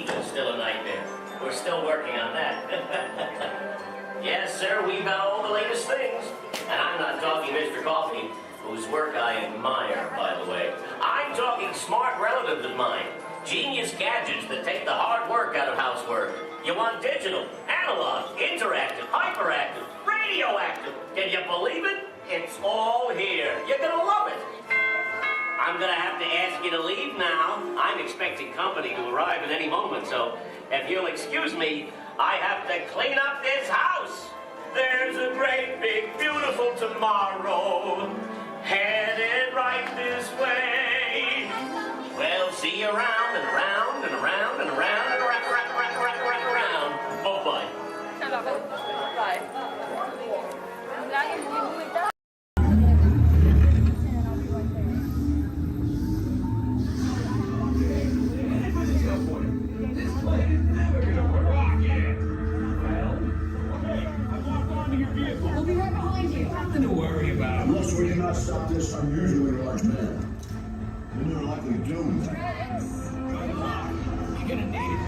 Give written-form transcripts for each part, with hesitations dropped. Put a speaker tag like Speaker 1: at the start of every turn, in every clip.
Speaker 1: teeth is still a nightmare. We're still working on that. Yes, sir, we've got all the latest things. And I'm not talking Mr. Coffee, whose work I admire, by the way. I'm talking smart relatives of mine. Genius gadgets that take the hard work out of housework. You want digital, analog, interactive, hyperactive, radioactive. Can you believe it? It's all here. You're gonna love it. I'm gonna have to ask you to leave now. I'm expecting company to arrive at any moment, so if you'll excuse me, I have to clean up this house. There's a great, big, beautiful tomorrow headed right this way. Well, see you around and around and around and around and around. Oh, bye.
Speaker 2: Bye.
Speaker 3: Nothing to worry about.
Speaker 4: Unless we cannot stop this unusually large man, then you're likely doomed.
Speaker 3: Good luck. You're gonna need it.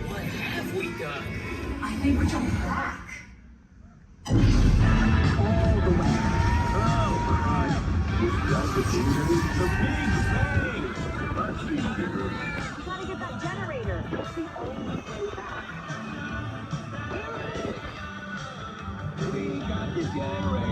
Speaker 1: What have we done?
Speaker 2: I think we're jumping back.
Speaker 4: All the way. Oh, Christ. That's the big bang. That's the bigger.
Speaker 5: We gotta get that generator. It's the only way back.
Speaker 4: We got the generator.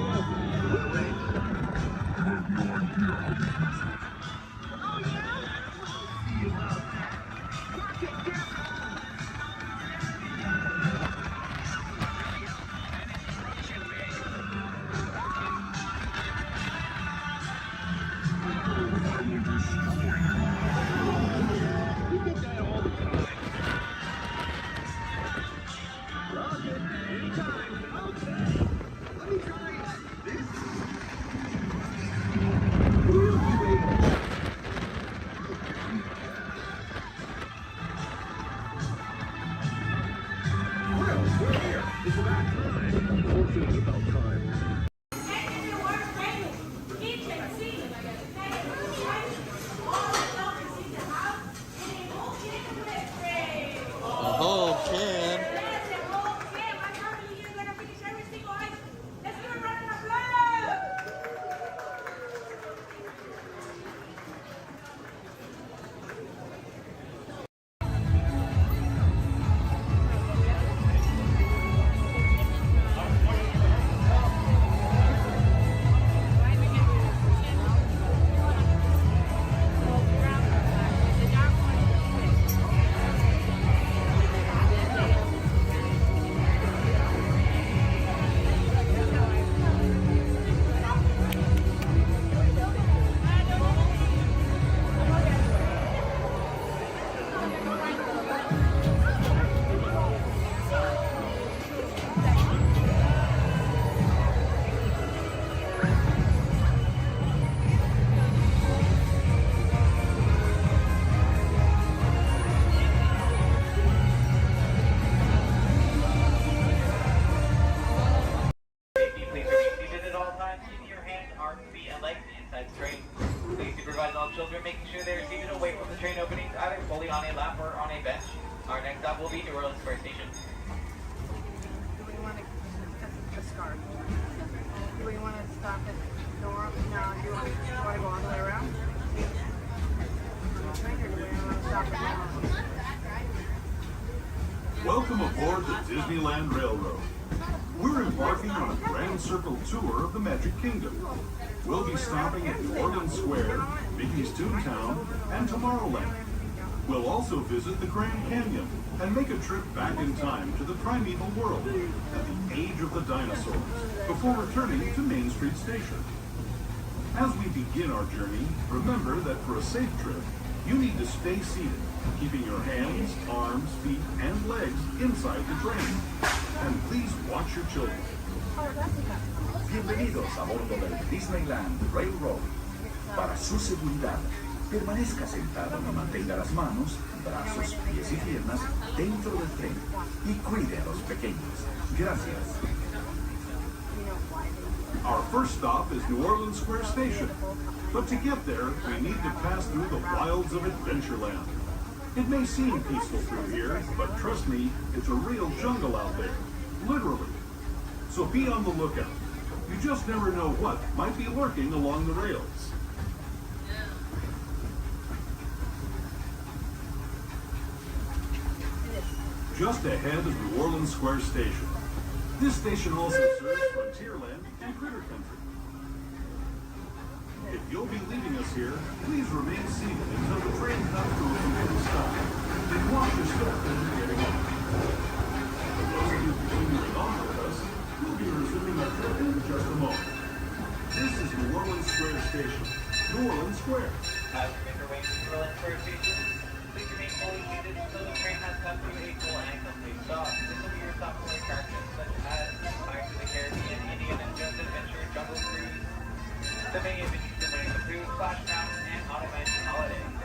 Speaker 6: Children, making sure they're seated away from the train openings, either fully on a lap or on a bench. Our next stop will be New Orleans Square Station.
Speaker 2: Do we want to discard? Do we want to stop at New Orleans? No, do you want to go all the way around? Or do we want to stop at New Orleans?
Speaker 7: Welcome aboard the Disneyland Railroad. We're embarking on a grand circle tour of the Magic Kingdom. We'll be stopping at New Orleans Square, Mickey's Toontown, and Tomorrowland. We'll also visit the Grand Canyon and make a trip back in time to the primeval world at the age of the dinosaurs before returning to Main Street Station. As we begin our journey, remember that for a safe trip, You need to stay seated, keeping your hands, arms, feet, and legs inside the train. And please watch your children.
Speaker 8: Bienvenidos a bordo del Disneyland Railroad. Para su seguridad, permanezca sentado y mantenga las manos, brazos, pies y piernas dentro del tren y cuide a los pequeños. Gracias.
Speaker 7: Our first stop is New Orleans Square Station. But to get there, we need to pass through the wilds of Adventureland. It may seem peaceful through here, but trust me, it's a real jungle out there. Literally. So be on the lookout. You just never know what might be lurking along the rails. Just ahead is New Orleans Square Station. This station also serves Frontierland and Critter Country. If you'll be leaving us here, please remain seated until the train comes to a complete stop. Then watch your step as you're getting off. For those of you continuing on with us, we'll be resuming our trip in just a moment. This is New Orleans Square Station. New Orleans Square.
Speaker 6: As you make your way to New Orleans Square Station, please remain fully seated until the train has come to a full and complete stop. This will be your stop for attractions such as Pirates of the Caribbean, Indiana Jones Adventure, Jungle Cruise, the many adventures of Winnie the Pooh, Splash Mountain, and Autumn Mansion Holiday.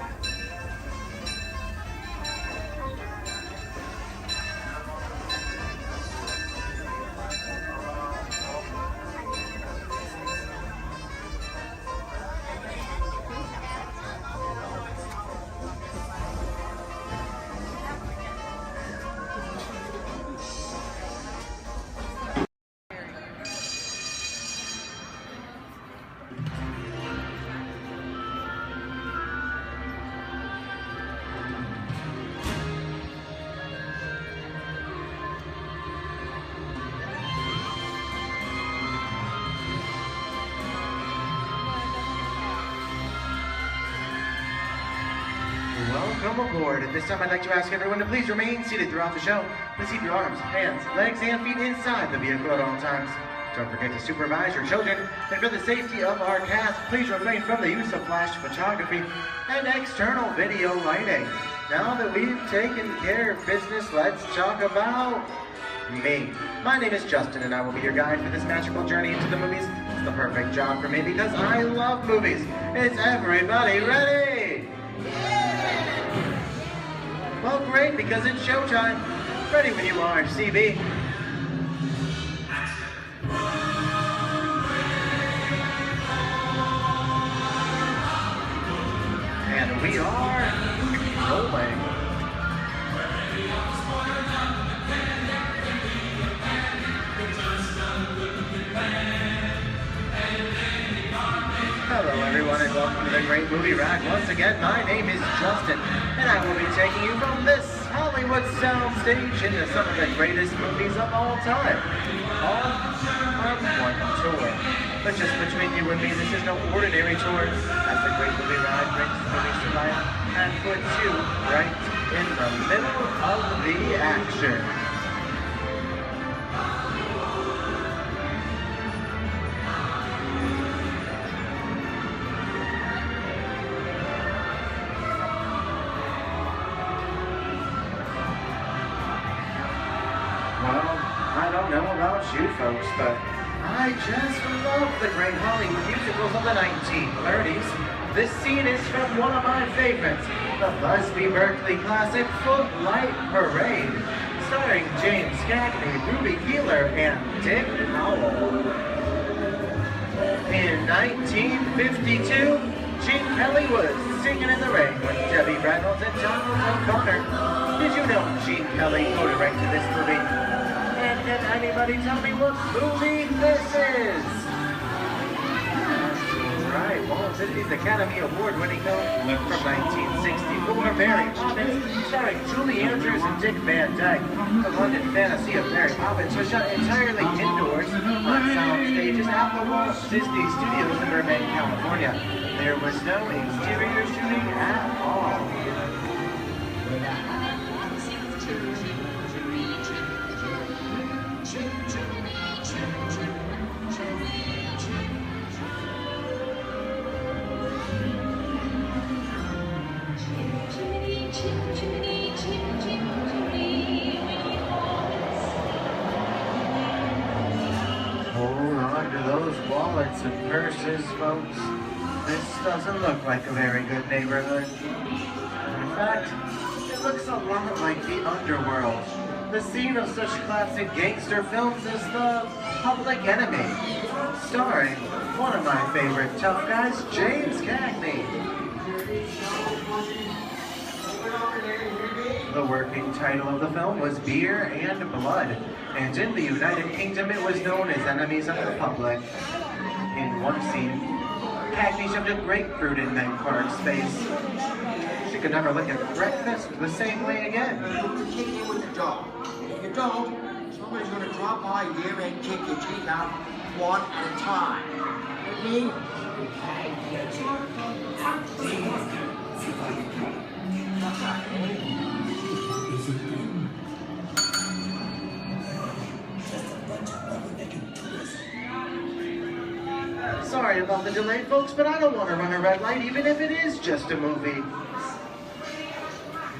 Speaker 9: Welcome aboard. At this time, I'd like to ask everyone to please remain seated throughout the show. Please keep your arms, hands, legs, and feet inside the vehicle at all times. Don't forget to supervise your children. And for the safety of our cast, please refrain from the use of flash photography and external video lighting. Now that we've taken care of business, let's talk about me. My name is Justin, and I will be your guide for this magical journey into the movies. It's the perfect job for me because I love movies. Is everybody ready? Well, great, because it's showtime. Ready when you are, CB. And we are rolling. Hello everyone and welcome to the Great Movie Rack. Once again, my name is Justin and I will be taking you from this Hollywood soundstage into some of the greatest movies of all time. All on one tour. But just between you and me, this is no ordinary tour as the Great Movie Ride brings movies to life and puts you right in the middle of the action. I don't know about you folks, but I just love the great Hollywood musicals of the 1930s. This scene is from one of my favorites, the Busby Berkeley classic Footlight Parade, starring James Cagney, Ruby Keeler, and Dick Powell. In 1952, Gene Kelly was singing in the rain with Debbie Reynolds and Donald O'Connor. Did you know Gene Kelly co-directed this movie? And can anybody tell me what movie this is? Right, Walt Disney's Academy Award-winning film from 1964, Mary Poppins, starring Julie Andrews and Dick Van Dyke. The London fantasy of Mary Poppins was shot entirely indoors on sound stages at the Walt Disney Studios in Burbank, California. There was no exterior shooting at all. those wallets and purses, folks. This doesn't look like a very good neighborhood. In fact, it looks a lot like the underworld, the scene of such classic gangster films as The Public Enemy, starring one of my favorite tough guys, James Cagney. The working title of the film was Beer and Blood, and in the United Kingdom it was known as Enemies of the Public. In one scene, Cagney shoved a grapefruit in Meg Clark's face. She could never look at breakfast the same way again.
Speaker 10: Kick you with the dog. If you don't, somebody's gonna drop by here and kick your teeth out one at a time. With me?
Speaker 9: Sorry about the delay, folks, but I don't want to run a red light, even if it is just a movie. You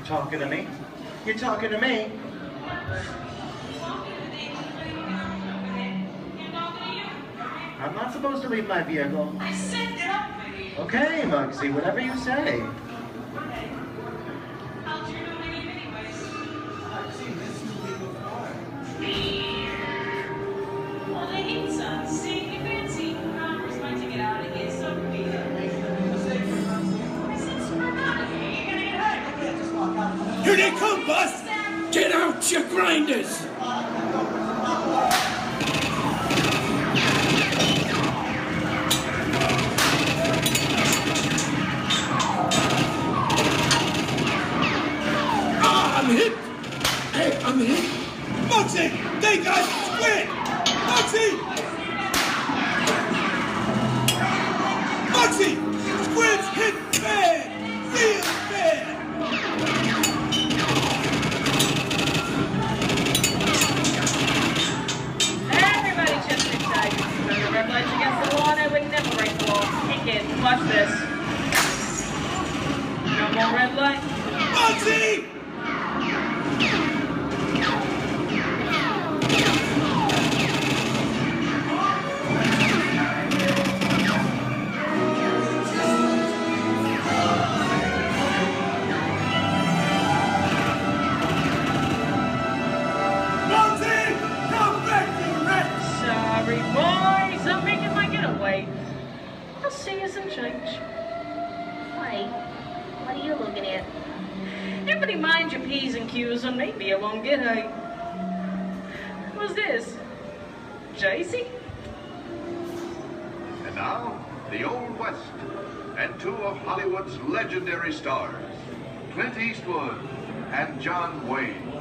Speaker 9: talking to me? You talking to me? I'm not supposed to leave my vehicle. Okay, Muggsy, whatever you say.
Speaker 3: Here they come, boss! Get out your grinders! I'm hit! Hey, I'm hit! Muggsy! They got Squid! Muggsy! Muggsy! Squid's hit bad! Real bad!
Speaker 2: Everybody just excited. When the red lights against the law, I would never break the law. Kick it. Watch this. No more red light.
Speaker 3: Muggsy!
Speaker 2: Sorry, boys. I'm making my getaway. I'll see you some change.
Speaker 5: Why? What are you looking at?
Speaker 2: Everybody mind your P's and Q's and maybe you won't get a... What's this? JC?
Speaker 11: And now, the Old West, and two of Hollywood's legendary stars, Clint Eastwood and John Wayne.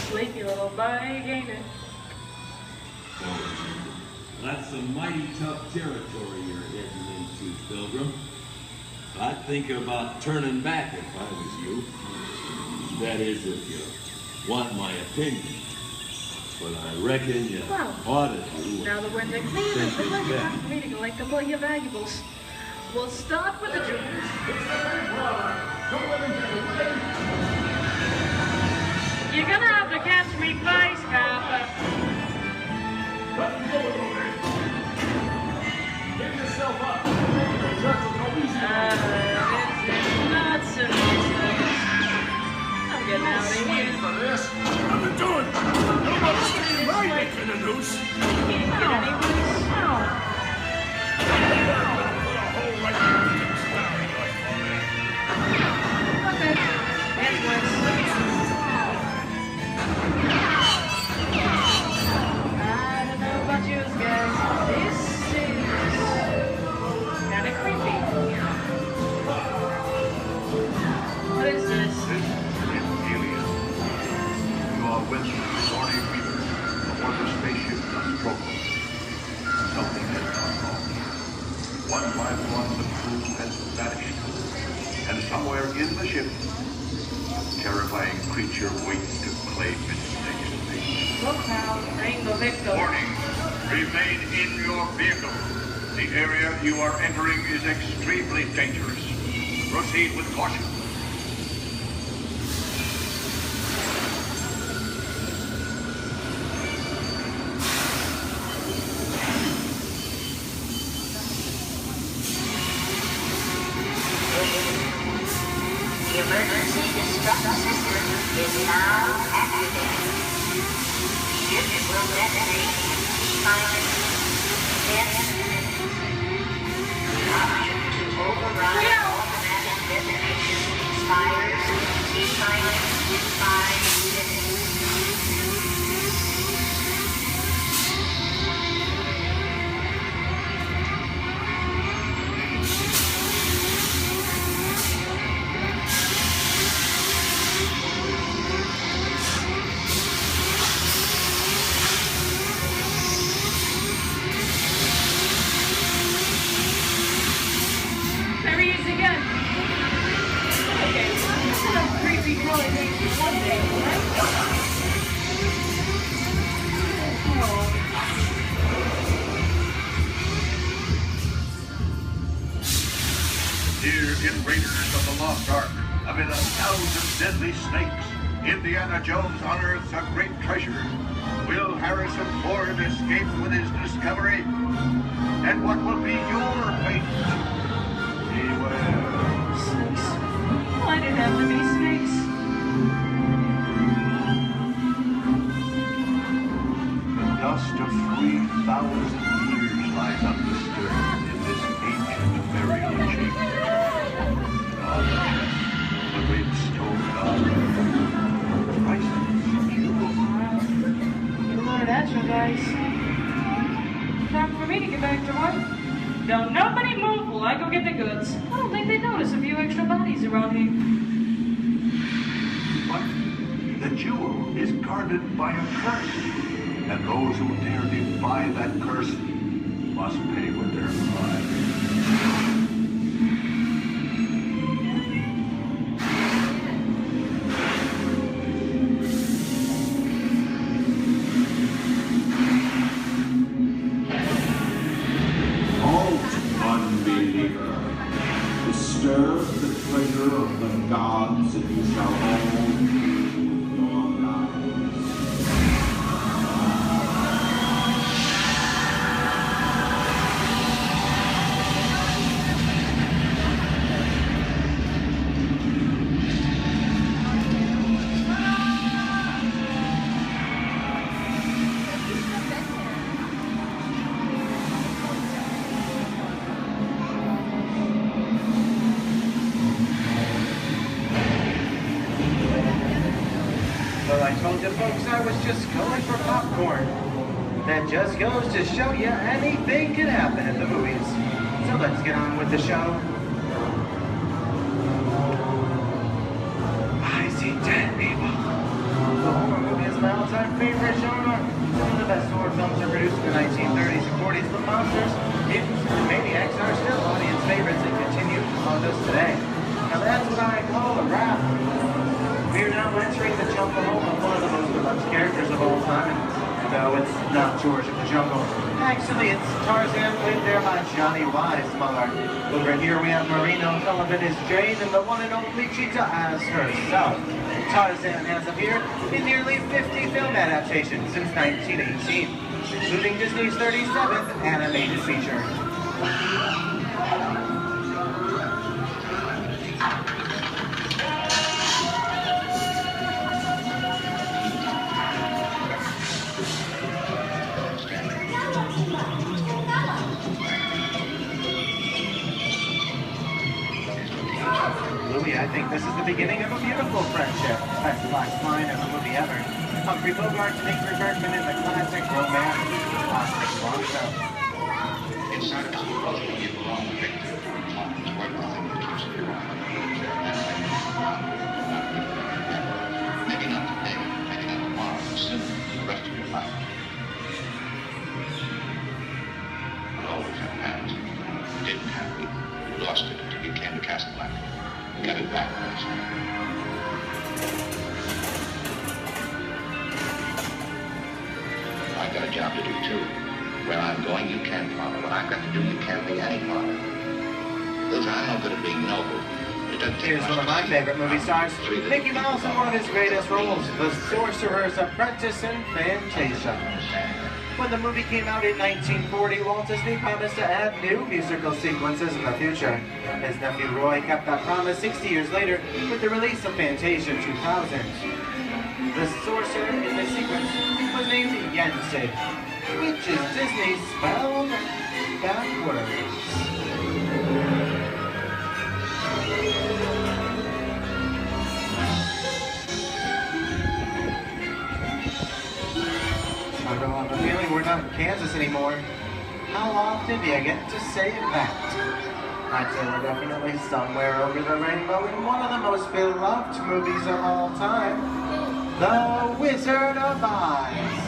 Speaker 2: Sleepy little bag, ain't it?
Speaker 12: That's some mighty tough territory you're heading into, Pilgrim. I'd think about turning back if I was you. That is, if you want my opinion. But I reckon you ought to do.
Speaker 2: Now that we're in the clean, it's a pleasure for me to collect all your valuables. We'll start with the jewels. You're gonna have to catch me twice, Papa.
Speaker 3: Get yourself up.
Speaker 2: Not so nice. I'm getting out of here.
Speaker 3: For this, what are we doing? Nobody's staying right, you could have noose.
Speaker 2: Can't get any worse.
Speaker 3: Put a hole right in the snout,
Speaker 2: Okay. That's worse. I don't know about you guys. This is kind of creepy. What is this?
Speaker 11: This is Alien. You are with the Morning Reaper aboard the spaceship Nostromo. Something has gone wrong. One by one, the crew has vanished. And somewhere in the ship, a terrifying creature waits to claim its next fate.
Speaker 2: Look now, bring the victim.
Speaker 11: Warning! Remain in your vehicle. The area you are entering is extremely dangerous. Proceed with caution.
Speaker 5: The emergency destruct system is now activated. Ship will detonate in silent 10 minutes. The option to override automatic detonation expires in silent 5 minutes.
Speaker 2: There he is again. Okay, this is a creepy crawly thing for one day, right?
Speaker 11: Dear invaders of the Lost Ark, amid 1,000 deadly snakes, Indiana Jones unearths a great treasure. Will Harrison Ford escape with his discovery? And what will be your fate? Beware.
Speaker 2: Snakes. Why did it have to be snakes?
Speaker 11: The dust of 3,000 years lies undisturbed in this ancient burial chamber. On the chest, the great stone god, priceless jewels.
Speaker 2: Good Lord, that's you guys. Time for me to get back to work. Don't nobody move while I go get the goods. I don't think they notice a few extra bodies around here.
Speaker 11: But the jewel is guarded by a curse, and those who dare defy that curse must pay with their lives.
Speaker 3: Disturb the treasure of the gods, and you shall all lose your lives.
Speaker 9: Well, I told you folks I was just going for popcorn. That just goes to show you anything can happen in the movies. So let's get on with the show. I see dead people. The horror movie is my all-time favorite genre. Some of the best horror films are produced in the 1930s and 40s, but monsters, mutants, and maniacs are still audience favorites and continue to haunt us today. Now that's what I call a wrap. We are now entering the jungle home of one of the most beloved characters of all time. No, it's not George of the Jungle. Actually, it's Tarzan, played there by Johnny Weissmuller. Over here we have Marino Sullivan as Jane, and the one and only Cheetah as herself. Tarzan has appeared in nearly 50 film adaptations since 1918, including Disney's 37th animated feature. Louis, I think this is the beginning of a beautiful friendship. Best last line in the movie ever. Humphrey Bogart and Ingrid Bergman in the classic romance, classic long show.
Speaker 11: Inside of school, you belong to Victor. Maybe not today, maybe not tomorrow, but soon, the rest of your life. You'll always have past. You didn't have it. You lost it until you came to Casablanca. You got it back first. I got a job to do too.
Speaker 13: Where I'm going, you can't follow. What I've got to do, you can't be any part of. Listen, I'm no good at being noble. It doesn't take
Speaker 9: Here's
Speaker 13: much
Speaker 9: one of my favorite movie stars, Mickey Mouse in one of his greatest roles, The Sorcerer's Apprentice in Fantasia. When the movie came out in 1940, Walt Disney promised to add new musical sequences in the future. His nephew Roy kept that promise 60 years later with the release of Fantasia 2000. The sorcerer in the sequence was named Yensid, which is Disney spelled backwards. I don't have a feeling we're not in Kansas anymore. How often do you get to say that? I'd say we're definitely somewhere over the rainbow in one of the most beloved movies of all time, The Wizard of Oz.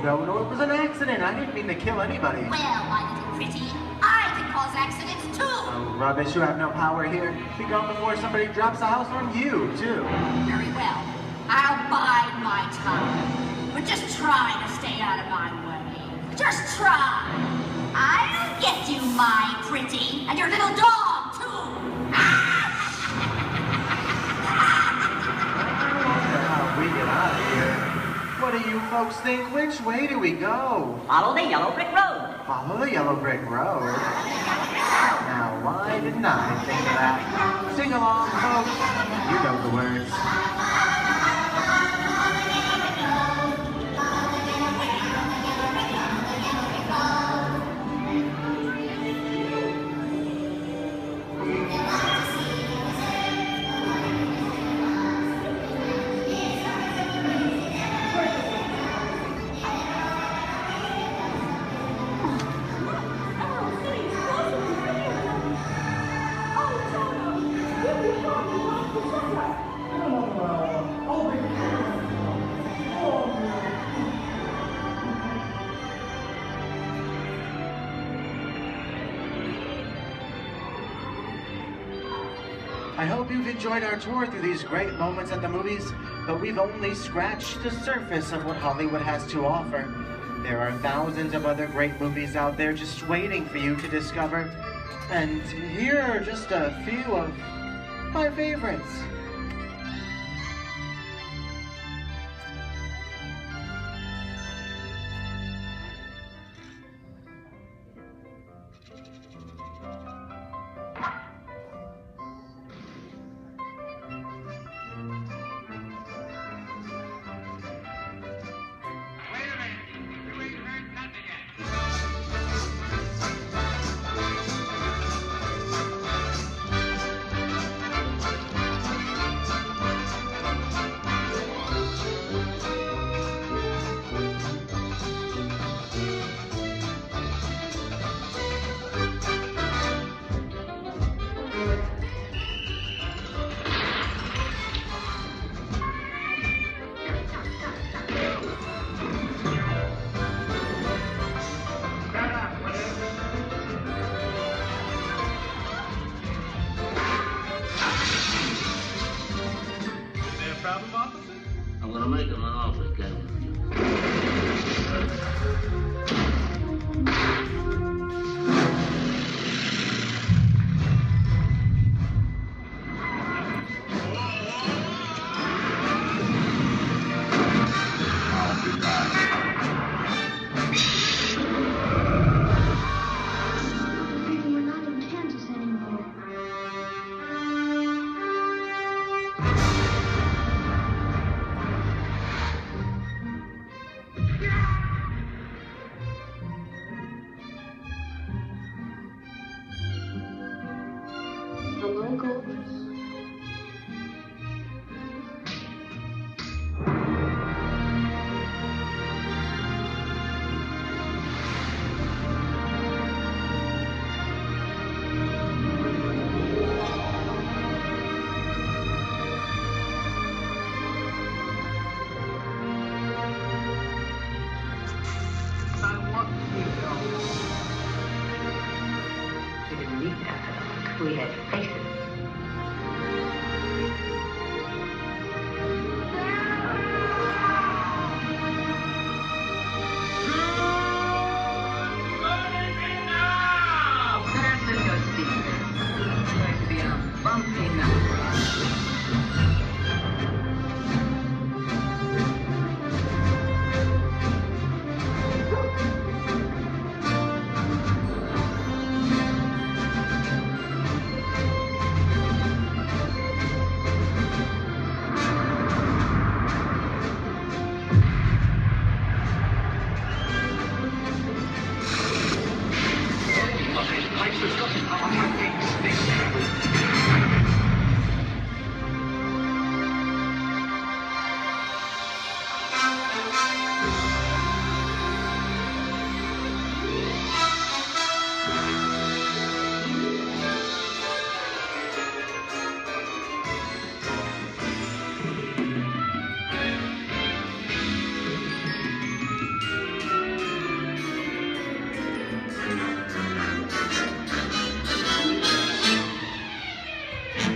Speaker 9: No, it was an accident. I didn't mean to kill anybody.
Speaker 14: Well, my little pretty, I can cause accidents too.
Speaker 9: Oh, rubbish. You have no power here. Be gone before somebody drops a house on you, too.
Speaker 14: Very well. I'll bide my time. But just try to stay out of my way. Just try. I'll get you, my pretty, and your little dog, too.
Speaker 9: We get out of here. What do you folks think? Which way do we go?
Speaker 5: Follow the yellow brick road.
Speaker 9: Follow the yellow brick road? Now, why didn't I think of that? Sing along, folks. You know the words. I hope you've enjoyed our tour through these great moments at the movies, but we've only scratched the surface of what Hollywood has to offer. There are thousands of other great movies out there just waiting for you to discover. And here are just a few of my favorites.
Speaker 15: Magic Kingdom.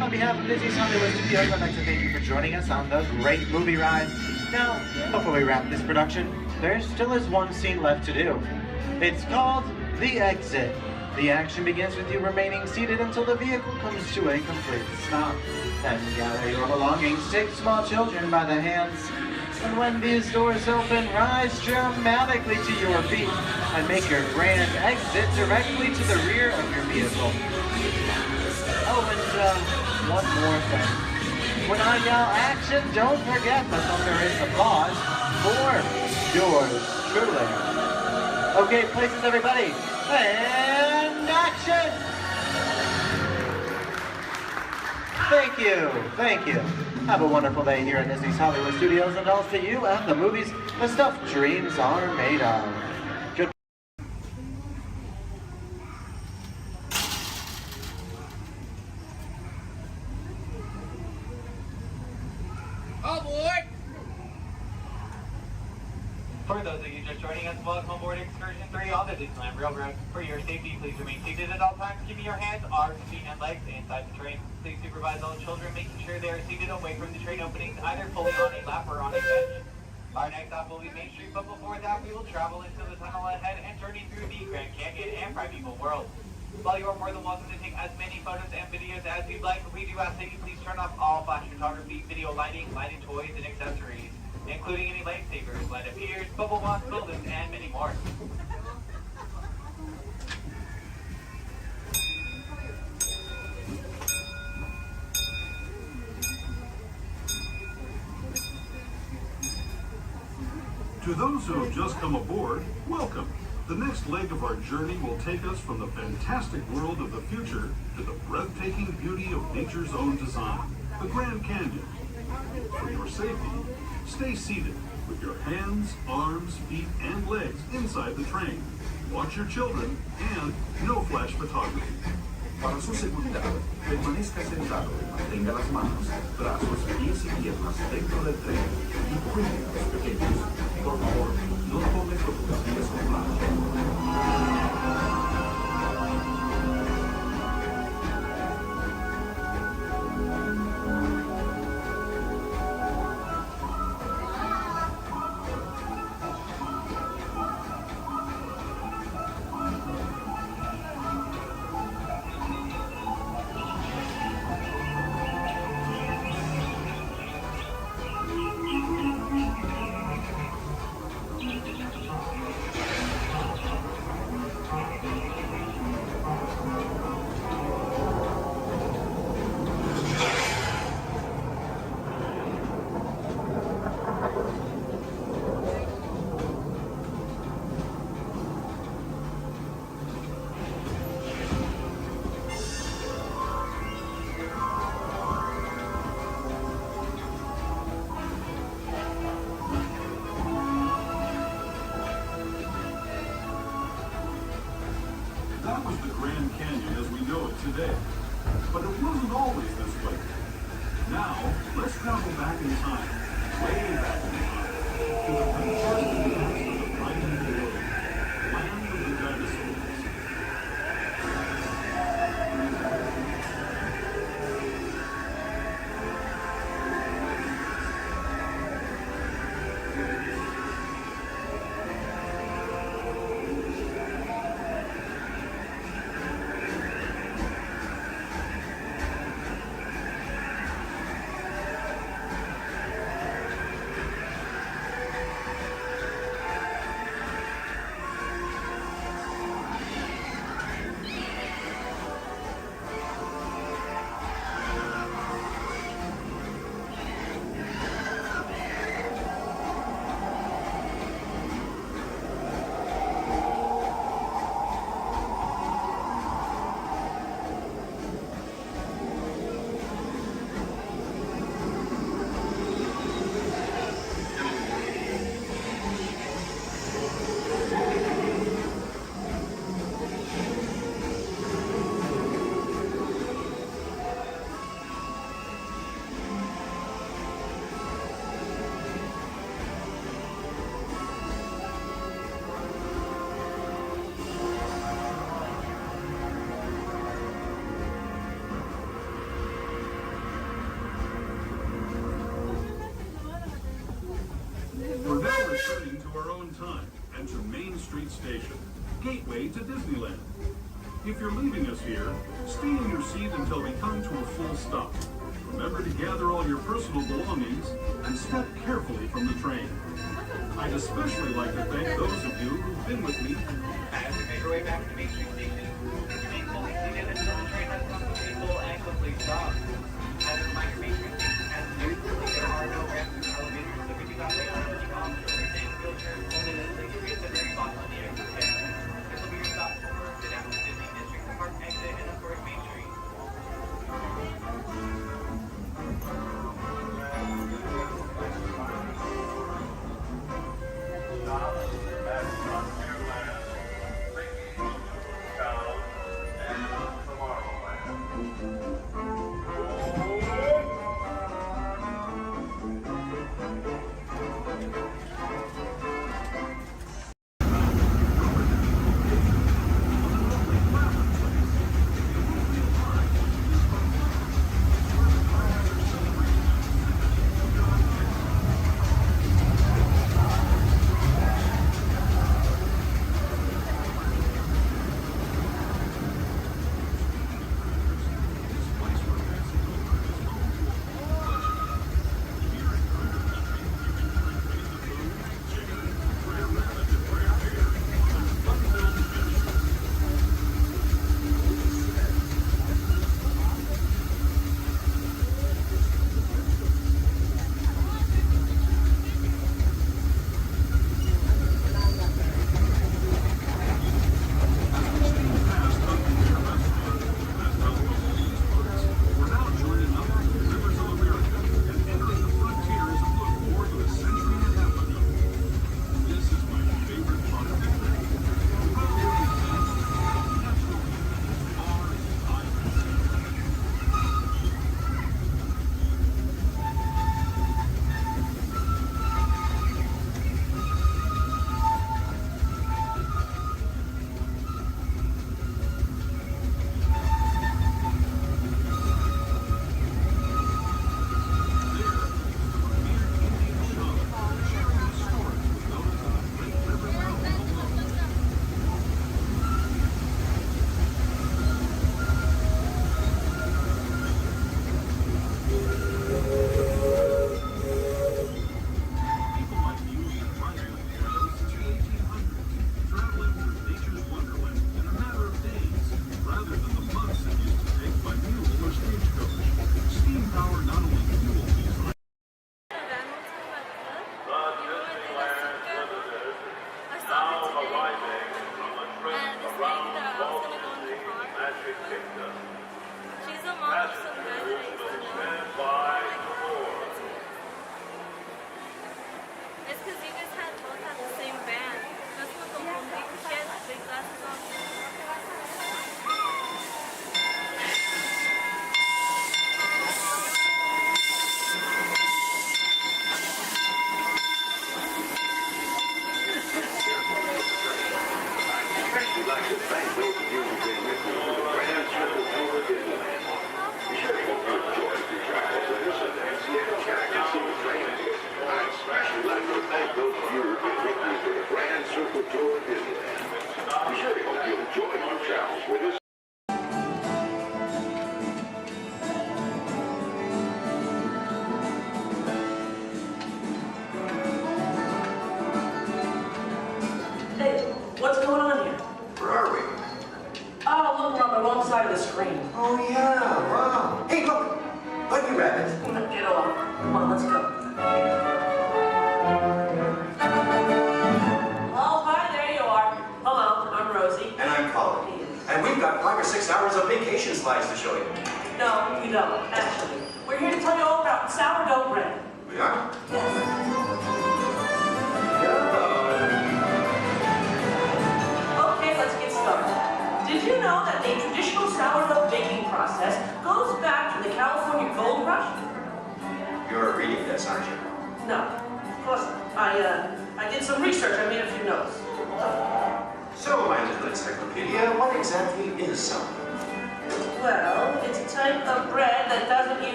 Speaker 9: On behalf of Disney's Hollywood Studios, I'd like to thank you for joining us on the great movie ride. Now, before we wrap this production, there still is one scene left to do. It's called The Exit. The action begins with you remaining seated until the vehicle comes to a complete stop. Then gather your belongings, take small children by the hands, and when these doors open, rise dramatically to your feet and make your grand exit directly to the rear of your vehicle. Oh, and one more thing. When I yell action, don't forget the thunderous applause for yours truly. Okay, places everybody, and action! Thank you. Have a wonderful day here at Disney's Hollywood Studios, and I'll see you at the movies the stuff dreams are made of. Good.
Speaker 6: Oh boy! For those of you just joining us, welcome aboard Excursion 3 on the Disneyland Railroad. For your safety, please remain seated at all times, keeping your hands, arms, feet, and legs inside the train. Please supervise all children, making sure they are seated away from the train openings, either fully on a lap or on a bench. Our next stop will be Main Street, but before that, we will travel into the tunnel ahead and journey through the Grand Canyon and Primeval World. While you are more than welcome to take as many photos and videos as you'd like, we do ask that you please turn off all flash photography, video lighting, lighted toys, and accessories, including any lightsabers, light up ears, bubble box buildings, and many more.
Speaker 7: To those who have just come aboard, welcome. The next leg of our journey will take us from the fantastic world of the future to the breathtaking beauty of nature's own design, the Grand Canyon. For your safety, stay seated with your hands, arms, feet, and legs inside the train. Watch your children and no flash photography.
Speaker 8: Para su seguridad, permanezca sentado y mantenga las manos, brazos, pies y piernas dentro del tren y cuide a los pequeños. Por favor, no tome fotografías con flash.
Speaker 7: That was the Grand Canyon as we know it today. But it wasn't always this way. Now, let's travel back in time, way back in time, to the first years of the Primeval World, land of the dinosaurs. returning to our own time and to Main Street Station, gateway to Disneyland. If you're leaving us here, stay in your seat until we come to a full stop. Remember to gather all your personal belongings and step carefully from the train. I'd especially like to thank those of you who've been with me.
Speaker 6: As you make your way back to Main Street Station, please remain fully seated until the train has come to a full and complete stop. As a reminder, Main Street Station has usually there are no ramps or elevators, so if you got late on the officer retained wheelchairs only listed to reach the very bottom of the exit stand. This will be your stop for the down to Disney District Park exit and of course Main Street.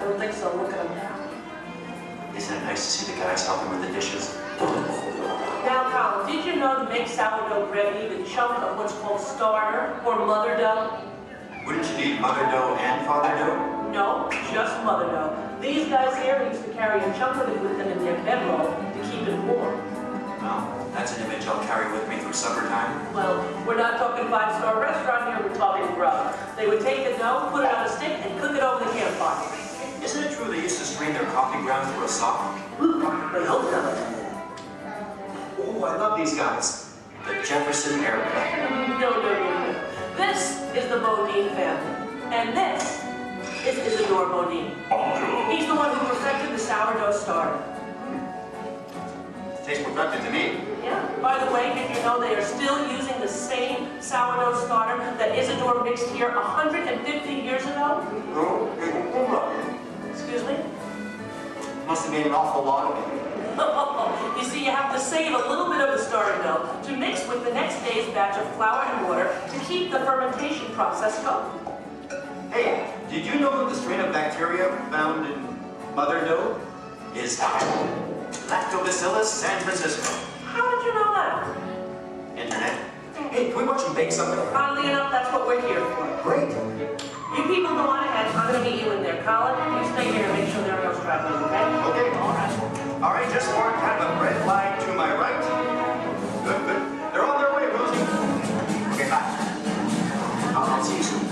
Speaker 2: don't think so. Look at him.
Speaker 15: Isn't it nice to see the guys helping with the dishes?
Speaker 2: Now, Colin, did you know to make sourdough bread, you need a chunk of what's called starter or mother dough?
Speaker 15: Wouldn't you need mother dough and father dough?
Speaker 2: No, just mother dough. These guys here used to carry a chunk of it with them in their bedroll to keep it warm.
Speaker 15: Well, that's an image I'll carry with me through summertime.
Speaker 2: Well, we're not talking five-star restaurant here, we're talking grub. They would take the dough, put it on a stick, and cook it over the campfire.
Speaker 15: Isn't it true they used to strain their coffee grounds through a sock?
Speaker 2: I hope not.
Speaker 15: Oh, I love these guys. The Jefferson era.
Speaker 2: No. This is the Bodine family. And this is Isidore Bodine. He's the one who perfected the sourdough starter.
Speaker 15: Tastes perfected to me.
Speaker 2: Yeah. By the way, did you know they are still using the same sourdough starter that Isidore mixed here 150 years ago? Excuse me?
Speaker 15: Must have made an awful lot of it.
Speaker 2: You see, you have to save a little bit of the starter dough to mix with the next day's batch of flour and water to keep the fermentation process going.
Speaker 15: Hey, did you know that the strain of bacteria found in mother dough is Lactobacillus San Francisco?
Speaker 2: How did you know that?
Speaker 15: Internet. Hey, can we watch them bake something?
Speaker 2: Oddly enough, that's what we're here for.
Speaker 15: Great.
Speaker 2: You people go on ahead. I'm going to meet you in there. Colin, you stay here and make sure there are no stragglers, okay?
Speaker 15: Okay, all right. All right, just more kind of a bread line to my right. Good. They're on their way, Rosie. Okay, bye. I'll see you soon.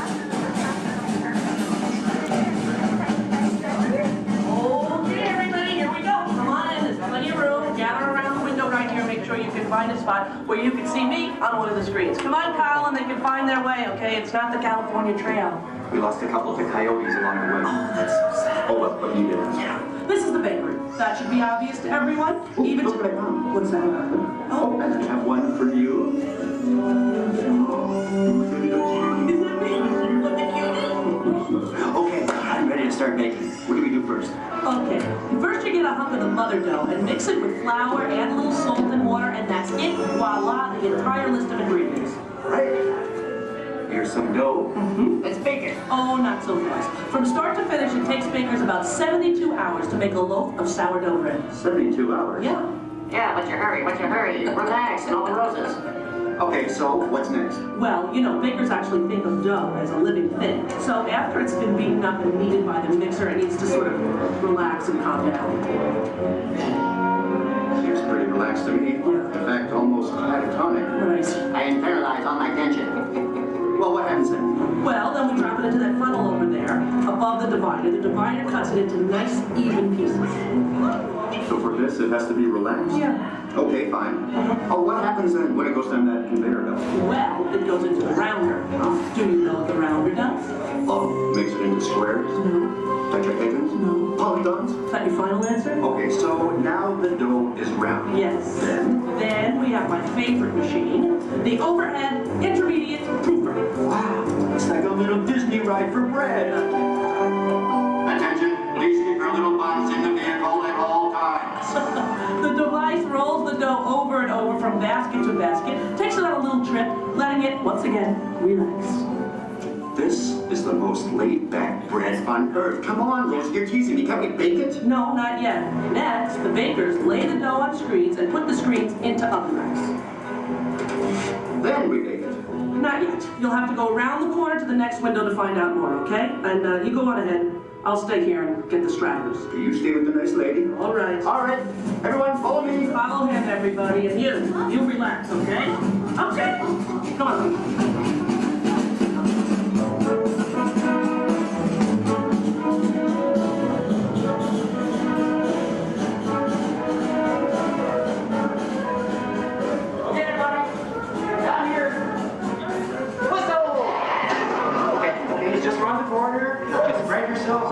Speaker 2: Okay, everybody, here we go. Come on in. There's plenty of room. Gather around the window right here. Make sure you can find a spot where you can see me on one of the screens. Come on, Colin. They can find their way, okay? It's not the California Trail.
Speaker 16: We lost a couple to coyotes along the way.
Speaker 2: Oh, that's so sad.
Speaker 16: Oh, well, but you did.
Speaker 2: Yeah. This is the bakery. That should be obvious to everyone.
Speaker 16: Ooh,
Speaker 2: Even
Speaker 16: look
Speaker 2: to...
Speaker 16: what I found.
Speaker 2: What's that?
Speaker 16: Oh, and I have one for you.
Speaker 2: Is that me? What the cutie?
Speaker 16: Okay, I'm ready to start baking. What do we do first?
Speaker 2: Okay. First you get a hunk of the mother dough and mix it with flour, add a little salt and water, and that's it. Voila, the entire list of ingredients.
Speaker 16: Right. Here's some dough.
Speaker 2: Let's bake it. Oh, not so fast. From start to finish, it takes bakers about 72 hours to make a loaf of sourdough bread.
Speaker 16: 72 hours?
Speaker 2: Yeah.
Speaker 17: Yeah, what's your hurry? Relax, and all the roses.
Speaker 16: Okay, so what's next?
Speaker 2: Well, you know, bakers actually think of dough as a living thing. So after it's been beaten up and kneaded by the mixer, it needs to sort of relax and calm down.
Speaker 16: Seems pretty relaxed to me.
Speaker 2: Yeah.
Speaker 16: In fact, almost catatonic.
Speaker 2: Right.
Speaker 17: I internalize all my tension.
Speaker 16: Well, what happens then?
Speaker 2: Well, then we drop it into that funnel over there, above the divider. The divider cuts it into nice, even pieces.
Speaker 16: So for this, it has to be relaxed?
Speaker 2: Yeah.
Speaker 16: Okay, fine. Oh, what happens then when it goes down that conveyor belt?
Speaker 2: Well, it goes into the rounder. Do you know what the rounder does?
Speaker 16: Oh, makes it into squares?
Speaker 2: No.
Speaker 16: Tetrahedrons?
Speaker 2: No.
Speaker 16: Polygons?
Speaker 2: Is that your final answer?
Speaker 16: Okay, so now the dough is round.
Speaker 2: Yes.
Speaker 16: Then
Speaker 2: we have my favorite machine, the overhead intermediate proofer.
Speaker 16: Wow, it's like a little Disney ride for bread.
Speaker 17: Attention, please keep your little buns in the vehicle at all times.
Speaker 2: The device rolls the dough over and over from basket to basket, takes it on a little trip, letting it, once again, relax.
Speaker 16: This is the most laid-back bread on earth. Come on, Rosie, you're teasing me. Can't we bake it?
Speaker 2: No, not yet. Next, the bakers lay the dough on screens and put the screens into oven racks.
Speaker 16: Then we bake it.
Speaker 2: Not yet. You'll have to go around the corner to the next window to find out more, okay? And you go on ahead. I'll stay here and get the stragglers.
Speaker 16: You stay with the nice lady?
Speaker 2: All right.
Speaker 16: All right. Everyone, follow me.
Speaker 2: Follow him, everybody. And you relax, okay? Okay. Come on.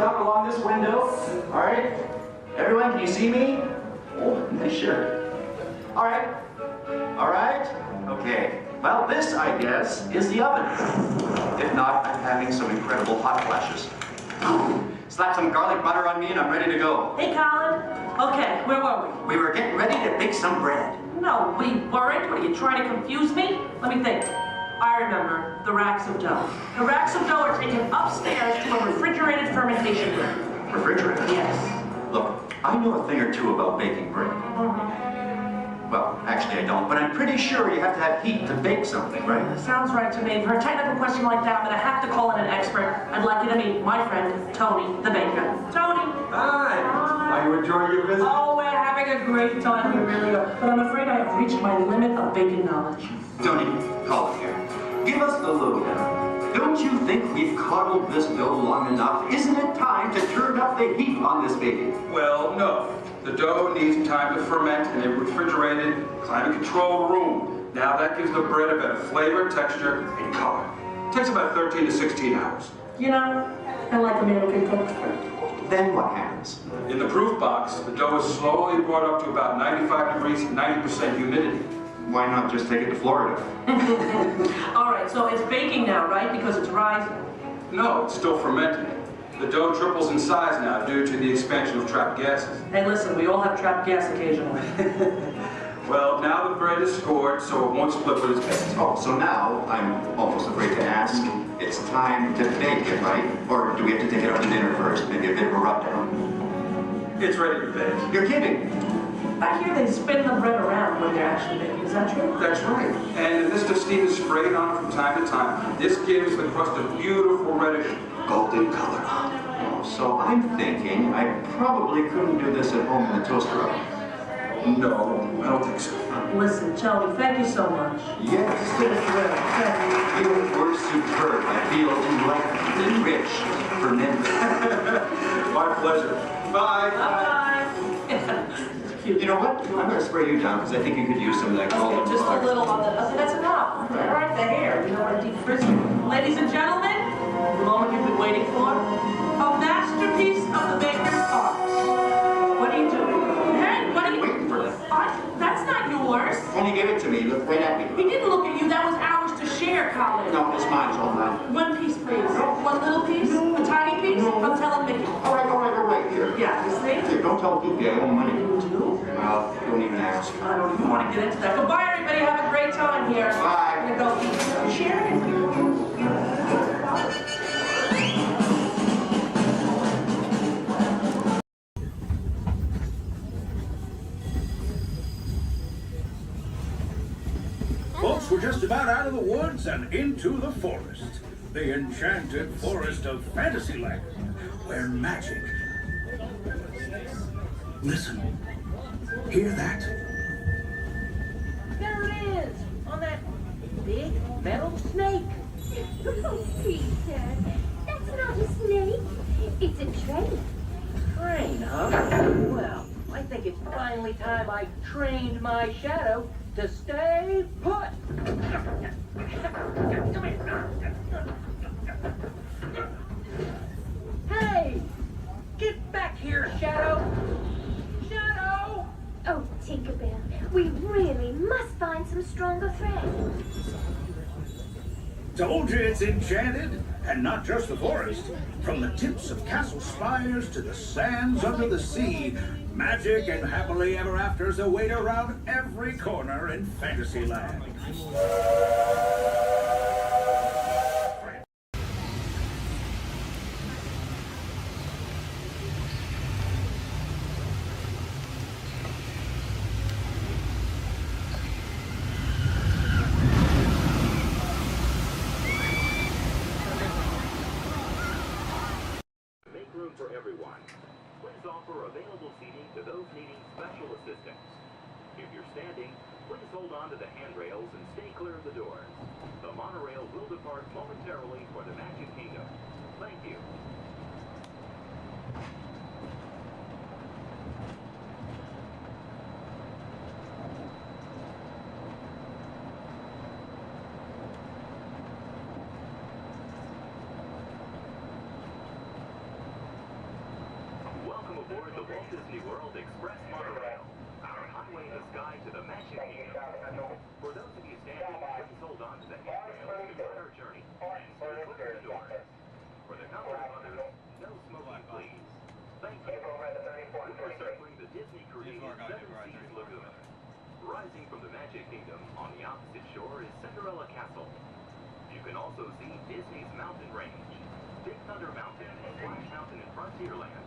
Speaker 16: Up along this window. All right. Everyone, can you see me? Oh, nice shirt. All right. All right. Okay. Well, this, I guess, is the oven. If not, I'm having some incredible hot flashes. Slap some garlic butter on me and I'm ready to go.
Speaker 2: Hey, Colin. Okay, where were we?
Speaker 16: We were getting ready to bake some bread.
Speaker 2: No, we weren't. What, are you trying to confuse me? Let me think. I remember the racks of dough. The racks of dough are taken upstairs to a refrigerated fermentation room.
Speaker 10: Refrigerator?
Speaker 2: Yes.
Speaker 10: Look, I know a thing or two about baking bread. Well, actually I don't, but I'm pretty sure you have to have heat to bake something, right?
Speaker 2: Sounds right to me. For a technical question like that, I'm gonna have to call in an expert. I'd like you to meet my friend, Tony, the baker. Tony!
Speaker 10: Hi! Are you enjoying your visit?
Speaker 2: Oh, we're having a great time, we really are. But I'm afraid I have reached my limit of baking knowledge.
Speaker 10: Tony, call it here. Give us the lowdown. Don't you think we've coddled this dough long enough? Isn't it time to turn up the heat on this baby?
Speaker 3: Well, no. The dough needs time to ferment in a refrigerated, climate-controlled room. Now that gives the bread a better flavor, texture, and color. It takes about 13 to 16 hours.
Speaker 2: You know, I like a man who can cook for.
Speaker 10: Then what happens?
Speaker 3: In the proof box, the dough is slowly brought up to about 95 degrees, 90% humidity.
Speaker 10: Why not just take it to Florida?
Speaker 2: All right, so it's baking now, right? Because it's rising.
Speaker 3: No, it's still fermenting. The dough triples in size now due to the expansion of trapped gases.
Speaker 2: Hey, listen, we all have trapped gas occasionally.
Speaker 3: Well, now the bread is scored, so it won't split with its base.
Speaker 10: Oh, so now I'm almost afraid to ask. It's time to bake it, right? Or do we have to take it out to dinner first? Maybe a bit of a rub-down.
Speaker 3: It's ready to bake.
Speaker 10: You're kidding.
Speaker 2: I hear they spin the bread around when they're actually baking. Is that true?
Speaker 3: That's right. And a mist of steam is sprayed on from time to time. This gives the crust a beautiful reddish golden color.
Speaker 10: Oh, so I'm thinking I probably couldn't do this at home in the toaster oven.
Speaker 3: No, I don't think so.
Speaker 2: Listen, Tony, thank you so much.
Speaker 10: Yes. You were superb. I feel enlightened and rich, fermented.
Speaker 3: My pleasure. Bye.
Speaker 2: Bye-bye.
Speaker 10: You know what? I'm going to spray you down because I think you could use some of that golden
Speaker 2: Okay, just
Speaker 10: color.
Speaker 2: a little on the... Okay, that's enough. All right, the hair. You know what I deep frizz. Ladies and gentlemen, the moment you've been waiting for. A masterpiece of the baker's arts. What are you doing? Hey, what are you...
Speaker 10: Waiting for that.
Speaker 2: That's not yours.
Speaker 10: Tony gave it to me. He looked right at me.
Speaker 2: He didn't look at you. That was ours to share, Colin.
Speaker 10: No, it's mine. It's all mine.
Speaker 2: One piece, please. One little piece? A tiny piece? I'm telling Mickey.
Speaker 10: All right. Here.
Speaker 2: Yeah, you see?
Speaker 10: Here, don't tell Kiki. I owe money.
Speaker 2: You do?
Speaker 10: Well, don't even ask.
Speaker 2: I don't even want to get into that. Goodbye, everybody. Have a great time here.
Speaker 10: Bye.
Speaker 2: I'm going to go eat some Sharon.
Speaker 18: Folks, we're just about out of the woods and into the forest. The enchanted forest of Fantasyland, where magic... Listen. Hear that?
Speaker 5: There it is, on that big metal snake.
Speaker 19: Oh, Peter, that's not a snake. It's a train.
Speaker 5: Train, huh? Well, I think it's finally time I trained my shadow to stay put. Come here. Hey! Get back here, Shadow! Shadow!
Speaker 19: Oh, Tinkerbell, we really must find some stronger thread.
Speaker 18: Told you it's enchanted, and not just the forest. From the tips of castle spires to the sands under the sea, magic and happily ever afters await around every corner in Fantasyland.
Speaker 11: For everyone. Please offer available seating to those needing special assistance. If you're standing, please hold on to the handrails and stay clear of the doors. The monorail will depart momentarily for the Magic Kingdom. Thank you. Welcome aboard the Walt Disney World Express monorail, our highway in the sky to the Magic Kingdom. For those of you standing, please hold on to the handrails to start our journey. Stay clear of the doors. For the comfort of others, no smoking, please. Thank you. We are circling the Disney-created Seven Seas Lagoon. Rising from the Magic Kingdom on the opposite shore is Cinderella Castle. You can also see Disney's mountain range, Big Thunder Mountain, Splash Mountain in Frontierland,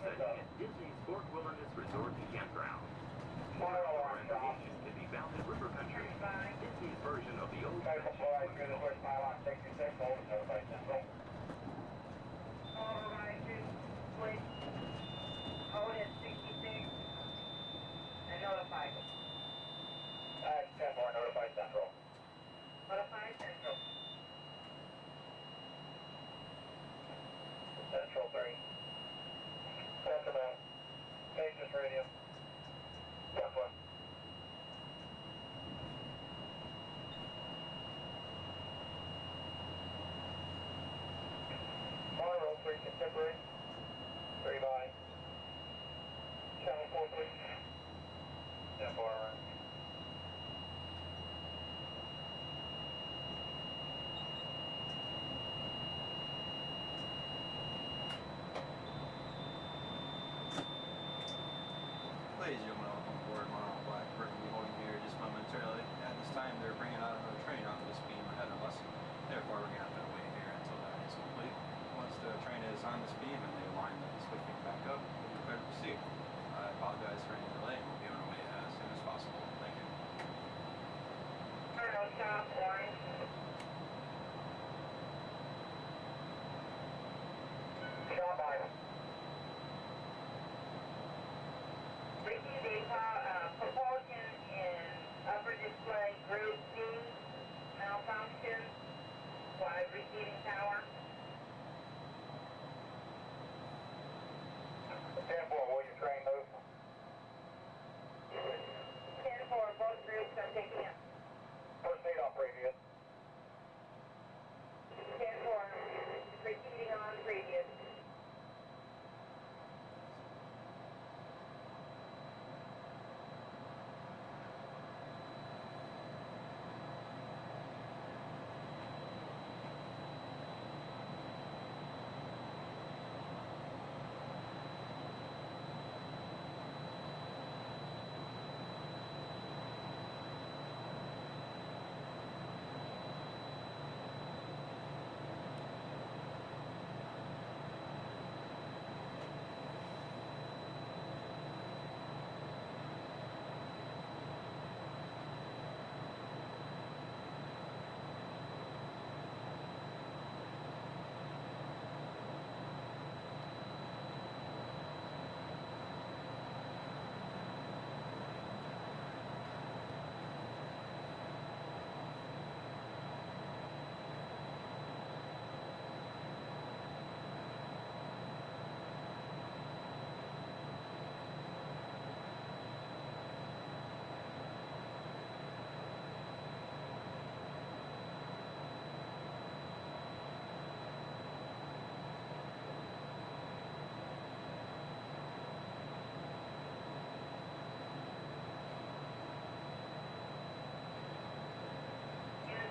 Speaker 20: setting at Disney's Fort Wilderness Resort and Campground. More information can be found in River Country, Disney's version of the old
Speaker 6: Through the first pylon 66, hold it, notify Central. All right, please. Hold it 66 and notify. 10-4, notify Central. Notify Central. Central 3. Central man. Pages radio. 10-4. Monroe 3 contemporary. 3 by. Channel 4 please. 10-4.
Speaker 21: Ladies and gentlemen, welcome aboard Monarch Blackbird. We'll be holding here just momentarily. At this time, they're bringing out another train onto this beam ahead of us. Therefore, we're going to have to wait here until that is complete. Once the train is on this beam and they line the switch beam back up, we'll be prepared to proceed. I apologize for any delay and we'll be on our way as soon as possible. Thank you.
Speaker 6: Colonel stop, warning. Stop by. Receiving propulsion in upper display group D, malfunction, wide receiving tower. 10-4, will your train move? 10-4, both groups are taking it. First aid off previous. 10-4, proceeding on previous.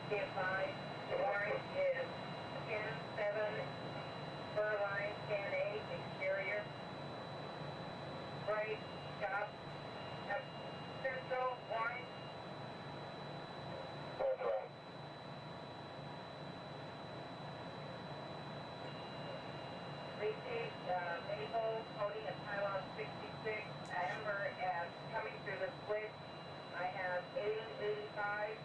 Speaker 6: Be advised, warrant is 10-7, fur line 10-8, exterior. Break, stop, Central, warrant. That's right. Received, Maple, holding a pylon 66, Amber, as coming through the switch. I have 80-85.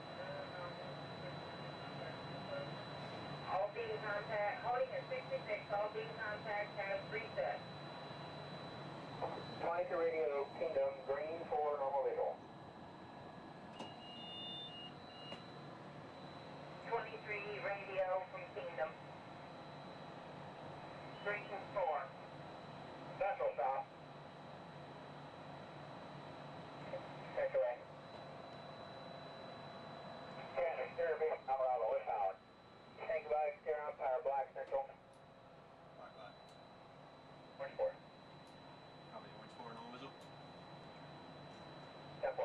Speaker 6: All beam contact, holding at 66, all beam contact has reset. 22 radio, Kingdom, green for normal visual. 23 radio from Kingdom. Green 4. Central stop. Take away. Scanner, steer beam, Colorado, with power. Thank you, bye. Steer on power, black, Central.
Speaker 21: Black.
Speaker 6: Orange 4.
Speaker 21: Copy, orange 4, normal visual.
Speaker 6: Step 4.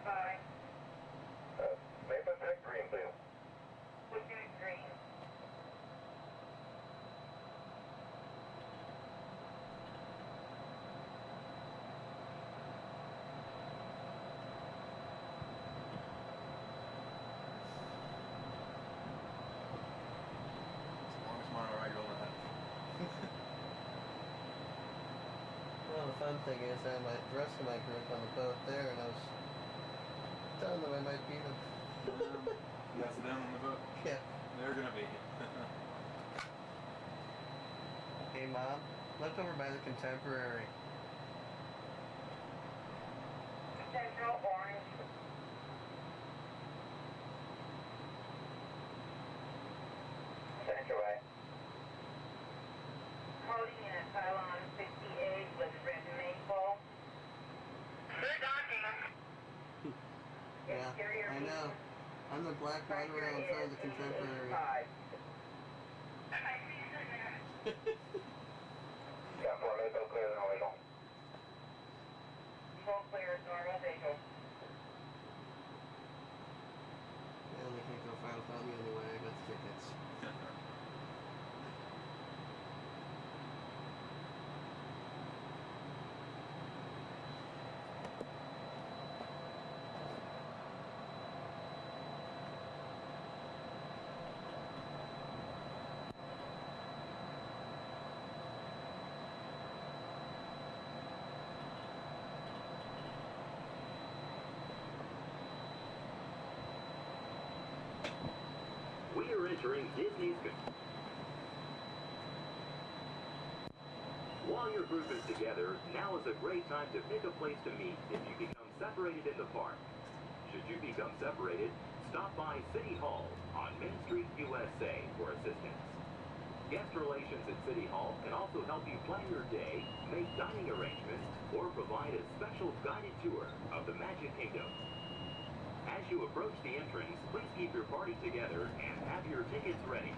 Speaker 6: 5.
Speaker 15: Maple check green, please.
Speaker 6: Lieutenant Green.
Speaker 1: Well, the fun thing is I had the rest of my group on the boat there, and I was telling them I might beat them.
Speaker 21: That's them on the boat?
Speaker 1: Yeah.
Speaker 21: They're gonna be.
Speaker 1: Hey, Mom, look over by the Contemporary.
Speaker 6: Central Orange.
Speaker 15: Central way.
Speaker 6: Holding in at Pylon 68 with red maple. They're docking.
Speaker 1: Yeah, I know. I'm the black right around in front of the Contemporary.
Speaker 15: Got 4 Maple clear and illegal.
Speaker 6: Full clear, normal visual.
Speaker 1: Yeah, they can't go far without me anyway. I got the tickets.
Speaker 20: We are entering Disney's. While your group is together, now is a great time to pick a place to meet if you become separated in the park. Should you become separated, stop by City Hall on Main Street, USA for assistance. Guest relations at City Hall can also help you plan your day, make dining arrangements, or provide a special guided tour of the Magic Kingdom. As you approach the entrance, please keep your party together and have your tickets ready.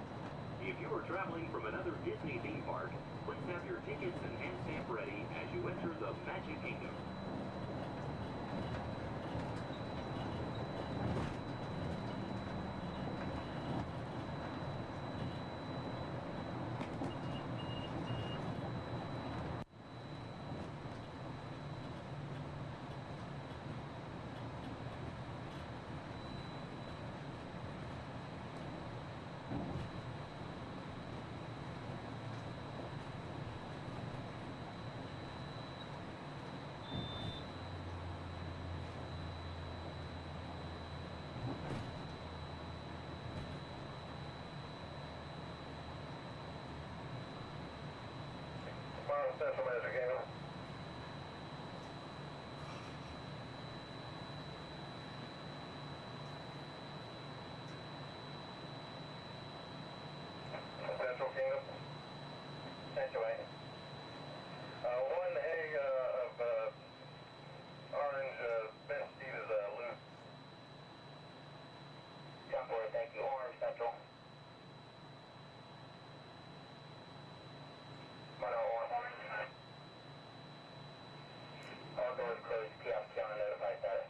Speaker 20: If you are traveling from another Disney theme park, please have your tickets and hand stamp ready as you enter the Magic Kingdom.
Speaker 15: Tomorrow, Central Magic Kingdom. Central Kingdom. Central way. One egg of orange best seed is loose. Temporary, thank you. Orange Central. Orange. All doors closed. Kiosk on notify status.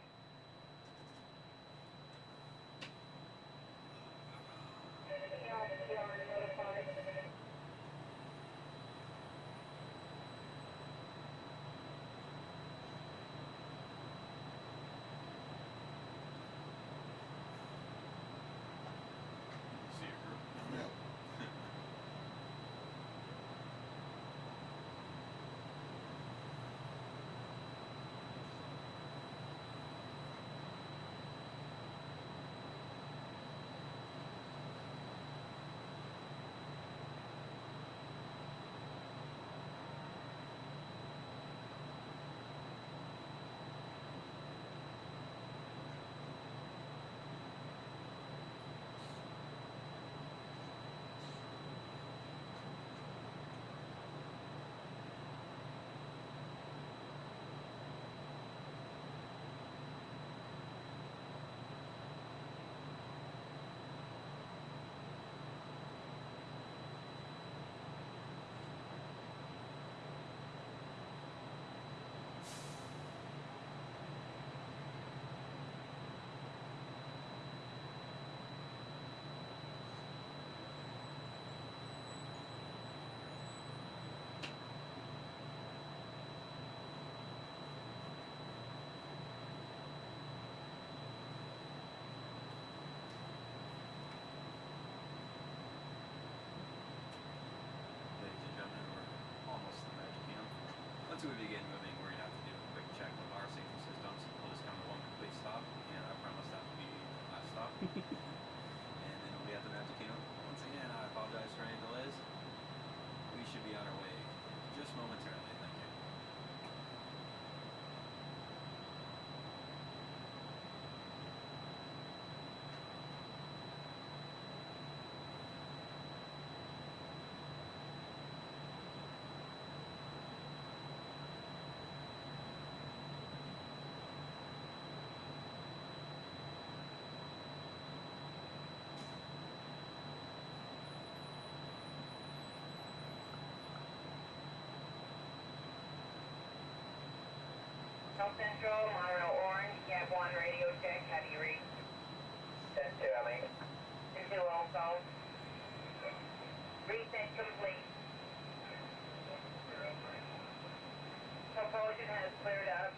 Speaker 21: once we begin moving, we're gonna have to do a quick check of our safety systems. We'll just come to one complete stop, and I promise that will be the last stop. And then we'll be at the Magic Kingdom. Once again, I apologize for any delays. We should be on our way just momentarily. Thank you.
Speaker 4: South Central, Monorail Orange, Gap 1 radio check, have you reached? 10-2, I mean. 10-2 also. Reset complete. Propulsion has cleared up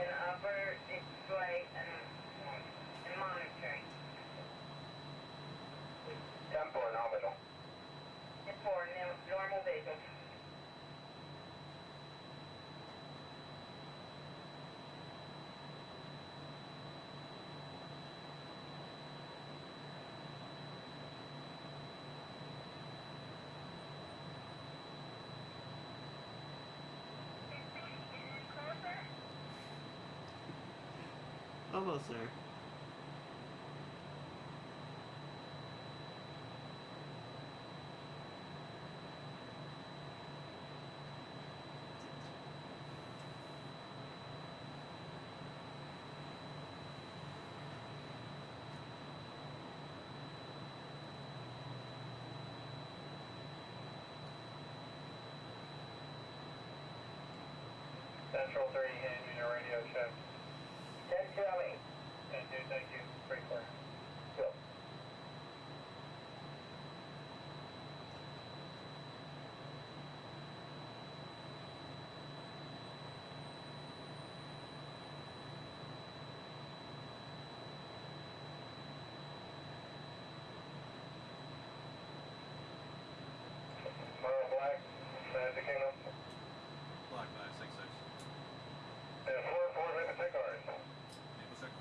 Speaker 4: in upper display and monitoring. 10-4, no visual. 10-4, normal visual.
Speaker 1: Almost there.
Speaker 4: Central 3, engine your radio check. 10-2, I mean. 10-2, thank you. Pretty clear. Go. Black, Magic Kingdom.
Speaker 21: Black 566.
Speaker 4: And 4-4, Maple Tech Orange.
Speaker 21: Maple Tech.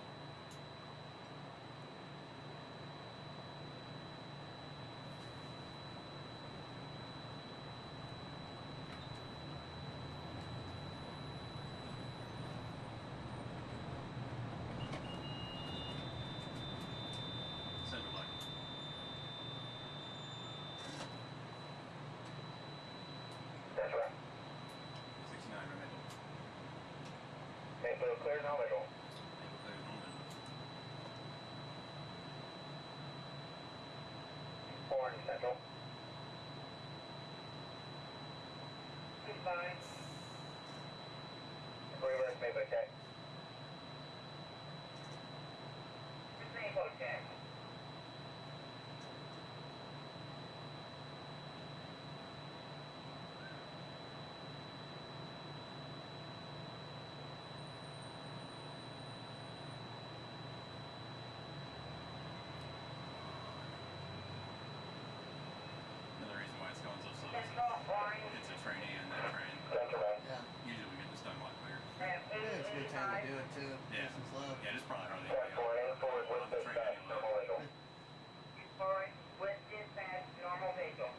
Speaker 21: Center Black.
Speaker 4: That's right.
Speaker 21: 69 for Maple.
Speaker 4: Maple clear, no visual.
Speaker 21: Maple clear, no visual.
Speaker 4: Orange Central. Goodbye. Reverse Maple check. Maple check.
Speaker 21: Another reason why it's going so slow is
Speaker 4: Central, orange.
Speaker 21: it's a trainee and that train.
Speaker 4: Central.
Speaker 1: Yeah.
Speaker 21: Usually we get this done a lot quicker.
Speaker 1: Yeah, it's a good time to do it too.
Speaker 21: Yeah.
Speaker 1: Nice and slow.
Speaker 21: Yeah, it's probably hardly
Speaker 4: Check for it, forward with
Speaker 21: on the train
Speaker 4: dispatch,
Speaker 21: anyway.
Speaker 4: normal visual. Forward with dispatch, normal visual.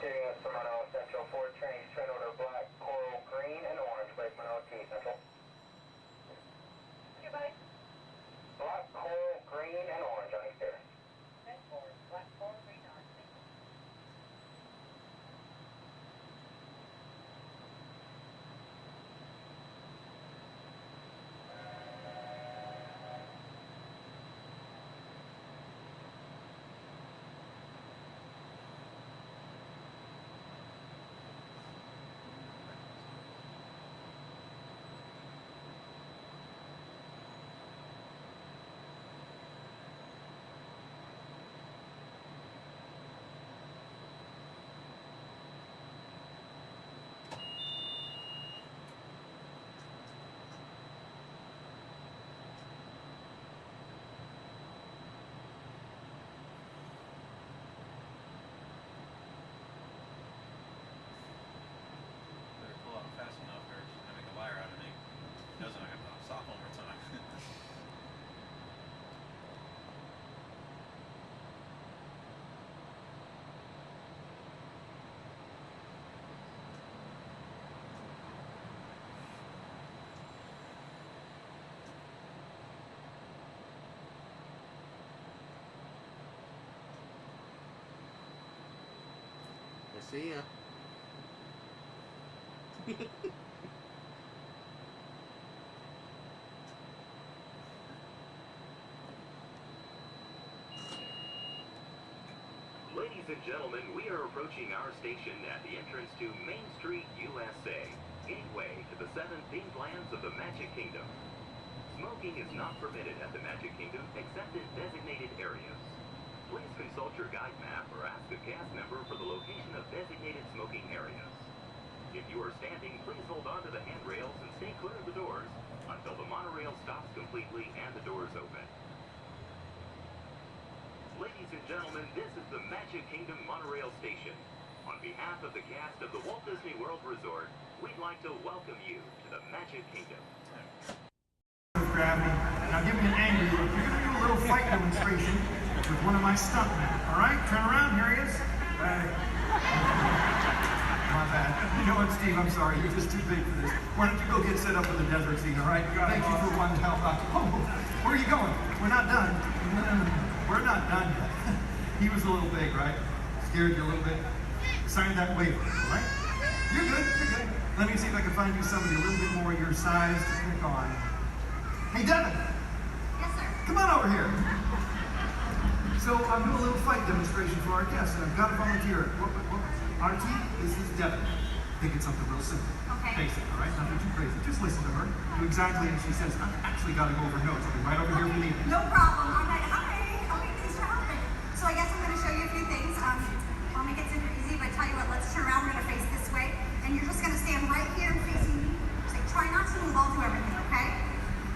Speaker 4: Steering with Manila Central, 4 trains, train order black, coral, green, and orange, break Manila T Central. Goodbye. Black, coral, green, and orange on exterior. That's 4, black, coral, green, orange, thank you.
Speaker 1: See ya.
Speaker 20: Ladies and gentlemen, we are approaching our station at the entrance to Main Street, USA, gateway to the 7 themed lands of the Magic Kingdom. Smoking is not permitted at the Magic Kingdom except in designated areas. Please consult your guide map or ask a cast member for the location of designated smoking areas. If you are standing, please hold on to the handrails and stay clear of the doors until the monorail stops completely and the doors open. Ladies and gentlemen, this is the Magic Kingdom Monorail Station. On behalf of the cast of the Walt Disney World Resort, we'd like to welcome you to the Magic Kingdom.
Speaker 12: Gravity. Now give me an angry look. You're going to do a little fight demonstration with one of my stuntmen. All right? Turn around. Here he is. My bad. You know what, Steve? I'm sorry. You're just too big for this. Why don't you go get set up with the desert scene, all right? Thank you for wanting to help out. Oh, where are you going? We're not done. We're not done yet. He was a little big, right? Scared you a little bit? Sign that waiver, all right? You're good. You're good. Let me see if I can find you somebody a little bit more your size to pick on. Hey, Devin.
Speaker 14: Yes, sir.
Speaker 12: Come on over here. So I'm doing a little fight demonstration for our guests, and I've got a volunteer. RT, this is Devin. I think it's something real simple.
Speaker 14: Okay.
Speaker 12: Basic, all right? Nothing too crazy. Just listen to her. Do exactly as she says. I've actually got to go over notes. I'll be right over here if you need me.
Speaker 14: No problem. All right. Hi. Okay, thanks for helping. So I guess I'm going to show you a few things. I'll make it super easy, but tell you what, let's turn around. We're going to face this way, and you're just going to stand right here and facing me. So try not to move. I'll do everything, okay?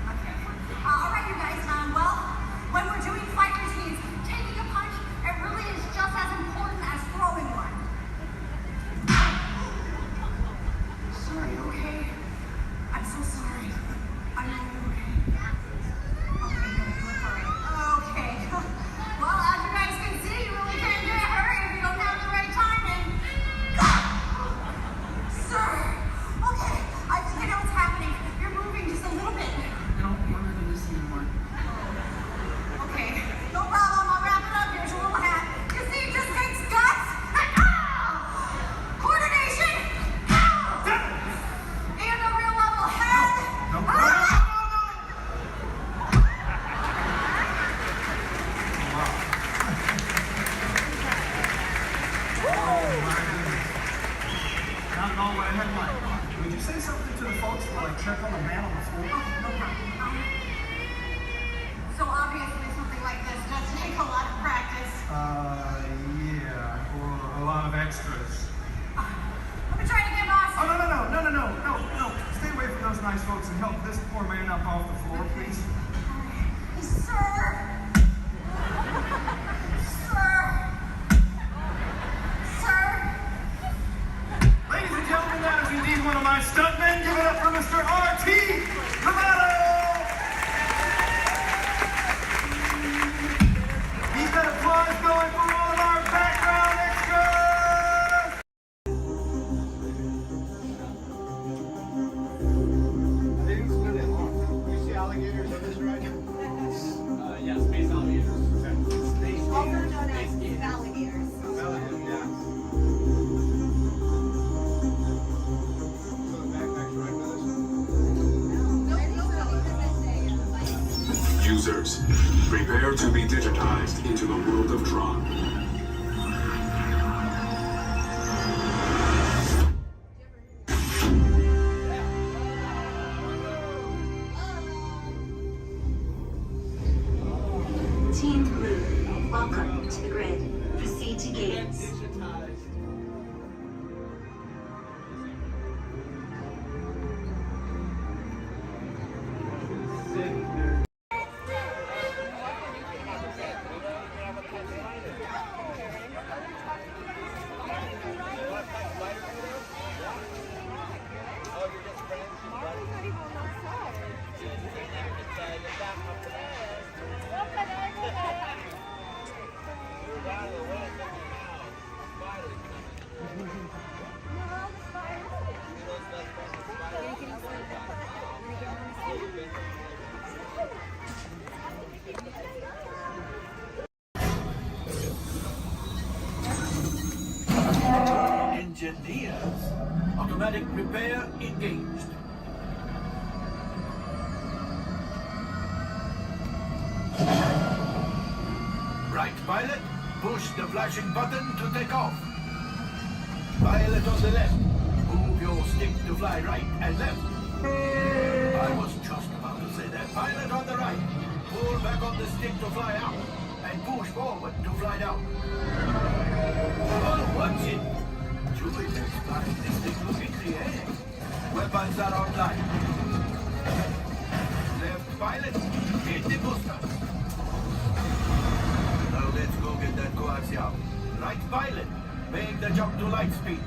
Speaker 14: Okay. All right, you guys. Well, when we're doing fight routines, taking a punch, it really is just as important as throwing one. Sorry, okay? I'm so sorry. I know you're okay. Okay, you look all right. Okay. Well, as you guys can see, you really can't get hurt if you don't have the right timing. Sir! Okay, I think I know what's happening. You're moving just a little bit.
Speaker 12: I don't want her to listen anymore.
Speaker 14: Okay, no problem. I'll wrap it up. Here's your little hat. You see, it just takes guts and coordination and a real level head.
Speaker 12: Not at all what I had in mind. Would you say something to the folks while I check on the man on the floor?
Speaker 14: No problem. So obviously something like this does take a lot of practice.
Speaker 12: Yeah, or a lot of extras.
Speaker 14: Let me try it again, boss.
Speaker 12: Oh, no. Stay away from those nice folks and help this poor man up off the floor, please.
Speaker 14: Sir.
Speaker 12: Ladies and gentlemen, that is indeed one of my stuntmen. Give it up for Mr. R.T. Camato! Keep that applause going for all of our background extras!
Speaker 21: I didn't spend it long. You see alligators on this ride? Yeah, space alligators. Space gators.
Speaker 14: Also known as alligators.
Speaker 21: Alligators, yeah. So the backpack's right with us?
Speaker 7: Users, prepare to be digitized into the world of Tron.
Speaker 22: Team Blue, welcome to the grid. Proceed to gates.
Speaker 18: engineers. Automatic repair engaged. Right, pilot. Push the flashing button to take off. Pilot on the left. Move your stick to fly right and left. I was just about to say that. Pilot on the right. Pull back on the stick to fly out. And push forward to fly down. Oh, watch it. Chewie, next time this thing look in the air. Weapons are online. Left pilot. Hit the booster. Now let's go get that coaxial. Right pilot. Make the jump to light speed.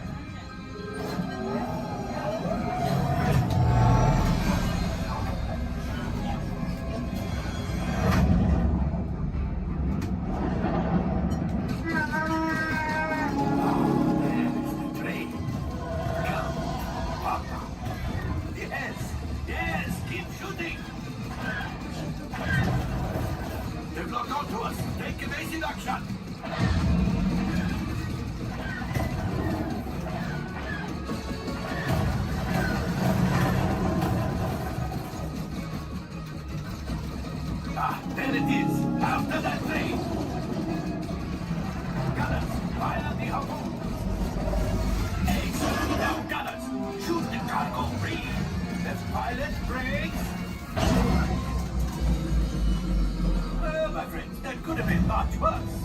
Speaker 18: There it is, after that train. Gunners, fire the harpoon. Excellent, now gunners, shoot the cargo free. Left pilot, brakes. Well, my friends, that could have been much worse.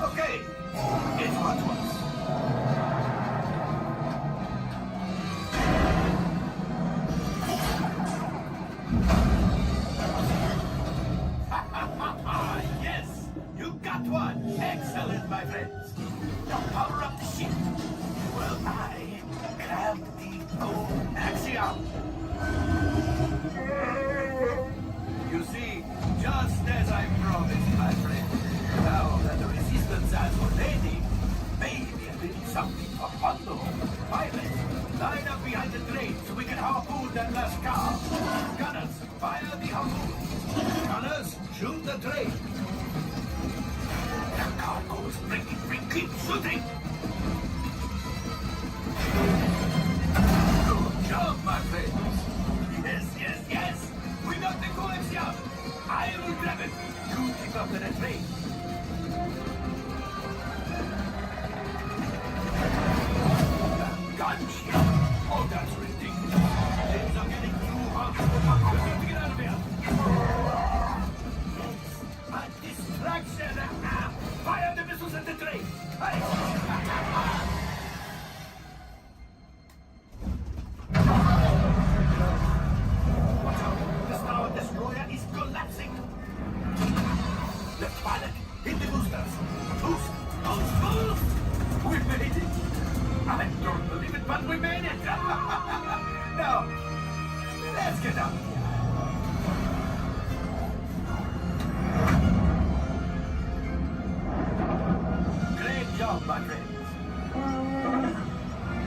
Speaker 18: Okay, it's much worse. Yes, you got one. Excellent, my friends. Now power up the ship. Well, I grabbed the axiom. You see, just as I promised, my friend. Now that the resistance has already, maybe a little something for Hondo. Pilot, line up behind the train so we can harpoon that last car. Gunners, fire the harpoon. Gunners, shoot the train. The cargo is breaking free. Keep shooting. Good job, my friends. Yes, yes, yes. We got the coaxium. I will grab it. You keep up to the train. Gunship. Oh, that's ridiculous. Things are getting too hot. We've got to get out of here. A distraction! Fire the missiles at the train! Hey! Watch out! The Star Destroyer is collapsing! Left pilot, hit the boosters! Boost! Boost! Boost! We made it! I don't believe it, but we made it! Now, let's get out of here! My friends.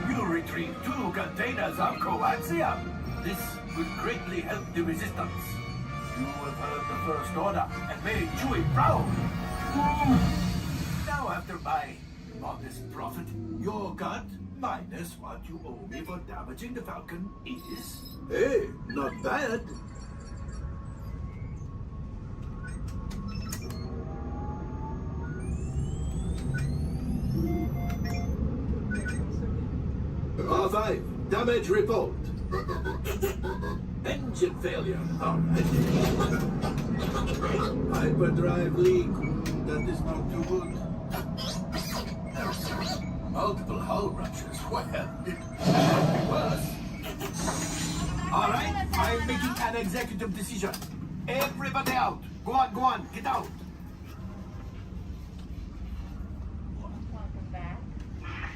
Speaker 18: You retrieved 2 containers of coaxium. This will greatly help the resistance. You have heard the First Order and made Chewie proud. Now, after my modest profit, your cut, minus what you owe me for damaging the Falcon, is... Hey, not bad. R5, damage report. Engine failure. All right. Hyperdrive leak. That is not too good. Multiple hull ruptures. Well, it could be worse. All right, I'm making an executive decision. Everybody out. Go on, get out.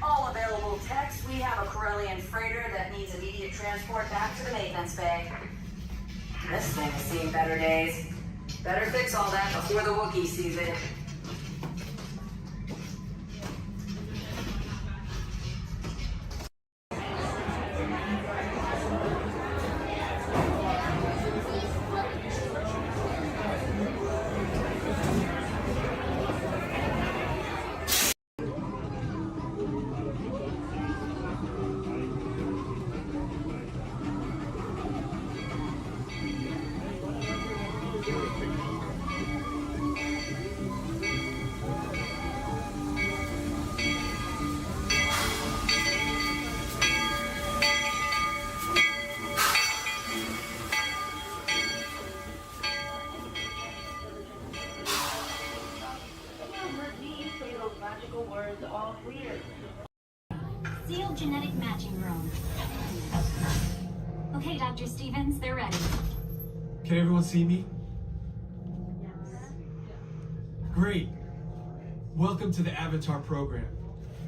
Speaker 9: All available techs, we have a Corellian freighter that needs immediate transport back to the maintenance bay. This thing has seen better days. Better fix all that before the Wookiee sees it.
Speaker 8: sealed genetic matching room. Okay, Dr. Stevens, they're ready.
Speaker 13: Can everyone see me? Great. Welcome to the Avatar program.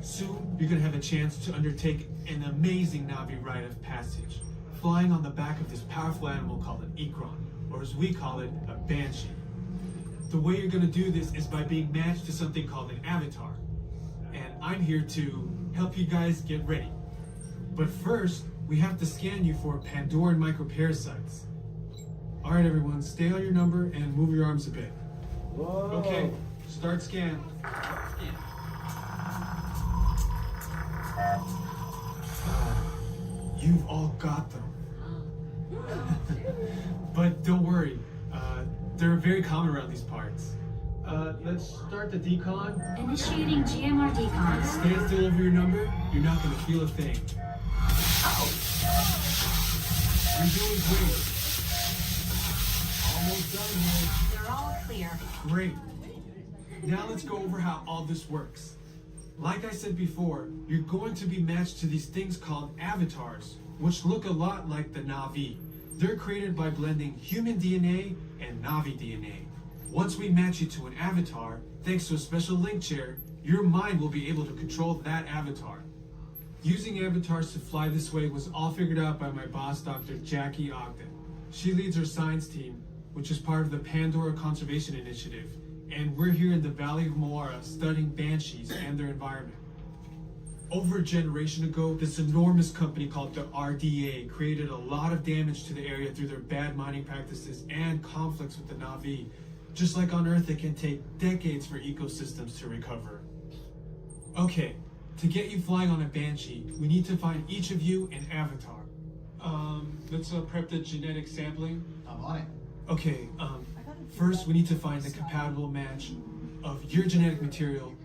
Speaker 13: Soon, you're gonna have a chance to undertake an amazing Na'vi rite of passage, flying on the back of this powerful animal called an Ikron, or as we call it, a Banshee. The way you're gonna do this is by being matched to something called an avatar. And I'm here to help you guys get ready. But first, we have to scan you for Pandoran microparasites. All right, everyone, stay on your number and move your arms a bit.
Speaker 1: Whoa.
Speaker 13: Okay, start scan. You've all got them. But don't worry, they're very common around these parts. Let's start the decon.
Speaker 8: Initiating GMR decon.
Speaker 13: Stand still over your number. You're not going to feel a thing. You're doing great. Almost done here.
Speaker 8: They're all clear.
Speaker 13: Great. Now let's go over how all this works. Like I said before, you're going to be matched to these things called avatars, which look a lot like the Na'vi. They're created by blending human DNA and Na'vi DNA. Once we match you to an avatar, thanks to a special link chair, your mind will be able to control that avatar. Using avatars to fly this way was all figured out by my boss, Dr. Jackie Ogden. She leads our science team, which is part of the Pandora Conservation Initiative, and we're here in the Valley of Moara studying banshees and their environment. Over a generation ago, this enormous company called the RDA created a lot of damage to the area through their bad mining practices and conflicts with the Na'vi. Just like on Earth, it can take decades for ecosystems to recover. Okay, to get you flying on a Banshee, we need to find each of you an avatar. Let's prep the genetic sampling.
Speaker 10: I'm on it.
Speaker 13: Okay, first we need to find the compatible match of your genetic material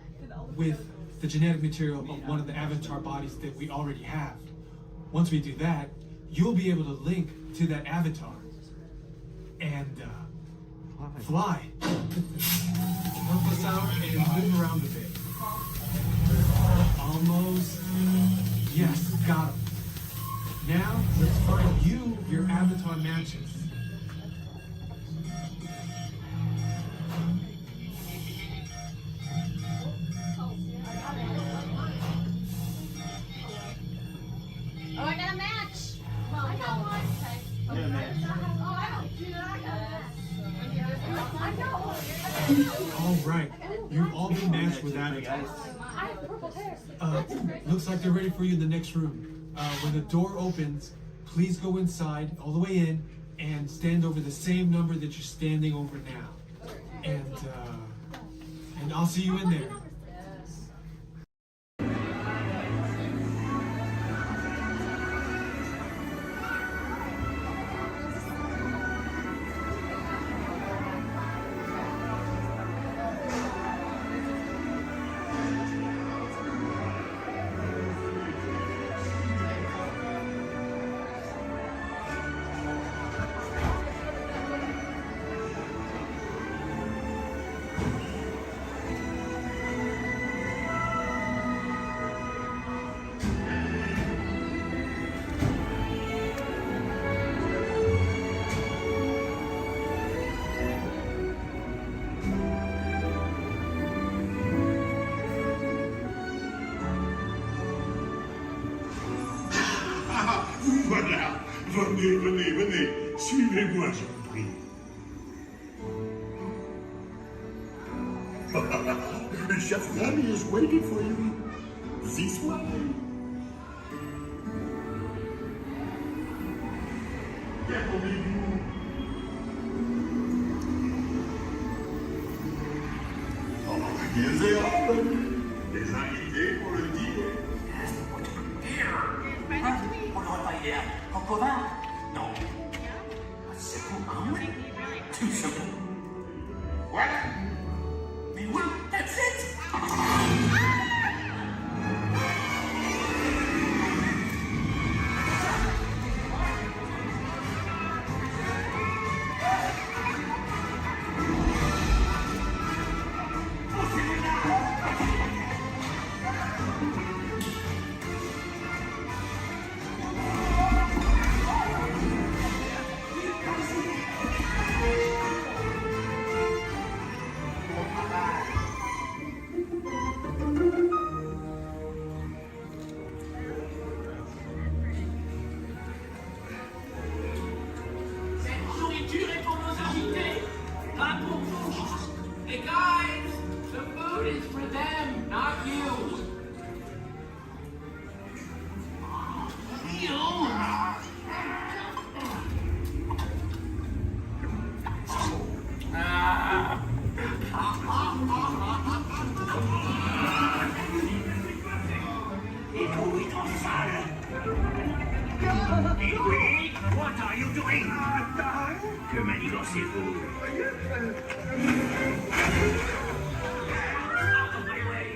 Speaker 13: with the genetic material of one of the avatar bodies that we already have. Once we do that, you'll be able to link to that avatar and fly. Help us out and move around a bit. Almost. Yes, got him. Now, let's find you your avatar matches.
Speaker 19: Oh, I got a match. Well, I got one. Okay.
Speaker 13: Yeah, match.
Speaker 19: Oh, I don't do that. I got one.
Speaker 13: All right, you've all been matched with avatars.
Speaker 19: I have purple hair.
Speaker 13: Looks like they're ready for you in the next room. When the door opens, please go inside, all the way in, and stand over the same number that you're standing over now. And I'll see you in there.
Speaker 11: Voilà, venez, suivez-moi, je vous prie. Chef Nanny is waiting for you. This way. Ils et des invités pour le dîner.
Speaker 10: On n'aurait pas idée en commun. Non. C'est vous, hein? Tout ce monde. Voilà. Mais oui, that's it. Kiwi, what are you doing? Que manigocez-vous? Out of my way!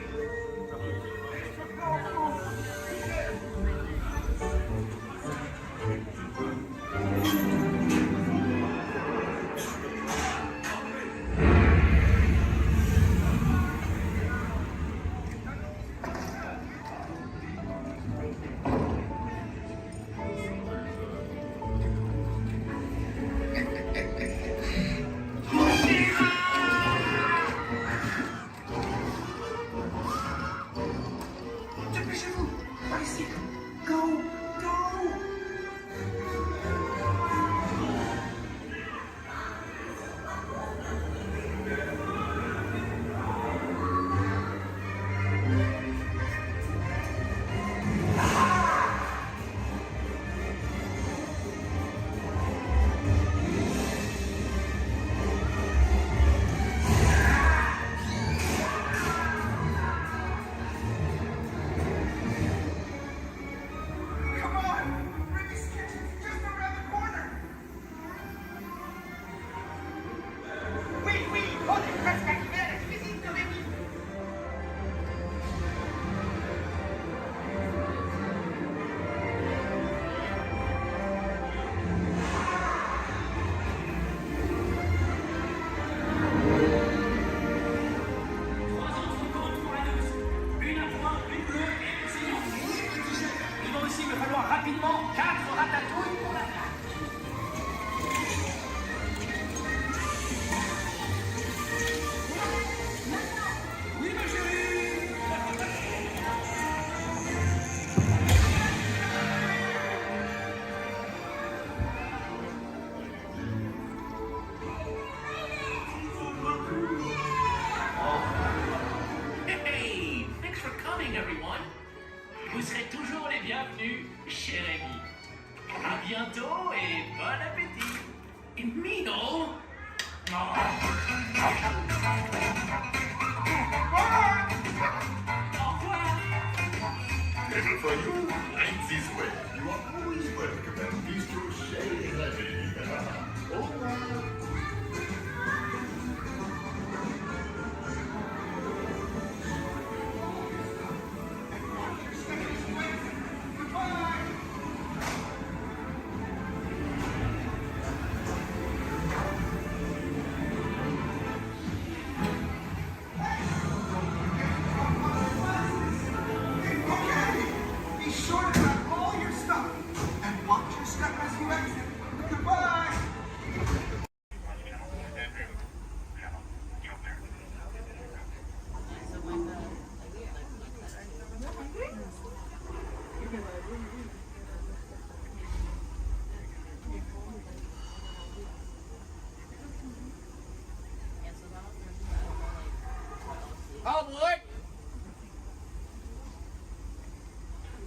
Speaker 16: Vous serez toujours les bienvenus, cher ami. À bientôt et bon appétit. Mino? Oh. Au revoir.
Speaker 11: Never for you, I'm this way. You are always welcome at Bistro Chez L'Amérique. Au revoir.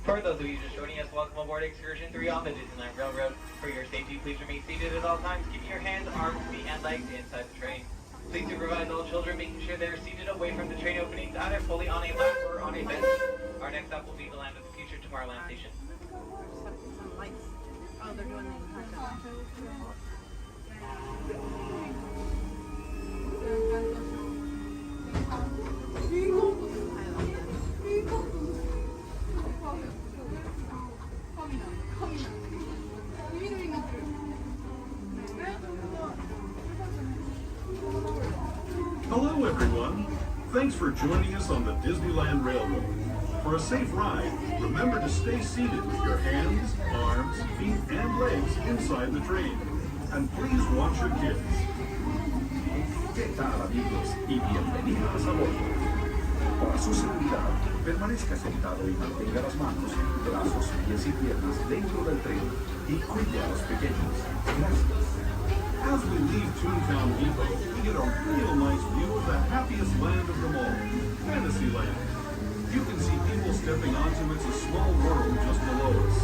Speaker 6: For those of you just joining us, welcome aboard Excursion 3 on the Disneyland Railroad. For your safety, please remain seated at all times, keeping your hands, arms, feet, and legs inside the train. Please supervise all children, making sure they are seated away from the train openings, either fully on a lap or on a bench. Our next stop will be the Land of the Future Tomorrowland Station.
Speaker 2: Oh, they're doing
Speaker 7: Hello, everyone. Thanks for joining us on the Disneyland Railroad. For a safe ride, remember to stay seated with your hands, arms, feet, and legs inside the train. And please watch your kids.
Speaker 18: ¿Qué tal, amigos? Y bienvenidos a bordo. Para su seguridad, permanezca sentado y mantenga las manos, brazos, pies y piernas dentro del tren y cuide a los pequeños. Gracias.
Speaker 7: As we leave Toontown Depot, we get a real nice view of the happiest land of them all, Fantasyland. You can see people stepping onto It's a Small World just below us.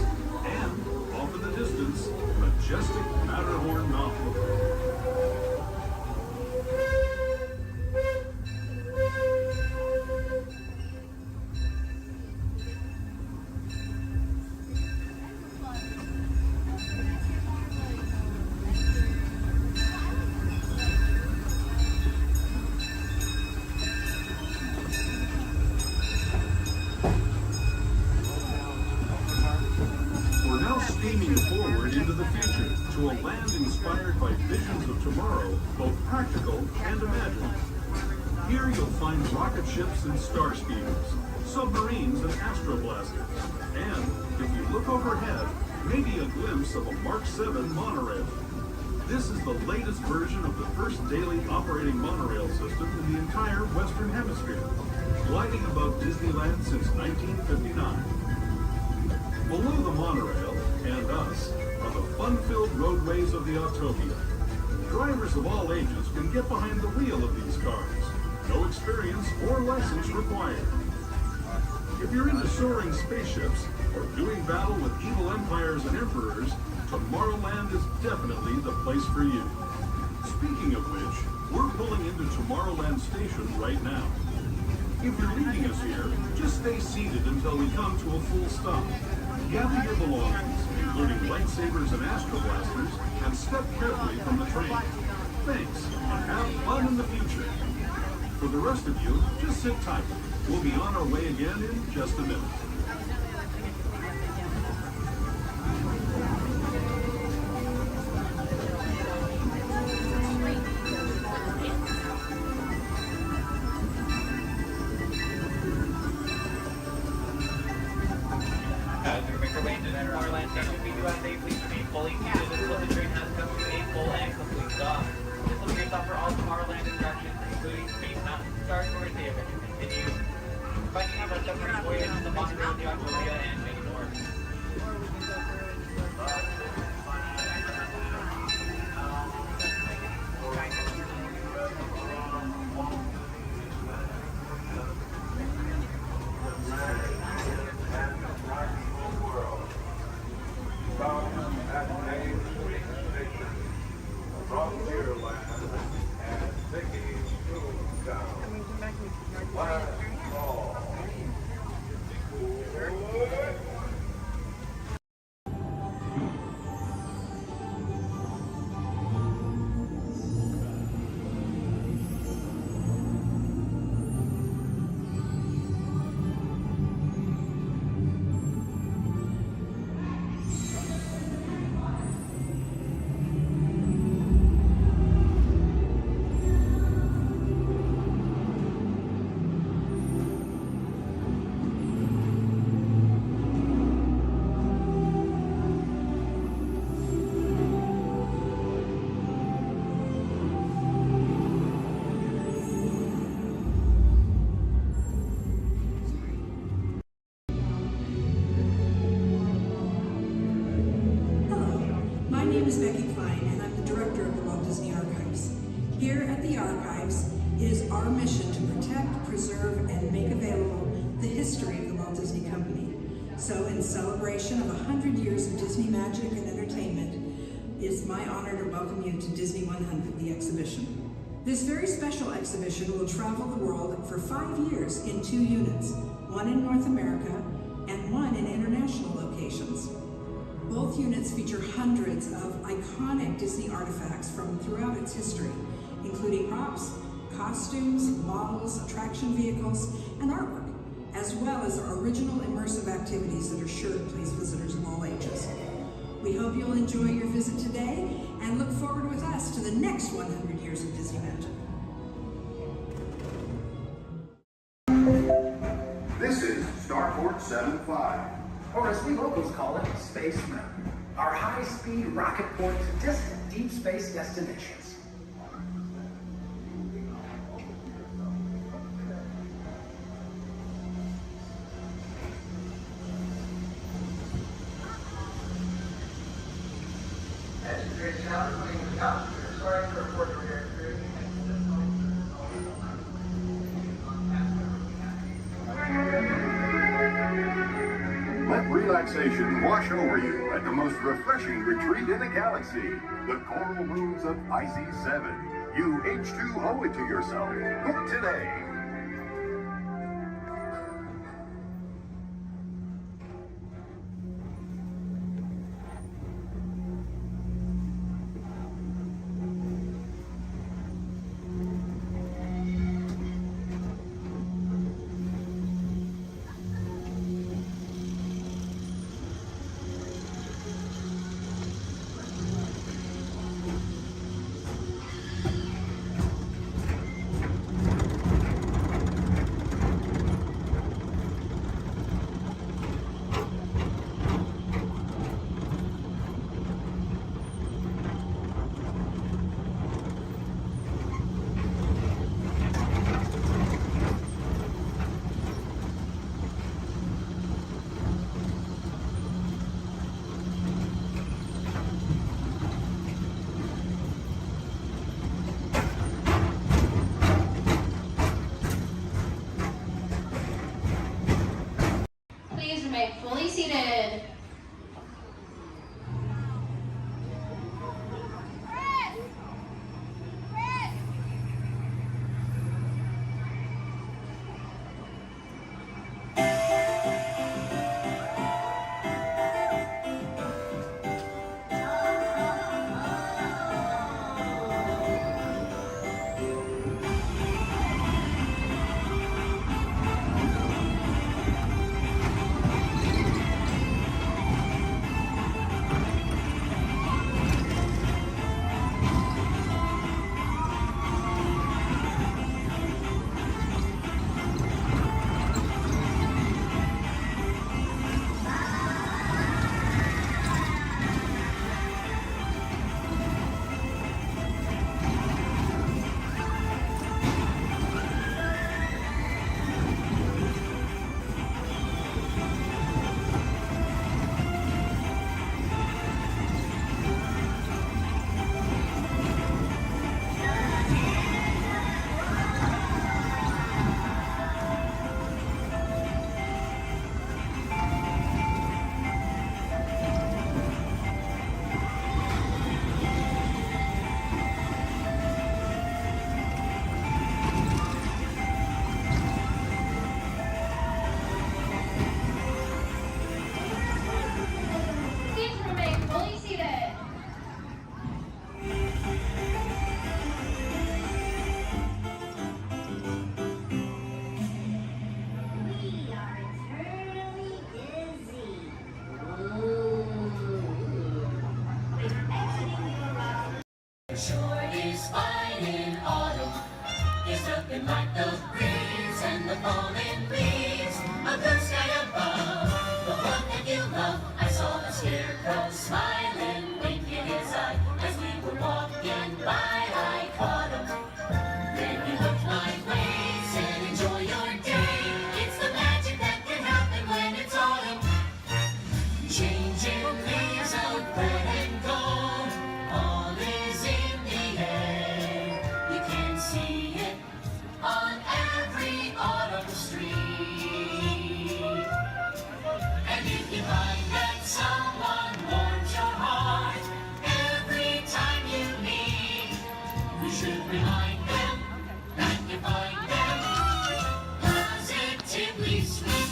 Speaker 7: And, off in the distance, majestic Matterhorn Mountain. beaming forward into the future to a land inspired by visions of tomorrow, both practical and imagined. Here you'll find rocket ships and star speeders, submarines and astroblasters, and, if you look overhead, maybe a glimpse of a Mark 7 monorail. This is the latest version of the first daily operating monorail system in the entire Western Hemisphere, gliding above Disneyland since 1959. Below the monorail, and us, are the fun-filled roadways of the Autopia. Drivers of all ages can get behind the wheel of these cars. No experience or license required. If you're into soaring spaceships or doing battle with evil empires and emperors, Tomorrowland is definitely the place for you. Speaking of which, we're pulling into Tomorrowland Station right now. If you're leaving us here, just stay seated until we come to a full stop. Gather your belongings, including lightsabers and astroblasters, and step carefully from the train. Thanks, and have fun in the future. For the rest of you, just sit tight. We'll be on our way again in just a minute.
Speaker 6: As we make our way into Tomorrowland Station, we do ask that you please remain fully seated until the train has come to a full and complete stop. This will be your stop for all Tomorrowland attractions, including Space Mountain, Star Tours, the adventure continues. Finding out our submarine voyage, the monorail, the Autopia, and many more.
Speaker 3: My name is Becky Klein, and I'm the director of the Walt Disney Archives. Here at the Archives, it is our mission to protect, preserve, and make available the history of the Walt Disney Company. So in celebration of 100 years of Disney magic and entertainment, it's my honor to welcome you to Disney 100, the exhibition. This very special exhibition will travel the world for 5 years in 2 units, one in North America and one in international locations. Both units feature hundreds of iconic Disney artifacts from throughout its history, including props, costumes, models, attraction vehicles, and artwork, as well as original immersive activities that are sure to please visitors of all ages. We hope you'll enjoy your visit today and look forward with us to the next 100 years of Disney magic.
Speaker 17: This is Starport 75.
Speaker 23: Or as we locals call it, Space Mountain. Our high-speed rocket port to distant deep space destinations.
Speaker 24: Sorry for reporting here.
Speaker 17: Let relaxation wash over you at the most refreshing retreat in the galaxy, the coral moons of Pisces 7. You H2O it to yourself. Book today.
Speaker 4: good. Seats remain fully seated. We are eternally busy.
Speaker 5: Sure is fine in autumn. It's looking like the breeze and the falling leaves. A blue sky above, the one that you love. I saw the scarecrow smiling, winking his eye as we were walking by. I caught him. Then he looked my way, said, "Enjoy your day." It's the magic that can happen when it's autumn. Changing leaves of red and gold, all is in the air. You can see it on every autumn street. And if you find that someone warms your heart every time you meet, you should remind them that you find them positively sweet.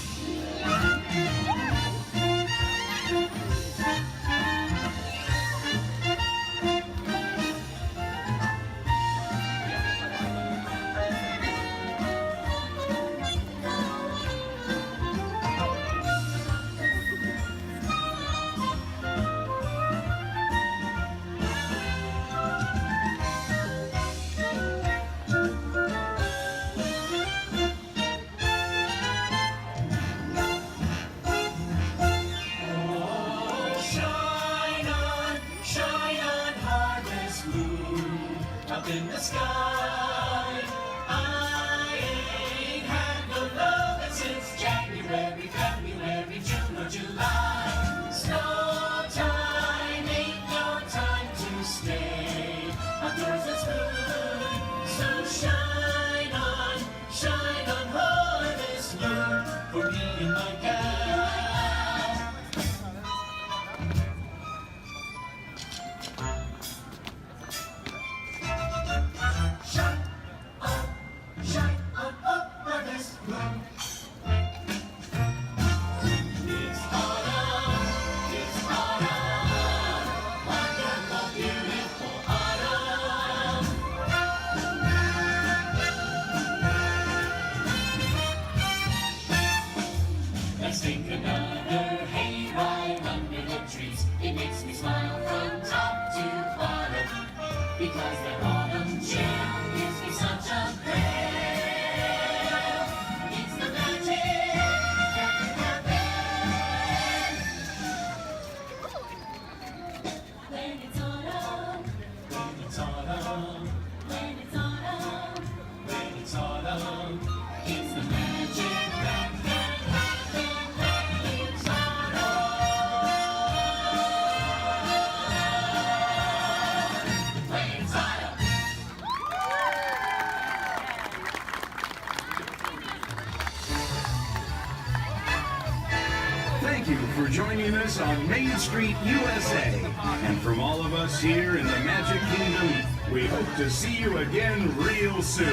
Speaker 18: Christmas on Main Street, USA. And from all of us here in the Magic Kingdom, we hope to see you again real soon.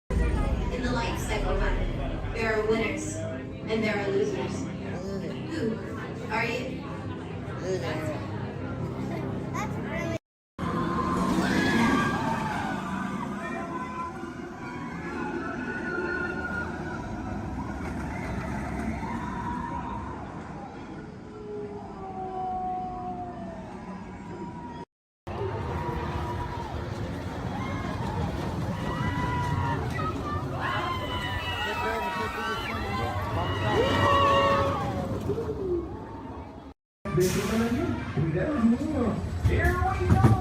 Speaker 22: In the life cycle hunt, there are winners and there are losers. Who are you?
Speaker 23: Here we go!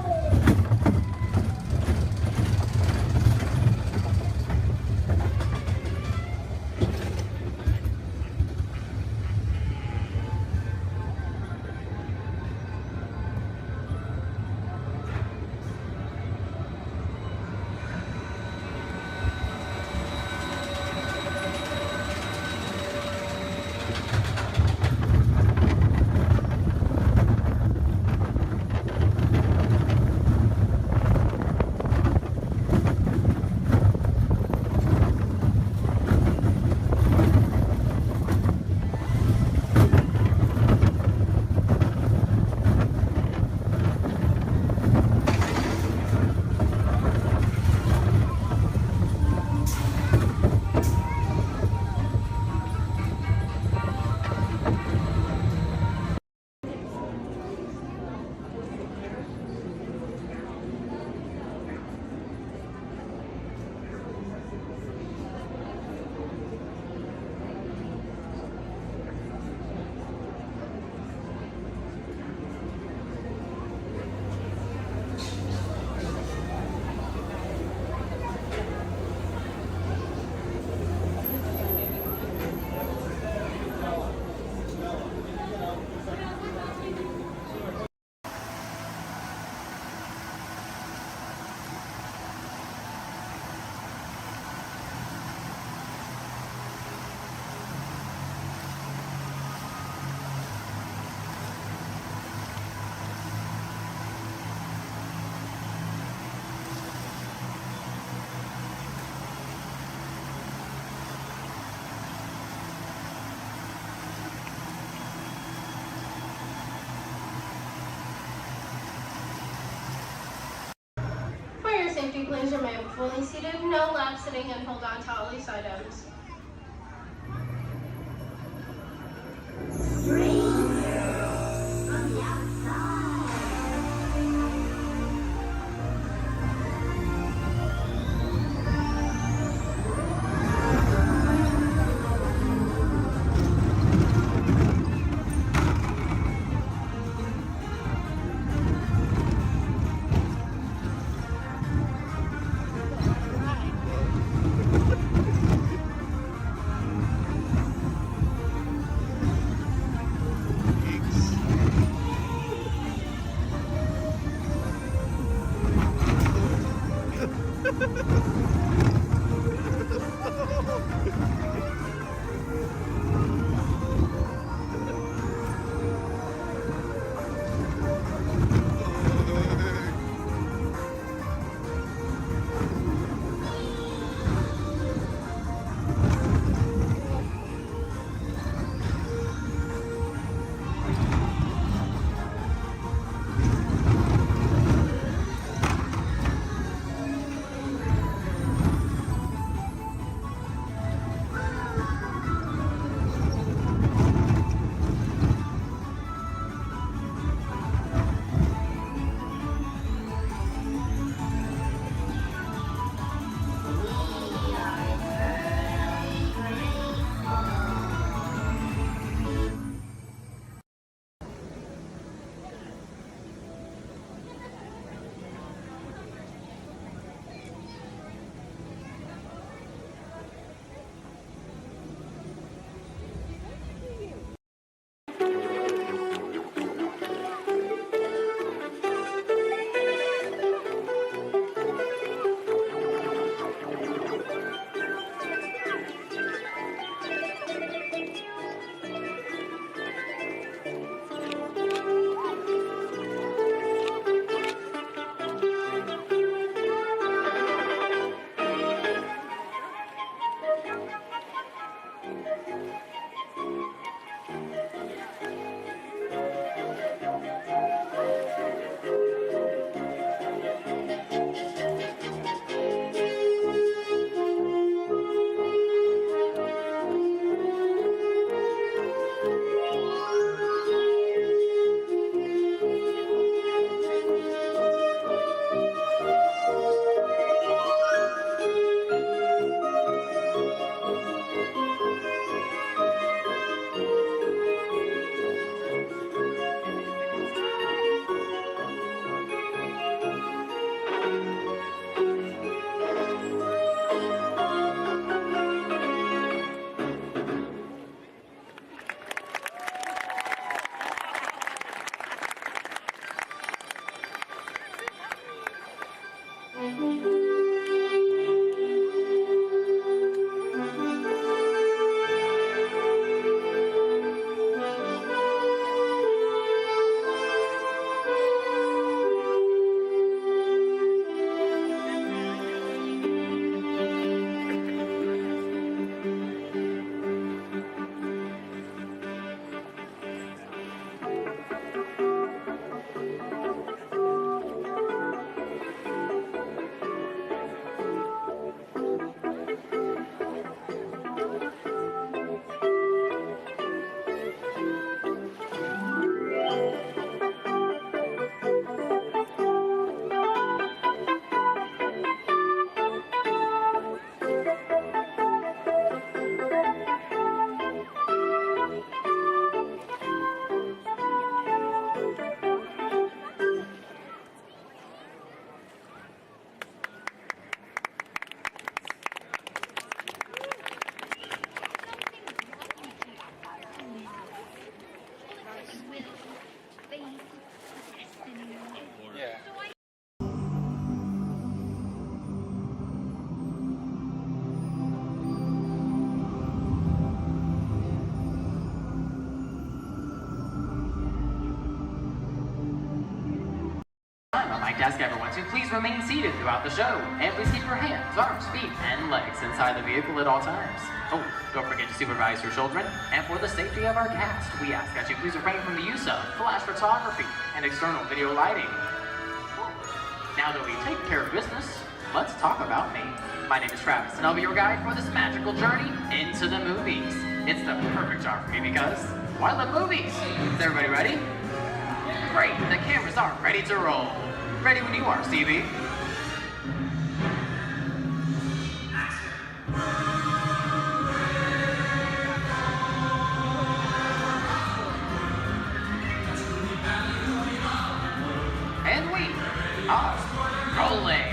Speaker 19: Fire safety, please remain fully seated. No lap sitting and hold on to all these items.
Speaker 12: On my desk, everyone, so please remain seated throughout the show. And please keep your hands, arms, feet, and legs inside the vehicle at all times. Oh, don't forget to supervise your children. And for the safety of our cast, we ask that you please refrain from the use of flash photography and external video lighting. Now that we've taken care of business, let's talk about me. My name is Travis, and I'll be your guide for this magical journey into the movies. It's the perfect job for me because, well, I love movies. Is everybody ready? Great, the cameras are ready to roll. Ready when you are, Stevie. And we are rolling.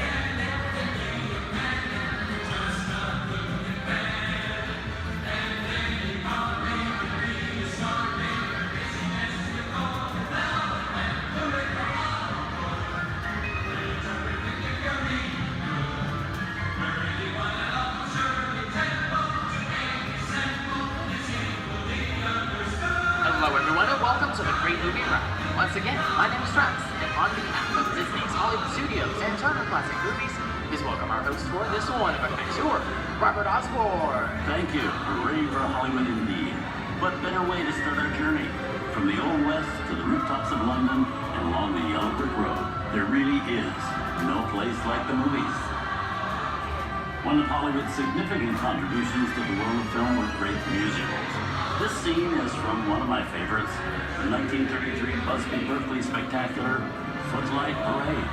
Speaker 12: Hello everyone and welcome to the Great Movie Ride. Once again, my name is Travis, and on behalf of Disney's Hollywood Studios and Turner Classic Movies, please welcome our host for this one-of-a-kind tour, Robert Osborne.
Speaker 14: Thank you. Hooray for Hollywood indeed. What better way to start our journey? From the Old West to the rooftops of London and along the yellow brick road, there really is no place like the movies. One of Hollywood's significant contributions to the world of film were great musicals. This scene is from one of my favorites, the 1933 Busby Berkeley spectacular, Footlight Parade.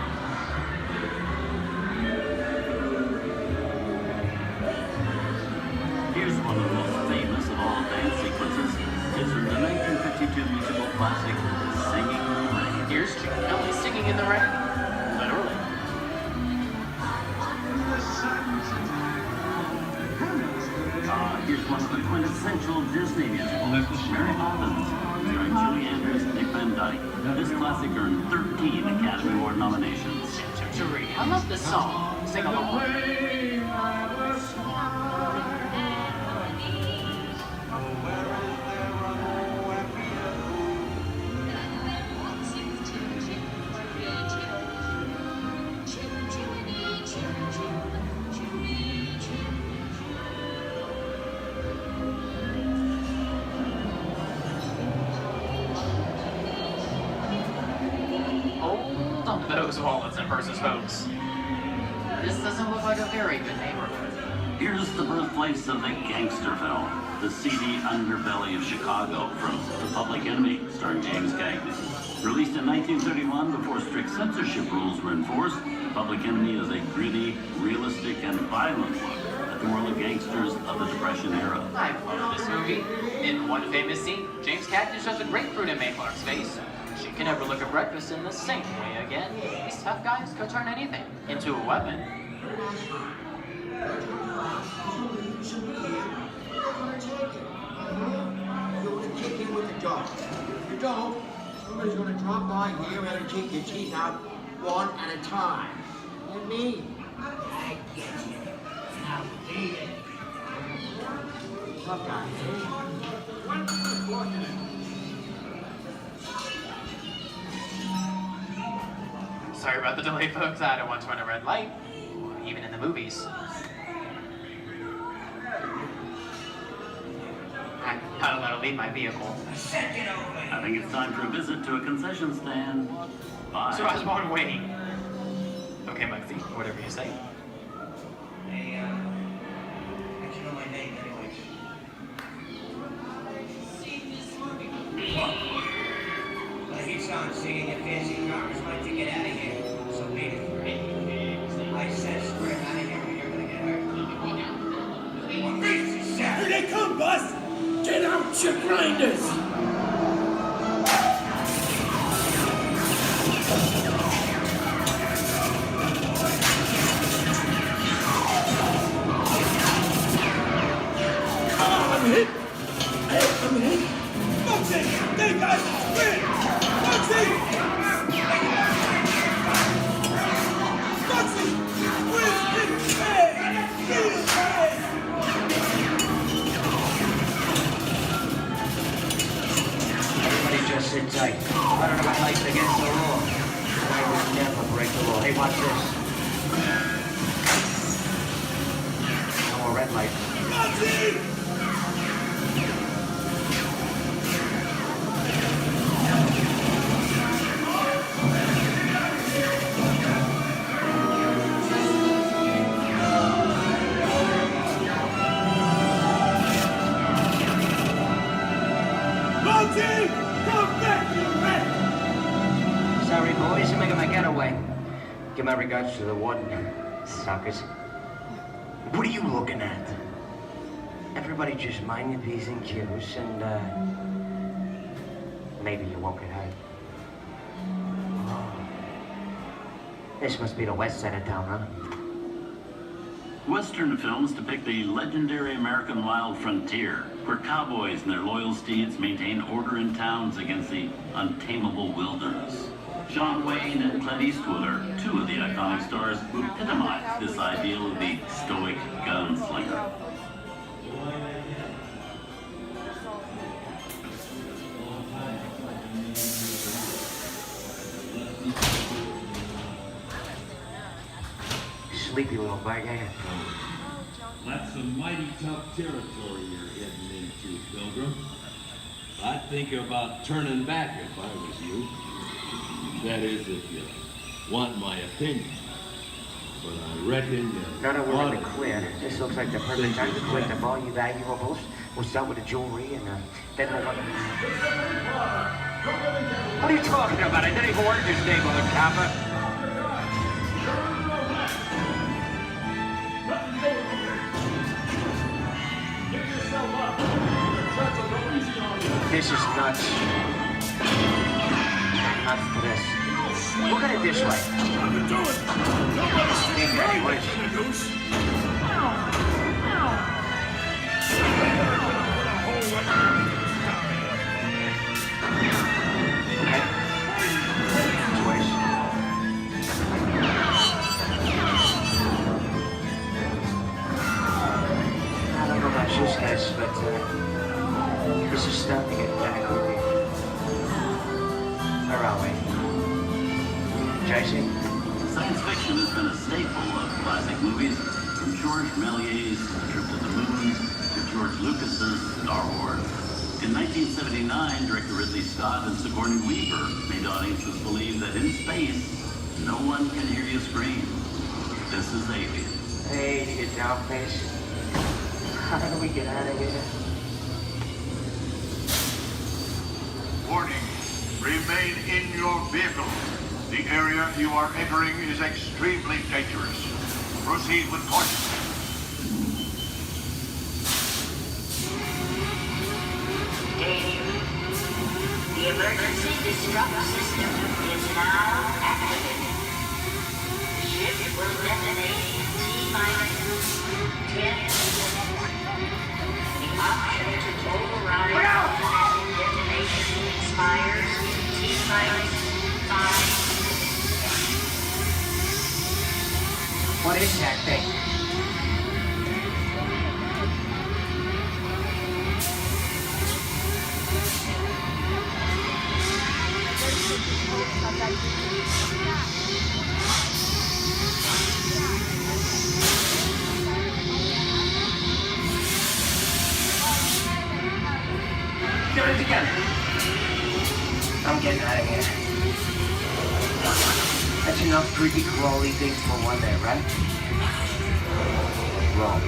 Speaker 14: Here's one of the most famous of all dance sequences. It's from the 1952 musical classic, Singing in the Rain.
Speaker 12: Here's Jim Kelly singing in the rain. Literally.
Speaker 14: Here's one of the quintessential Disney musicals, Mary Poppins, starring Julie Andrews and Dick Van Dyke. This classic earned 13 Academy Award nominations.
Speaker 12: I love this song. Sing along. Hold on to those wallets and purses, folks. This doesn't look like a very good neighborhood.
Speaker 14: Here's the birthplace of the gangster film, the seedy underbelly of Chicago from The Public Enemy, starring James Cagney. Released in 1931 before strict censorship rules were enforced, Public Enemy is a gritty, realistic, and violent look at the world of gangsters of the Depression era.
Speaker 12: I love this movie. In one famous scene, James Cagney shoves a grapefruit in May Clark's face. She can never look at breakfast in the same way again. These tough guys could turn anything into a weapon.
Speaker 15: You want to kick in with the dog. If you don't, somebody's going to drop by here and take your teeth out one at a time. And me,
Speaker 10: I get you. Now beat it. Look on
Speaker 12: Sorry about the delay, folks. I don't want to run a red light, even in the movies. I don't let her leave my vehicle.
Speaker 14: I think it's time for a visit to a concession stand. Bye.
Speaker 12: So I was born waiting. Okay, Muggsy, whatever you say.
Speaker 15: Hey, how'd you know my name anyways? Look, I keep on seeing your fancy cars like to get out of here. So beat it. I said spread out of here or you're gonna get hurt. One reason is
Speaker 10: Here they come, boss! Get out your grinders! I'm hit! I'm hit! Muggsy! They got win! Muggsy! Muggsy! Where's it? Hey! Feel hey!
Speaker 15: Everybody just sit tight. I don't know my life's against the law. I would never break the law. Hey, watch this. No more red light.
Speaker 10: Muggsy! Muggsy! Come back, you rat!
Speaker 15: Sorry, boys. I'm making my getaway. Give my regards to the warden. Suckers. What are you looking at? Everybody just mind your P's and Q's and, maybe you won't get hurt. Oh. This must be the west side of town, huh?
Speaker 14: Western films depict the legendary American wild frontier, where cowboys and their loyal steeds maintain order in towns against the untamable wilderness. John Wayne and Clint Eastwood are two of the iconic stars who epitomize this ideal of the stoic gunslinger.
Speaker 15: Sleepy little bag, eh?
Speaker 1: That's some mighty tough territory you're heading into, Pilgrim. I'd think about turning back if I was you. That is, if you want my opinion. But I reckon
Speaker 15: Now that we're in the clear, this looks like the perfect time to collect the all you valuables. We'll start with the jewelry and then we'll... What are you talking about? I didn't even order this name on the copper. This is nuts. Nuts to this. Look at it this way. I don't know about you guys, but this is starting to get kind of creepy. Where are we? JC?
Speaker 14: Science fiction has been a staple of classic movies, from George Méliès's Trip to the Moon to George Lucas's Star Wars. In 1979, director Ridley Scott and Sigourney Weaver made audiences believe that in space, no one can hear you scream. This is Alien.
Speaker 15: Hey, you down face. How do we get out of here?
Speaker 11: Warning, remain in your vehicle. The area you are entering is extremely dangerous. Proceed with caution.
Speaker 9: Danger. The emergency disrupt system is now activated. The ship will detonate T-minus 10 seconds. The option to override detonation expires T-minus 5 seconds.
Speaker 15: What is that thing? Get it together. I'm getting out of here. That's enough creepy crawly things for one day, right? Wrong.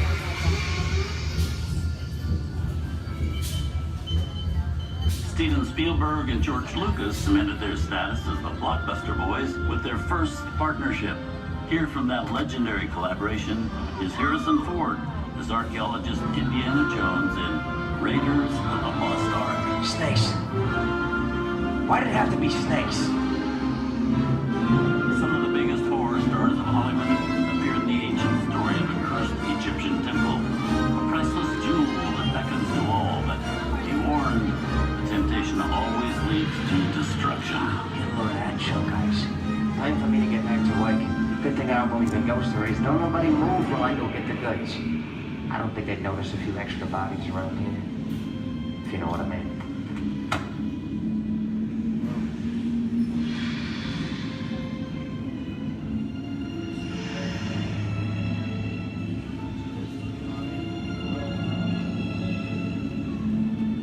Speaker 14: Steven Spielberg and George Lucas cemented their status as the blockbuster boys with their first partnership. Here from that legendary collaboration is Harrison Ford as archaeologist Indiana Jones in Raiders of the Lost Ark.
Speaker 15: Snakes. Why did it have to be snakes?
Speaker 14: Some of the biggest horror stars of Hollywood appear in the ancient story of a cursed Egyptian temple, a priceless jewel that beckons to all, but be warned, the temptation always leads to destruction.
Speaker 15: Get a load of that show, guys. Time for me to get back to work. Good thing I don't believe in ghost stories. Don't nobody move while I go get the goods. I don't think they'd notice a few extra bodies around here, if you know what I mean.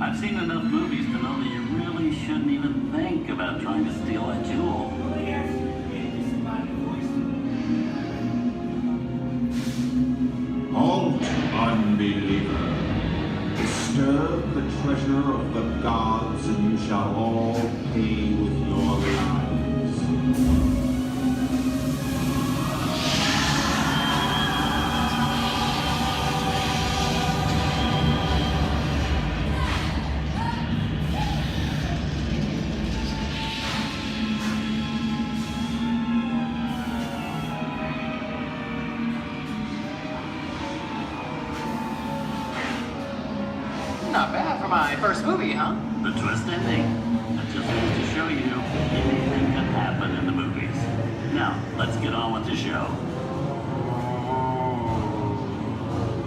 Speaker 14: I've seen enough movies to know that you really shouldn't even think about trying to steal a jewel.
Speaker 8: Halt, unbeliever. Disturb the treasure of the gods, and you shall all pay with your lives.
Speaker 12: Not bad for my first movie, huh?
Speaker 14: The twist ending. That just goes to show you anything can happen in the movies. Now, let's get on with the show.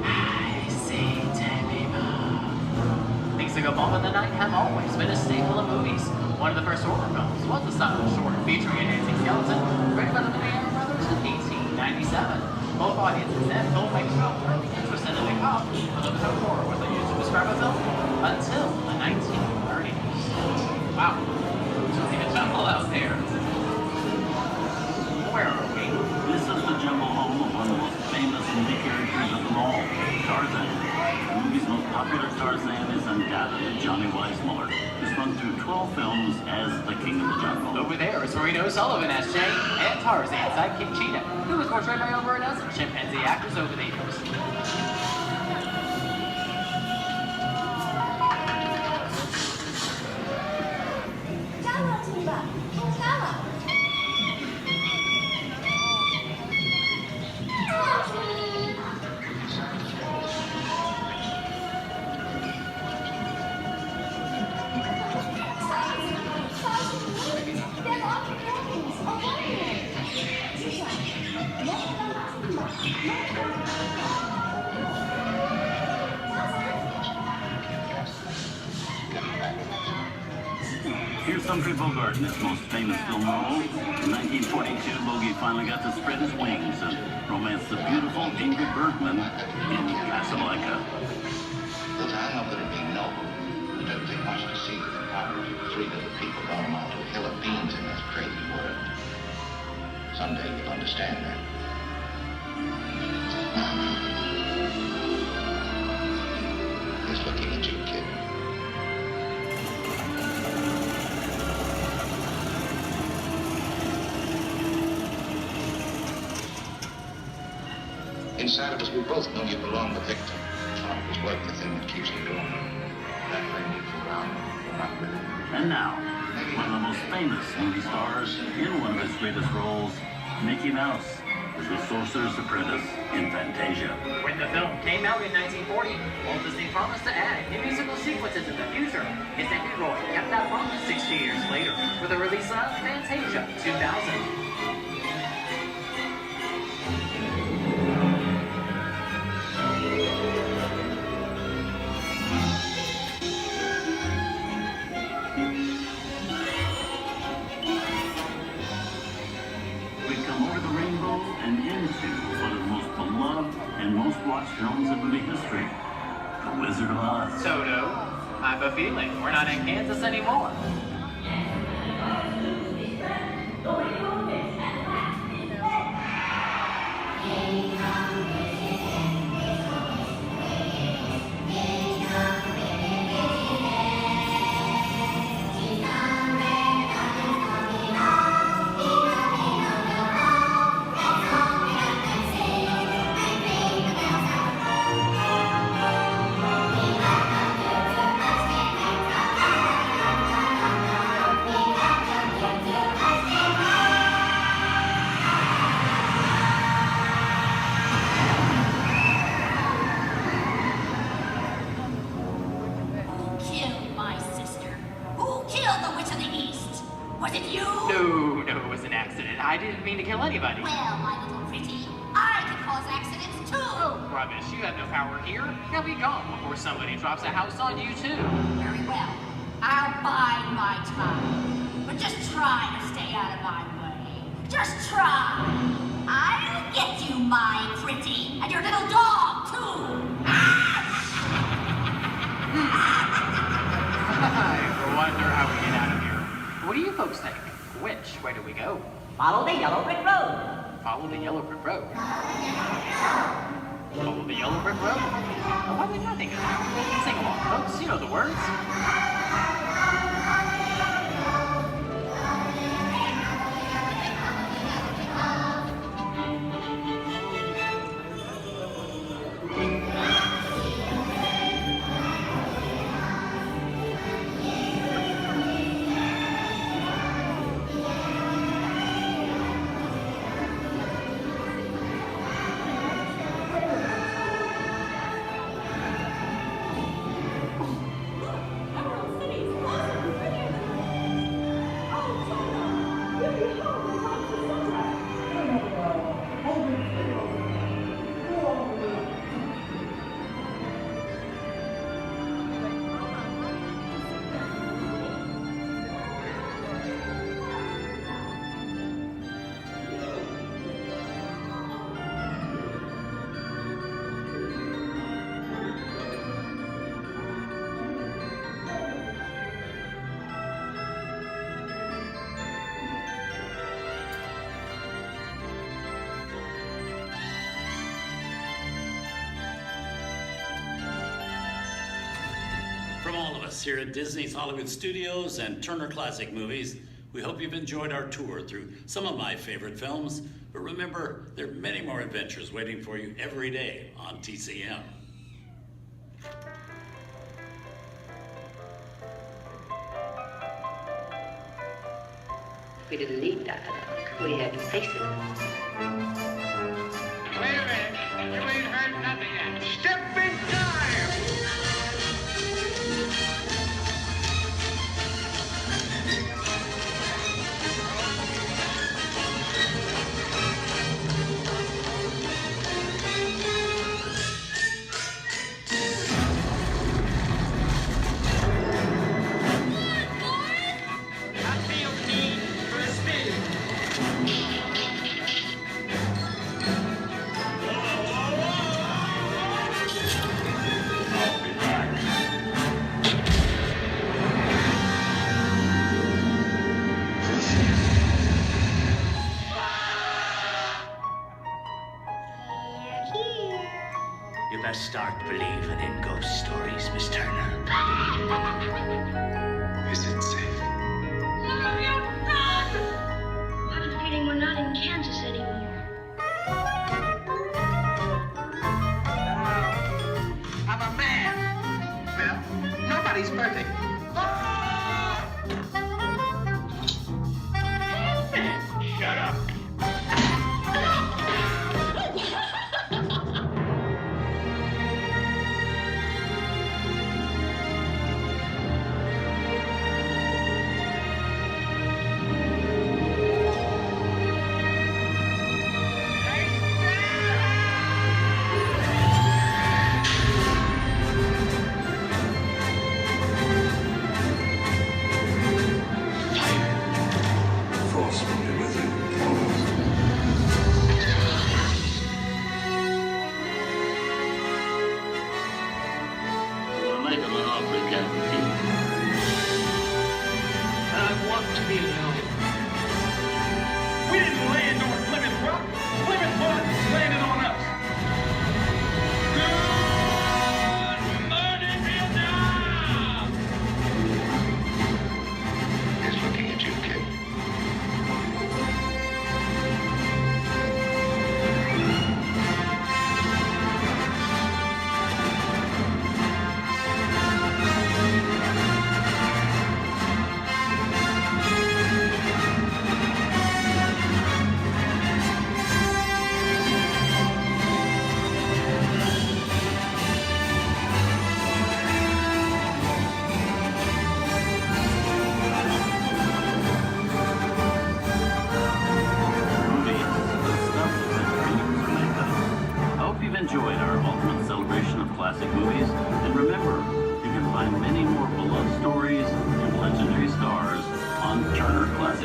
Speaker 12: I see dead people. Things that go bump in the night have always been a staple of movies. One of the first horror films was the silent short featuring a dancing skeleton, written by the Lumiere brothers in 1897. Both audiences and filmmakers felt really interested in the cop, but the term horror was used to describe a film until the 1930s. Wow, just even jungle out there. Where are we?
Speaker 14: This is the jungle home of one of the most famous movie characters of them all, Tarzan. The movie's most popular Tarzan is undoubtedly Johnny Weissmuller, who's run through 12 films as the King of the Jungle.
Speaker 12: Over there is Reno Sullivan as Jay, and Tarzan sidekick Cheetah, who was portrayed by over a dozen chimpanzee actors over the years.
Speaker 14: Here's Humphrey Bogart in his most famous film role. In 1942, Bogey finally got to spread his wings and romance the beautiful Ingrid Bergman in Casablanca.
Speaker 13: Look, I know that it'd be noble. It doesn't take much to see that the power of three little people don't amount to a hill of beans in this crazy world. Someday you'll understand that. He's looking at you, kid. Inside of us, we both know you belong to Victor. It was like the thing that keeps you going. That thing moves around, you're not with it.
Speaker 14: And now, one of the most famous movie stars in one of his greatest roles, Mickey Mouse, as the Sorcerer's Apprentice in Fantasia.
Speaker 12: When the film came out in 1940, Walt Disney promised to add new musical sequences in the future. His nephew Roy kept that promise 60 years later with the release of Fantasia 2000.
Speaker 14: watch films in movie history. The Wizard of Oz.
Speaker 12: Toto, I have a feeling we're not in Kansas anymore. I didn't mean to kill anybody.
Speaker 9: Well, my little pretty, I can cause accidents too.
Speaker 12: Oh, rubbish. You have no power here. You'll be gone before somebody drops a house on you, too.
Speaker 9: Very well. I'll bide my time. But just try to stay out of my way. Just try. I'll get you, my pretty, and your little dog, too.
Speaker 12: I wonder how we get out of here. What do you folks think? Which way do we go?
Speaker 2: Follow the yellow brick road.
Speaker 12: Follow the yellow brick road. Follow the yellow brick road? Oh, why didn't I think of that? Sing along, folks. You know the words.
Speaker 16: From all of us here at Disney's Hollywood Studios and Turner Classic Movies, we hope you've enjoyed our tour through some of my favorite films. But remember, there are many more adventures waiting for you every day on TCM.
Speaker 2: We didn't need dialogue. We had faces.
Speaker 20: Wait a minute. You ain't heard nothing yet. Step in time!
Speaker 10: You best start believing in ghost stories, Miss Turner.
Speaker 21: Is it safe?
Speaker 4: No, you're not! I have a feeling we're not in Kansas anymore.
Speaker 10: I'm a man. Well, nobody's perfect.
Speaker 20: Shut up!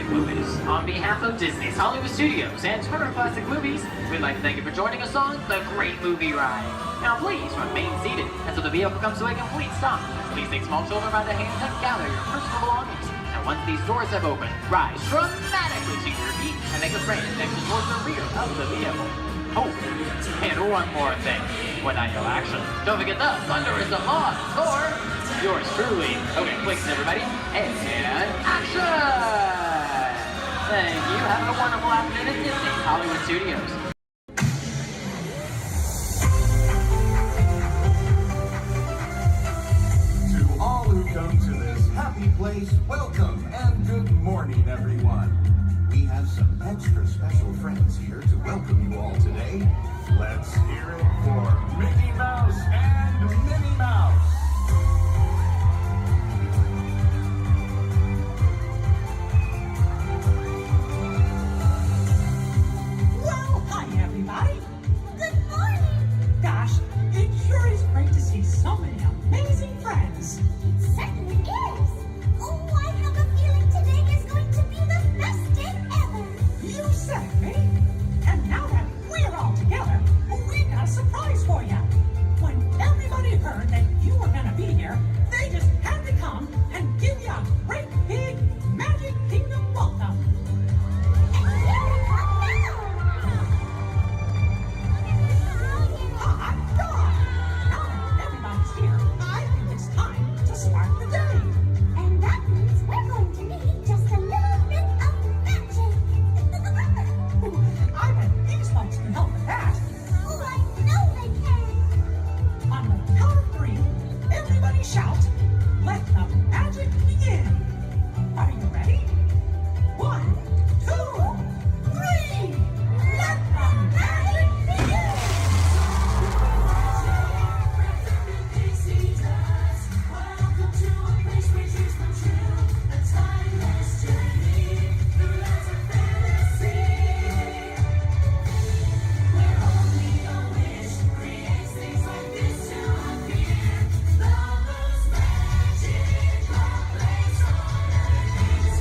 Speaker 12: Classic Movies. On behalf of Disney's Hollywood Studios and Turner Classic Movies, we'd like to thank you for joining us on the Great Movie Ride. Now please remain seated until the vehicle comes to a complete stop. Please take small children by the hand and gather your personal belongings. And once these doors have opened, rise dramatically to your feet and make a frantic exit towards the rear of the vehicle. Oh, and one more thing. When I yell action, don't forget the thunder is the law score. Yours truly. Okay, clicks everybody. And action! Thank you. Have a wonderful afternoon at Disney's Hollywood Studios.
Speaker 3: To all who come to this happy place, welcome and good morning, everyone. We have some extra special friends here to welcome you all today. Let's hear it for Mickey Mouse and Minnie Mouse.
Speaker 6: Well, hi everybody. Good morning. Gosh, it sure is great to see so many amazing friends.
Speaker 22: It certainly is. Oh, I have a feeling today is going to be the best day ever.
Speaker 6: You said it, me. And now that we're all together, we got a surprise for you. When everybody heard that you were going to be here, they just had to come and give you a great big Magic Kingdom welcome.
Speaker 22: And here we come now.
Speaker 6: Hot dog! Now that everybody's here, I think it's time to start the day.
Speaker 22: And that means we're going to need just a little bit of magic.
Speaker 6: I bet these folks can help with that.
Speaker 22: Oh, I know they can.
Speaker 6: On the count of 3, everybody shout, let the magic begin. Are you ready? 1, 2, 3. Let the magic begin.
Speaker 5: Welcome to a place where dreams come true. A timeless journey through lands of fantasy. Where only a wish creates things like this to appear. Lovers, magic, love place on earth is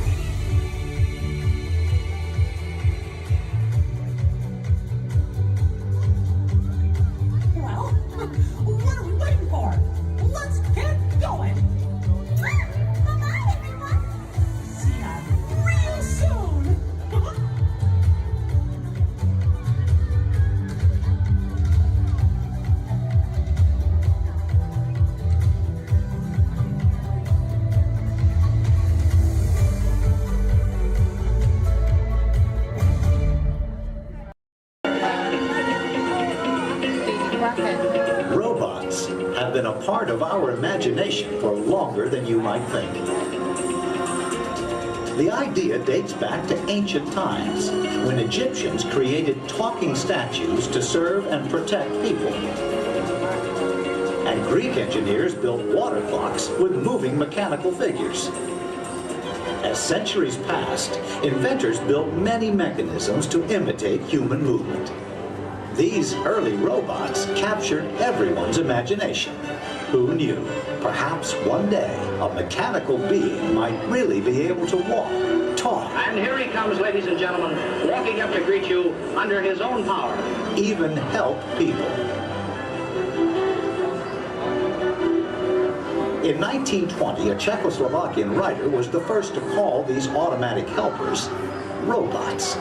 Speaker 6: Well, what are we waiting for? Let's get going.
Speaker 22: Bye-bye, everyone.
Speaker 6: See ya real soon.
Speaker 7: Robots have been a part of our imagination for longer than you might think. The idea dates back to ancient times, when Egyptians created talking statues to serve and protect people. And Greek engineers built water clocks with moving mechanical figures. As centuries passed, inventors built many mechanisms to imitate human movement. These early robots captured everyone's imagination. Who knew? Perhaps one day a mechanical being might really be able to walk, talk,
Speaker 21: And here he comes, ladies and gentlemen, walking up to greet you under his own power.
Speaker 7: even help people. In 1920, a Czechoslovakian writer was the first to call these automatic helpers robots.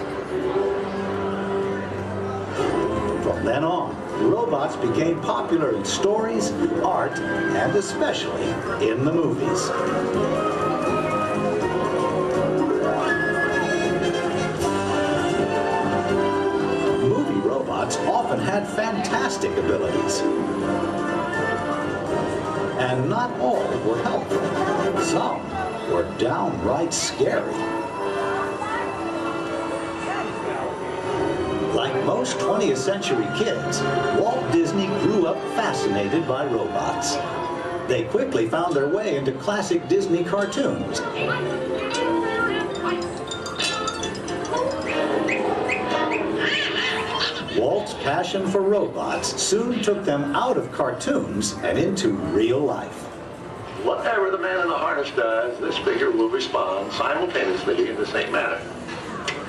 Speaker 7: From then on, robots became popular in stories, art, and especially in the movies. Movie robots often had fantastic abilities. And not all were helpful. Some were downright scary. Like most 20th century kids, Walt Disney grew up fascinated by robots. They quickly found their way into classic Disney cartoons. Walt's passion for robots soon took them out of cartoons and into real life.
Speaker 21: Whatever the
Speaker 11: the man in the harness does, this figure will respond simultaneously in the same manner.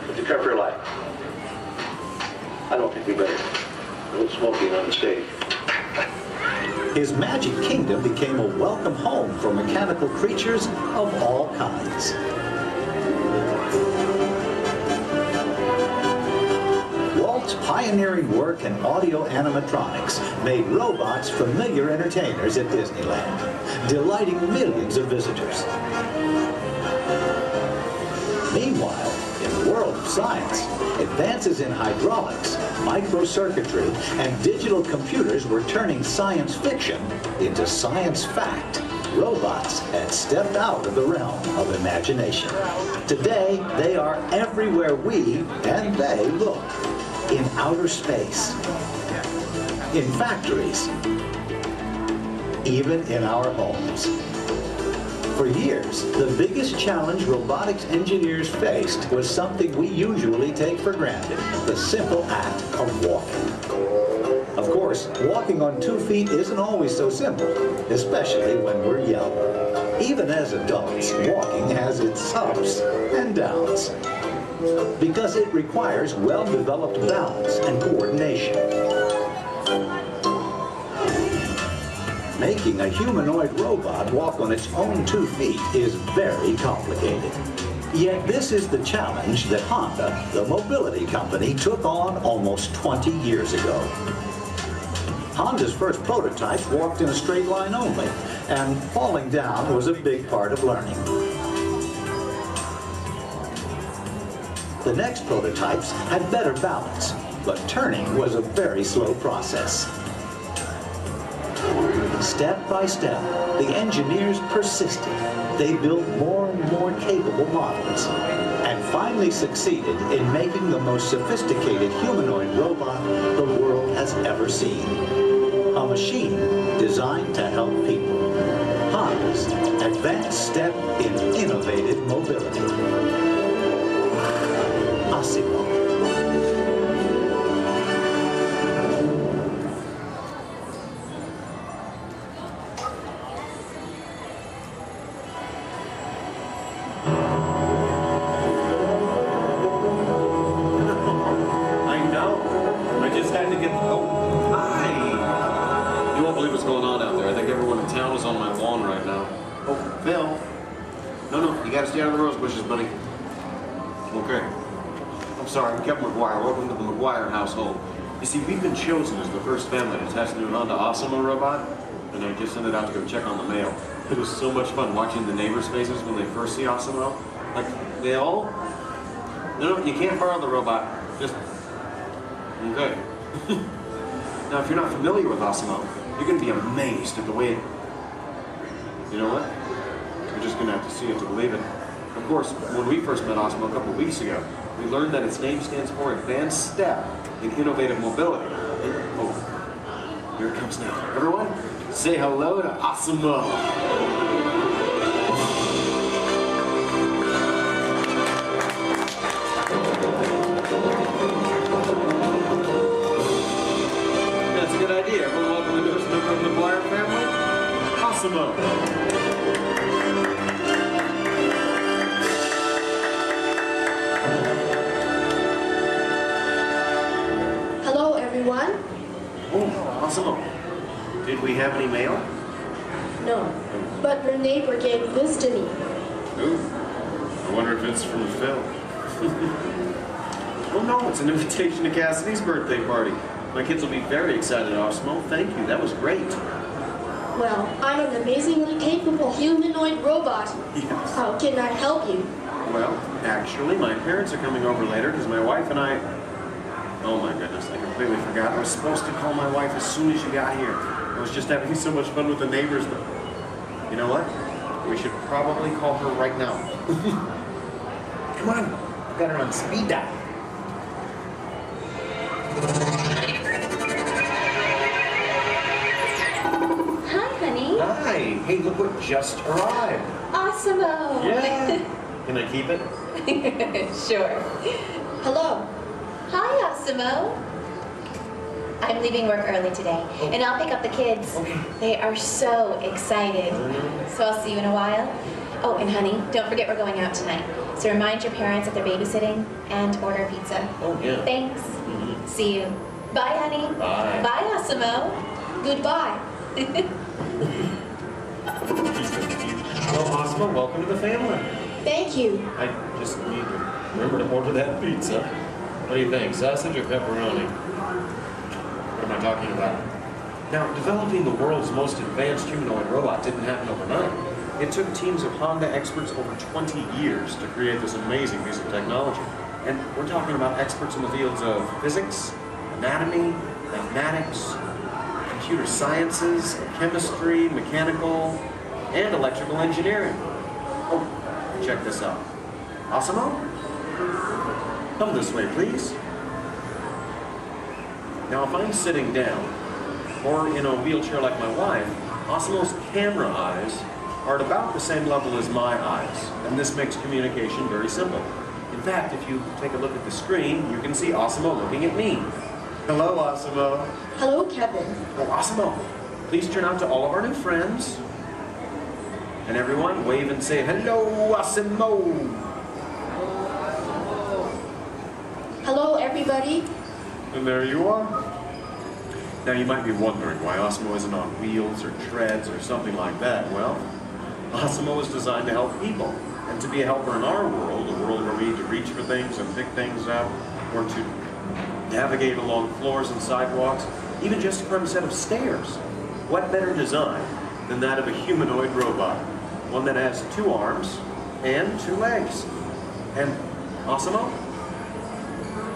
Speaker 11: Would you care for your life? I don't think we better. A little smoking on the stage.
Speaker 7: His magic kingdom became a welcome home for mechanical creatures of all kinds. Walt's pioneering work in audio animatronics made robots familiar entertainers at Disneyland, delighting millions of visitors. Meanwhile, in the world of science, advances in hydraulics, microcircuitry, and digital computers were turning science fiction into science fact. Robots had stepped out of the realm of imagination. Today, they are everywhere we and they look. In outer space, in factories, even in our homes. For years, the biggest challenge robotics engineers faced was something we usually take for granted, the simple act of walking. Of course, walking on 2 feet isn't always so simple, especially when we're young. Even as adults, walking has its ups and downs, because it requires well-developed balance and coordination. Making a humanoid robot walk on its own 2 feet is very complicated. Yet this is the challenge that Honda, the mobility company, took on almost 20 years ago. Honda's first prototypes walked in a straight line only, and falling down was a big part of learning. The next prototypes had better balance, but turning was a very slow process. Step by step, the engineers persisted. They built more and more capable models, and finally succeeded in making the most sophisticated humanoid robot the world has ever seen. A machine designed to help people. Honda's advanced step in innovative mobility. Asimo.
Speaker 17: I know. I just had to get. Oh, hi. You won't believe what's going on out there. I think everyone in town is on my lawn right now. Oh, Phil. No, you gotta stay out of the rose bushes, buddy. Okay. I'm sorry, I'm Kevin McGuire. Welcome to the McGuire household. You see, we've been chosen as the first family to test the new Honda Asimo robot, and I just sent it out to go check on the mail. It was so much fun watching the neighbors' faces when they first see Asimo. Like, they all... No, you can't borrow the robot. Just... Okay. Now, if you're not familiar with Asimo, you're going to be amazed at the way it... You know what? You're just going to have to see it to believe it. Of course, when we first met Asimo a couple of weeks ago, we learned that its name stands for Advanced Step in Innovative Mobility. Oh, here it comes now. Everyone, say hello to Asimo. That's a good idea. Everyone welcome the newest member of the McGuire family, Asimo.
Speaker 19: Hello, everyone.
Speaker 17: Oh, Asimo. Did we have any mail?
Speaker 19: No, but your neighbor gave this to me.
Speaker 17: Ooh. I wonder if it's from Phil. Oh no, it's an invitation to Cassidy's birthday party. My kids will be very excited, Asimo. Thank you, that was great.
Speaker 19: Well, I'm an amazingly capable humanoid robot.
Speaker 17: Yes.
Speaker 19: How can I help you?
Speaker 17: Well, actually, my parents are coming over later because my wife and I... Oh my goodness, I completely forgot. I was supposed to call my wife as soon as you got here. I was just having so much fun with the neighbors. But you know what? We should probably call her right now. Come on, I've got her on speed dial.
Speaker 18: Hi, honey.
Speaker 17: Hi. Hey, look what just arrived.
Speaker 18: Awesome-o.
Speaker 17: Yeah. Can I keep it?
Speaker 18: Sure.
Speaker 19: Hello.
Speaker 18: Hi, Awesome-o. I'm leaving work early today, and I'll pick up the kids.
Speaker 17: Okay.
Speaker 18: They are so excited. So I'll see you in a while. Oh, and honey, don't forget we're going out tonight. So remind your parents that they're babysitting and order pizza.
Speaker 17: Oh, yeah.
Speaker 18: Thanks. See you. Bye, honey.
Speaker 17: Bye.
Speaker 18: Bye, Osimo. Goodbye.
Speaker 17: Well, Osmo, welcome to the family.
Speaker 18: Thank you.
Speaker 17: I just need to remember to order that pizza. What do you think, sausage or pepperoni? What am I talking about? Now, developing the world's most advanced humanoid robot didn't happen overnight. It took teams of Honda experts over 20 years to create this amazing piece of technology. And we're talking about experts in the fields of physics, anatomy, mathematics, computer sciences, chemistry, mechanical, and electrical engineering. Oh, check this out. Osimo? Come this way, please. Now, if I'm sitting down, or in a wheelchair like my wife, Osimo's camera eyes are at about the same level as my eyes, and this makes communication very simple. In fact, if you take a look at the screen, you can see Osimo looking at me. Hello, Osimo.
Speaker 18: Hello, Kevin.
Speaker 17: Oh, Osimo, please turn out to all of our new friends. And everyone, wave and say, hello, Osimo.
Speaker 18: Hello, everybody.
Speaker 17: And there you are. Now, you might be wondering why Osimo isn't on wheels or treads or something like that. Well, Osimo is designed to help people. And to be a helper in our world, a world where we need to reach for things and pick things up, or to navigate along floors and sidewalks, even just to climb a set of stairs. What better design than that of a humanoid robot? One that has 2 arms and 2 legs. And Osimo,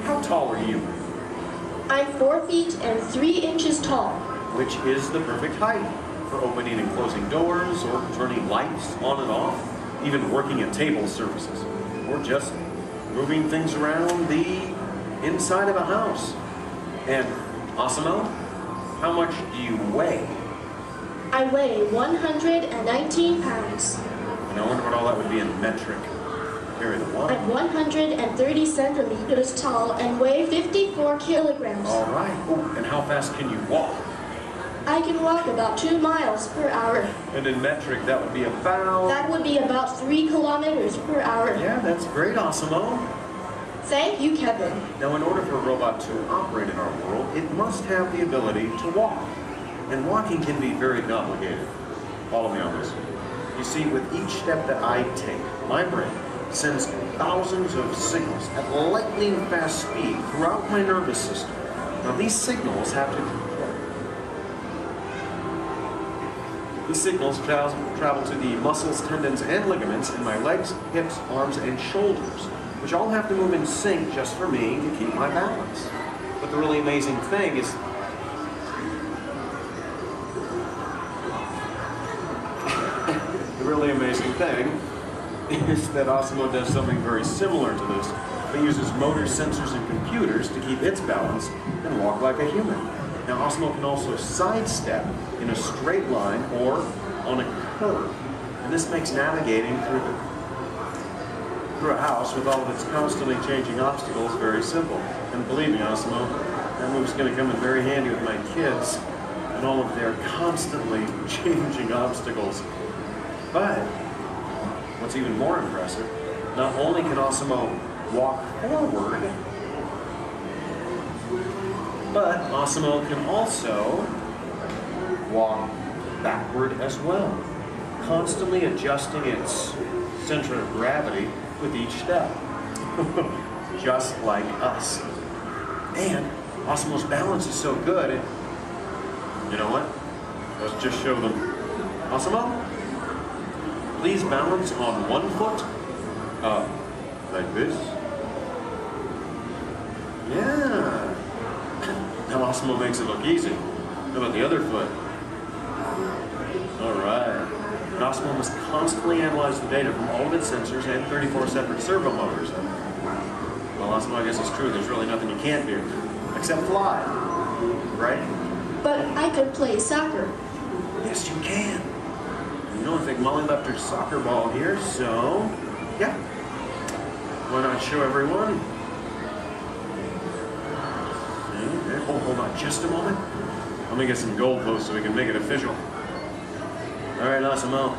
Speaker 17: how tall are you?
Speaker 18: I'm 4 feet and 3 inches tall.
Speaker 17: Which is the perfect height for opening and closing doors, or turning lights on and off, even working at table surfaces, or just moving things around the inside of a house. And Osimo, how much do you weigh?
Speaker 18: I weigh 119 pounds.
Speaker 17: And I wonder what all that would be in metric. Carry the one.
Speaker 18: I'm 130 centimeters tall and weigh 54 kilograms.
Speaker 17: All right. Oh, and how fast can you walk?
Speaker 18: I can walk about 2 miles per hour.
Speaker 17: And in metric, that would be about...
Speaker 18: That would be about 3 kilometers per hour.
Speaker 17: Yeah, that's great, Osimo.
Speaker 18: Thank you, Kevin.
Speaker 17: Now, in order for a robot to operate in our world, it must have the ability to walk. And walking can be very complicated. Follow me on this. You see, with each step that I take, my brain sends thousands of signals at lightning fast speed throughout my nervous system. Now, these signals travel to the muscles, tendons, and ligaments in my legs, hips, arms, and shoulders, which all have to move in sync just for me to keep my balance. But the really amazing thing is that Osimo does something very similar to this. It uses motor sensors and computers to keep its balance and walk like a human. Now, Osimo can also sidestep in a straight line or on a curve. And this makes navigating through a house with all of its constantly changing obstacles very simple. And believe me, Osimo, that move's going to come in very handy with my kids and all of their constantly changing obstacles. But what's even more impressive, not only can Osimo walk forward, but Osimo can also walk backward as well, constantly adjusting its center of gravity with each step, just like us. And Osimo's balance is so good, you know what? Let's just show them. Osimo, please balance on one foot, like this. Yeah. Now Osimo makes it look easy. How about the other foot? All right. And Osimo must constantly analyze the data from all of its sensors and 34 separate servo motors. Well, Osimo, I guess it's true. There's really nothing you can't do, except fly, right?
Speaker 18: But I could play soccer.
Speaker 17: Yes, you can. You know, I think Molly left her soccer ball here, so yeah. Why not show everyone? Oh, hold on. just a moment? Let me get some goalposts so we can make it official. All right, Osimo.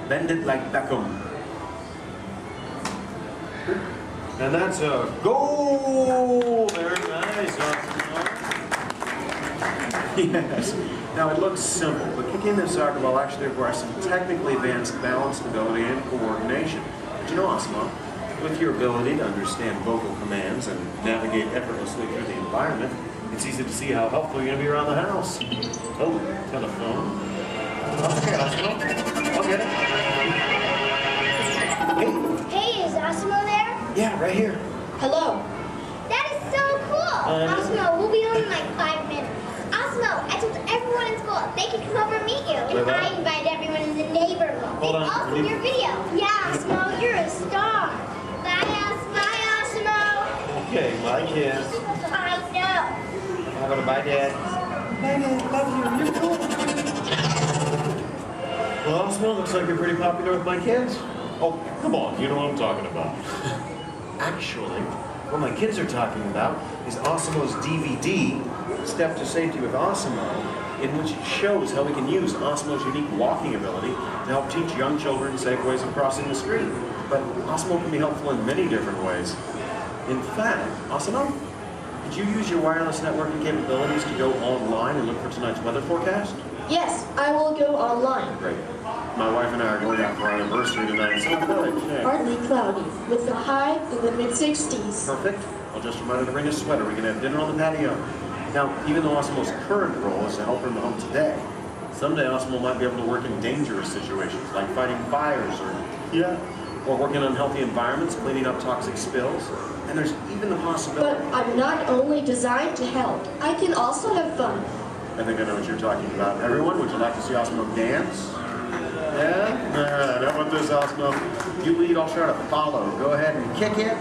Speaker 17: Bend it like Beckham. And that's a goal! Very nice, Osimo. Yes. Now, it looks simple, but kicking the soccer ball actually requires some technically advanced balance, ability, and coordination. But you know, Osimo, with your ability to understand vocal commands and navigate effortlessly through the environment, it's easy to see how helpful you're going to be around the house. Oh, telephone. Okay, Osimo. I'll get it.
Speaker 1: Hey, is Osimo there?
Speaker 17: Yeah, right here.
Speaker 1: Hello. That is so cool. Osimo, we'll be home in like 5 minutes. Osimo, I told everyone in school they can come over and meet you.
Speaker 17: Wait, what?
Speaker 1: I invited everyone in the neighborhood.
Speaker 17: Hold on.
Speaker 1: Also, your video. Yeah, Osimo, you're a star. Bye, Osimo.
Speaker 17: Okay, my kids.
Speaker 1: I know.
Speaker 17: How about a bye, Dad? Bye, Dad. Love you. You're cool. Well, Osimo, looks like you're pretty popular with my kids. Oh, come on. You know what I'm talking about. Actually, what my kids are talking about is Osimo's DVD, Step to Safety with Osimo, in which it shows how we can use Osimo's unique walking ability to help teach young children safe ways of crossing the street. But Osimo can be helpful in many different ways. In fact, Osimo, did you use your wireless networking capabilities to go online and look for tonight's weather forecast?
Speaker 1: Yes, I will go online.
Speaker 17: Great. My wife and I are going out for our anniversary tonight, so good. Yeah.
Speaker 1: Partly cloudy, with a high in the mid-60s.
Speaker 17: Perfect. I'll just remind her to bring a sweater. We can have dinner on the patio. Now, even though Osimo's current role is to help her in the home today, someday Osimo might be able to work in dangerous situations, like fighting fires or working in unhealthy environments, cleaning up toxic spills. And there's even the possibility...
Speaker 1: But I'm not only designed to help. I can also have fun.
Speaker 17: I think I know what you're talking about. Everyone, would you like to see Osimo dance? Yeah? All right, how about this, Osimo? You lead, I'll try to follow. Go ahead and kick it.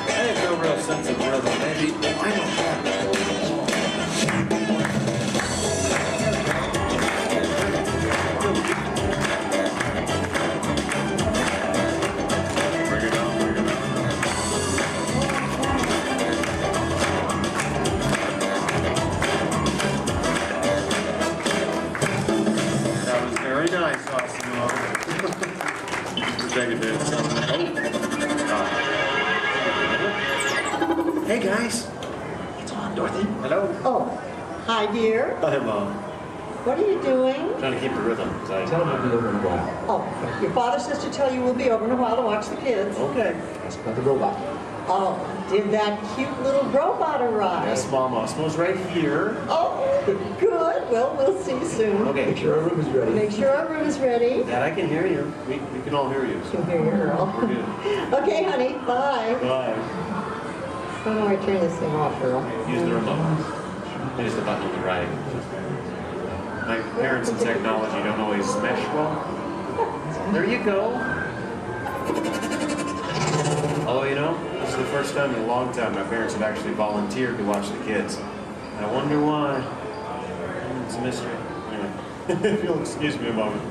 Speaker 17: I have no real sense of rhythm. Maybe, I don't have Hey guys. It's on, Dorothy. Hello.
Speaker 6: Oh, hi dear.
Speaker 17: Hi, Mom.
Speaker 6: What are you doing?
Speaker 17: Trying to keep the rhythm.
Speaker 6: Tell them I'll be over in a while. Oh, your father says to tell you we'll be over in a while to watch the kids.
Speaker 17: Okay.
Speaker 6: That's about the robot. Oh, did that cute little robot arrive?
Speaker 17: Yes, Mom. Osmo's right here.
Speaker 6: Oh, good. Well, we'll see you soon.
Speaker 17: Okay.
Speaker 6: Make sure our room is ready. Make sure our room is ready.
Speaker 17: Dad, I can hear you. We can all hear you.
Speaker 6: Can hear you, Earl.
Speaker 17: We're good.
Speaker 6: Okay, honey. Bye.
Speaker 17: Bye.
Speaker 6: How do I turn this thing off, Earl?
Speaker 17: Use the remote. Use the button on the right. My parents in technology don't always mesh well. There you go. Although, you know, this is the first time in a long time my parents have actually volunteered to watch the kids. I wonder why. It's a mystery. Anyway, if you'll excuse me a moment,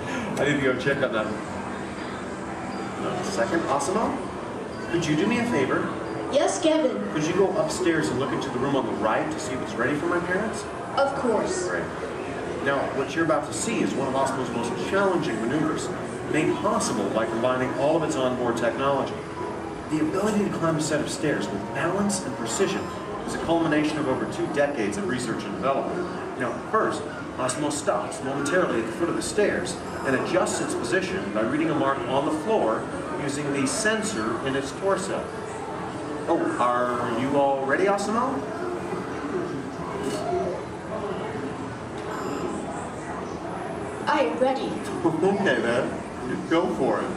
Speaker 17: I need to go check on that. Second, Osimo, could you do me a favor?
Speaker 1: Yes, Kevin.
Speaker 17: Could you go upstairs and look into the room on the right to see what's ready for my parents?
Speaker 1: Of course.
Speaker 17: Great. Now, what you're about to see is one of Osmo's most challenging maneuvers, made possible by combining all of its onboard technology. The ability to climb a set of stairs with balance and precision is a culmination of over 2 decades of research and development. Now, first, Osmo stops momentarily at the foot of the stairs and adjusts its position by reading a mark on the floor using the sensor in its torso. Oh, are you all ready, Osmo?
Speaker 1: I am ready.
Speaker 17: Okay, then. Go for it.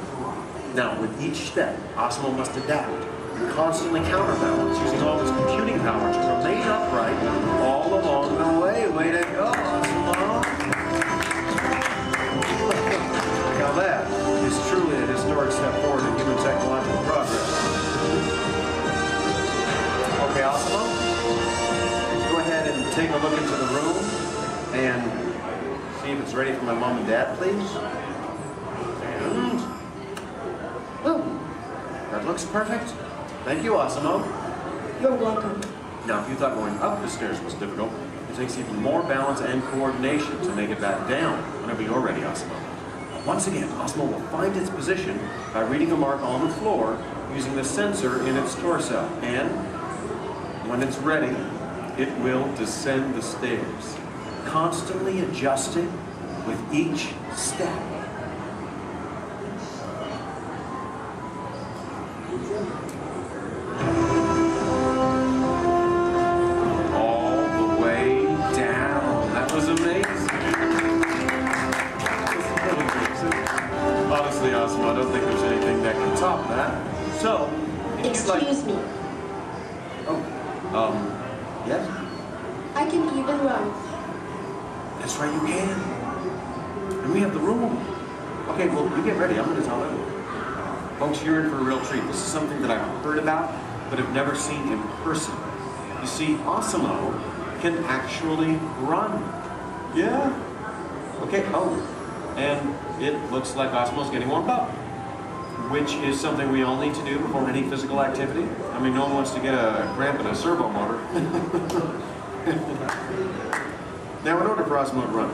Speaker 17: Now, with each step, Osmo must adapt and constantly counterbalance using all its computing power to remain upright all along the way. Way to go, Osmo! Now that is truly a historic step forward in human technological progress. Okay, Osmo, go ahead and take a look into the room. And see if it's ready for my mom and dad, please. And... boom. That looks perfect. Thank you, Asimo.
Speaker 6: You're welcome.
Speaker 17: Now, if you thought going up the stairs was difficult, it takes even more balance and coordination to make it back down whenever you're ready, Asimo. Once again, Asimo will find its position by reading a mark on the floor using the sensor in its torso. And when it's ready, it will descend the stairs, constantly adjusting with each step. Honestly, Asimo, I don't think there's anything that can top that. So,
Speaker 6: Excuse me.
Speaker 17: Oh, yes?
Speaker 6: I can even run.
Speaker 17: That's right, you can. And we have the room. Okay, well, you get ready. I'm going to tell everyone. Folks, you're in for a real treat. This is something that I've heard about, but have never seen in person. You see, Asimo can actually run. Yeah. Okay, and it looks like Asimo's getting warmed up, which is something we all need to do before any physical activity. I mean, no one wants to get a cramp in a servo motor. Now, in order for Asimo to run,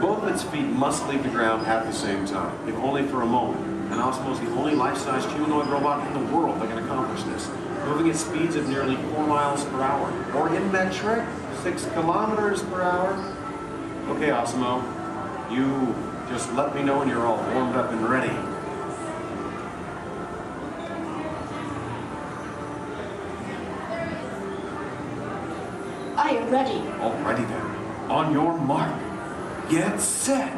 Speaker 17: both of its feet must leave the ground at the same time, if only for a moment. And Asimo is the only life-sized humanoid robot in the world that can accomplish this, moving at speeds of nearly 4 miles per hour, or in metric, 6 kilometers per hour. Okay, Asimo, you just let me know when you're all warmed up and ready.
Speaker 6: I am ready.
Speaker 17: Alrighty then. On your mark, get set,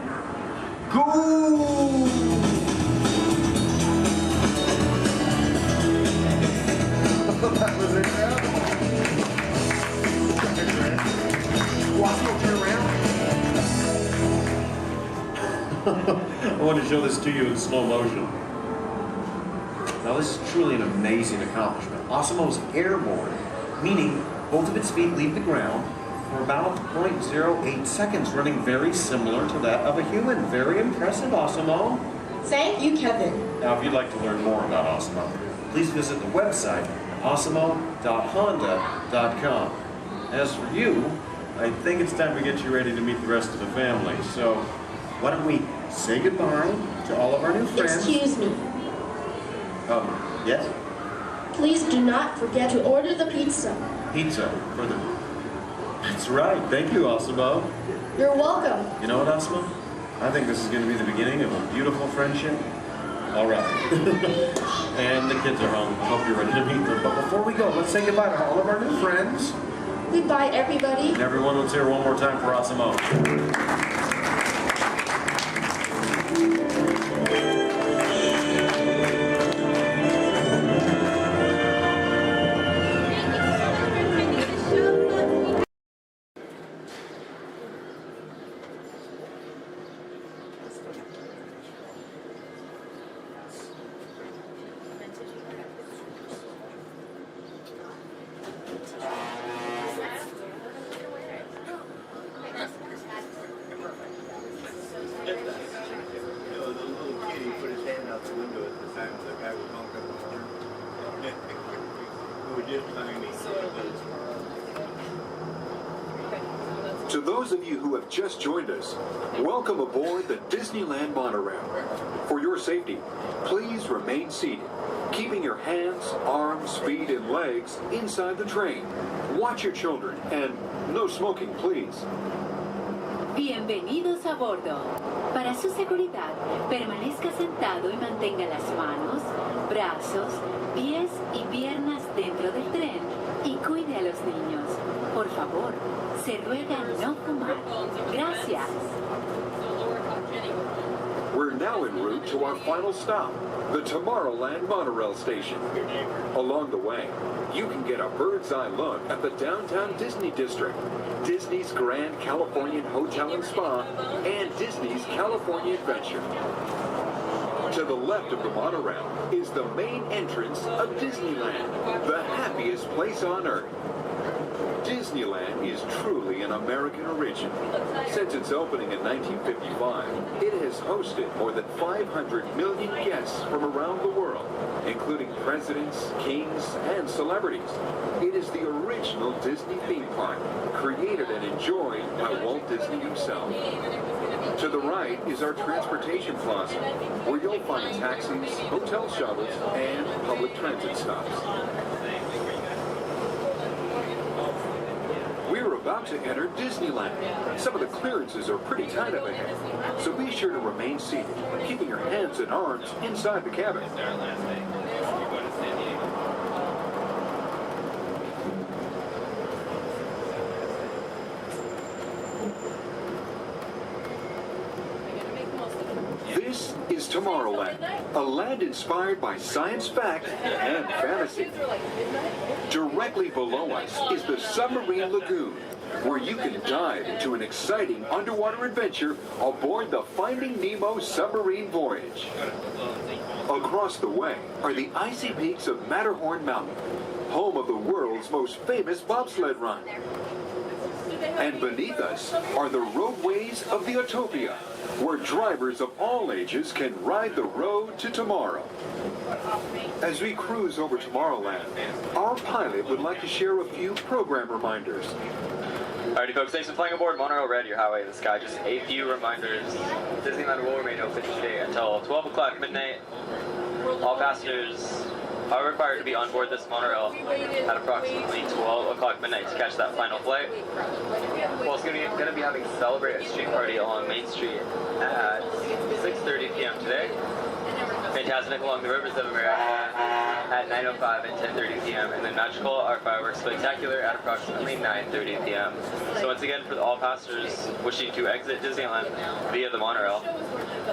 Speaker 17: go! That was it now. Asimo, turn around. I want to show this to you in slow motion. Now this is truly an amazing accomplishment. Asimo's airborne, meaning both of its feet leave the ground for about 0.08 seconds, running very similar to that of a human. Very impressive, Asimo.
Speaker 6: Thank you, Kevin.
Speaker 17: Now, if you'd like to learn more about Asimo, please visit the website, asimo.honda.com. As for you, I think it's time to get you ready to meet the rest of the family. So, why don't we say goodbye to all of our new friends?
Speaker 6: Excuse me.
Speaker 17: Yes?
Speaker 6: Please do not forget to order the pizza.
Speaker 17: Pizza for the... That's right. Thank you, Asimo.
Speaker 6: You're welcome.
Speaker 17: You know what, Asimo? I think this is going to be the beginning of a beautiful friendship. All right. And the kids are home. I hope you're ready to meet them. But before we go, let's say goodbye to all of our new friends.
Speaker 6: Goodbye, everybody.
Speaker 17: And everyone, let's hear one more time for Asimo.
Speaker 3: To those of you who have just joined us, welcome aboard the Disneyland monorail. For your safety, please remain seated, keeping your hands, arms, feet, and legs inside the train. Watch your children, and no smoking, please.
Speaker 8: Bienvenidos a bordo. Para su seguridad, permanezca sentado y mantenga las manos, brazos, pies y piernas dentro del tren y cuide a los niños. Por favor, se ruega no fumar. Gracias.
Speaker 3: We're now en route to our final stop, the Tomorrowland monorail station. Along the way, you can get a bird's eye look at the downtown Disney district, Disney's Grand Californian Hotel and Spa, and Disney's California Adventure. To the left of the monorail is the main entrance of Disneyland, the happiest place on Earth. Disneyland is truly an American origin. Since its opening in 1955, it has hosted more than 500 million guests from around the world, including presidents, kings, and celebrities. It is the original Disney theme park, created and enjoyed by Walt Disney himself. To the right is our transportation plaza, where you'll find taxis, hotel shuttles, and public transit stops. We're about to enter Disneyland. Some of the clearances are pretty tight up ahead, so be sure to remain seated, keeping your hands and arms inside the cabin. This is Tomorrowland, a land inspired by science fact and fantasy. Directly below us is the Submarine Lagoon, where you can dive into an exciting underwater adventure aboard the Finding Nemo submarine voyage. Across the way are the icy peaks of Matterhorn Mountain, home of the world's most famous bobsled run. And beneath us are the roadways of the Utopia, where drivers of all ages can ride the road to tomorrow. As we cruise over Tomorrowland, our pilot would like to share a few program reminders.
Speaker 13: Alrighty folks, thanks for flying aboard Monorail Red, your highway in the sky. Just a few reminders. Disneyland will remain open today until 12 o'clock midnight. All passengers are required to be on board this monorail at approximately 12 o'clock midnight to catch that final flight. We're also going to be having Celebrate a Street Party along Main Street at 6:30 p.m. today. Fantastic along the Rivers of America at 9:05 and 10:30 p.m. And then Magical, our fireworks spectacular, at approximately 9:30 p.m. So once again, for all passengers wishing to exit Disneyland via the monorail,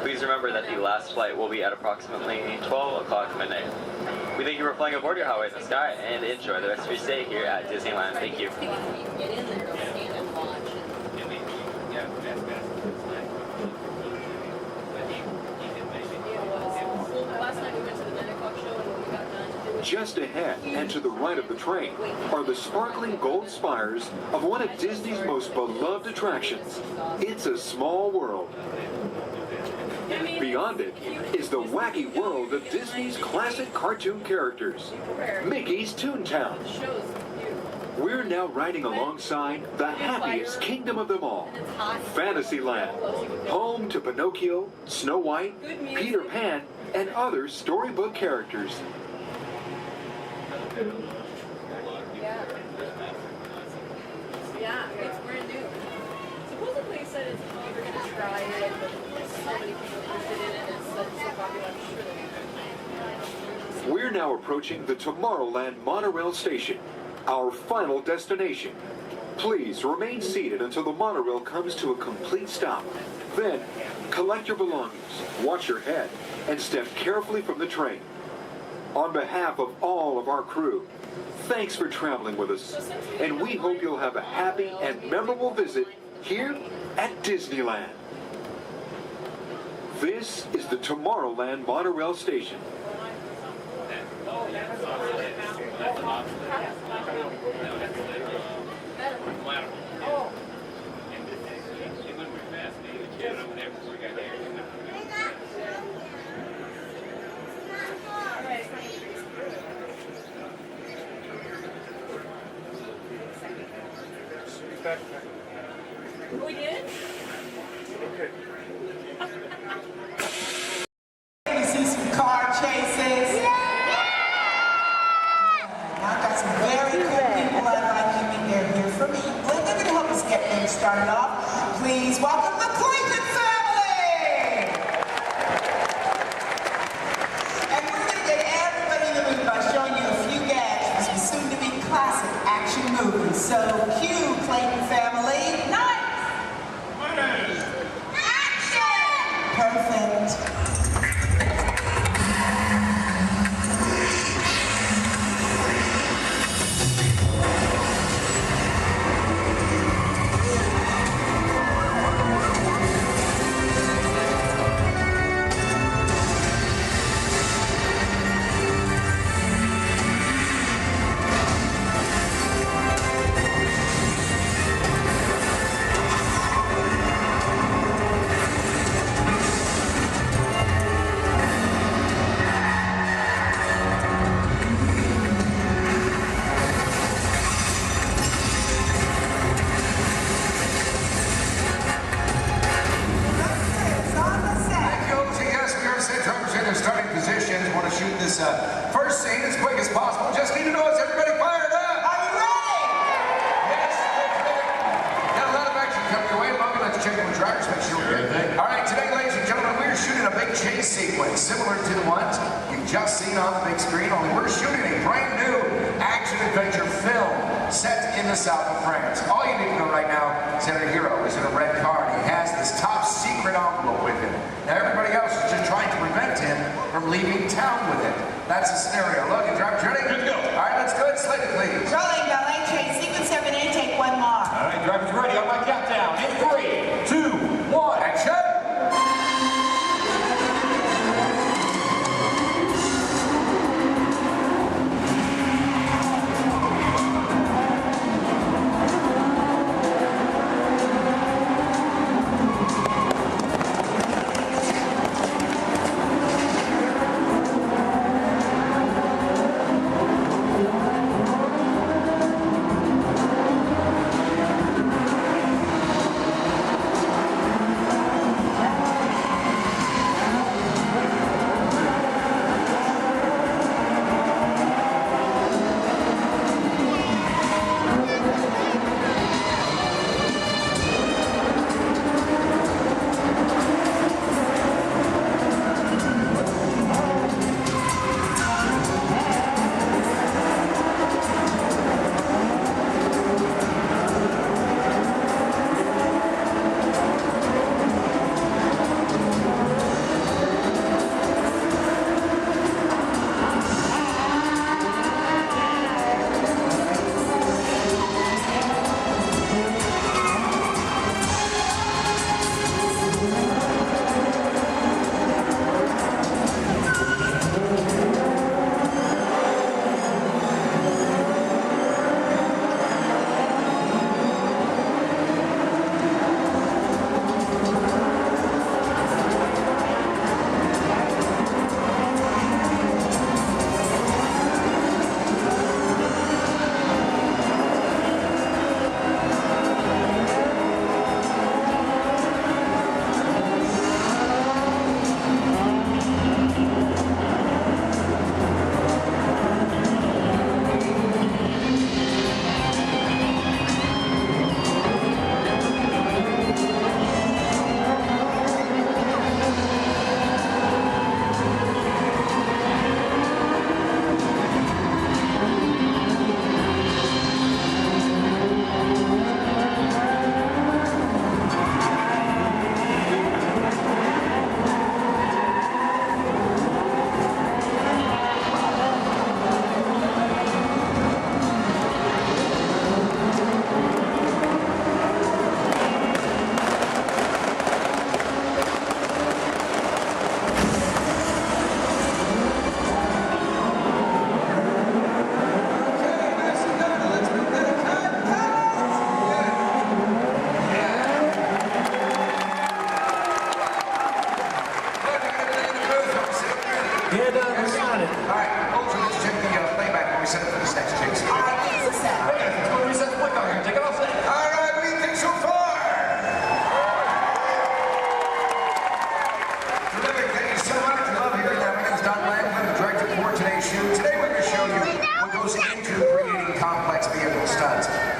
Speaker 13: please remember that the last flight will be at approximately 12 o'clock midnight. We thank you for flying aboard your highway in the sky, and enjoy the rest of your stay here at Disneyland. Thank you.
Speaker 3: Just ahead and to the right of the train are the sparkling gold spires of one of Disney's most beloved attractions. It's a Small World. Beyond it is the wacky world of Disney's classic cartoon characters, Mickey's Toontown. We're now riding alongside the happiest kingdom of them all, Fantasyland, home to Pinocchio, Snow White, Peter Pan, and other storybook characters.
Speaker 15: Yeah, it's brand new. Supposedly it said it's we're gonna try it, but so many people interested in it and it's so popular, I'm sure they're
Speaker 3: We're now approaching the Tomorrowland monorail station, our final destination. Please remain seated until the monorail comes to a complete stop. Then, collect your belongings, watch your head, and step carefully from the train. On behalf of all of our crew, thanks for traveling with us, and we hope you'll have a happy and memorable visit here at Disneyland. This is the Tomorrowland monorail station.
Speaker 15: We did? Okay.
Speaker 23: You see some car chases? I've got some very cool people I'd like you to meet. They're here for me. They're going to help us get things started off. Please welcome the Clayton family! And we're going to get everybody in the mood by showing you a few gags from some soon-to-be classic action movies. So cue, Clayton family. Nice! Action! Perfect.
Speaker 9: check with drivers, make sure we're good. All right, today, ladies and gentlemen, we're shooting a big chase sequence similar to the ones you've just seen on the big screen, only we're shooting a brand new action-adventure film set in the south of France. All you need to know right now is that our hero is in a red car and he has this top secret envelope with him. Now, everybody else is just trying to prevent him from leaving town with it. That's the scenario. Logan, drivers ready? Good to go. All right, let's go ahead and slate it, please.
Speaker 23: Rolling, ballet train, sequence 7A, take one more.
Speaker 9: All right, drivers ready on my countdown. In 3, 2, 1, action!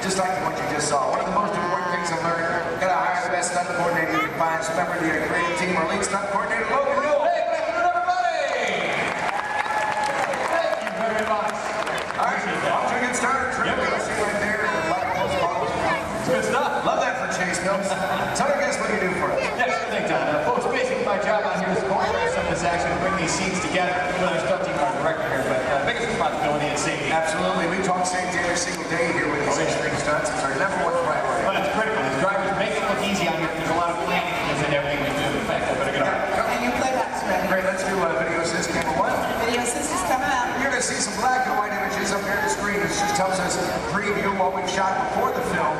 Speaker 9: Just like the ones you just saw. One of the most important things I've learned, gotta hire the best stunt coordinator you can find. So member of the creative team or lead stunt coordinator, Logan. Hey, good afternoon, everybody! Thank you very much. All right, off to a good start. Terrific. See right there. It's good stuff. Love that for Chase Mills. Tell me guys what you do for us.
Speaker 14: Yes, good thing, Don. Folks, basically my job out here is to coordinate some of this action and bring these scenes together. Well, our stunt team, our director here, but biggest responsibility is safety.
Speaker 9: Absolutely. We talk safety every single day here with these extreme stunts. It's our number one priority.
Speaker 14: But it's critical. As drivers make it look easy out here. There's a lot of planning in everything we do. In fact, I better get on.
Speaker 23: And you play that ready.
Speaker 9: Great. Let's do video assist camera one.
Speaker 23: Video assist is coming up.
Speaker 9: You're going to see some black and white images up here on the screen. This just helps us preview what we've shot before the film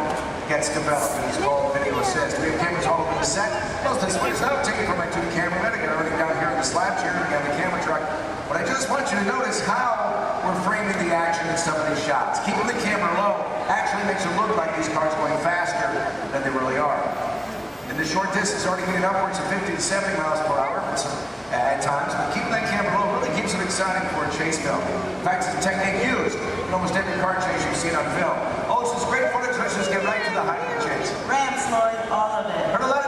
Speaker 9: gets developed. It's called video assist. We have cameras all over the set. Most of this one is not taken from my two cameramen. I got everything down here in the slab chair. We got the camera truck. But I just want you to notice how we're framing the action in some of these shots. Keeping the camera low actually makes it look like these cars are going faster than they really are. In the short distance, already getting upwards of 50 to 70 miles per hour at times, but keeping that camera low really keeps it exciting for a chase film. In fact, it's a technique used in almost every car chase you've seen on film. Oh, it's this great footage. Let's just get right to the height of the chase.
Speaker 23: Rams, Lloyd, all of it.
Speaker 9: Heard a lot of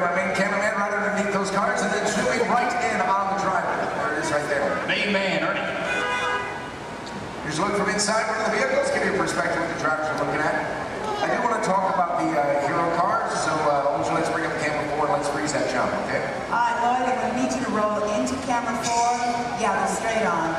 Speaker 9: my main cameraman right underneath those cars and then zooming right in on the driver. There it is right there.
Speaker 14: Main man, Ernie.
Speaker 9: Here's a look from inside one of the vehicles, give you a perspective of what the drivers are looking at. I do want to talk about the hero cars, so let's bring up the camera forward and let's freeze that jump, okay?
Speaker 23: All right, Lloyd, I'm going to need you to roll into camera 4. Yeah, they're straight on.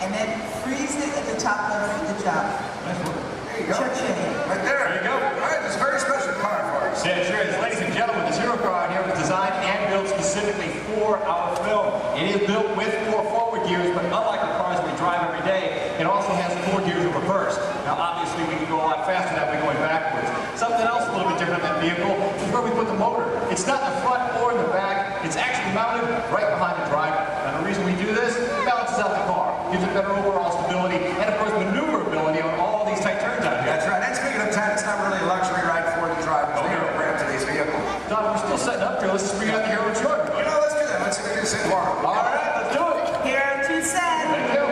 Speaker 23: And then freeze it at the top of the jump.
Speaker 9: There you go.
Speaker 23: Cha-ching.
Speaker 9: Right there.
Speaker 14: There you go.
Speaker 9: All right, this is a very special car for us.
Speaker 14: Yeah, sure is. Ladies and gentlemen, this hero car out here was designed and built specifically for our film. It is built with 4 forward gears, but unlike the cars we drive every day, it also has 4 gears in reverse. Now, obviously, we can go a lot faster that way going backwards. Something else a little bit different than the vehicle is where we put the motor. It's not in the front or in the back. It's actually mounted right behind the driver. And the reason we do this, it balances out the car, gives it better overall stability, and of course, maneuverability on all these tight turns out here.
Speaker 9: That's right. And speaking of time, it's not really a luxury ride for the drivers. They are brand today's vehicle.
Speaker 14: Don, we're still setting up here. Let's just bring out the hero truck.
Speaker 9: You know, let's do that. Let's introduce it tomorrow.
Speaker 14: All right, let's do it.
Speaker 23: Here to set.
Speaker 14: Thank you.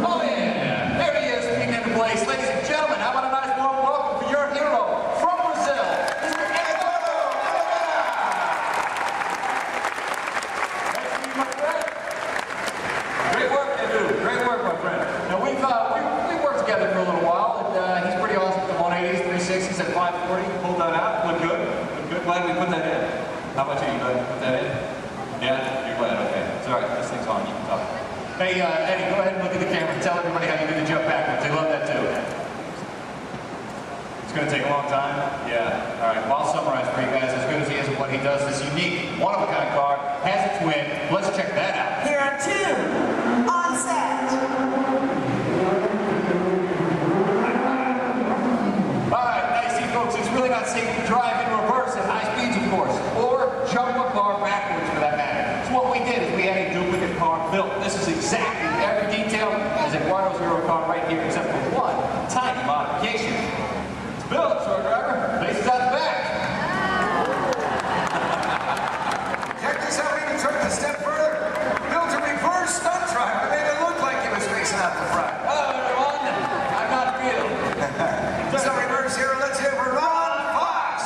Speaker 14: Oh yeah, there he is, speaking into place. Ladies and gentlemen, how about a nice warm welcome for your hero from Brazil, Mr. Eduardo. Nice to meet you, my friend. Great work, Edu. Great work, my friend. Now we've worked together for a little while, and he's pretty awesome at the 180s, 360s, at 540. Pulled that out. Look good. Look good. Glad we put that in. How about you? You glad we put that in? Yeah? You're glad? Okay. It's all right. This thing's on. You can talk. Hey, Eddie, go ahead and look at the camera and tell everybody how you do the jump backwards. They love that too. It's going to take a long time? Yeah. All right. Well, I'll summarize for you guys. As good as he is at what he does, this unique, one-of-a-kind car has a twin. Let's check that out.
Speaker 23: Here are 2 on set.
Speaker 14: All right. Now you see, folks, it's really not safe to drive in reverse at high speeds, of course, or jump a car backwards for that matter. So what we did is we had a duplicate car built. This is exactly every detail as Eduardo's hero car right here, except for one tiny modification. It's built, short driver, faces out the back.
Speaker 9: Check this out. We even took it a step further. Built a reverse stunt driver. Made it look like he was facing out the front.
Speaker 14: Oh, everyone, I'm not real.
Speaker 9: So reverse hero. Let's hear for Ron Fox.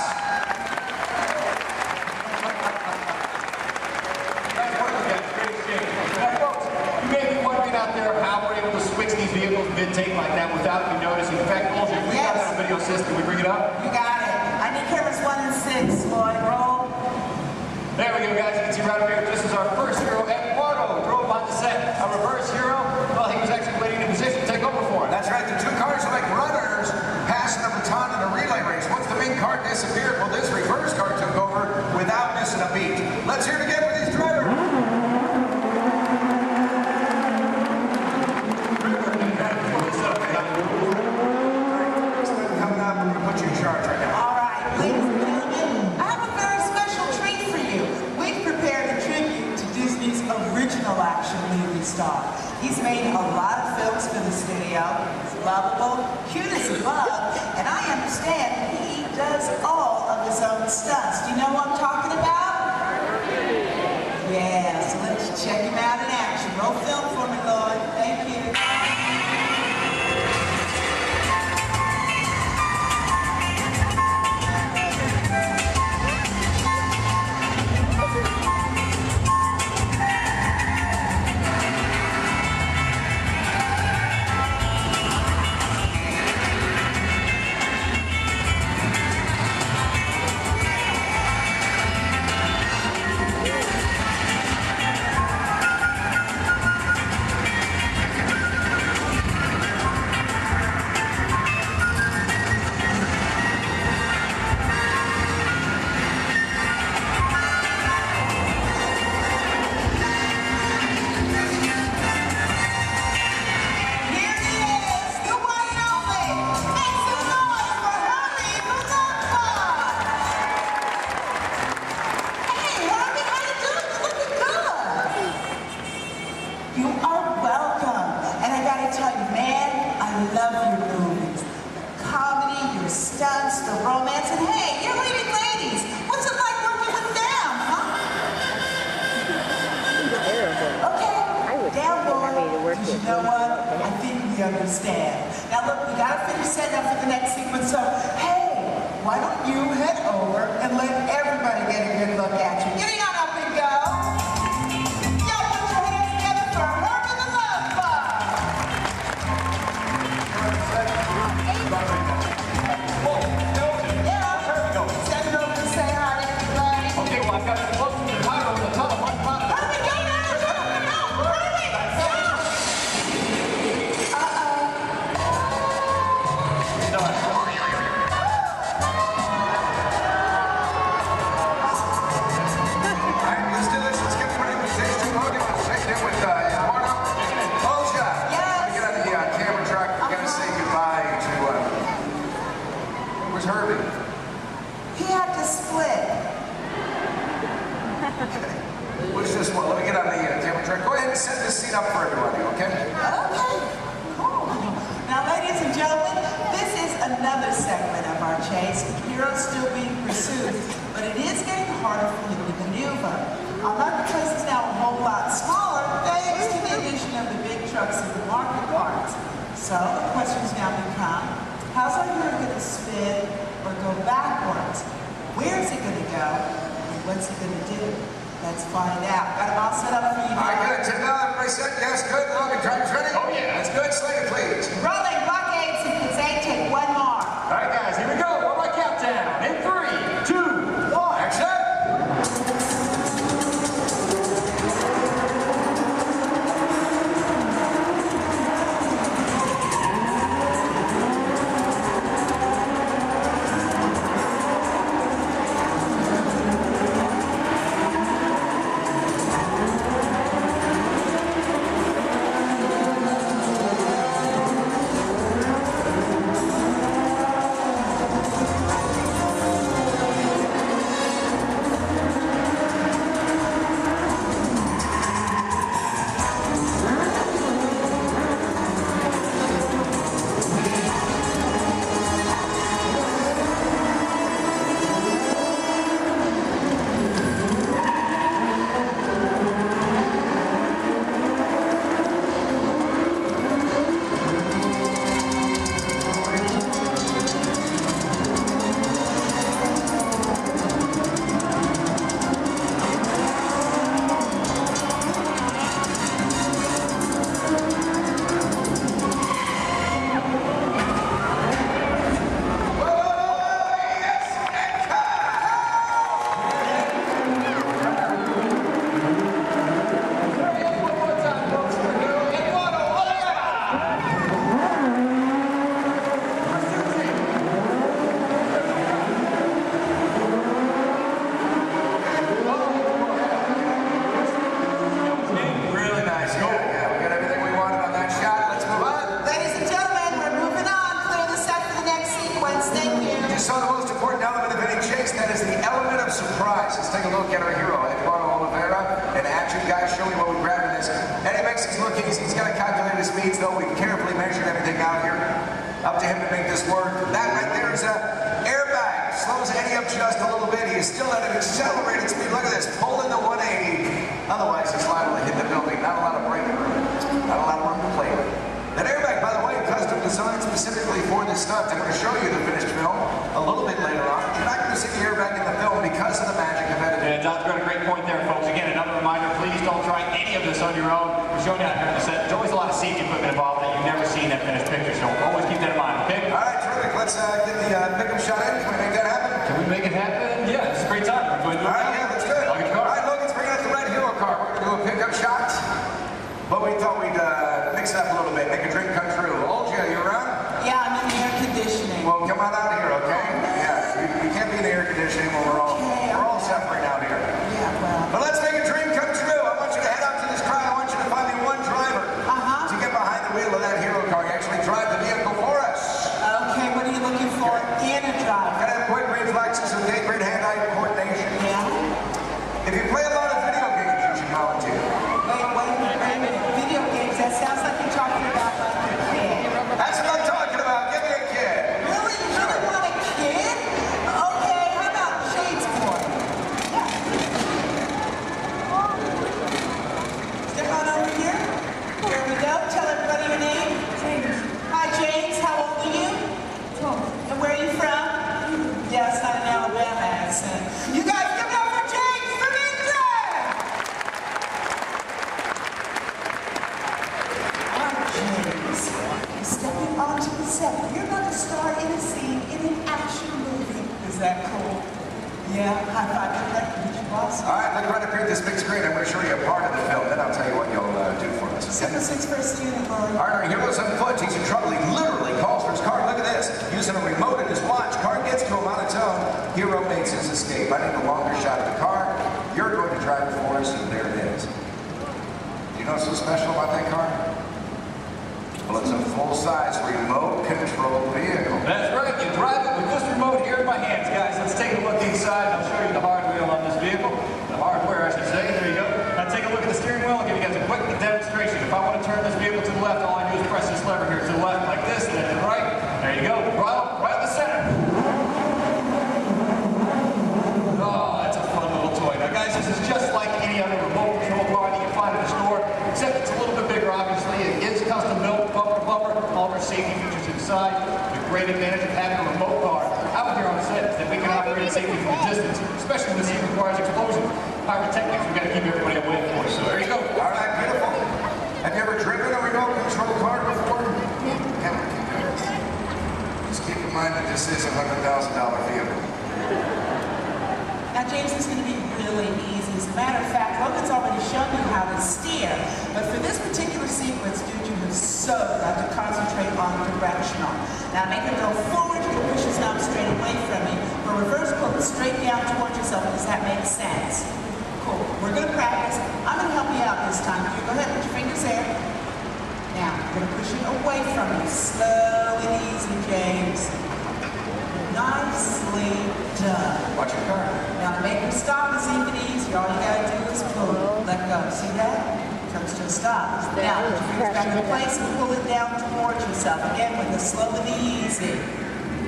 Speaker 14: Nice work, guys. Great exchange. Now, folks, you may be wondering out there how we're able to switch these vehicles mid-take like that without you noticing. In fact, Olga, we got that on video system. We bring it up?
Speaker 23: You got it. I need cameras 1 and 6, Lloyd. Roll.
Speaker 14: There we go, guys. You can see right up here, this is our first hero, Eduardo. Drove on the set. Our reverse hero, well, he was actually waiting in position to take over for him.
Speaker 9: That's right. The 2 cars are like runners passing a baton in a relay race. Once the main car disappeared, well, this reverse car took over without missing a beat. Let's hear it again for these drivers. Coming up, we're going to put you in charge right now.
Speaker 23: All right, ladies and gentlemen, I have a very special treat for you. We've prepared a tribute to Disney's original action movie star. He's made a lot of films for the studio. He's lovable, cute as a bug, and I understand he does all of his own stunts. Do you know what I'm talking about? Yeah, so let's check him out in action. Roll film for me, Lloyd. Thank you. stunts, the romance, and hey, you're leading ladies. What's it like working with them, huh? Okay, down boy. You know what? I think we understand. Now Now look, we gotta finish setting up for the next sequence, so hey, why don't you head over and let everybody get a good look at you. Getting on up and go. Y'all put your hands together for Herbie the Love Bug. Send it over to say hi to everybody.
Speaker 14: Okay, well, I've got to close to the title and tell them what's about it.
Speaker 23: Herbie, go now! Herbie!
Speaker 9: Herbie.
Speaker 23: He had to split.
Speaker 9: What's this one? Let me get on the camera track. Go ahead and set this scene up for everybody, okay?
Speaker 23: Okay, cool. Now, ladies and gentlemen, this is another segment of our chase. The hero's still being pursued, but it is getting harder for him to maneuver. Our marketplace is now a whole lot smaller thanks to the addition of the big trucks and the market carts. So the questions now become, how's our hero going to spin or go backwards? Where's he going to go? And what's he going to do? Let's find out. Got them all set up for you now.
Speaker 9: All right, good. Everybody set? Yes, good. Logan, drivers ready? Oh, yeah. That's good. Slater, please.
Speaker 23: Rolling blockade sequence 8, take one more.
Speaker 14: All right, guys, here we go. One more countdown. In 3, 2, 1.
Speaker 9: Action!
Speaker 23: that cool? Yeah, high five your record, did you, boss?
Speaker 9: All right, look right up here at this big screen. I'm going to show you a part of the film. Then I'll tell you what you'll do for us. Okay?
Speaker 23: 6 for a student, Lord.
Speaker 9: All right, our hero's on foot. He's in trouble. He literally calls for his car. Look at this. Using a remote in his watch. Car gets to him on its own. Hero makes his escape. I need a longer shot of the car. You're going to drive it for us, and there it is. Do you know what's so special about that car? Well, it's a full-size remote-controlled vehicle.
Speaker 14: That's right. You drive it with this remote here in my hands, guys. Let's take a look inside. I'll show you the hardware on this vehicle. The hardware, I should say. There you go. Now take a look at the steering wheel. I'll give you guys a quick demonstration. If I want to turn this vehicle to the left, all I do is press this lever here to the left like this, and then to the right. There you go. Right in the center. Oh, that's a fun little toy. Now, guys, this is just like any other remote control car that you find in the store, except it's a little bit bigger, obviously. It is custom built, bumper to bumper, all of our safety features inside. The great advantage of having a remote car out here on the set is that we can operate safely from a distance, especially when the scene requires explosions. Pyrotechnics, we've got to keep everybody away, of course. So there you go.
Speaker 9: All right, beautiful. Have you ever driven a remote control car before? Yeah. Just keep in mind that this is a $100,000 vehicle.
Speaker 23: Now, James, this is going to be really easy. As a matter of fact, Logan's already shown you how to steer. But for this particular sequence, dude, you have so got to concentrate on directional. Now, make it go forward. You can push his knob straight away from you. For reverse, pull it straight down towards yourself. Does that make sense? Cool. We're going to practice. I'm going to help you out this time. You go ahead, put your fingers there. Now, I'm going to push it away from you. Slow and easy, James. Nicely done.
Speaker 9: Watch your car.
Speaker 23: Now to make him stop is even easier. All you gotta do is pull it. Let go. See that? Comes to a stop. Now put your fingers back in place and pull it down towards yourself. Again with the slow and easy.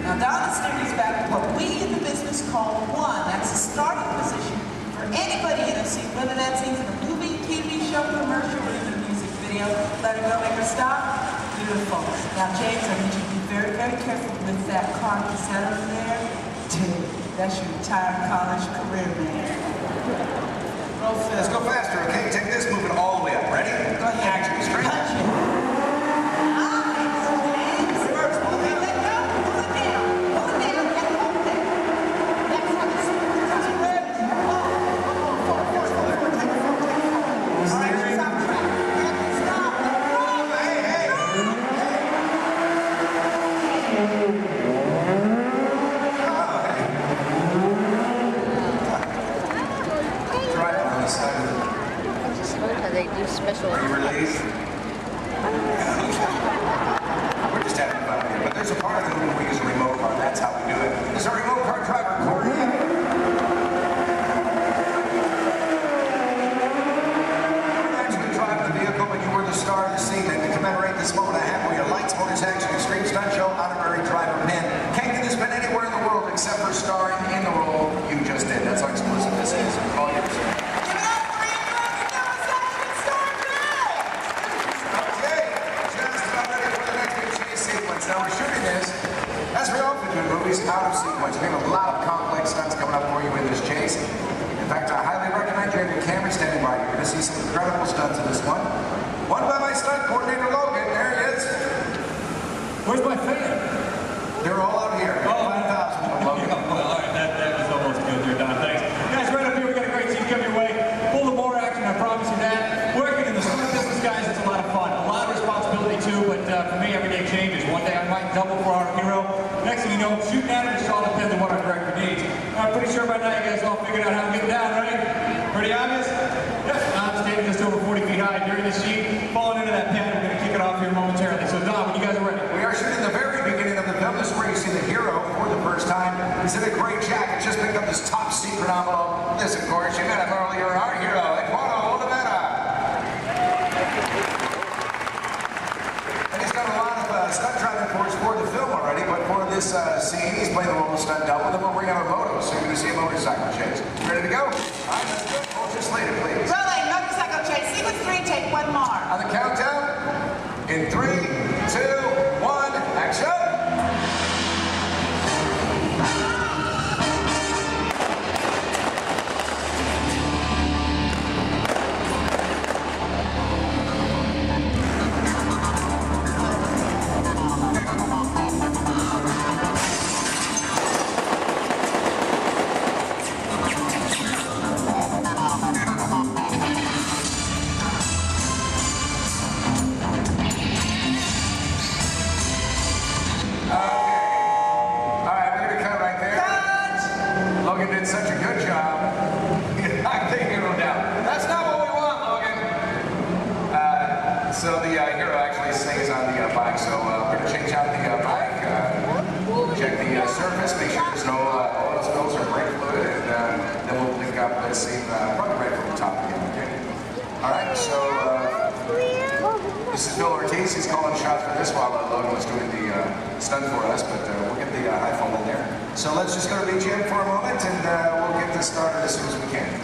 Speaker 23: Now down the steering back to what we in the business call 1. That's the starting position for anybody in a scene, whether that's even a movie, TV show, commercial, or even a music video. Let it go, make her stop. Beautiful. Now James, I need you to be very, very careful with that car. Is that over there? Dude, that's your entire college career, man. Roll film.
Speaker 9: Let's go faster, okay? Take this, move it all the way up. Ready?
Speaker 23: Go ahead.
Speaker 9: Action, straight.
Speaker 23: Punch it. Nice, James.
Speaker 9: Reverse, pull it down.
Speaker 23: Let go. Pull it down. Pull it down and hold it. That's how this is ready. Forward. Take it forward. All right, she's on track. Stop.
Speaker 2: They do special.
Speaker 9: Are you released? We're just having fun here, but there's a part of the movie we use a remote car. That's how we do it. This is our remote car driver, Corey. We're actually driving the vehicle, but you were the star of the scene. And to commemorate this moment, I have for you lights, motors, action, extreme stunt show, honorary driver pin. Can't get this pin anywhere in the world except for starring in the role you just did. That's how exclusive this is. All yours. Now we're shooting this, as we often do in movies, out of sequence. We have a lot of complex stunts coming up for you in this chase. In fact, I highly recommend you have your camera standing by. You're going to see some incredible stunts in this one. One by my stunt coordinator, Logan. There he is.
Speaker 14: Where's my fan?
Speaker 9: They're all out here. 5,000 from Logan.
Speaker 14: Well, all right, that was almost good there, Don. Thanks. Guys, right up here, we got a great scene coming your way. Full of more action, I promise you that. Working in the stunt business, guys, it's a lot of fun. A lot of responsibility, too, but for me, every day changes. One day I might double for our hero. Next thing you know, shooting at it, it all depends on what our director needs. I'm pretty sure by now you guys all figured out how to get down, right? Pretty obvious? Yes, I'm standing just over 40 feet high during the scene. Falling into that pattern, we're going to kick it off here momentarily. So, Don, when you guys are ready.
Speaker 9: We are shooting the very beginning of the film. This is where you see the hero for the first time. He's in a gray jacket, just picked up this top secret envelope. This, of course, you met him earlier, our hero, Eduardo Olivera. And he's done a lot of stunt driving for the film already, but for this scene, he's playing the role of stunt double, and then we'll bring out our moto, so you're going to see a motorcycle chase. Ready to go? All right, let's go. Hold your slater, please.
Speaker 23: Rolling, motorcycle chase. Sequence 3, take one more.
Speaker 9: On the countdown, in 3, 2, 1, action! did such a good job, you knocked the hero down. That's not what we want, Logan. So the hero actually stays on the bike. So we're going to change out the bike, check the surface, make sure there's no oil spills or brake fluid, and then we'll pick up the scene probably right from the top again, okay? All right, so this is Bill Ortiz. He's calling shots for this while Logan was doing the stunt for us, but we'll get the high fall in there. So let's just go to BGM for a moment, and we'll get this started as soon as we can.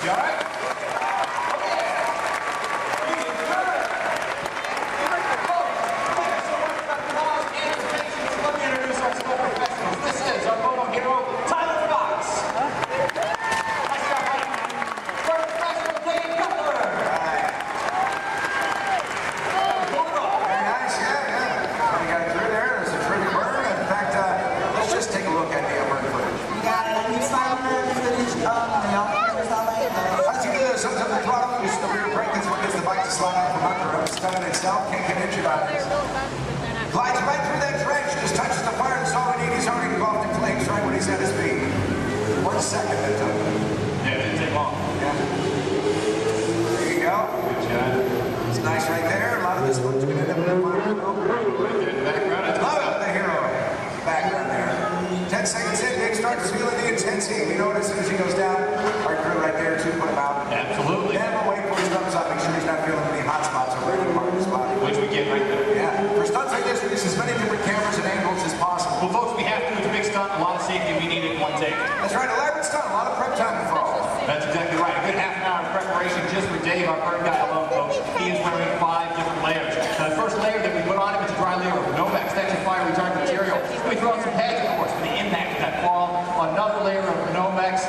Speaker 14: You all right? Let me introduce our school professionals. This is our photo hero, Tyler Fox. First professional, Dave Cutler.
Speaker 9: Very nice, yeah. We got through there. There's a terrific burn. In fact, let's just take a look at the burn footage.
Speaker 23: You got it. You saw the footage of the cameras all over.
Speaker 9: As you do this, up to the throttle, use the rear brake. That's what gets the bike to slide out from under him. It's done in itself. Can't get injured out of this. Glides right through that trench. Just touches the fire. That's all we need. He's already engulfed in flames right when he's at his feet. 1 second that took.
Speaker 14: Yeah, it didn't take long.
Speaker 9: Yeah. There you go.
Speaker 14: Good job.
Speaker 9: It's nice right there. A lot of this one's going to end up in the fire.
Speaker 14: Right there in the background. That's
Speaker 9: Love it, the hero. Background there. 10 seconds in, Nick starts feeling the intensity. We know it as soon as he goes down. Our crew right there to put him out.
Speaker 14: Absolutely.
Speaker 9: Then we'll wait for his thumbs up. Make sure he's not feeling any hot spots or any part of his body.
Speaker 14: Which we get right there.
Speaker 9: Yeah. For stunts like this, we use as many different cameras and angles as possible.
Speaker 14: Well, folks, we have to. It's a big stunt, a lot of safety. We need it in one take.
Speaker 9: That's right, elaborate stunt, a lot of prep time involved.
Speaker 14: That's exactly right. A good half an hour of preparation just for Dave, our bird guy alone, folks. He is wearing 5 different layers. Now, the first layer that we put on him is a dry layer of Nomex, extra fire retardant material. Then we throw on some pads, of course, for the impact of that fall. Another layer of Nomex.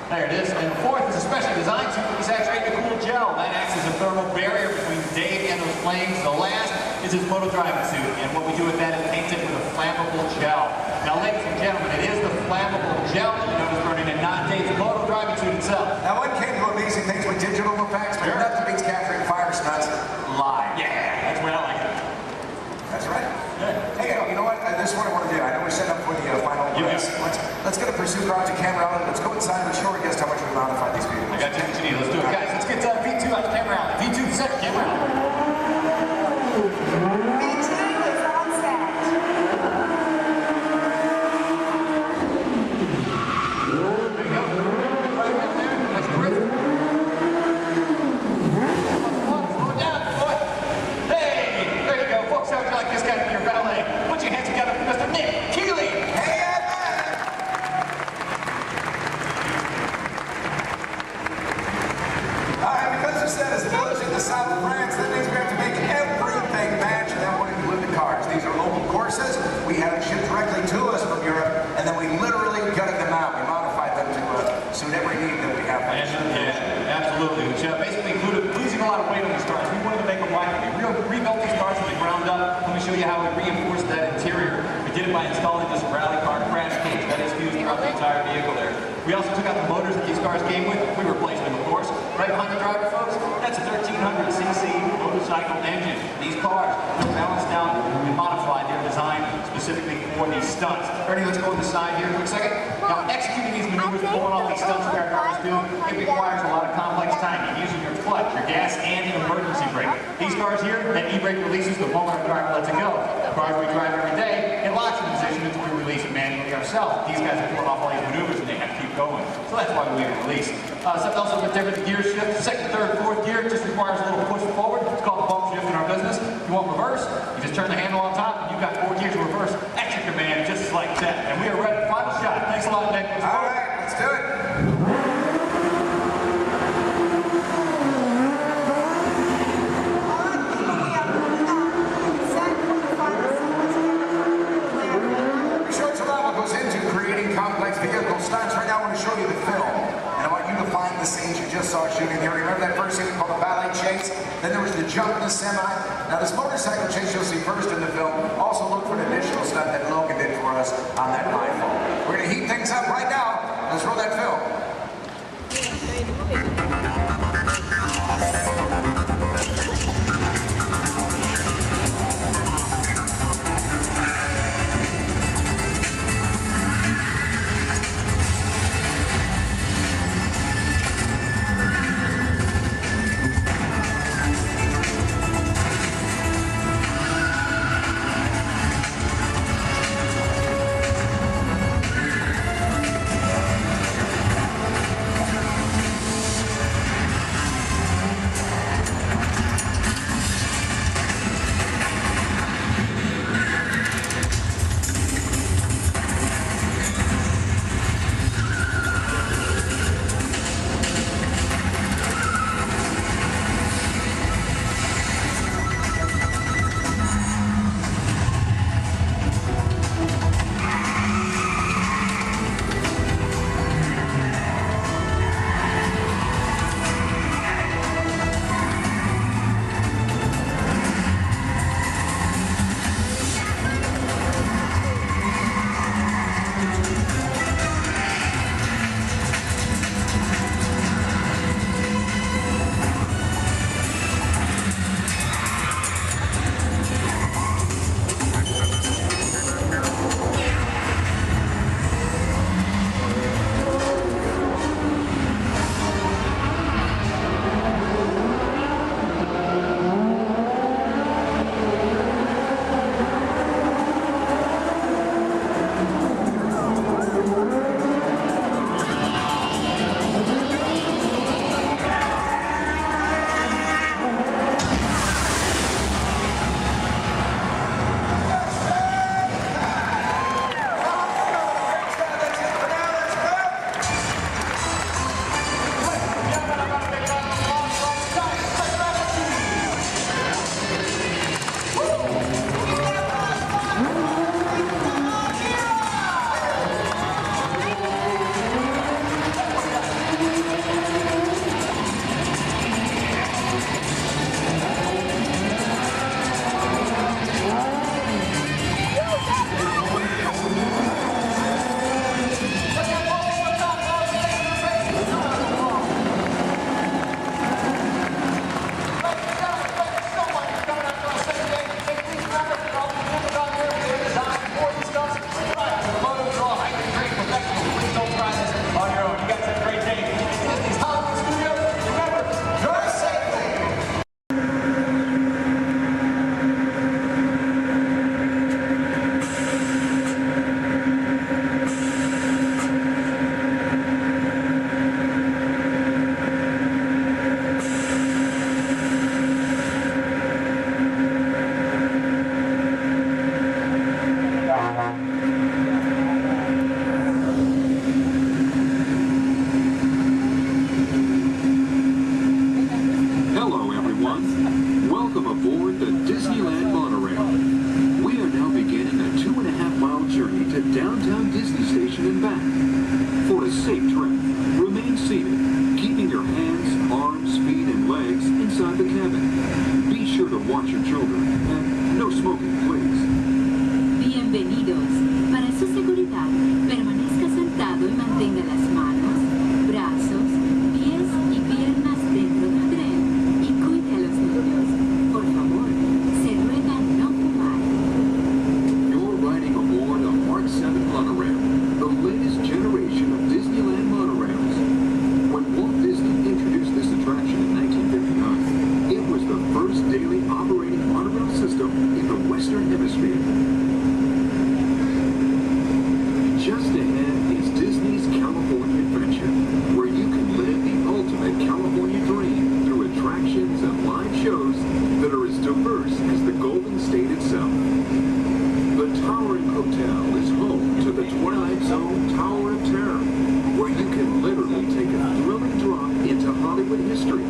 Speaker 14: There it is. And the fourth is a specially designed suit that we saturate in cool gel. That acts as a thermal barrier between Dave and those flames. The last is his moto driving suit. And what we do with that is paint it with a flammable gel. Now, ladies and gentlemen, it is the flammable gel that you notice burning and not Dave's moto driving suit itself.
Speaker 9: Now, one can do amazing things with digital effects, but nothing beats capturing fire stunts live.
Speaker 14: Yeah, that's where I like it.
Speaker 9: That's right. Hey, you know what? This is what I want to do. I know we're set up for the final race. Let's get a pursuit car to camera out. Let's go inside and show our guests how much we modified these vehicles.
Speaker 14: I got you what you need. Let's do it, guys. Let's get V2 out to camera out. V2 set camera out.
Speaker 23: V2 is on set.
Speaker 14: There you go. Right there. That's terrific. Slow it down, boy. Hey, there you go. Folks, how would you like this guy to be your valet? Put your hands together for Mr. Nick Keeley.
Speaker 9: Hey, all right, because the set is a village in the south of France, that means we have to make everything match, and that would include the cars. These are local courses. We had them shipped directly to us from Europe, and then we literally gutted them out. We modified them to suit every need that we have.
Speaker 14: Yeah, absolutely. Which basically included losing a lot of weight on these cars. We wanted to make them lighter. We rebuilt these cars from the ground up. Let me show you how we reinforced that interior. We did it by installing this rally car crash cage that is fused throughout the entire vehicle there. We also took out the motors that these cars came with. We replaced them, of course. Right behind the driver, folks, that's a 1300cc motorcycle engine. These cars, they're balanced down and modified. They're designed specifically for these stunts. Ernie, let's go on the side here for a second. Now, executing these maneuvers, pulling off these stunts that our cars do, it requires a lot of complex timing, using your clutch, your gas, and your emergency brake. These cars here, that e-brake releases the moment our driver lets it go. The cars we drive every day, it locks in position until we release it manually ourselves. These guys are pulling off all these maneuvers and they have to keep going. So that's why we leave it released. Something else a bit different, the gear shift. Second, third, fourth gear just requires a little push forward. It's called the bump shift in our business. If you want reverse, you just turn the handle on top and you've got 4 gears of reverse at your command just like that. And we are ready. Final shot. Thanks a lot, Nick.
Speaker 9: All right, let's do it. We showed you a lot what goes into creating complex vehicle stunts. Right now I want to show you the film. And I want you to find the scenes you just saw shooting here. Remember that first scene called the ballet chase? Then there was the jump in the semi. Now this motorcycle chase you'll see first in the film. Also look for an additional stunt that Logan did for us on that rifle. We're going to heat things up right now. Let's roll that film.
Speaker 4: inside the cabin. Be sure to watch your children, and no smoking, please.
Speaker 8: Bienvenidos. Para su seguridad, permanezca sentado y mantenga las manos, brazos, pies y piernas dentro del tren y cuide a los niños. Por favor, se ruega no fumar.
Speaker 4: You're riding aboard a Mark 7 monorail, the latest generation of Disneyland monorails. When Walt Disney introduced this attraction in 1959, it was the first daily operating monorail system in the Western Hemisphere. Just ahead is Disney's California Adventure, where you can live the ultimate California dream through attractions and live shows that are as diverse as the Golden State itself. The towering hotel is home to the Twilight Zone Tower of Terror, where you can literally take a thrilling drop into Hollywood history.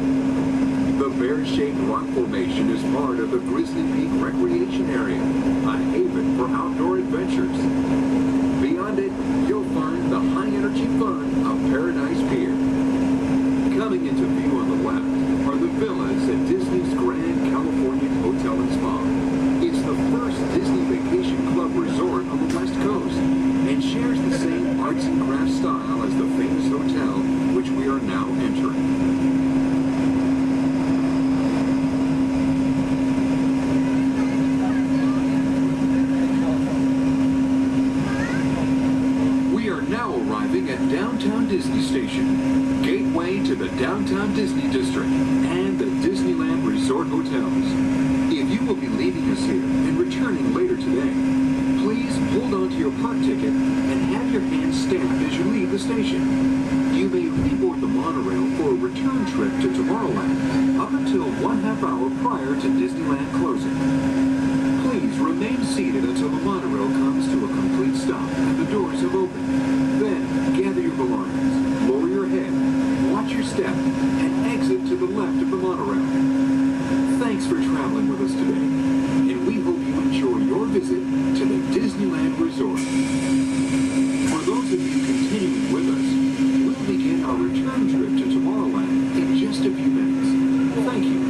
Speaker 4: The bear-shaped rock formation is part of the Grizzly Peak Recreation Area, a haven for outdoor adventures. Beyond it, you'll find the high-energy fun of Paradise Pier. Coming into view on the left are the villas at Disney's Grand California Hotel and Spa. It's the first Disney Vacation Club resort on the West Coast and shares the same arts and crafts style as the famous hotel, which we are now entering. At Downtown Disney Station, gateway to the Downtown Disney District and the Disneyland Resort Hotels. If you will be leaving us here and returning later today, please hold on to your park ticket and have your hands stamped as you leave the station. You may reboard the monorail for a return trip to Tomorrowland up until 1/2 hour prior to Disneyland closing. Please remain seated until the monorail comes to a complete stop and the doors have opened. Then, gather your belongings, lower your head, watch your step, and exit to the left of the monorail. Thanks for traveling with us today, and we hope you enjoy your visit to the Disneyland Resort. For those of you continuing with us, we'll begin our return trip to Tomorrowland in just a few minutes. Thank you.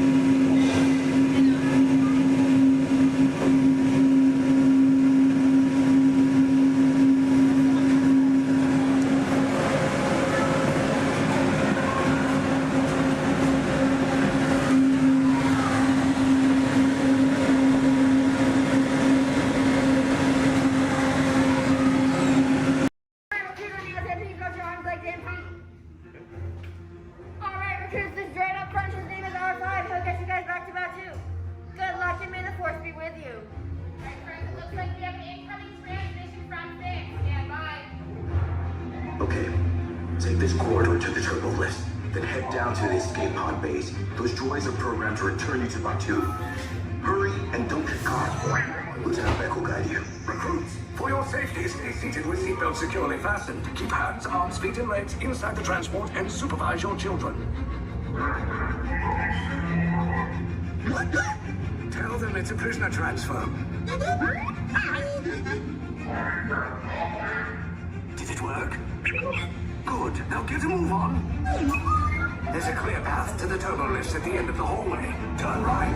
Speaker 10: Okay, take this corridor to the turbo lift, then head down to the escape pod base. Those droids are programmed to return you to Batu. Hurry and don't get caught. Lieutenant Beck will guide you.
Speaker 16: Recruits, for your safety, stay seated with seatbelts securely fastened. Keep hands, arms, feet, and legs inside the transport and supervise your children. Tell them it's a prisoner transfer. Did it work? Good. Now get a move on. There's a clear path to the turbo lifts at the end of the hallway. Turn right.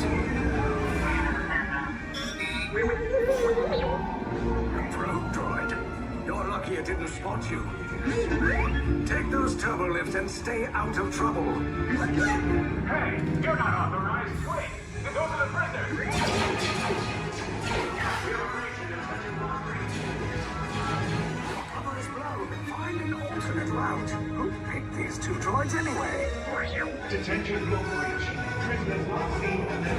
Speaker 16: Probe droid. You're lucky it didn't spot you. Take those turbo lifts and stay out of trouble.
Speaker 11: Hey, you're not authorized. Wait, those are the prisoners.
Speaker 16: Cover is blown. Find an alternate route. Who picked these two droids anyway?
Speaker 11: Detention will breach. Prisoners not seen and then.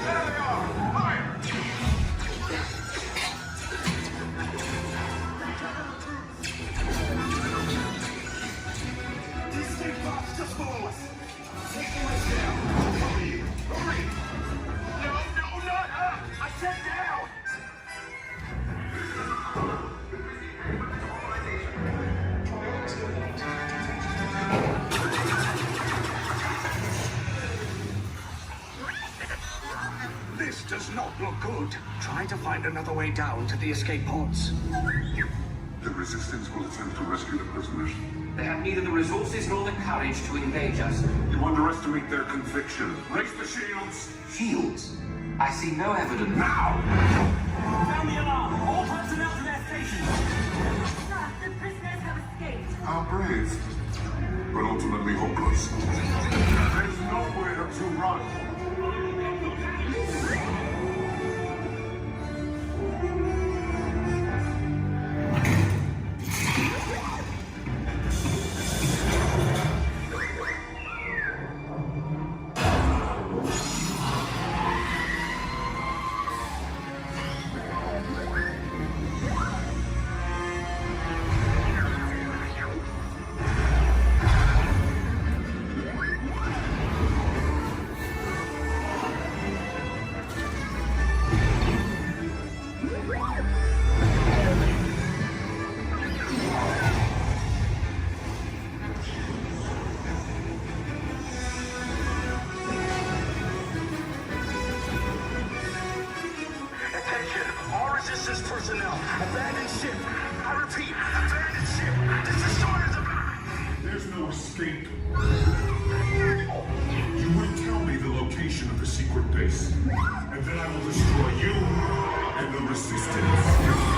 Speaker 11: There they are! Fire!
Speaker 16: Escape box just follow us. Take the lift down. Hurry! Hurry! No, not up! I said down! This does not look good. Try to find another way down to the escape pods.
Speaker 11: The resistance will attempt to rescue the prisoners.
Speaker 10: They have neither the resources nor the courage to engage us.
Speaker 11: You underestimate their conviction. Raise the shields!
Speaker 10: Shields? I see no evidence.
Speaker 11: Now!
Speaker 6: Sound the alarm! All personnel to their stations!
Speaker 8: Sir, the prisoners have escaped.
Speaker 11: How brave, but ultimately hopeless. There's nowhere to run.
Speaker 16: Resistance personnel, abandon ship. I repeat, abandon ship. This destroyer's about.
Speaker 11: There's no escape. You will tell me the location of the secret base, and then I will destroy you and the Resistance.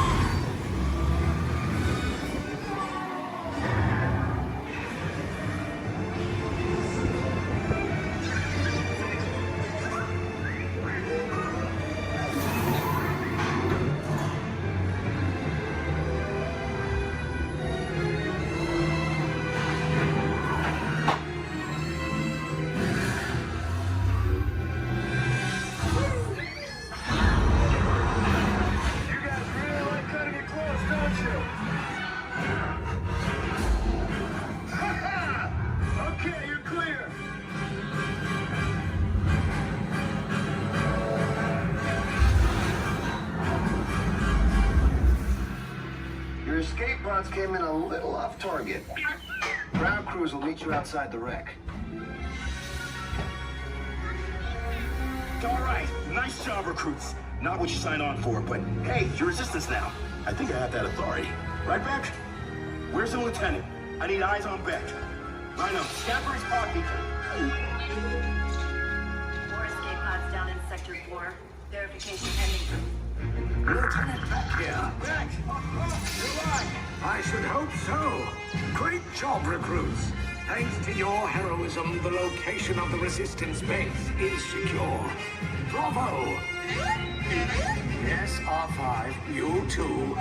Speaker 10: Your escape pods came in a little off target. Ground crews will meet you outside the wreck.
Speaker 16: All right, nice job, recruits. Not what you signed on for, but hey, you're Resistance now. I think I have that authority. Right, Beck? Where's the lieutenant? I need eyes on Beck. Rhino, scan for his pod beacon.
Speaker 8: 4 escape pods down in Sector 4. Verification pending.
Speaker 16: Lieutenant Beck here. Beck! You're right. I should hope so. Great job, recruits. Thanks to your heroism, the location of the Resistance base is secure. Bravo! Yes, R5, you too.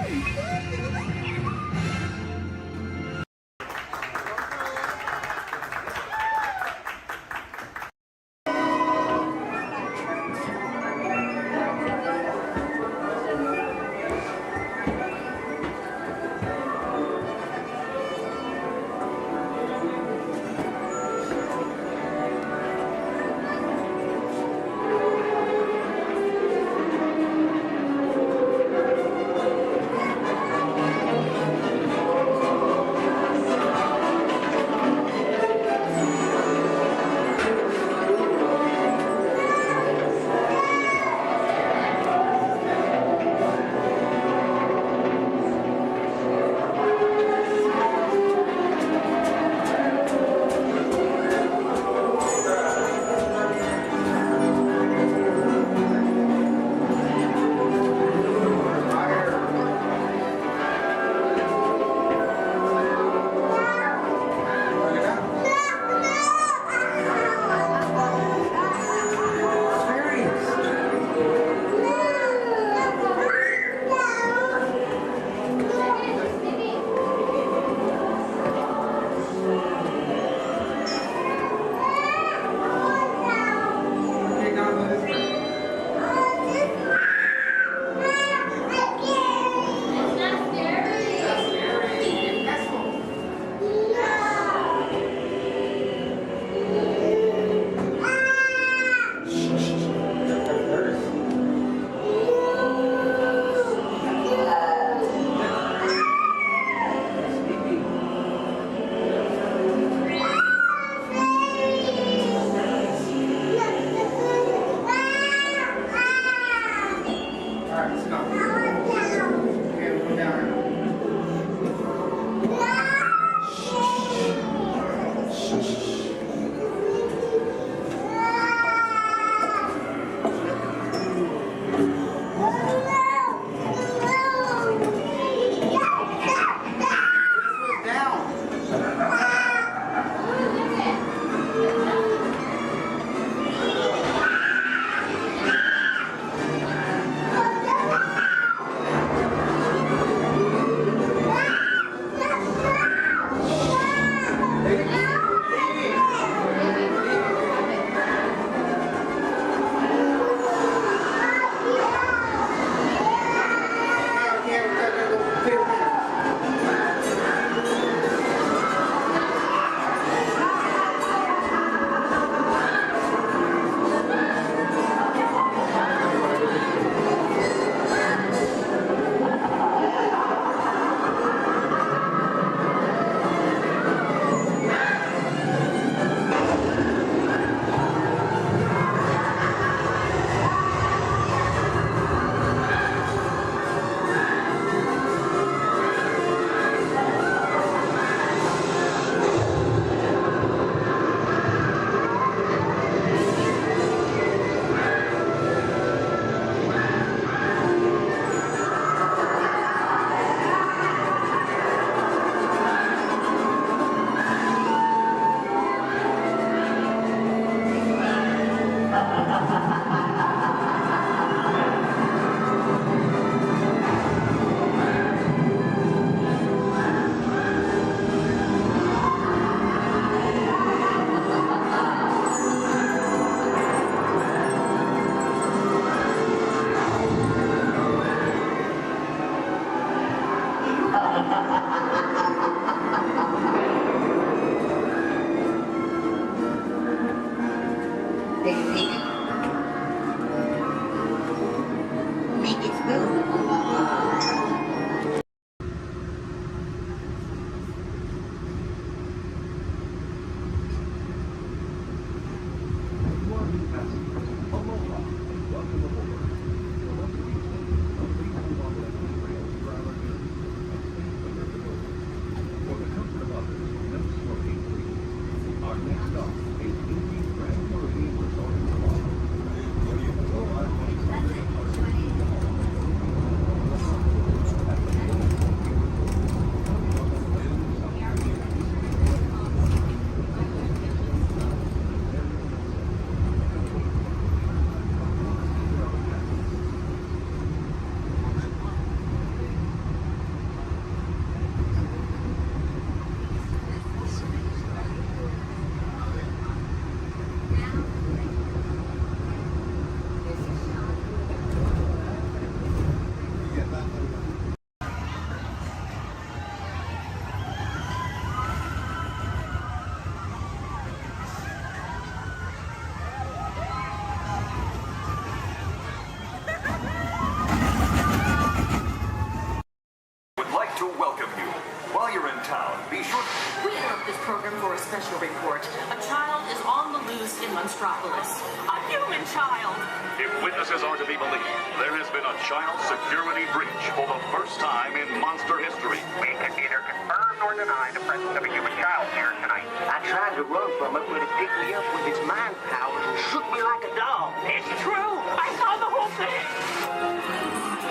Speaker 6: program for a special report. A child is on the loose in Monstropolis. A human child.
Speaker 11: If witnesses are to be believed, there has been a child security breach for the first time in monster history.
Speaker 5: We can neither confirm nor deny the presence of a human child here tonight.
Speaker 21: I tried to run from it, but it picked me up with its mind powers and shook me like a dog.
Speaker 6: It's true. I saw the whole thing.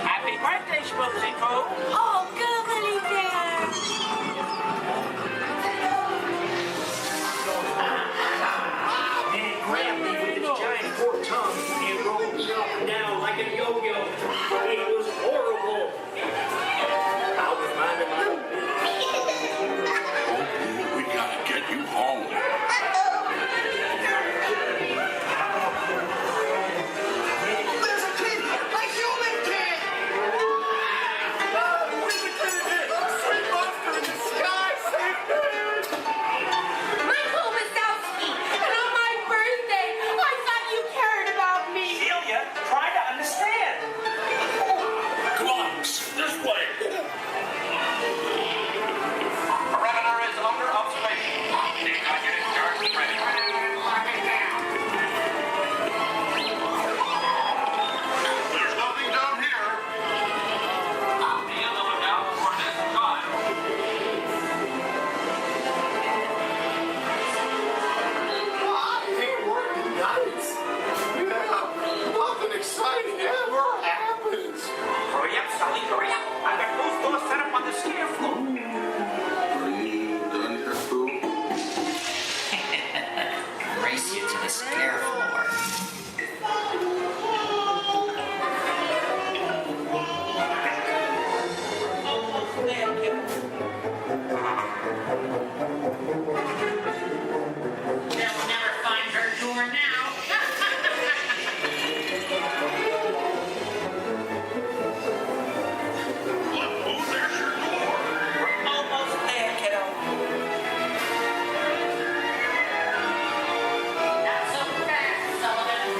Speaker 21: Happy birthday, Schmoozy Poo.
Speaker 6: Oh, goodly bear.
Speaker 21: And it grabbed me with its giant fork tongue and rolled me up and down like a yo-yo. It was horrible. I was minding my own business.
Speaker 11: We gotta get you home.
Speaker 16: There's a kid! A human kid! Where's the kid again? A sweet monster in the sky! Save me!
Speaker 12: My home is Wazowski, and on my birthday, I thought you cared about me.
Speaker 21: Celia, try to understand.
Speaker 11: Come on, this way.
Speaker 21: Perimeter is under observation.
Speaker 11: Get it dark and ready. There's nothing down here.
Speaker 21: Be on the lookout for this child.
Speaker 16: Hey, working nights. Yeah, nothing exciting ever happens.
Speaker 21: Hurry up, Sully, hurry up. I've got those doors set up on the stair floor.
Speaker 11: Are you done here, Boo?
Speaker 21: Race you to the stair floor.
Speaker 12: They'll never find her door now.
Speaker 11: Boo, there's your door.
Speaker 21: We're almost there, kiddo.
Speaker 12: Not so fast, Sullivan.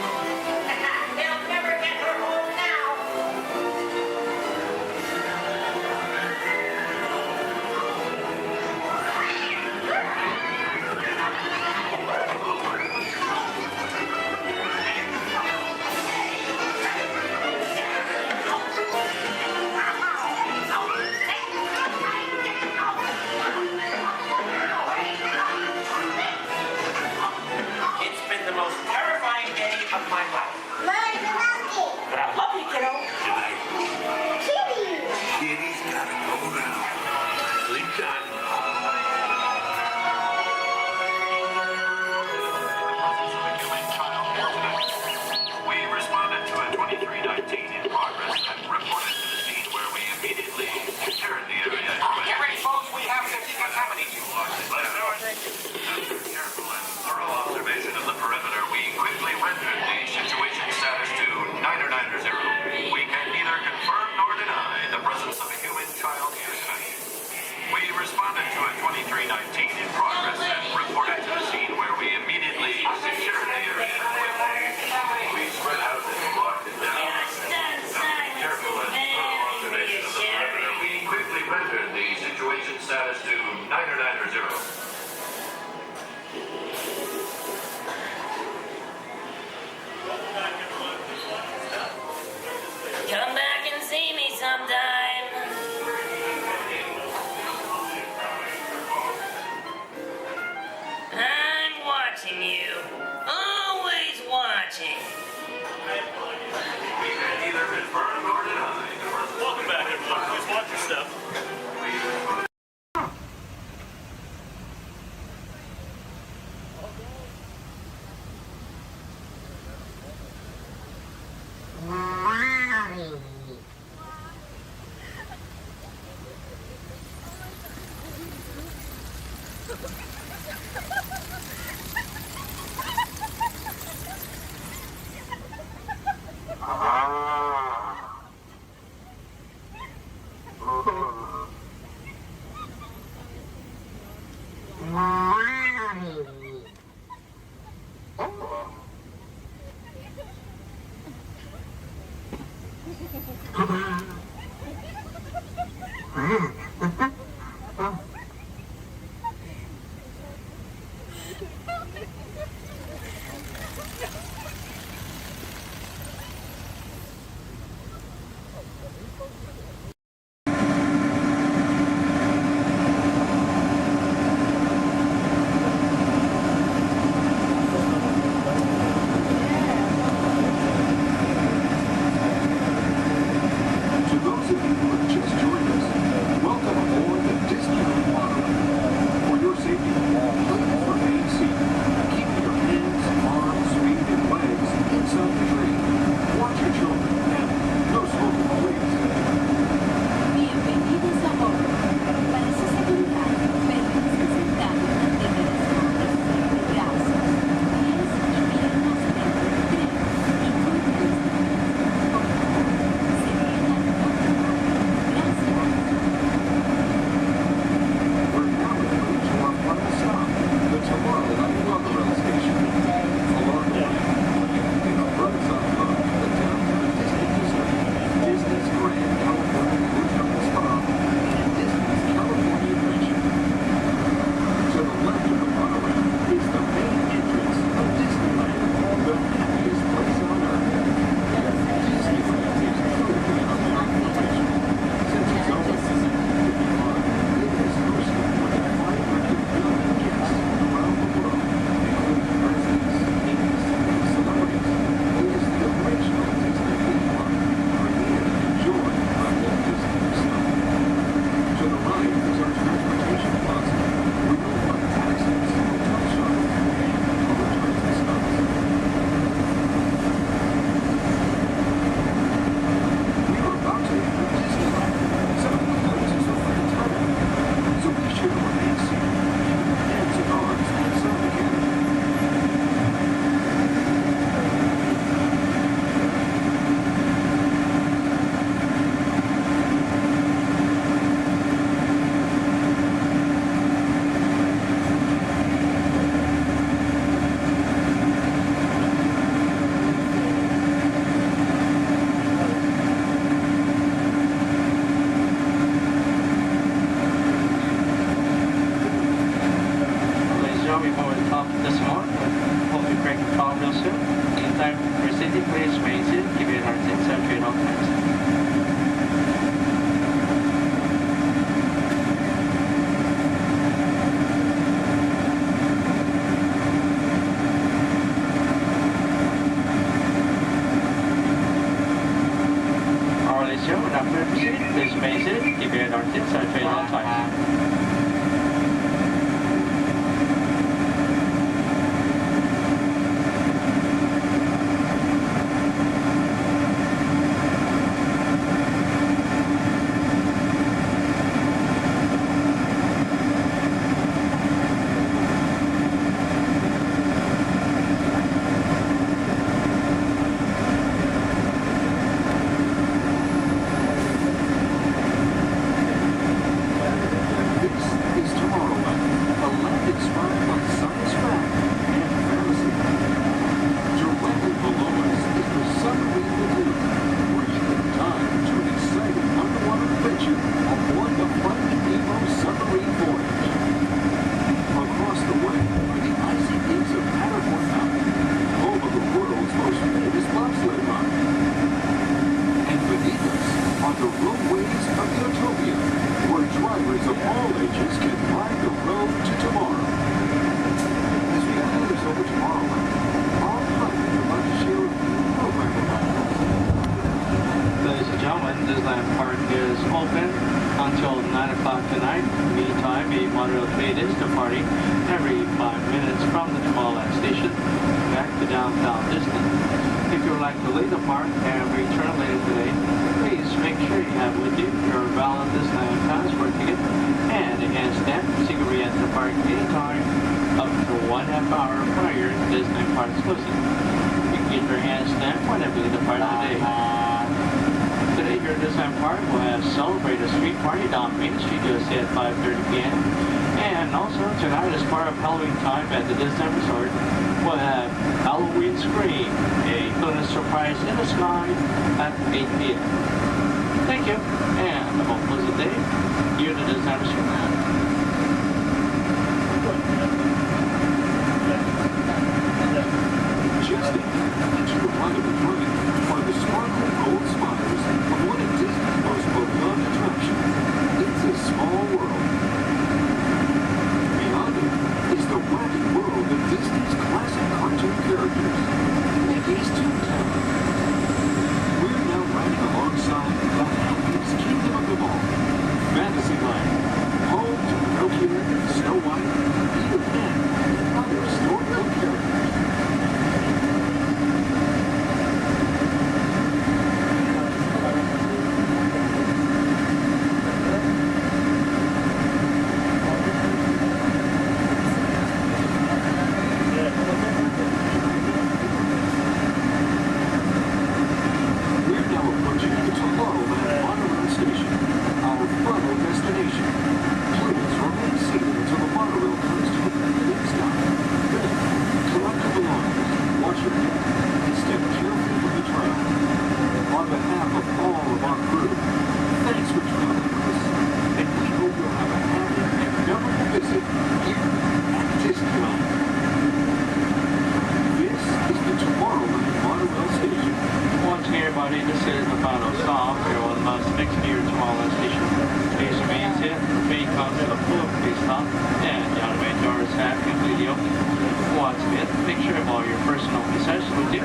Speaker 7: want to get a picture of all your personal possessions with you.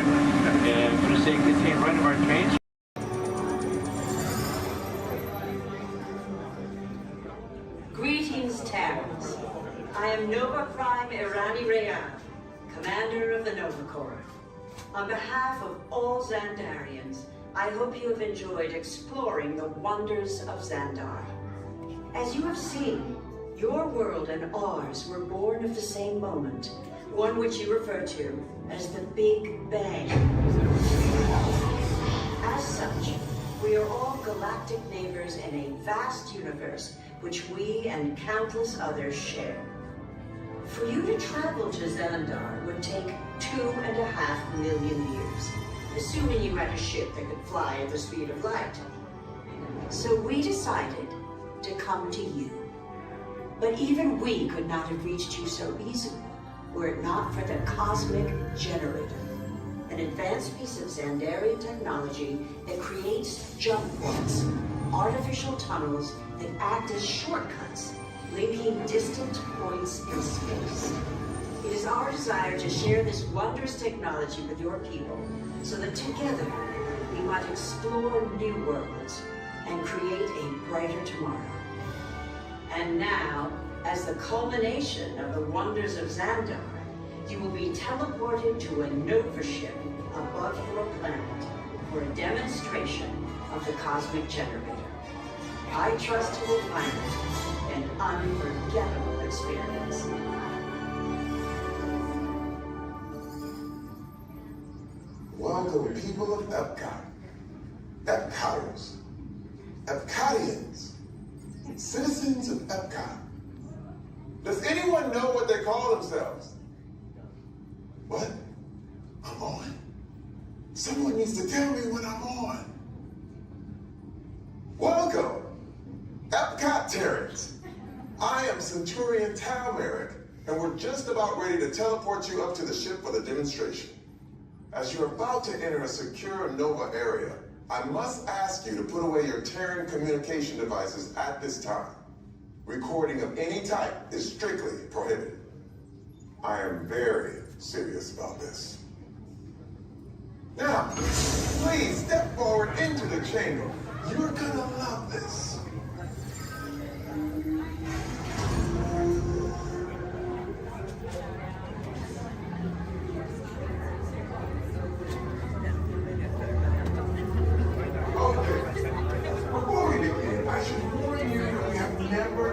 Speaker 7: For the sake contained right of our trains.
Speaker 20: Greetings, Terrans. I am Nova Prime Irani Rayan, commander of the Nova Corps. On behalf of all Xandarians, I hope you have enjoyed exploring the wonders of Xandar. As you have seen, your world and ours were born of the same moment, one which you refer to as the Big Bang. As such, we are all galactic neighbors in a vast universe which we and countless others share. For you to travel to Xandar would take 2.5 million years, assuming you had a ship that could fly at the speed of light. So we decided to come to you. But even we could not have reached you so easily were it not for the Cosmic Generator, an advanced piece of Xandarian technology that creates jump points, artificial tunnels that act as shortcuts, linking distant points in space. It is our desire to share this wondrous technology with your people so that together we might explore new worlds and create a brighter tomorrow. And now, as the culmination of the wonders of Xandar, you will be teleported to a Nova ship above your planet for a demonstration of the Cosmic Generator. I trust you will find it an unforgettable experience.
Speaker 22: Welcome, people of Epcot, Epcoters, Epcotians, citizens of Epcot. Does anyone know what they call themselves? What? I'm on? Someone needs to tell me when I'm on. Welcome, Epcot Terrans. I am Centurion Talmeric, and we're just about ready to teleport you up to the ship for the demonstration. As you're about to enter a secure Nova area, I must ask you to put away your Terran communication devices at this time. Recording of any type is strictly prohibited. I am very serious about this. Now, please step forward into the chamber. You're gonna love this.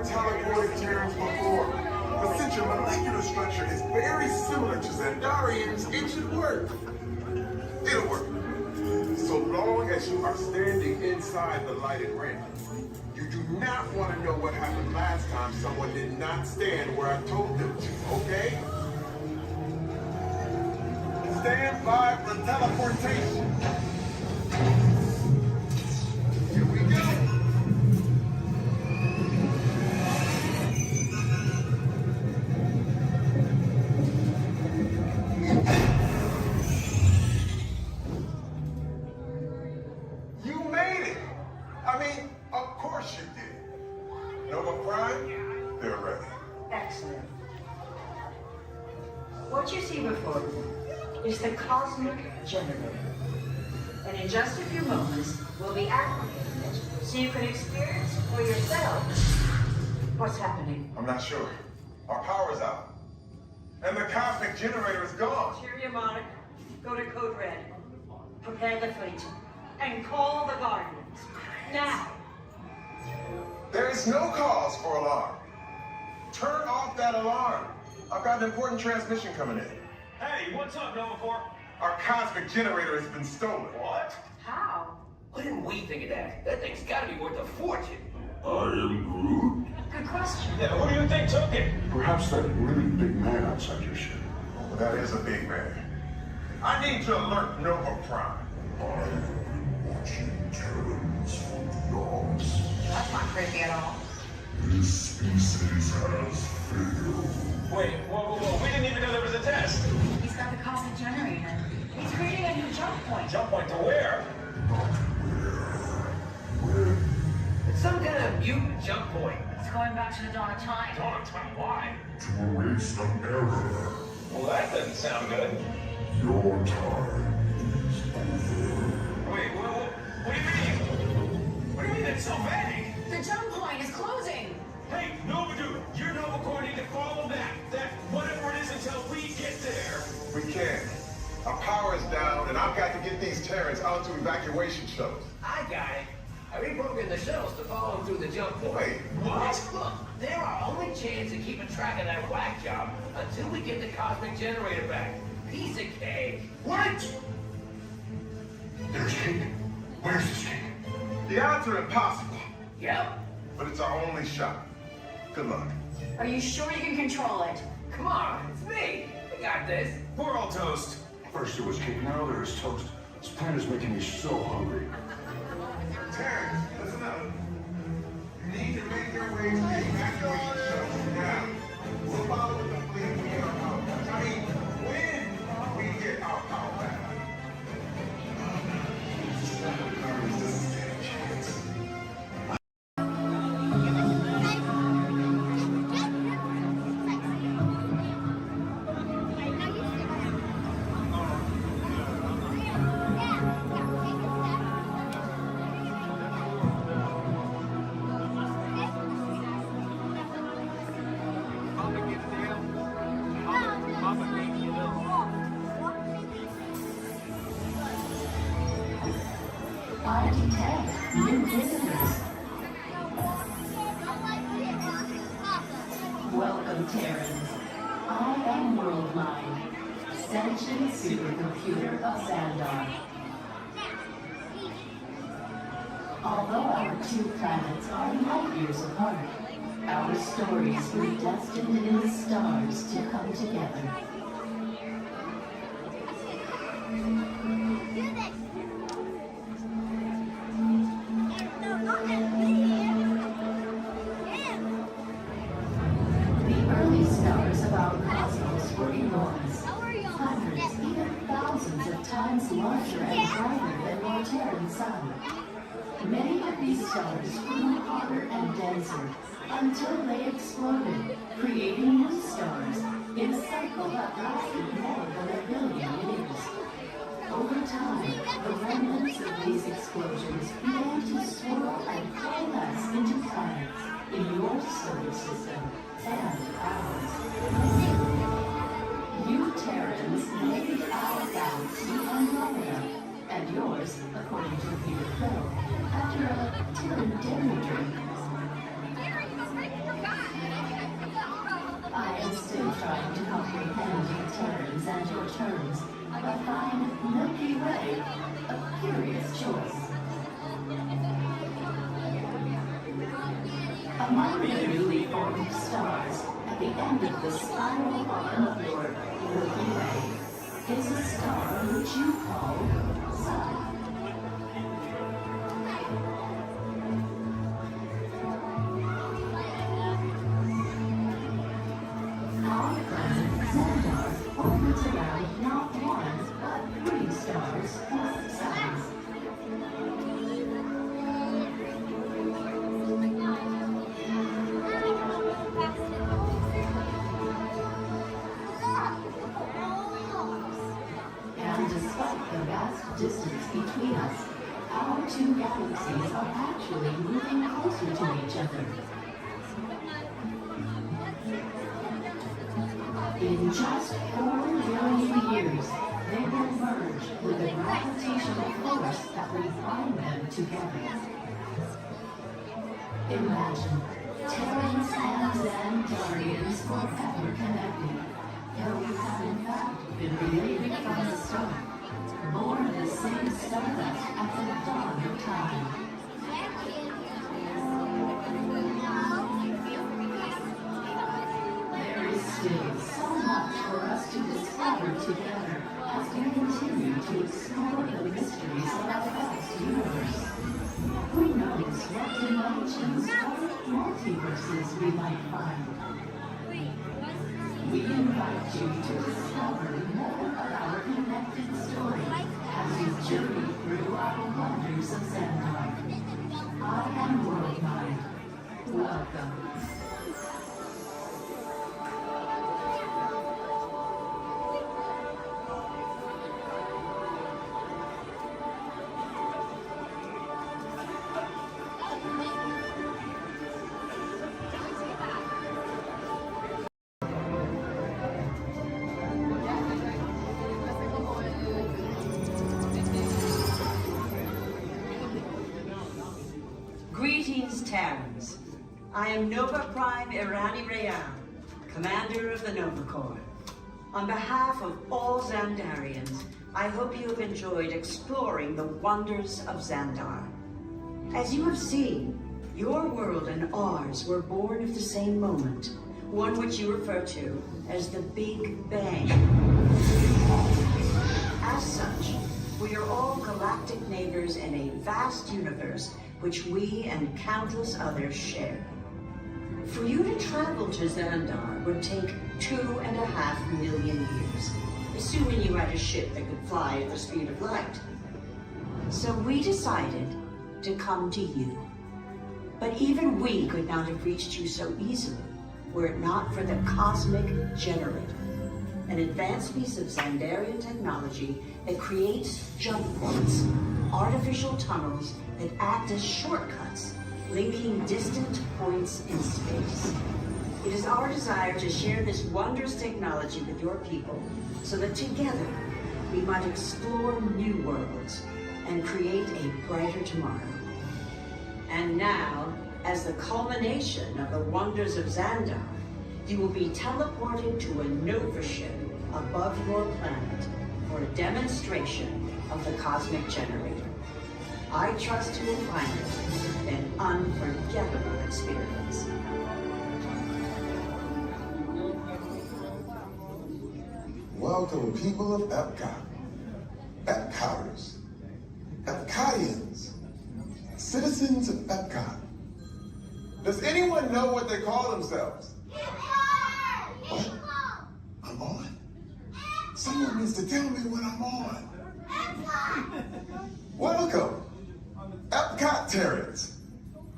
Speaker 22: Teleported Terrans before, but since your molecular structure is very similar to Xandarians, it should work. It'll work. So long as you are standing inside the lighted ring. You do not want to know what happened last time someone did not stand where I told them to, okay? Stand by for teleportation. Here we go.
Speaker 20: What you see before you is the Cosmic Generator. And in just a few moments, we'll be activating it so you can experience for yourselves what's happening.
Speaker 22: I'm not sure. Our power's out. And the Cosmic Generator is gone.
Speaker 20: Cheerio, Monarch. Go to Code Red. Prepare the fleet. And call the Guardians. Now.
Speaker 22: There is no cause for alarm. Turn off that alarm. I've got an important transmission coming in.
Speaker 21: Hey, what's up, Nova Corps?
Speaker 22: Our Cosmic Generator has been stolen.
Speaker 21: What?
Speaker 20: How?
Speaker 21: Why didn't we think of that? That thing's gotta be worth a fortune.
Speaker 22: I am Groot.
Speaker 20: Good question.
Speaker 21: Yeah, who do you think took it?
Speaker 22: Perhaps that really big man outside your ship. Well, that is a big man. I need to alert Nova Prime. I'm watching Terrans for dogs.
Speaker 20: That's not creepy at all.
Speaker 22: This species has failed.
Speaker 21: Wait, whoa. We didn't even know there was a test.
Speaker 20: He's got the Cosmic Generator. He's creating a new jump point.
Speaker 21: Jump point to where?
Speaker 22: Not where.
Speaker 21: It's some kind of mutant jump point.
Speaker 20: It's going back to the dawn of time.
Speaker 21: Dawn of time? Why?
Speaker 11: to erase an error.
Speaker 21: Well, that doesn't sound good.
Speaker 11: Your time is over.
Speaker 21: Wait, what do you mean? What do you mean that's so vague?
Speaker 12: The jump point is closing.
Speaker 21: Hey, Novadu, you're Nova Corps need to follow that whatever it is until we get there.
Speaker 22: We can't. Our power is down, and I've got to get these Terrans out to evacuation shuttles.
Speaker 21: I got it. I reprogrammed the shuttles to follow them through the jump point.
Speaker 22: Wait, what?
Speaker 21: Look, they're our only chance of keeping track of that whack job until we get the cosmic generator back. Piece of cake.
Speaker 11: Wait! There's cake. Where's this cake?
Speaker 22: The odds are impossible.
Speaker 21: Yep.
Speaker 22: But it's our only shot. Good luck.
Speaker 12: Are you sure you can control it?
Speaker 21: Come on, it's me. I got this.
Speaker 11: We're all toast. First it was cake, now there is toast. This plan is making me so hungry.
Speaker 22: Terrence, listen up. You need to make your way to the evacuation shuttles now. We'll follow with the fleet when we get our power back. I mean, when we get our power back. Just stand a chance.
Speaker 8: I detect new visitors. Welcome, Terrans. I am Worldmind, sentient supercomputer of Xandar. Although our two planets are light years apart, our stories were destined in the stars to come together. The early stars of our cosmos were enormous, hundreds, even thousands of times larger and brighter than our Terran sun. Many of these stars grew hotter and denser until they exploded, creating new stars in a cycle that lasted more than 1 billion years. Over time, the remnants of these explosions began to swirl and coalesce into planets in your solar system and ours. You Terrans named our galaxy Andromeda, and yours, according to Peter Quill, after a Terran dairy drink. I am still trying to comprehend you Terrans and your terms, but find Milky Way a curious choice. Among the newly formed stars, at the end of the spiral arm of your Milky Way, is a star which you call Sun. Our planet Xandar orbits around not one, but 3 stars plus suns. And despite the vast distance between us, our 2 galaxies are actually moving closer to each other. In just 4 billion years, they will merge with a gravitational force that will bind them together. Imagine, Terrans and Xandarians forever connected, though we have in fact been related from the start, born of the same stardust at the dawn of time. There is still so much for us to discover together as we continue to explore the mysteries of our vast universe. Who knows what dimensions or multiverses we might find? We invite you to discover more of our connected story as we journey through our wonders of Xandar. I am Worldmind. Welcome.
Speaker 20: Terrans. I am Nova Prime Irani Rayan, commander of the Nova Corps. On behalf of all Xandarians, I hope you have enjoyed exploring the wonders of Xandar. As you have seen, your world and ours were born of the same moment, one which you refer to as the Big Bang. As such, we are all galactic neighbors in a vast universe which we and countless others share. For you to travel to Xandar would take 2.5 million years, assuming you had a ship that could fly at the speed of light. So we decided to come to you. But even we could not have reached you so easily were it not for the Cosmic Generator, an advanced piece of Xandarian technology that creates jump points, artificial tunnels that act as shortcuts, linking distant points in space. It is our desire to share this wondrous technology with your people so that together we might explore new worlds and create a brighter tomorrow. And now, as the culmination of the wonders of Xandar, you will be teleported to a Nova ship above your planet for a demonstration of the Cosmic Generator. I trust you will find it an unforgettable experience.
Speaker 22: Welcome, people of Epcot, Epcoters, Epcotians, citizens of Epcot. Does anyone know what they call themselves? What? I'm on? Someone needs to tell me what I'm on. Welcome, Epcot-tarians.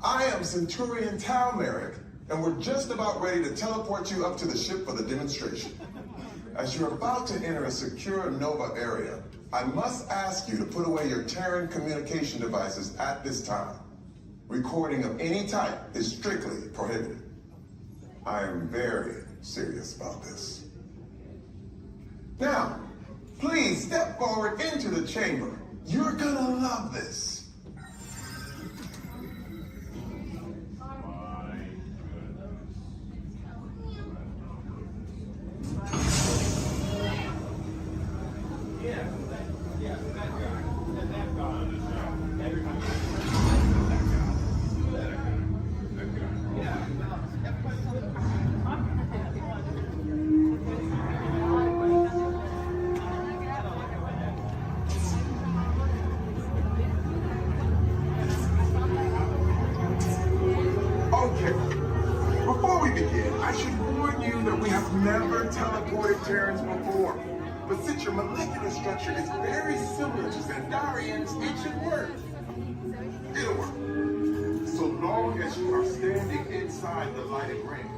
Speaker 22: I am Centurion Talmeric, and we're just about ready to teleport you up to the ship for the demonstration. As you're about to enter a secure Nova area, I must ask you to put away your Terran communication devices at this time. Recording of any type is strictly prohibited. I am very serious about this. Now, please step forward into the chamber. You're gonna love this. Never teleported Terrans before, but since your molecular structure is very similar to Xandarians, it should work. It'll work. So long as you are standing inside the lighted ring.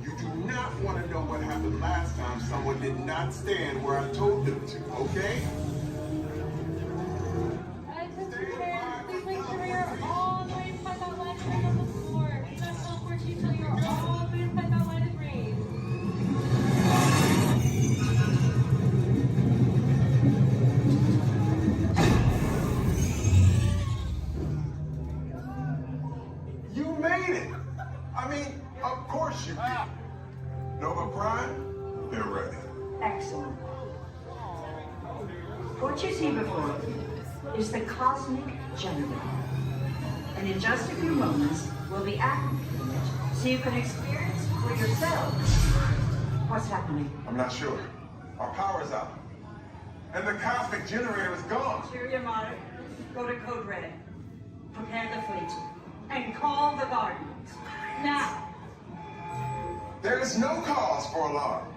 Speaker 22: You do not want to know what happened last time someone did not stand where I told them to, okay?
Speaker 12: Please make sure you're all the way inside that lighted ring on the floor. We must teleport you till you're all the way inside that lighted ring.
Speaker 22: You made it! I mean, of course you did. Nova Prime, they're ready.
Speaker 20: Excellent. What you see before you is the Cosmic Generator. And in just a few moments, we'll be activating it so you can experience for yourselves what's happening.
Speaker 22: I'm not sure. Our power's out. And the Cosmic Generator is gone.
Speaker 20: Cheerio, Monarch. Go to Code Red. Prepare the fleet. And call the Guardians. Now.
Speaker 22: There is no cause for alarm.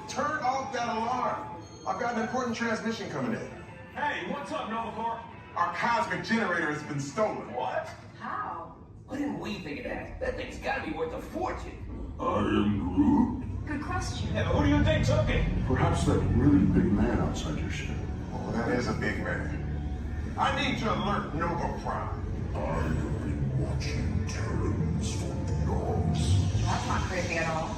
Speaker 22: Turn off that alarm. I've got an important transmission coming in.
Speaker 1: Hey, what's up, Nova Corps?
Speaker 22: Our Cosmic Generator has been stolen.
Speaker 1: What?
Speaker 20: How?
Speaker 21: What didn't we think of that? That thing's gotta be worth a fortune.
Speaker 11: I am Groot.
Speaker 20: Good question.
Speaker 1: Yeah, but who do you think took it?
Speaker 11: Perhaps that really big man outside your ship.
Speaker 22: Oh, that is a big man. I need to alert Nova Prime.
Speaker 11: I have been watching Terrans from beyond.
Speaker 20: That's not creepy at all.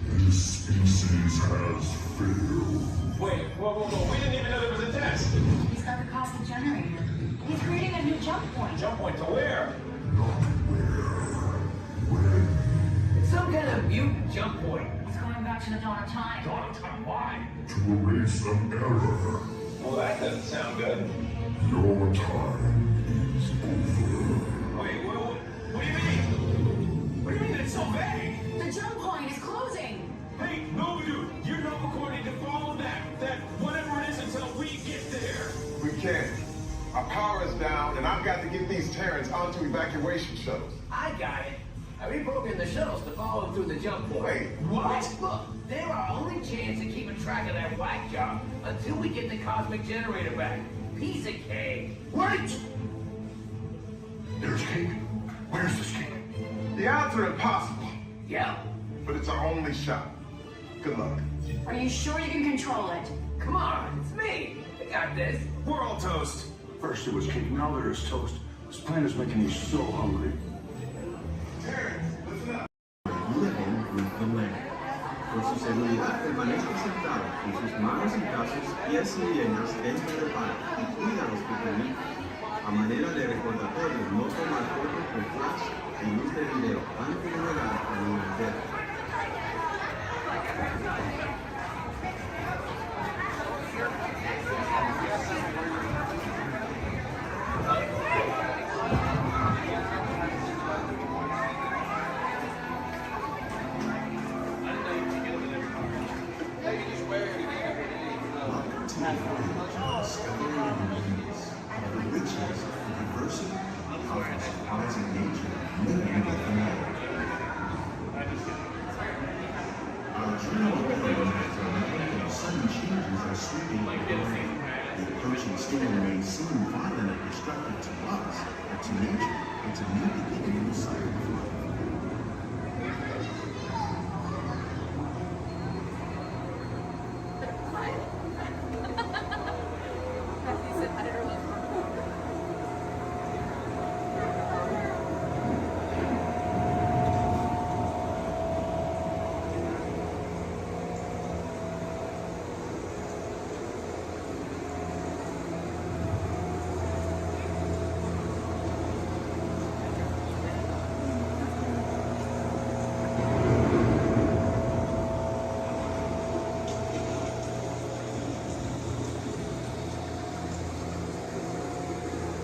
Speaker 11: This species has failed.
Speaker 1: Wait, whoa. We didn't even know there was a test.
Speaker 12: He's got the Cosmic Generator. He's creating a new jump point.
Speaker 1: Jump point to where?
Speaker 11: Not where.
Speaker 21: mutant jump point.
Speaker 6: It's going back to the dawn of time.
Speaker 21: Dawn of time, why?
Speaker 11: To erase an error.
Speaker 1: Well, that doesn't sound good.
Speaker 11: Your time is over.
Speaker 1: Wait, what do you mean? What do you mean it's so vague?
Speaker 6: The jump point is closing.
Speaker 1: Hey, Nova Dude, your Nova Corps need to follow that whatever it is until we get there.
Speaker 22: We can't. Our power is down, and I've got to get these Terrans onto evacuation shuttles.
Speaker 21: I got it. I reprogrammed the shuttles to follow through the jump point.
Speaker 22: Wait, what?
Speaker 21: Look, they're our only chance of keeping track of that whack job until we get the cosmic generator back. Piece of cake.
Speaker 22: Wait!
Speaker 11: There's cake. Where's this cake?
Speaker 22: The odds are impossible,
Speaker 21: Yeah.
Speaker 22: but it's our only shot. Good luck.
Speaker 6: Are you sure you can control it?
Speaker 21: Come on, it's me. I got this.
Speaker 1: We're all toast.
Speaker 11: First it was cake, now there is toast. This plan is making me so hungry.
Speaker 22: Terrans, listen up.
Speaker 10: Living with the land. Por su seguridad, permanezca sentado con sus manos y brazos, pies y piernas dentro del bar y cuida a los pequeños. A manera de recordatorio, no tomar fotos con flash y luz de video antes de llegar a un hotel.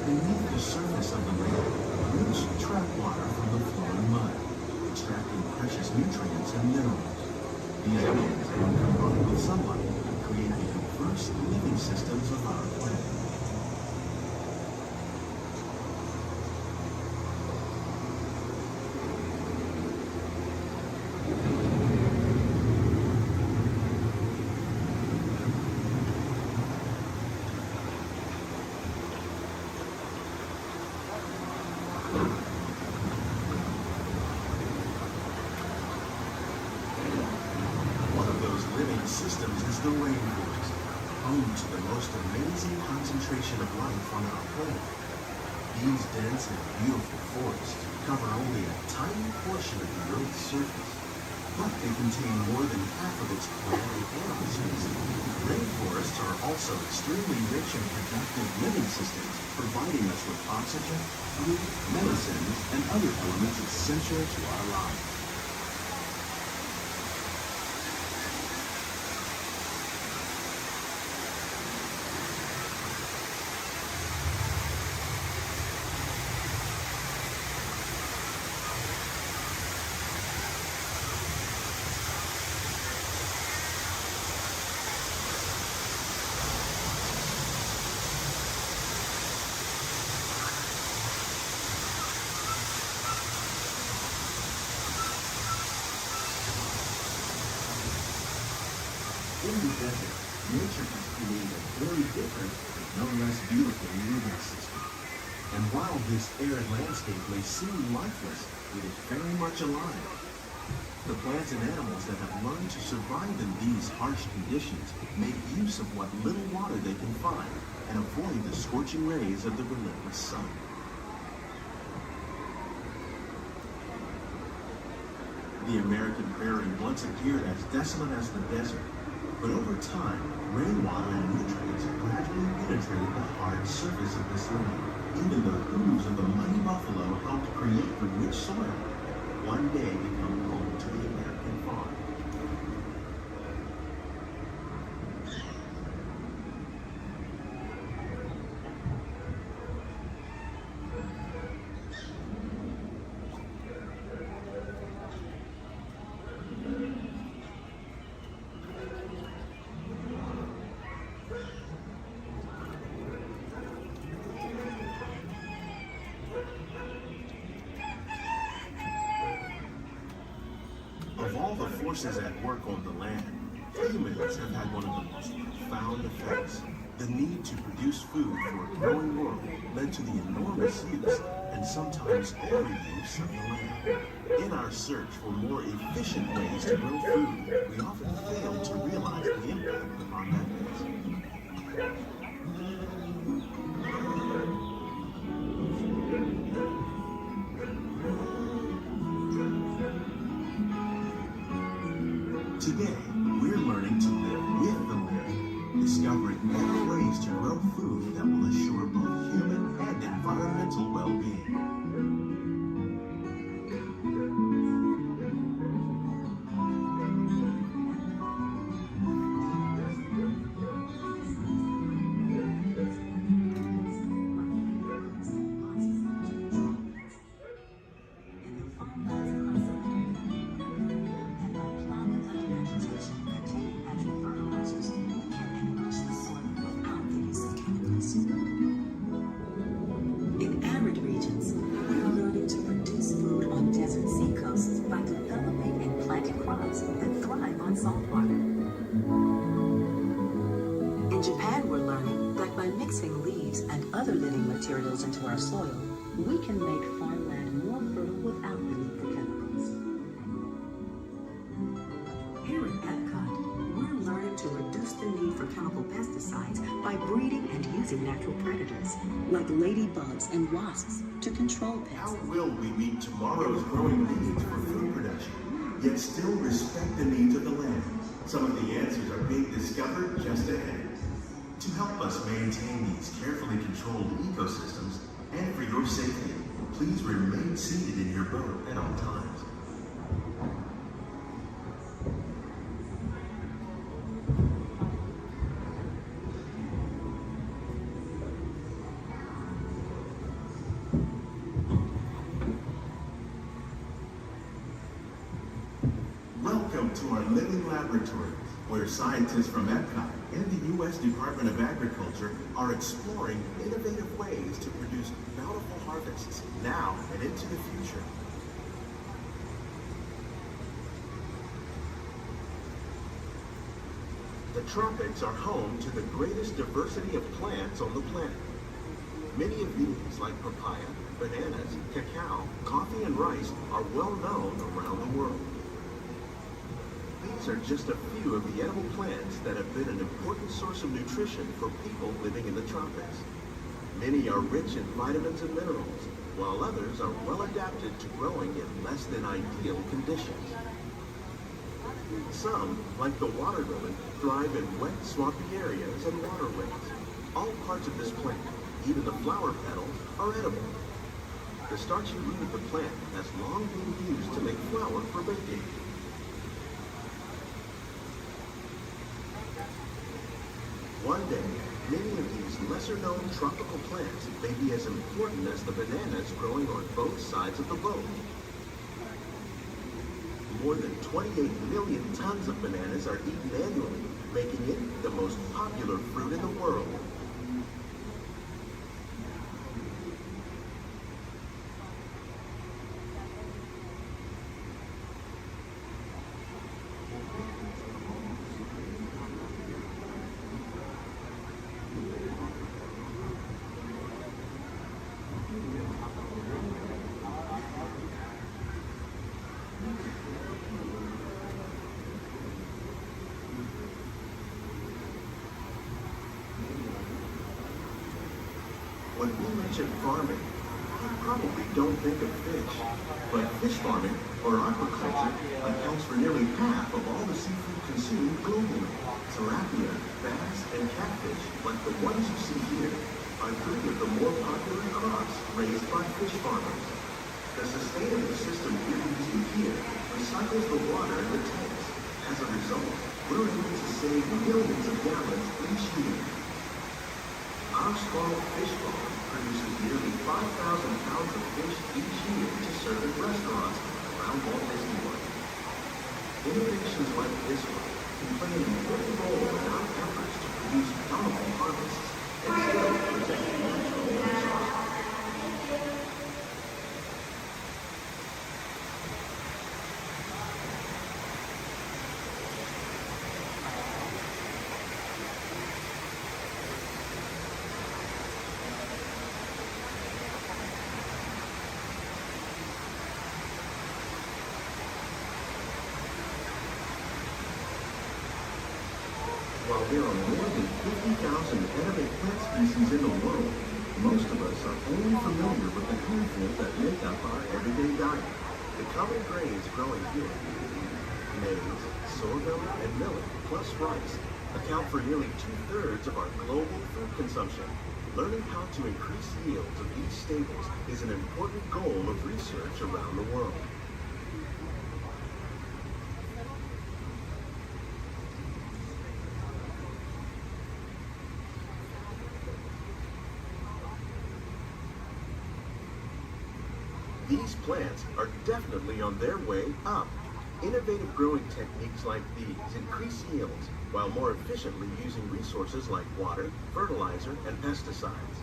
Speaker 3: Beneath the surface of the lake, roots trap water from the flowing mud, extracting precious nutrients and minerals. These elements then combine with sunlight and create the diverse living systems of our planet. Systems is the rainforest, home to the most amazing concentration of life on our planet. These dense and beautiful forests cover only a tiny portion of the Earth's surface, but they contain more than half of its plant and animal species. Rainforests are also extremely rich in productive living systems, providing us with oxygen, food, medicines, and other elements essential to our lives. In the desert, nature has created a very different, but no less beautiful living system. And while this arid landscape may seem lifeless, it is very much alive. The plants and animals that have learned to survive in these harsh conditions make use of what little water they can find and avoid the scorching rays of the relentless sun. The American prairie once appeared as desolate as the desert, but over time, rainwater and nutrients gradually penetrated the hard surface of this land. Even the hooves of the mighty buffalo helped create the rich soil, one day become home to the American
Speaker 17: forces at work on the land, humans have had one of the most profound effects. The need to produce food for a growing world led to the enormous use and sometimes overuse of the land. In our search for more efficient ways to grow food, we often fail to realize the impact of our methods. Today, we're learning to live with the land, discovering better ways to grow food that will assure both human and environmental well-being.
Speaker 18: In arid regions, we're learning to produce food on desert seacoasts by developing and planting crops that thrive on salt water. In Japan, we're learning that by mixing leaves and other living materials into our soil, we can make farmland more fertile without the need for chemicals. Here at Epcot, we're learning to reduce the need for chemical pesticides by breeding and using natural predators, like ladybugs and wasps, to control pests.
Speaker 17: How will we meet tomorrow's growing needs for food production, yet still respect the needs of the land? Some of the answers are being discovered just ahead. To help us maintain these carefully controlled ecosystems, and for your safety, please remain seated in your boat at all times. Welcome to our living laboratory, where scientists from Epcot and the U.S. Department of Agriculture are exploring innovative ways to produce bountiful harvests now and into the future. The tropics are home to the greatest diversity of plants on the planet. Many of these, like papaya, bananas, cacao, coffee, and rice, are well known around the world. These are just a few of the edible plants that have been an important source of nutrition for people living in the tropics. Many are rich in vitamins and minerals, while others are well adapted to growing in less than ideal conditions. Some, like the water lily, thrive in wet, swampy areas and waterways. All parts of this plant, even the flower petals, are edible. The starchy root of the plant has long been used to make flour for baking. One day, many of these lesser-known tropical plants may be as important as the bananas growing on both sides of the boat. More than 28 million tons of bananas are eaten annually, making it the most popular fruit in the world. When we mention farming, you probably don't think of fish. But fish farming, or aquaculture, accounts for nearly half of all the seafood consumed globally. Tilapia, bass, and catfish, like the ones you see here, are three of the more popular crops raised by fish farmers. The sustainable system we're using here recycles the water in the tanks. As a result, we're able to save millions of gallons each year. Our small fish farm produces nearly 5,000 pounds of fish each year to serve in restaurants around Walt Disney World. Innovations like this one can play an important role in our efforts to produce bountiful harvests and still protect natural resources. While there are more than 50,000 edible plant species in the world, most of us are only familiar with the handful that make up our everyday diet. The common grains growing here, maize, sorghum, and millet, plus rice, account for nearly 2/3 of our global food consumption. Learning how to increase yields of these staples is an important goal of research around the world. These plants are definitely on their way up. Innovative growing techniques like these increase yields while more efficiently using resources like water, fertilizer, and pesticides.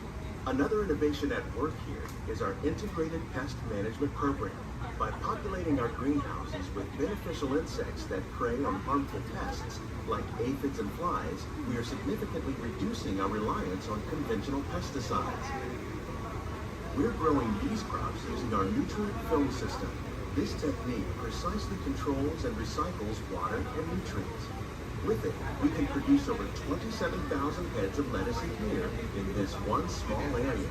Speaker 17: Another innovation at work here is our integrated pest management program. By populating our greenhouses with beneficial insects that prey on harmful pests like aphids and flies, we are significantly reducing our reliance on conventional pesticides. We're growing these crops using our nutrient film system. This technique precisely controls and recycles water and nutrients. With it, we can produce over 27,000 heads of lettuce a year in this one small area.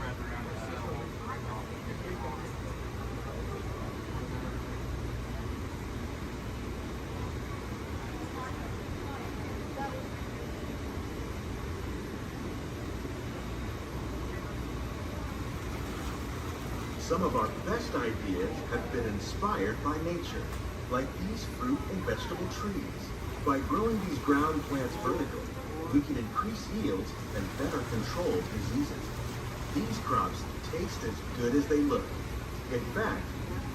Speaker 17: Some of our best ideas have been inspired by nature, like these fruit and vegetable trees. By growing these ground plants vertically, we can increase yields and better control diseases. These crops taste as good as they look. In fact,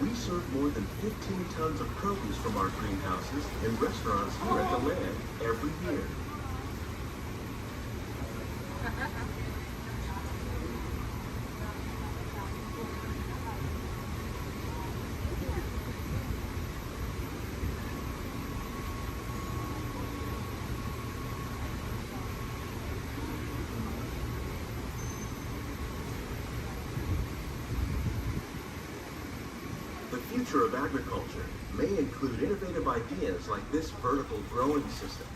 Speaker 17: we serve more than 15 tons of produce from our greenhouses in restaurants here at the Land every year. The future of agriculture may include innovative ideas like this vertical growing system.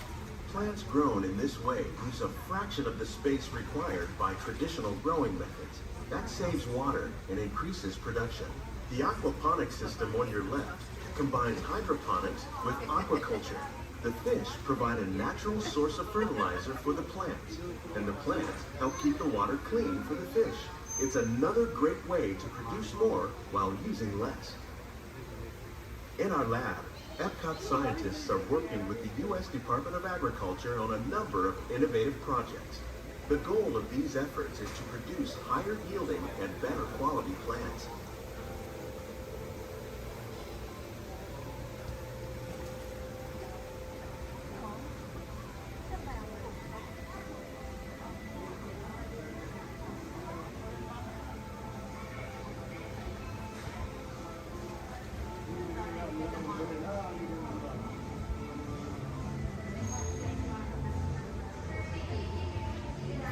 Speaker 17: Plants grown in this way use a fraction of the space required by traditional growing methods. That saves water and increases production. The aquaponics system on your left combines hydroponics with aquaculture. The fish provide a natural source of fertilizer for the plants, and the plants help keep the water clean for the fish. It's another great way to produce more while using less. In our lab, Epcot scientists are working with the U.S. Department of Agriculture on a number of innovative projects. The goal of these efforts is to produce higher yielding and better quality plants.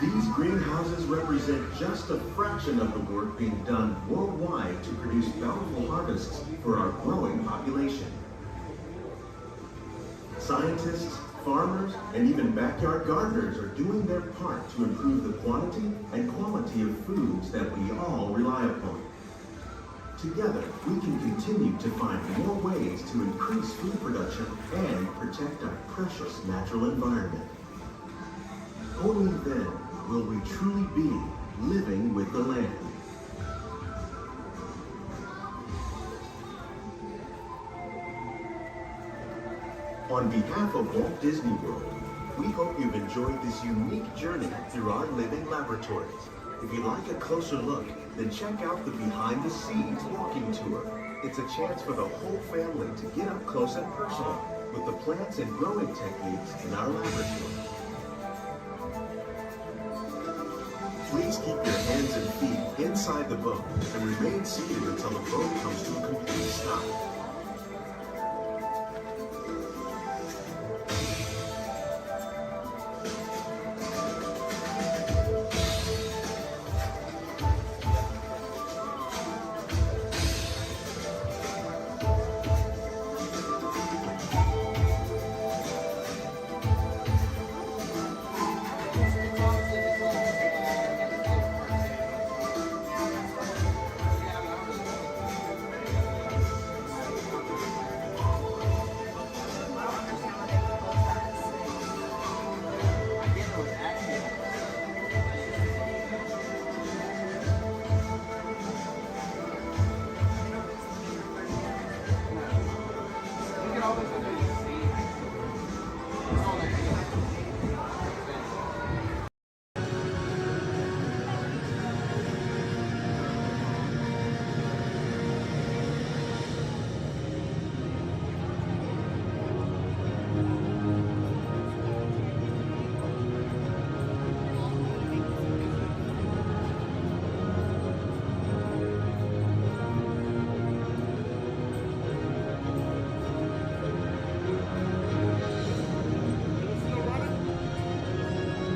Speaker 17: These greenhouses represent just a fraction of the work being done worldwide to produce bountiful harvests for our growing population. Scientists, farmers, and even backyard gardeners are doing their part to improve the quantity and quality of foods that we all rely upon. Together, we can continue to find more ways to increase food production and protect our precious natural environment. Only then will we truly be living with the land. On behalf of Walt Disney World, we hope you've enjoyed this unique journey through our living laboratories. If you'd like a closer look, then check out the Behind the Scenes walking tour. It's a chance for the whole family to get up close and personal with the plants and growing techniques in our laboratory. Please keep your hands and feet inside the boat and remain seated until the boat comes to a complete stop.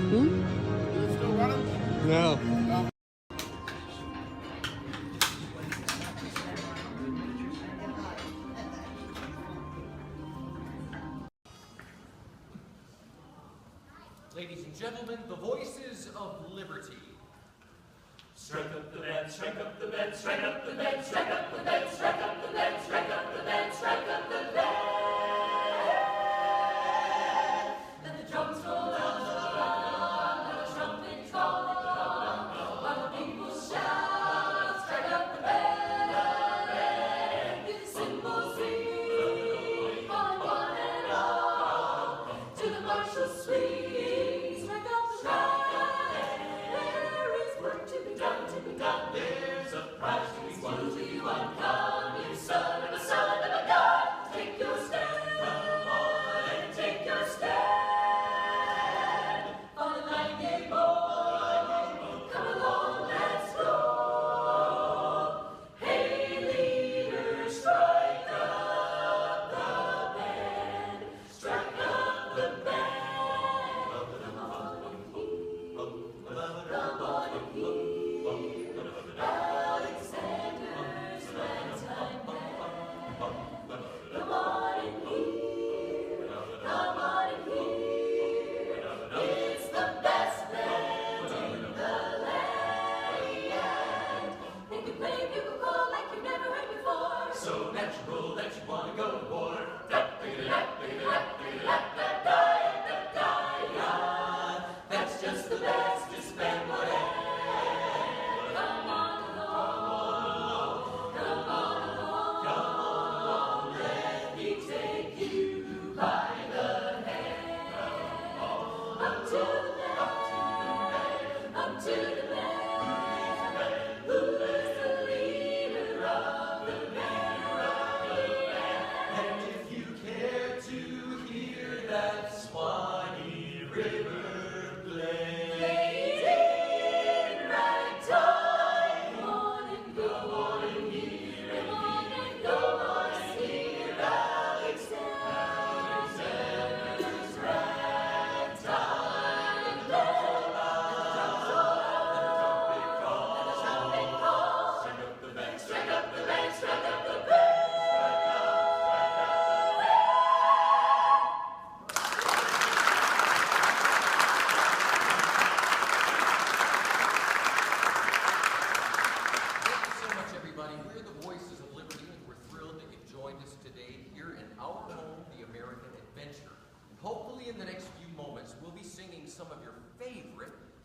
Speaker 13: Is it still running?
Speaker 15: No.
Speaker 19: Ladies and gentlemen, the voices of liberty.
Speaker 1: Strike up the band, strike up the band, strike up the band, strike up the band, strike up the band, strike up the band, strike up the band. Let the drums roll on, let the trumpets call, while the people shout, strike up the band. Hear the cymbals ring, calling one and all to the martial swing. Strike up the band. There's a prize to be won. Come, you son of a god. Take your stand, and take your stand. On the nightingale boy, come along, let's go. Hey, leader, strike up the band. Strike up the band. Come on and hear. Come on and hear. Alexander's ragtime band. Come on and hear, come on and hear. It's the best band in the land. They can play bugle call like you've never heard before. So natural that you want to go to war. That's just the bestest band, whatever.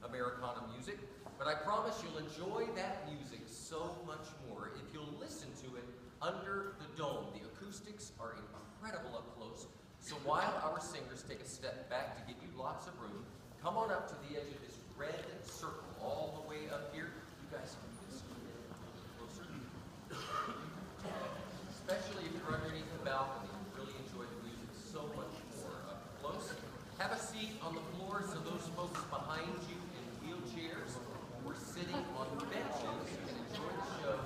Speaker 19: Americana music, but I promise you'll enjoy that music so much more if you'll listen to it under the dome. The acoustics are incredible up close, so while our singers take a step back to give you lots of room, come on up to the edge of this red circle all the way up here. You guys can just a little closer. Especially if you're underneath the balcony, you'll really enjoy the music so much more up close. Have a seat on the floor so those folks behind you in wheelchairs or sitting on benches can enjoy the show.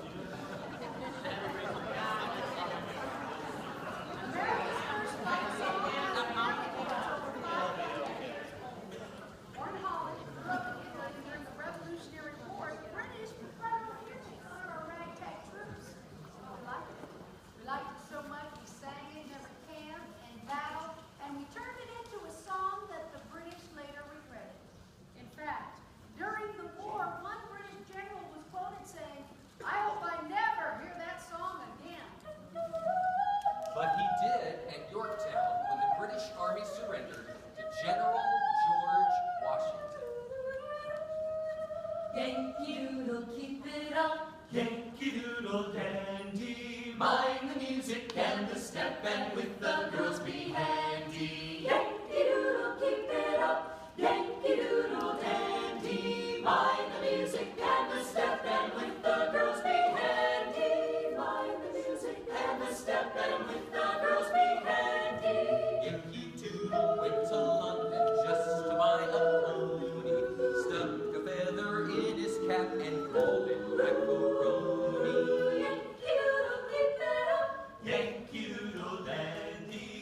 Speaker 1: Yankee Doodle, keep it up. Yankee Doodle dandy. Mind the music and the step, and with the girls be handy. Yankee Doodle, keep it up. Yankee Doodle dandy. Mind the music and the step, and with the girls be handy. Mind the music and the step, and with the girls be handy.
Speaker 19: Yankee Doodle went to London just to buy a pony. Stuck a feather in his cap and called it macaroni.
Speaker 1: Yankee Doodle, keep it up. Yankee Doodle dandy.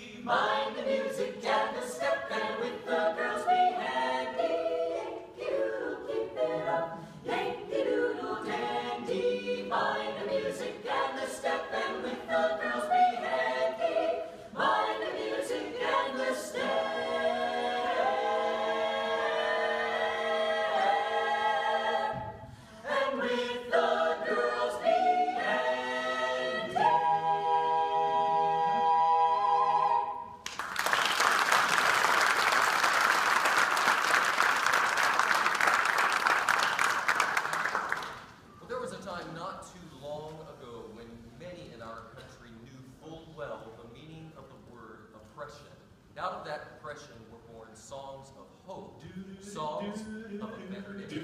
Speaker 19: songs of a better day.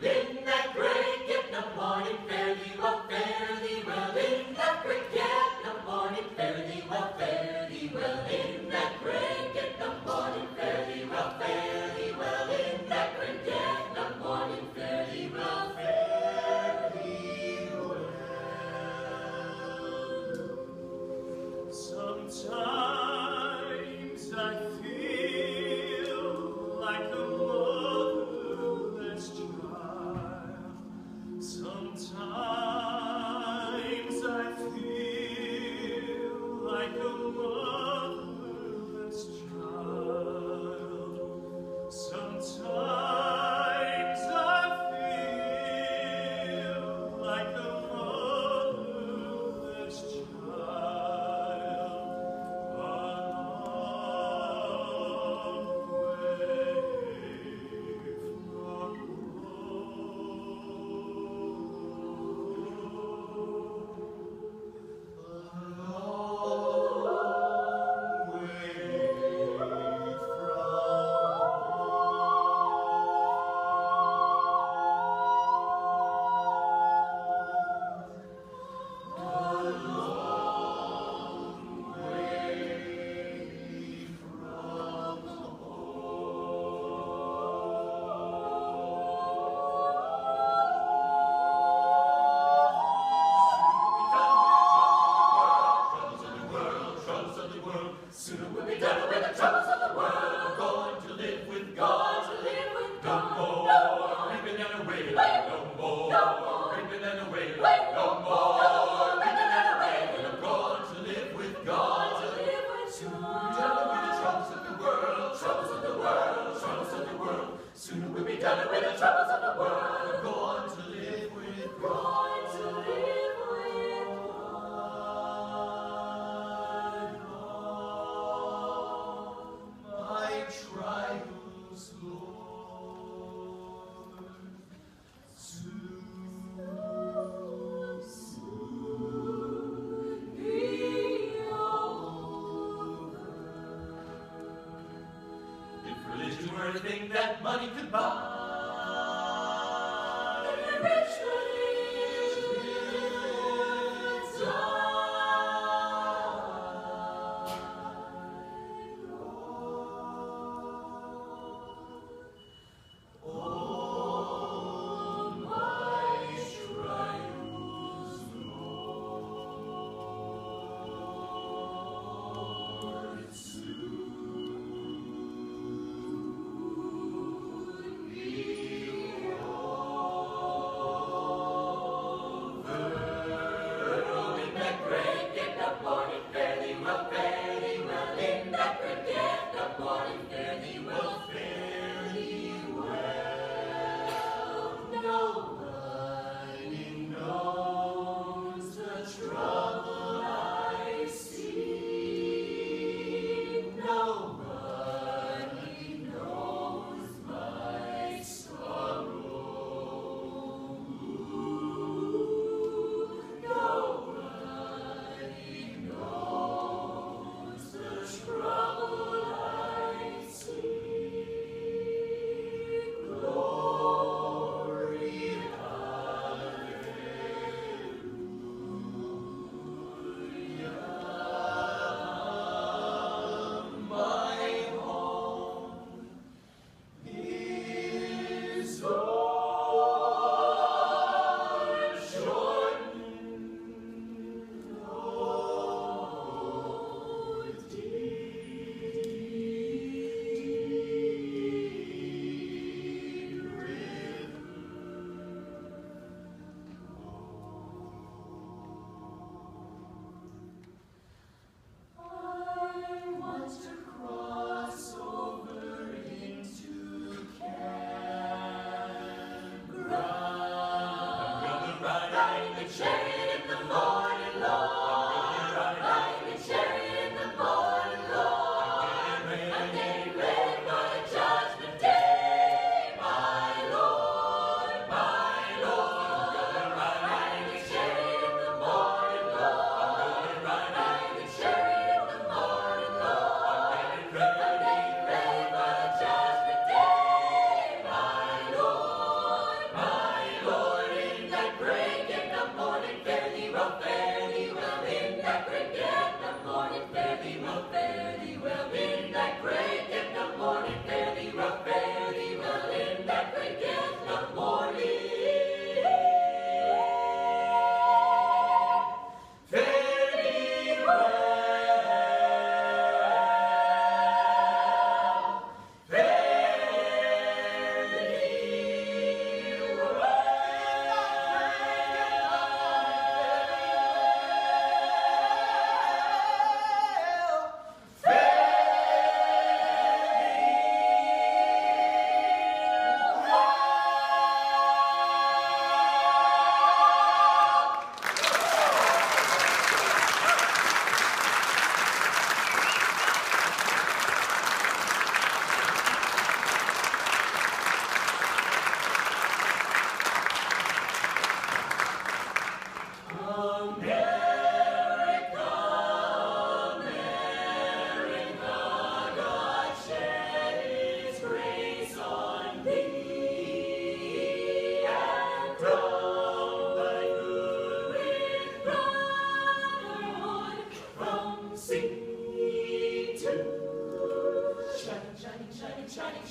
Speaker 1: In that great get the morning, fare thee well, fare thee well. In that great get the morning, fare thee well, fare thee well. In that great get the morning, fare thee well, fare thee well. In that great get the morning, fare thee well, fare thee well. Sometimes I feel like a motherless child. Sometimes I feel like a motherless child. Sometimes I feel like a motherless child. Sooner we'll be done with the troubles of the world. Going to live with God. To live with God. No more reaping and away. No more reaping and away. No more reaping and away. I'm going to live with God. To live with Soon we'll be done with the troubles of the world. Troubles of the world. Troubles of the world. Sooner we'll be done with the troubles of the world. I'm going to live with God. Going to live with my trials, Lord, soon be over. If religion were a thing that money could buy, rich religions die.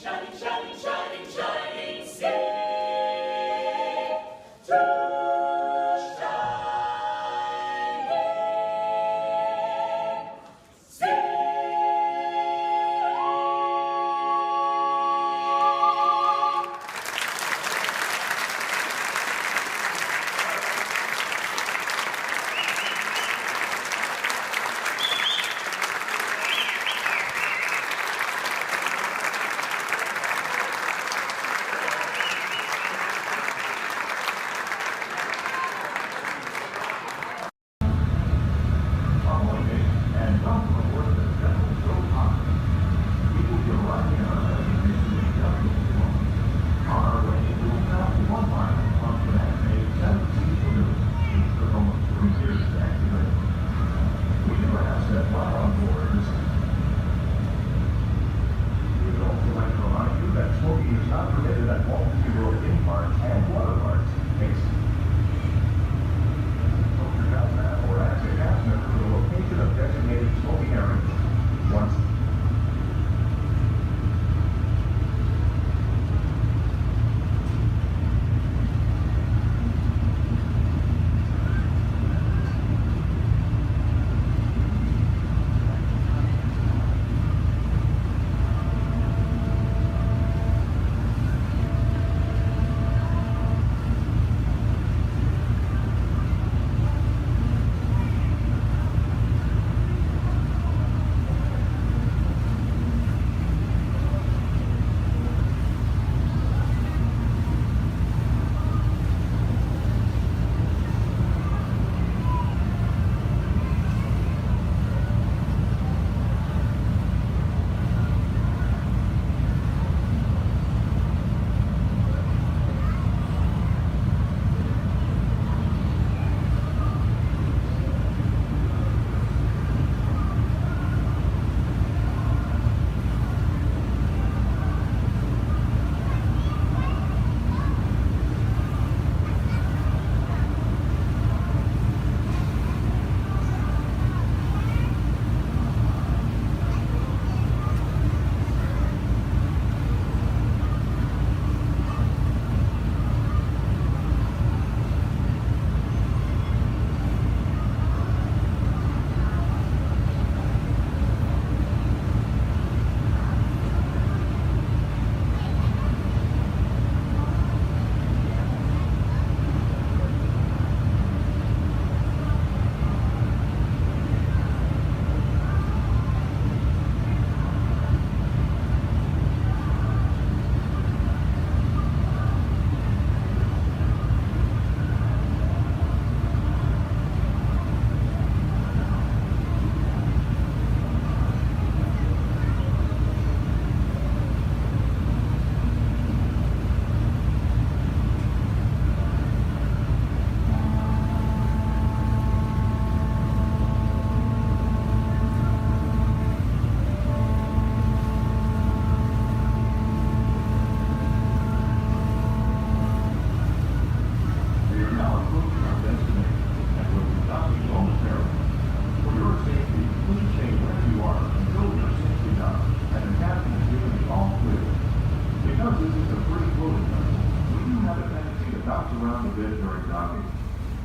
Speaker 1: shining, shining, shining, shining sea. Too shining sea.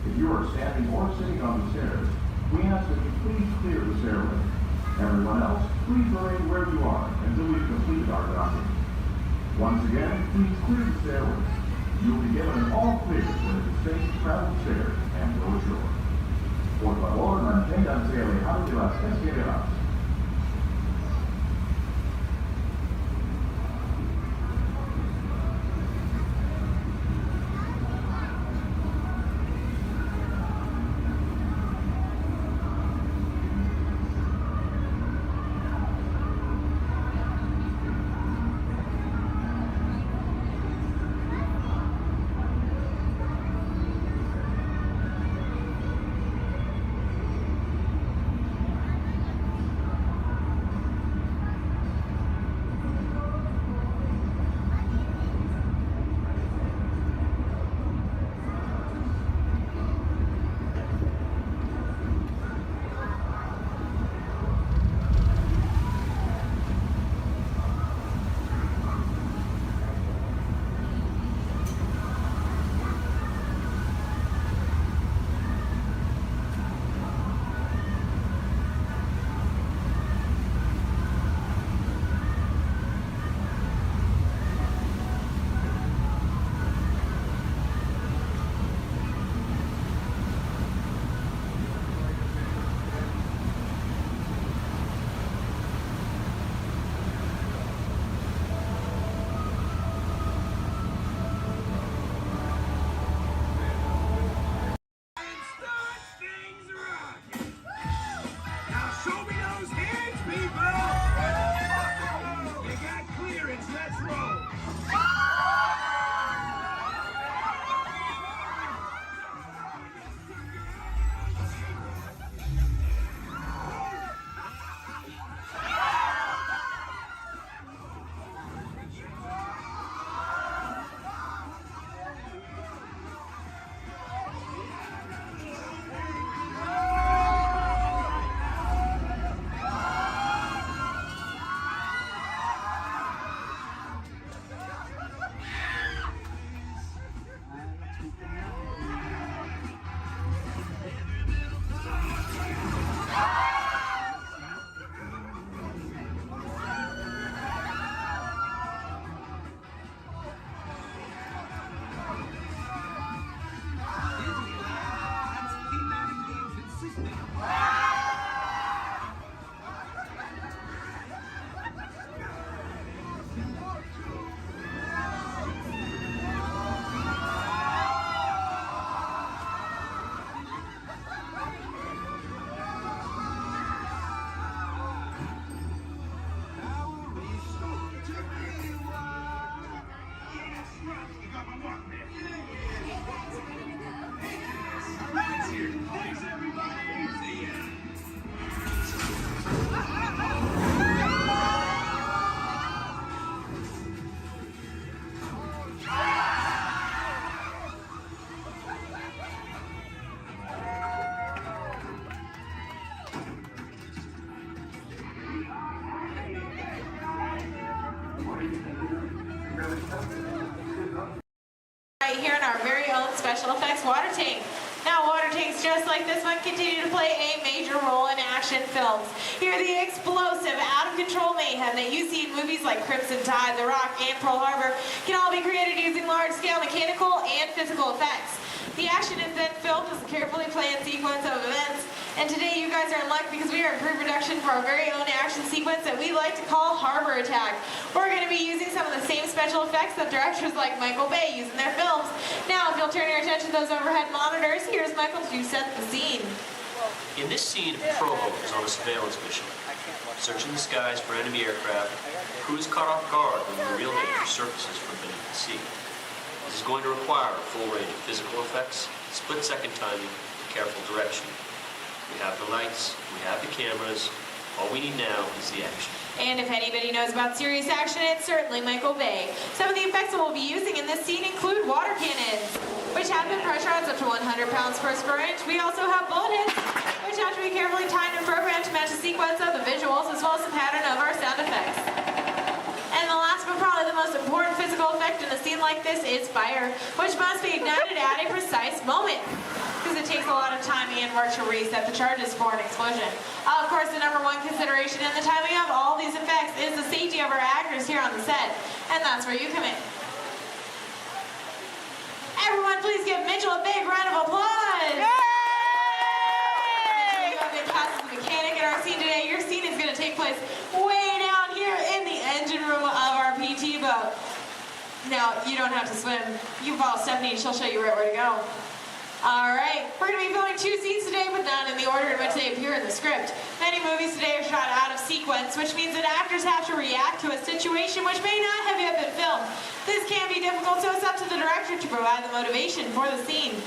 Speaker 11: If you are standing or sitting on the stairs, we ask that you please clear the stairway. Everyone else, please remain where you are until we've completed our docking. Once again, please clear the stairway. You will be given an all clear when it is safe to travel stairs and go ashore. Por favor, manténganse alejados de las escaleras.
Speaker 12: Right here in our very own special effects water tank. Now, water tanks just like this one continue to play a major role in action films. Here, the explosive, out-of-control mayhem that you see in movies like Crimson Tide, The Rock, and Pearl Harbor can all be created using large-scale mechanical and physical effects. The action is then filmed as a carefully planned sequence of events. And today you guys are in luck because we are in pre-production for our very own action sequence that we like to call Harbor Attack. We're going to be using some of the same special effects that directors like Michael Bay use in their films. Now, if you'll turn your attention to those overhead monitors, here's Michael to set the scene.
Speaker 2: In this scene, Provo is on a surveillance mission, searching the skies for enemy aircraft. The crew is caught off guard when the real danger surfaces from beneath the sea. This is going to require a full range of physical effects, split-second timing, and careful direction. We have the lights, we have the cameras. All we need now is the action.
Speaker 12: And if anybody knows about serious action, it's certainly Michael Bay. Some of the effects that we'll be using in this scene include water cannons, which have been pressurized up to 100 pounds per square inch. We also have bullet hits, which have to be carefully timed and programmed to match the sequence of the visuals as well as the pattern of our sound effects. And the last but probably the most important physical effect in a scene like this is fire, which must be ignited at a precise moment, because it takes a lot of timing and work to reset the charges for an explosion. Of course, the number one consideration in the timing of all these effects is the safety of our actors here on the set, and that's where you come in. Everyone, please give Mitchell a big round of applause! Yay! Mitchell, you have been cast as a mechanic in our scene today. Your scene is going to take place way down here in the engine room of our PT boat. Now, you don't have to swim. You can follow Stephanie and she'll show you right where to go. Alright, we're going to be filming 2 scenes today, but not in the order in which they appear in the script. Many movies today are shot out of sequence, which means that actors have to react to a situation which may not have yet been filmed. This can be difficult, so it's up to the director to provide the motivation for the scene.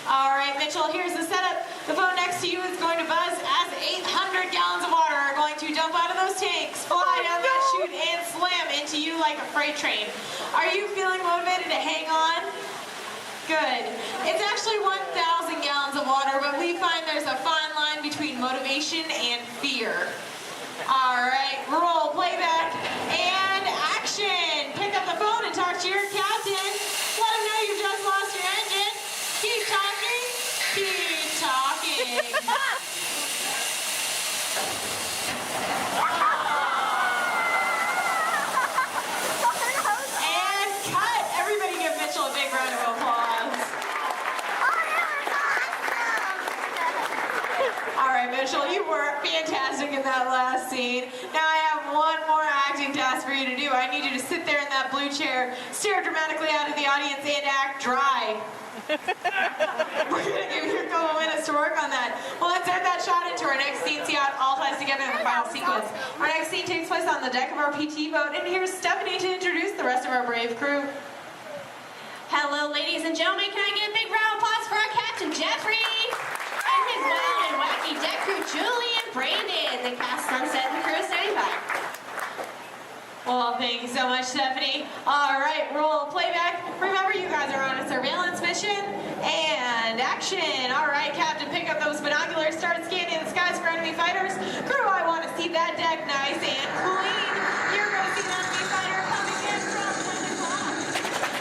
Speaker 12: Alright, Mitchell, here's the setup. The phone next to you is going to buzz as 800 gallons of water are going to dump out of those tanks, fly down that chute, and slam into you like a freight train. Are you feeling motivated to hang on? Good. It's actually 1,000 gallons of water, but we find there's a fine line between motivation and fear. Alright, roll playback, and action! Pick up the phone and talk to your captain. Let him know you just lost your engine. Keep talking. Keep talking. And cut! Everybody give Mitchell a big round of applause. Alright, Mitchell, you were fantastic in that last scene. Now I have one more acting task for you to do. I need you to sit there in that blue chair, stare dramatically out at the audience, and act dry. We're going to give you a couple minutes to work on that. We'll insert that shot into our next scene, see how it all ties together in the final sequence. Our next scene takes place on the deck of our PT boat, and here's Stephanie to introduce the rest of our brave crew.
Speaker 15: Hello, ladies and gentlemen. Can I get a big round of applause for our Captain Jeffrey and his wild and wacky deck crew, Julie and Brandon, the cast Sunset and the crew of 75.
Speaker 12: Well, thank you so much, Stephanie. All right, roll playback. Remember, you guys are on a surveillance mission. And action. All right, Captain, pick up those binoculars. Start scanning the skies for enemy fighters. Crew, I want to see that deck nice and clean. You're going to see an enemy fighter coming in from the clock.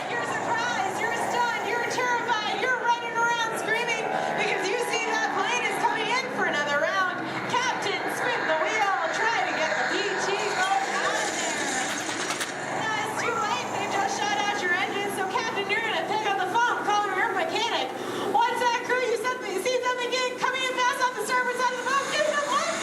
Speaker 12: You're surprised. You're stunned. You're terrified. You're running around screaming because you see that plane is coming in for another round. Captain, spin the wheel. Try to get the PT boat out of there. Now, it's too late. They just shut out your engine. So, Captain, you're going to pick up the phone, call your mechanic. What's that, crew? You see something coming in fast off the starboard side of the boat? Give it a look.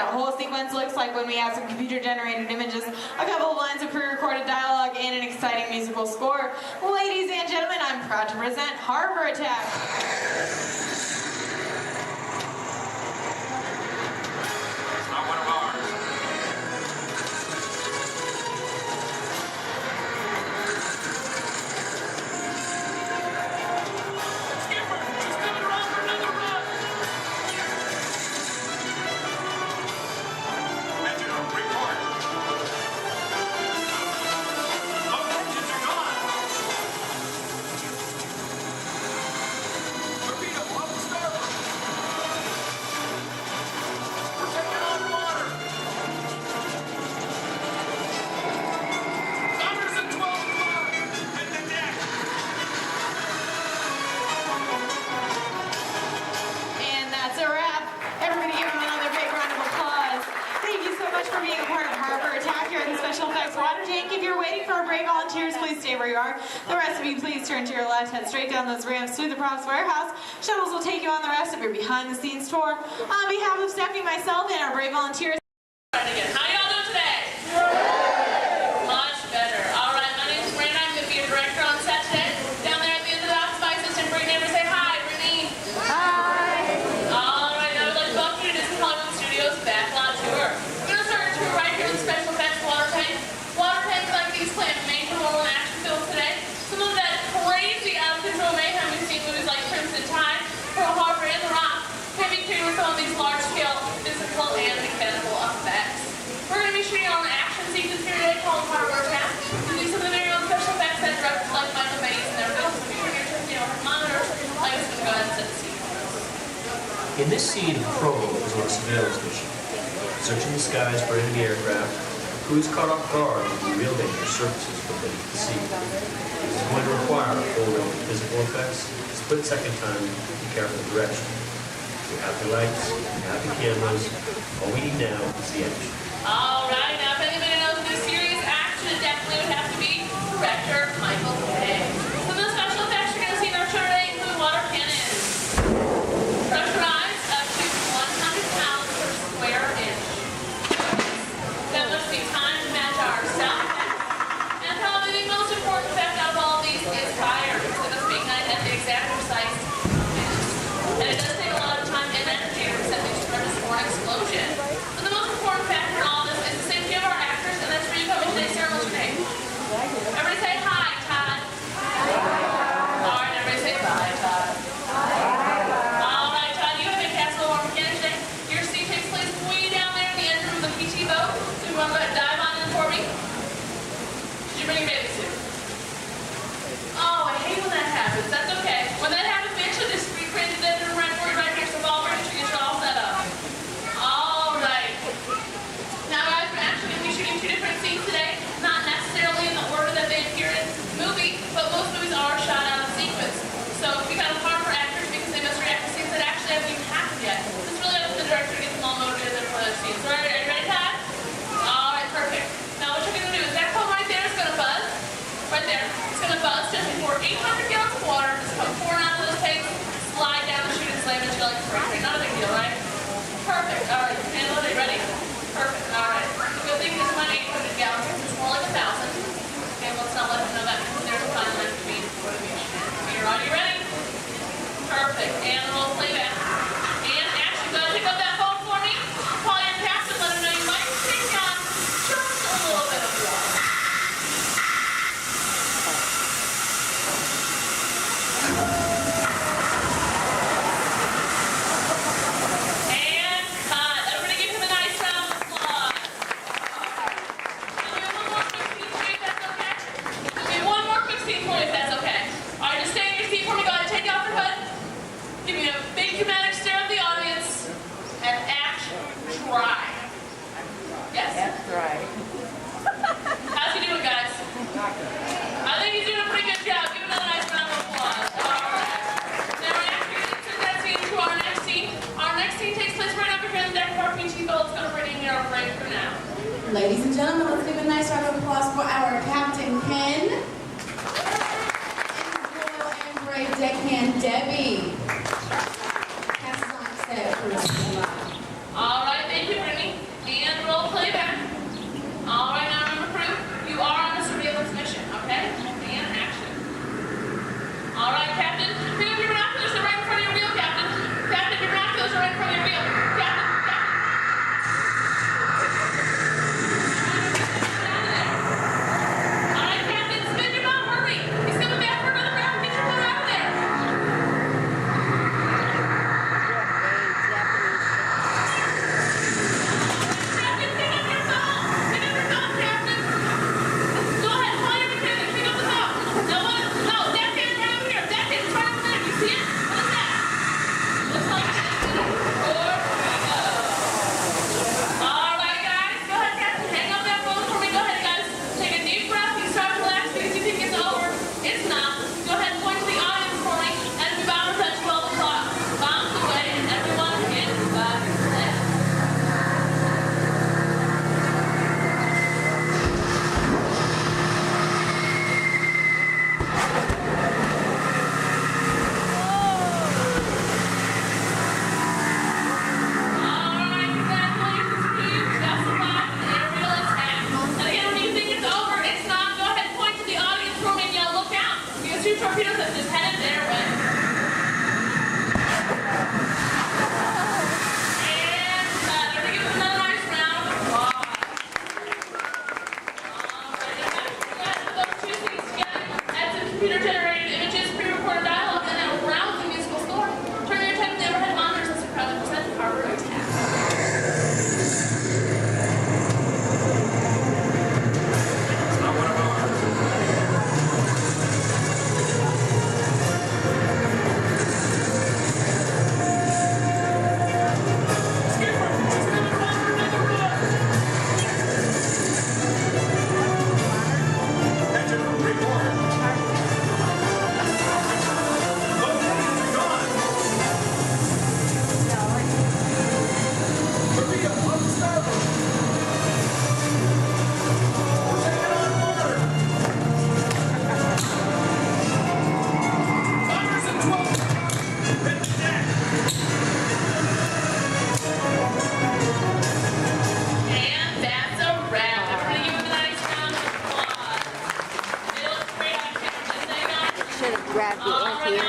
Speaker 12: that whole sequence looks like when we have some computer-generated images, a couple of lines of pre-recorded dialogue, and an exciting musical score. Ladies and gentlemen, I'm proud to present Harbor Attack. The rest of you, please turn to your left, head straight down those ramps through the props warehouse. Shuttles will take you on the rest of your behind-the-scenes tour. On behalf of Stephanie, myself, and our brave volunteers.
Speaker 9: How y'all doing today? Much better. All right, my name is Brandon. I'm going to be your director on set today. Down there at the end of the office, my assistant, bring neighbor, say hi. Renee. Hi. All right, now I'd like to welcome you to Disney Hollywood Studios Backlot Tour. We're going to start our tour right here with special effects water tank. Water tanks like these play a major role in action films today. Some of that crazy out-of-control mayhem we've seen movies like Crimson Tide, Pearl Harbor, and The Rock can be created with some of these large-scale physical and mechanical effects. We're going to be shooting on an action sequence here today called Harbor Attack. Using some of the very own special effects that directors like Michael Bay's in their films. So you're here to monitor. I'm just going to go ahead and set the scene.
Speaker 2: In this scene, Provo is on a surveillance mission, searching the skies for enemy aircraft. Who is caught off guard with the real danger surfaces from beneath the sea. This is going to require a full range of physical effects, split-second time, and careful direction. We have the lights, we have the cameras. All we need now is the action.
Speaker 9: All right, now if anybody knows this serious action, it definitely would have to be director Michael Bay. Some of the special effects you're going to see in our show today include water cannons, pressurized up to 100 pounds per square inch. That must be time to match our sound effects. And probably the most important effect out of all of these is fire, because it must be ignited at the exact precise minutes. And it does take a lot of time and energy to set these tremendous for an explosion. But the most important factor in all this is the same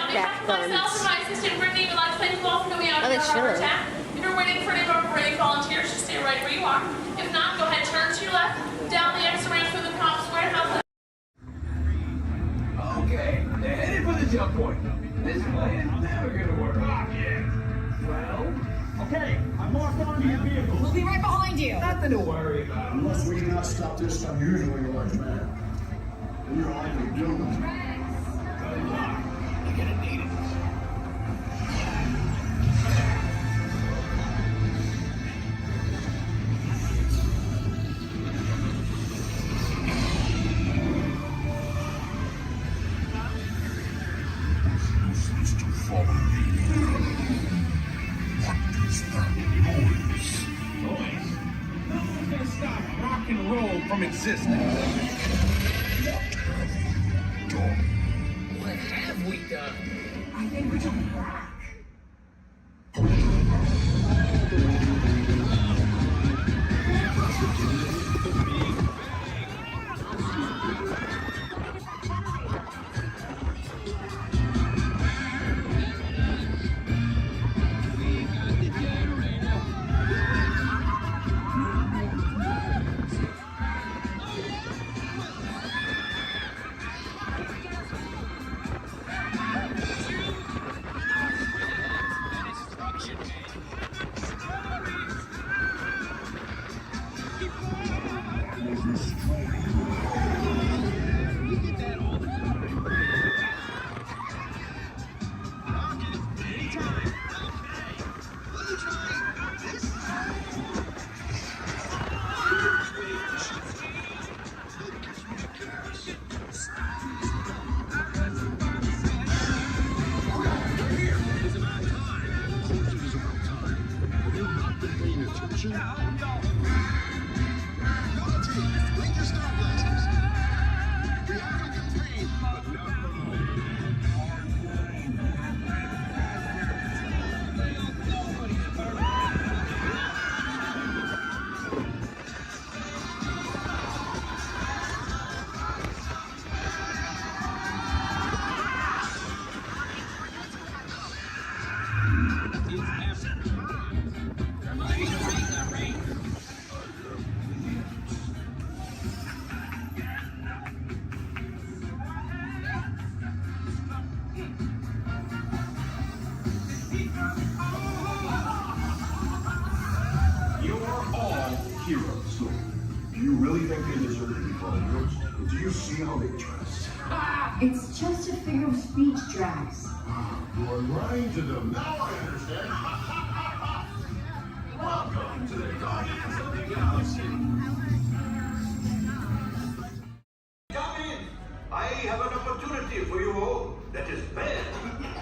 Speaker 9: on behalf of myself and my assistant Brittany, we'd like to thank you all for coming out to our harbor attack. If you're waiting for any of our brave volunteers, just stay right where you are. If not, go ahead, turn to your left, down the exit ramp through the cops warehouse.
Speaker 16: Okay, they're headed for the jump point. This plan is never gonna work. Well, okay, I'm locked onto your vehicle.
Speaker 6: We'll be right behind you.
Speaker 16: Nothing to worry about.
Speaker 17: Unless we cannot stop this unusually large man. We are likely doomed.
Speaker 16: Good luck. You're gonna need it.
Speaker 11: From existence.
Speaker 16: What have we done? I think we took back.
Speaker 17: Heroes. Do you really think they deserve to be called heroes? Do you see how they dress?
Speaker 4: It's just a figure of speech, Drax.
Speaker 17: You are lying to them. Now I understand. Welcome to the Guardians of the Galaxy.
Speaker 11: Come in. I have an opportunity for you all that is bad,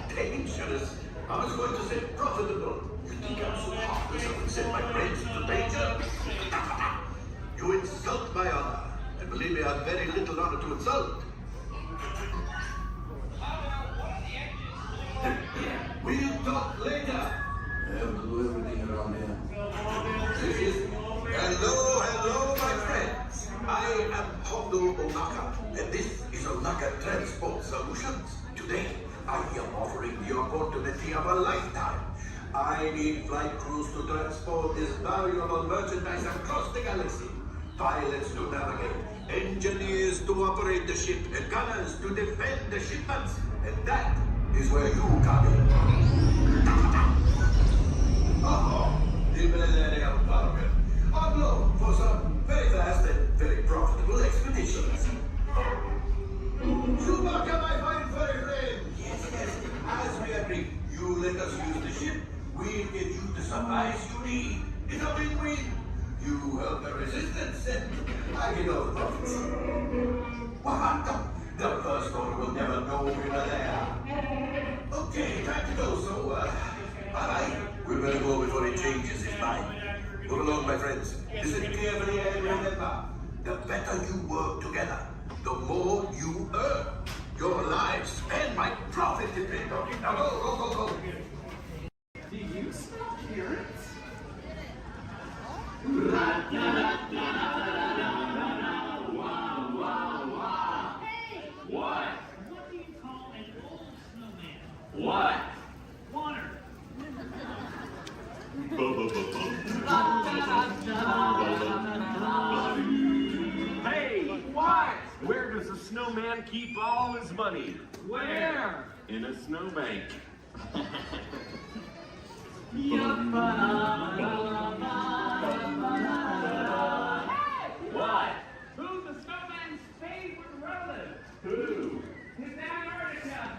Speaker 11: dangerous. I was going to say profitable. You think I'm so heartless I would send my friends into danger? You insult my honor. And believe me, I have very little honor to insult. We'll talk later. I have to do everything around here. Hello, my friends. I am Hondo Onaka, and this is Onaka Transport Solutions. Today, I am offering the opportunity of a lifetime. I need flight crews to transport this valuable merchandise across the galaxy. Pilots to navigate, engineers to operate the ship, and gunners to defend the shipments. And that is where you come in. Hablo for some very fast and very profitable expeditions. Chewbacca, my fine furry friend. Yes. As we agreed, you let us use the ship. We'll get you the supplies you need. It's a win-win. You help the resistance, and I get all the profits. The first order will never know we were there. Okay, time to go, so, alright. We better go before he changes his mind. Move along, my friends. Listen carefully and remember, the better you work together, the more you earn. Your lives and my profit depend on it. Now go.
Speaker 1: Do you smell carrots?
Speaker 21: Hey! What? What do you call an old snowman? What? Water.
Speaker 5: Hey, what? Where does a snowman keep all his money?
Speaker 21: Where?
Speaker 5: In a snowbank.
Speaker 21: What? Who's the snowman's favorite relative?
Speaker 5: Who?
Speaker 21: His Antarctica.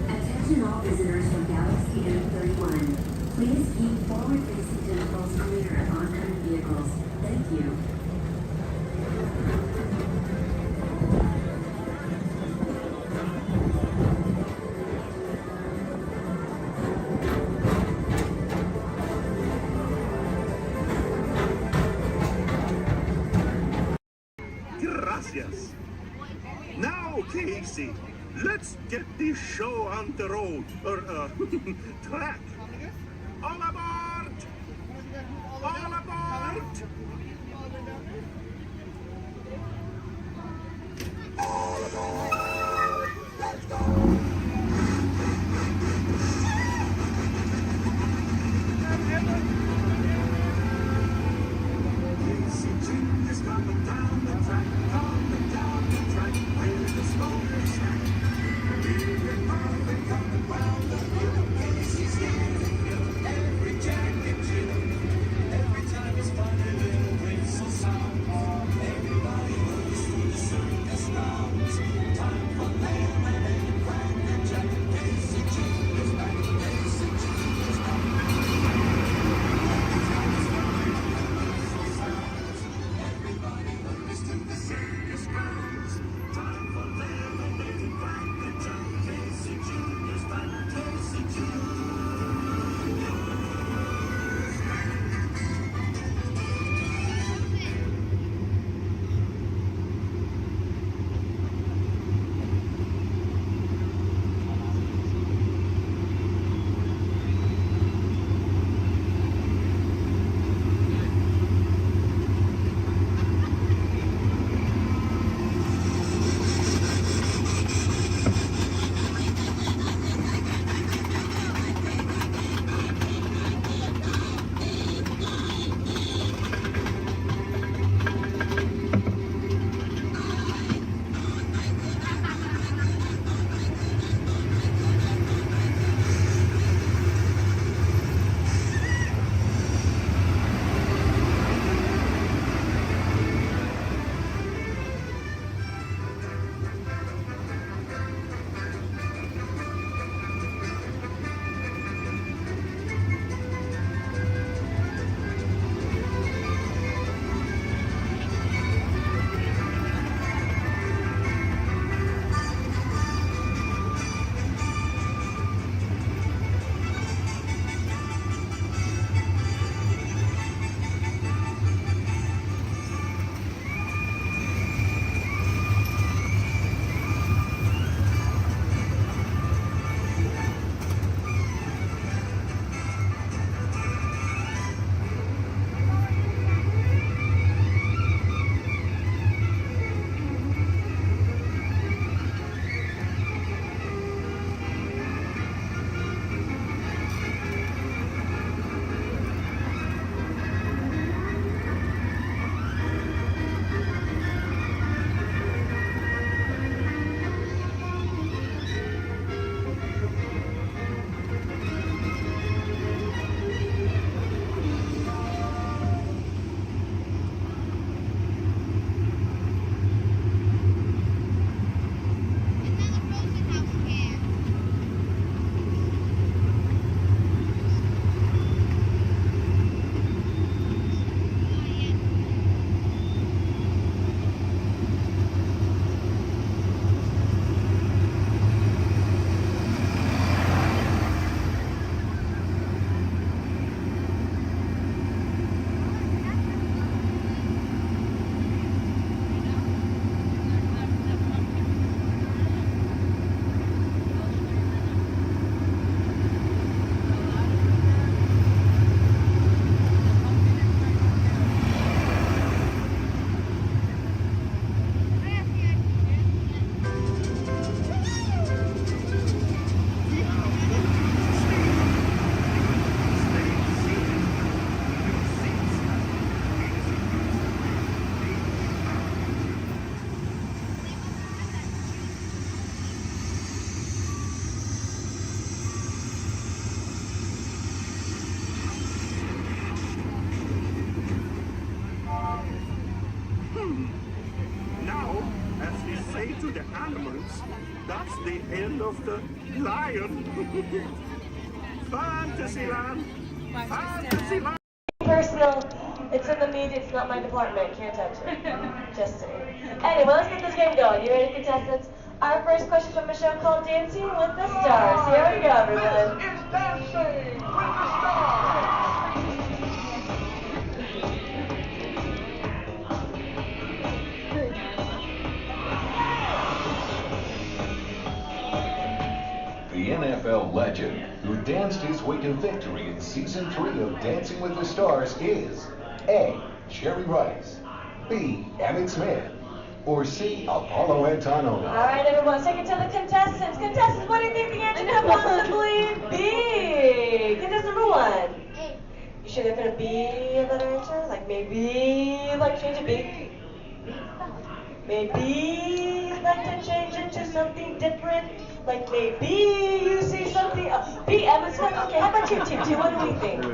Speaker 4: Attention all visitors from Galaxy M31. Please keep forward-facing tentacles clear of oncoming vehicles. Thank you.
Speaker 11: Gracias. Now, Casey, let's get this show on the road, or, track. All aboard! All aboard! All aboard! Let's go! Casey Jim is coming down the track, coming down the track, with the smoker stack. We're coming, coming round the hill. Casey's getting every jack and Jill. Every time he's finding a little say to the animals, that's the end of the lion. Fantasyland! Fantasyland!
Speaker 7: Personal, it's in the media, it's not my department, can't touch it. Just saying. Anyway, let's get this game going. You ready, contestants? Our first question from a show called Dancing with the Stars. Here we go, everyone.
Speaker 1: This is Dancing with the Stars.
Speaker 3: The NFL legend who danced his way to victory in Season 3 of Dancing with the Stars is A. Jerry Rice, B. Emmett Smith, or C. Apollo Antonio.
Speaker 7: All right, everyone, take it to the contestants. Contestants, what do you think the answer to possibly be? Contestant number 1. You sure they're going to be a better answer? Like maybe you'd like to change it B? Maybe you'd like to change it to something different? Like maybe you see something B, Emmett Smith. Okay, how about you, Team 2? What do we think?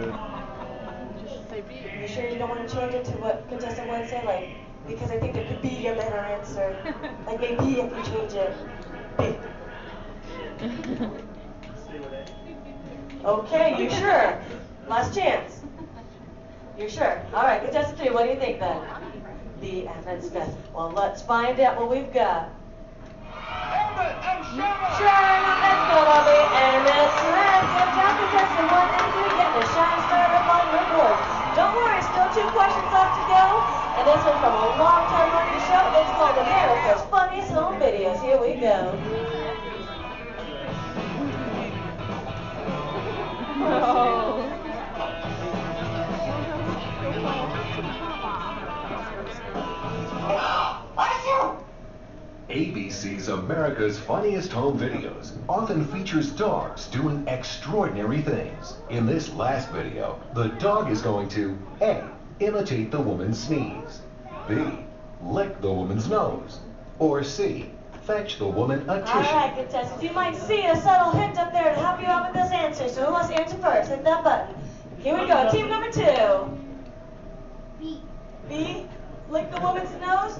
Speaker 7: You sure you don't want to change it to what contestant 1 said? Like, because I think there could be a better answer. Like maybe if you change it. B. Okay, you sure? Last chance. You're sure? All right, contestant 3, what do you think then? B, Emmett Smith. Well, let's find out what we've got.
Speaker 1: Emmett and Sharon!
Speaker 7: Sharon, let's go, Bobby. Emmett Smith. Good job, contestant 1 and 3, getting a shine star up on your board. Don't worry, still 2 questions left to go. And this one's from a long-time running show. It's called America's Funniest Home Videos. Here we go. Oh.
Speaker 3: ABC's America's Funniest Home Videos often features dogs doing extraordinary things. In this last video, the dog is going to A. Imitate the woman's sneeze, B. Lick the woman's nose, or C. Fetch the woman a tissue.
Speaker 7: All right, contestants, you might see a subtle hint up there to help you out with this answer. So who wants to answer first? Hit that button. Here we go. Team number 2. B. B? Lick the woman's nose?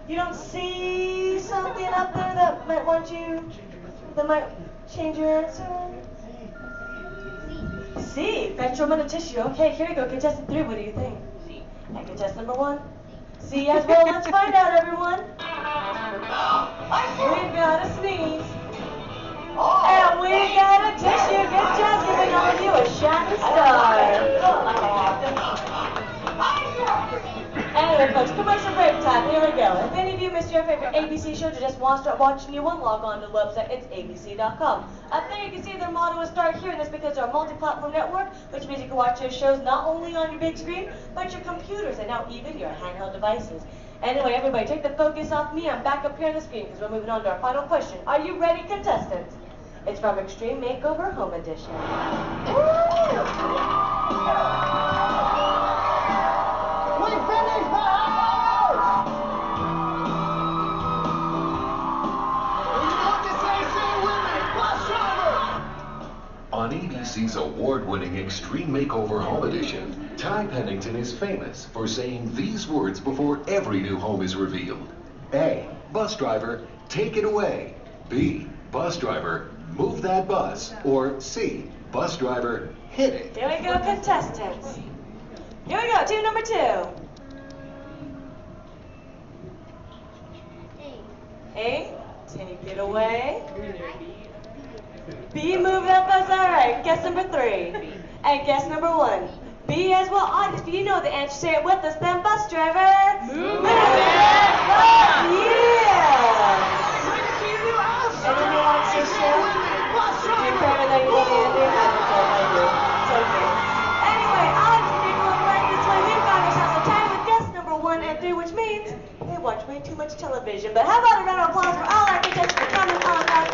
Speaker 7: You don't see something up there that might change your answer? C. Fetch woman a tissue. Okay, here we go. Contestant 3, what do you think? C. And contestant number 1? C as well. Let's find out, everyone. We've got a sneeze. And we got a tissue. Good job giving all of you a shining star. Anyway, folks, commercial break time. Here we go. If any of you missed your favorite ABC shows or just want to start watching new one, log on to the website. It's abc.com. Up there you can see their motto is Start Here, and that's because they're a multi-platform network, which means you can watch your shows not only on your big screen, but your computers and now even your handheld devices. Anyway, everybody, take the focus off me. I'm back up here on the screen because we're moving on to our final question. Are you ready, contestants? It's from Extreme Makeover Home Edition.
Speaker 1: We finished the house! What to say with me, bus driver!
Speaker 3: On ABC's award-winning Extreme Makeover Home Edition, Ty Pennington is famous for saying these words before every new home is revealed. A. Bus driver, take it away. B. Bus driver, move that bus. Or C. Bus driver, hit it.
Speaker 7: Here we go, contestants. Here we go, team number 2. A, take it away. B, move that bus. All right, guess number 3. And guess number 1. B as well. Audience, do you know the answer? Say it with us then. Bus driver. Move that bus. Yeah. Anyone wants to share? Do you care that you love Andy? It's okay. Anyway, audience, if you're going right this way, we've got ourselves a tie with guess number 1 and 3, which means they watch way too much television. But how about a round of applause for all our contestants for coming on out?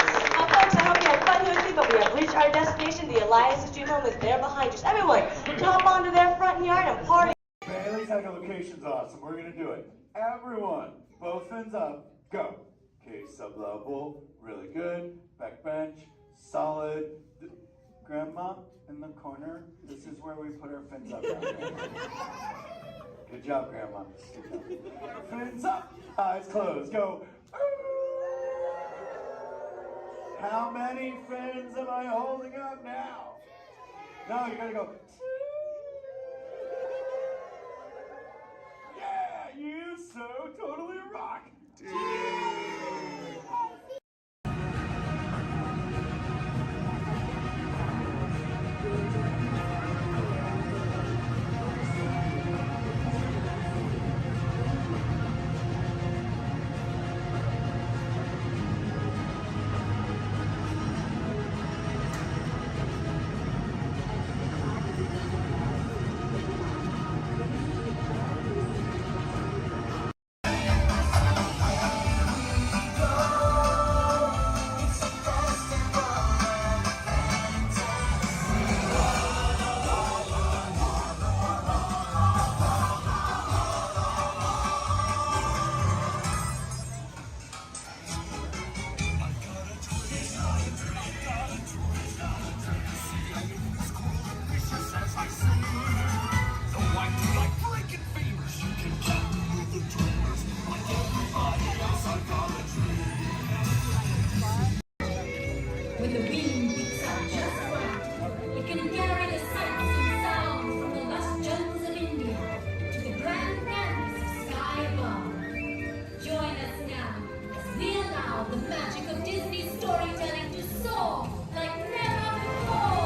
Speaker 7: Folks, I hope you had fun here with me, but we have reached our destination. The Elias Street Home is there behind us. Everyone, jump onto their front yard and party.
Speaker 14: Bailey's echolocation's awesome. We're gonna do it. Everyone, both fins up, go. Okay, sub-level, really good. Back bench, solid. Grandma in the corner. This is where we put our fins up. Good job, Grandma. Good job. Fins up, eyes closed, go. How many fins am I holding up now? No, you gotta go. Yeah, you so totally rock.
Speaker 1: When the wind picks up just right, it can carry the sights and sounds from the lush jungles of India to the grand canvas of sky above. Join us now as we allow the magic of Disney storytelling to soar like never before.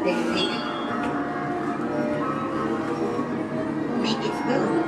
Speaker 8: take a peek. Make it smooth.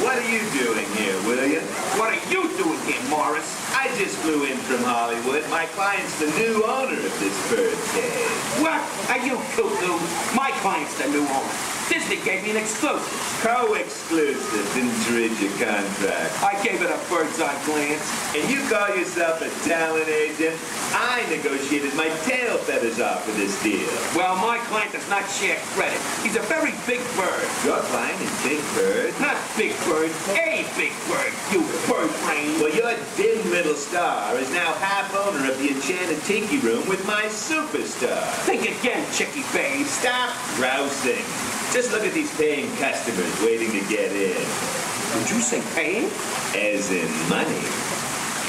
Speaker 20: What are you doing here, William?
Speaker 23: What are you doing here, Morris?
Speaker 20: I just flew in from Hollywood. My client's the new owner of this birdcage.
Speaker 23: What? Are you cuckoo? My client's the new owner. Disney gave me an exclusive.
Speaker 20: Co-exclusive. Didn't you read your contract?
Speaker 23: I gave it a bird's-eye glance.
Speaker 20: And you call yourself a talent agent? I negotiated my tail feathers off for this deal.
Speaker 23: Well, my client does not share credit. He's a very big bird.
Speaker 20: Your client is Big Bird?
Speaker 23: Not Big Bird, a big bird, you bird brain.
Speaker 20: Well, your dim little star is now half owner of the Enchanted Tiki Room with my superstar.
Speaker 23: Think again, Chickie babe.
Speaker 20: Stop grousing. Just look at these paying customers waiting to get in.
Speaker 23: Did you say paying?
Speaker 20: As in money.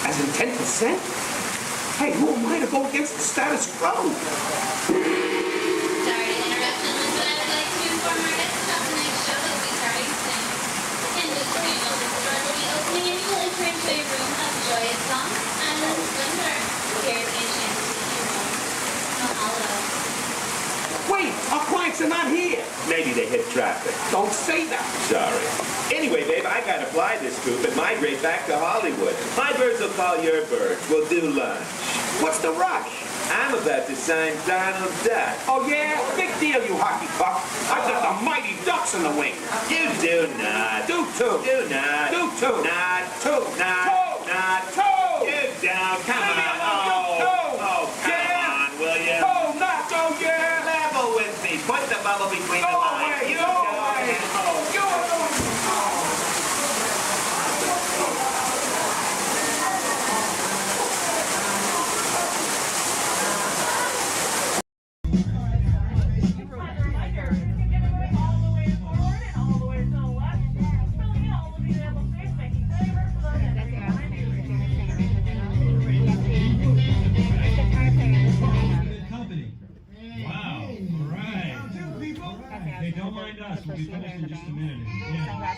Speaker 23: As in 10%? Hey, who am I to go against the status quo?
Speaker 15: Sorry to interrupt, but I'd like to inform our guests about tonight's show that will be starting soon. In just a few moments, the door will be opening and you will enter into a room of joyous song, silent splendor. Here at the Enchanted Tiki Room. Mahalo.
Speaker 23: Wait, our clients are not here.
Speaker 20: Maybe they hit traffic.
Speaker 23: Don't say that.
Speaker 20: Sorry. Anyway, babe, I gotta fly this coop and migrate back to Hollywood. My birds will call your birds. We'll do lunch.
Speaker 23: What's the rush?
Speaker 20: I'm about to sign Donald Duck.
Speaker 23: Oh, yeah? Big deal, you hockey puck. I've got the mighty ducks in the wing.
Speaker 20: You do not.
Speaker 23: Do too.
Speaker 20: Do not.
Speaker 23: Do too.
Speaker 20: Not.
Speaker 23: Two.
Speaker 20: Not.
Speaker 23: Two.
Speaker 20: Not.
Speaker 23: Two.
Speaker 20: You down. Come on. Put the bubble between the lines. You go ahead.
Speaker 24: Hey, don't mind us. We'll be finished in just a minute. Yeah.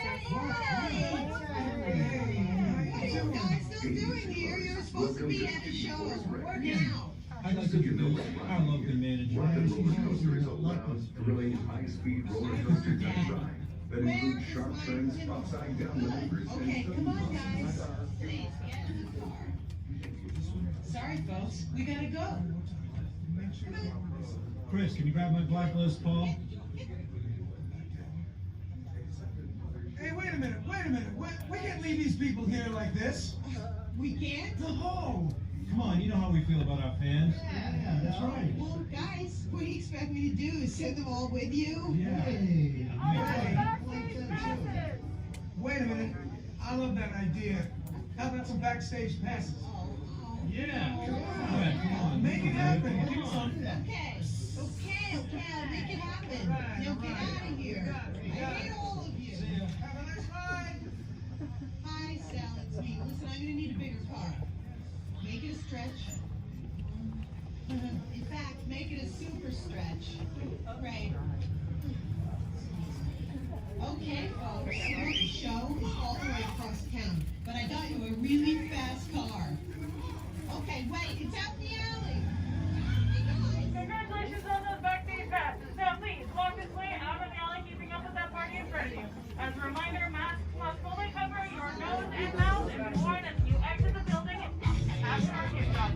Speaker 8: What are you guys still doing here? You're supposed to be at the show. We're working out.
Speaker 24: I love the manager.
Speaker 11: Rock and Roller Coasters allows thrilling high-speed roller coaster test ride that includes sharp turns, upside-down maneuvers,
Speaker 8: Okay, come on, guys. Please, get in the car. Sorry, folks. We gotta go.
Speaker 24: Chris, can you grab my blacklist, Paul?
Speaker 25: Hey, wait a minute. We can't leave these people here like this.
Speaker 8: We can't?
Speaker 24: No! Come on, you know how we feel about our fans. Yeah, that's right.
Speaker 8: Well, guys, what do you expect me to do? Is send them all with you?
Speaker 24: Yeah.
Speaker 25: Hey. Wait a minute. I love that idea. How about some backstage passes?
Speaker 24: Yeah. Come on.
Speaker 25: Make it happen.
Speaker 24: Come on.
Speaker 8: Okay, I'll make it happen. Now get out of here. I hate all of you.
Speaker 25: Have a nice ride.
Speaker 8: Hi, Sal, it's me. Listen, I'm gonna need a bigger car. Make it a stretch. In fact, make it a super stretch. Right. Okay, folks, the show is all the way across town, but I got you a really fast car. Okay, wait, it's out in the alley.
Speaker 9: Congratulations on those backstage passes. Now please, walk this way out of the alley, keeping up with that party in front of you. As a reminder, masks must fully cover your nose and mouth and be worn as you exit the building after our kickoff.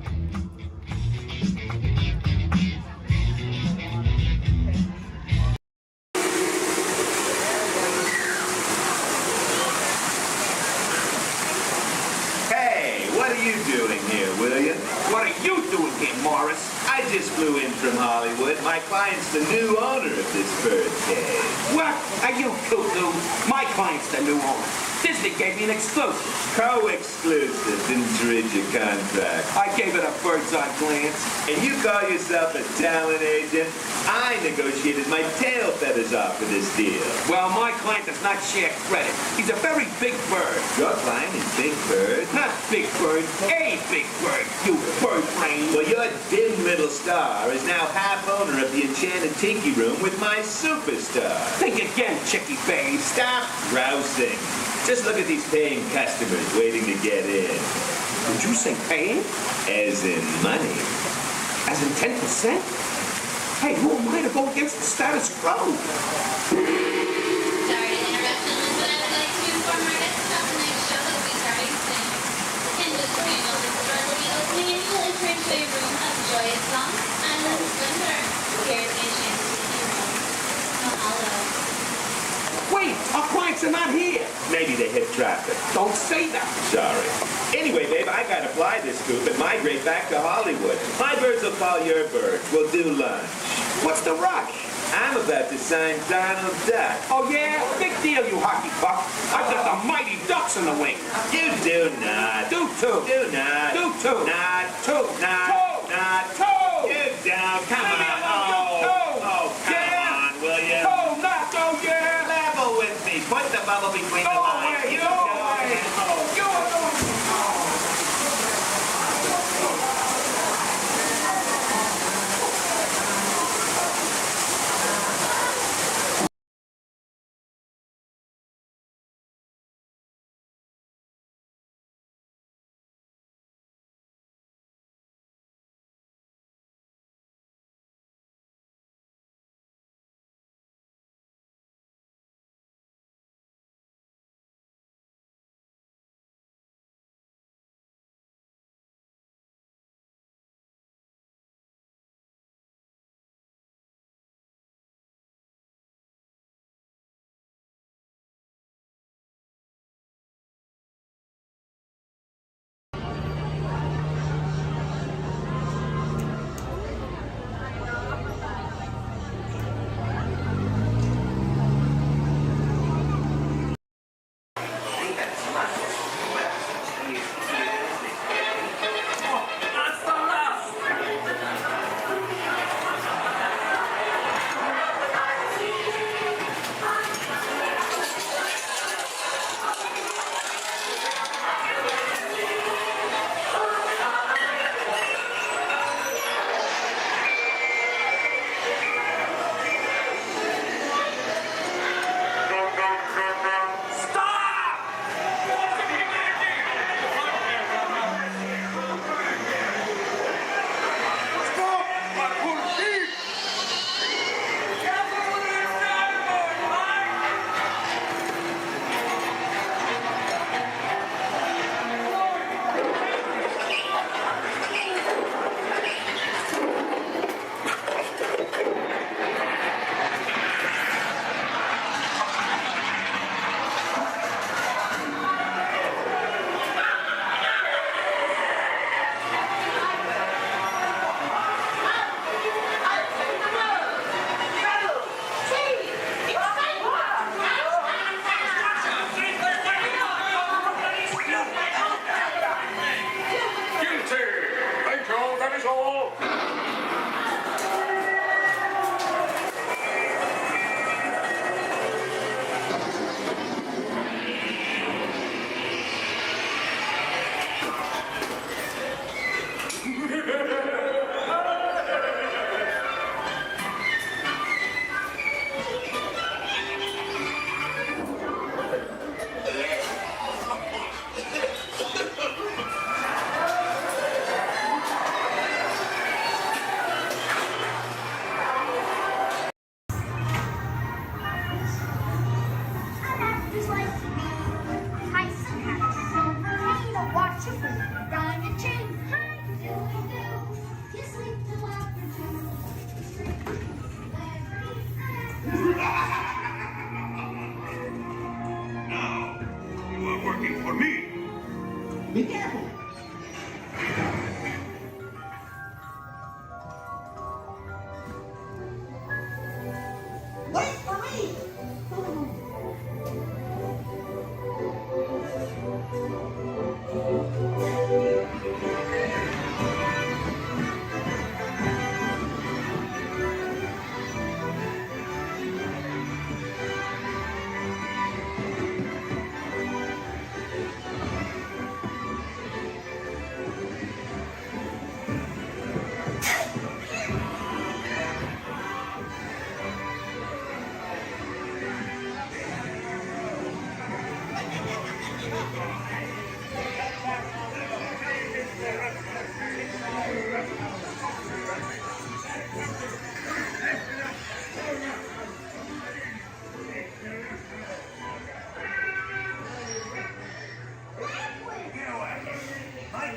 Speaker 20: Hey, what are you doing here, William?
Speaker 23: What are you doing here, Morris?
Speaker 20: I just flew in from Hollywood. My client's the new owner of this birdcage.
Speaker 23: What? Are you cuckoo? My client's the new owner. Disney gave me an exclusive.
Speaker 20: Co-exclusive. Didn't you read your contract?
Speaker 23: I gave it a bird's-eye glance.
Speaker 20: And you call yourself a talent agent? I negotiated my tail feathers off for this deal.
Speaker 23: Well, my client does not share credit. He's a very big bird.
Speaker 20: Your client is Big Bird?
Speaker 23: Not Big Bird, a big bird, you bird brain.
Speaker 20: Well, your dim little star is now half owner of the Enchanted Tiki Room with my superstar.
Speaker 23: Think again, Chickie Babe.
Speaker 20: Stop grousing. Just look at these paying customers waiting to get in.
Speaker 23: Did you say paying?
Speaker 20: As in money.
Speaker 23: As in 10%? Hey, who am I to go against the status quo?
Speaker 15: Sorry to interrupt, but I would like to inform our guests about the next show that will be starting soon. And just so you know, this store will be opening and you'll enter into a room of joyous songs and a splendor. Here's the Enchanted Tiki Room. Mahalo.
Speaker 23: Wait, our clients are not here.
Speaker 20: Maybe they hit traffic.
Speaker 23: Don't say that.
Speaker 20: Sorry. Anyway, babe, I gotta fly this coop and migrate back to Hollywood. My birds will call your birds. We'll do lunch.
Speaker 23: What's the rush?
Speaker 20: I'm about to sign Donald Duck.
Speaker 23: Oh, yeah? Big deal, you hockey puck. I've got the mighty ducks in the wing.
Speaker 20: You do not.
Speaker 23: Do too.
Speaker 20: Do not.
Speaker 23: Do too.
Speaker 20: Not.
Speaker 23: Two.
Speaker 20: Not.
Speaker 23: Toe.
Speaker 20: Not.
Speaker 23: Toe.
Speaker 20: You don't. Come
Speaker 23: Leave me
Speaker 20: on.
Speaker 23: alone,
Speaker 20: Oh, come
Speaker 23: Yeah.
Speaker 20: on, will you?
Speaker 23: Toe, not go, yeah.
Speaker 20: Level with me. Put the bubble between
Speaker 23: Go
Speaker 20: the lines.
Speaker 23: away,
Speaker 20: You
Speaker 23: go
Speaker 20: don't.
Speaker 23: away.
Speaker 20: Oh,
Speaker 23: Go away. Be careful.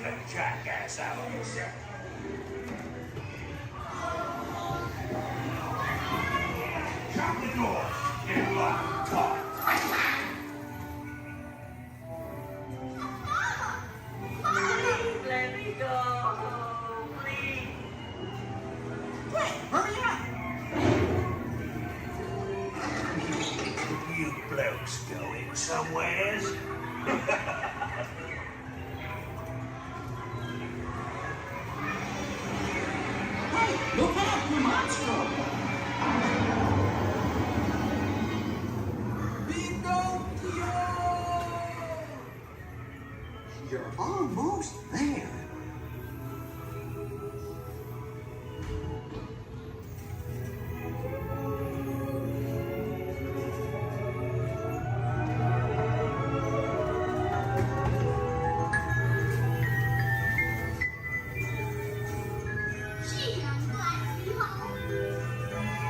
Speaker 21: the jackass out of this. Shut the door. Get locked. Talk.
Speaker 7: Please let me go. Please.
Speaker 21: Quick, hurry up. You blokes going somewheres?
Speaker 6: Hey, look out, the monster! You're almost there.
Speaker 1: Gee, I'm glad to be home.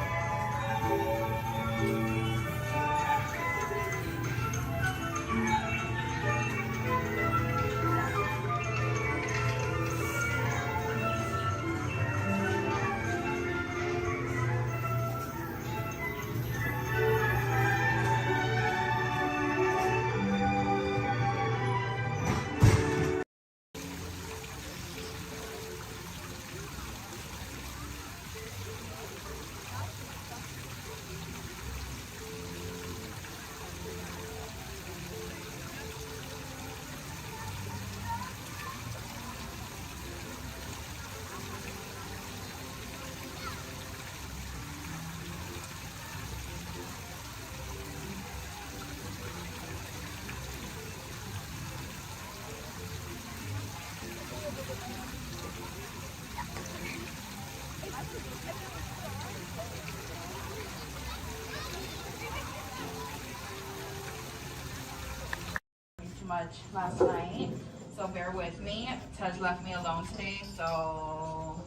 Speaker 10: Too much last night, so bear with me. Tej left me alone today, so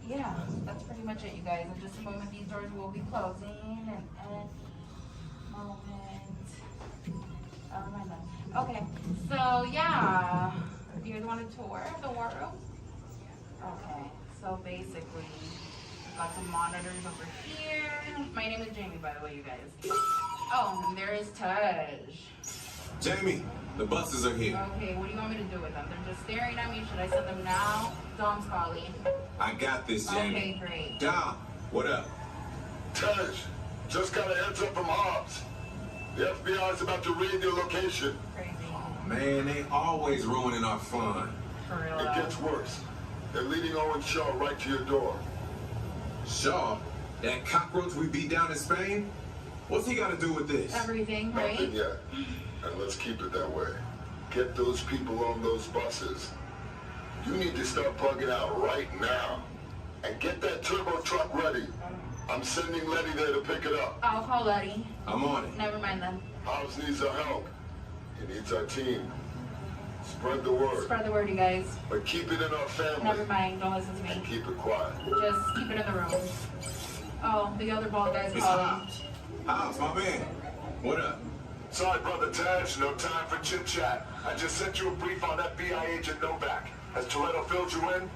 Speaker 10: yeah, that's pretty much it, you guys. In just a moment, these doors will be closing, and moment. Oh my God. Okay, so yeah, you guys want a tour of the war room? Okay, so basically, we've got some monitors over here. My name is Jamie, by the way, you guys. Oh, and there is Tej.
Speaker 13: Jamie, the buses are here.
Speaker 10: Okay, what do you want me to do with them? They're just staring at me. Should I send them now? Dom's calling.
Speaker 13: I got this, Jamie.
Speaker 10: Okay, great.
Speaker 13: Dom, what up?
Speaker 18: Tej, just got a heads up from Hobbs. The FBI is about to raid your location.
Speaker 10: Crazy.
Speaker 13: Man, they always ruining our fun.
Speaker 10: For real,
Speaker 18: It gets worse. They're leading Owen Shaw right to your door.
Speaker 13: Shaw? That cockroach we beat down in Spain? What's he got to do with this?
Speaker 10: Everything, right?
Speaker 18: Nothing yet. And let's keep it that way. Get those people on those buses. You need to start bugging out right now. And get that turbo truck ready. I'm sending Letty there to pick it up.
Speaker 10: I'll call Letty.
Speaker 13: I'm on it.
Speaker 10: Never mind then.
Speaker 18: Hobbs needs our help. He needs our team. Spread the word.
Speaker 10: Spread the word, you guys.
Speaker 18: But keep it in our family.
Speaker 10: Never mind. Don't listen to me.
Speaker 18: And keep it quiet.
Speaker 10: Just keep it in the room. Oh, the other bald guy's
Speaker 13: It's
Speaker 10: calling.
Speaker 13: Hobbs, my man. What up?
Speaker 18: Sorry, Brother Tej, no time for chit-chat. I just sent you a brief on FBI agent Novak. Has Toretto filled you in?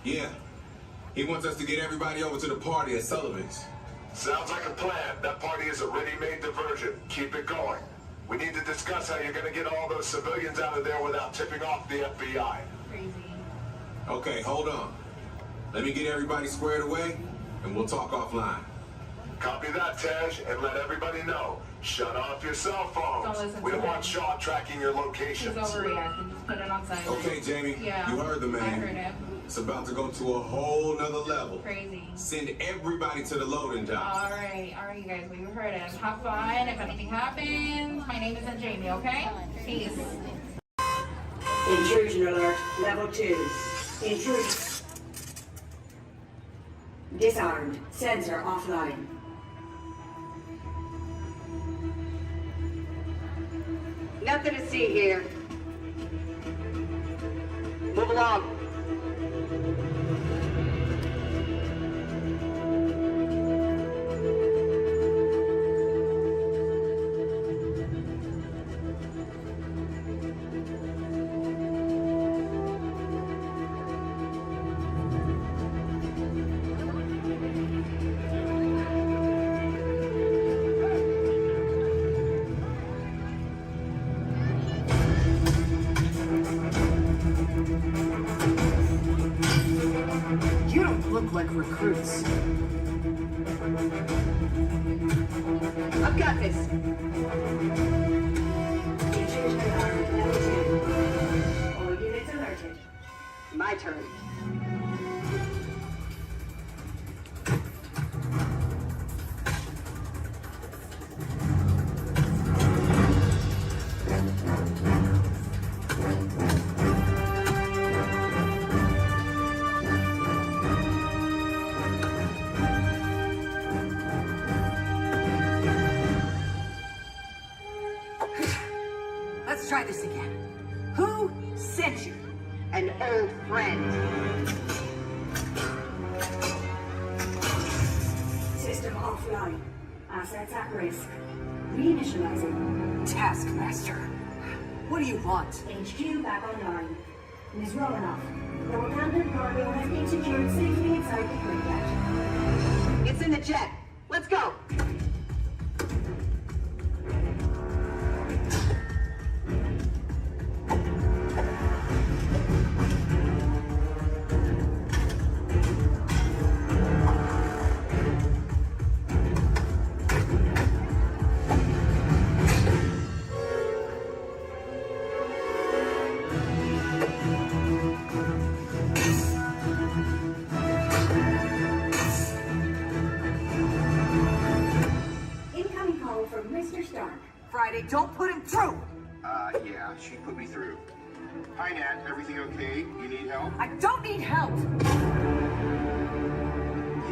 Speaker 13: Yeah. He wants us to get everybody over to the party at Sullivan's.
Speaker 18: Sounds like a plan. That party is a ready-made diversion. Keep it going. We need to discuss how you're going to get all those civilians out of there without tipping off the FBI.
Speaker 10: Crazy.
Speaker 13: Okay, hold on. Let me get everybody squared away, and we'll talk offline.
Speaker 18: Copy that, Tej, and let everybody know. Shut off your cell phones.
Speaker 10: Don't listen
Speaker 18: We
Speaker 10: to
Speaker 18: don't
Speaker 10: him.
Speaker 18: want Shaw tracking your
Speaker 10: He's
Speaker 18: locations.
Speaker 10: overreacting. Just put it on silent.
Speaker 13: Okay, Jamie,
Speaker 10: Yeah.
Speaker 13: you heard the man.
Speaker 10: I heard him.
Speaker 13: It's about to go to a whole nother level.
Speaker 10: Crazy.
Speaker 13: Send everybody to the loading dock.
Speaker 10: All right, you guys. Well, you heard him. Have fun. If anything happens, my name isn't Jamie. Okay? Peace.
Speaker 19: Intrusion alert, level 2. Intrusion. Disarmed. Sensor offline. Nothing to see here. Move along. like recruits. I've got this.
Speaker 4: Intruders are level 2. All units alerted.
Speaker 19: My turn. Let's try this again. Who sent you? An old friend.
Speaker 4: System offline. Assets at risk. Reinitializing.
Speaker 19: Taskmaster. What do you want?
Speaker 4: HQ back online. Ms. Romanoff, the Wakandan cargo has been secured safely inside the Quinjet.
Speaker 19: It's in the jet. Let's go.
Speaker 4: Incoming call from Mr. Stark.
Speaker 19: Friday, don't put him through.
Speaker 2: Yeah, she put me through. Hi, Nat. Everything okay? You need help?
Speaker 19: I don't need help.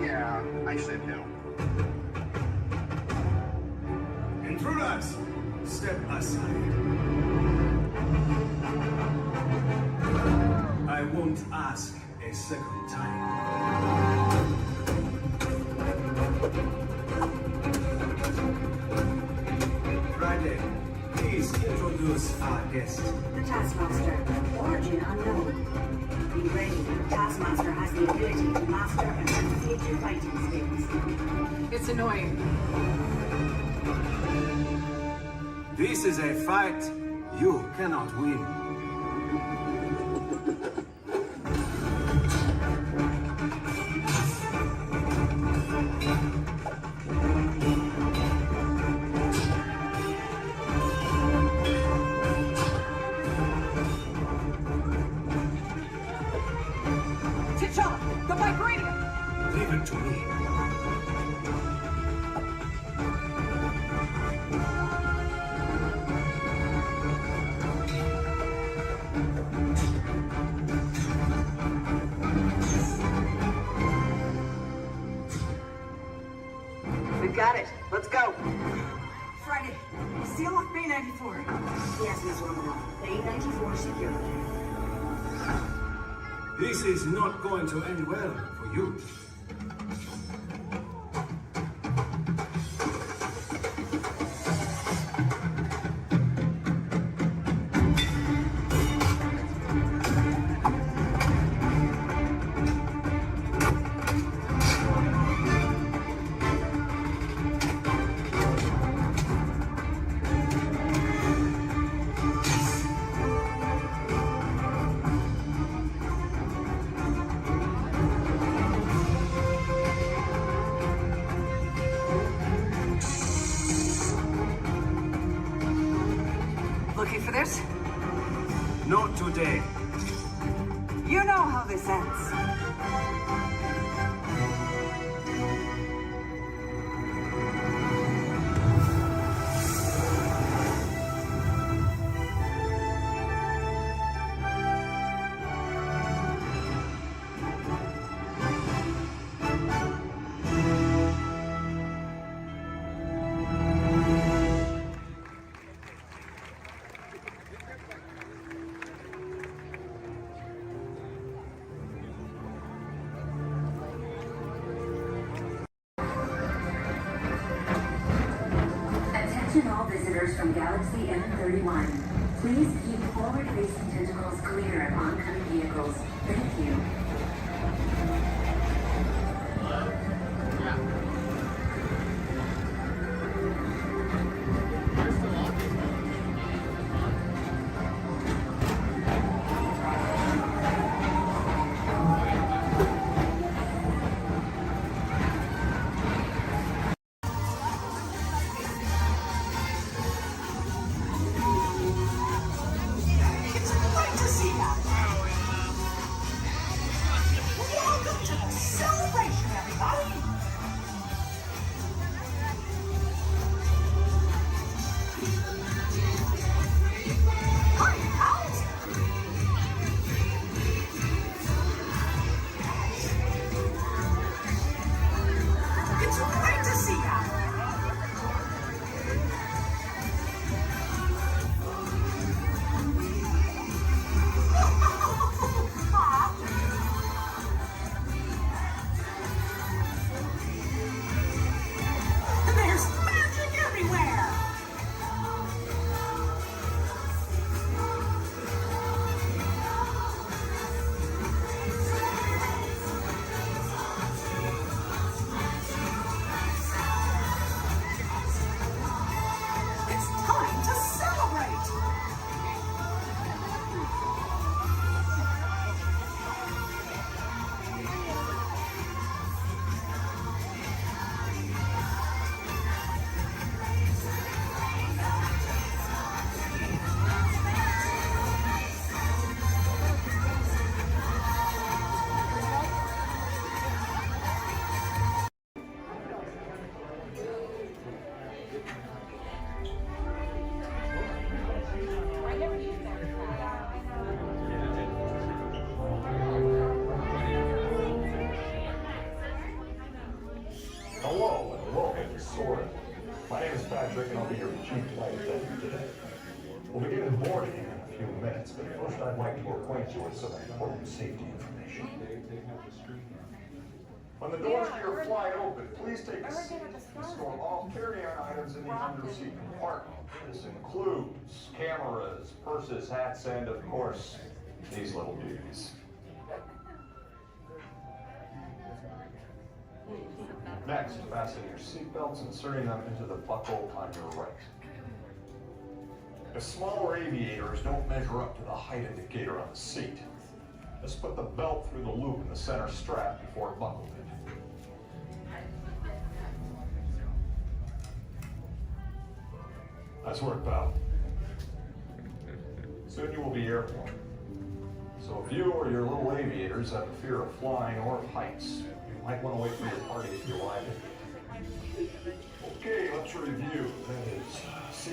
Speaker 2: Yeah, I said no.
Speaker 12: Intruders, step aside. I won't ask a second time. Friday, please introduce our guest.
Speaker 4: The Taskmaster. Origin unknown. Be ready. Taskmaster has the ability to master and replicate your fighting skills.
Speaker 19: It's annoying.
Speaker 12: This is a fight you cannot win.
Speaker 19: T'Challa, the vibranium.
Speaker 12: Leave it to me.
Speaker 19: We got it. Let's go. Friday, seal off Bay 94.
Speaker 4: Yes, Ms. Romanoff. Bay 94 secured.
Speaker 12: This is not going to end well for you.
Speaker 19: Looking for this?
Speaker 12: Not today.
Speaker 19: You know how this ends.
Speaker 4: Attention all visitors from Galaxy M31. Please keep forward-facing tentacles clear of oncoming vehicles. Thank you.
Speaker 3: minutes, but first I'd like to acquaint you with some important safety information. When the doors to your flight open, please take a seat and store all carry-on items in the under-seat compartment. This includes cameras, purses, hats, and of course, these little dudes. Next, fasten your seatbelts, inserting them into the buckle on your right. If smaller aviators don't measure up to the height indicator on the seat, just put the belt through the loop in the center strap before buckled it. Nice work, pal. Soon you will be airborne. So if you or your little aviators have a fear of flying or of heights, you might want to wait for your party if you arrive in. Okay, let's review. That is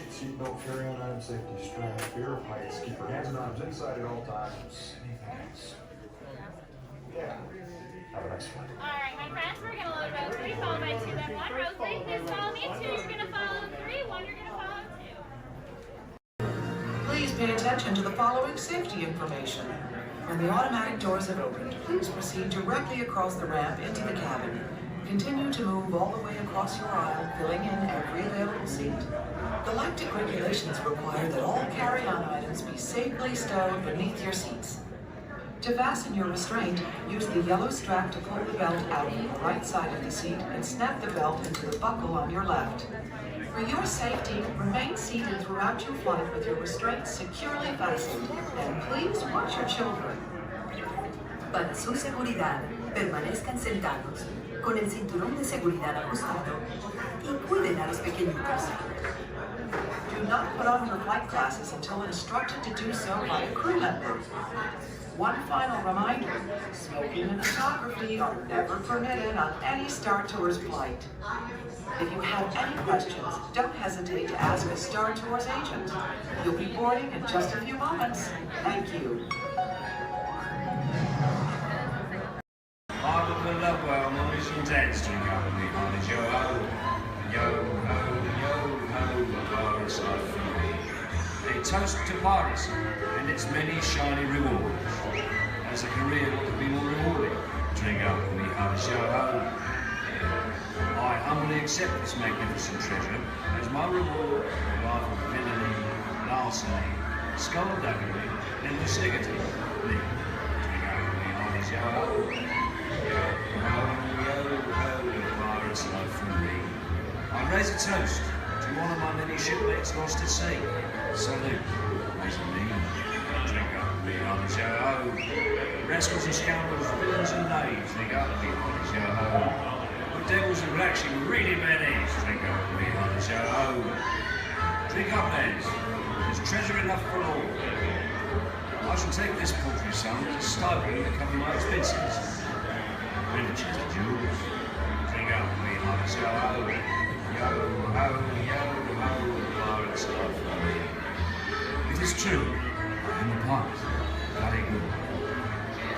Speaker 3: seatbelt, carry-on item, safety strap, fear of heights, keep your hands and arms inside at all times. Anything else? Yeah. Have a nice flight.
Speaker 15: Alright, my friends, we're going to load row 3, followed by 2, then 1. Row 3, please follow me. 2, you're going to follow 3. 1, you're going to follow 2.
Speaker 5: Please pay attention to the following safety information. When the automatic doors have opened, please proceed directly across the ramp into the cabin. Continue to move all the way across your aisle, filling in every available seat. Galactic regulations require that all carry-on items be safely stowed beneath your seats. To fasten your restraint, use the yellow strap to pull the belt out on the right side of the seat and snap the belt into the buckle on your left. For your safety, remain seated throughout your flight with your restraints securely fastened, and please watch your children.
Speaker 16: Para su seguridad, permanezcan sentados, con el cinturón de seguridad ajustado, y cuiden a los pequeñitos.
Speaker 5: Do not put on your flight glasses until instructed to do so by a crew member. One final reminder, smoking and photography are never permitted on any Star Tours flight. If you have any questions, don't hesitate to ask a Star Tours agent. You'll be boarding in just a few moments. Thank you.
Speaker 21: I would put love well, noise and dance to go behind us. Yo ho, yo ho, the pirates are free. A toast to piracy and its many shiny rewards. As a career, what could be more rewarding? Drink up behind us, yo ho. I humbly accept this magnificent treasure as my reward for a life of villainy, larceny, skullduggery, and lucidity. Me, drink up behind us, yo ho. Pirates love from me. I raise a toast to one of my many shipmates lost at sea. Salute, raise a me. Drink up behind us, yo ho. Rascals and scoundrels, villains and knaves, drink up behind us, yo ho. The devils and blacks, you really bad eggs, drink up behind us, yo ho. Drink up, lads. There's treasure enough for all. I shall take this paltry sum as a stipend to cover my expenses. Chest of jewels. Drink up behind us, yo ho. Yo ho, yo ho, pirates love for me. It is true, I am a pirate. Bloody good.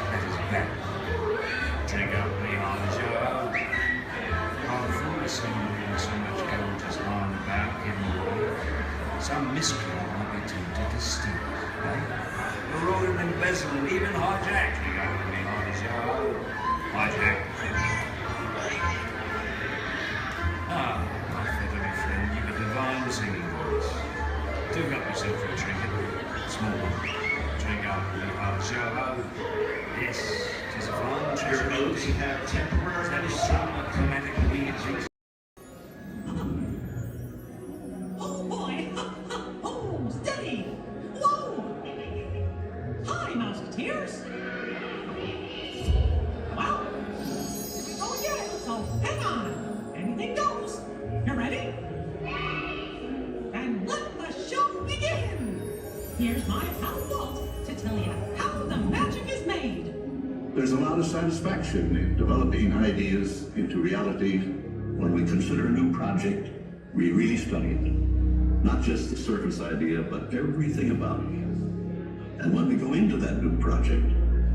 Speaker 21: That is bad. Drink up behind us, yo ho. I'm foolishly moving so much gold just lying about in the world. Some miscreant might be tempted to steal it, eh? You're all in embezzle and even hijack. Drink up behind us, yo ho. Hijack. Ah, my feathery friend, you've a divine singing voice. Do help yourself for a trinket. Small one. Drink up, behind us, yo ho. Yes, 'tis a fine treasure. Those who have temporary some chromatic needs.
Speaker 6: Oh boy! Oh, steady! Whoa! Hi, Musketeers! Well, here we go again, so hang on. Anything goes. You ready? And let the show begin! Here's my pal Walt to tell you how the magic is made.
Speaker 11: There's a lot of satisfaction in developing ideas into reality. When we consider a new project, we really study it. Not just the surface idea, but everything about it. And when we go into that new project,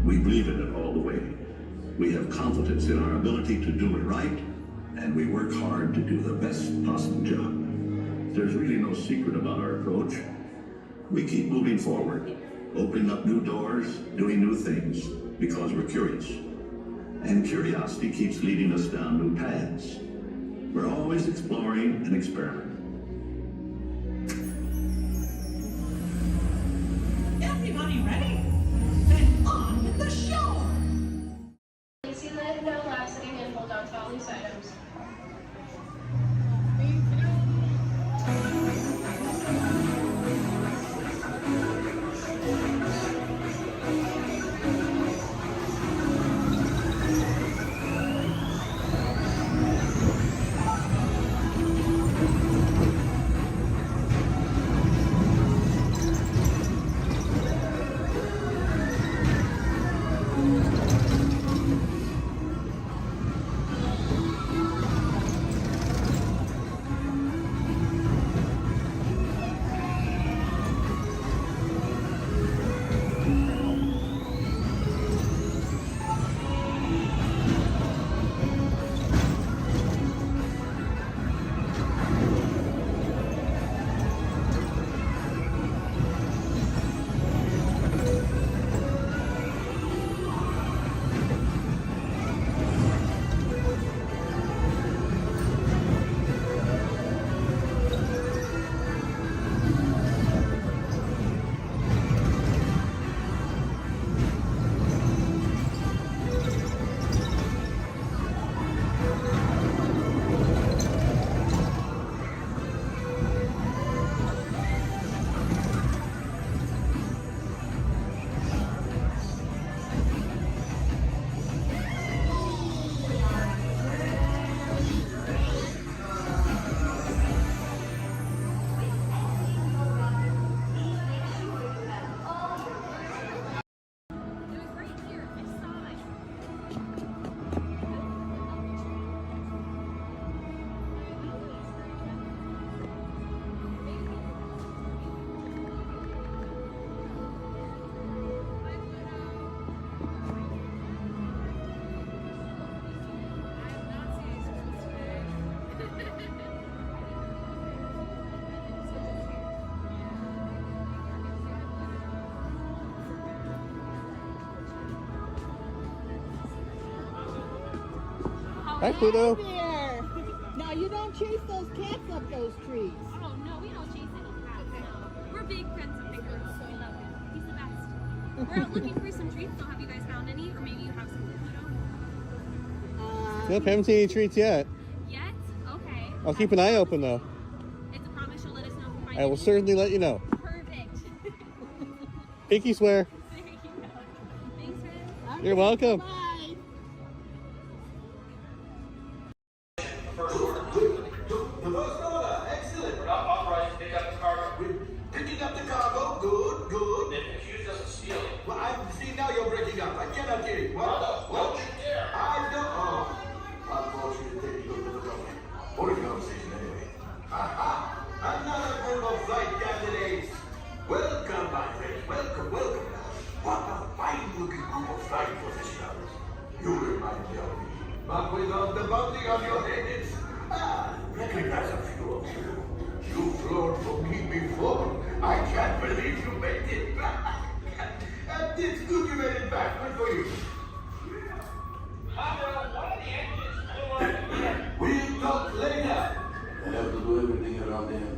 Speaker 11: we believe in it all the way. We have confidence in our ability to do it right, and we work hard to do the best possible job. There's really no secret about our approach. We keep moving forward, opening up new doors, doing new things, because we're curious. And curiosity keeps leading us down new paths. We're always exploring and experimenting.
Speaker 6: Everybody ready? Then on with the show!
Speaker 9: Disneyland, no laxity, and hold on to all these items.
Speaker 14: Hi, Pluto.
Speaker 8: There. Now you don't chase those cats up those trees.
Speaker 9: Oh, no, we don't chase any cats, no. We're big friends of Nicholas, so we love him. He's the best. We're out looking for some treats, so have you guys found any? Or maybe you have some, Pluto?
Speaker 14: Nope, haven't seen any treats yet.
Speaker 9: Yet? Okay.
Speaker 14: I'll keep an eye open, though.
Speaker 9: It's a promise you'll let us know if you find
Speaker 14: I will certainly let you know.
Speaker 9: Perfect.
Speaker 14: Pinky swear.
Speaker 9: There you go. Thanks, Ren.
Speaker 14: You're welcome.
Speaker 8: Bye.
Speaker 17: Excellent. We're not authorized to pick up the cargo. We're picking up the cargo. Good, good. They've accused us of stealing. Well, see, now you're breaking up. I cannot hear you. What? Don't you dare. I don't. Oh. Unfortunately, you don't know. What a conversation, anyway. Aha! Another group of flight candidates. Welcome, my friends. Welcome, welcome. What a fine-looking group of flight professionals. You remind me of me. But without the bounty on your heads. Recognize a few of you. You've flown for me before. I can't believe you made it back. And it's good you made it back. Good for you. We'll talk later. I have to do everything around him.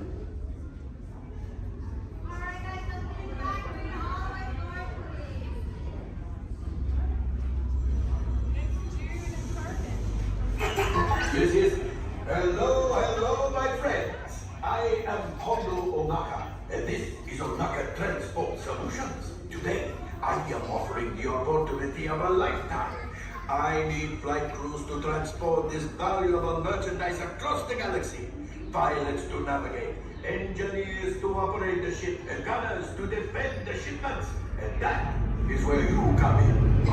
Speaker 17: Yes. Hello, hello, my friends. I am Hondo Onaka, and this is Onaka Transport Solutions. Today, I am offering the opportunity of a lifetime. I need flight crews to transport this valuable merchandise across the galaxy. Pilots to navigate, engineers to operate the ship, and gunners to defend the shipments. And that is where you come in.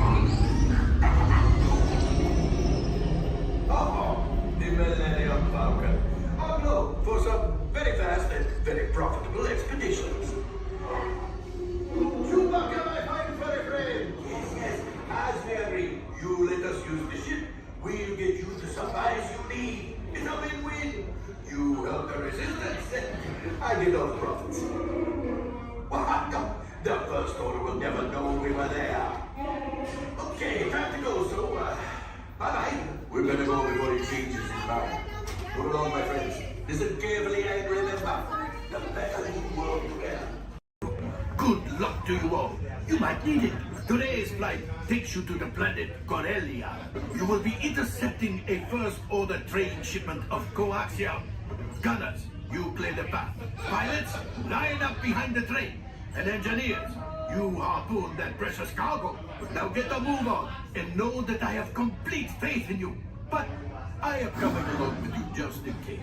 Speaker 17: Oh, the Millennium Falcon. Oh no, for some very fast and very profitable expeditions. Chewbacca, my fine furry friend. Yes, as we agreed, you let us use the ship. We'll get you the supplies you need. It's a win-win. You help the resistance, and I get all the profits. Well, the first order better go before he changes his mind. Put it on, my friends. Listen carefully and remember, the better you work together. Good luck to you all. You might need it. Today's flight takes you to the planet Corellia. You will be intercepting a first-order train shipment of coaxium. Gunners, you clear the path. Pilots, line up behind the train. And engineers, you harpoon that precious cargo. Now get a move on and know that I have complete faith in you. But I am coming along with you just in case.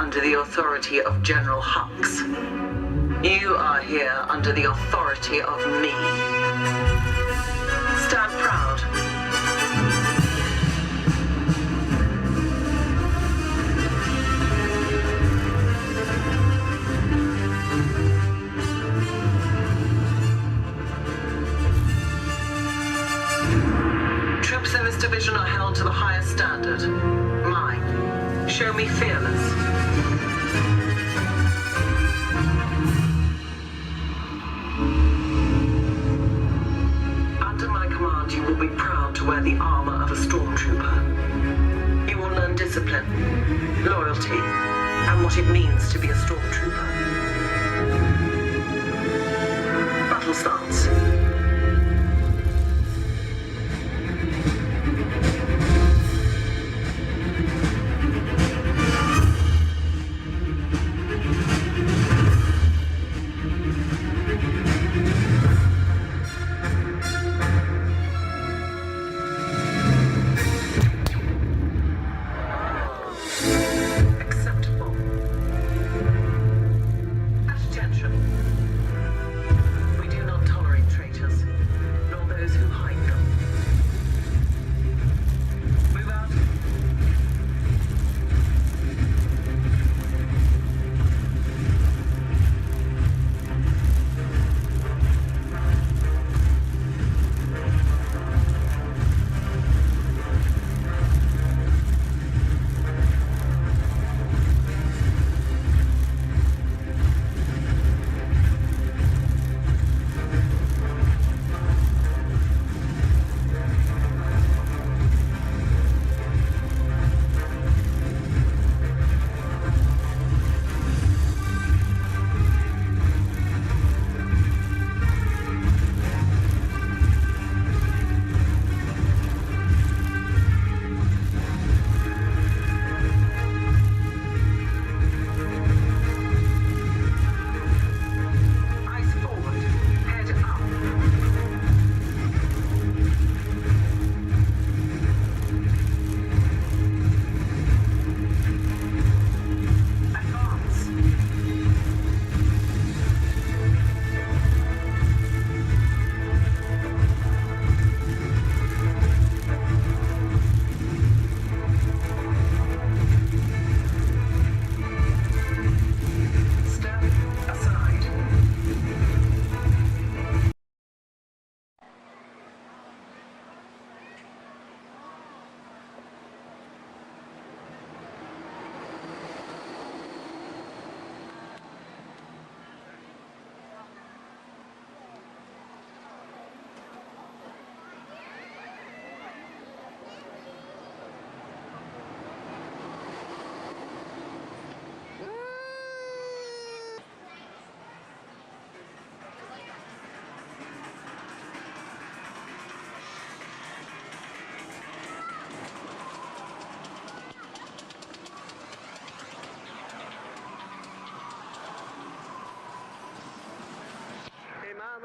Speaker 5: Under the authority of General Hux. You are here under the authority of me. Stand proud. Troops in this division are held to the highest standard. Mine. Show me fearless. You will be proud to wear the armor of a stormtrooper. You will learn discipline, loyalty, and what it means to be a stormtrooper. Battle stance. We do not tolerate traitors.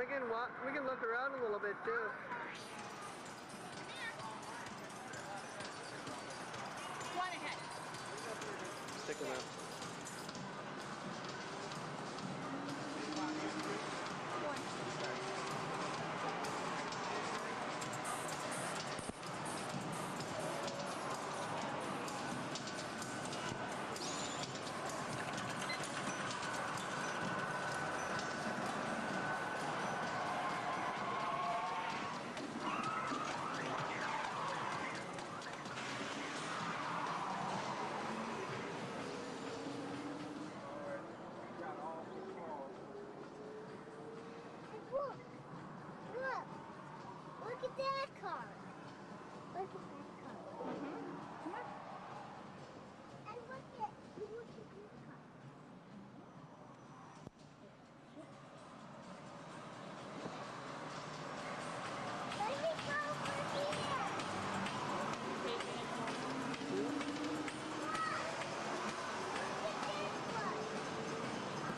Speaker 20: We can walk. We can look around a little bit too.
Speaker 9: One ahead.
Speaker 20: Stick around.
Speaker 1: Look at that car. Look at that car. Come on. And look at this car. Let me go over here.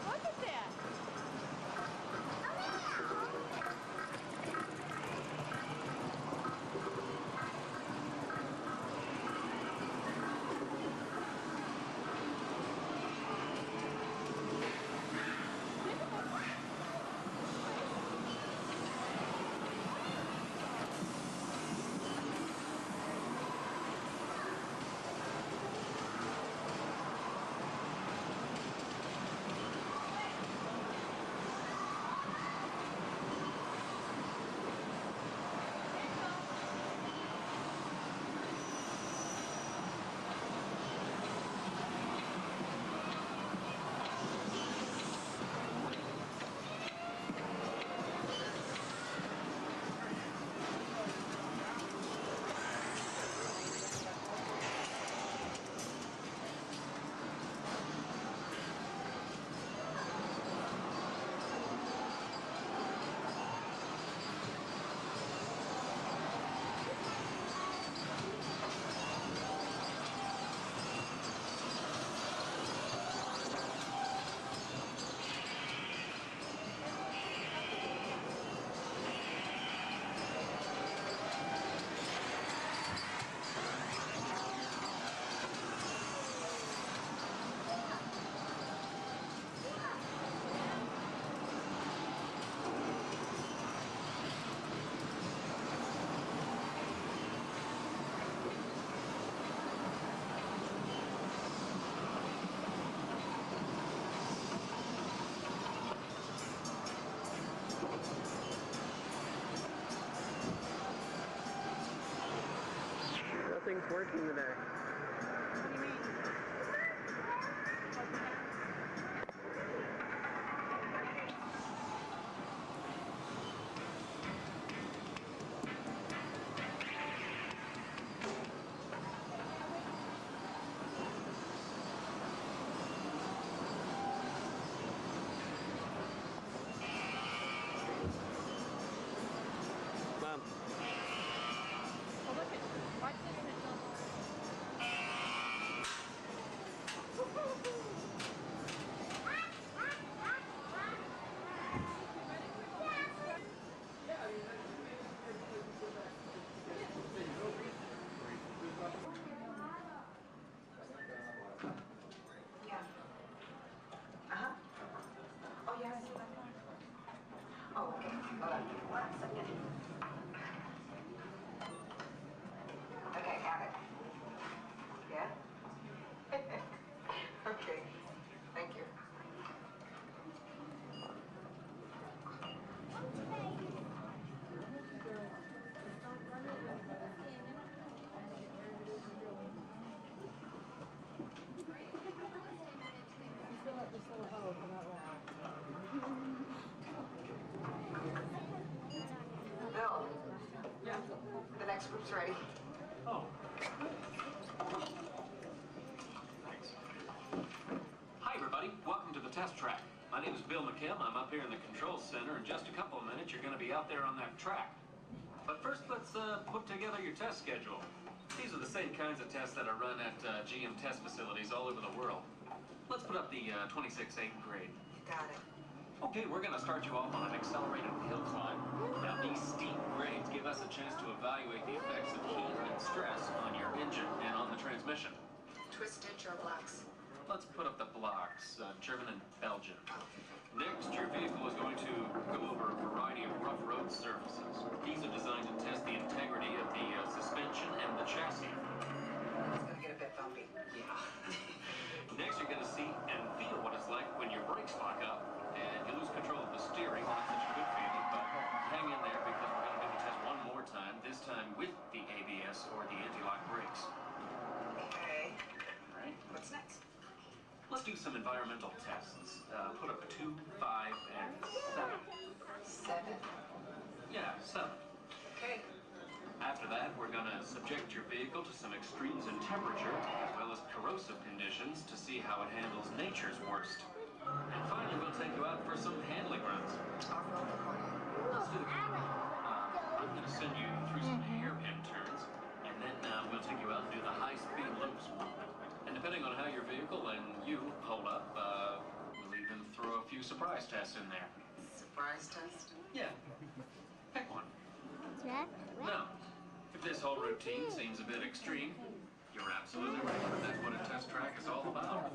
Speaker 9: Look at that.
Speaker 20: Nothing's working today. Mom.
Speaker 9: Oh, look at, watch this and it goes.
Speaker 5: Yeah. Uh-huh. Oh, yeah, I see that one. Oh, okay. One second. Okay, got it. Yeah? Okay. Thank you. Bill. Yeah? The next group's ready.
Speaker 22: Oh. Thanks. Hi, everybody. Welcome to the test track. My name is Bill McKim. I'm up here in the control center. In just a couple of minutes, you're going to be out there on that track. But first, let's put together your test schedule. These are the same kinds of tests that are run at GM test facilities all over the world. Let's put up the 26 8th grade.
Speaker 5: You got it.
Speaker 22: Okay, we're going to start you off on an accelerated hill climb. Now, these steep grades give us a chance to evaluate the effects of heat and stress on your engine and on the transmission.
Speaker 16: Twisted or blocks?
Speaker 22: Let's put up the blocks, German and Belgian. Next, your vehicle is going to go over a variety of rough road surfaces. These are designed to test the integrity of the suspension and the chassis.
Speaker 16: It's going to get a bit bumpy.
Speaker 22: Yeah. Next, you're going to see and feel what it's like when your brakes lock up and you lose control of the steering. Not such a good feeling, but hang in there because we're going to do the test one more time, this time with the ABS or the anti-lock brakes.
Speaker 16: Okay.
Speaker 22: All right.
Speaker 16: What's next?
Speaker 22: Let's do some environmental tests. Put up a 2, 5, and 7.
Speaker 16: 7?
Speaker 22: Yeah, 7.
Speaker 16: Okay.
Speaker 22: After that, we're going to subject your vehicle to some extremes in temperature, as well as corrosive conditions, to see how it handles nature's worst. And finally, we'll take you out for some handling runs.
Speaker 16: Off-road or corner?
Speaker 22: Let's do the corner. I'm going to send you through some hairpin turns, and then we'll take you out and do the high-speed loops. And depending on how your vehicle and you hold up, we'll even throw a few surprise tests in there.
Speaker 16: Surprise test?
Speaker 22: Yeah. Pick one.
Speaker 1: Jack?
Speaker 22: Now, if this whole routine seems a bit extreme, you're absolutely right. That's what a test track is all about.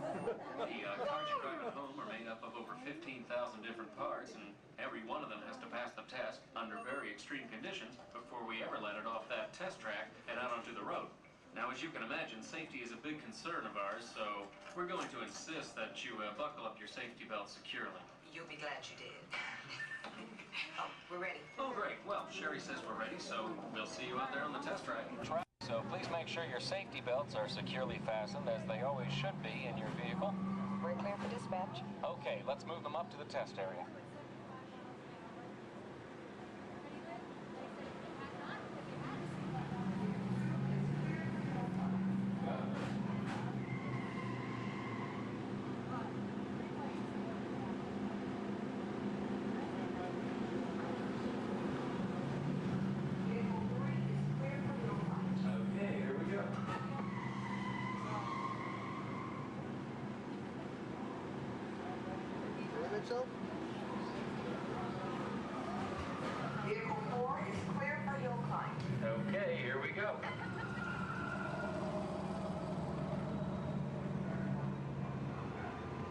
Speaker 22: The cars you drive at home are made up of over 15,000 different parts, and every one of them has to pass the test under very extreme conditions before we ever let it off that test track and out onto the road. Now, as you can imagine, safety is a big concern of ours, so we're going to insist that you buckle up your safety belt securely.
Speaker 16: You'll be glad you did. Oh, we're ready.
Speaker 22: Oh, great. Well, Sherry says we're ready, so we'll see you out there on the test track. So please make sure your safety belts are securely fastened, as they always should be in your vehicle.
Speaker 16: We're clear for dispatch.
Speaker 22: Okay, let's move them up to the test area. Okay, here we go.
Speaker 14: Mitchell?
Speaker 16: Vehicle 4 is clear for hill climb.
Speaker 22: Okay, here we go.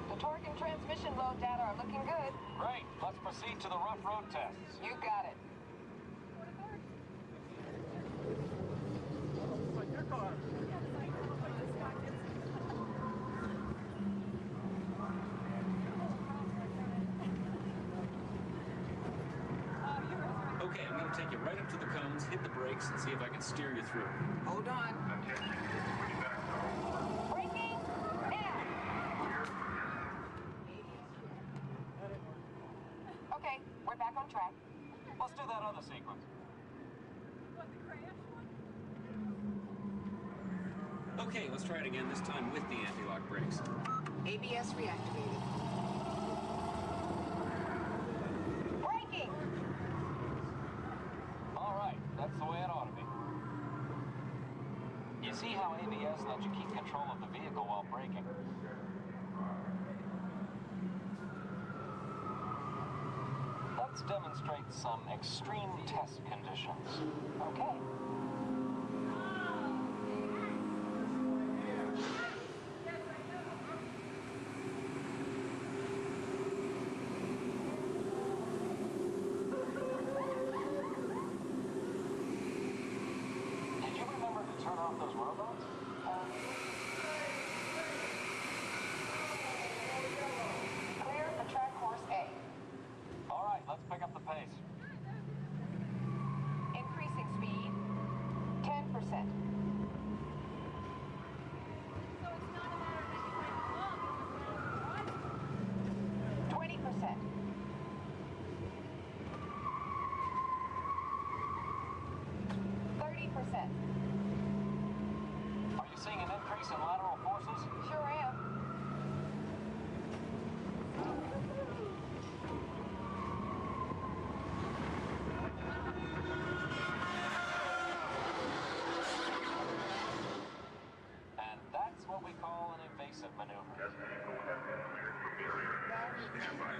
Speaker 16: The torque and transmission load data are looking good.
Speaker 22: Great, let's proceed to the rough road tests.
Speaker 16: You got it.
Speaker 14: Like your car.
Speaker 22: Okay, I'm going to take you right up to the cones, hit the brakes, and see if I can steer you through.
Speaker 16: Hold on. Braking now. Okay, we're back on track.
Speaker 22: Let's do that other sequence. Okay, let's try it again, this time with the anti-lock brakes.
Speaker 16: ABS reactivated. Braking!
Speaker 22: All right, that's the way it ought to be. You see how ABS lets you keep control of the vehicle while braking? Let's demonstrate some extreme test conditions. Okay. Did you remember to turn off those robots?
Speaker 16: Clear for track course A.
Speaker 22: All right, let's pick up the pace.
Speaker 16: Increasing speed, 10%.
Speaker 1: So it's not a matter that you went wrong, you
Speaker 16: 20%. 30%.
Speaker 22: Are you seeing an increase in lateral forces?
Speaker 16: Sure am.
Speaker 22: And that's what we call an evasive maneuver.
Speaker 11: Test vehicle has been cleared for barrier. Stand by.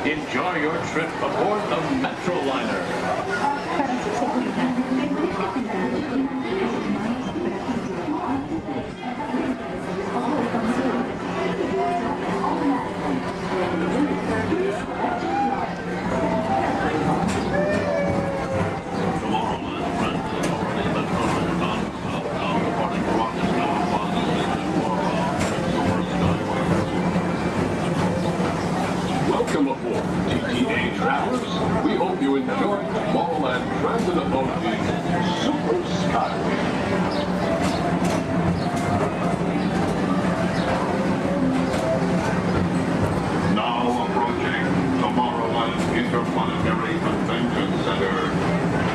Speaker 7: Enjoy your trip aboard the Metroliner. Welcome aboard, TTA travelers. We hope you enjoy Tomorrowland Transit Authority's Super Skyway.
Speaker 11: Now approaching Tomorrowland Interplanetary Convention Center.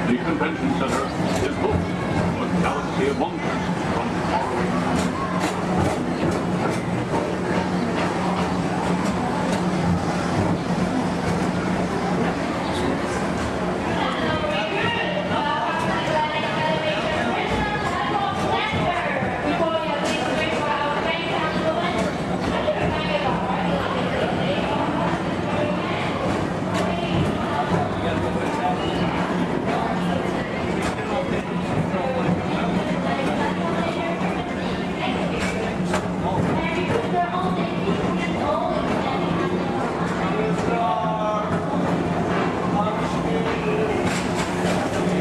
Speaker 7: The convention center is home to a galaxy of wonders from faraway.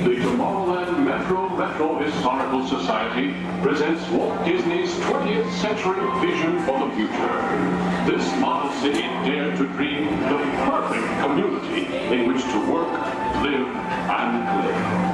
Speaker 7: The Tomorrowland Metro Historical Society presents Walt Disney's 20th century vision for the future. This model city dared to dream the perfect community in which to work, live, and live.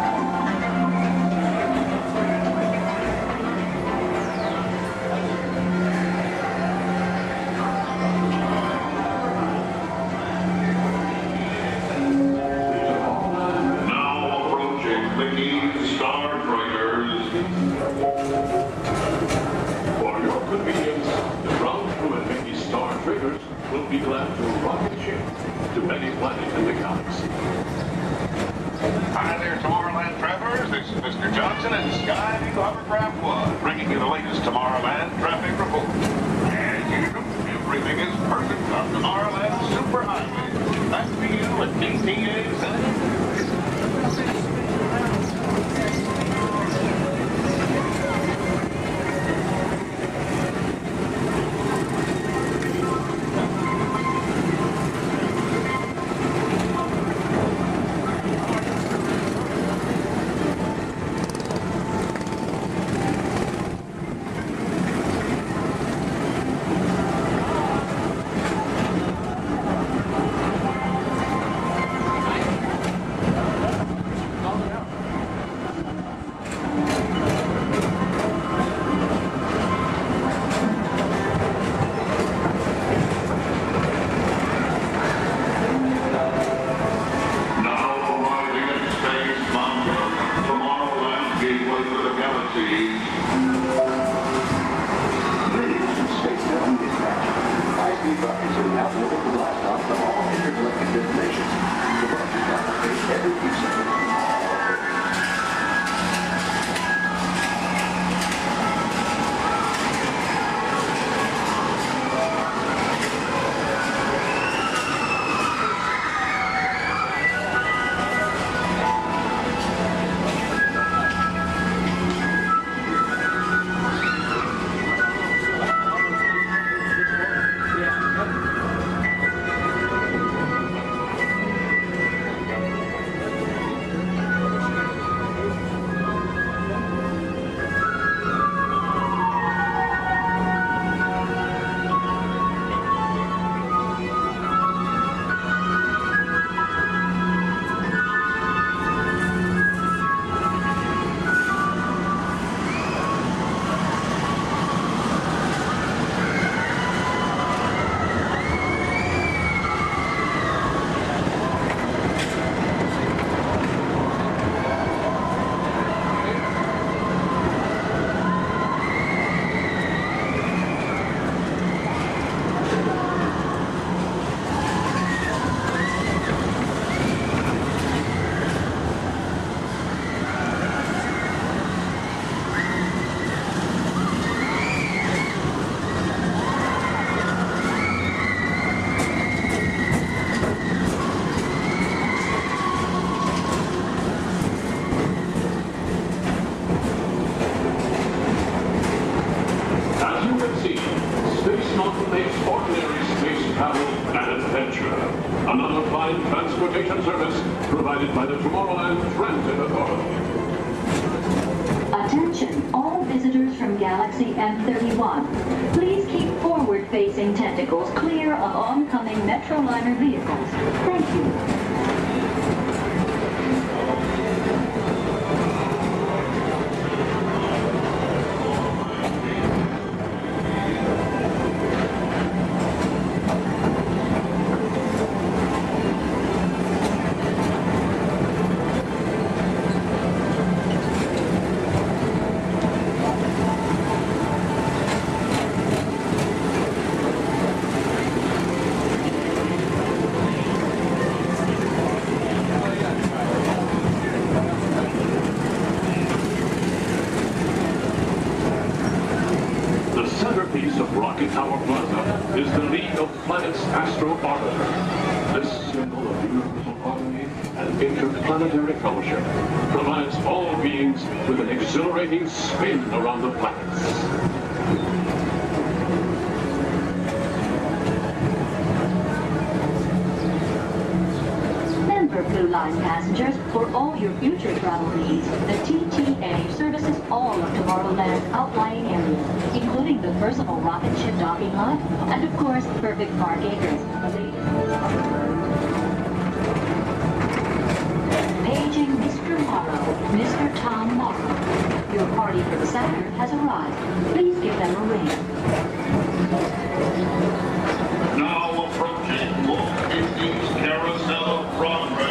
Speaker 7: For your convenience, the ground crew and Mickey Star Triggers will be glad to rocket ship to many planets in the galaxy.
Speaker 11: Hi there, Tomorrowland travelers. This is Mr. Johnson and Sky Eagle Hovercraft 1, bringing you the latest Tomorrowland traffic report. As usual, everything is perfect on Tomorrowland Superhighway. Back to you at TTA Center.
Speaker 7: at sea. Space Mountain makes ordinary space travel an adventure. Another fine transportation service provided by the Tomorrowland Transit Authority.
Speaker 13: Attention, all visitors from Galaxy M31. Please keep forward-facing tentacles clear of oncoming Metroliner vehicles. Thank you.
Speaker 7: Rocket Tower Plaza is the League of Planets Astro Orbiter. This symbol of universal harmony and interplanetary fellowship provides all beings with an exhilarating spin around the planets.
Speaker 13: Blue Line passengers, for all your future travel needs, the TTA services all of Tomorrowland's outlying areas, including the personal rocket ship docking lot, and of course, perfect park acres. Paging Mr. Morrow, Mr. Tom Morrow. Your party for the Saturn has arrived. Please give them a ring.
Speaker 11: Now approaching Walt Disney's Carousel of Progress.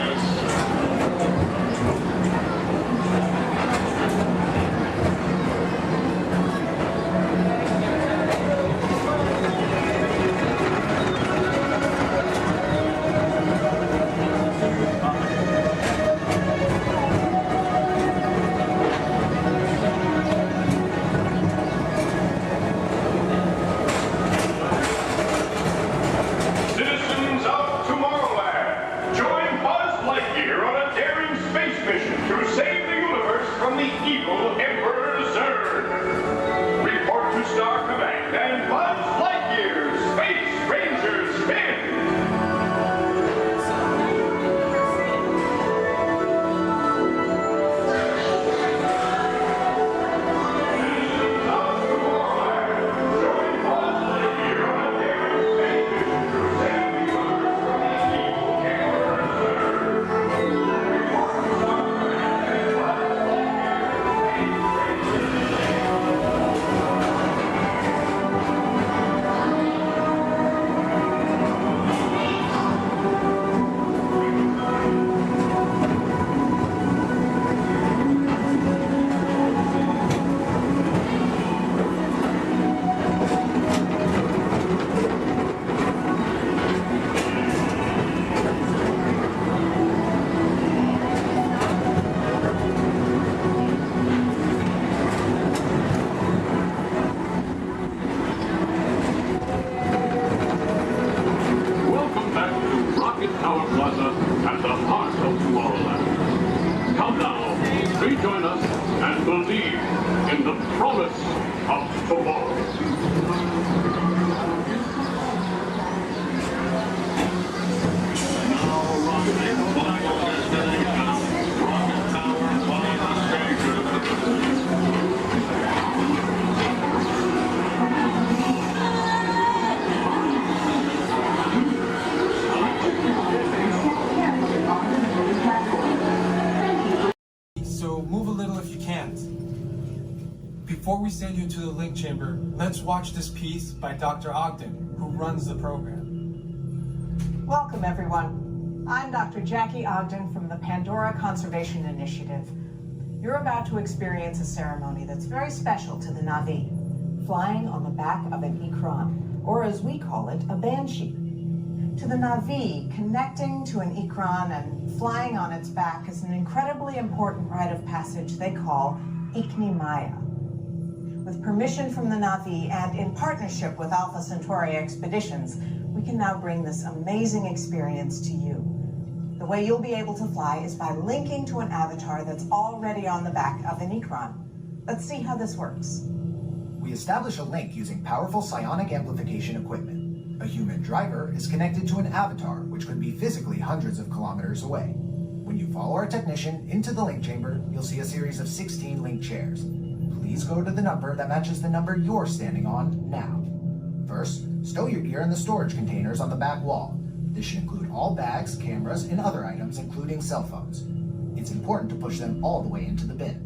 Speaker 18: Before we send you to the link chamber, let's watch this piece by Dr. Ogden, who runs the program.
Speaker 23: Welcome, everyone. I'm Dr. Jackie Ogden from the Pandora Conservation Initiative. You're about to experience a ceremony that's very special to the Na'vi, flying on the back of an Ikran, or as we call it, a banshee. To the Na'vi, connecting to an Ikran and flying on its back is an incredibly important rite of passage they call Ikni Maya. With permission from the Na'vi and in partnership with Alpha Centauri Expeditions, we can now bring this amazing experience to you. The way you'll be able to fly is by linking to an avatar that's already on the back of an Ikran. Let's see how this works.
Speaker 2: We establish a link using powerful psionic amplification equipment. A human driver is connected to an avatar, which could be physically hundreds of kilometers away. When you follow our technician into the link chamber, you'll see a series of 16 link chairs. Please go to the number that matches the number you're standing on now. First, stow your gear in the storage containers on the back wall. This should include all bags, cameras, and other items, including cell phones. It's important to push them all the way into the bin.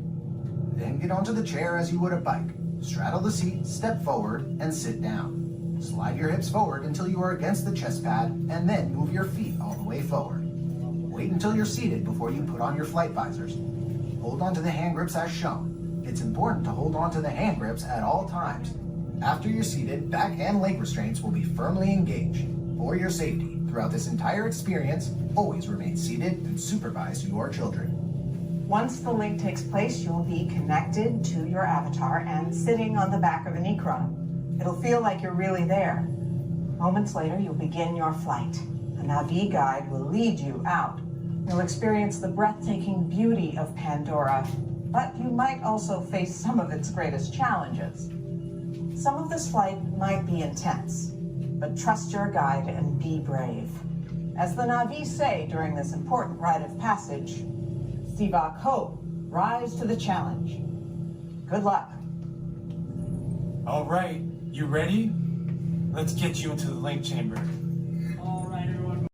Speaker 2: Then get onto the chair as you would a bike. Straddle the seat, step forward, and sit down. Slide your hips forward until you are against the chest pad, and then move your feet all the way forward. Wait until you're seated before you put on your flight visors. Hold onto the hand grips as shown. It's important to hold onto the hand grips at all times. After you're seated, back and leg restraints will be firmly engaged. For your safety, throughout this entire experience, always remain seated and supervise your children.
Speaker 23: Once the link takes place, you'll be connected to your avatar and sitting on the back of an Ikron. It'll feel like you're really there. Moments later, you'll begin your flight. A Navi guide will lead you out. You'll experience the breathtaking beauty of Pandora, but you might also face some of its greatest challenges. Some of this flight might be intense, but trust your guide and be brave. As the Navi say during this important rite of passage, Sivak Ho, rise to the challenge. Good luck.
Speaker 18: All right, you ready? Let's get you into the link chamber.
Speaker 6: All right, everyone.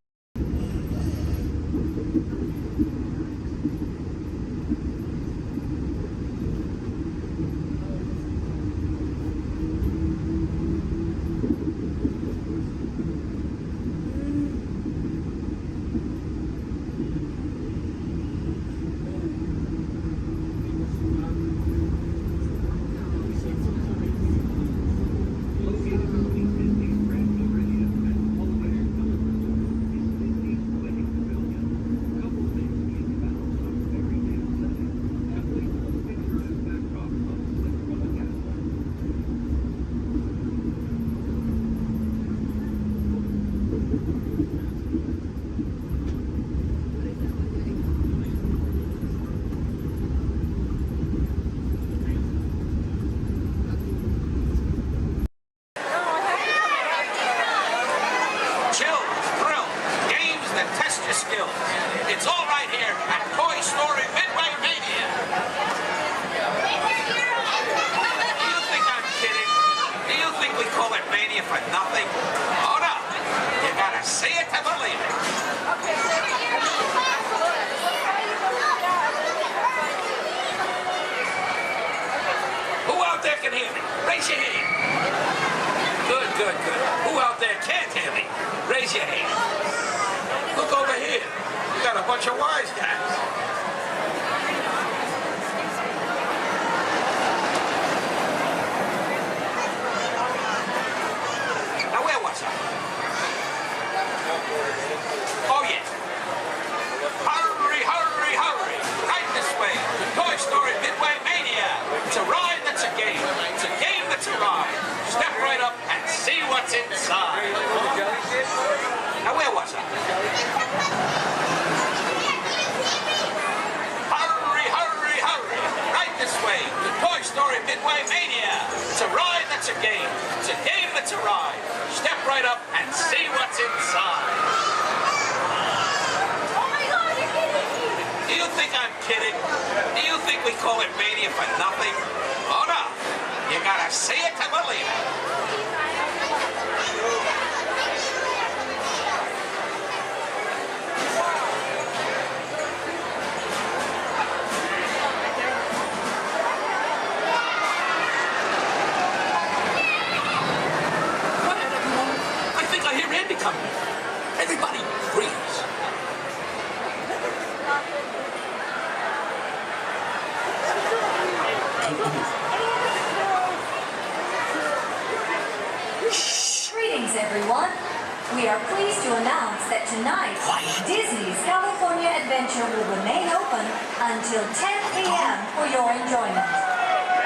Speaker 10: Greetings, everyone. We are pleased to announce that tonight, Disney's California Adventure will remain open until 10 p.m. for your enjoyment.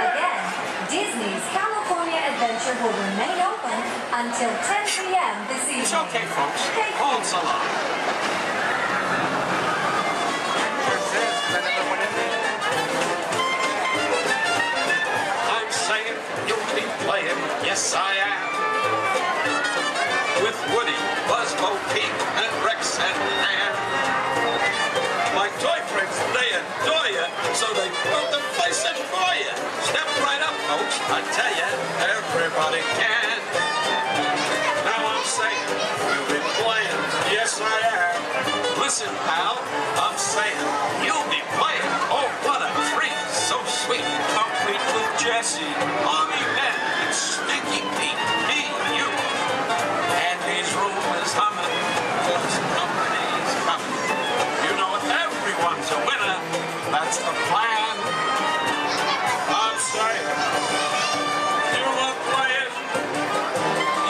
Speaker 10: Again, Disney's California Adventure will remain open until 10 p.m. this evening.
Speaker 21: It's okay, folks. Hold so long. I'm saying you'll keep
Speaker 17: Yes, I am. With Woody, Buzz, Bo Peep, and Rex and Ann. My toy friends, they adore you, so they built the place in for you. Step right up, folks. I tell you, everybody can. Now I'm saying, you'll be playing. Yes, I am. Listen, pal, I'm saying, you'll be playing. Oh, what a treat. So sweet. Complete with Jesse, Mommy Ben, and Stinky Pete. Me, you. Andy's room is humming. Cause company's coming. You know everyone's a winner. That's the plan. I'm saying, you are playing.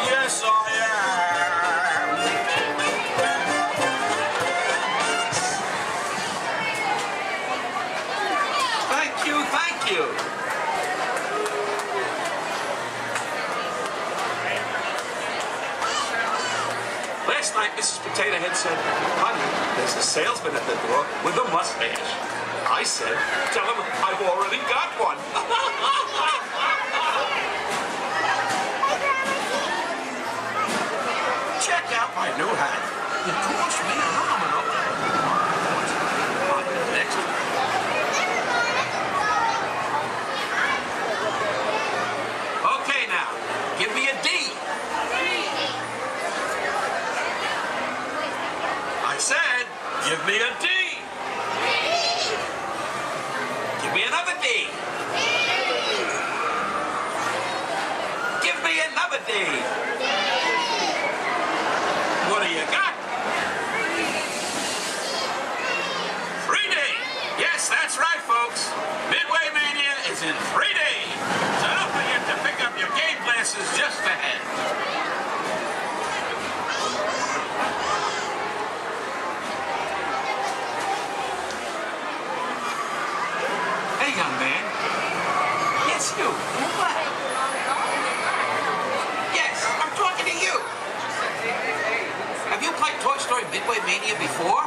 Speaker 17: Yes, I am. Thank you, thank you. Last night, Mrs. Potato Head said, honey, there's a salesman at the door with a mustache. I said, tell him I've already got one. Check out my new hat. It cost me an arm and a next. Okay, now, give me a D. I said, give me a D. Give me another D. Give me another D. What do you got? 3D. Yes, that's right, folks. Midway Mania is in 3D. So don't forget to pick up your game glasses just ahead. Hey, young man. Yes, you. What? Yes, I'm talking to you. Have you played Toy Story Midway Mania before?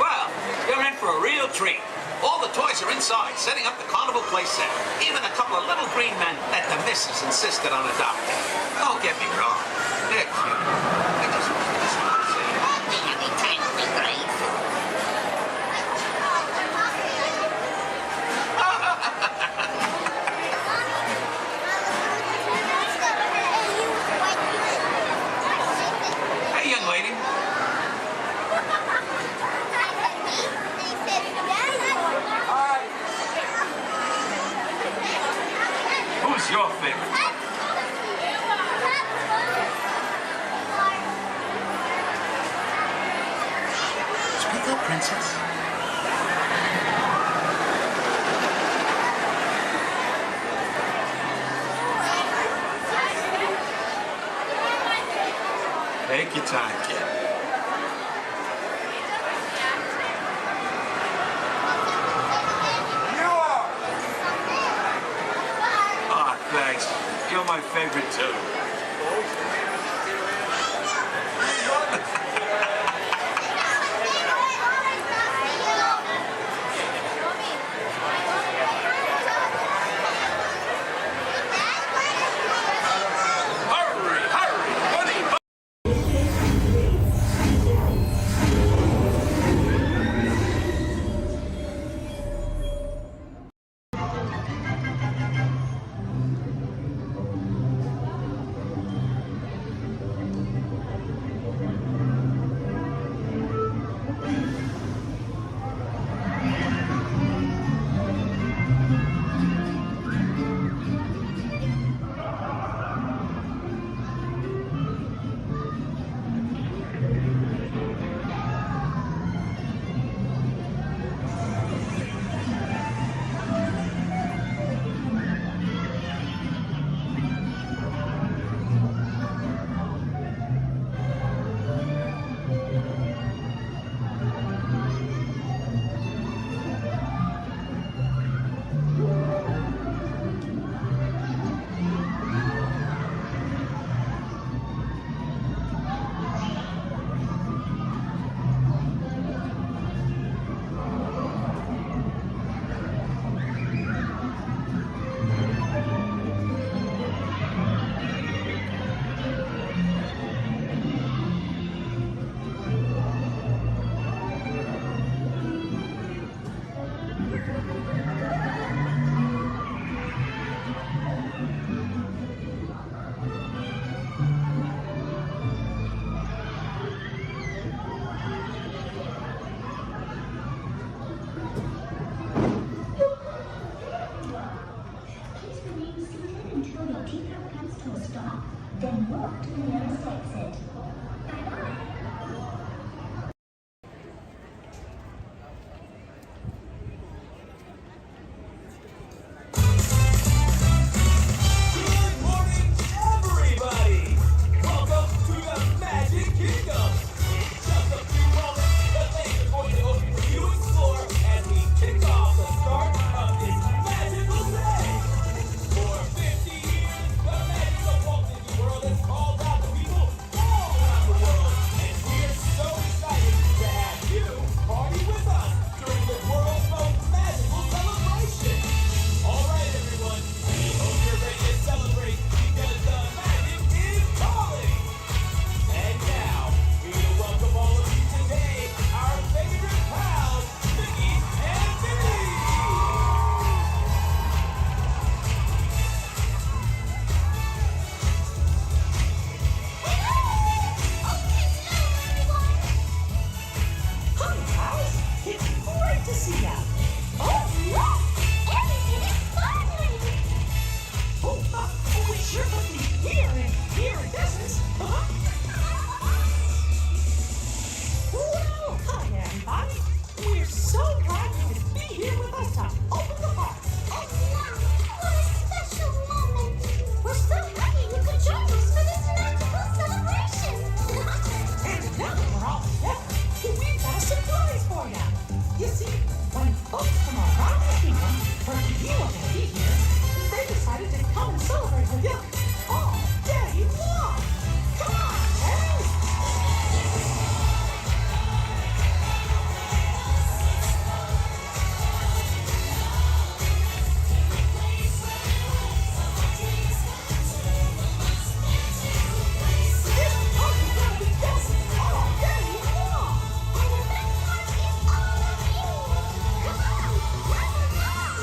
Speaker 17: Well, you're in for a real treat. All the toys are inside, setting up the carnival play set. Even a couple of little green men that the missus insisted on adopting. Don't get me wrong. They're cute. I just want to say, every time we breathe. Hey, young lady. Who's your favorite? Speak up, princess. Take your time, kid. Oh, thanks. You're my favorite, too. Hurry, hurry, buddy.
Speaker 4: your teacup comes to a stop, then walk to the nearest exit. Bye-bye.
Speaker 1: Everybody, welcome to the Magic Kingdom. In just a few moments, the lanes are going to open for you to explore as we kick off the start of this magical day. For 50 years, the magic of Walt Disney World has called out to people all around the world, and we are so excited to have you party with us during the world's most magical celebration. All right, everyone, we hope you're ready to celebrate because the magic is calling. And now, we will welcome all of you today, our favorite pals, Mickey and Minnie.
Speaker 6: Hi, guys. It's great to see ya. Oh, look! Everything is sparkling! We sure put the here in business, huh? Well, hi, everybody. We're so glad you could be here with us to open the park.
Speaker 4: Oh, wow! What a special moment! We're so happy you could join us for this magical celebration!
Speaker 6: And now we're all together, we've got a surprise for you. You see, when folks from around the kingdom heard you were going to be here, they decided to come and celebrate with you all day long. Come on, guys! This party's gonna be dancing all day long.
Speaker 4: And the best part is all of you! Come on, run along!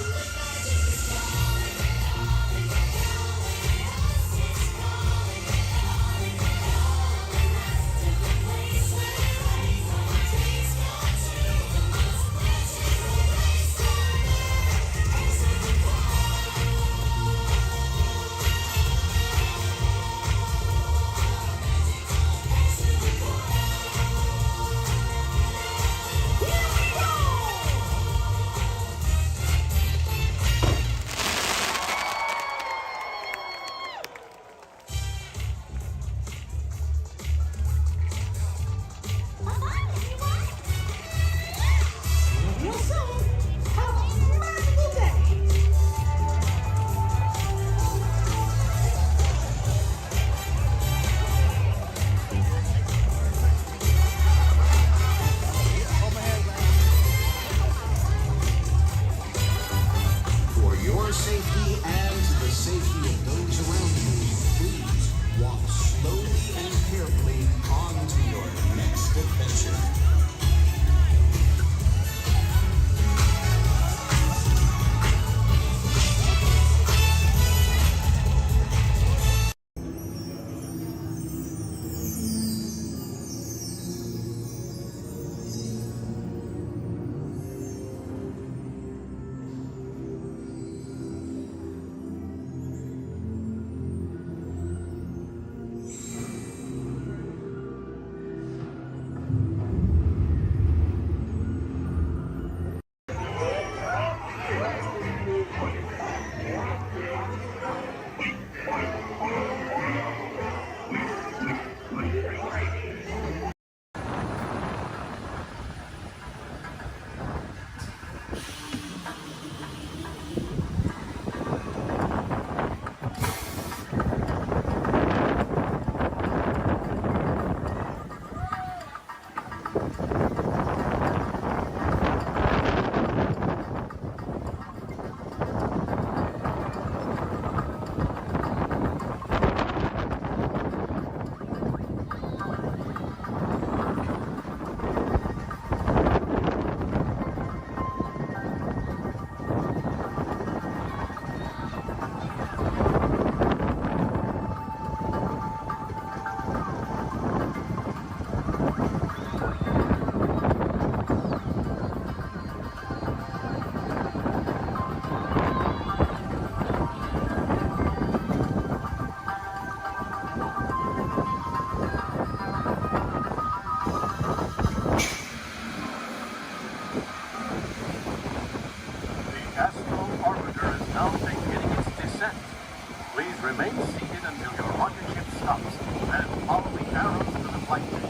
Speaker 11: Please remain seated until your rocket ship stops, and follow the arrows to the flight deck.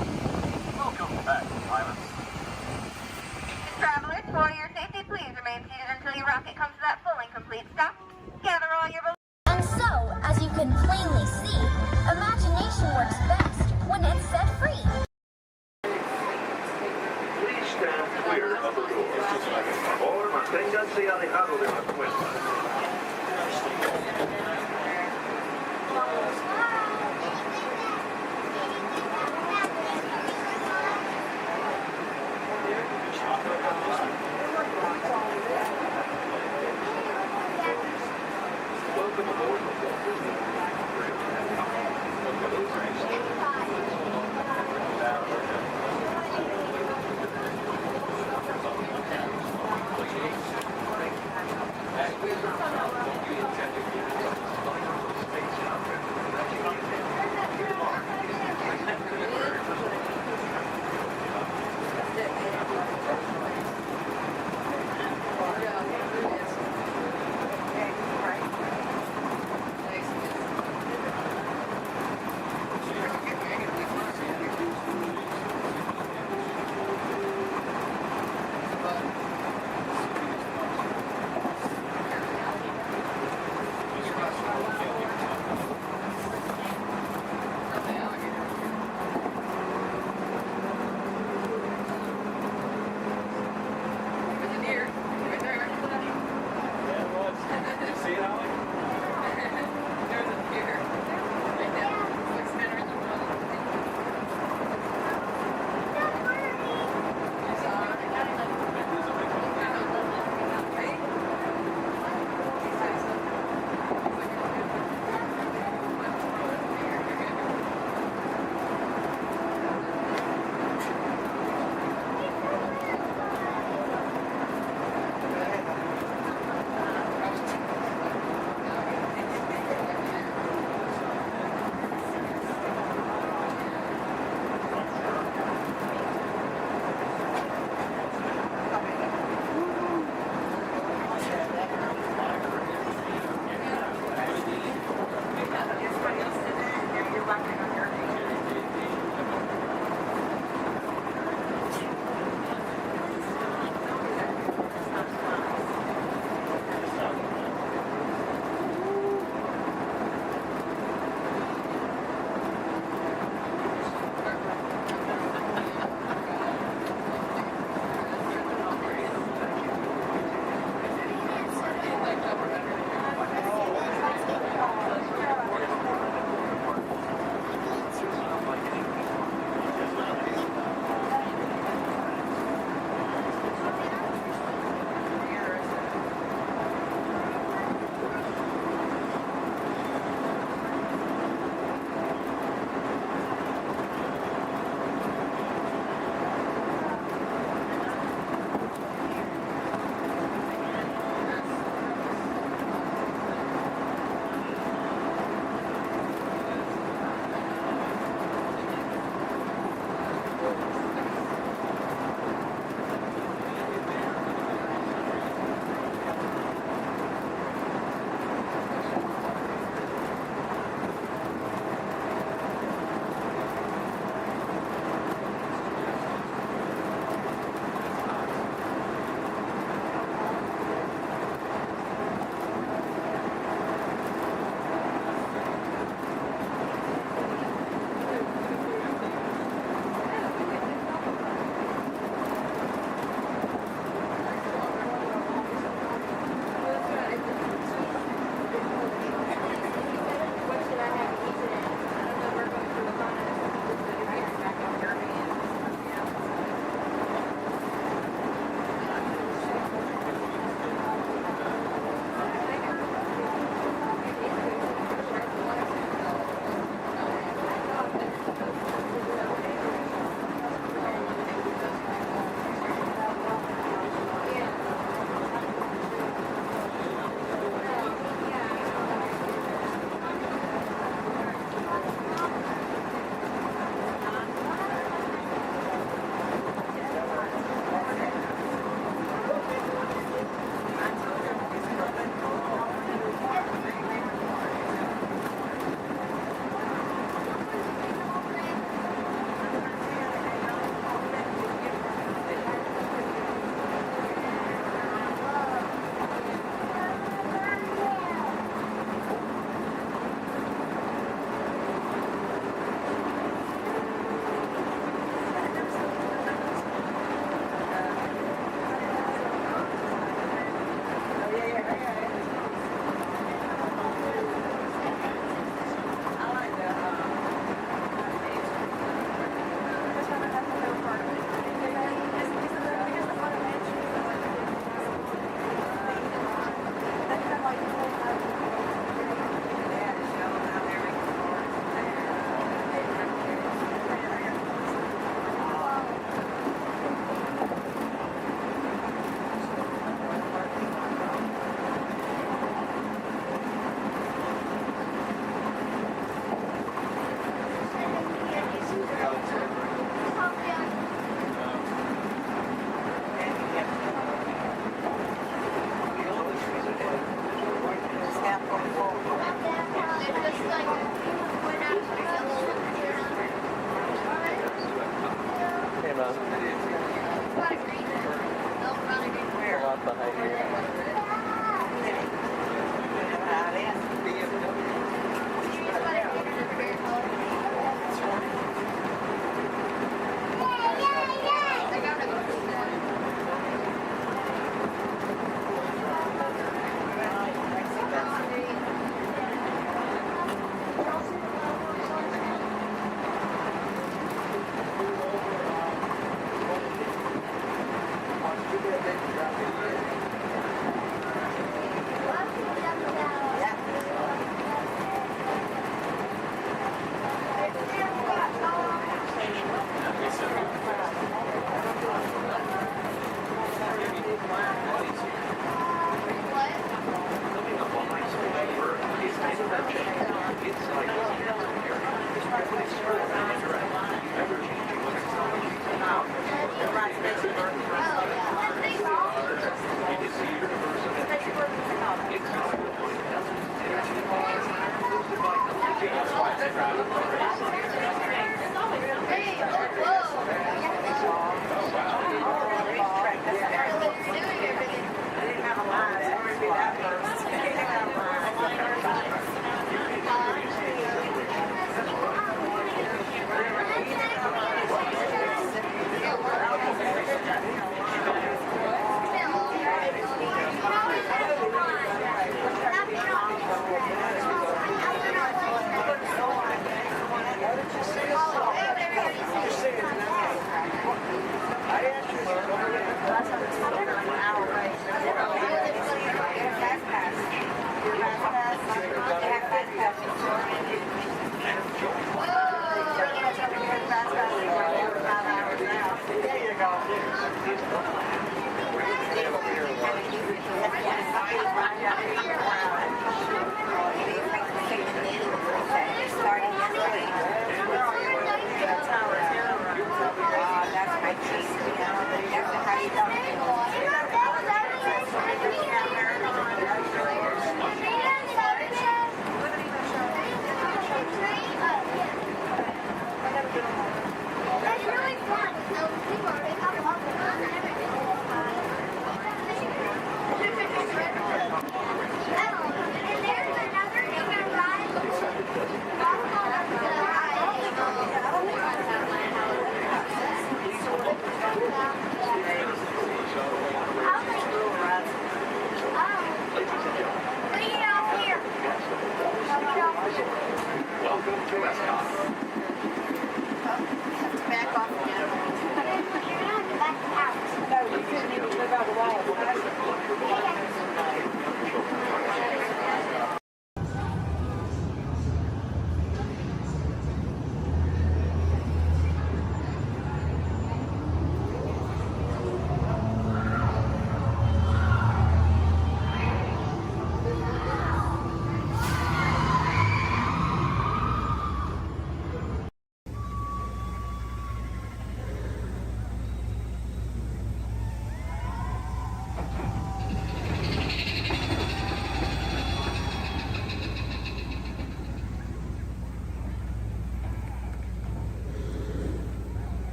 Speaker 11: Welcome back, pilots.
Speaker 4: Travelers, for your safety, please remain seated until your rocket comes to that full and complete stop. Gather all your belongings. And so, as you can plainly see, imagination works best when it's set free.
Speaker 11: Please stand clear of the door. Por favor, manténganse alejado de las puertas. Welcome aboard the Walt Disney.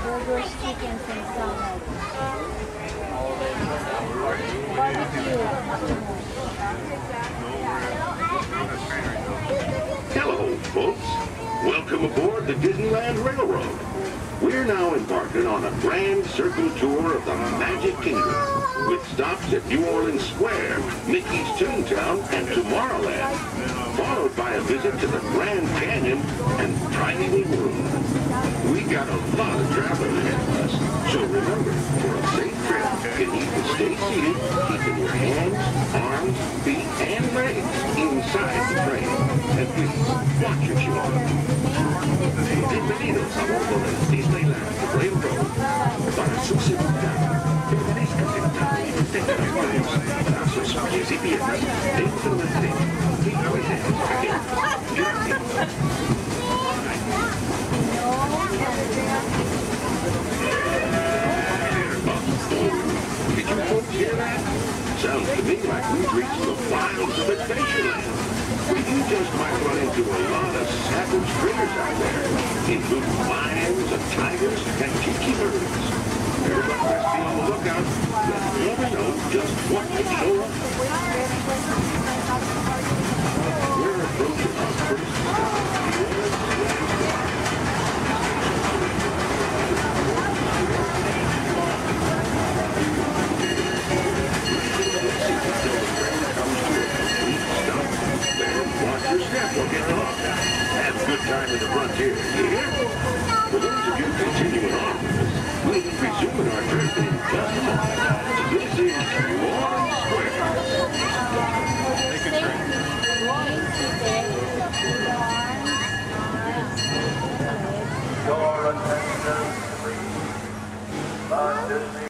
Speaker 3: Burgers, chickens, and salad. Barbecue.
Speaker 11: Hello, folks. Welcome aboard the Disneyland Railroad. We're now embarking on a grand circle tour of the Magic Kingdom, with stops at New Orleans Square, Mickey's Toontown, and Tomorrowland, followed by a visit to the Grand Canyon and Primeval Room. We got a lot of traveling ahead of us, so remember, for a safe trip, you need to stay seated, keeping your hands, arms, feet, and legs inside the train. And please, watch your children. Bienvenidos a bordo del Disneyland Railroad. Para su seguridad, permanezcan sentados, tengan manos, brazos, pies y piernas dentro del tren. Y no dejemos caer. Gracias. Did you folks hear that? Sounds to me like we've reached the wilds of Adventureland. You just might run into a lot of savage critters out there, including lions and tigers and tiki birds. Everybody must be on the lookout. You never know just what could show up. We're approaching our first watch your step, we'll get off. Have a good time in the frontier, yeah? For those of you continuing on, we'll be resuming our trip in just a moment. This is Warren Square. Take a drink. Your attention, please. Disney.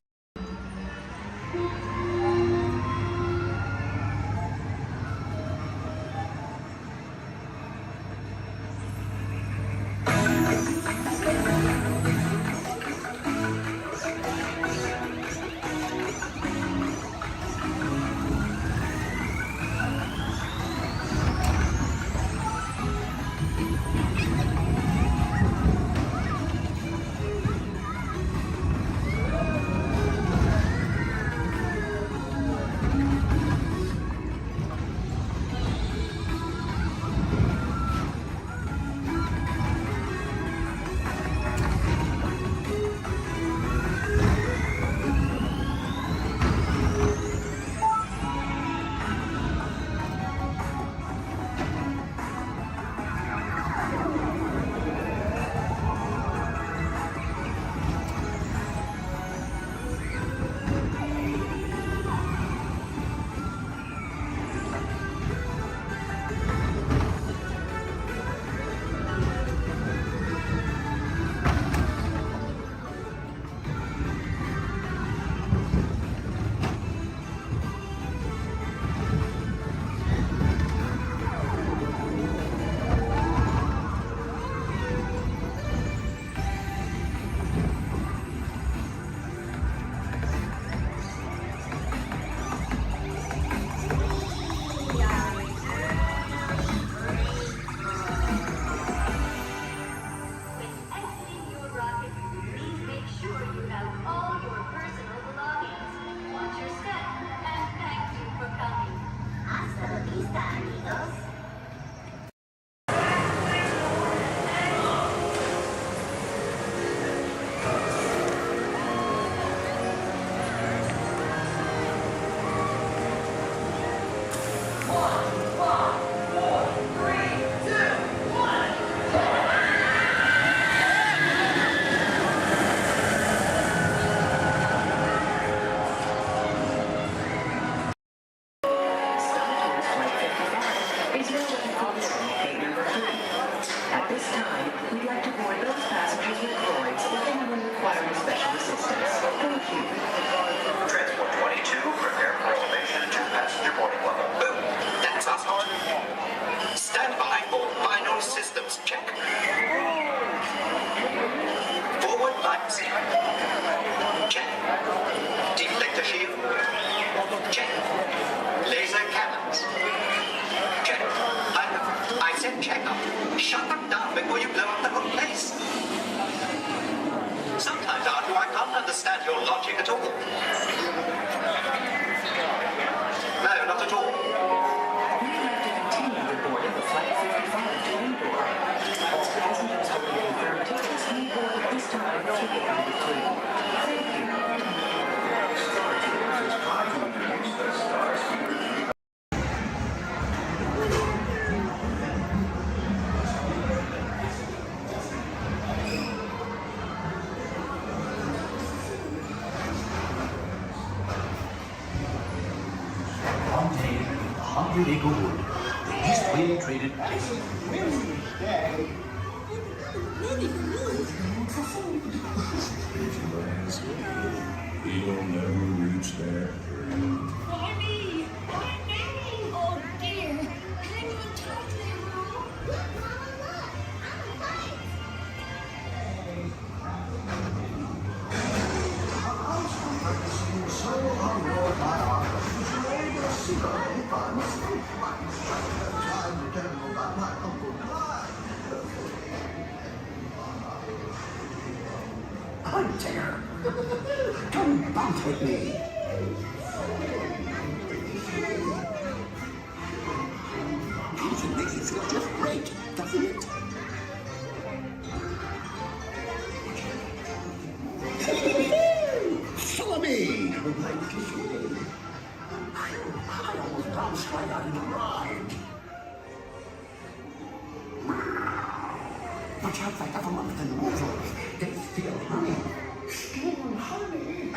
Speaker 12: He'll never reach there.
Speaker 1: Bonnie! Bonnie! Oh dear! Can't even talk to them.
Speaker 2: So
Speaker 17: hunter. Come bounce with me. Dancing makes you feel just great, doesn't it? Follow me! My little shade. I almost bounced right out of the ride. Watch out, I got a month in the water. They feel honey. Still honey.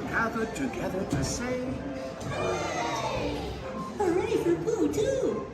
Speaker 8: Gathered together to say,
Speaker 6: Hooray for Boo, too!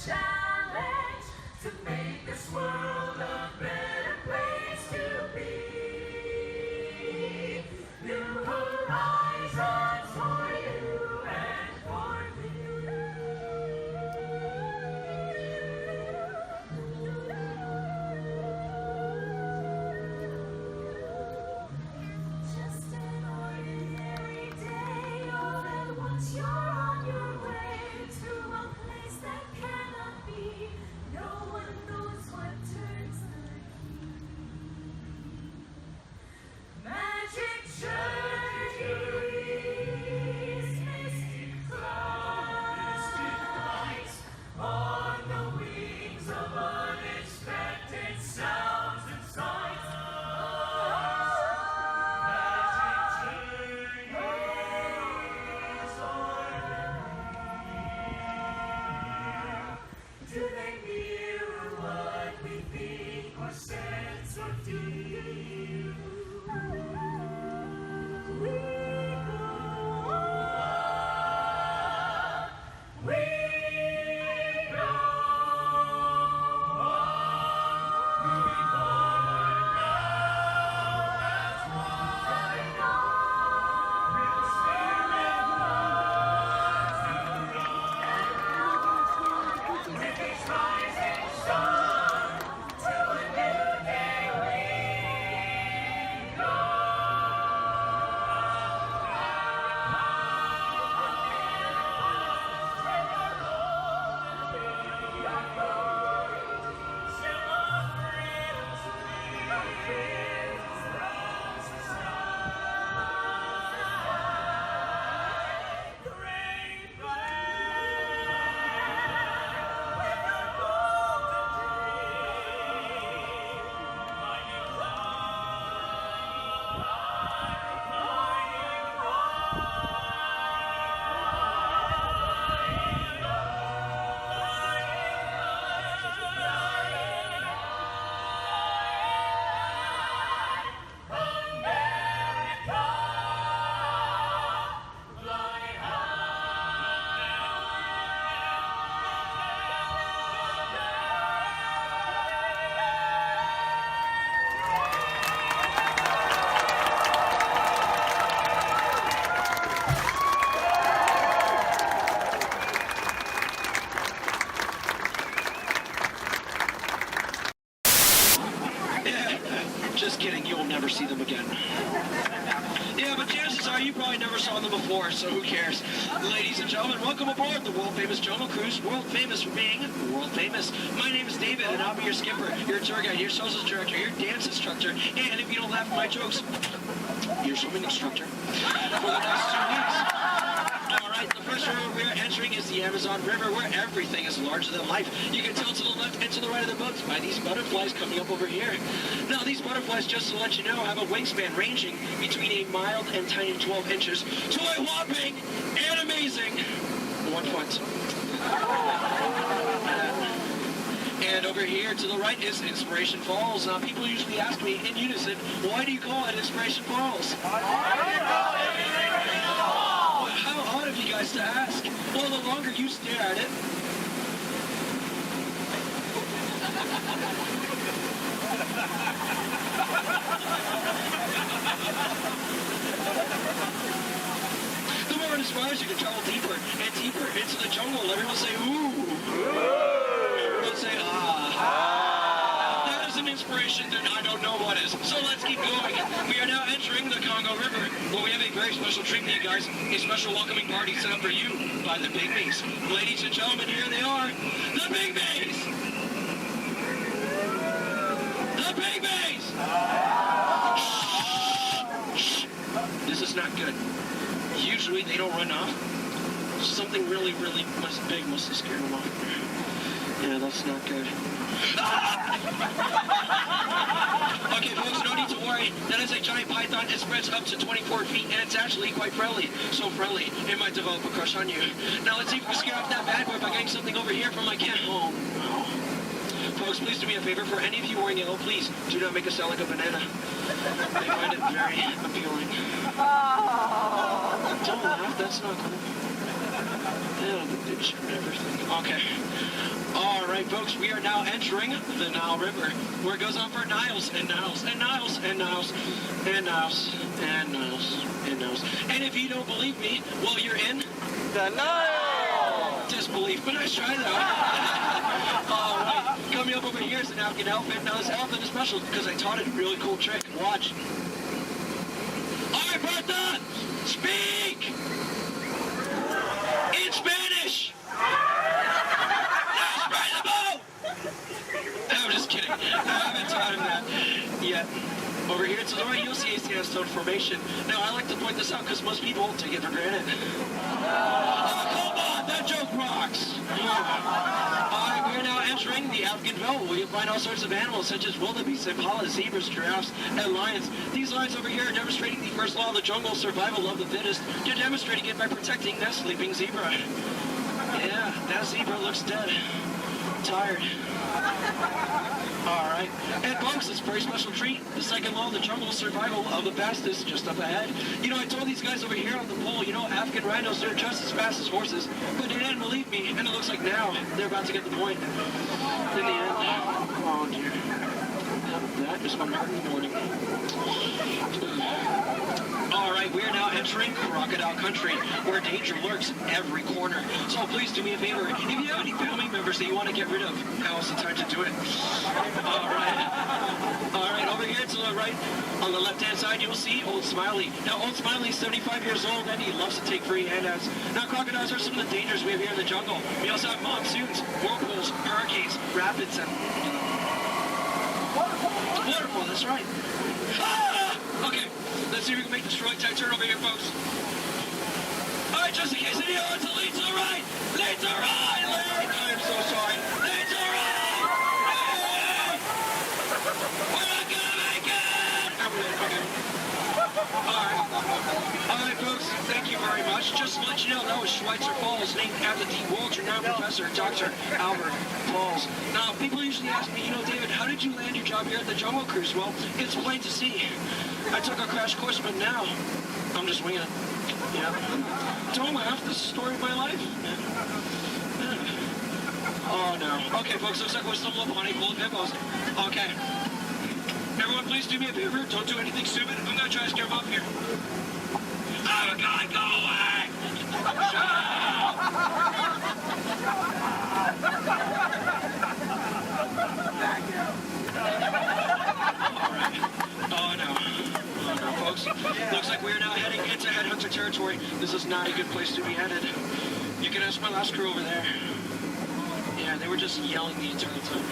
Speaker 1: Shine.
Speaker 15: on them before, so who cares? Ladies and gentlemen, welcome aboard the world-famous Jungle Cruise. World-famous for being world-famous. My name is David, and I'll be your skipper, your tour guide, your social director, your dance instructor, and if you don't laugh at my jokes, your swimming instructor for the next 2 weeks. All right, the first river we are entering is the Amazon River, where everything is larger than life. You can tell to the left and to the right of the boats by these butterflies coming up over here. Now, these butterflies, just to let you know, have a wingspan ranging between a mild and tiny 12 inches to a whopping and amazing 1 foot. And over here to the right is Inspiration Falls. Now, people usually ask me in unison, why do you call it Inspiration Falls? How odd of you guys to ask. Well, the longer you stare at it, the more it inspires you to travel deeper and deeper into the jungle. Everyone say, ooh. Everyone say, ah. That is an inspiration that I don't know what is. So let's keep going. We are now entering the Congo River, where we have a very special treat for you guys. A special welcoming party set up for you by the Pygmies. Ladies and gentlemen, here they are. The Pygmies! The Pygmies! Shh. This is not good. Usually they don't run off. Something really big must have scared them off. Yeah, that's not good. Okay, folks, no need to worry. That is a giant python. It spreads up to 24 feet, and it's actually quite friendly. So friendly, it might develop a crush on you. Now, let's see if we can scare off that bad boy by getting something over here from my cat home. Folks, please do me a favor. For any of you wearing yellow, please do not make us sound like a banana. I find it very appealing. Don't laugh, that's not cool. Yeah, the bitch and everything. Okay. All right, folks, we are now entering the Nile River, where it goes on for Niles and Niles and Niles and Niles and Niles and Niles and Niles. And if you don't believe me, well, you're in the Nile. Disbelief, but nice try, though. All right, coming up over here is an African elephant. Now, this elephant is special because I taught it a really cool trick. Watch. All right, Bertha, speak in Spanish. I'm just kidding. I haven't taught him that yet. Over here to the right, you'll see a sandstone formation. Now, I like to point this out because most people take it for granted. Oh, come on, that joke rocks. Alright, we're now entering the African belt, where you'll find all sorts of animals such as wildebeest, impalas, zebras, giraffes, and lions. These lions over here are demonstrating the first law of the jungle, survival of the fittest. You're demonstrating it by protecting that sleeping zebra. Yeah, that zebra looks dead. Tired. Alright. And folks, this very special treat, the second law of the jungle, survival of the fastest, just up ahead. You know, I told these guys over here on the pole, you know, African rhinos, they're just as fast as horses, but they didn't believe me, and it looks like now they're about to get the point. In the end, oh dear. That is my heart in the morning. Alright, we are now entering crocodile country, where danger lurks every corner. So please do me a favor. If you have any family members that you want to get rid of, now is the time to do it. Alright, over here to the right, on the left-hand side, you will see Old Smiley. Now, Old Smiley is 75 years old, and he loves to take free handouts. Now, crocodiles are some of the dangers we have here in the jungle. We also have monsoons, whirlpools, hurricanes, rapids, and waterfall, that's right. Ah! Okay, let's see if we can make the strike tide turn over here, folks. All right, just in case any odds, lead to the right! Lead to the right! Lead! I'm so sorry. Lead to the right! Lead! We're not gonna make it! Okay. All right, folks, thank you very much. Just to let you know, that was Schweitzer Falls, named after the world-renowned professor, Dr. Albert Falls. Now, people usually ask me, you know, David, how did you land your job here at the Jungle Cruise? Well, it's plain to see. I took a crash course, but now I'm just winging it. Yeah. Don't laugh. This is the story of my life. Oh, no. Okay, folks, looks like we're still upon a pool of hippos. Okay. Everyone, please do me a favor. Don't do anything stupid. I'm going to try to scare them up here. Oh, God, go away! Shut up! All right. Oh, no. Folks, looks like we're now heading into headhunter territory. not a good place to be headed. You can ask my last crew over there. Yeah, they were just yelling the entire time.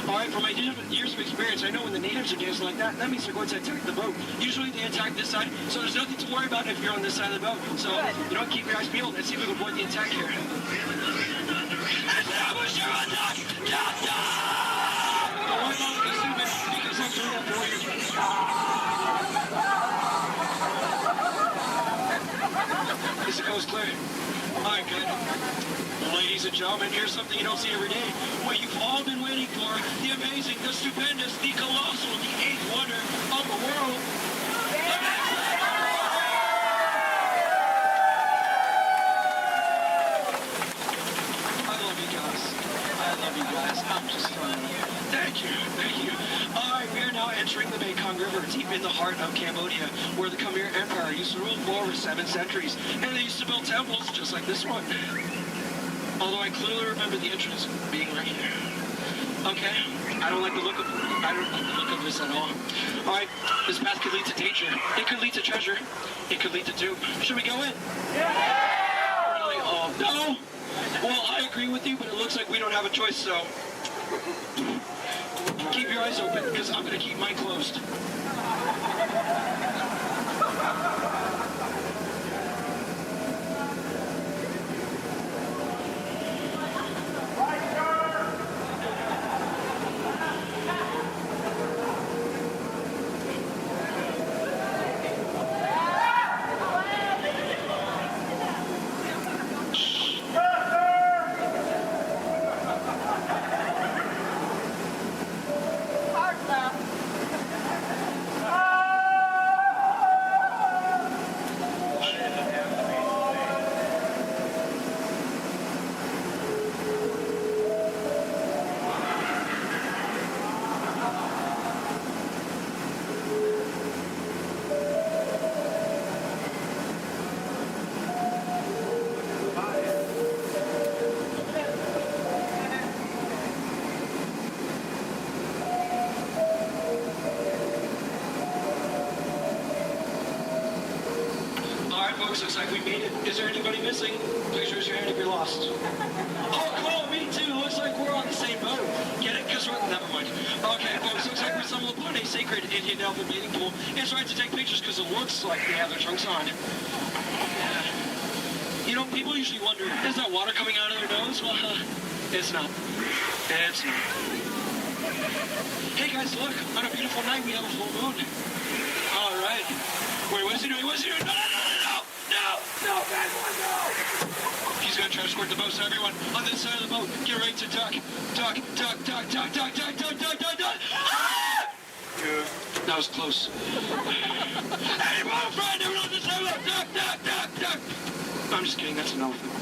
Speaker 15: Alright, from my years of experience, I know when the natives are dancing like that, that means they're going to attack the boat. Usually they attack this side, so there's nothing to worry about if you're on this side of the boat. So, you know what, keep your eyes peeled and see if we can avoid the attack here. Is the coast clear? Alright, good. Ladies and gentlemen, here's something you don't see every day. What you've all been waiting for. The amazing, the stupendous, the colossal, the eighth wonder of the world. I love you guys. I love you guys. I'm just trying to... Thank you. Alright, we are now entering the Mekong River, deep in the heart of Cambodia, where the Khmer Empire used to rule for over 7 centuries, and they used to build temples just like this one. Although I clearly remember the entrance being right here. Okay, I don't like the look of this at all. Alright, this path could lead to danger. It could lead to treasure. It could lead to doom. Should we go in? Yeah! Really? Oh, no? Well, I agree with you, but it looks like we don't have a choice, so... Keep your eyes open, because I'm going to keep mine closed. Looks like we made it. Is there anybody missing? Please raise your hand if you're lost. Oh, cool, me too. Looks like we're on the same boat. Get it? Because we're... Never mind. Okay, folks, looks like we stumbled upon a sacred Indian elephant bathing pool. It's right to take pictures because it looks like they have their trunks on. You know, people usually wonder, is that water coming out of their nose? Well, it's not. It's not. Hey, guys, look. On a beautiful night, we have a full moon. All right. Wait, what's he doing? What's he doing? No, bad boy, no! He's gonna try to squirt the boat, so everyone on this side of the boat, get ready to duck. Ah! That was close. Hey, my friend, everyone on this side of the boat, duck! I'm just kidding, that's an elephant.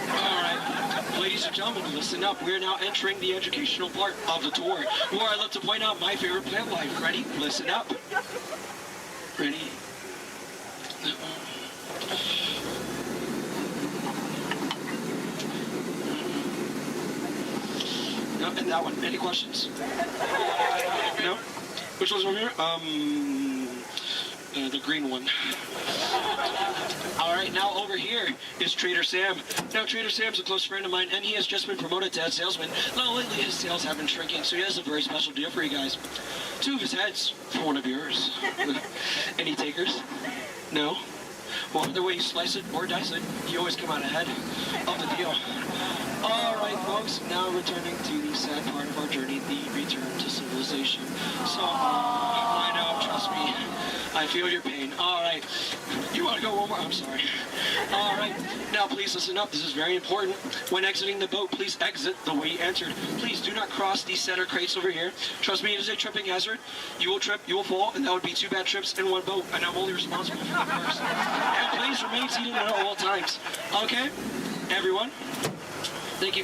Speaker 15: Alright, ladies and gentlemen, listen up. We're now entering the educational part of the tour, where I love to point out my favorite plant life. Ready? Listen up. Ready? No, and that one. Any questions? No? Which one's over here? The green one. Alright, now over here is Trader Sam. Now, Trader Sam's a close friend of mine, and he has just been promoted to head salesman. Now, lately his sales have been shrinking, so he has a very special deal for you guys. 2 of his heads for one of yours. Any takers? No? Well, either way you slice it or dice it, you always come out ahead of the deal. Alright, folks, now returning to the sad part of our journey, the return to civilization. So, I know, trust me, I feel your pain. Alright, you want to go one more? I'm sorry. Alright, now please listen up, this is very important. When exiting the boat, please exit the way you entered. Please do not cross these center crates over here. Trust me, it is a tripping hazard. You will trip, you will fall, and that would be 2 bad trips in one boat, and I'm only responsible for the first. And please remain seated at all times. Okay, everyone? Thank you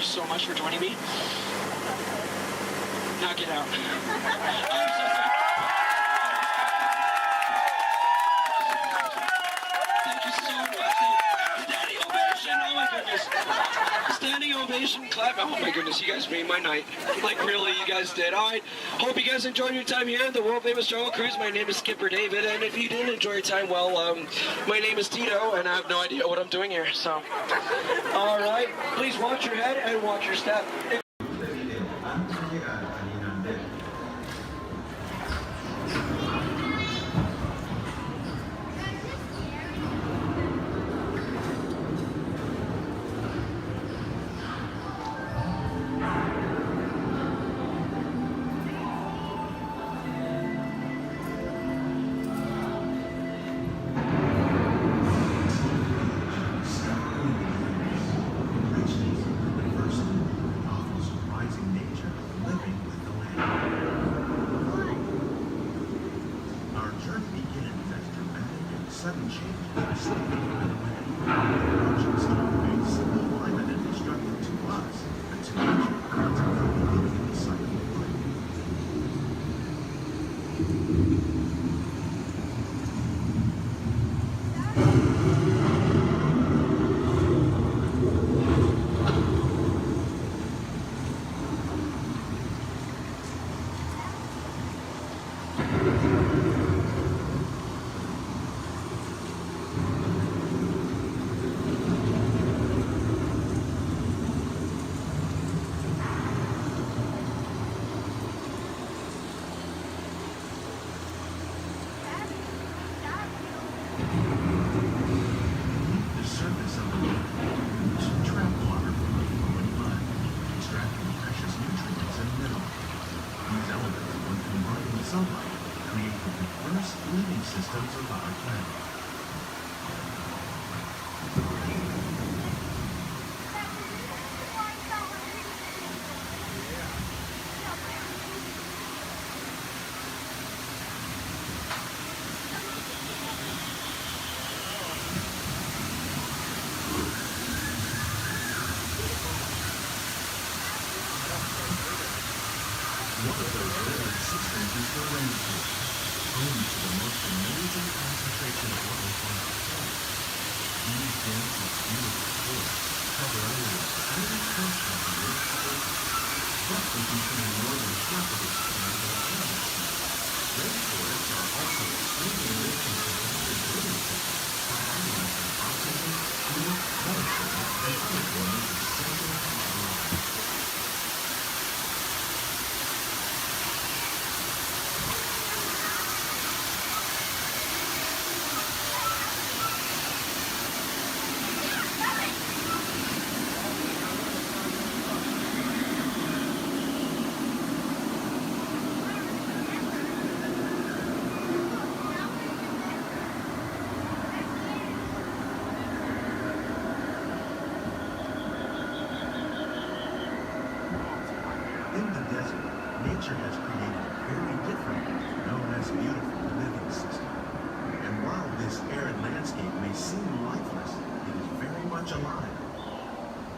Speaker 15: so much for joining me. Now get out. I'm so sorry. Thank you so much. Daddy ovation. Oh my goodness. standing ovation clap. Oh my goodness, you guys made my night. Like really, you guys did. All right. Hope you guys enjoyed your time here at the world famous Jungle Cruise. My name is Skipper David, and if you didn't enjoy your time, well, my name is Tito, and I have no idea what I'm doing here. So, all right. Please watch your head and watch your step.
Speaker 11: Sudden change in state of the eruptions may seem violent and destructive to us, but to nature, it's a completely cycle of life. Sunlight create the diverse living systems of our planet. One of those living systems is the rainforest, home to the most amazing concentration of wildlife on Earth. These dense and beautiful forests cover only a tiny portion of the Earth's surface, roughly between the northern half of its planet and the hemisphere. Rainforests are also extremely rich in surrounding living systems, providing us with oxygen, food, medicine, and other forms of cellular life. In the desert, nature has created a very different, known as beautiful living system. And while this arid landscape may seem lifeless, it is very much alive.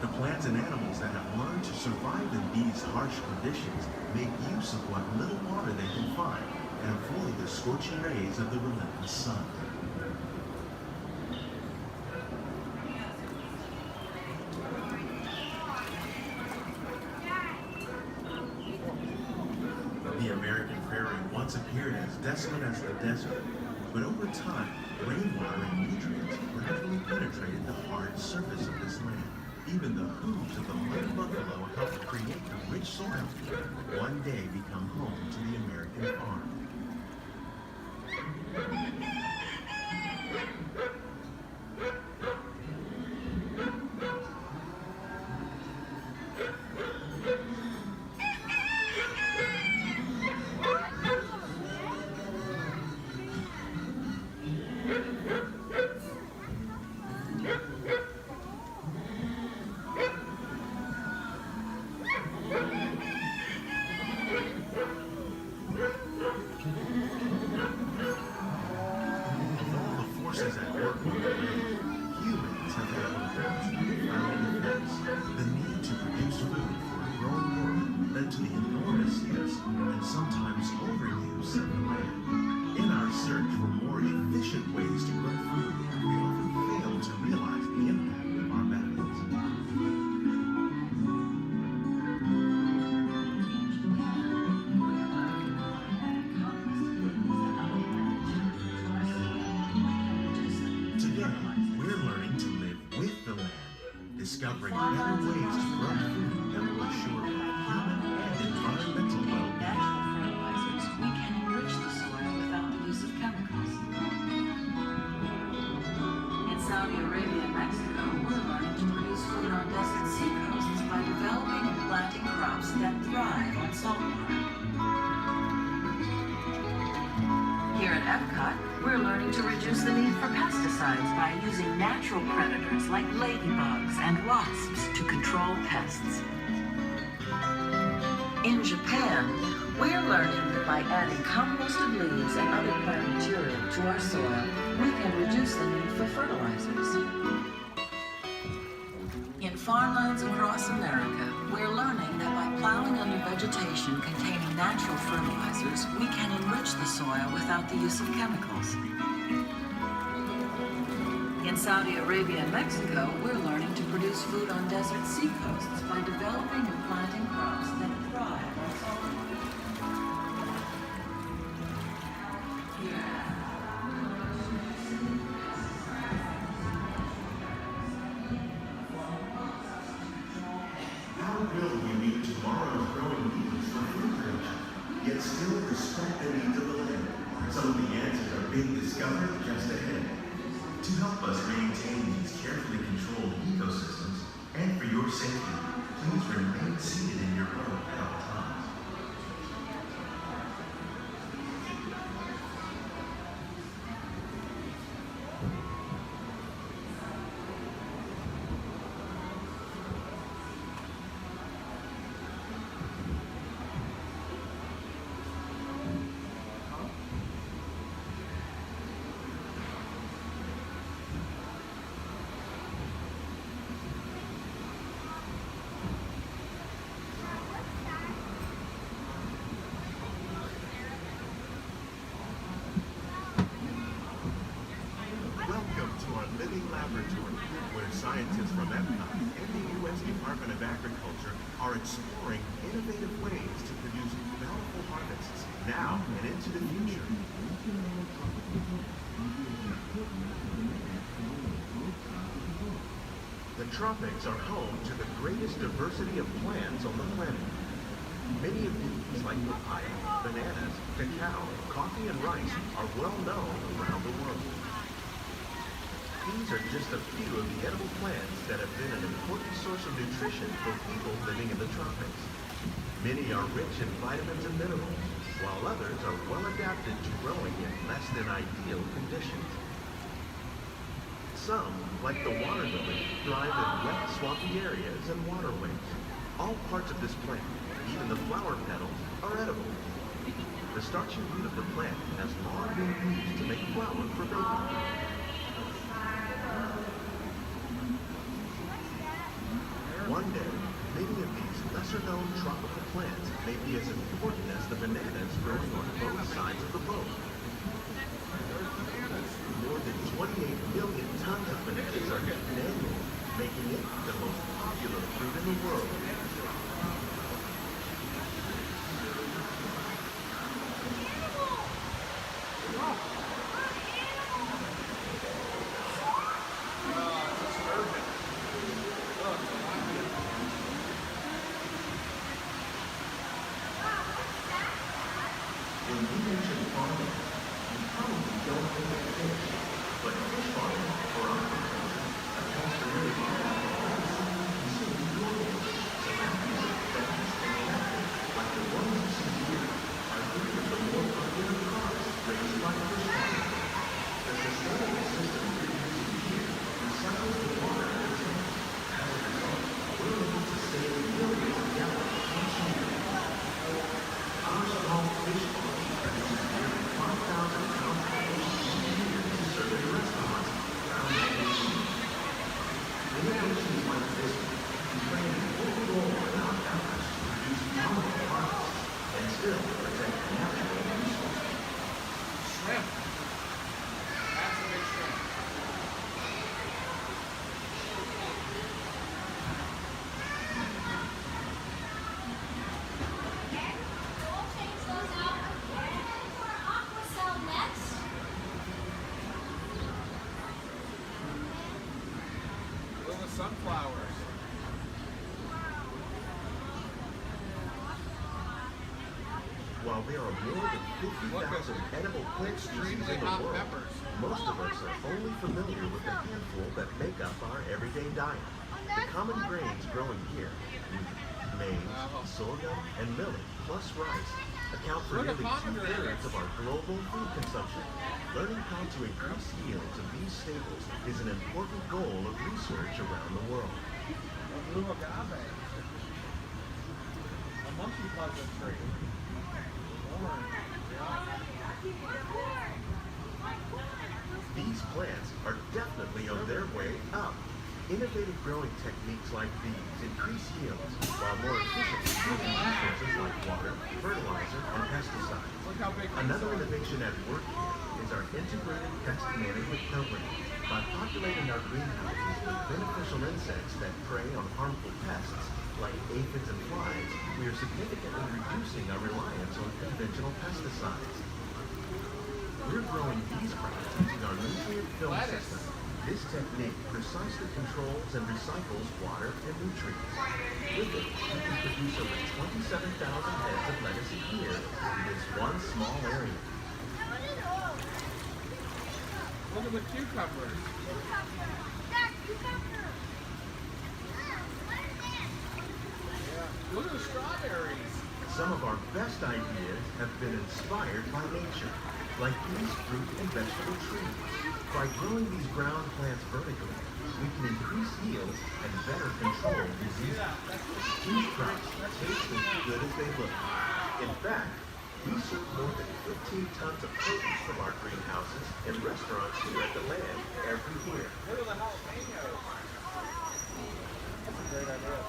Speaker 11: The plants and animals that have learned to survive in these harsh conditions make use of what little water they can find and avoid the scorching rays of the relentless sun. The American prairie once appeared as desolate as the desert, but over time, rainwater and nutrients gradually penetrated the hard surface of this land. Even the hooves of the mud buffalo helped create the rich soil that one day become home to the American farm. Forces at work on the land, humans have had one of the most profound effects. The need to produce food for a growing world led to the enormous use and sometimes overuse of the land. In our search for more efficient ways to grow food, we often fail to realize the impact of our methods. discovering better ways to grow food that will assure human and environmental well-being.
Speaker 5: Fertilizers, we can enrich the soil without the use of chemicals. In Saudi Arabia and Mexico, we're learning to produce food on desert seacoasts by developing and planting crops that thrive on salt water. Here at Epcot, we're learning to reduce the need for pesticides by using natural predators like ladybugs and wasps to control pests. In Japan, we're learning that by adding composted leaves and other plant material to our soil, we can reduce the need for fertilizers. In farmlands across America, we're learning that by plowing under vegetation containing natural fertilizers, we can enrich the soil without the use of chemicals. In Saudi Arabia and Mexico, we're learning to produce food on desert seacoasts by developing and planting crops that thrive on salt water.
Speaker 11: How will we meet tomorrow's growing needs for food production, yet still respect the needs of the land? Some of the answers are being discovered just ahead. To help us maintain these carefully controlled ecosystems, and for your safety, please remain seated in your boat at all times. Where scientists from Epcot and the U.S. Department of Agriculture are exploring innovative ways to produce bountiful harvests now and into the future. The tropics are home to the greatest diversity of plants on the planet. Many of these, like papaya, bananas, cacao, coffee, and rice, are well known around the world. These are just a few of the edible plants that have been an important source of nutrition for people living in the tropics. Many are rich in vitamins and minerals, while others are well adapted to growing in less than ideal conditions. Some, like the water lily, thrive in wet, swampy areas and waterways. All parts of this plant, even the flower petals, are edible. The starchy root of the plant has long been used to make flour for baking. One day, many of these lesser-known tropical plants may be as important as the bananas growing on both sides of the boat. More than 28 million tons of bananas are eaten annually, making it the most popular fruit in the world. When you mention farming, you probably don't think of fish, but fish farming or aquaculture accounts for nearly half of all the seafood consumed globally. Tilapia, bass, and catfish, like the ones you see here, are three of the more popular crops raised by fish farming. The sustainable system we're using here recycles the water in the tank. As a result, we're able to save millions of gallons each year. Our small fish farm produces nearly 5,000 pounds of fish each year to serve in restaurants around the nation. Innovations like this can play an important role in our efforts to produce bountiful harvests and still protect natural resources.
Speaker 17: Shrimp. That's a big shrimp. Sunflowers.
Speaker 9: While there are more than 50,000 edible plant species in the world, most of us are only familiar with the handful that make up our everyday diet. The common grains growing here, wheat, maize, sorghum, and millet, plus rice, account for nearly 2/3 of our global food consumption. Learning how to increase yields of these staples is an important goal of research around the world.
Speaker 19: A monkey puzzle tree.
Speaker 9: These plants are definitely on their way up. Innovative growing techniques like these increase yields, while more efficiently using resources like water, fertilizer, and pesticides. Another innovation at work here is our integrated pest management program. By populating our greenhouses with beneficial insects that prey on harmful pests, like aphids and flies, we are significantly reducing our reliance on conventional pesticides. We're growing these crops using our nutrient film system. This technique precisely controls and recycles water and nutrients. With it, we can produce over 27,000 heads of lettuce a year in this one small area.
Speaker 19: Look at the cucumbers. Look at the strawberries.
Speaker 9: Some of our best ideas have been inspired by nature, like these fruit and vegetable trees. By growing these ground plants vertically, we can increase yields and better control diseases. These crops taste as good as they look. In fact, we serve more than 15 tons of produce from our greenhouses in restaurants here at the land every year.
Speaker 19: Look at the jalapenos. That's a great idea.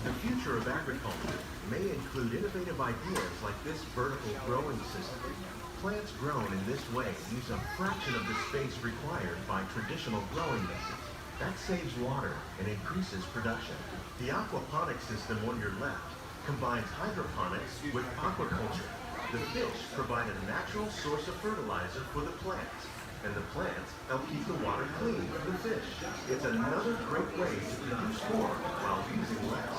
Speaker 9: The future of agriculture may include innovative ideas like this vertical growing system. Plants grown in this way use a fraction of the space required by traditional growing methods. That saves water and increases production. The aquaponics system on your left combines hydroponics with aquaculture. The fish provide a natural source of fertilizer for the plants, and the plants help keep the water clean for the fish. It's another great way to produce more while using less.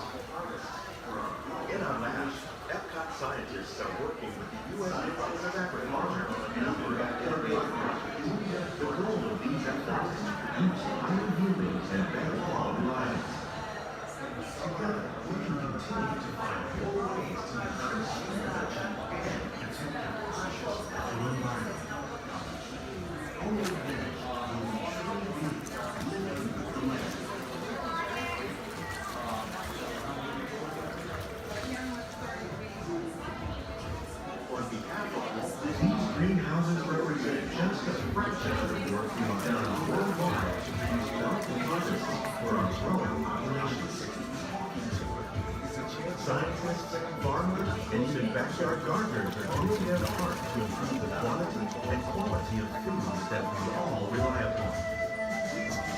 Speaker 9: In our lab, Epcot scientists are working with the U.S. Department of Agriculture on a number of innovative projects. The goal of these efforts is to produce higher yielding and better quality lives. Together, we can continue to find more ways to increase food production and protect our precious natural environment. Only then will we truly be living with the land. On behalf of Walt, these greenhouses represent just a fraction of the work we've done worldwide to produce bountiful harvests for our growing populations. Scientists, farmers, and even backyard gardeners are doing their part to improve the quantity and quality of foods that we all rely upon.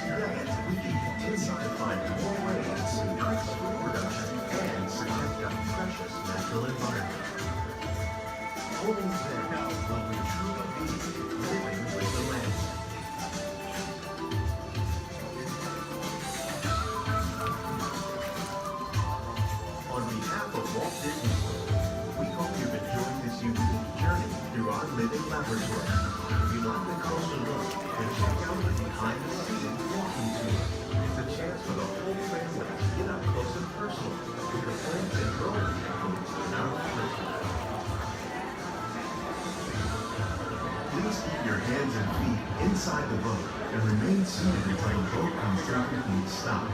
Speaker 9: Together, we can continue to find more ways to increase food production and protect our precious natural environment. Only then will we truly be living with the land. On behalf of Walt Disney World, we hope you've enjoyed this unique journey through our living laboratory. If you'd like a closer look, then check out the behind-the-scenes walking tour. It's a chance for the whole family to get up close and personal with the plants and growing techniques in our laboratory. Please keep your hands and feet inside the boat and remain seated until the boat comes to a complete stop.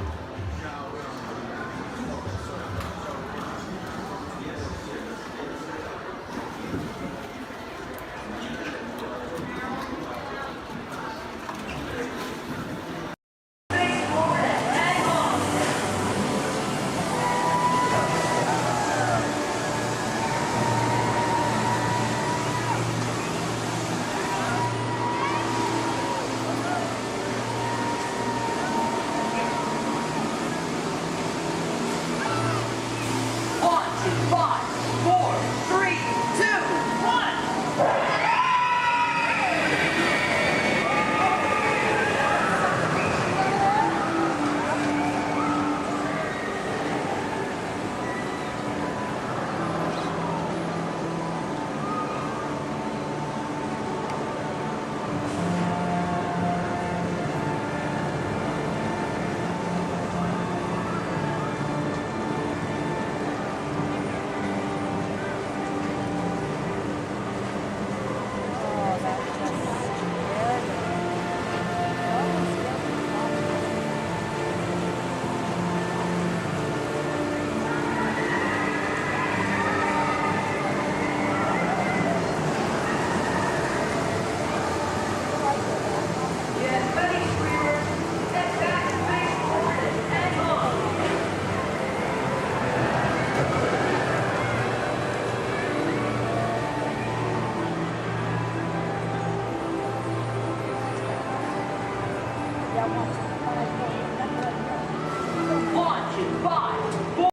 Speaker 1: Launch in 5, 4.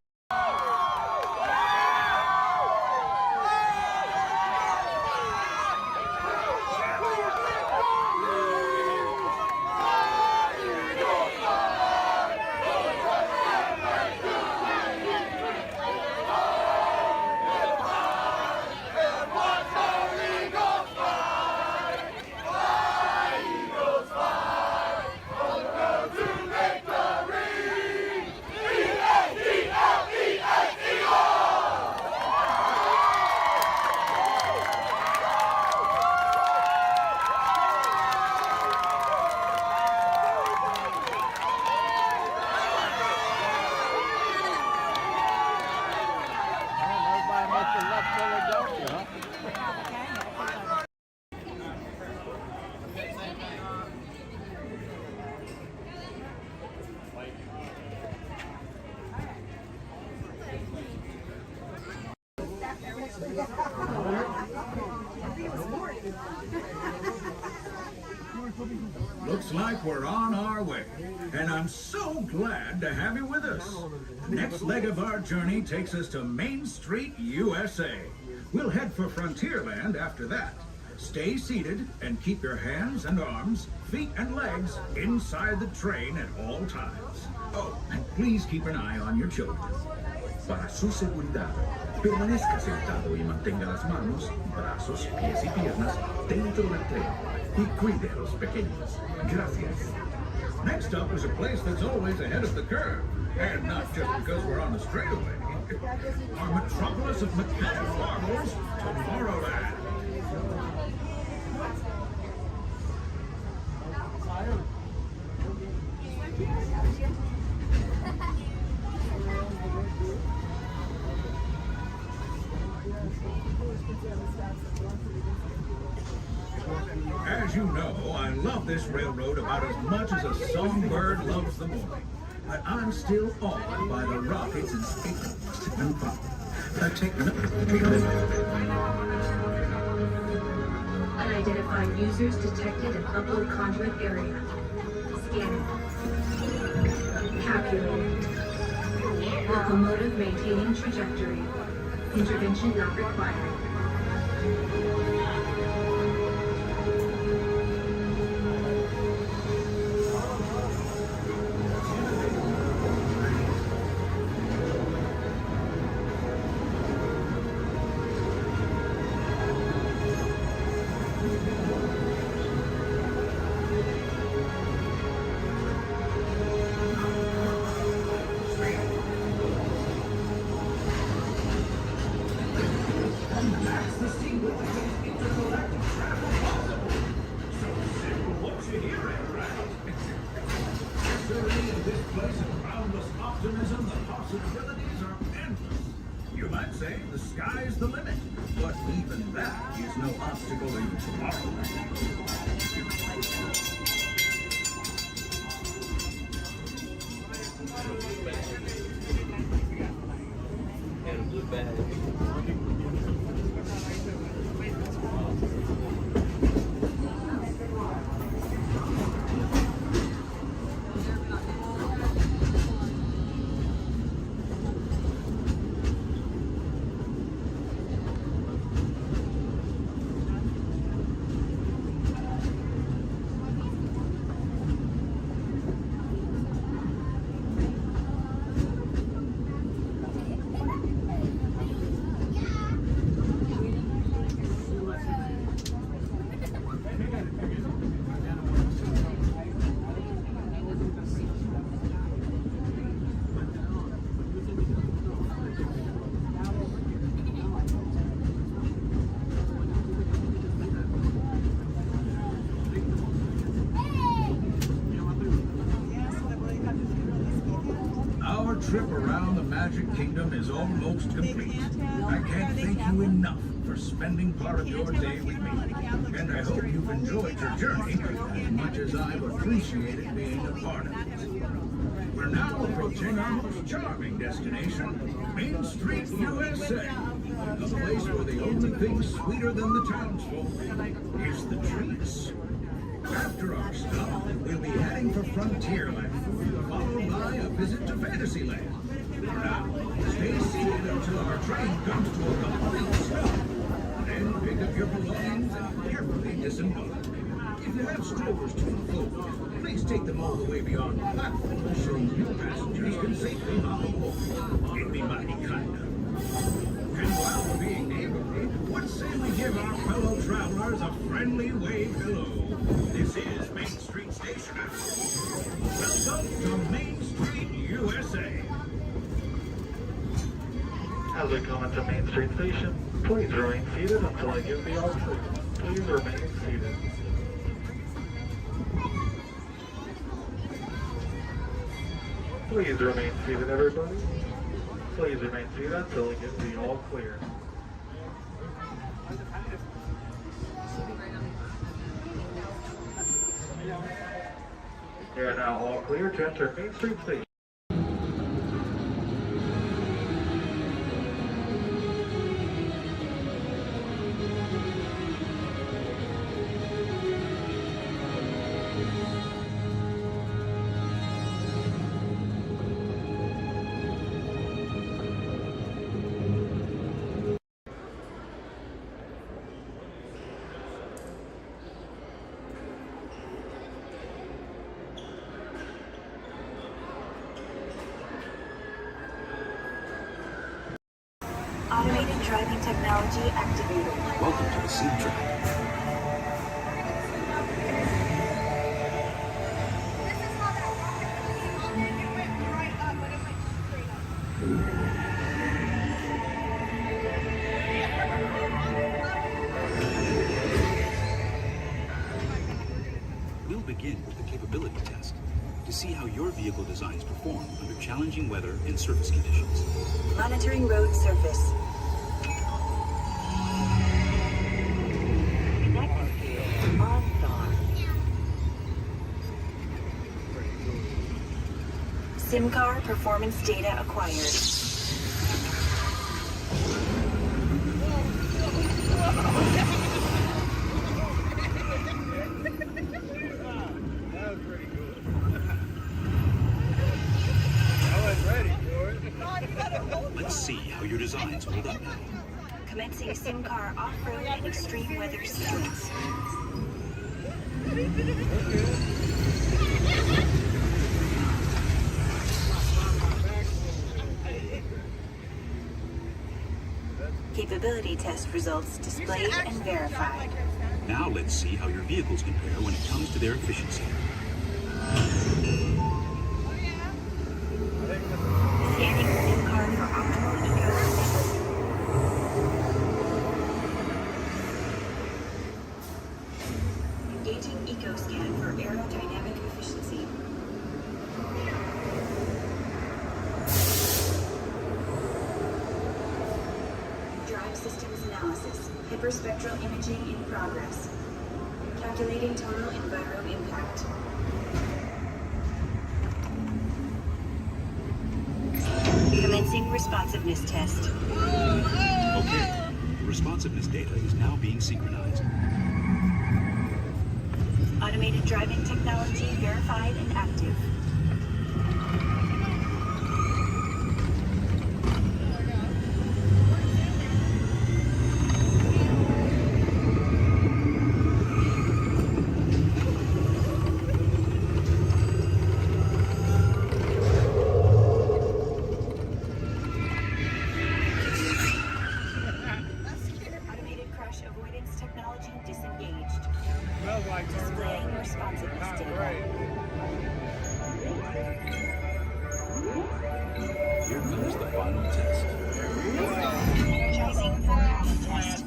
Speaker 8: Looks like we're on our way, and I'm so glad to have you with us. The next leg of our journey takes us to Main Street, USA. We'll head for Frontierland after that. Stay seated and keep your hands and arms, feet and legs inside the train at all times. Oh, and please keep an eye on your children.
Speaker 12: Para su seguridad, permanezca sentado y mantenga las manos, brazos, pies y piernas dentro del tren y cuide a los pequeños. Gracias.
Speaker 8: Next up is a place that's always ahead of the curve, and not just because we're on the straightaway. Our metropolis of mechanical marvels, Tomorrowland. As you know, I love this railroad about as much as a songbird loves the morning. But I'm still awed by the rockets and space and pop.
Speaker 13: Unidentified users detected in upload conduit area. Scanning. Calculating. Locomotive maintaining trajectory. Intervention not required.
Speaker 8: Optimism, the possibilities are endless. You might say the sky's the limit, but even that is no obstacle in Tomorrowland. Our trip around the Magic Kingdom is almost complete. I can't thank you enough for spending part of your day with me. And I hope you've enjoyed your journey as much as I've appreciated being a part of it. We're now approaching our most charming destination, Main Street, USA. A place where the only thing sweeter than the townsfolk is the treats. After our stop, we'll be heading heading for Frontierland, followed by a visit to Fantasyland. For now, stay seated until our train comes to a complete stop. Then pick up your belongings and carefully disembark. If you have strollers to unfold, please take them all the way beyond the platform so new passengers can safely hop aboard. It'd be mighty kind of. And while we're being neighborly, what say we give our fellow travelers a friendly wave hello? This is Main Street Station. Welcome to Main Street, USA.
Speaker 14: As we come into Main Street Station, please remain seated until I give the all clear. Please remain seated. Please remain seated, everybody. Please remain seated until I give the all clear. You are now all clear to enter Main Street Station.
Speaker 16: Automated driving technology activated.
Speaker 12: Welcome to the Sim Track. We'll begin with the capability test to see how your vehicle designs perform under challenging weather and surface conditions.
Speaker 16: Monitoring road surface. SIM car performance data acquired.
Speaker 12: Let's see how your designs hold up now.
Speaker 16: Commencing SIM car off-road and extreme weather sequence. Capability test results displayed and verified.
Speaker 12: Now let's see how your vehicles compare when it comes to their efficiency.
Speaker 16: Scanning SIM card for optimal eco-efficiency. Engaging eco-scan for aerodynamic efficiency. Drive systems analysis. Hyperspectral imaging in progress. Calculating total enviro impact. Commencing responsiveness test.
Speaker 12: Okay, the responsiveness data is now being synchronized.
Speaker 16: Automated driving technology verified and active. Automated crash avoidance technology disengaged. Displaying responsiveness data.
Speaker 12: Here comes the final test.
Speaker 16: Energizing forecast test.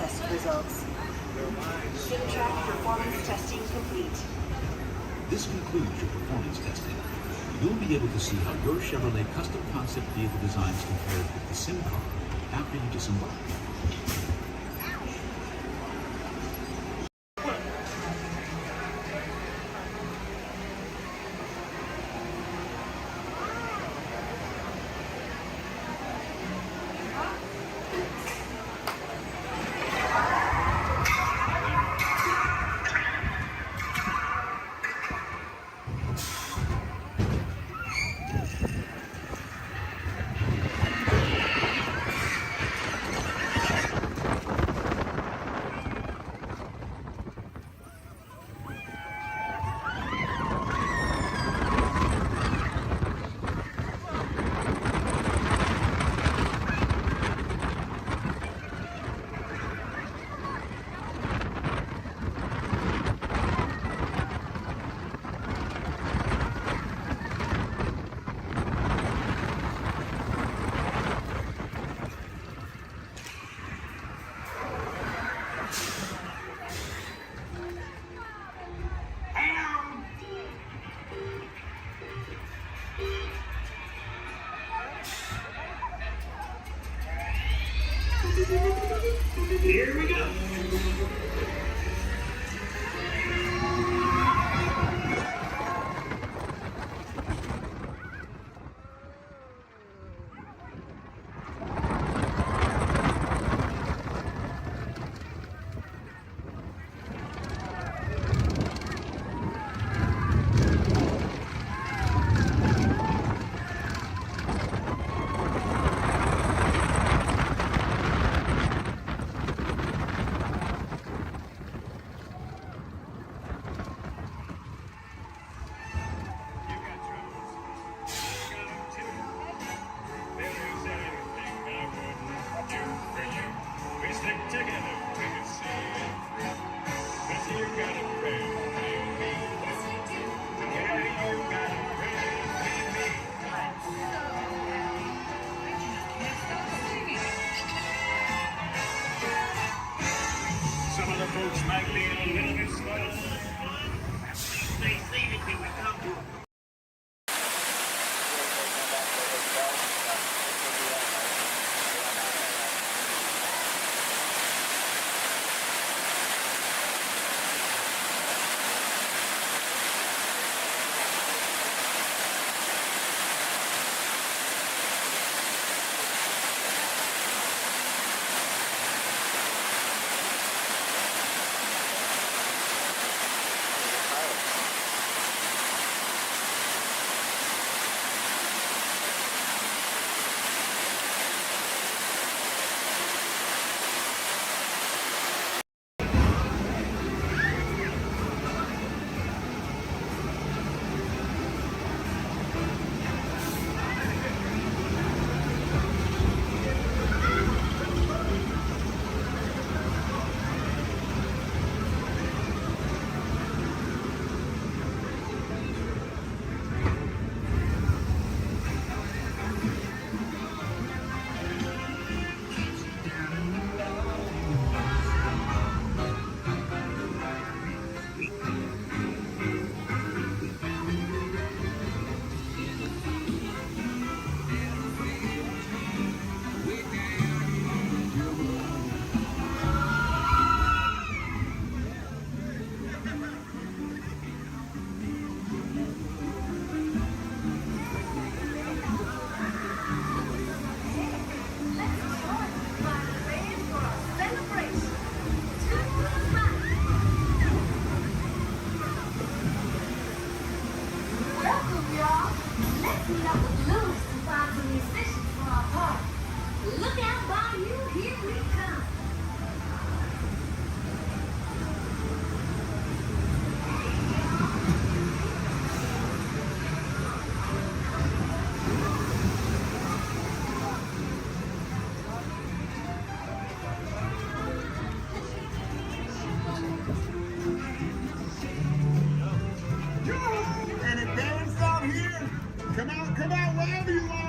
Speaker 16: test results. SimTrack performance testing complete.
Speaker 7: This concludes your performance testing. You'll be able to see how your Chevrolet custom concept vehicle designs compared with the sim car after you disembark.
Speaker 1: Here we go.
Speaker 11: Some of the folks might be a little bit slow. Stay safe until we come to them.
Speaker 20: Come out, wherever you are.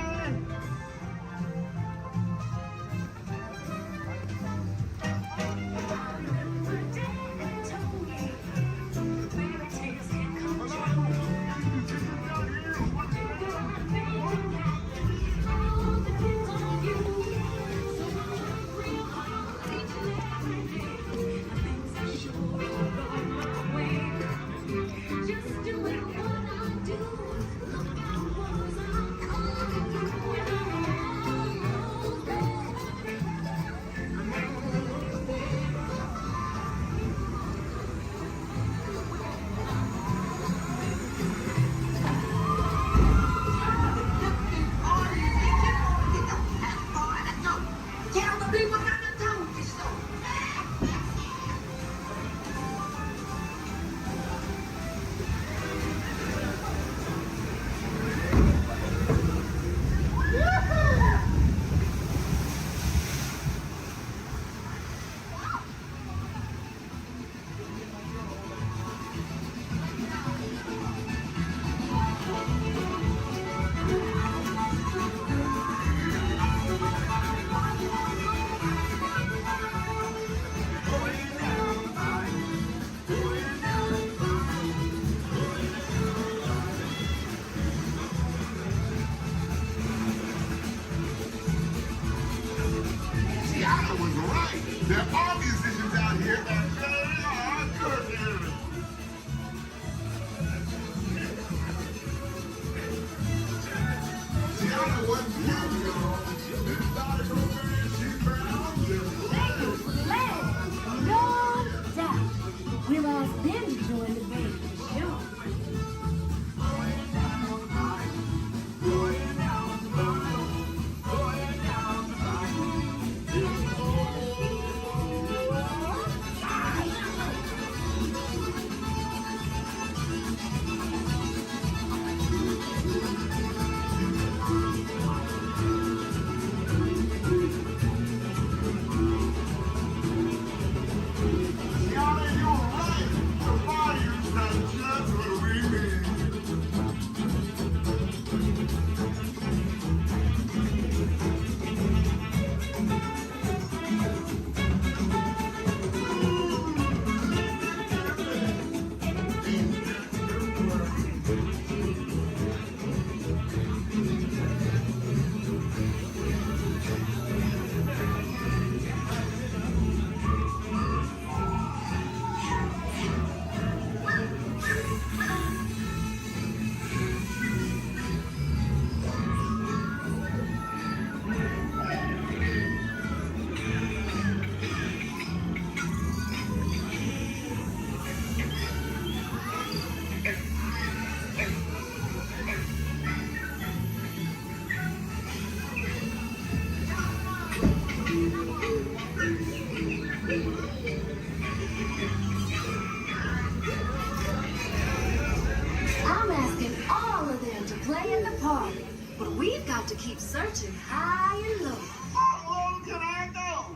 Speaker 20: day in the park. But we've got to keep searching high and low.
Speaker 17: How low can I go?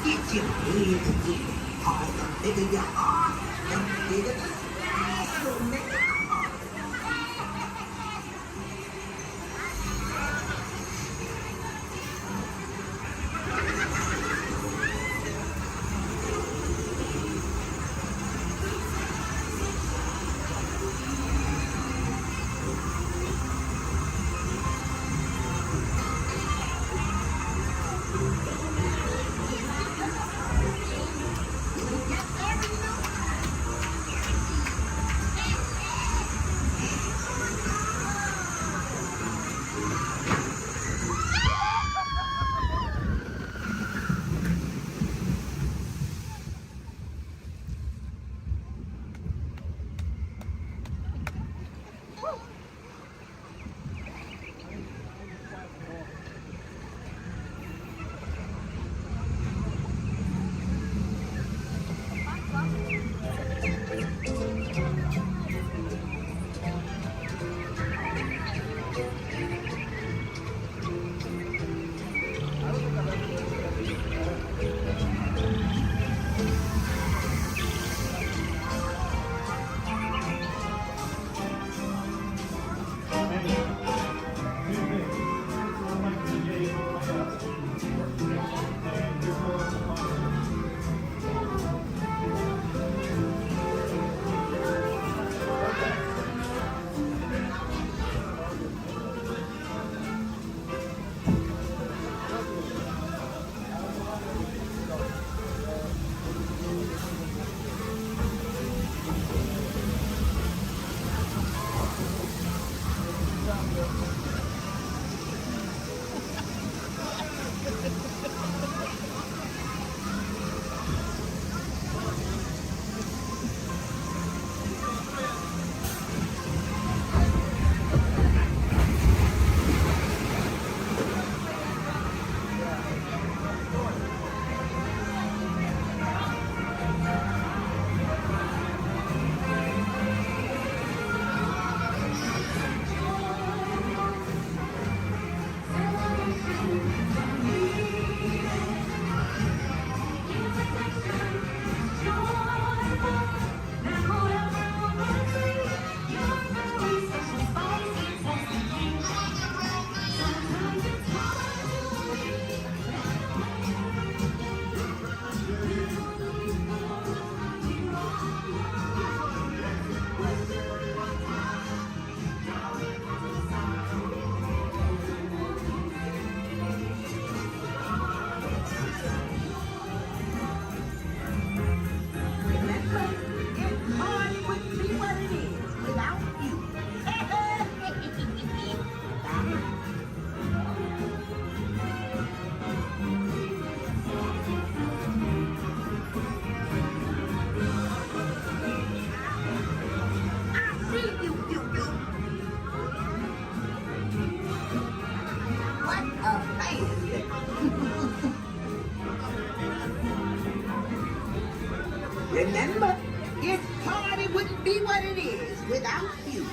Speaker 22: Get your hands again, cause the bigger you are, the bigger the splash will make. Remember, this party wouldn't be what it is without you.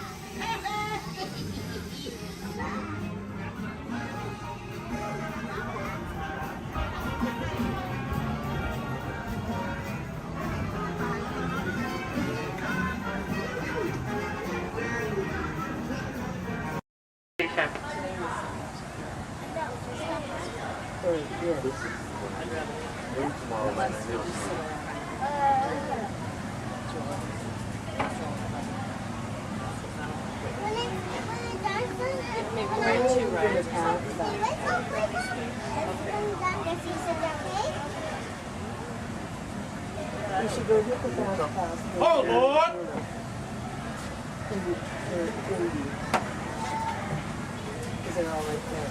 Speaker 3: We should go hit the fast pass.
Speaker 17: Oh, Lord!
Speaker 3: Because they're all right there.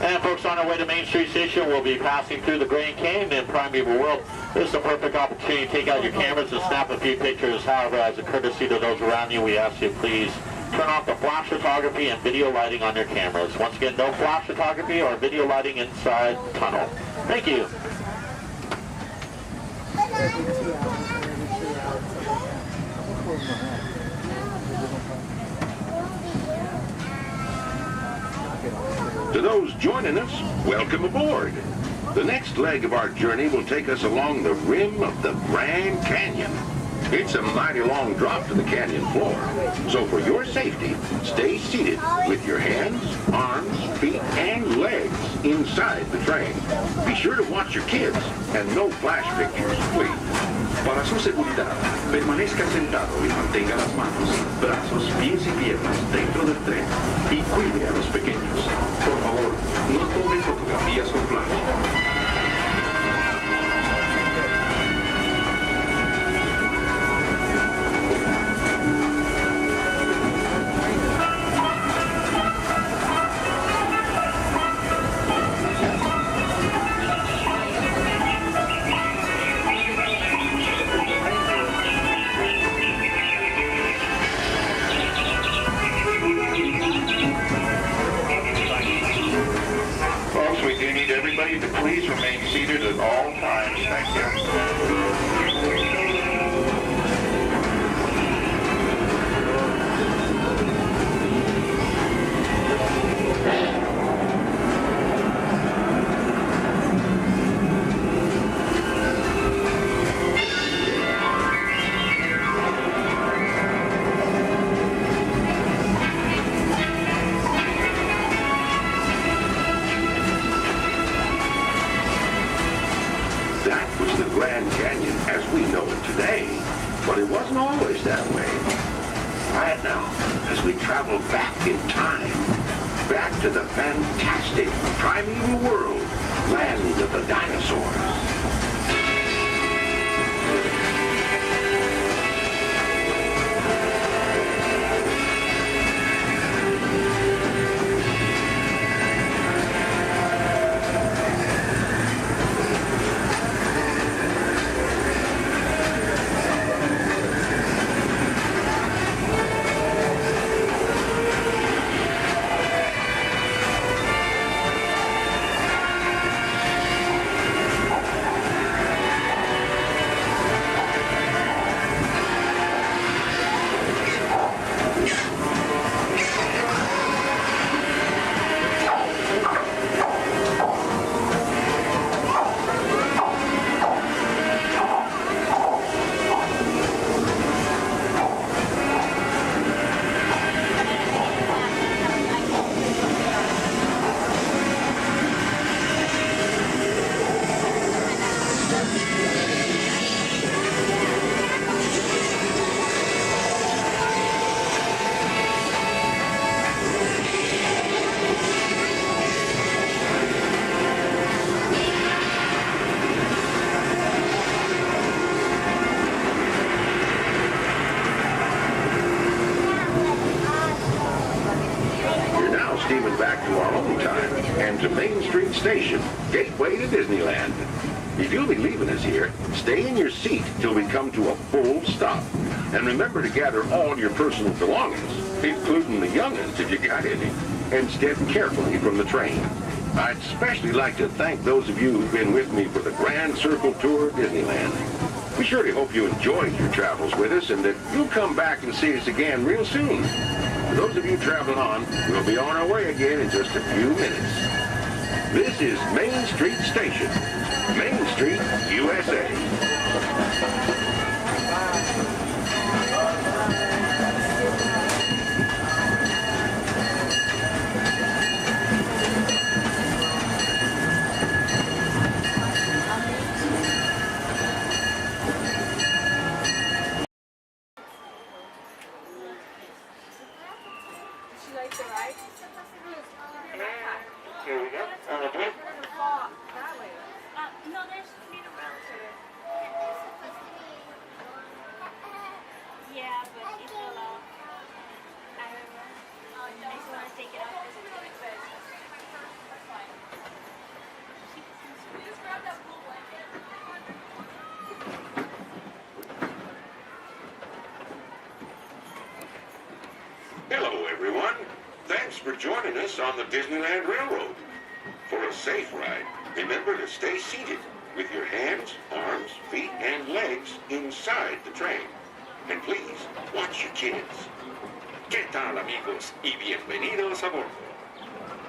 Speaker 10: And folks, on our way to Main Street Station, we'll be passing through the Grand Canyon and Primeval World. This is a perfect opportunity to take out your cameras and snap a few pictures. However, as a courtesy to those around you, we ask you please turn off the flash photography and video lighting on your cameras. Once again, no flash photography or video lighting inside the tunnel. Thank you.
Speaker 11: To those joining us, welcome aboard. The next leg of our journey will take us along the rim of the Grand Canyon. It's a mighty long drop to the canyon floor, so for your safety, stay seated with your hands, arms, feet, and legs inside the train. Be sure to watch your kids and no flash pictures, please.
Speaker 12: Para su seguridad, permanezca sentado y mantenga las manos, brazos, pies y piernas dentro del tren y cuide a los pequeños. Por favor, no tome fotografías con flash.
Speaker 11: Everybody to please remain seated at all times. Thank you. Grand Canyon as we know it today, but it wasn't always that way. Right now, as we travel back in time, back to the fantastic primeval world, land of the dinosaurs. Back to our own time and to Main Street Station, gateway to Disneyland. If you'll be leaving us here, stay in your seat till we come to a full stop. And remember to gather all your personal belongings, including the young'uns if you got any, and step carefully from the train.
Speaker 12: I'd especially like to thank those of you who've been with me for the Grand Circle Tour of Disneyland. We surely hope you enjoyed your travels with us and that you'll come back and see us again real soon. For those of you traveling on, we'll be on our way again in just a few minutes. This is Main Street Station, Main Street, USA.
Speaker 10: Here we go.
Speaker 16: No, there's need a filter. Yeah, but it fell off. I don't know. I just want to take it off. Just grab that blue blanket.
Speaker 12: Hello, everyone. Thanks for joining us on the Disneyland Railroad. For a safe ride, remember to stay seated with your hands, arms, feet, and legs inside the train. And please, watch your kids. ¿Qué tal, amigos? Y bienvenidos a bordo.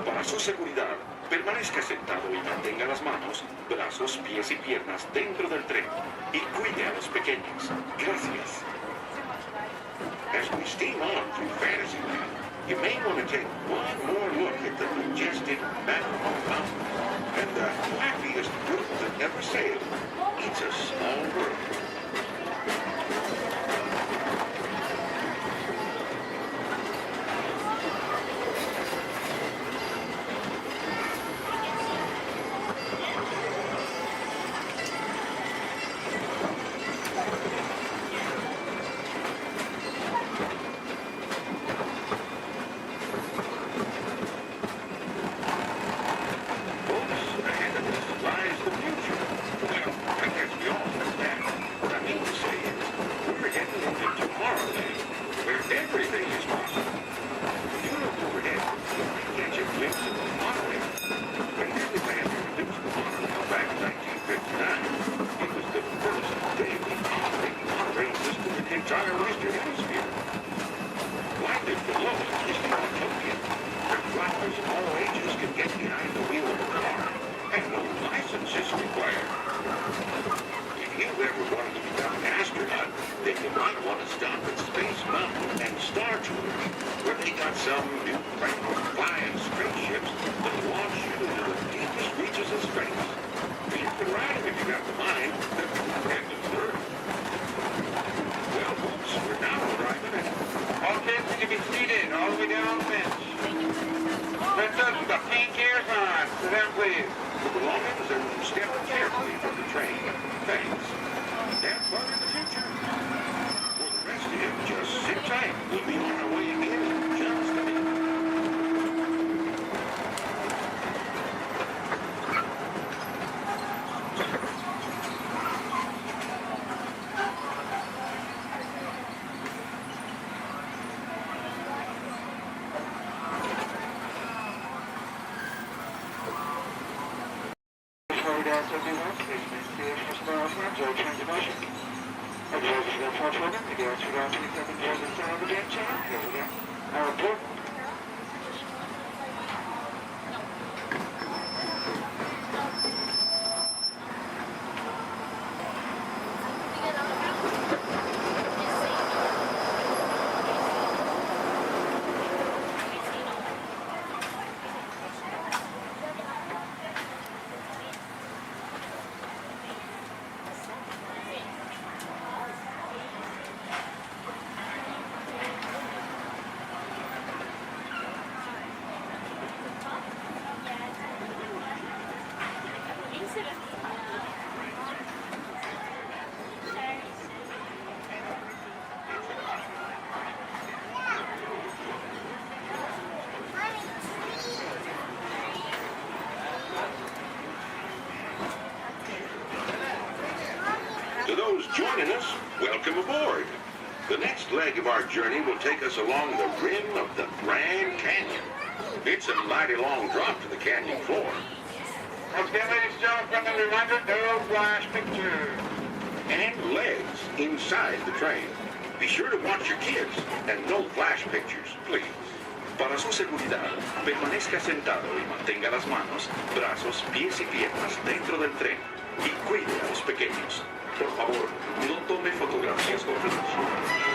Speaker 12: Para su seguridad, permanezca sentado y mantenga las manos, brazos, pies y piernas dentro del tren. Y cuide a los pequeños. Gracias. As we steam on through Fantasyland, you may want to take one more look at the majestic Matterhorn Mountain and the wackiest group that ever sailed. It's a small world. To those joining us, welcome aboard. The next leg of our journey will take us along the rim of the Grand Canyon. It's a mighty long drop to the canyon floor.
Speaker 18: Once again, ladies and gentlemen, friendly reminder, no flash pictures.
Speaker 12: And legs inside the train. Be sure to watch your kids and no flash pictures, please.
Speaker 21: Para su seguridad, permanezca sentado y mantenga las manos, brazos, pies y piernas dentro del tren y cuide a los pequeños. Por favor, no tome fotografías con flash.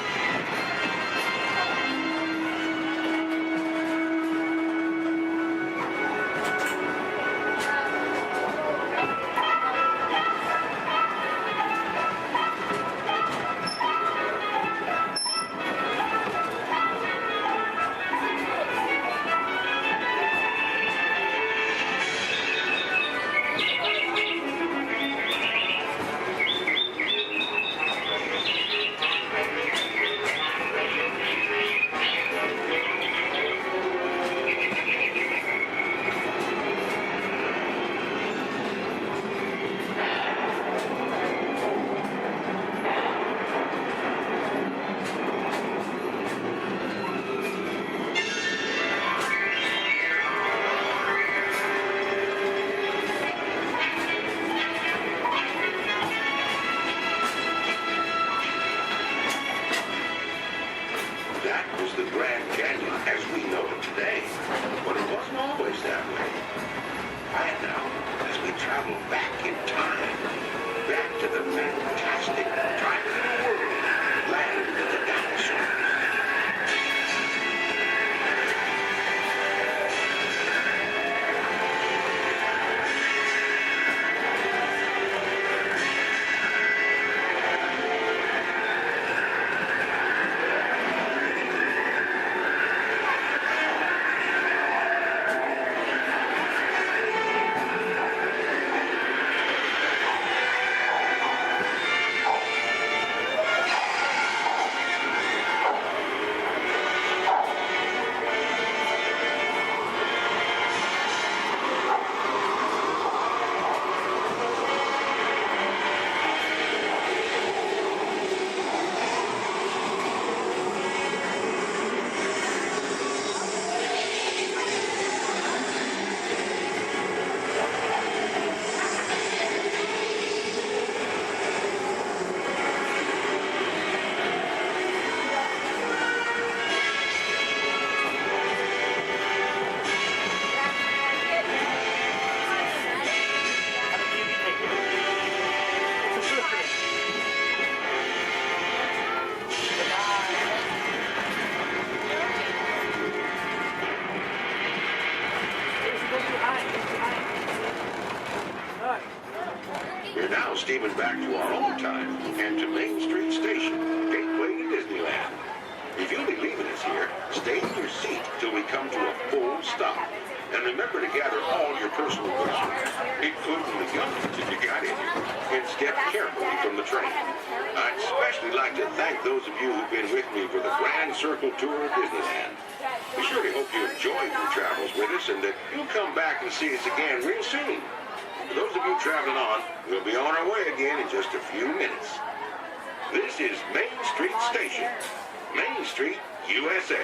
Speaker 12: We're now steaming back to our own time and to Main Street Station, gateway to Disneyland. If you'll be leaving us here, stay in your seat till we come to a full stop. And remember to gather all your personal groceries, including the guns if you got any, and step carefully from the train. I'd especially like to thank those of you who've been with me for the Grand Circle Tour of Disneyland. We surely hope you enjoyed your travels with us and that you'll come back and see us again real soon. For those of you traveling on, we'll be on our way again in just a few minutes. This is Main Street Station, Main Street, USA.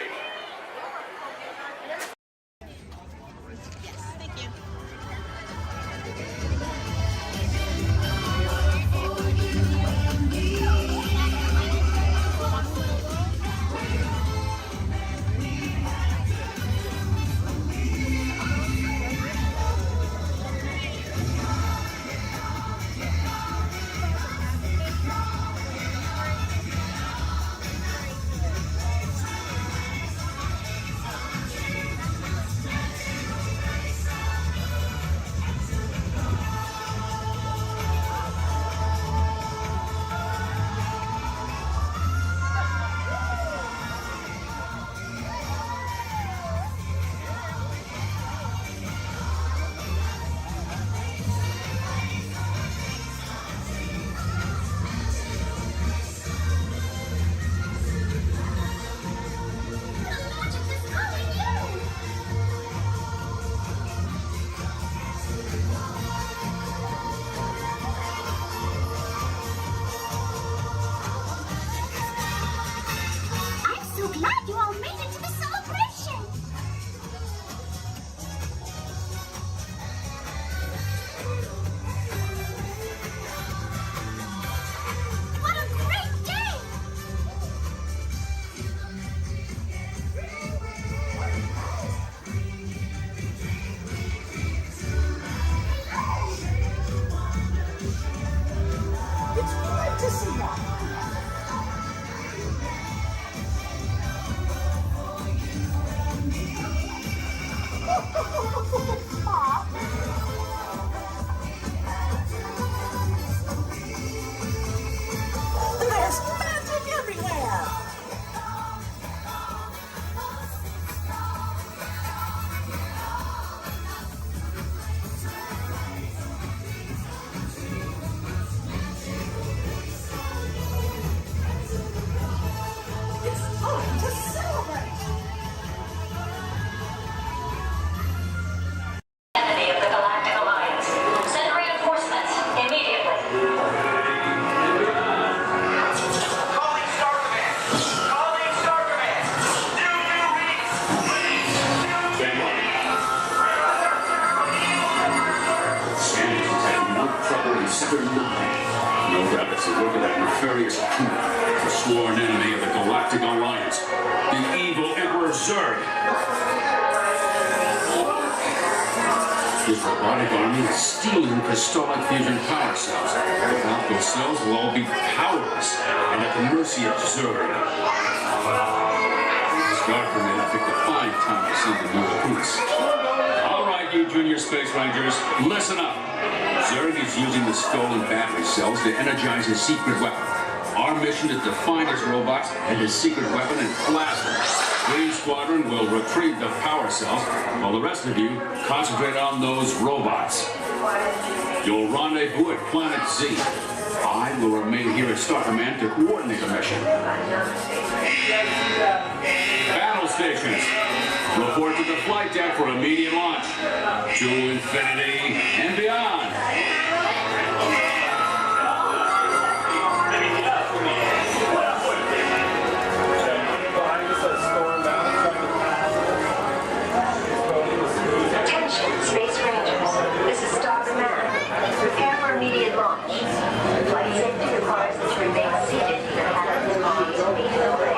Speaker 12: Sector 9. No doubt it's the work of that nefarious crew, the sworn enemy of the Galactic Alliance, the evil Emperor Zurg. His robotic army is stealing crystallic fusion power cells. Without those cells, we'll all be powerless and at the mercy of Zurg. This Darker Man picked a fine time to send the new recruits. All right, you Junior Space Rangers, listen up. Zurg is using the stolen battery cells to energize his secret weapon. Our mission is to find his robots and his secret weapon and blast them. Green Squadron will retrieve the power cells, while the rest of you concentrate on those robots. You'll rendezvous at Planet Z. I will remain here at Star Command to coordinate the mission. Battle stations, report to the flight deck for immediate launch. To infinity and beyond.
Speaker 2: Space Rangers, this is Star Command. Prepare for immediate launch. Flight safety requires that you remain seated in your cabin as long as you need no break.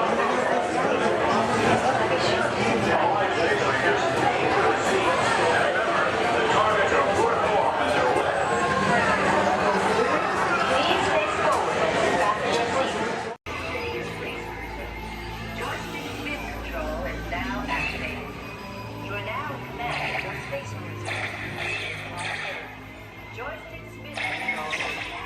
Speaker 2: Please face forward and sit back in your seat. Joystick spin control is now activated. You are now in command of your space cruiser. Joystick spin control is activated.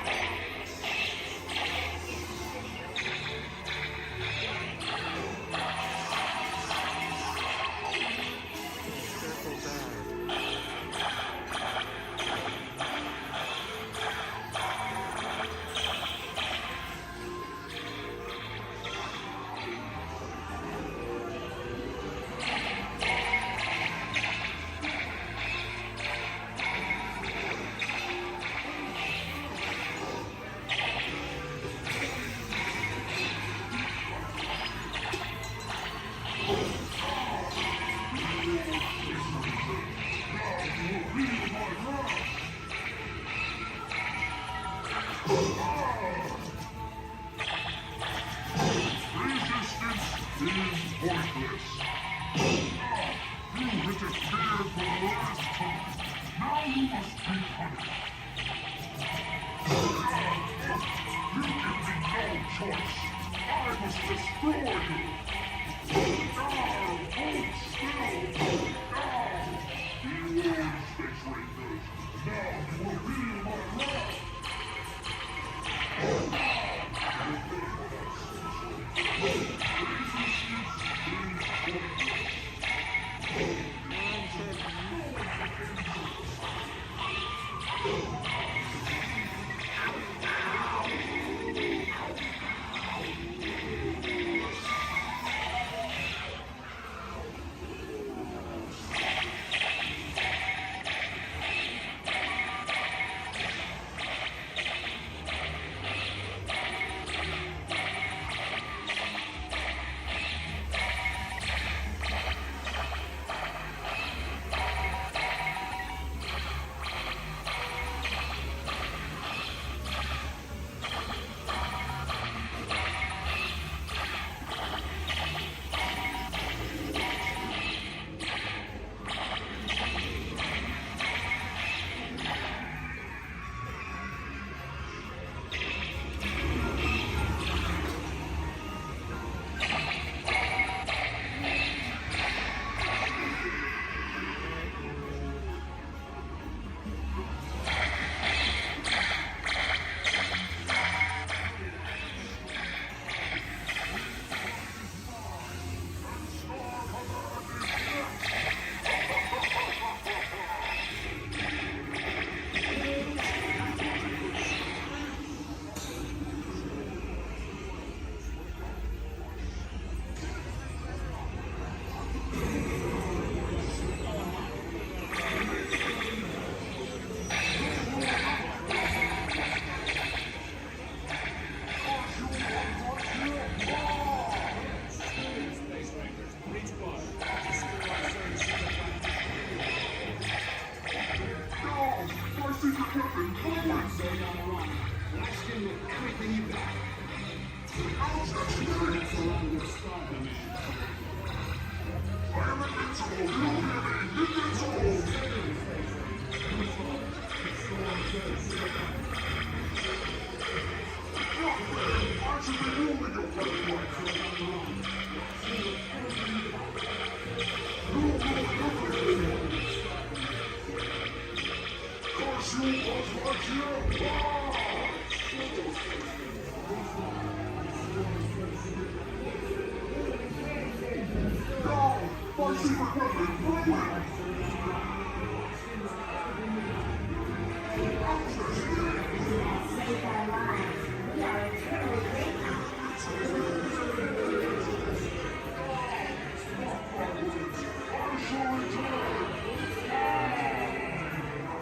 Speaker 11: Secret weapon,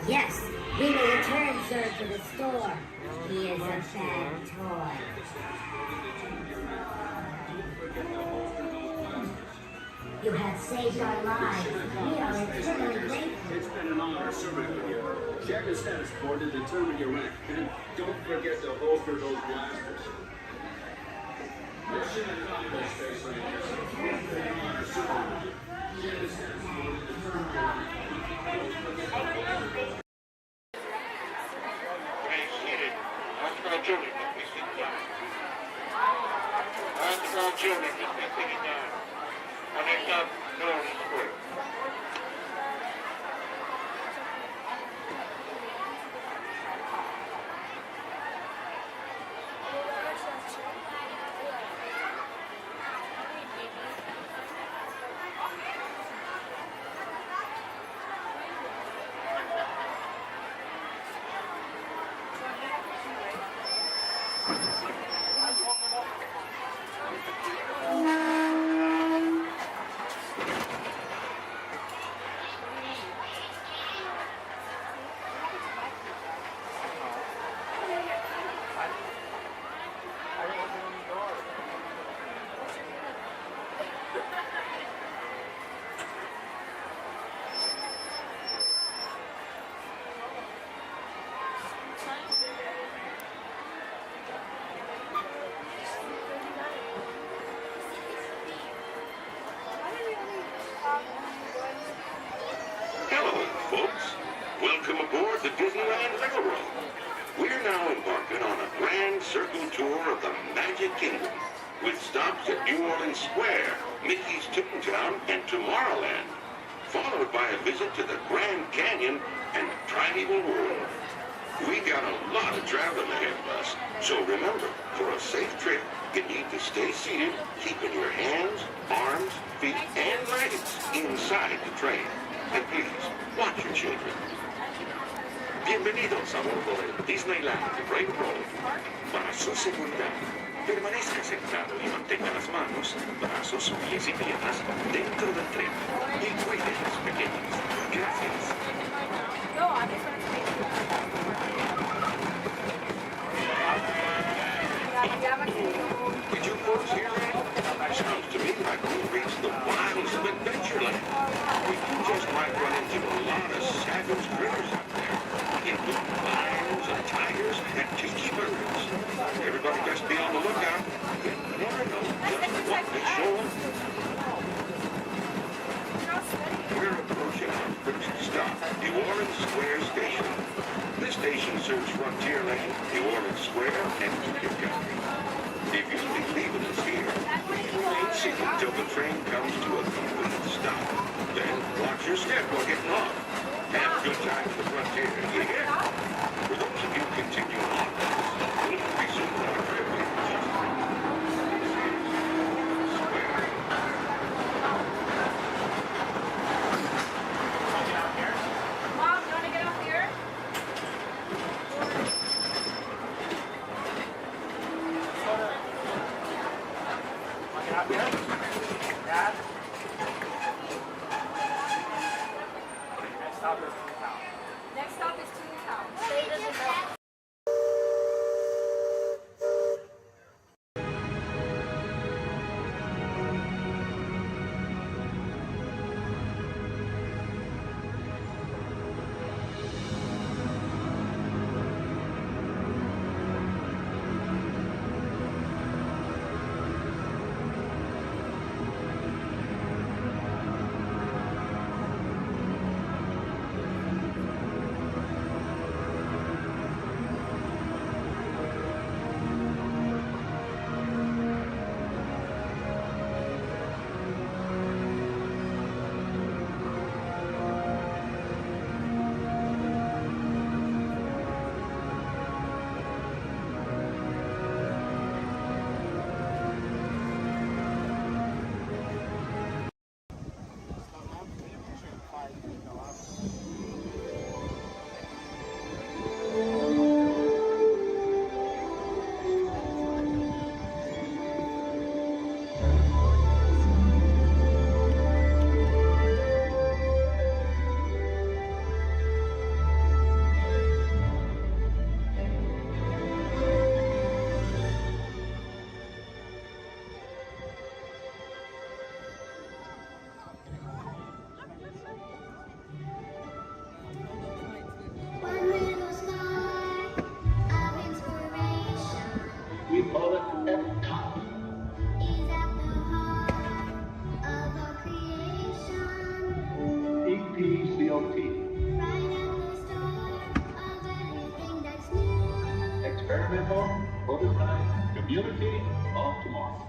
Speaker 4: Yes, we will return Sir to the store. He is a bad toy. You have saved our lives. We are eternally grateful.
Speaker 6: It's been an honor serving with you. Check the status board to determine your rank. And don't forget to holster those blasters. Mission accomplished, Space Rangers. It's been an honor serving with you. Check the status board to determine your rank.
Speaker 21: Hello, folks. Welcome aboard the Disneyland Riverworld. We're now embarking on a grand circle tour of the Magic Kingdom, with stops at New Orleans Square, Mickey's Toontown, and Tomorrowland, followed by a visit to the Grand Canyon and Primeval World. We got a lot of traveling ahead of us, so remember, for a safe trip, you need to stay seated, keeping your hands, arms, feet, and legs inside the train. And please, watch your children. Bienvenidos a bordo del Disneyland Railroad. Para su seguridad, permanezca sentado y mantenga las manos, brazos, pies y piernas dentro del tren. Y cuide a los pequeños. Gracias. Did you folks hear that? Sounds to me like we reached the wilds of Adventureland. We just might run into a lot of savage critters out there, including lions and tigers and tiki birds. Everybody best be on the lookout. You never know just what may show up. We're approaching our first stop, New Orleans Square Station. This station serves Frontierland, New Orleans Square, and Union Country. If you'll be leaving us here, remain seated until the train comes to a complete stop. Then watch your step while getting off. Have a good time at the frontier, you hear? For those of you continuing on, we'll resume our trip in just Square.
Speaker 23: Mom, you want to get off here?
Speaker 19: Dad? Next stop is Toontown.
Speaker 23: Next stop
Speaker 11: experimental, prototype, community of tomorrow.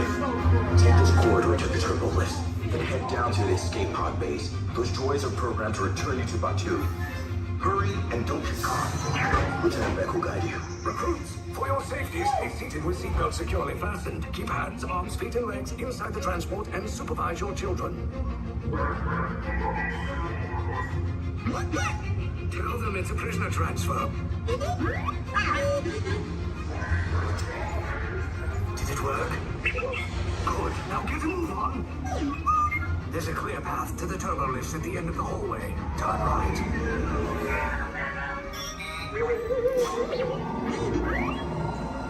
Speaker 5: Take this corridor to the turbo lift, then head down to the escape pod base. Those droids are programmed to return you to Batu. Hurry and don't get caught. Lieutenant Beck will guide you.
Speaker 9: Recruits, for your safety, stay seated with seatbelts securely fastened. Keep hands, arms, feet, and legs inside the transport and supervise your children. Tell them it's a prisoner transfer. Did it work? Good. Now get a move on. There's a clear path to the turbo lifts at the end of the hallway. Turn right.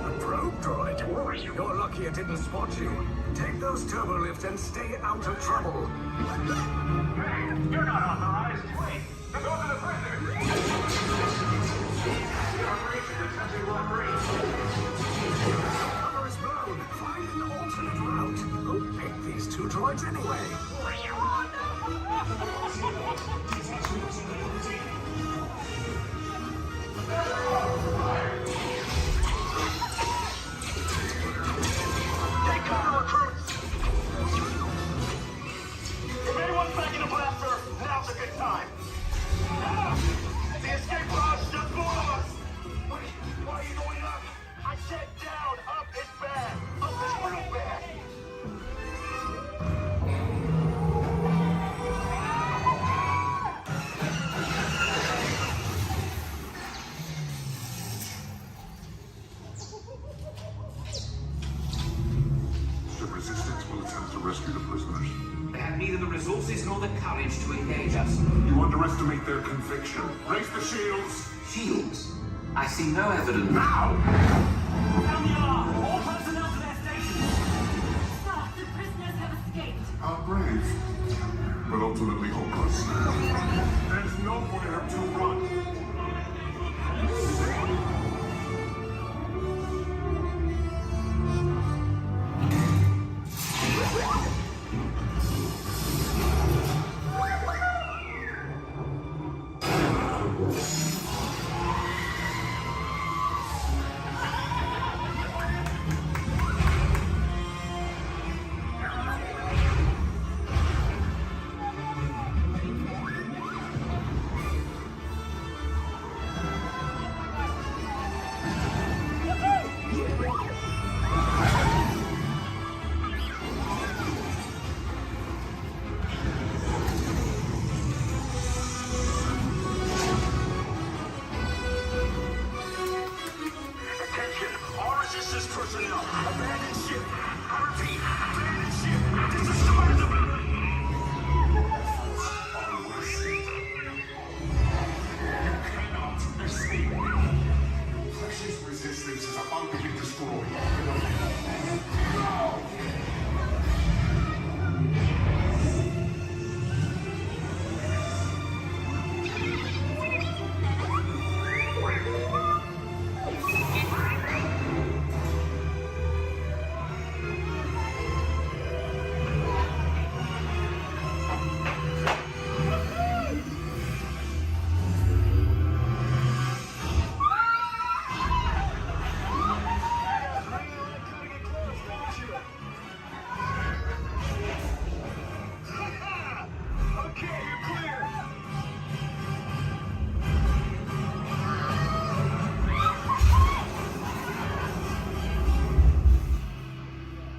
Speaker 9: A probe droid. You're lucky it didn't spot you. Take those turbo lifts and stay out of trouble.
Speaker 18: Hey, you're not authorized. Wait, go to the prisoners. Your operation is touching block range.
Speaker 9: Cover is blown. Find an alternate route. Who picked these two droids anyway?
Speaker 18: Take cover, recruits! If anyone's backing a blaster, now's a good time. The escape pod's just below us! Wait, why are you going up? I said down, up is bad. Up is real bad.
Speaker 11: The resistance will attempt to rescue the prisoners.
Speaker 15: They have neither the resources nor the courage to engage us.
Speaker 11: You underestimate their conviction. Raise the shields!
Speaker 15: Shields? I see no evidence.
Speaker 11: Now!
Speaker 18: Sound the alarm! All personnel to their stations!
Speaker 16: Sir, the prisoners have escaped.
Speaker 11: How brave, but ultimately hopeless. There's nowhere to run.
Speaker 18: Attention, all resistance personnel. Abandon ship. I repeat, abandon ship. This is starting to...
Speaker 11: Cannot escape. Precious resistance is about to be destroyed.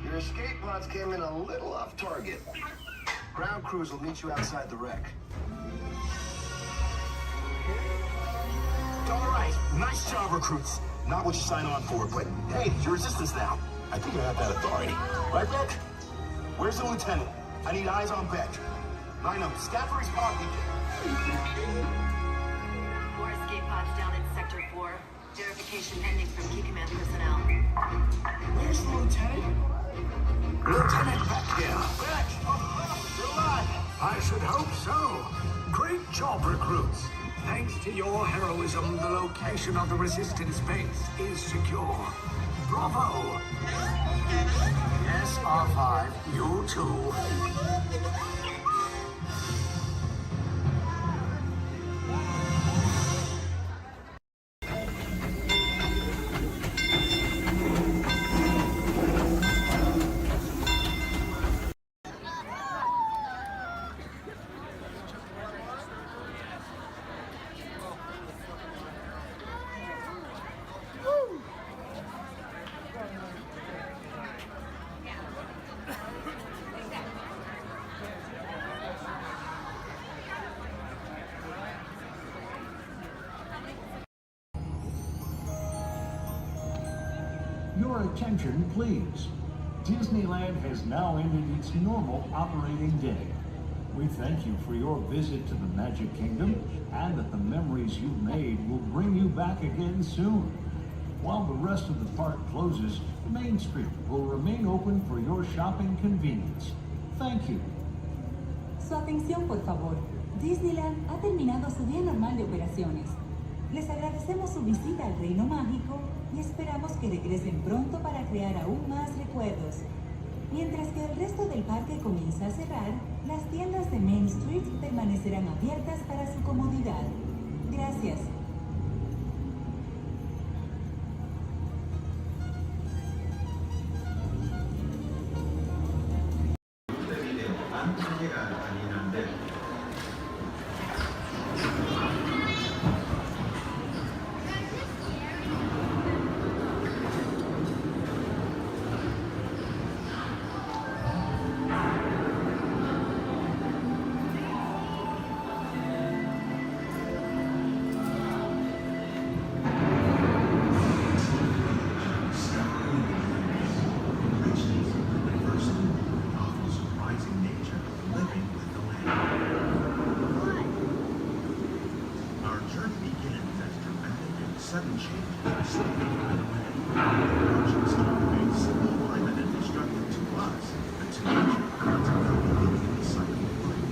Speaker 5: Your escape pods came in a little off target. Ground crews will meet you outside the wreck.
Speaker 9: All right, nice job, recruits. Not what you signed on for, but hey, you're resistance now. I think I have that authority. Right, Beck? Where's the lieutenant? I need eyes on Beck. Line up, scout for his pocket.
Speaker 2: More escape pods down in Sector 4. Verification pending from Key Command personnel.
Speaker 9: Where's the lieutenant? Lieutenant Beck here. Beck! You're alive! I should hope so. Great job, recruits. Thanks to your heroism, the location of the resistance base is secure. Bravo! Yes, R5, you too.
Speaker 8: Your attention, please. Disneyland has now ended its normal operating day. We thank you for your visit to the Magic Kingdom and that the memories you've made will bring you back again soon. While the rest of the park closes, Main Street will remain open for your shopping convenience. Thank you.
Speaker 13: Su atención, por favor. Disneyland ha terminado su día normal de operaciones. Les agradecemos su visita al Reino Mágico y esperamos que regresen pronto para crear aún más recuerdos. Mientras que el resto del parque comienza a cerrar, las tiendas de Main Street permanecerán abiertas para su comodidad. Gracias.
Speaker 14: Antes de llegar a Disneyland. Sudden change slipping by the way. The ocean still remains simple, climate and destructive to us, but to nature, it's a completely in the cycle of life.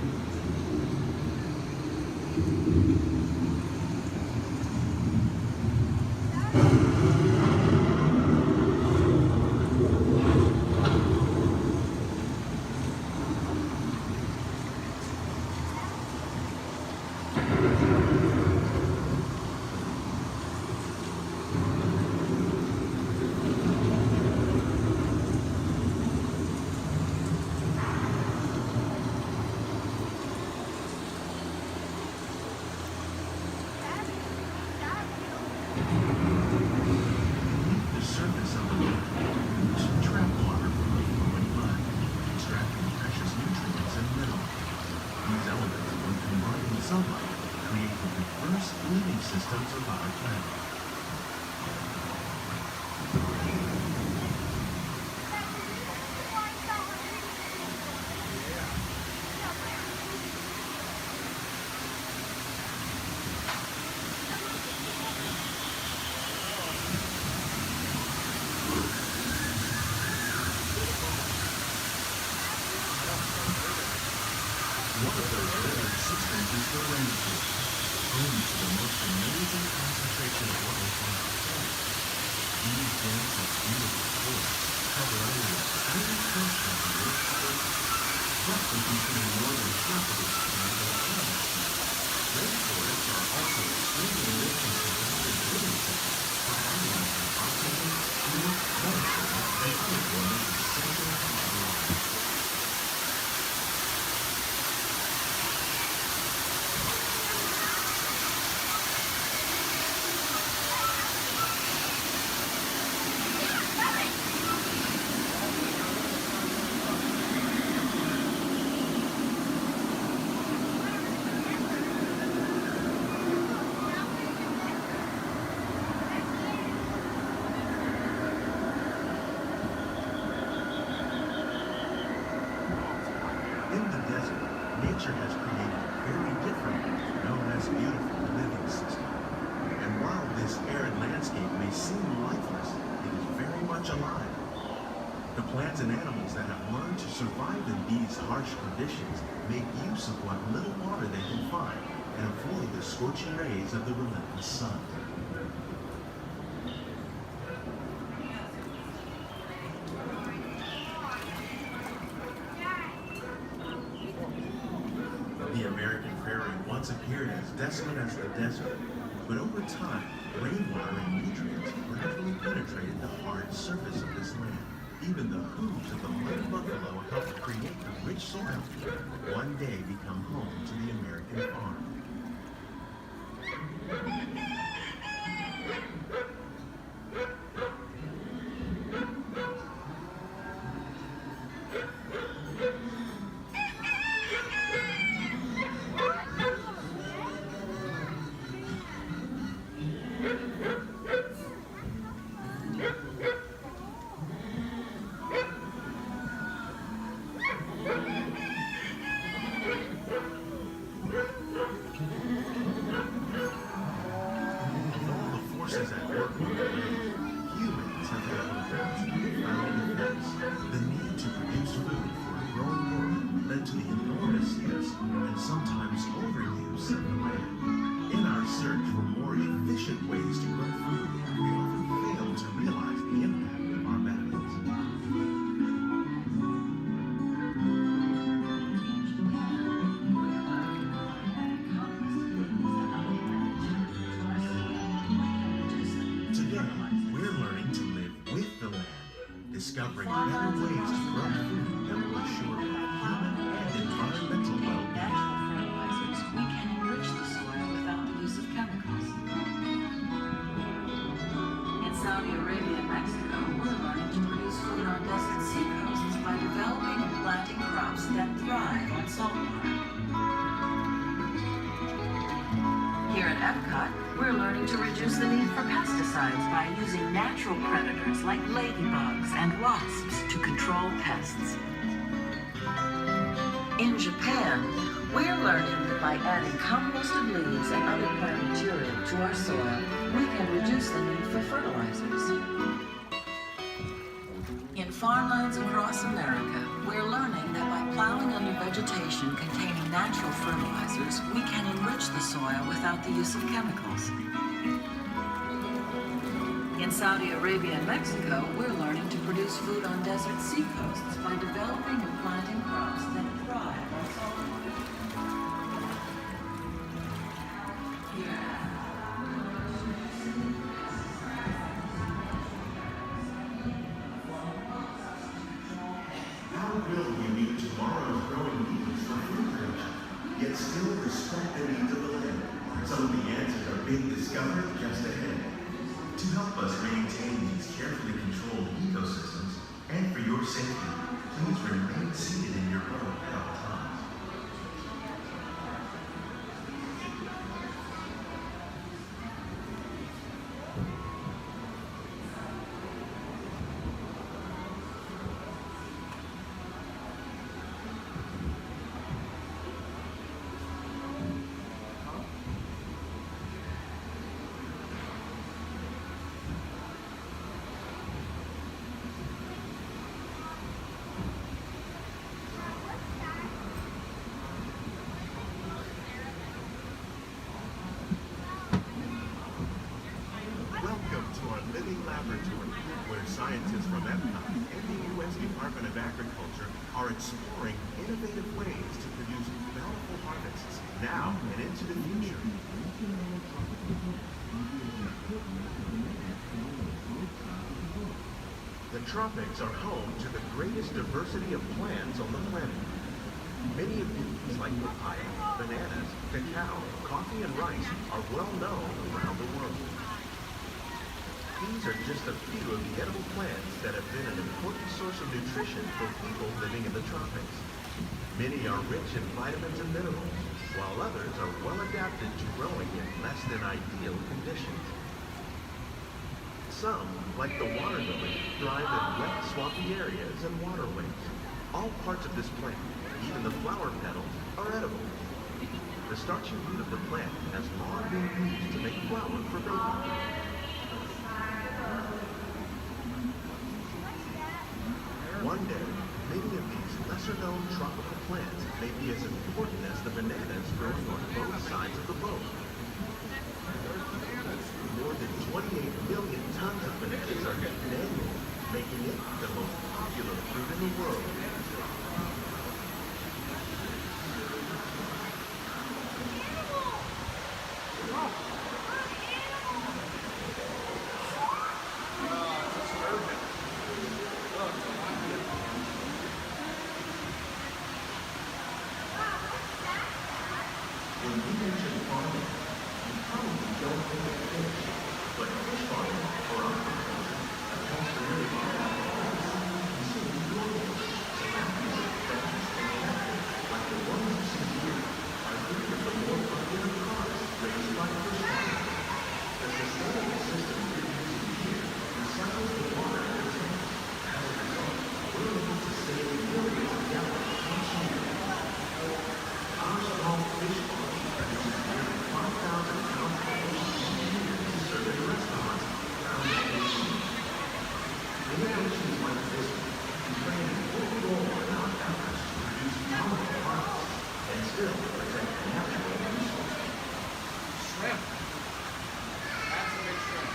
Speaker 14: Systems of our planet. One of those living systems is the rainforest, home to the most amazing concentration of wildlife on our planet. These dense and beautiful forests cover only a tiny portion of the Earth's surface, roughly between northern tropical and the hemisphere. Rainforests are also extremely rich in surrounding living systems, providing us with oxygen, food, medicine, and other forms essential to our lives. Nature has created a very different, known as beautiful living system. And while this arid landscape may seem lifeless, it is very much alive. The plants and animals that have learned to survive in these harsh conditions make use of what little water they can find and avoid the scorching rays of the relentless sun. The American prairie once appeared as desolate as the desert, but over time, rainwater and nutrients gradually penetrated the hard surface of this land. Even the hooves of the muddy buffalo helped create the rich soil that one day become home to the American farm.
Speaker 1: that thrive on saltwater. Here at Epcot, we're learning to reduce the need for pesticides by using natural predators like ladybugs and wasps to control pests. In Japan, we're learning that by adding composted leaves and other plant material to our soil, we can reduce the need for fertilizers. In farmlands across America, we're learning that by plowing under vegetation containing natural fertilizers, we can enrich the soil without the use of chemicals. In Saudi Arabia and Mexico, we're learning to produce food on desert seacoasts by developing and planting crops that thrive on saltwater.
Speaker 14: How will we meet tomorrow's growing needs for food production, yet still respect the needs of the land? Some of the answers are being discovered just ahead. To help us maintain these carefully controlled ecosystems, and for your safety, please remain seated in your boat at all times. Laboratory, where scientists from Epcot and the U.S. Department of Agriculture are exploring innovative ways to produce bountiful harvests now and into the future. The tropics are home to the greatest diversity of plants on the planet. Many of these, like papaya, bananas, cacao, coffee, and rice, are well known around the world. These are just a few of the edible plants that have been an important source of nutrition for people living in the tropics. Many are rich in vitamins and minerals, while others are well adapted to growing in less than ideal conditions. Some, like the water lily, thrive in wet, swampy areas and waterways. All parts of this plant, even the flower petals, are edible. The starchy root of the plant has long been used to make flour for baking. One day, many of these lesser-known tropical plants may be as important as the bananas growing on both sides of the boat. More than 28 million tons of bananas are eaten annually, making it the most popular fruit in the world. When we mention farming, you probably don't think of fish, but fish farming or aquaculture accounts for nearly half of all the food consumed globally. Species of plants and animals, like the ones you see here, are three of the more popular crops raised by fish farming. The sustainable system we're using here recycles the water in the tanks. As a result, we're able to save millions of gallons each year. Our small fish farm produces nearly 5,000 pounds of fish each year to serve in restaurants around the nation. Innovations like this can play an important role in our efforts to produce bountiful harvests and still protect natural resources.
Speaker 19: Shrimp. That's a big shrimp.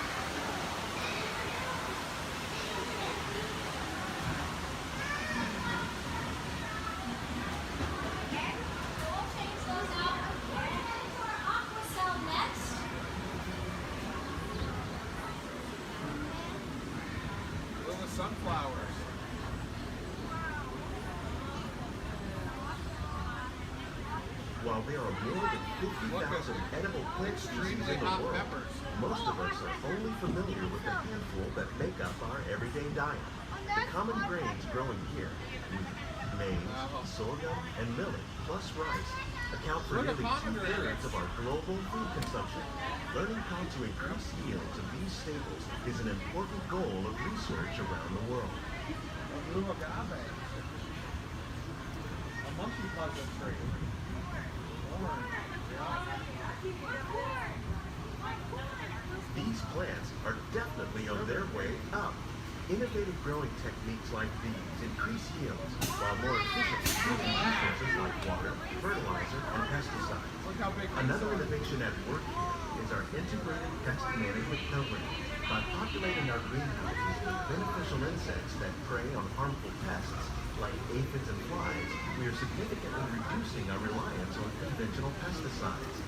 Speaker 19: Little sunflowers.
Speaker 14: While there are more than 50,000 edible plant species in the world, most of us are only familiar with the handful that make up our everyday diet. The common grains growing here, wheat, maize, sorghum, and millet, plus rice, account for nearly 2/3 of our global food consumption. Learning how to increase yields of these staples is an important goal of research around the world.
Speaker 7: A monkey puzzle tree.
Speaker 14: These plants are definitely on their way up. Innovative growing techniques like these increase yields, while more efficiently using resources like water, fertilizer, and pesticides. Another innovation at work here is our integrated pest management program. By populating our greenhouses with beneficial insects that prey on harmful pests, like aphids and flies, we are significantly reducing our reliance on conventional pesticides.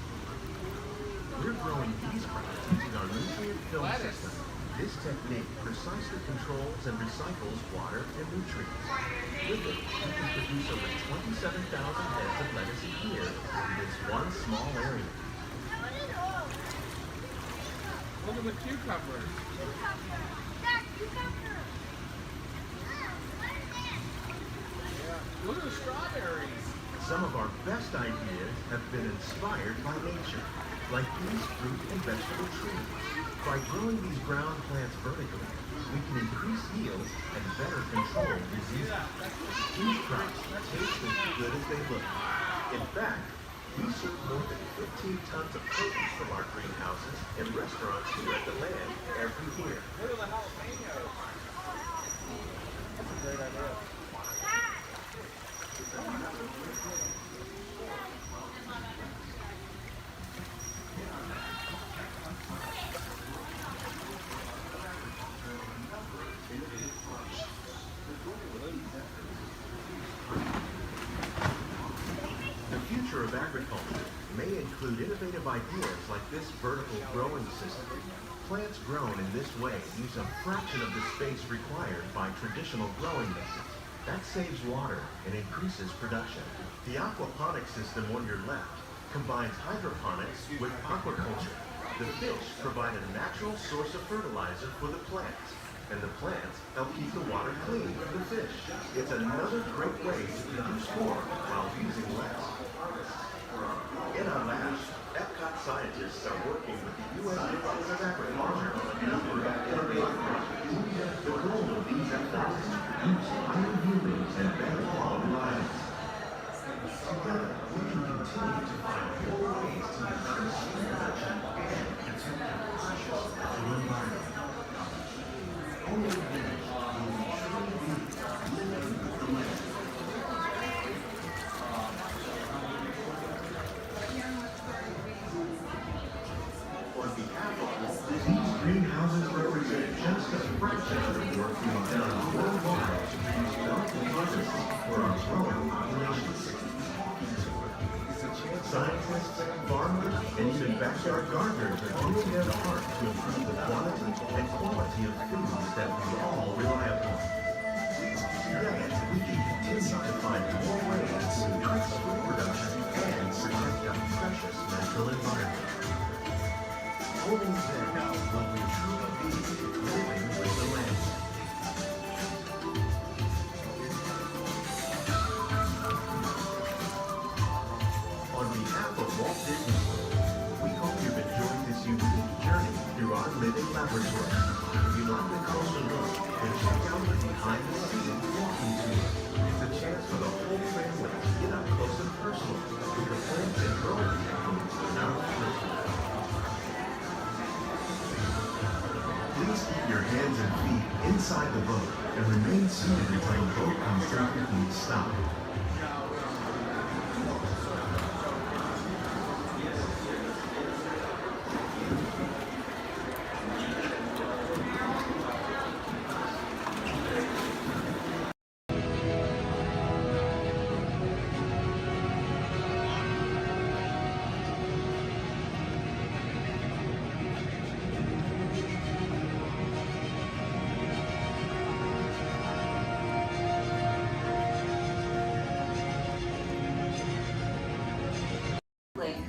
Speaker 14: We're growing these crops using our nutrient film system. This technique precisely controls and recycles water and nutrients. With it, we can produce over 27,000 heads of lettuce a year in this one small area.
Speaker 7: Look at the cucumbers. Look at the strawberries.
Speaker 14: Some of our best ideas have been inspired by nature, like these fruit and vegetable trees. By growing these ground plants vertically, we can increase yields and better control diseases. These crops taste as good as they look. In fact, we serve more than 15 tons of produce from our greenhouses in restaurants here at the land every year.
Speaker 7: Look at the jalapenos. That's a great idea.
Speaker 14: The future of agriculture may include innovative ideas like this vertical growing system. Plants grown in this way use a fraction of the space required by traditional growing methods. That saves water and increases production. The aquaponics system on your left combines hydroponics with aquaculture. The fish provide a natural source of fertilizer for the plants, and the plants help keep the water clean for the fish. It's another great way to produce more while using less. In our labs, Epcot scientists are working with the U.S. Department of Agriculture on a number of innovative projects. The goal of these efforts is to produce higher yieldings and better quality lives. Together, we can continue to find more ways to increase food production and protect our precious natural environment. Only then will we truly be living with the land. On behalf of Walt, these greenhouses represent just a fraction of the work being done worldwide to produce bountiful harvests for our growing populations. Scientists, farmers, and even backyard gardeners are doing their part to improve the quantity and quality of foods that we all rely upon. Together, we can continue to find more ways to increase food production and protect our precious natural environment. Only then will we truly be living with the land. On behalf of Walt Disney World, we hope you've enjoyed this unique journey through our living laboratory. If you'd like a closer look, then check out the behind-the-scenes walking tour. It's a chance for the whole family to get up close and personal with the plants and growing techniques in our laboratory. Please keep your hands and feet inside the boat and remain seated until the boat comes to a complete stop.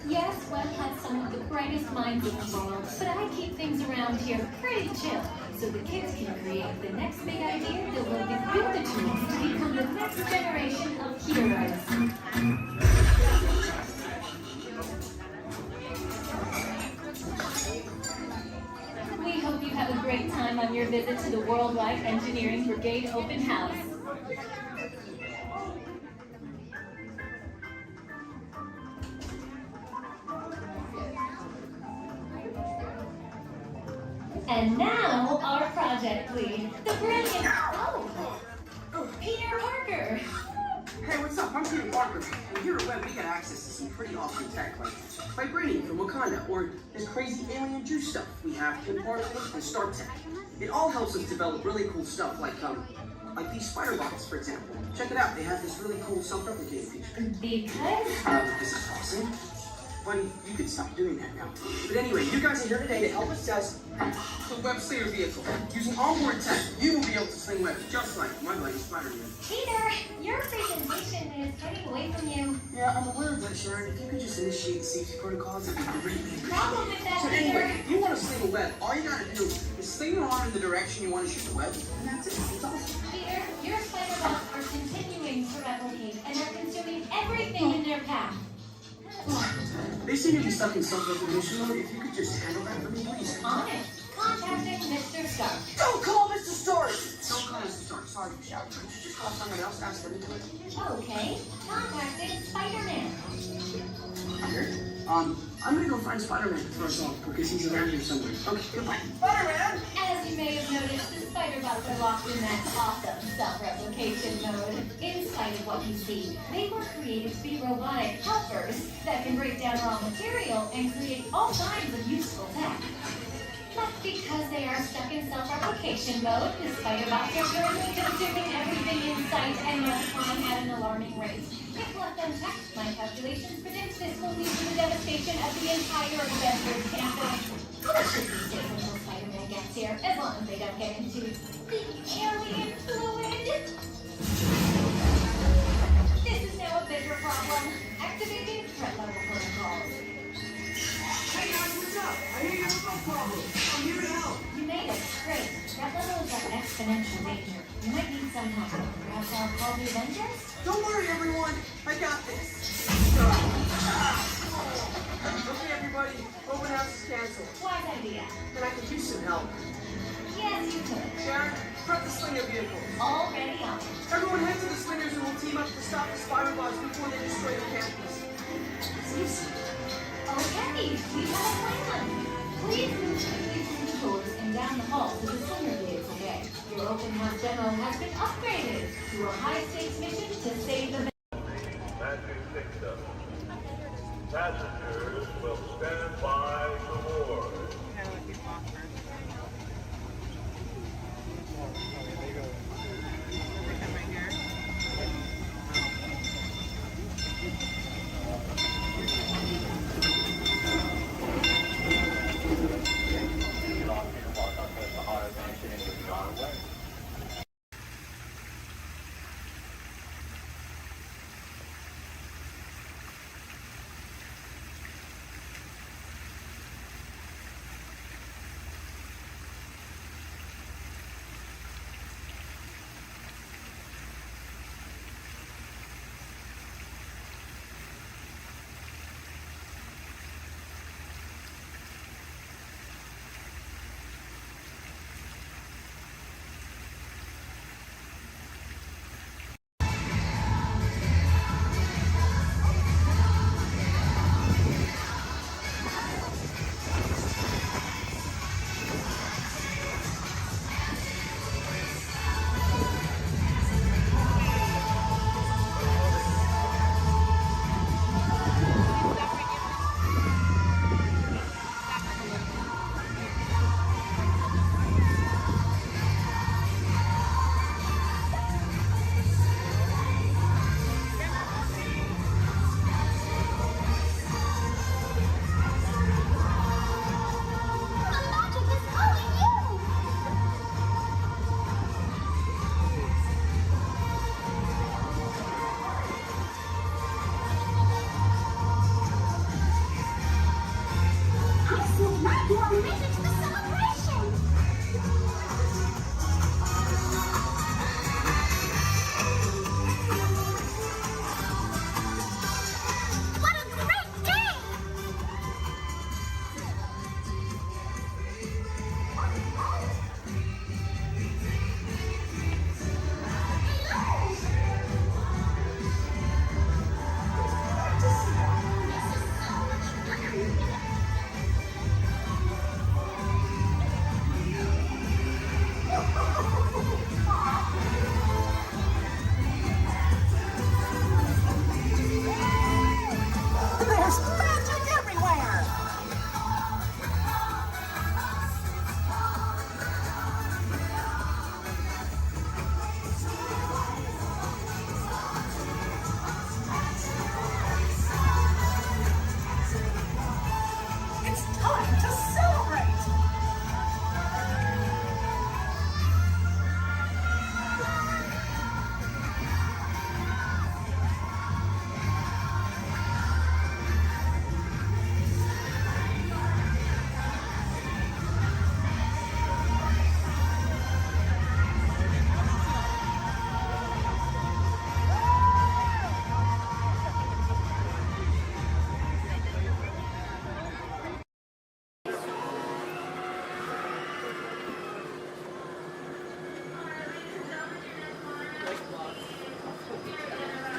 Speaker 20: Yes, Walt has some of the brightest minds in the world, but I keep things around here pretty chill, so the kids can create the next big idea that will give you the tools to become the next generation of heroes. adventurers. We hope you have a great time on your visit to the Worldwide Engineering Brigade Open House. And now, our project lead, the brilliant, Peter Parker.
Speaker 3: Hey, what's up? I'm Peter Parker. And here at Web, we get access to some pretty awesome tech, like vibranium from Wakanda, or this crazy alien juice stuff we have in Particles and Star Tech. It all helps us develop really cool stuff, like these spider bots, for example. Check it out. They have this really cool self-replicating feature.
Speaker 20: Because?
Speaker 3: This is awesome. Buddy, you could stop doing that now. But anyway, you guys are here today to help us test the web slinger vehicle. Using onboard tech, you will be able to sling webs just like my buddy Spider-Man.
Speaker 20: Peter, your presentation is getting away from you.
Speaker 3: Yeah, I'm aware of that, Sharon. If you could just initiate the safety protocols, it'd be greatly appreciated.
Speaker 20: Problem with that,
Speaker 3: So
Speaker 20: Peter.
Speaker 3: anyway, if you want to sling a web, all you gotta do is sling your arm in the direction you want to shoot the web, and that's it. It's awesome.
Speaker 20: Peter, your spider bots are continuing to replicate and are consuming everything in their path.
Speaker 3: They seem to be stuck in self-recognition mode. If you could just handle that for me, please.
Speaker 20: On it. Contacting Mr. Stark.
Speaker 3: Don't call Mr. Stark! Don't call Mr. Stark. Sorry, shout. Just call someone else, ask them to do it.
Speaker 20: Okay. Contacting Spider-Man.
Speaker 3: Here? I'm gonna go find Spider-Man to throw us off because he's around here somewhere. Okay, goodbye. Spider-Man!
Speaker 20: As you may have noticed, the spider bots are locked in that awesome self-replication mode. In spite of what you see, they were created to be robotic helpers that can break down raw material and create all kinds of useful tech. But because they are stuck in self-replication mode, the spider bots are currently consuming everything in sight and multiplying at an alarming rate. If left unchecked, my calculations predict this will lead to the devastation of the entire Avengers campus. It should be safe until Spider-Man gets here, as long as they don't get into the alien fluid. This is now a bigger problem. Activating threat level protocols.
Speaker 3: Hey guys, what's up? I hear you have no problem. I'm here to help.
Speaker 20: You made it. Great. Threat level is at exponential danger. You might need some help. Perhaps I'll call the Avengers?
Speaker 3: Don't worry, everyone. I got this. Okay, everybody. Open house is canceled.
Speaker 20: Wise idea.
Speaker 3: And I could use some help.
Speaker 20: Yes, you could.
Speaker 3: Sharon, prep the slinger vehicle.
Speaker 20: Already on.
Speaker 3: Everyone head to the slingers and we'll team up to stop the spider bots before they destroy the campus. It's easy.
Speaker 20: Okay, we have a plan. Please move quickly through the doors and down the hall to the slinger vehicle bay. Your open house demo has been upgraded to a high-stakes mission to save the
Speaker 11: Magic Kingdom. Passengers will stand by for board.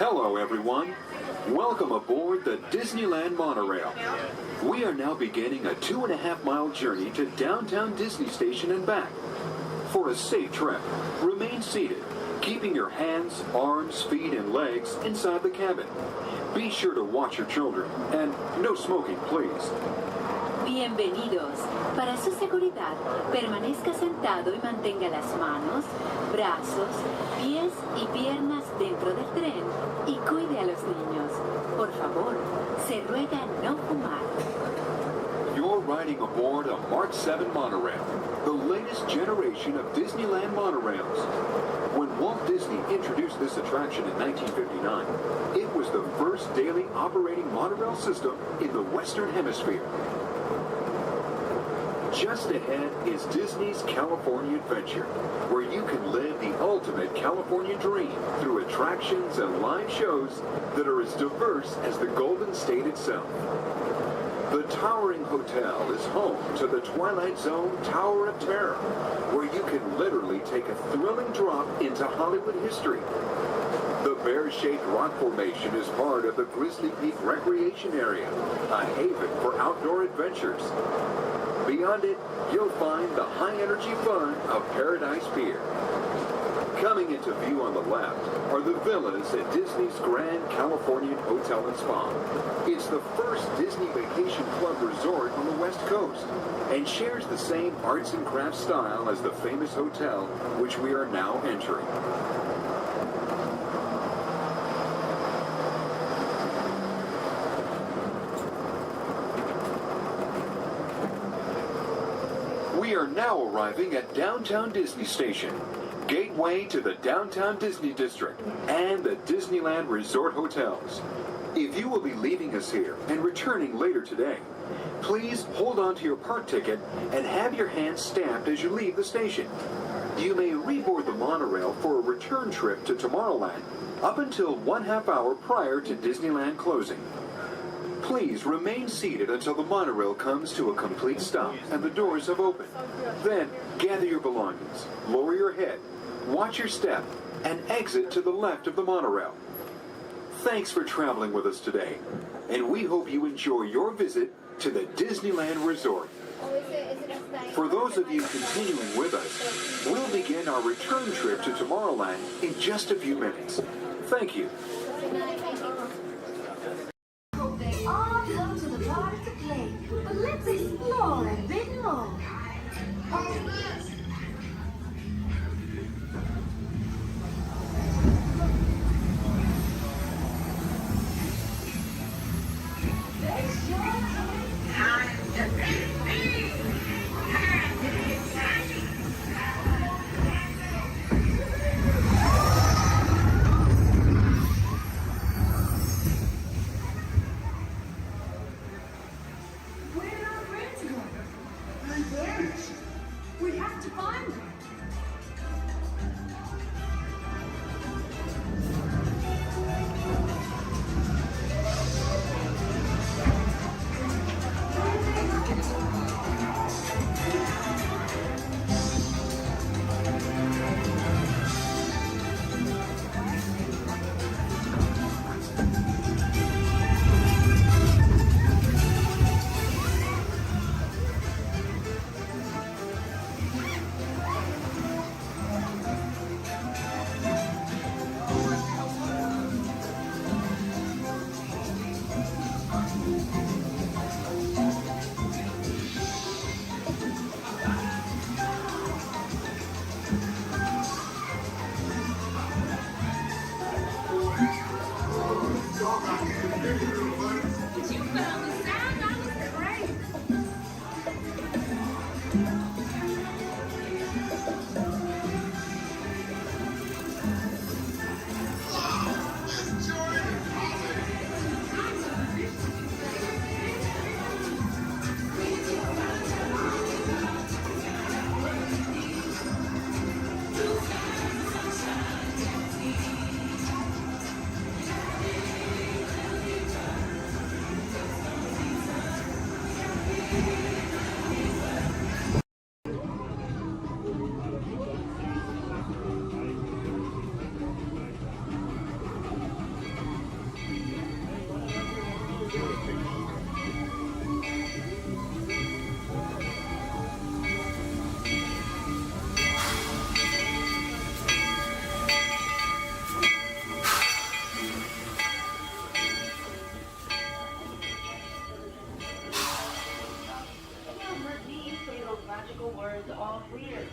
Speaker 12: Hello, everyone. Welcome aboard the Disneyland monorail. We are now beginning a 2.5-mile journey to downtown Disney Station and back. For a safe trip, remain seated, keeping your hands, arms, feet, and legs inside the cabin. Be sure to watch your children, and no smoking, please.
Speaker 10: Bienvenidos. Para su seguridad, permanezca sentado y mantenga las manos, brazos, pies y piernas dentro del tren y cuide a los niños. Por favor, se ruega no fumar.
Speaker 12: You're riding aboard a Mark 7 monorail, the latest generation of Disneyland monorails. When Walt Disney introduced this attraction in 1959, it was the first daily operating monorail system in the Western Hemisphere. Just ahead is Disney's California Adventure, where you can live the ultimate California dream through attractions and live shows that are as diverse as the Golden State itself. The towering hotel is home to the Twilight Zone Tower of Terror, where you can literally take a thrilling drop into Hollywood history. The bear-shaped rock formation is part of the Grizzly Peak Recreation Area, a haven for outdoor adventures. Beyond it, you'll find the high-energy fun of Paradise Pier. Coming into view on the left are the villas at Disney's Grand Californian Hotel and Spa. It's the first Disney Vacation Club resort on the West Coast and shares the same arts and crafts style as the famous hotel which we are now entering. We are now arriving at Downtown Disney Station, gateway to the Downtown Disney District and the Disneyland Resort Hotels. If you will be leaving us here and returning later today, please hold on to your park ticket and have your hands stamped as you leave the station. You may reboard the monorail for a return trip to Tomorrowland up until 1/2 hour prior to Disneyland closing. Please remain seated until the monorail comes to a complete stop and the doors have opened. Then, gather your belongings, lower your head, watch your step, and exit to the left of the monorail. Thanks for traveling with us today, and we hope you enjoy your visit to the Disneyland Resort. For those of you continuing with us, we'll begin our return trip to Tomorrowland in just a few minutes. Thank you.
Speaker 2: They all come to the park to play, but let's explore a bit more.
Speaker 7: all clear.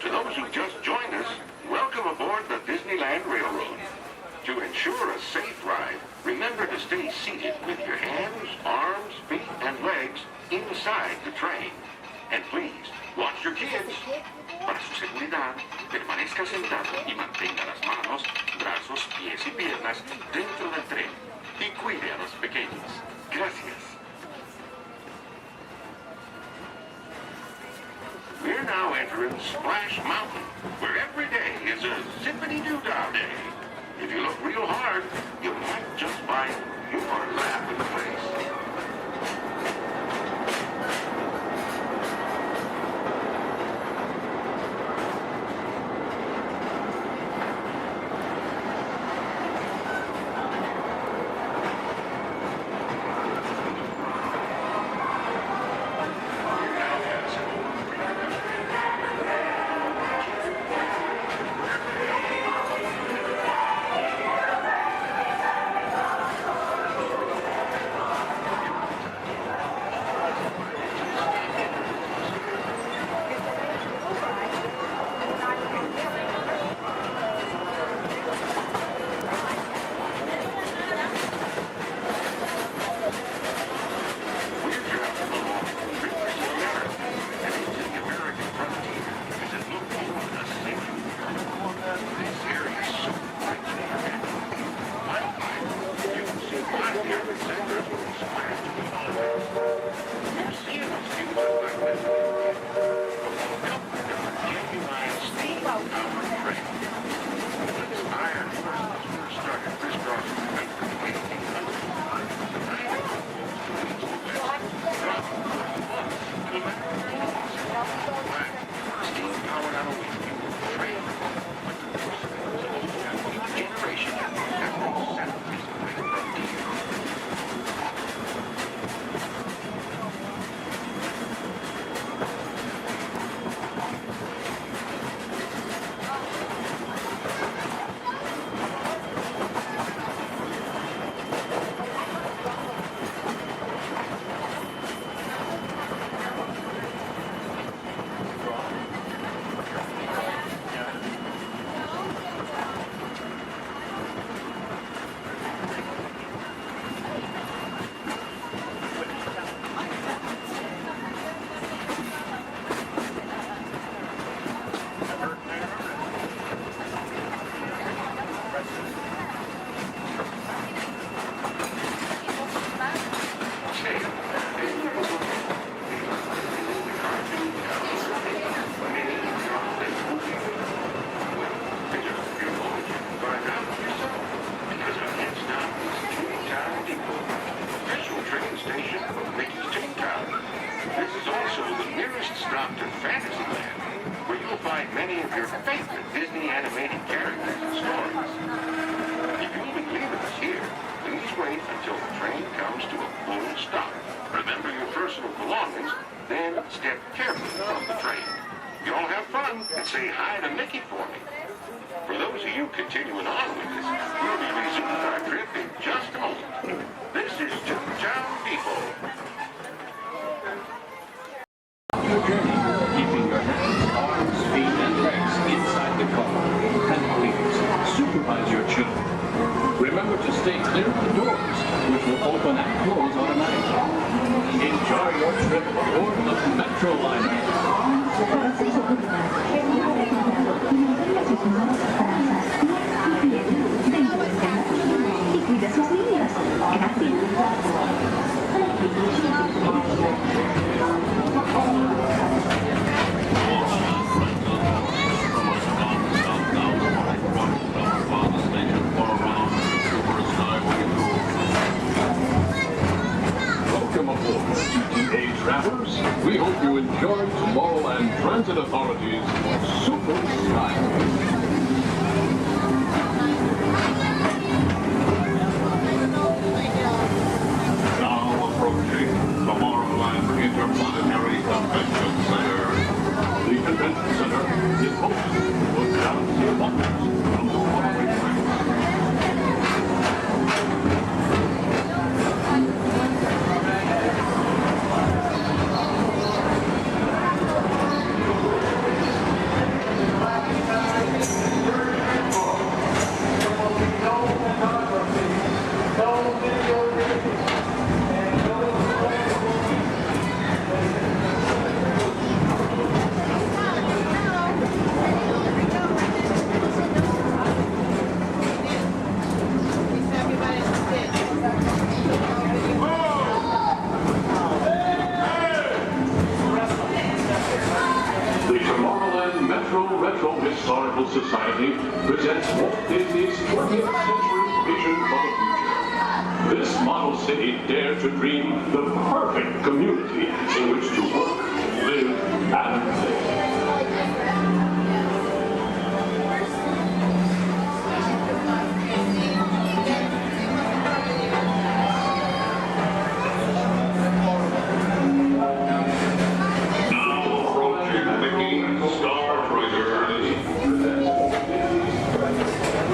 Speaker 11: To those who just joined us, welcome aboard the Disneyland Railroad. To ensure a safe ride, remember to stay seated with your hands, arms, feet, and legs inside the train. And please, watch your kids. Para su seguridad, permanezca sentado y mantenga las manos, brazos, pies y piernas dentro del tren. Y cuide a los pequeños. Gracias. We're now entering Splash Mountain, where every day is a zippity-doo-dah day. If you look real hard, you might just find your lap in the place. Fantasyland, where you'll find many of your favorite Disney animated characters and stories.
Speaker 6: remember to stay clear of the doors, which will open and close automatically. Enjoy your trip aboard the Metro liner.
Speaker 2: Para su seguridad, es muy recomendado mantenga sus manos, brazos, pies y piel dentro del tren y cuide sus líneas. Gracias.
Speaker 6: Welcome aboard, TTA travelers. We hope you enjoy Tomorrowland Transit Authority's Super Skyway.
Speaker 11: Now approaching Tomorrowland Interplanetary Convention Center.
Speaker 6: The convention center is home to galaxy wonders from the following tracks. The Tomorrowland Metro Retro Historical Society presents Walt Disney's 20th century vision for the future. This model city dared to dream the perfect community in which to work, live, and play.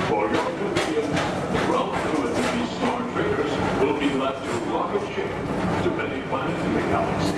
Speaker 6: For your convenience, relatively Star Traders will be left to rocket ship to many planets in the galaxy.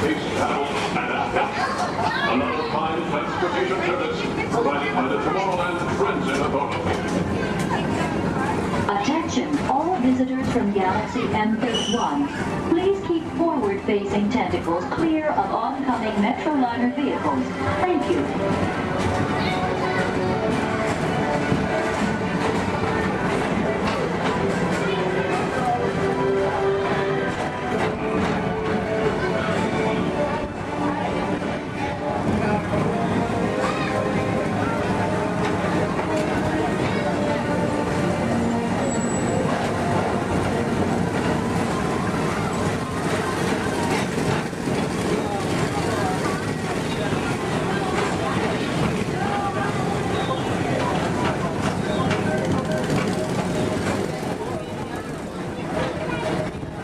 Speaker 6: space travel and adventure. Another fine transportation service provided by the Tomorrowland Transit Authority.
Speaker 10: Attention, all visitors from Galaxy M31. Please keep forward-facing tentacles clear of oncoming Metroliner vehicles. Thank you.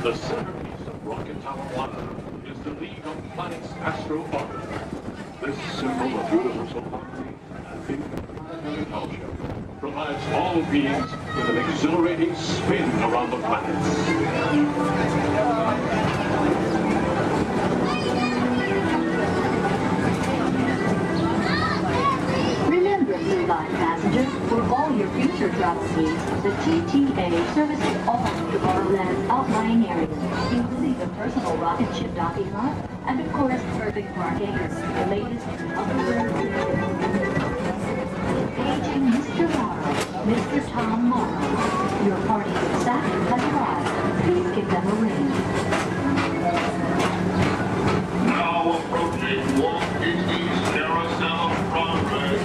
Speaker 6: The centerpiece of Rocket Tower 1 is the League of Planets Astro-Orbiter. This symbol of universal harmony and interplanetary fellowship provides all beings with an exhilarating spin around the planets.
Speaker 10: Remember, Blue Line passengers, for all your future travel needs, the TTA services all of Tomorrowland's outlying areas, including the personal rocket ship docking lot, and of course, perfect parking, the latest upgrade. Paging Mr. Morrow, Mr. Tom Morrow. Your party staff has arrived. Please give them a ring.
Speaker 18: Now approaching Walt Disney's Carousel of Progress.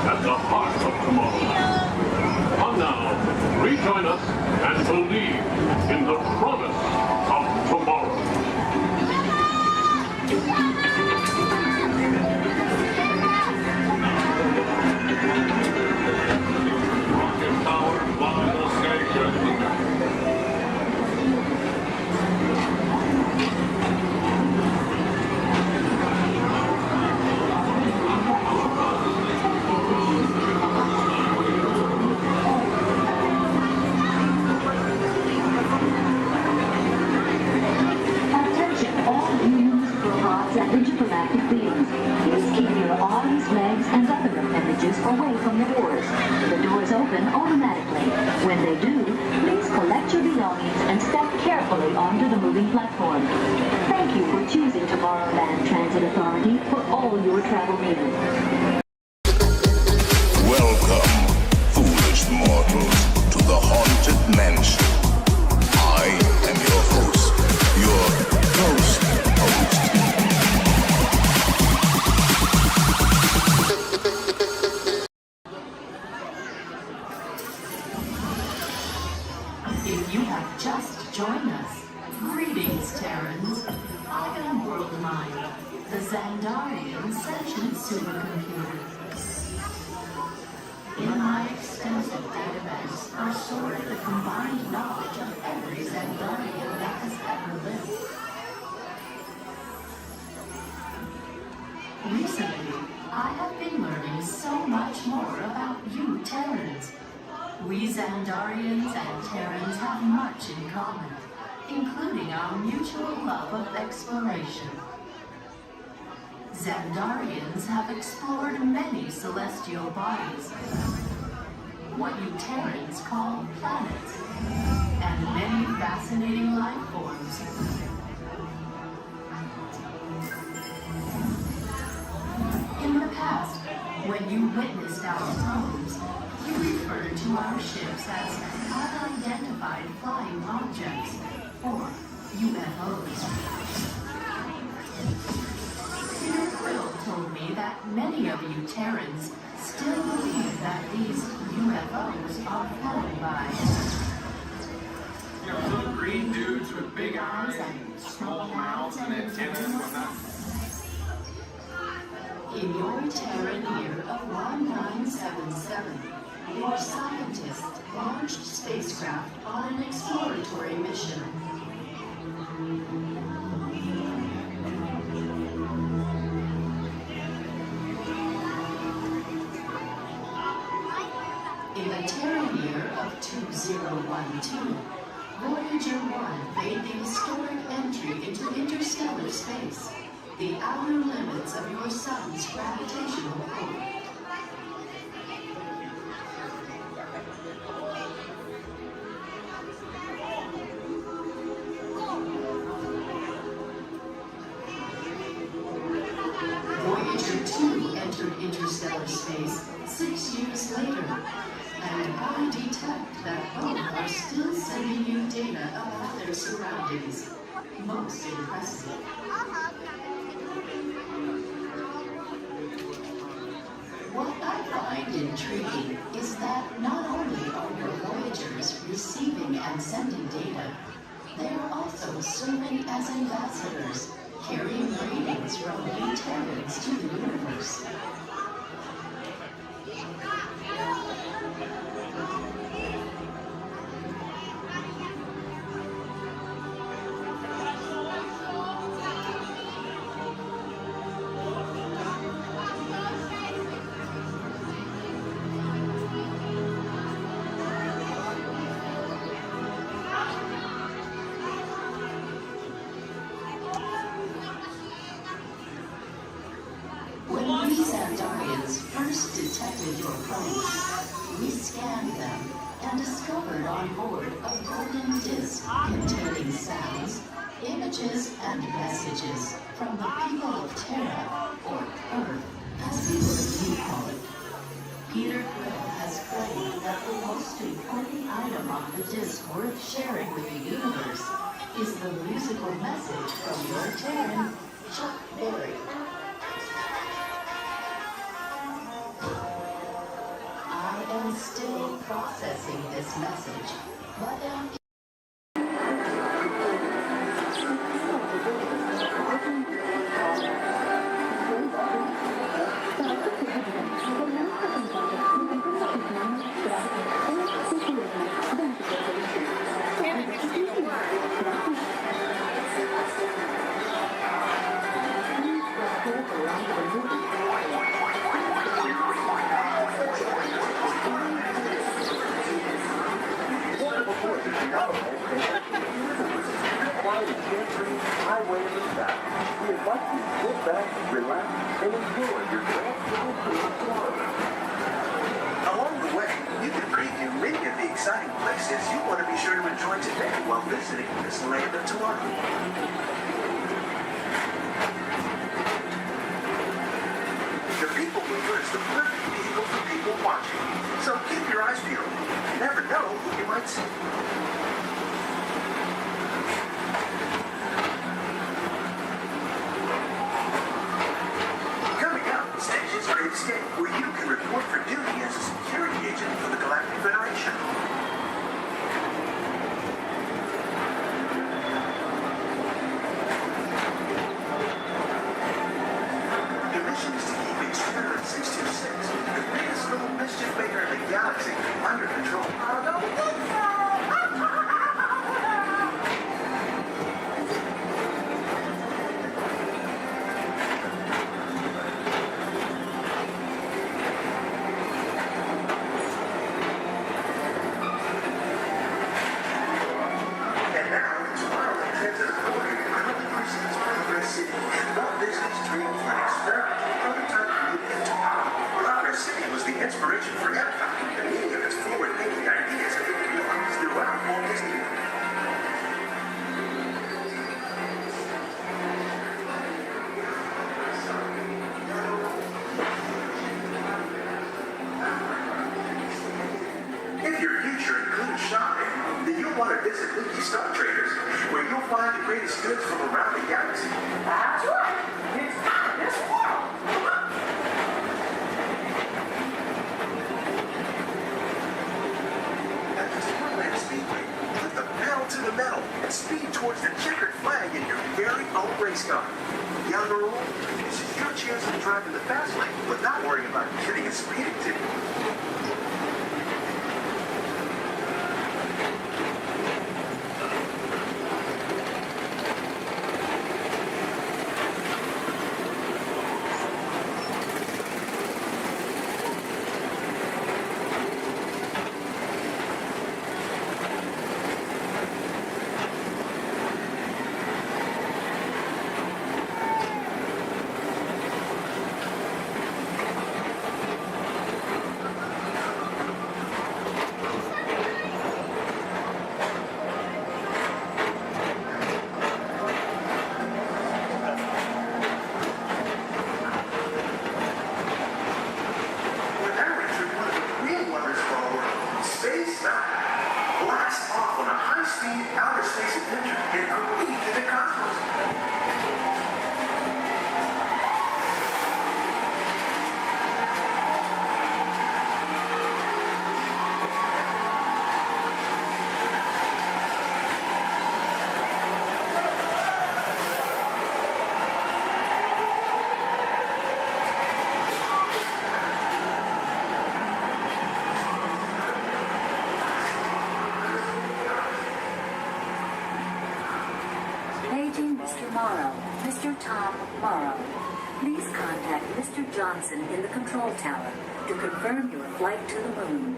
Speaker 6: At the heart of Tomorrowland. Come now, rejoin us and believe in the promise of tomorrow.
Speaker 18: Rocket Tower final station.
Speaker 10: Intergalactic beings. Please keep your arms, legs, and other appendages away from the doors. The doors open automatically. When they do, please collect your belongings and step carefully onto the moving platform. Thank you for choosing Tomorrowland Transit Authority for all your travel needs.
Speaker 4: Welcome, foolish mortals, to the Haunted Mansion. I am your host, your ghost host.
Speaker 1: If you have just joined us, greetings, Terrans. I am World Mind, the Xandarian sentient supercomputer. In my extensive database are stored the combined knowledge of every Xandarian that has ever lived. Recently, I have been learning so much more about you Terrans. We Xandarians and Terrans have much in common, including our mutual love of exploration. Xandarians have explored many celestial bodies, what you Terrans call planets, and many fascinating life forms. In the past, when you witnessed our probes, you referred to our ships as unidentified flying objects, or UFOs. Peter Quill told me that many of you Terrans still believe that these UFOs are flown by
Speaker 7: little green dudes with big eyes and small mouths and antennas and whatnot.
Speaker 1: In your Terran year of 1977, your scientists launched spacecraft on an exploratory mission. In the Terran year of 2012, Voyager 1 made the historic entry into interstellar space, the outer limits of your sun's gravitational pull. Voyager 2 entered interstellar space 6 years later, and I detect that both are still sending you data about their surroundings. Most impressive. What I find intriguing is that not only are your Voyagers receiving and sending data, they are also serving as ambassadors, carrying greetings from you Terrans to the universe. When we Xandarians first detected your probes, we scanned them and discovered on board a golden disc containing sounds, images, and messages from the people of Terra, or Earth, as we would you call it. Peter Quill has claimed that the most important item on the disc worth sharing with the universe is the musical message from your Terran, Chuck Berry. I am still processing this message, but am
Speaker 5: Along the way, you can preview many of the exciting places you want to be sure to enjoy today while visiting this land of tomorrow. The People Mover is the perfect vehicle for people watching, so keep your eyes peeled. You never know who you might see. Coming up, Station's Great Escape, where you can report for duty as a security agent for the Galactic Federation. mission is to keep Experiment 626, the biggest little mischief maker in the galaxy, under control. And now, tomorrow, the transit authority currently presents Progress City, Walt Disney's dream for an experimental prototype movie into power. Progress City was the inspiration for Epcot, and many of its forward-thinking ideas have been realized throughout Walt Disney. If your future includes shopping, then you'll want to visit Lucky Star Traders, where you'll find the greatest goods from around the galaxy. That's right. It's out of this world. At the Disneyland Speedway, put the pedal to the metal and speed towards the checkered flag in your very own race car. Young or old, this is your chance to drive in the fast lane, but not worrying about getting a speeding ticket. When they're entering one of the real wonders of our world, Space Mountain, blast off on a high-speed outer space adventure and compete in the cosmos.
Speaker 2: Paging Mr. Morrow, Mr. Tom Morrow. Please contact Mr. Johnson in the control tower to confirm your flight to the moon.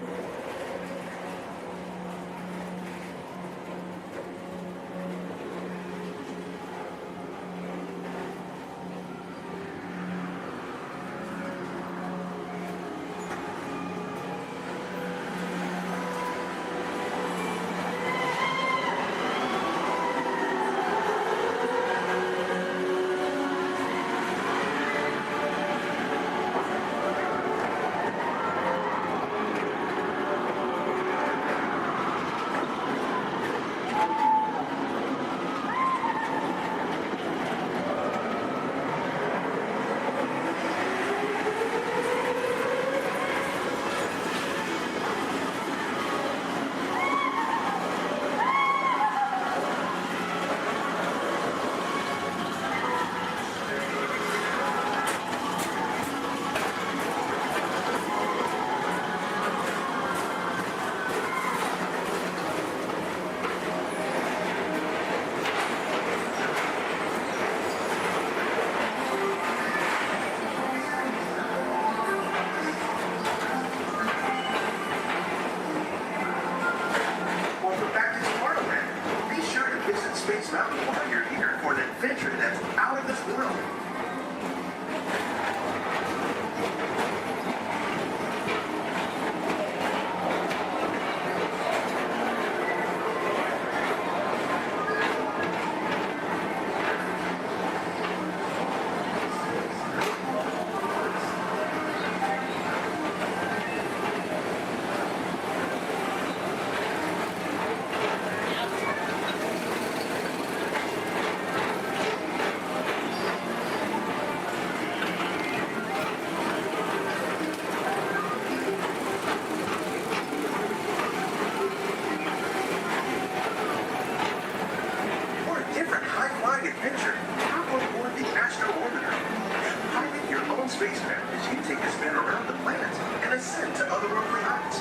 Speaker 5: take a spin around the planet and ascend to otherworldly heights.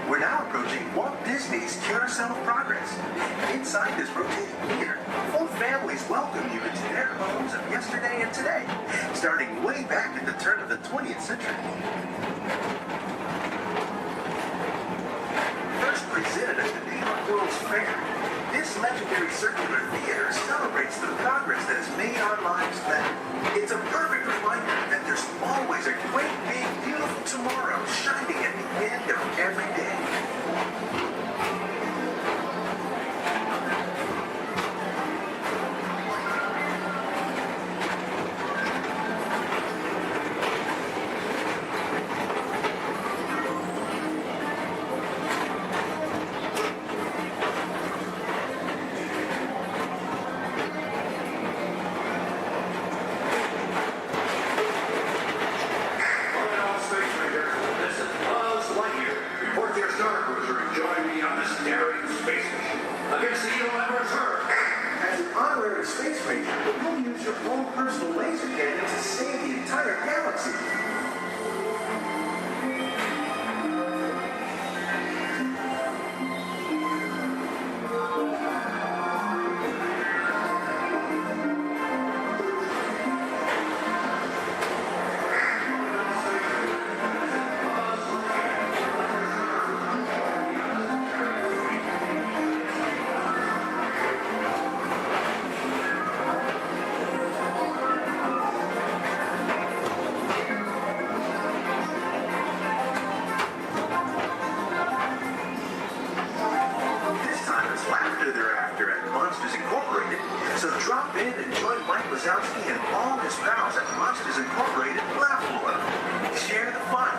Speaker 5: We're now approaching Walt Disney's Carousel of Progress. Inside this rotating theater, full families welcome you into their homes of yesterday and today, starting way back at the turn of the 20th century. First presented at the New York World's Fair, this legendary circular theater celebrates the progress that has made our lives better. It's a perfect reminder that there's always a great, big, beautiful tomorrow shining at the end of every day. Space Ranger, you'll use your own personal laser cannon to save the entire galaxy. So drop in and join Mike Wazowski and all his pals at Monsters Incorporated Laugh Floor. Share the fun.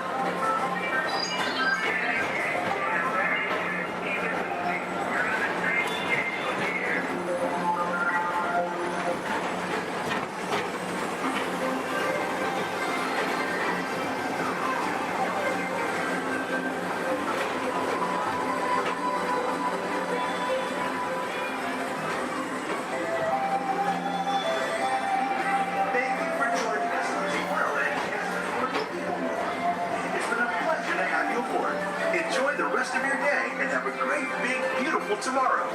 Speaker 5: Enjoy the rest of your day and have a great, big, beautiful tomorrow.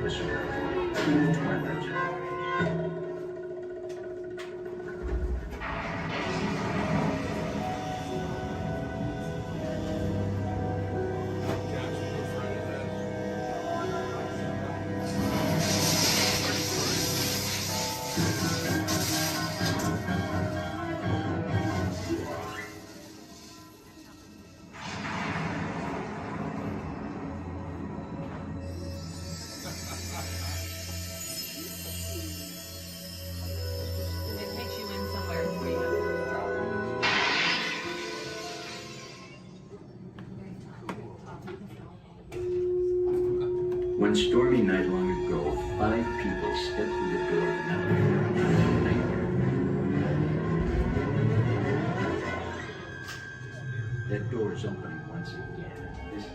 Speaker 14: Listen, the Twilight Zone.
Speaker 23: It takes you in somewhere where you have
Speaker 14: One stormy night long ago, 5 people stepped through the door of an elevator. That door is opening once again. This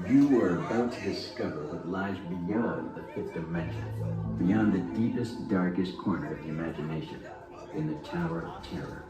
Speaker 14: You are about to discover what lies beyond the 5th dimension, beyond the deepest, darkest corner of the imagination, in the Tower of Terror.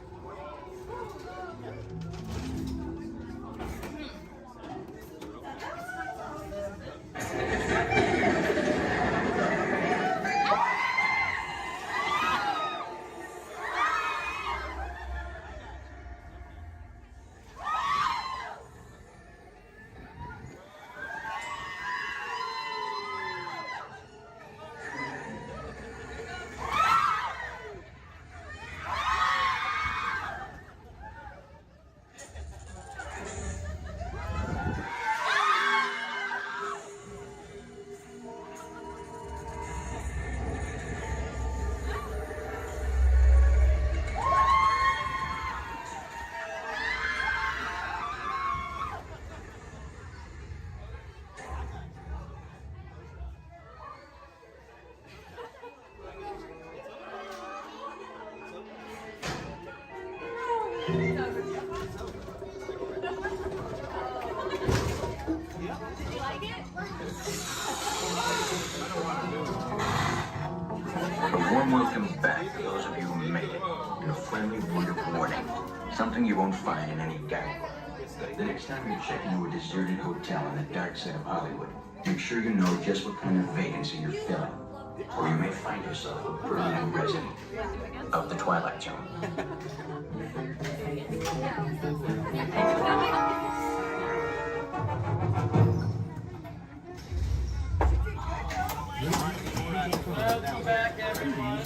Speaker 14: A warm welcome back to those of you who made it, and a friendly word of warning. Something you won't find in any guidebook. The next time you check into a deserted hotel on the dark side of Hollywood, make sure you know just what kind of vacancy you're filling, or you may find yourself a permanent resident of the Twilight Zone.
Speaker 18: Welcome back, everyone.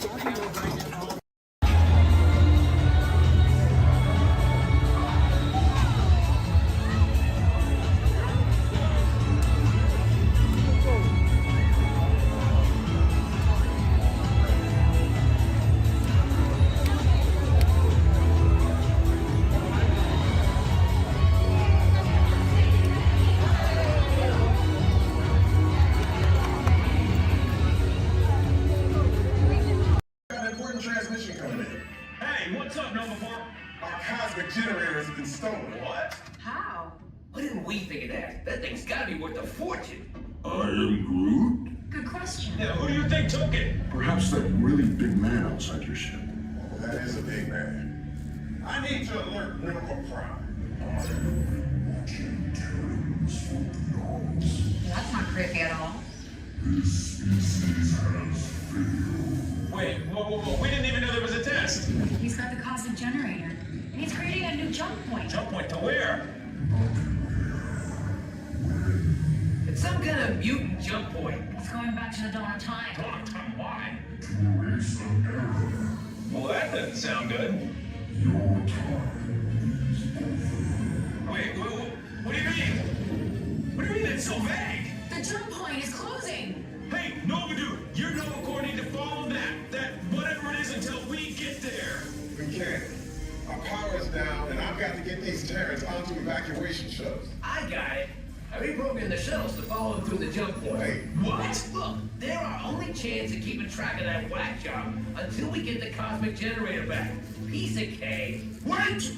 Speaker 5: Transmission coming in. Hey, what's up, Nova 4? Our cosmic generator has been stolen. What?
Speaker 15: How? Why didn't we figure that? That thing's gotta be worth a fortune.
Speaker 4: I am Groot.
Speaker 16: Good question.
Speaker 5: Yeah, who do you think took it?
Speaker 4: Perhaps that really big man outside your ship.
Speaker 5: That is a big man. I need to alert Minimal Prime.
Speaker 16: That's not creepy at all.
Speaker 4: This species has failed.
Speaker 5: Wait, whoa. We didn't even know there was a test.
Speaker 16: He's got the cosmic generator. And he's creating a new jump point.
Speaker 5: Jump point to where?
Speaker 15: It's some kind of mutant jump point.
Speaker 16: It's going back to the dawn of time.
Speaker 5: Dawn of time, why?
Speaker 4: To erase an error.
Speaker 5: Well, that doesn't sound good.
Speaker 4: Your time is over.
Speaker 5: Wait, what do you mean? What do you mean it's so vague?
Speaker 16: The jump point is closing.
Speaker 5: Hey, Nova Dude, you're Nova Corps need to follow that whatever it is until we get there. We can't. Our power is down, and I've got to get these Terrans onto evacuation shuttles.
Speaker 15: I got it. I reprogrammed the shuttles to follow him through the jump port.
Speaker 18: Wait, what?
Speaker 15: Look, they're our only chance of keeping track of that whack job until we get the cosmic generator back. Piece of cake.
Speaker 18: Wait!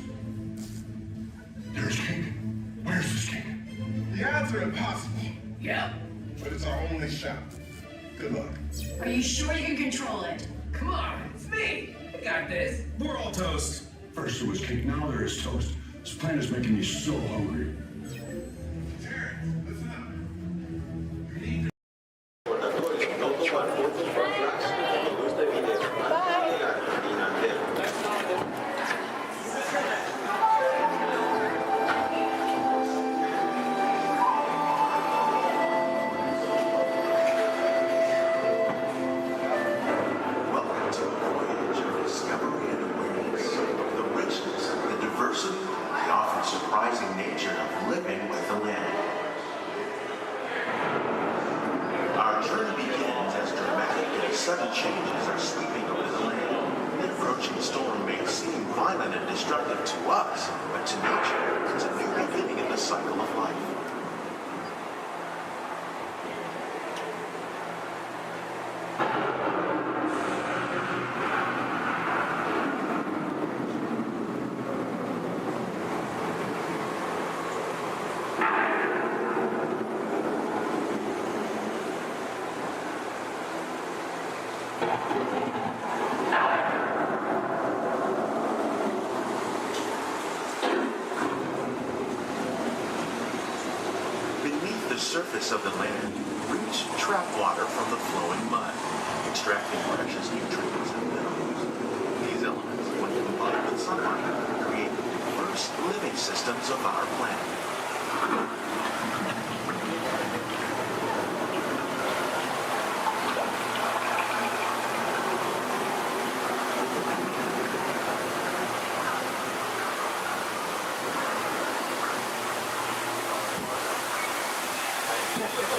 Speaker 18: There's cake. Where's this cake? The odds are impossible.
Speaker 15: Yep.
Speaker 18: But it's our only shot. Good luck.
Speaker 1: Are you sure you can control it?
Speaker 15: Come on, it's me. I got this.
Speaker 18: We're all toast.
Speaker 4: First there was cake, now there is toast. This plan is making me so hungry.
Speaker 18: Terrence, listen up.
Speaker 5: Welcome to a voyage of discovery and awareness. The richness, the diversity, the often surprising nature of living with the land. Our journey begins as dramatic and sudden changes are sweeping over the land. An approaching storm may seem violent and destructive to us, but to nature, it's a new beginning in the cycle of life. Beneath the surface of the land, roots trap water from the flowing mud, extracting precious nutrients and minerals. These elements, when combined with sunlight, create the diverse living systems of our planet.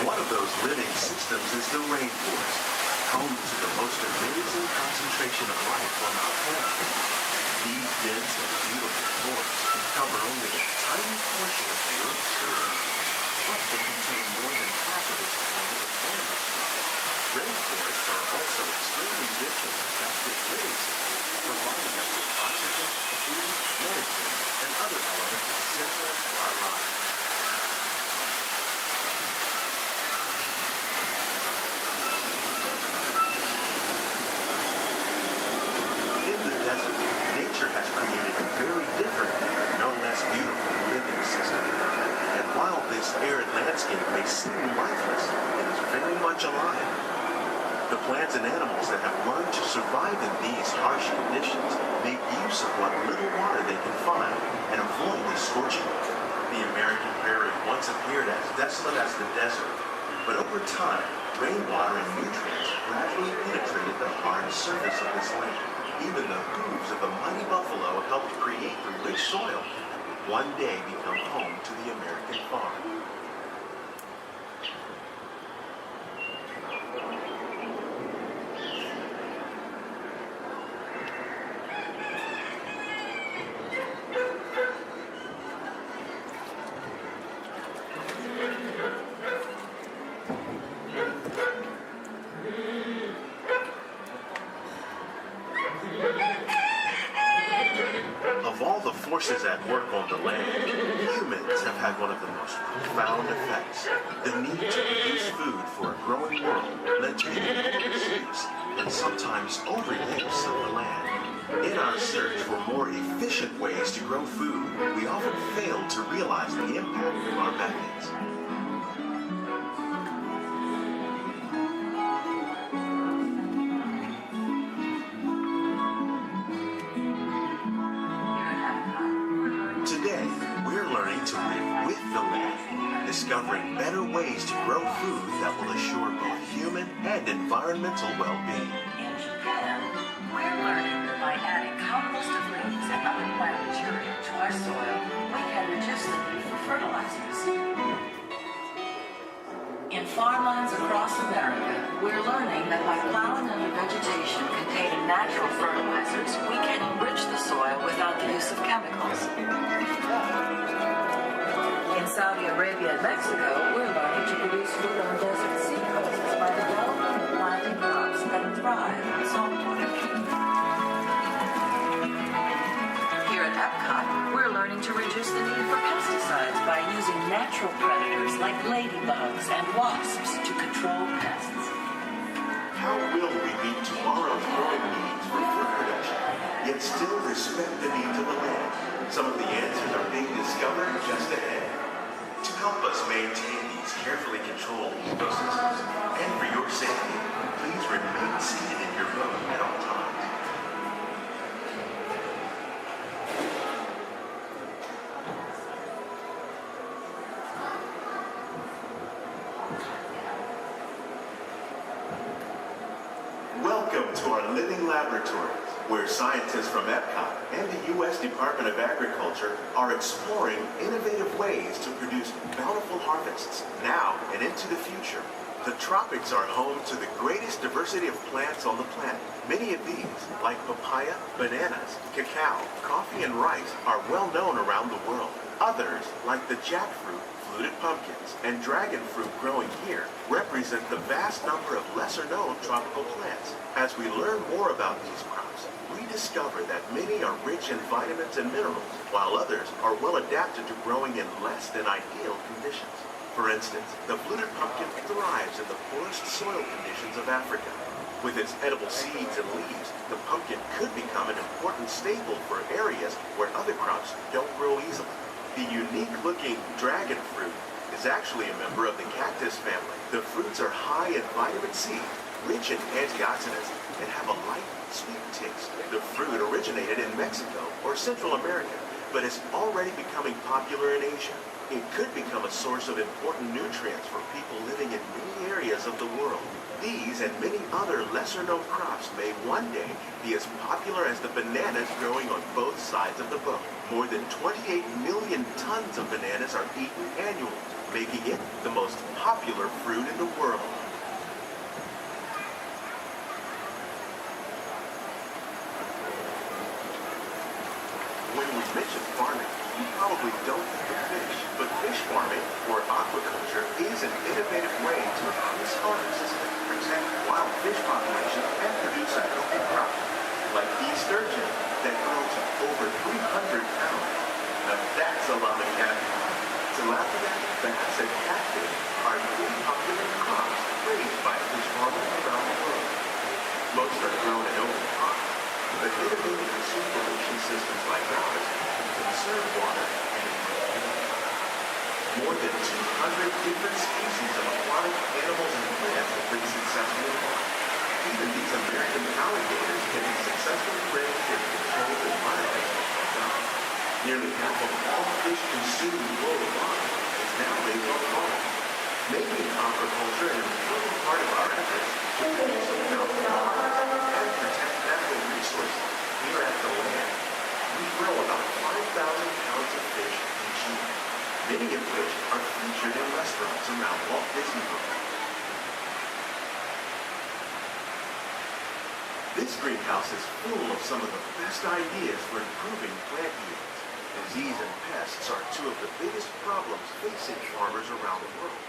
Speaker 5: One of those living systems is the rainforest, home to the most amazing concentration of life on our planet. These dense and beautiful forests cover only a tiny portion of the Earth's surface, but they contain more than half of its planet of animals. Rainforests are also extremely rich in productive living systems, providing us with oxygen, food, medicine, and other elements essential to our lives. Nature has created a very different, no less beautiful living system. And while this arid landscape may seem lifeless, it is very much alive. The plants and animals that have learned to survive in these harsh conditions make use of what little water they can find and avoid the scorching. The American prairie once appeared as desolate as the desert, but over time, rainwater and nutrients gradually penetrated the hard surface of this land. Even the hooves of the mighty buffalo helped create the rich soil that one day become home to the American farm. Of all the forces at work on the land, humans have had one of the most profound effects. The need to produce food for a growing world led to the enormous use and sometimes overuse of the land. In our search for more efficient ways to grow food, we often fail to realize the impact of our methods. Today, we're learning to live with the land, discovering better ways to grow food that will assure both human and environmental well-being.
Speaker 2: In Japan, we're learning that by adding compost of leaves and other plant material to our soil, we can reduce the need for fertilizers. In farmlands across America, we're learning that by plowing under vegetation containing natural fertilizers, we can enrich the soil without the use of chemicals. In
Speaker 17: Saudi Arabia and Mexico, we're learning to produce food on desert seacoasts by developing and planting crops that thrive in saltwater. Here at Epcot, we're learning to reduce the need for pesticides by using natural predators like ladybugs and wasps to control pests.
Speaker 5: How will we meet tomorrow's growing needs for food production, yet still respect the needs of the land? Some of the answers are being discovered just ahead. To help us maintain these carefully controlled ecosystems, and for your safety, please remain seated in your boat at all times. Welcome to our living laboratories, where scientists from Epcot and the U.S. Department of Agriculture are exploring innovative ways to produce bountiful harvests now and into the future. The tropics are home to the greatest diversity of plants on the planet. Many of these, like papaya, bananas, cacao, coffee, and rice, are well known around the world. Others, like the jackfruit, fluted pumpkins, and dragon fruit growing here, represent the vast number of lesser-known tropical plants. As we learn more about these crops, we discover that many are rich in vitamins and minerals, while others are well adapted to growing in less than ideal conditions. For instance, the fluted pumpkin thrives in the poorest soil conditions of Africa. With its edible seeds and leaves, the pumpkin could become an important staple for areas where other crops don't grow easily. The unique-looking dragon fruit is actually a member of the cactus family. The fruits are high in vitamin C, rich in antioxidants, and have a light, sweet taste. The fruit originated in Mexico or Central America, but is already becoming popular in Asia. It could become a source of important nutrients for people living in many areas of the world. These and many other lesser-known crops may one day be as popular as the bananas growing on both sides of the boat. More than 28 million tons of bananas are eaten annually, making it the most popular fruit in the world. When we mention farming, you probably don't think of fish, but fish farming, or aquaculture, is an innovative way to increase harvests, protect wild fish populations, and produce a healthy crop, like these sturgeon that grow to over 300 pounds. Now that's a lot of catfish. Tilapia, bass, and catfish are really popular crops raised by fish farmers around the world. Most are grown in open ponds, but innovative recirculation systems like ours can conserve water and improve health. More than 200 different species of aquatic animals and plants have been successfully farmed. Even these American alligators can be successfully raised in controlled environments. Nearly half of all fish consumed worldwide is now raised on farms, making aquaculture an important part of our efforts to produce a bountiful harvest and protect natural resources here at the land. We grow about 5,000 pounds of fish each year, many of which are featured in restaurants around Walt Disney World. This greenhouse is full of some of the best ideas for improving plant yields. Disease and pests are two of the biggest problems facing farmers around the world.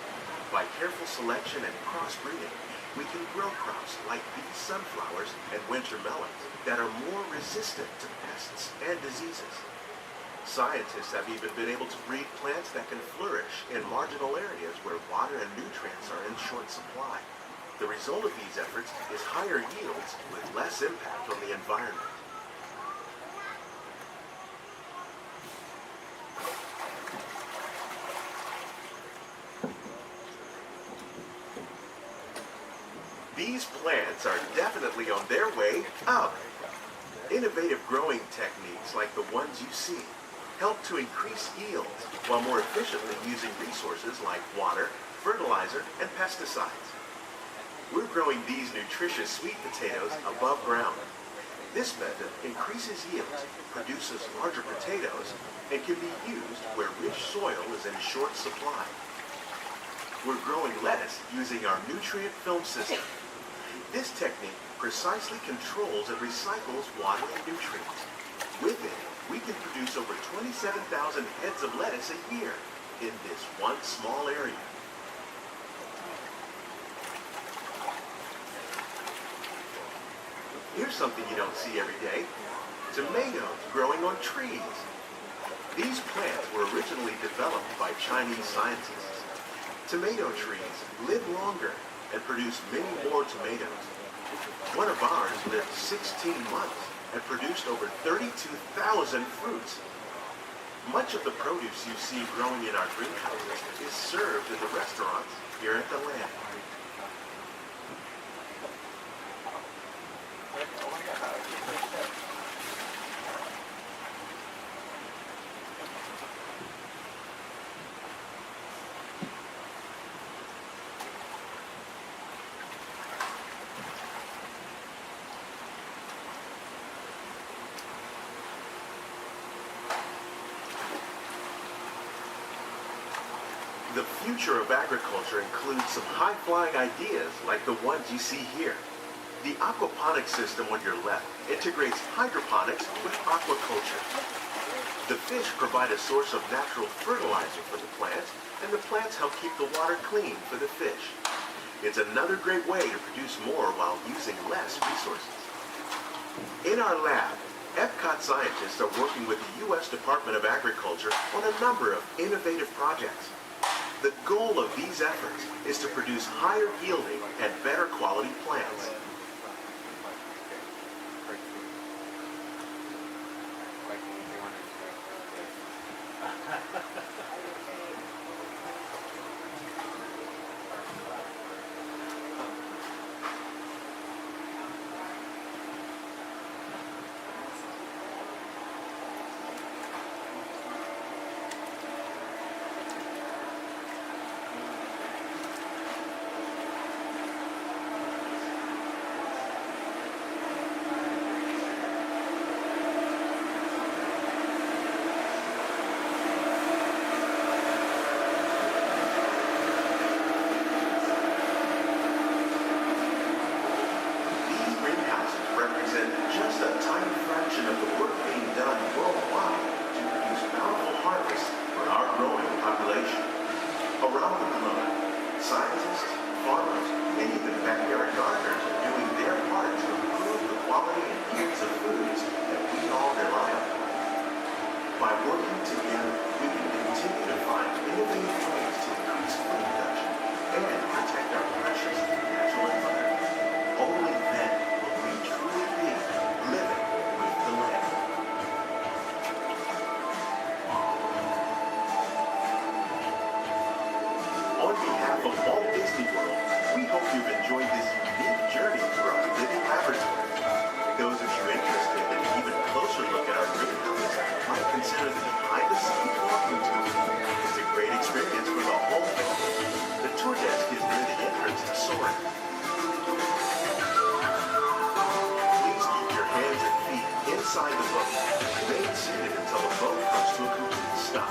Speaker 5: By careful selection and crossbreeding, we can grow crops like these sunflowers and winter melons that are more resistant to pests and diseases. Scientists have even been able to breed plants that can flourish in marginal areas where water and nutrients are in short supply. The result of these efforts is higher yields with less impact on the environment. These plants are definitely on their way up. Innovative growing techniques like the ones you see help to increase yields while more efficiently using resources like water, fertilizer, and pesticides. We're growing these nutritious sweet potatoes above ground. This method increases yields, produces larger potatoes, and can be used where rich soil is in short supply. We're growing lettuce using our nutrient film system. This technique precisely controls and recycles water and nutrients. With it, we can produce over 27,000 heads of lettuce a year. in this one small area. Here's something you don't see every day. Tomatoes growing on trees. These plants were originally developed by Chinese scientists. Tomato trees live longer and produce many more tomatoes. One of ours lived 16 months and produced over 32,000 fruits. Much of the produce you see growing in our greenhouses is served in the restaurants here at the land. The future of agriculture includes some high-flying ideas like the ones you see here. The aquaponics system on your left integrates hydroponics with aquaculture. The fish provide a source of natural fertilizer for the plants, and the plants help keep the water clean for the fish. It's another great way to produce more while using less resources. In our lab, Epcot scientists are working with the U.S. Department of Agriculture on a number of innovative projects. The goal of these efforts is to produce higher yielding and better quality plants. On behalf of Walt Disney World, we hope you've enjoyed this unique journey through our living laboratory. Those of you interested in an even closer look at our greenhouses might consider the behind-the-scenes walking tour. It's a great experience for the whole family. The tour desk is near the entrance to Soaring. Please keep your hands and feet inside the boat. Remain seated until the boat comes to a complete stop.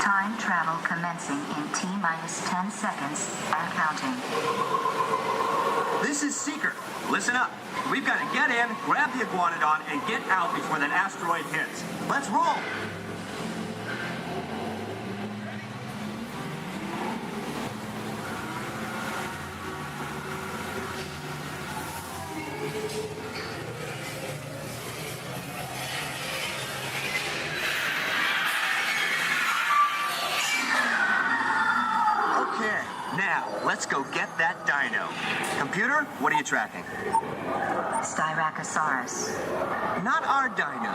Speaker 2: Time travel commencing in T-minus 10 seconds and counting.
Speaker 9: This is Seeker. Listen up. We've got to get in, grab the iguanodon, and get out before that asteroid hits. Let's roll! Okay, now let's go get that dino. Computer, what are you tracking?
Speaker 2: Styracosaurus.
Speaker 9: Not our dino.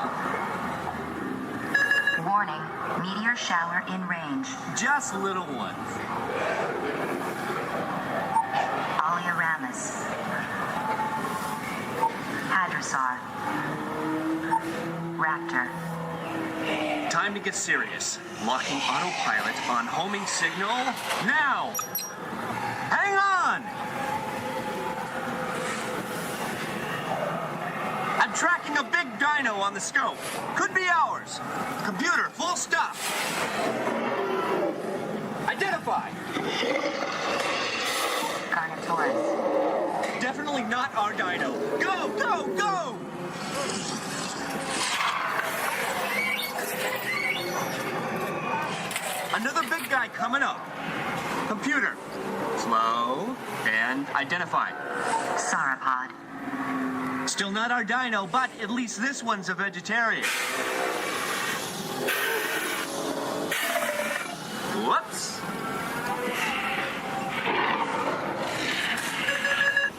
Speaker 2: Warning, meteor shower in range.
Speaker 9: Just little ones.
Speaker 2: Oleoramus. Hadrosaur. Raptor.
Speaker 9: Time to get serious. Locking autopilot on homing signal now. Hang on! I'm tracking a big dino on the scope. Could be ours. Computer, full stop. Identify.
Speaker 2: Carnotaurus.
Speaker 9: Definitely not our dino. Go, go, go! Another big guy coming up. Computer, slow and identify.
Speaker 2: Sauropod.
Speaker 9: Still not our dino, but at least this one's a vegetarian. Whoops.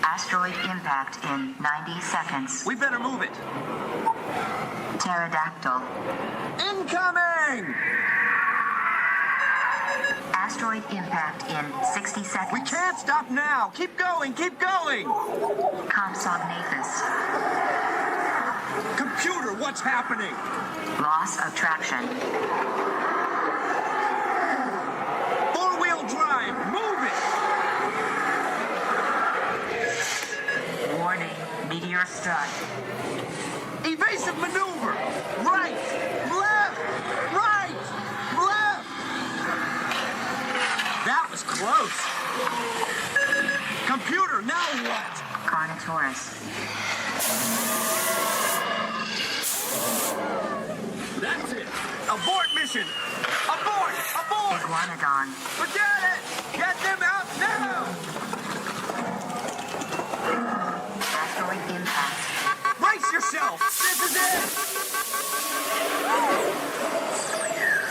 Speaker 2: Asteroid impact in 90 seconds.
Speaker 9: We better move it.
Speaker 2: Pterodactyl.
Speaker 9: Incoming!
Speaker 2: Asteroid impact in 60 seconds.
Speaker 9: We can't stop now. Keep going, keep going.
Speaker 2: Compsognathus.
Speaker 9: Computer, what's happening?
Speaker 2: Loss of traction.
Speaker 9: Four-wheel drive, move it.
Speaker 2: Warning, meteor strike.
Speaker 9: Evasive maneuver. Right, left, right, left. That was close. Computer, now what?
Speaker 2: Carnotaurus.
Speaker 9: That's it. Abort mission. Abort, abort.
Speaker 2: Iguanodon.
Speaker 9: Forget it. Get them out now.
Speaker 2: Asteroid impact.
Speaker 9: Brace yourself. This is it.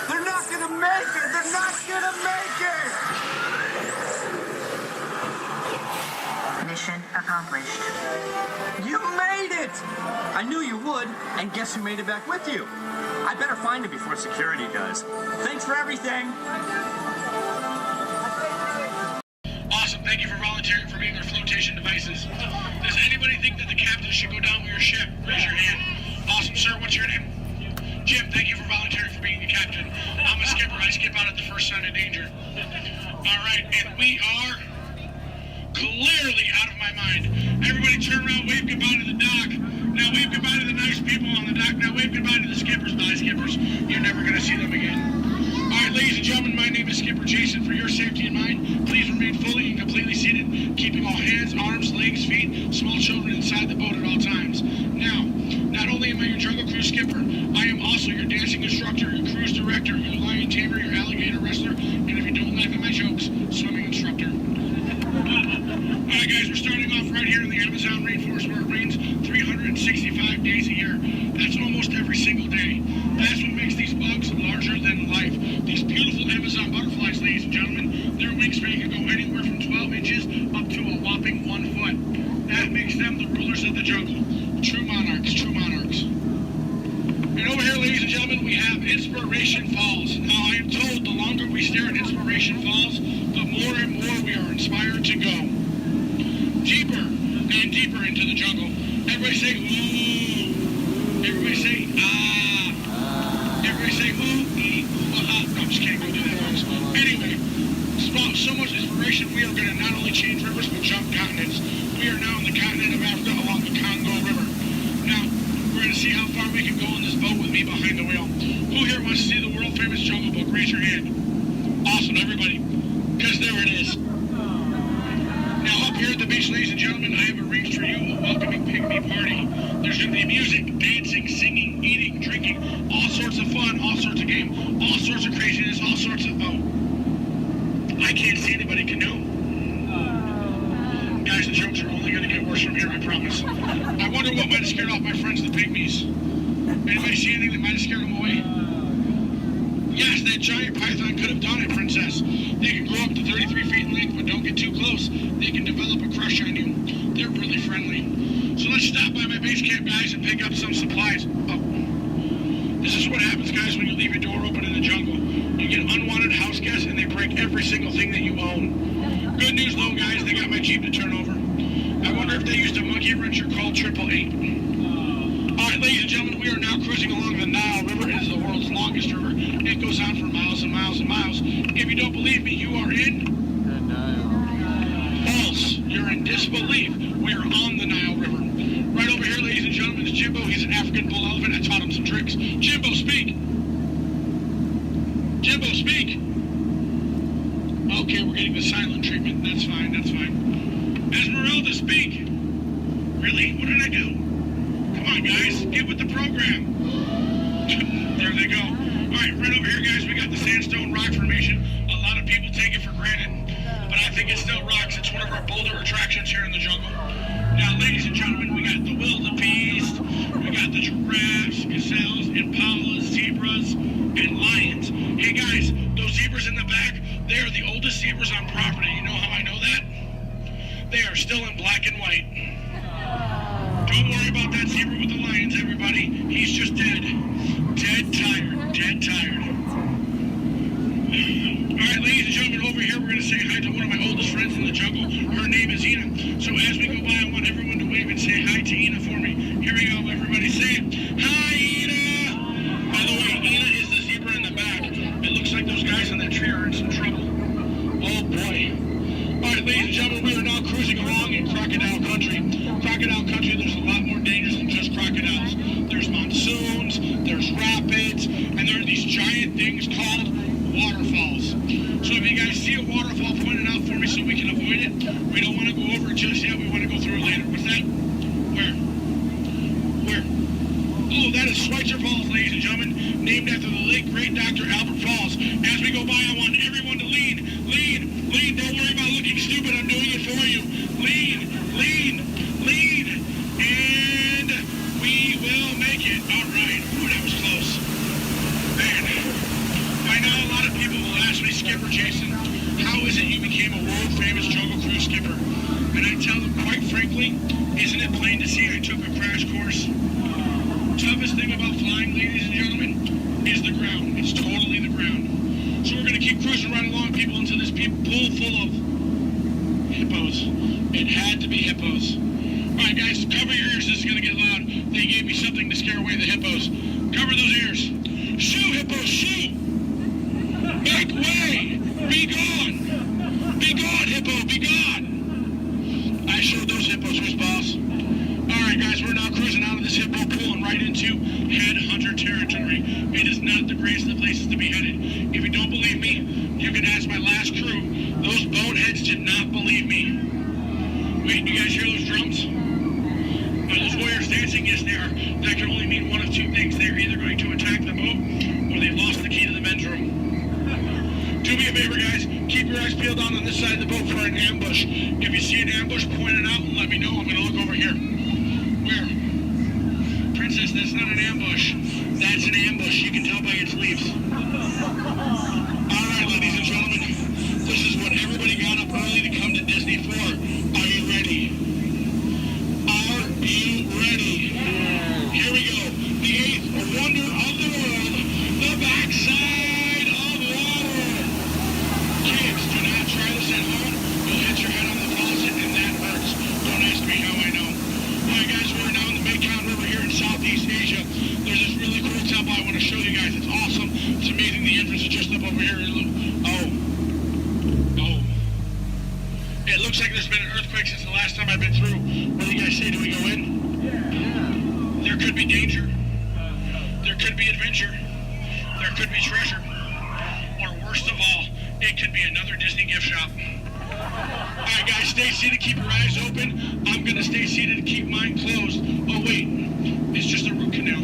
Speaker 9: They're not gonna make it. They're not gonna make it.
Speaker 2: Mission accomplished.
Speaker 9: You made it! I knew you would, and guess who made it back with you? I better find him before security does. Thanks for everything!
Speaker 18: Awesome, thank you for volunteering for being our flotation devices. Does anybody think that the captain should go down with your ship? Raise your hand. Awesome, sir, what's your name? Jim, thank you for volunteering for being the captain. I'm a skipper, I skip out at the first sign of danger. Alright, and we are clearly out of my mind. Everybody turn around, wave goodbye to the dock. Now wave goodbye to the nice people on the dock. Now wave goodbye to the skippers. Bye, skippers. You're never going to see them again. All right, ladies and gentlemen, my name is Skipper Jason. For your safety and mine, please remain fully and completely seated, keeping all hands, arms, legs, feet, small children inside the boat at all times. Now, not only am I your jungle cruise skipper, I am also your dancing instructor, your cruise director, your lion tamer, your alligator wrestler, and if you don't laugh at my jokes, swimming instructor. Alright guys, we're starting off right here in the Amazon rainforest where it rains 365 days a year. That's almost every single day. That's what makes these bugs larger than life. These beautiful Amazon butterflies, ladies and gentlemen, their wingspan can go anywhere from 12 inches up to a whopping 1 foot. That makes them the rulers of the jungle. True monarchs, true monarchs. And over here, ladies and gentlemen, we have Inspiration Falls. Now, I am told the longer we stare at Inspiration Falls, the more and more we are inspired to go deeper and deeper into the jungle. Everybody say, ooh. Everybody say, ah. Everybody say, ooh, ee, ooh, ah. No, I'm just kidding. Don't do that, folks. Anyway, so much inspiration, we are going to not only change rivers, but jump continents. We are now in the continent of Africa along the Congo River. Now, we're going to see how far we can go on this boat with me behind the wheel. Who here wants to see the world famous
Speaker 8: famous Jungle Book? Raise your hand. Awesome, everybody. Because there it is. Now, up here at the beach, ladies and gentlemen, I have arranged for you a welcoming pygmy party. There's going to be music, dancing, singing, eating, drinking, all sorts of fun, all sorts of game, all sorts of craziness, all sorts of... Oh. I can't see anybody canoe. Guys, the jokes are only going to get worse from here, I promise. I wonder what might have scared off my friends, the pygmies. Anybody see anything that might have scared them away? Yes, that giant python could have done it, princess. They can grow up to 33 feet in length, but don't get too close. They can develop a crush on you. They're really friendly. So let's stop by my base camp, guys, and pick up some supplies. Oh. This is what happens, guys, when you leave your door open in the jungle. You get unwanted house guests, and they break every single thing that you own. Good news, though, guys, they got my Jeep to turn over. I wonder if they used a monkey wrencher called 888. All right, ladies and gentlemen, we are now cruising along the Nile River. It is the world's longest river. It goes on for miles and miles and miles. If you don't believe me, you are in... the Nile. False. You're in disbelief. We are on the Nile River. Right over here, ladies and gentlemen, is Jimbo. He's an African bull elephant. I taught him some tricks. Jimbo, speak. Jimbo, speak. Okay, we're getting the silent treatment. That's fine, that's fine. Esmeralda, speak. Really? What did I do? Come on, guys. Get with the program. There they go. All right, right over here, guys, we got the sandstone rock formation. A lot of people take it for granted, but I think it's still rocks. It's one of our bolder attractions here in the jungle. Now, ladies and gentlemen, we got the wildebeest, we got the giraffes, gazelles, impalas, zebras, and lions. Hey, guys, those zebras in the back, they are the oldest zebras on property. You know how I know that? They are still in black and white. Don't worry about that zebra with the lions, everybody. He's just dead. Dead tired. Dead tired. All right, ladies and gentlemen, over here we're going to say hi to one of my oldest friends in the jungle. Her name is Ina. So as we go by, I want everyone to wave and say hi to Ina for me. Here we go, everybody. Say, hi, Ina! By the way, Ina is the zebra in the back. It looks like those guys on that tree are in some trouble. Oh, boy. All right, ladies and gentlemen, we are now cruising along in crocodile country. Crocodile country, there's a lot more dangers than just crocodiles. There's monsoons, there's rapids, and there are these giant things called waterfalls. So if you guys see a waterfall, point it out for me so we can avoid it. We don't want to go over it just yet. We want to go through it later. What's that? Where? Where? Oh, that is Schweitzer Falls, ladies and gentlemen, named after the late great Dr. Albert Falls. As we go by, I want everyone to lean. Lean. Lean. Don't worry about looking stupid. I'm doing it for you. Lean. Lean. Lean. And we will make it. All right. Ooh, that was close. Man. I know a lot of people will ask me, Skipper Jason, how is it you became a world-famous Jungle Cruise skipper? And I tell them, quite frankly, isn't it plain to see I took a crash course? Toughest thing about flying, ladies and gentlemen, is the ground. It's totally the ground. So we're going to keep cruising right along, people, into this pool full of hippos. It had to be hippos. All right, guys, cover your ears. This is going to get loud. They gave me something to scare away the hippos. Cover those ears. Shoo, hippos, shoo! Make way! Be gone! Be gone, hippo, be gone! I showed those hippos who's boss. Alright, guys, we're now cruising out of this hippo pool and right into headhunter territory. It is not the greatest of places to be headed. If you don't believe me, you can ask my last crew. Those boneheads did not believe me. Wait, you guys hear those drums? Are those warriors dancing? Yes, they are. That can only mean one of two things. They're either going to attack the boat or they've lost the key to the men's room. Do me a favor, guys. Keep your eyes peeled down on this side of the boat for an ambush. If you see an ambush, point it out and let me know. I'm going to look over here. Where? Princess, that's not an ambush. That's an ambush. You can tell by its leaves. All right, ladies and gentlemen. This is what everybody got up early to come to Disney for. Are you ready? Are you ready? Here we go. The eighth wonder of the world. The backside of water. Kids, do not try this at home. You'll hit your head on the faucet and that hurts. Don't ask me how I know. Alright guys, we're now in the Mekong River here in Southeast Asia. There's this really cool temple I want to show you guys. It's awesome. It's amazing. The entrance is just up over here. Oh. It looks like there's been an earthquake since the last time I've been through. What do you guys say? Do we go in? Yeah. There could be danger. There could be adventure. There could be treasure. gift shop. Alright guys, stay seated, keep your eyes open. I'm gonna stay seated and keep mine closed. Oh wait, it's just a root canal.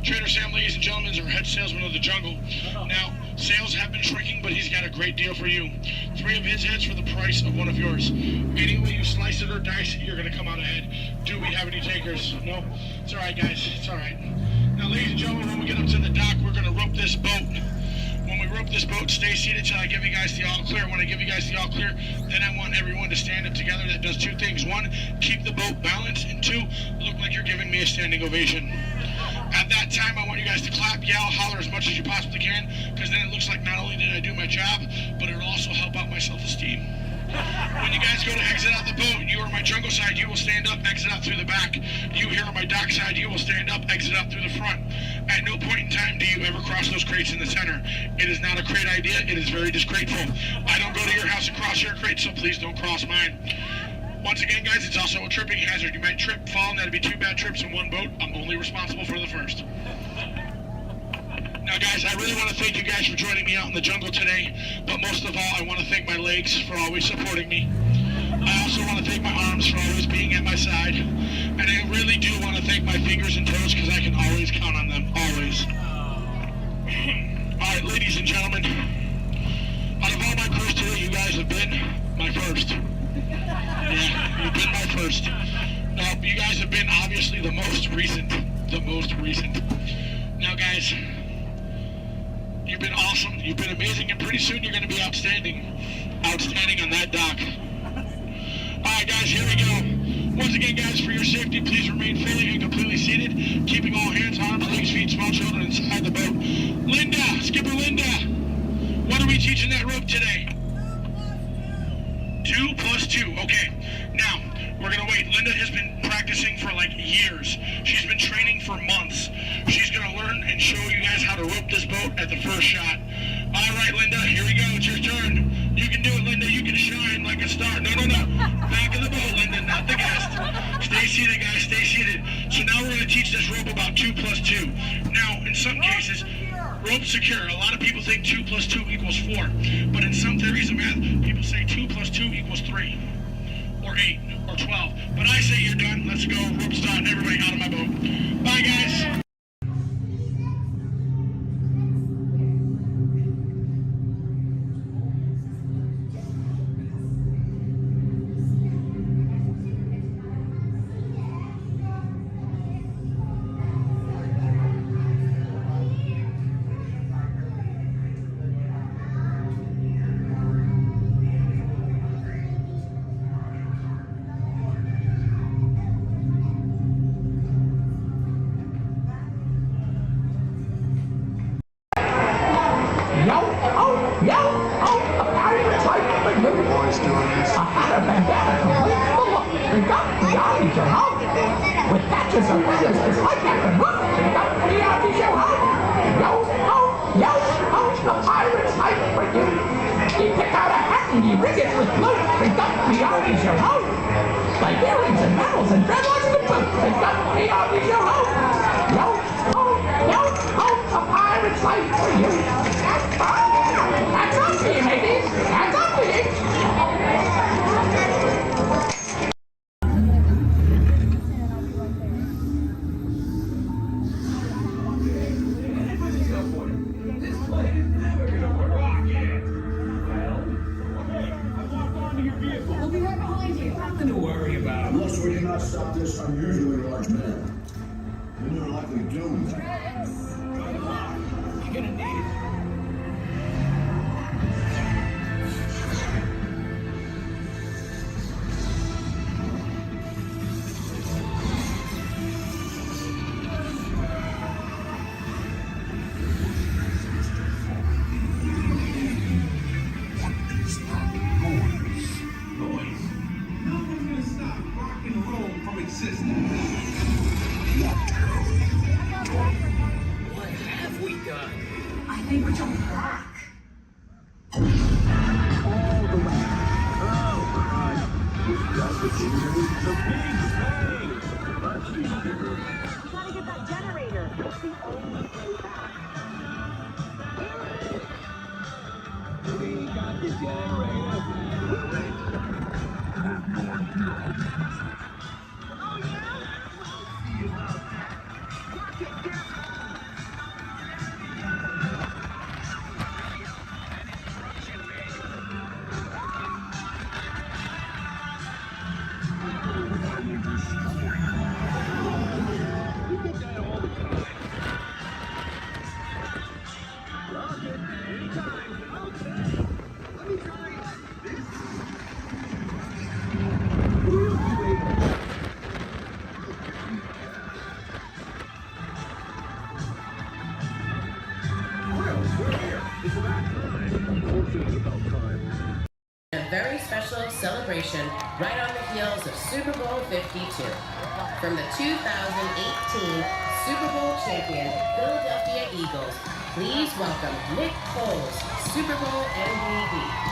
Speaker 8: Trader Sam, ladies and gentlemen, is our head salesman of the jungle. Now, sales have been shrinking, but he's got a great deal for you. 3 of his heads for the price of 1 of yours. Any way you slice it or dice it, you're going to come out ahead. Do we have any takers? No? It's all right, guys. It's all right. Now, ladies and gentlemen, when we get up to the dock, we're going to rope this boat. When we rope this boat, stay seated till I give you guys the all clear. When I give you guys the all clear, then I want everyone to stand up together. That does 2 things. 1, keep the boat balanced, and 2, look like you're giving me a standing ovation. At that time, I want you guys to clap, yell, holler as much as you possibly can, because then it looks like not only did I do my job, but it'll also help out my self-esteem. When you guys go to exit out the boat, you are on my jungle side, you will stand up, exit out through the back. You here on my dock side, you will stand up, exit out through the front. At no point in time do you ever cross those crates in the center. It is not a crate idea, it is very disgraceful. I don't go to your house and cross your crate, so please don't cross mine. Once again, guys, it's also a tripping hazard. You might trip, fall, and that'd be 2 bad trips in one boat. I'm only responsible for the first. Now, guys, I really want to thank you guys for joining me out in the jungle today, but most of all, I want to thank my legs for always supporting me. I also want to thank my arms for always being at my side, and I really do want to thank my fingers and toes because I can always count on them, always. All right, ladies and gentlemen, out of all my crews today, you guys have been my first. Yeah, you've been my first. Now, you guys have been obviously the most recent. Now, guys, you've been awesome. You've been amazing, and pretty soon you're going to be outstanding on that dock. All right, guys, here we go. Once again, guys, for your safety, please remain fully and completely seated, keeping all hands, arms, legs, feet, small children inside the boat. Linda, Skipper Linda, what are we teaching that rope today? 2 plus 2, okay. Now, we're gonna wait. Linda has been practicing for like years. She's been training for months. She's gonna learn and show you guys how to rope this boat at the first shot. All right, Linda, here we go. It's your turn. You can do it, Linda. You can shine like a star. No. Back of the boat, Linda, not the guest. Stay seated, guys. Stay seated. So now we're gonna teach this rope about 2 plus 2. Now, in some cases, rope secure. A lot of people think 2 plus 2 equals 4. But in some theories of math, people say 2 plus 2 equals 3. Or 8. Or 12. But I say you're done. Let's go. Rope's done. Everybody out of my boat. Bye, guys.
Speaker 13: beyond your home. With patches of feathers just like that can run beyond your home. Yo, a pirate's life for you. You pick out a hat and you rig it with blue. They got beyond your home. Like earrings and medals and dreadlocks to boot. They got beyond your home. Yo, a pirate's life for you. That's up to you, ladies. That's up to you.
Speaker 8: Nothing to worry about.
Speaker 4: Unless we cannot stop this unusually large man, then you're likely doomed.
Speaker 8: Good luck. You're gonna need it. What have we done?
Speaker 13: I think we're jumping back.
Speaker 18: You gotta get that generator. It's the only way back.
Speaker 8: We got the generator.
Speaker 21: A very special celebration right on the heels of Super Bowl 52. From the 2018 Super Bowl champion Philadelphia Eagles, please welcome Nick Foles, Super Bowl MVP.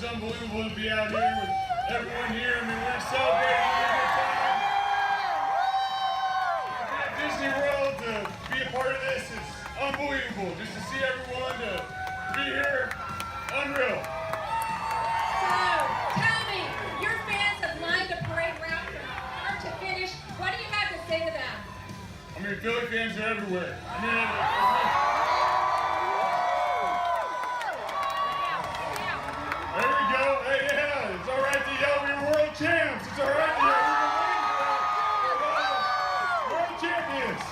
Speaker 8: unbelievable to be out here with everyone here. I mean, we're celebrating a good time. To be at Disney World, to be a part of this, it's unbelievable. Just to see everyone, to be here, unreal.
Speaker 3: So, tell me, your fans have lined the parade route from start to finish. What do you have to say to them?
Speaker 8: I mean, Philly fans are everywhere. I mean, there we go. Hey, yeah, it's all right to yell. We're world champs. It's all right to yell. We're world champions.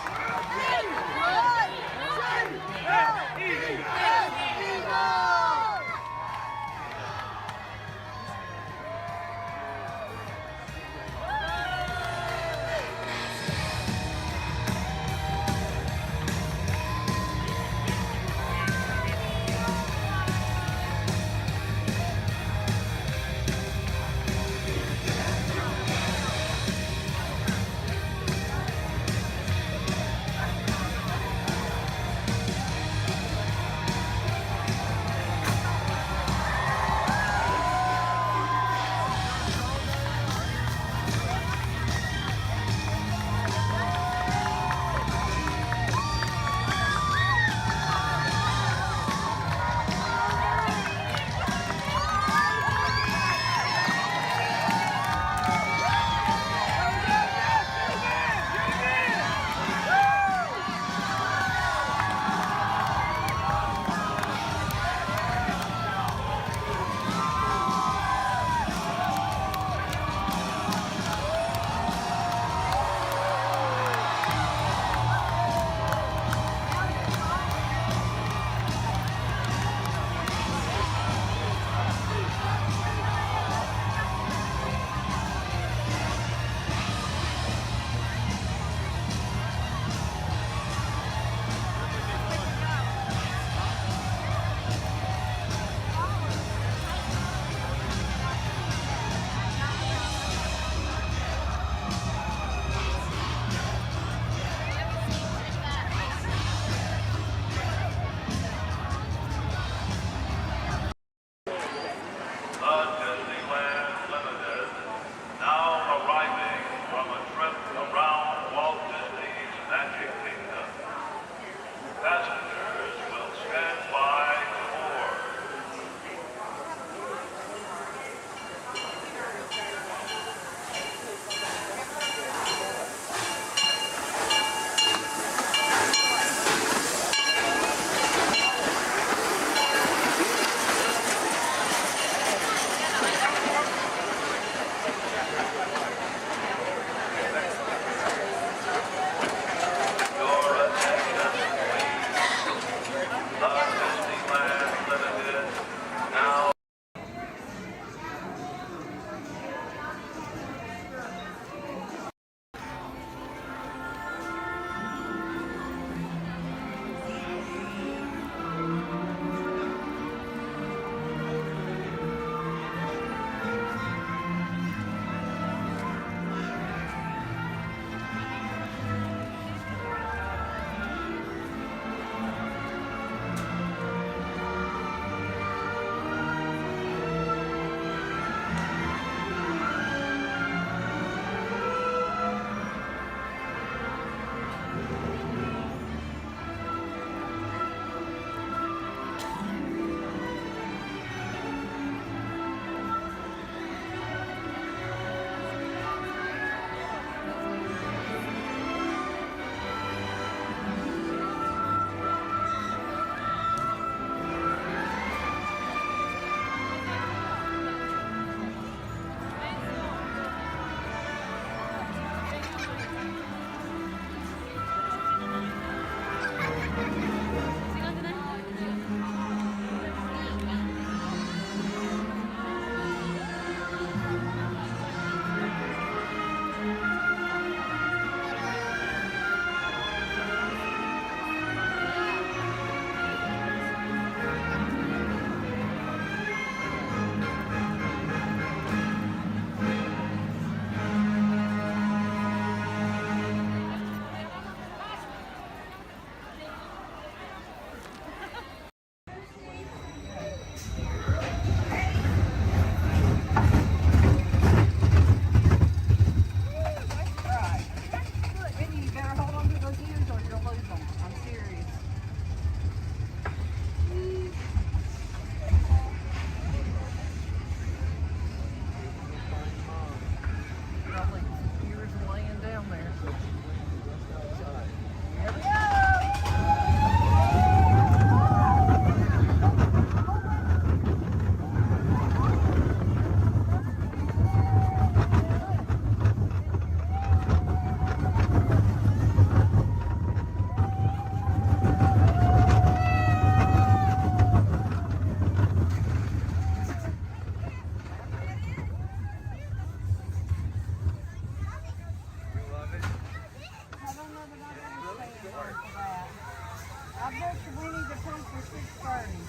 Speaker 19: booked Winnie the Pooh for 6:30.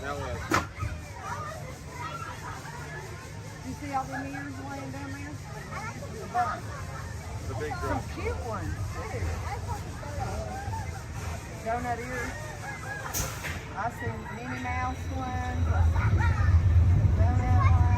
Speaker 20: That was.
Speaker 19: You see all them ears laying down there? The bunch.
Speaker 20: The big
Speaker 19: Some
Speaker 20: drum.
Speaker 19: cute ones, too. Donut ears. I see Minnie Mouse ones. I see donut ones.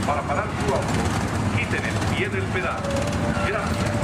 Speaker 11: Para parar su auto, quiten el pie del pedal. Gracias.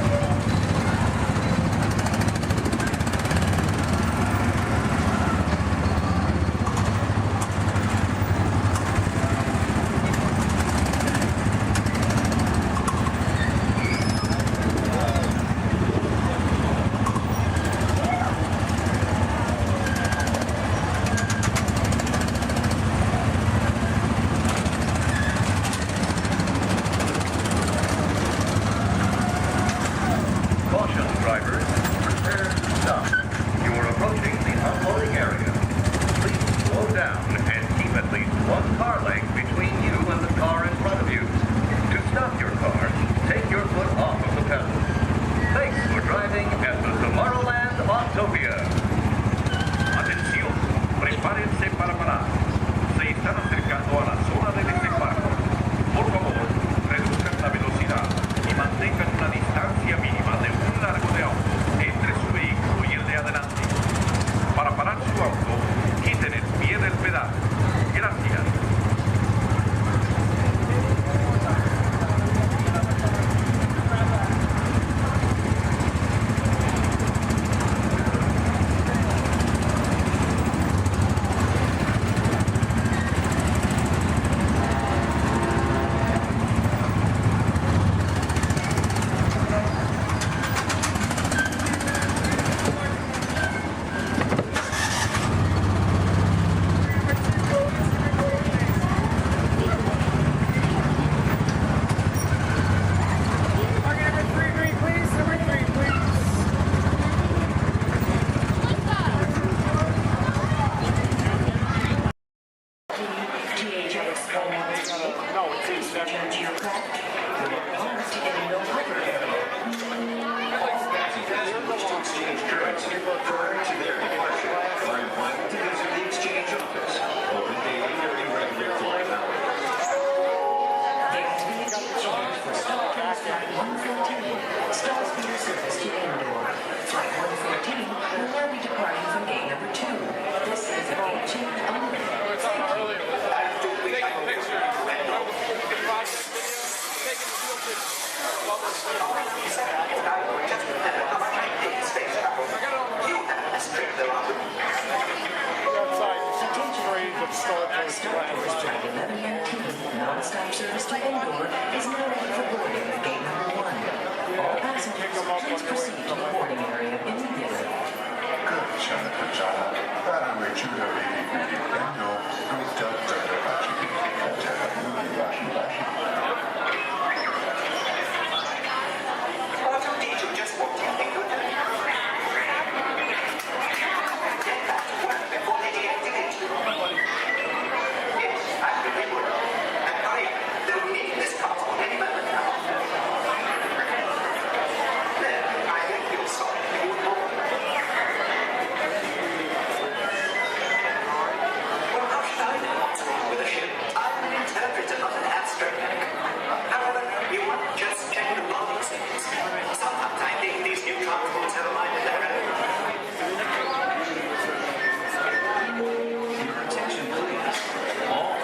Speaker 2: Non-stop service to Endor is now ready for boarding at gate number 1. All passengers, please proceed to the boarding area immediately.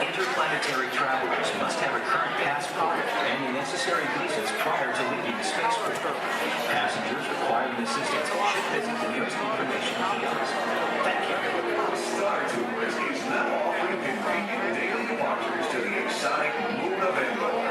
Speaker 12: Interplanetary travelers must have a current passport and the necessary visas prior to leaving the spaceport. Passengers requiring assistance should visit the nearest information kiosks. Thank you.
Speaker 5: Star Tours is now offering convenient daily departures to the exotic moon of Endor.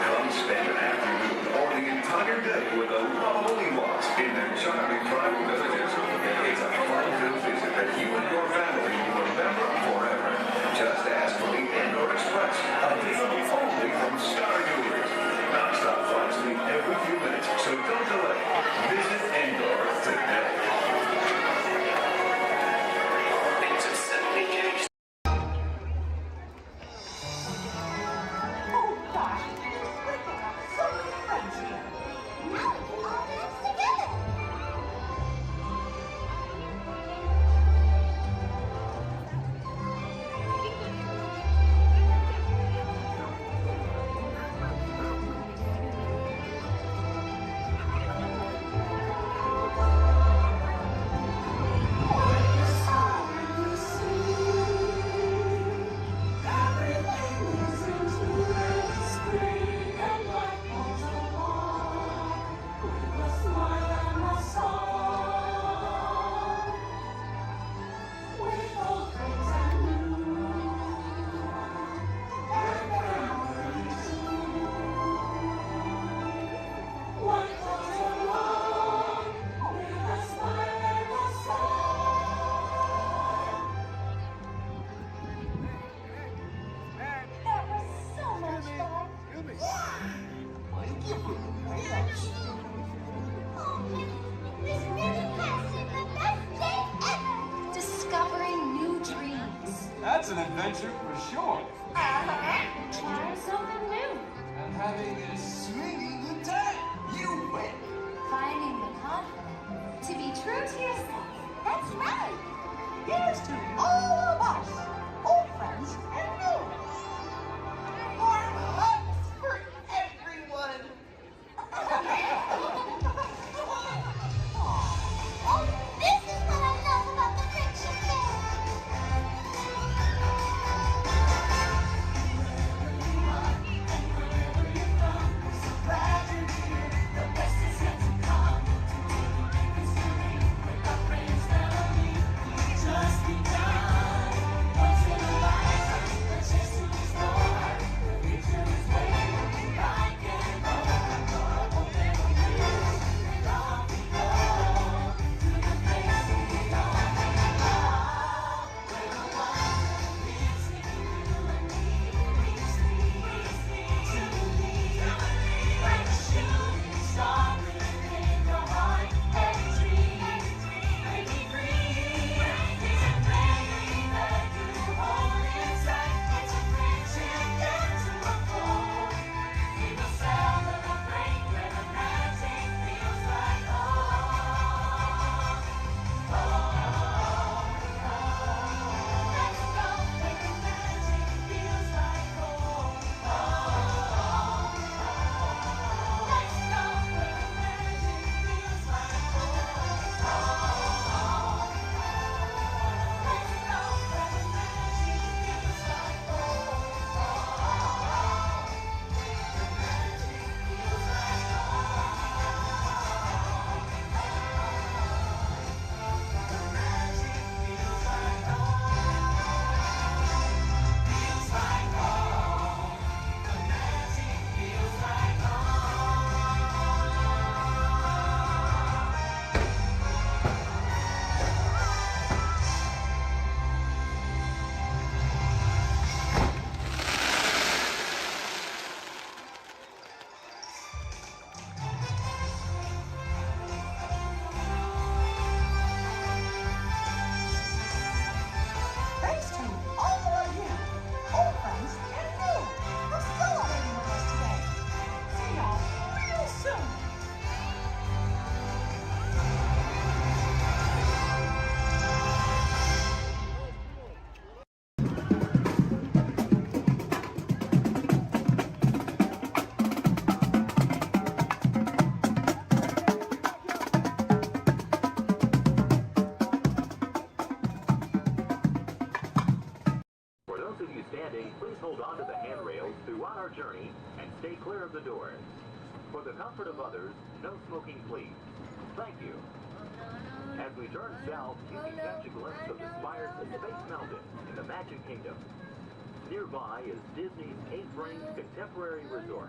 Speaker 5: Come spend an afternoon or the entire day with the lovely Walt in their charming tribal villages. It's a fun-filled visit that you and your family will remember forever. Just ask for the Endor Express, available only from Star Tours. Non-stop flights leave every few minutes, so don't delay. Visit Endor today. Things have suddenly changed.
Speaker 7: adventure for sure.
Speaker 6: Try something new.
Speaker 7: And having a swinging good time. You win.
Speaker 6: Finding the confidence to be true to yourself. That's right. Here's to all of us, old friends and new. More hugs for everyone. Oh, this is what I love about the Friendship Fair. Glad you're here. The best is yet to come. With our friends that'll meet, just begun. Once in a lifetime, a chance to explore. The future is waiting, right and wrong. Hope and believe, and off we go to the place we know and love. Where the one lives in you and me, makes me to believe. Like a shooting star within your heart, every dream, make me free. It's a memory that you hold inside. It's a friendship yet to unfold. Feel the sound of a break where the magic feels like home. Let's go where the magic feels like home. Let's go where the magic feels like Thanks to all of you, old friends and new, for celebrating with us today. See y'all real soon.
Speaker 12: For those of you standing, please hold on to the handrails throughout our journey and stay clear of the doors. For the comfort of others, no smoking please. Thank you. As we turn south, you can catch a glimpse of the spires of Space Mountain in the Magic Kingdom. Nearby is Disney's 8th-ranked contemporary resort.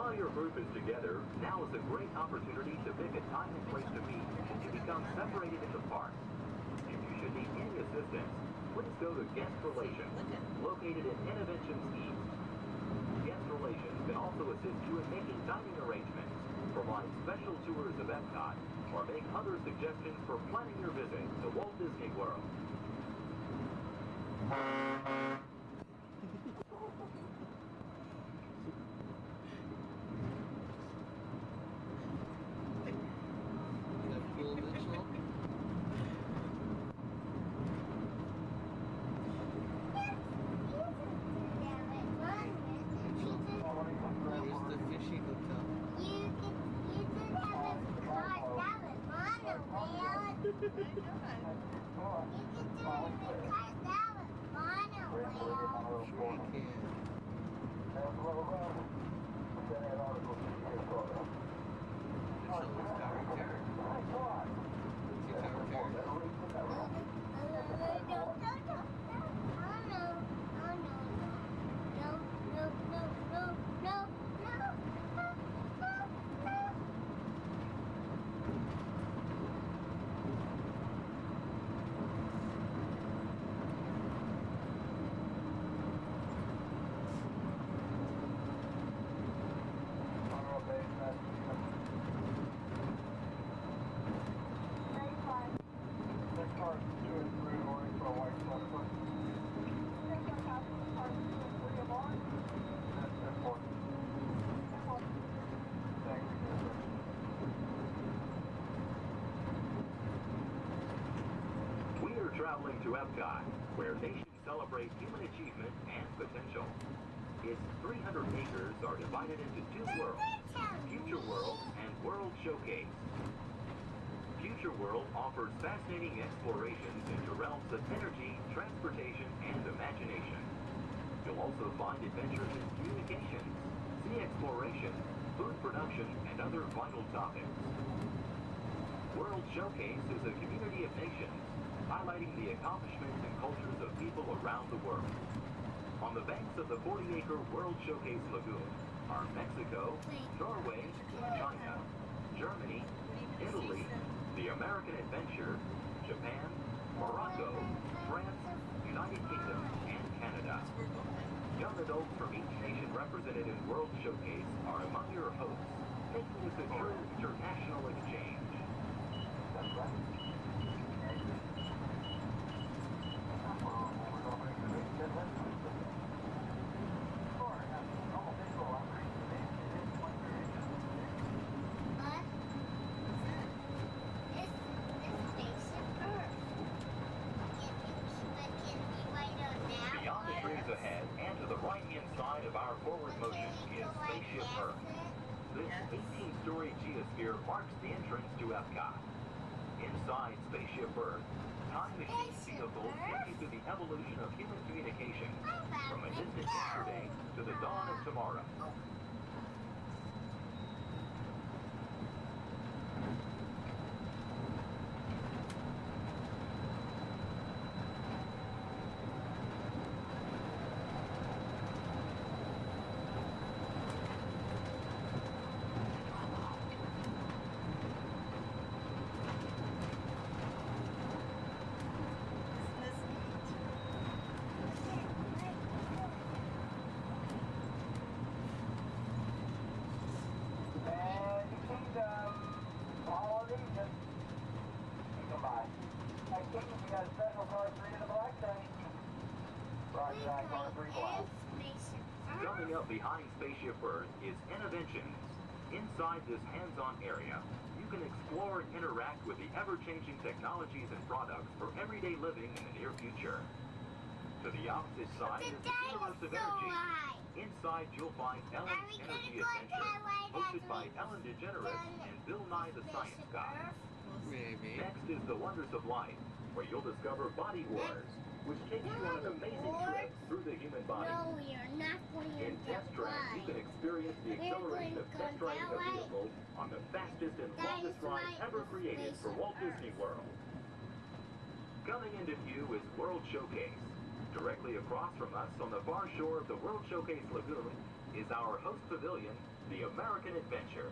Speaker 12: While your group is together, now is a great opportunity to pick a time and place to meet should you become separated in the park. If you should need any assistance, please go to Guest Relations, located in Interventions East. Guest Relations can also assist you in making dining arrangements, provide special tours of Epcot, or make other suggestions for planning your visit to Walt Disney World.
Speaker 6: Here's the fishy hotel.
Speaker 10: You could have a car that was monorail. You could do it in a car that was monorail.
Speaker 6: Sure you can. Show us Tower Terror. See Tower Terror?
Speaker 12: We are traveling to Epcot, where nations celebrate human achievement and potential. Its 300 acres are divided into two worlds, Future World and World Showcase. Future World offers fascinating explorations into realms of energy, transportation, and imagination. You'll also find adventures in communications, sea exploration, food production, and other vital topics. World Showcase is a community of nations, highlighting the accomplishments and cultures of people around the world. On the banks of the 40-acre World Showcase Lagoon are Mexico, Norway, China, Germany, Italy, the American Adventure, Japan, Morocco, France, United Kingdom, and Canada. Young adults from each nation represented in World Showcase are among your hosts, making this a true international exchange. Beyond the trees ahead and to the right-hand side of our forward motion is Spaceship Earth. This 18-story geosphere marks the entrance to Epcot. Inside Spaceship Earth, time machine vehicles take you through the evolution of human communication, from a distant yesterday to the dawn of tomorrow. Coming up behind Spaceship Earth is Interventions. Inside this hands-on area, you can explore and interact with the ever-changing technologies and products for everyday living in the near future. To the opposite side is the Universe of Energy. Inside you'll find Ellen's Energy Adventure, hosted by Ellen DeGeneres and Bill Nye the Science Guy.
Speaker 6: Maybe.
Speaker 12: Next is The Wonders of Life, where you'll discover Body Wars, which takes you on an amazing trip through the human body.
Speaker 10: No, we are not going
Speaker 12: In Test Track, you can experience the acceleration of test driving a vehicle on the fastest and longest ride ever created for Walt Disney World. Coming into view is World Showcase.
Speaker 14: Directly across from us on the far shore of the World Showcase Lagoon is our host pavilion, the American Adventure.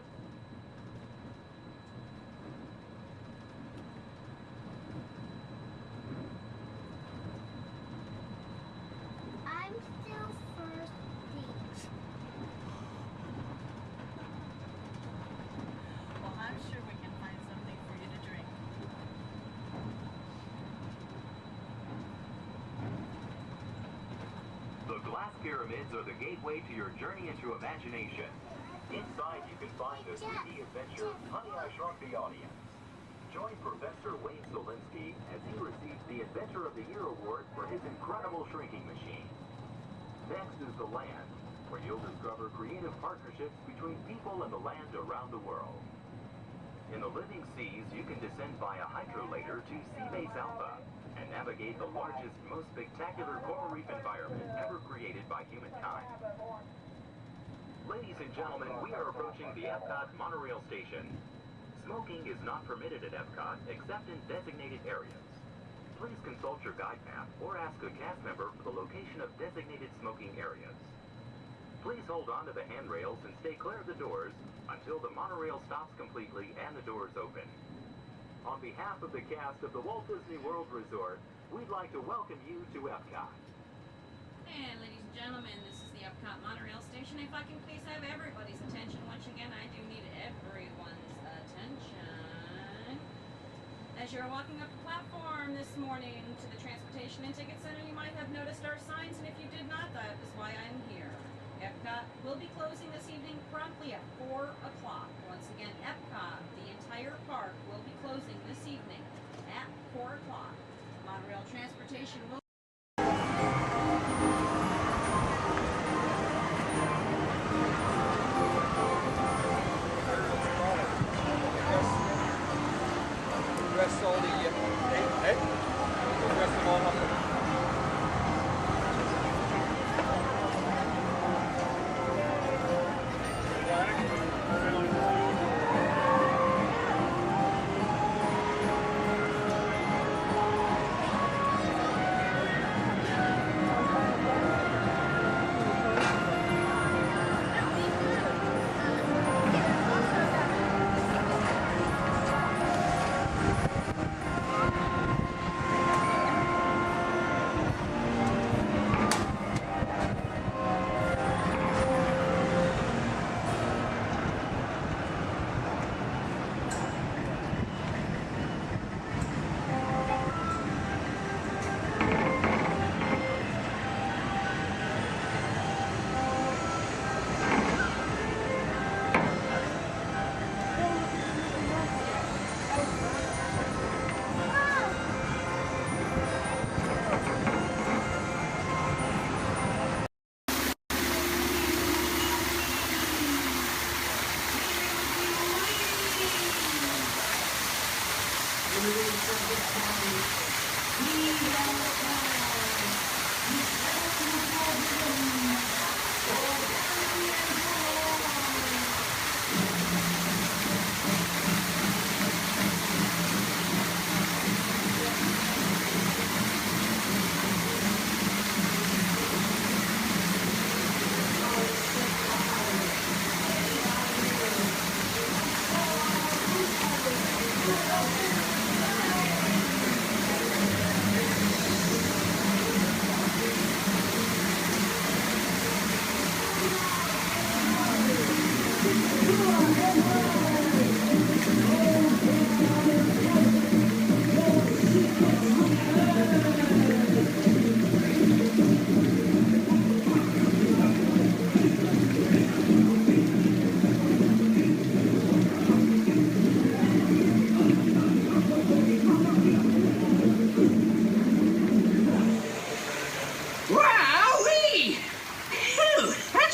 Speaker 10: I'm still thirsty.
Speaker 22: Well, I'm sure we can find something for you to drink.
Speaker 14: The glass pyramids are the gateway to your journey into imagination. Inside you can find the 3D adventure, Honey, I Shrunk the Audience. Join Professor Wayne Solinsky as he receives the Adventure of the Year award for his incredible shrinking machine. Next is the land, where you'll discover creative partnerships between people and the land around the world. In the living seas, you can descend via hydrolator to Seabase Alpha and navigate the largest, most spectacular coral reef environment ever created by humankind. Ladies and gentlemen, we are approaching the Epcot monorail station. Smoking is not permitted at Epcot except in designated areas. Please consult your guide map or ask a cast member for the location of designated smoking areas. Please hold on to the handrails and stay clear of the doors until the monorail stops completely and the doors open. On behalf of the cast of the Walt Disney World Resort, we'd like to welcome you to Epcot.
Speaker 3: And ladies and gentlemen, this is the Epcot monorail station. If I can please have everybody's attention once again, I do need everyone's attention. As you're walking up the platform this morning to the Transportation and Ticket Center, you might have noticed our signs, and if you did not, that is why I'm here. Epcot will be closing this evening promptly at 4 o'clock. Once again, Epcot, the entire park, will be closing this evening at 4 o'clock. Monorail transportation will
Speaker 20: Rest all the rest them all up.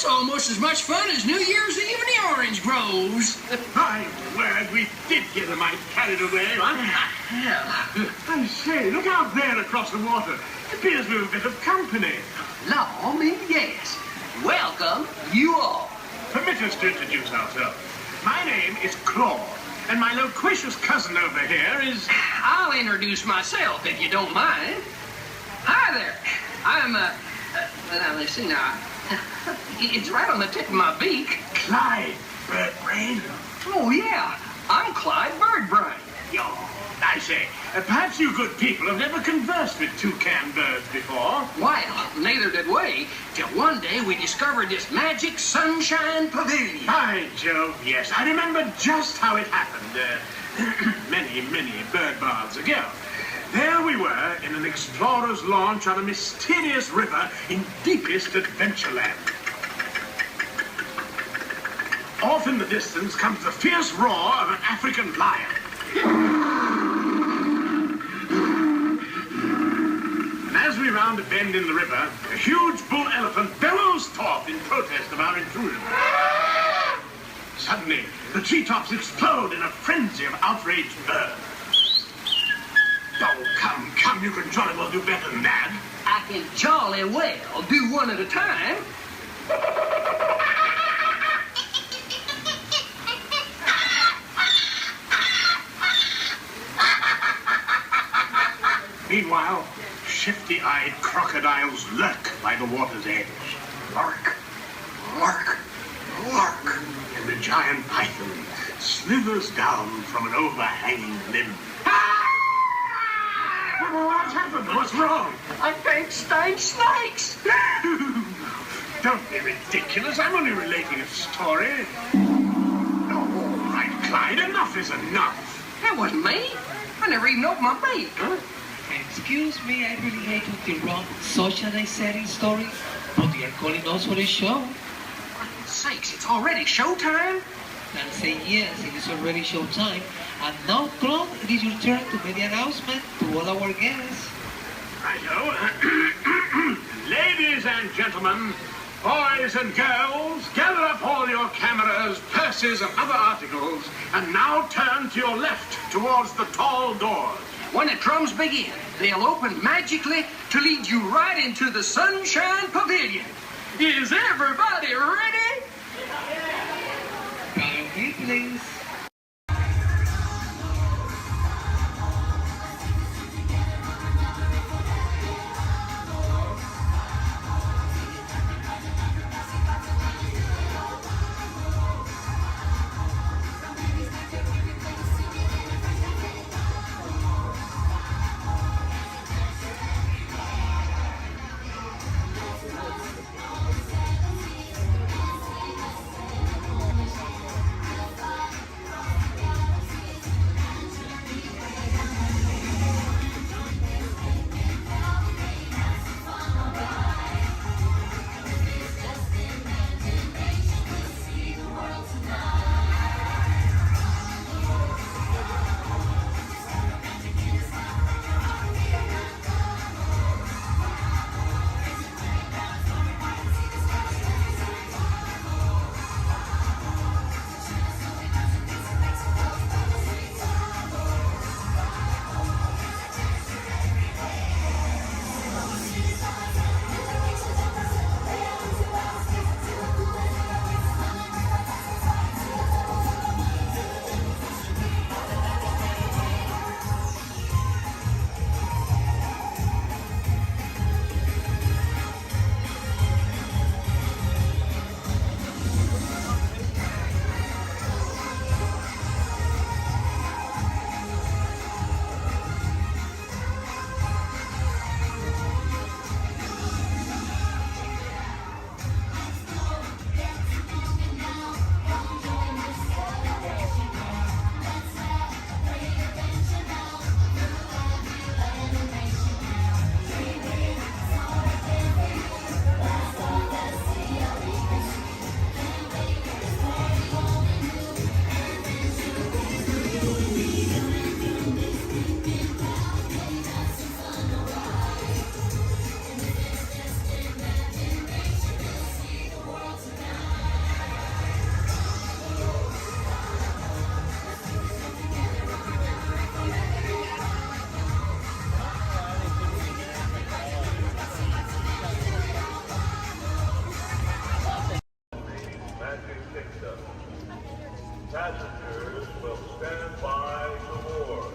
Speaker 15: Almost as much fun as New Year's Eve in the orange groves.
Speaker 18: My word, we did get a mite carried away. I say, look out there across the water. It appears we're a bit of company.
Speaker 15: Law me, yes. Welcome, you all.
Speaker 18: Permit us to introduce ourselves. My name is Claude, and my loquacious cousin over here is...
Speaker 15: I'll introduce myself, if you don't mind. Hi there.
Speaker 1: Well, now, let's see now. It's right on the tip of my beak.
Speaker 5: Clyde Birdbrain?
Speaker 1: Oh, yeah. I'm Clyde Birdbrain.
Speaker 5: Yo, I say, perhaps you good people have never conversed with toucan birds before.
Speaker 1: Well, neither did we, till one day we discovered this magic sunshine pavilion.
Speaker 5: By Jove, yes. I remember just how it happened. Many bird baths ago. There we were in an explorer's launch on a mysterious river in deepest Adventureland. Off in the distance comes the fierce roar of an African lion. And as we round a bend in the river, a huge bull elephant bellows forth in protest of our intrusion. Suddenly, the treetops explode in a frenzy of outraged birds. Oh, come, you can jolly well do better than that.
Speaker 1: I can jolly well do one at a time.
Speaker 5: Meanwhile, shifty-eyed crocodiles lurk by the water's edge. Lurk, lurk, lurk. And the giant python slithers down from an overhanging limb. What's happened? What's wrong?
Speaker 1: I think snakes.
Speaker 5: Don't be ridiculous. I'm only relating a story. Oh, all right, Clyde. Enough is enough.
Speaker 1: That wasn't me. I never even opened my beak. Huh?
Speaker 15: Excuse me, I really hate to interrupt social setting story, but you are calling us for a show.
Speaker 1: For sakes, it's already showtime?
Speaker 15: And say yes, it is already showtime. And now, Claude, it is your turn to make the announcement to all our guests.
Speaker 5: Righto. Ladies and gentlemen, boys and girls, gather up all your cameras, purses, and other articles, and now turn to your left towards the tall doors.
Speaker 1: When the drums begin, they'll open magically to lead you right into the Sunshine Pavilion. Is everybody ready?
Speaker 15: Follow me, please.
Speaker 18: Passengers will stand by to board.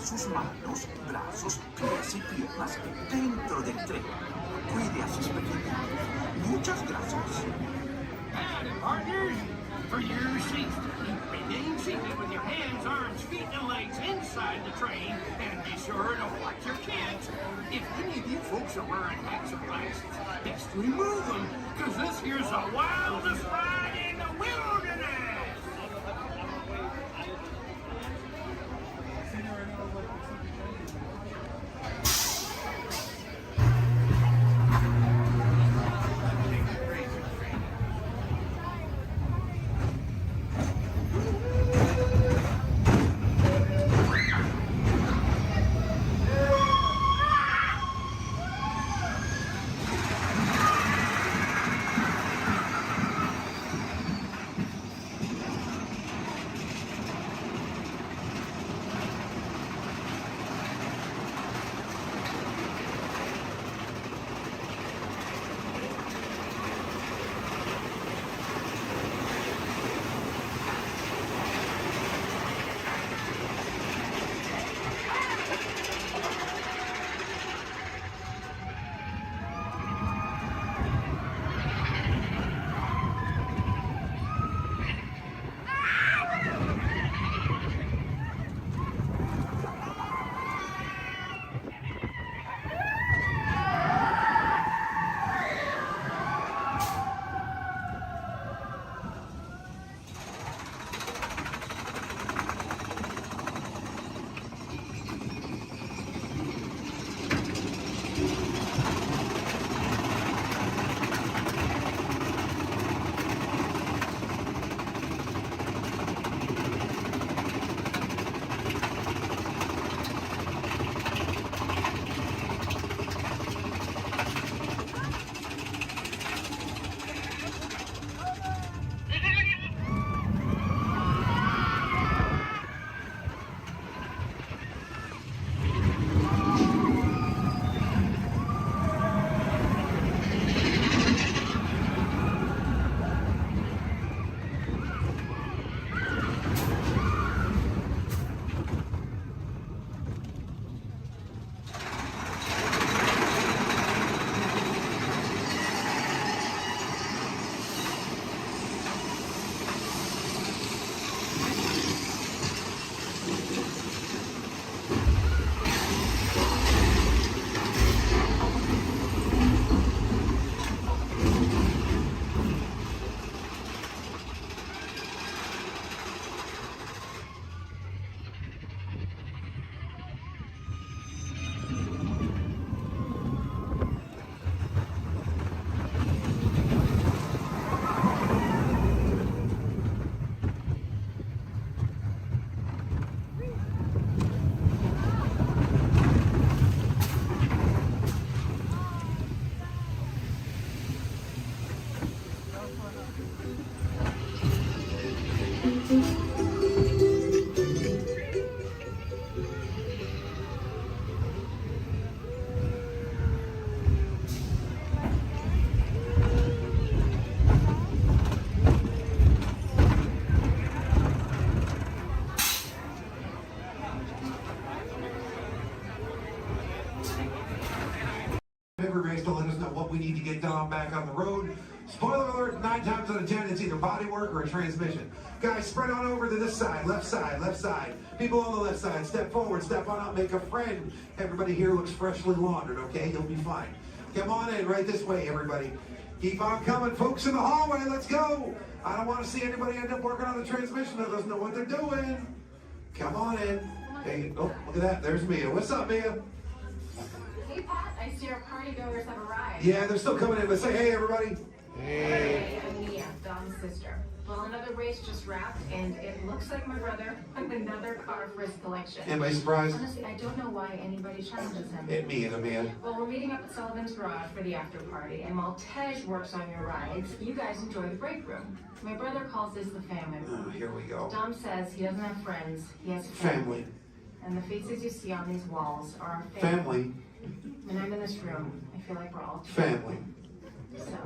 Speaker 5: sus manos, brazos, pies y piernas dentro del tren. Cuide a sus pequeñitos. Muchas gracias.
Speaker 18: Howdy, partners. For your safety, remain seated with your hands, arms, feet, and legs inside the train, and be sure to watch your kids. If any of you folks are wearing hats or glasses, best remove them, because this here's the wildest ride in the wilderness.
Speaker 16: Everybody's to let us know what we need to get done back on the road. Spoiler alert, 9 times out of 10, it's either body work or a transmission. Guys, spread on over to this side, left side, left side. People on the left side, step forward, step on up, make a friend. Everybody here looks freshly laundered, okay? You'll be fine. Come on in, right this way, everybody. Keep on coming, folks in the hallway, let's go. I don't want to see anybody end up working on the transmission that doesn't know what they're doing. Come on in. Hey, oh, look at that, there's Mia. What's up, Mia?
Speaker 17: Hey, Pat, I see our party goers have arrived.
Speaker 16: Yeah, they're still coming in, but say hey, everybody.
Speaker 17: Hey. I'm Mia, Dom's sister. Well, another race just wrapped, and it looks like my brother with another car for his collection.
Speaker 16: Anybody surprised?
Speaker 17: Honestly, I don't know why anybody challenges him.
Speaker 16: Hit me and a man.
Speaker 17: Well, we're meeting up at Sullivan's Garage for the after party, and while Tej works on your rides, you guys enjoy the break room. My brother calls this the family room.
Speaker 16: Oh, here we go.
Speaker 17: Dom says he doesn't have friends, he has
Speaker 16: Family.
Speaker 17: And the faces you see on these walls are our
Speaker 16: Family.
Speaker 17: When I'm in this room, I feel like we're all
Speaker 16: Family.
Speaker 17: So,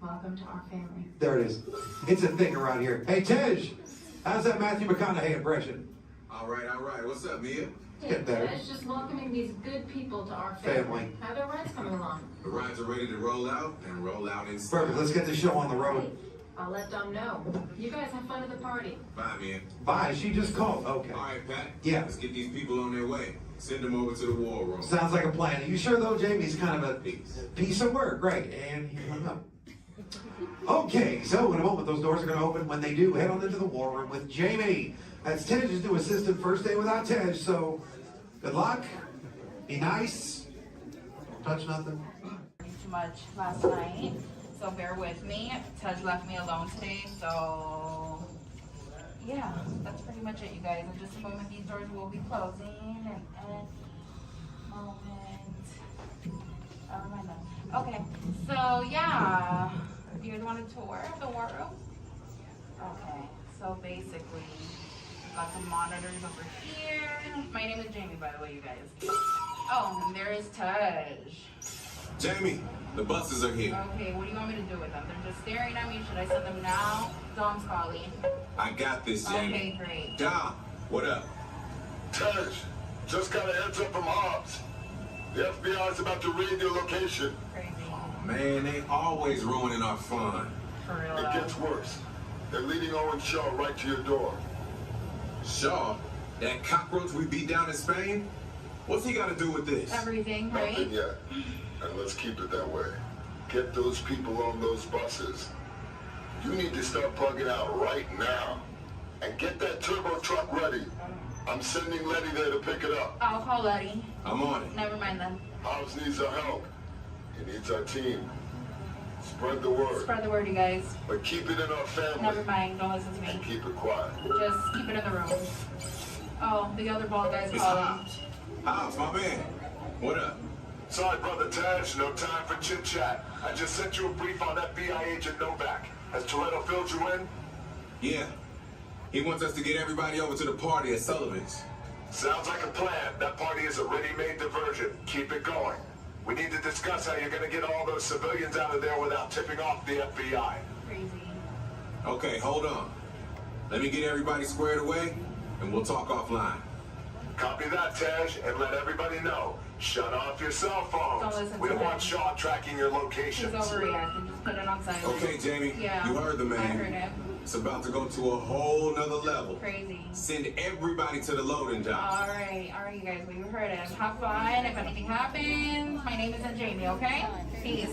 Speaker 17: welcome to our family.
Speaker 16: There it is. It's a thing around here. Hey, Tej, how's that Matthew McConaughey impression?
Speaker 23: All right. What's up, Mia?
Speaker 16: Get better.
Speaker 17: It's just welcoming these good people to our
Speaker 16: Family.
Speaker 17: How are their rides coming along?
Speaker 7: The rides are ready to roll out and roll out in style.
Speaker 16: Perfect. Let's get the show on the road.
Speaker 17: I'll let Dom know. You guys have fun at the party.
Speaker 7: Bye, man.
Speaker 16: Bye. She just called. Okay.
Speaker 7: All right, Pat.
Speaker 16: Yeah.
Speaker 7: Let's get these people on their way. Send them over to the war room.
Speaker 16: Sounds like a plan. Are you sure though, Jamie's kind of a piece of work, right? And he hung up. Okay, so in a moment those doors are going to open. When they do, head on into the war room with Jamie. That's Tej's new assistant. First day without Tej, so good luck. Be nice. Don't touch nothing.
Speaker 4: Too much last night, so bear with me. Tej left me alone today, so yeah, that's pretty much it, you guys. In just a moment, these doors will be closing, and okay, so yeah, you guys want a tour of the war room? Okay, so basically, we've got some monitors over here. My name is Jamie, by the way, you guys. Oh, and there is Tej.
Speaker 7: Jamie, the buses are here.
Speaker 4: Okay, what do you want me to do with them? They're just staring at me. Should I send them now? Dom's calling.
Speaker 7: I got this, Jamie.
Speaker 4: Okay, great.
Speaker 7: Dom, what up?
Speaker 18: Tej, just got a heads up from Hobbs. The FBI's about to raid your location.
Speaker 4: Crazy.
Speaker 7: Man, they always ruining our fun.
Speaker 4: For real.
Speaker 18: It gets worse. They're leading Owen Shaw right to your door.
Speaker 7: Shaw? That cockroach we beat down in Spain? What's he got to do with this?
Speaker 4: Everything, right?
Speaker 18: Nothing yet. And let's keep it that way. Get those people on those buses. You need to start plugging out right now. And get that turbo truck ready. I'm sending Letty there to pick it up.
Speaker 4: I'll call Letty.
Speaker 7: I'm on it.
Speaker 4: Never mind then.
Speaker 18: Hobbs needs our help. He needs our team. Spread the word.
Speaker 4: Spread the word, you guys.
Speaker 18: But keep it in our family.
Speaker 4: Never mind. Don't listen to me.
Speaker 18: And keep it quiet.
Speaker 4: Just keep it in the room. Oh, the other bald guy's
Speaker 7: It's
Speaker 4: calling.
Speaker 7: Hobbs. Hobbs, my man. What up?
Speaker 18: Sorry, Brother Tej. No time for chit-chat. I just sent you a brief on FBI agent Novak. Has Toretto filled you in?
Speaker 7: Yeah. He wants us to get everybody over to the party at Sullivan's.
Speaker 18: Sounds like a plan. That party is a ready-made diversion. Keep it going. We need to discuss how you're going to get all those civilians out of there without tipping off the FBI.
Speaker 4: Crazy.
Speaker 7: Okay, hold on. Let me get everybody squared away, and we'll talk offline.
Speaker 18: Copy that, Tej, and let everybody know. Shut off your cell phones.
Speaker 4: Don't listen
Speaker 18: We
Speaker 4: to
Speaker 18: don't
Speaker 4: him.
Speaker 18: want Shaw tracking your
Speaker 4: He's
Speaker 18: locations.
Speaker 4: overreacting. Just put it on silent.
Speaker 7: Okay, Jamie,
Speaker 4: Yeah.
Speaker 7: you heard the man.
Speaker 4: I heard him.
Speaker 7: It's about to go to a whole nother level.
Speaker 4: Crazy.
Speaker 7: Send everybody to the loading dock.
Speaker 4: All right, you guys. We heard him. Have fun. If anything happens, my name isn't Jamie. Okay? Peace.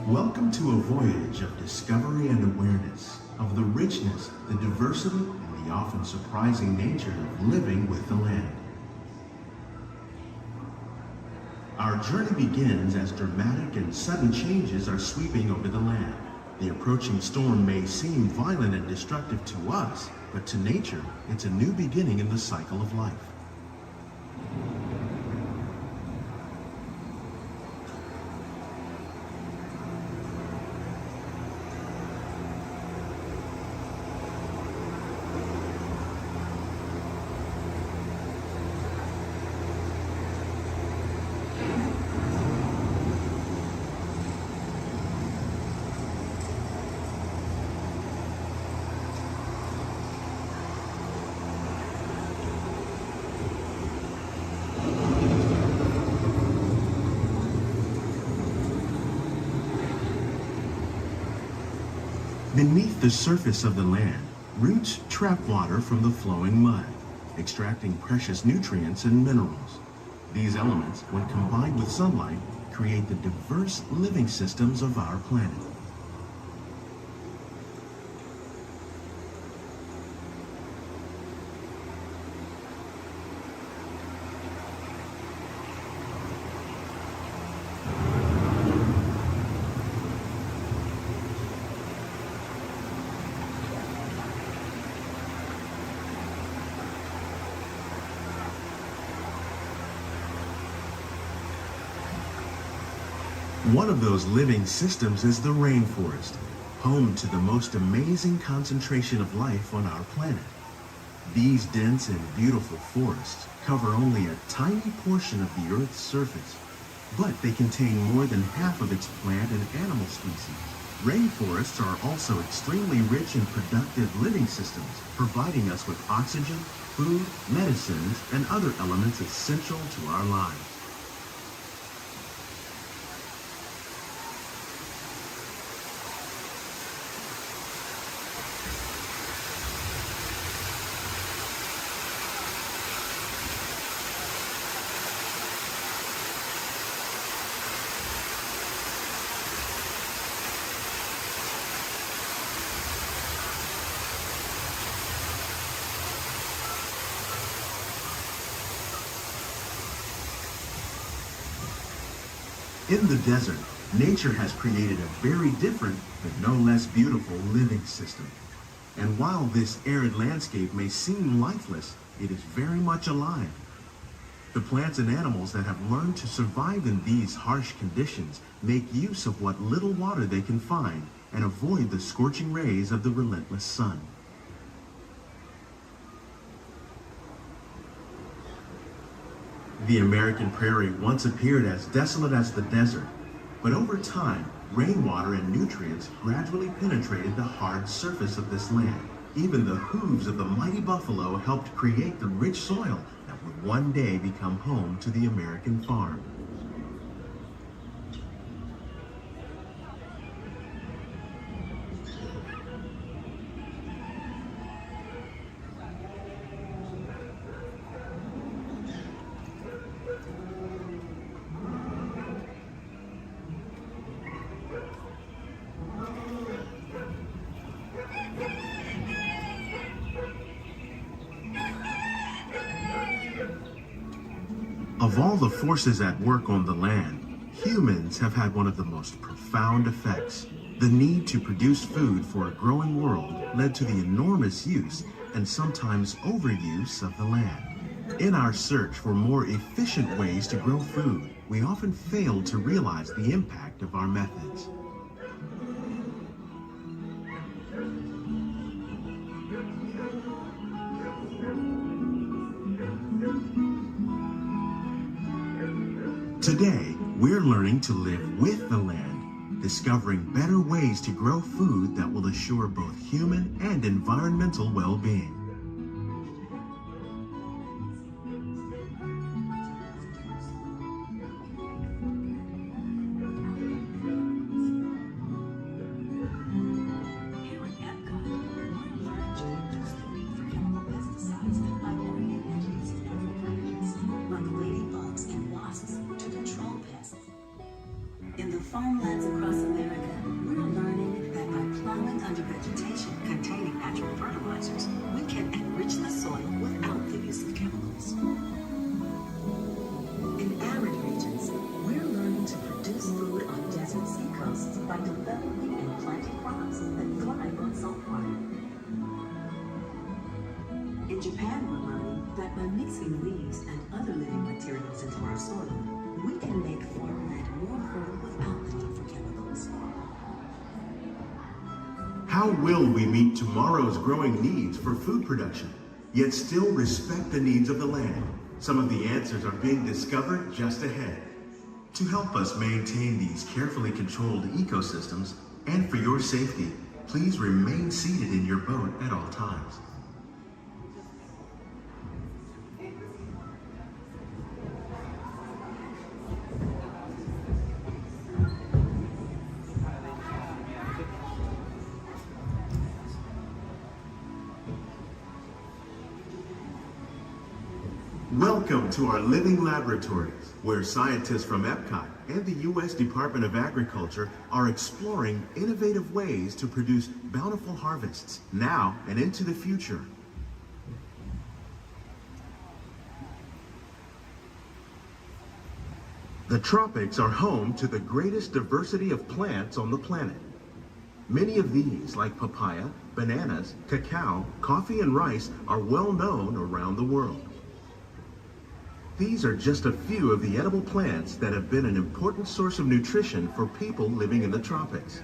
Speaker 9: Welcome to a voyage of discovery and awareness of the richness, the diversity, and the often surprising nature of living with the land. Our journey begins as dramatic and sudden changes are sweeping over the land. The approaching storm may seem violent and destructive to us, but to nature, it's a new beginning in the cycle of life. Beneath the surface of the land, roots trap water from the flowing mud, extracting precious nutrients and minerals. These elements, when combined with sunlight, create the diverse living systems of our planet. One of those living systems is the rainforest, home to the most amazing concentration of life on our planet. These dense and beautiful forests cover only a tiny portion of the Earth's surface, but they contain more than half of its plant and animal species. Rainforests are also extremely rich and productive living systems, providing us with oxygen, food, medicines, and other elements essential to our lives. In the desert, nature has created a very different, but no less beautiful living system. And while this arid landscape may seem lifeless, it is very much alive. The plants and animals that have learned to survive in these harsh conditions make use of what little water they can find and avoid the scorching rays of the relentless sun. The American prairie once appeared as desolate as the desert, but over time, rainwater and nutrients gradually penetrated the hard surface of this land. Even the hooves of the mighty buffalo helped create the rich soil that would one day become home to the American farm. Of all the forces at work on the land, humans have had one of the most profound effects. The need to produce food for a growing world led to the enormous use and sometimes overuse of the land. In our search for more efficient ways to grow food, we often fail to realize the impact of our methods. Today, we're learning to live with the land, discovering better ways to grow food that will assure both human and environmental well-being.
Speaker 13: In the farmlands across America, we're learning that by plowing under vegetation containing natural fertilizers, we can enrich the soil without the use of chemicals. In arid regions, we're learning to produce food on desert seacoasts by developing and planting crops that thrive on salt water. In Japan, we're learning that by mixing leaves and other living materials into our soil, we can make farmland more fertile without the need for chemicals.
Speaker 9: How will we meet tomorrow's growing needs for food production, yet still respect the needs of the land? Some of the answers are being discovered just ahead. To help us maintain these carefully controlled ecosystems, and for your safety, please remain seated in your boat at all times. Welcome to our living laboratories, where scientists from Epcot and the U.S. Department of Agriculture are exploring innovative ways to produce bountiful harvests now and into the future. The tropics are home to the greatest diversity of plants on the planet. Many of these, like papaya, bananas, cacao, coffee, and rice, are well known around the world. These are just a few of the edible plants that have been an important source of nutrition for people living in the tropics.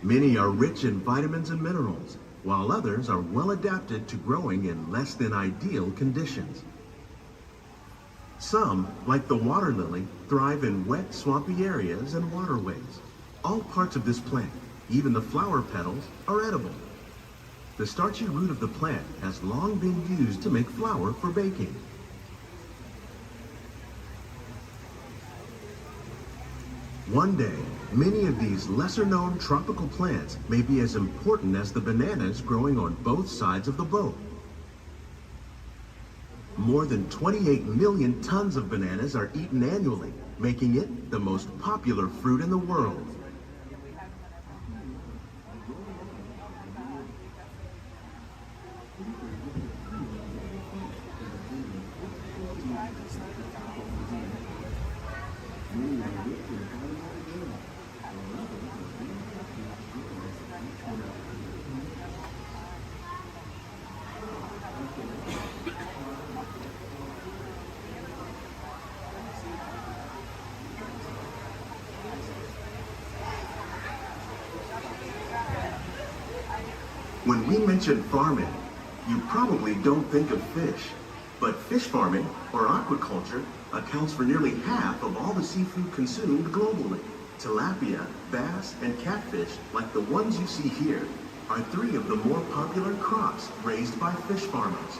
Speaker 9: Many are rich in vitamins and minerals, while others are well adapted to growing in less than ideal conditions. Some, like the water lily, thrive in wet, swampy areas and waterways. All parts of this plant, even the flower petals, are edible. The starchy root of the plant has long been used to make flour for baking. One day, many of these lesser-known tropical plants may be as important as the bananas growing on both sides of the boat. More than 28 million tons of bananas are eaten annually, making it the most popular fruit in the world. When we mention farming, you probably don't think of fish. But fish farming, or aquaculture, accounts for nearly half of all the seafood consumed globally. Tilapia, bass, and catfish, like the ones you see here, are three of the more popular crops raised by fish farmers.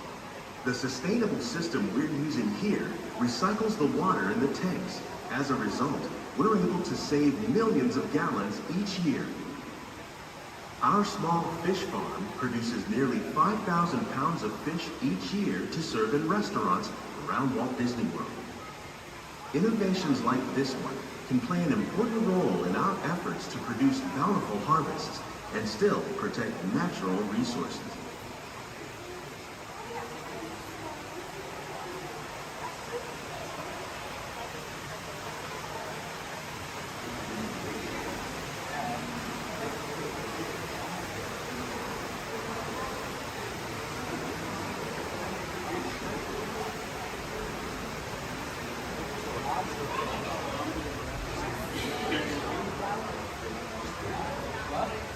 Speaker 9: The sustainable system we're using here recycles the water in the tanks. As a result, we're able to save millions of gallons each year. Our small fish farm produces nearly 5,000 pounds of fish each year to serve in restaurants around Walt Disney World. Innovations like this one can play an important role in our efforts to produce bountiful harvests and still protect natural resources.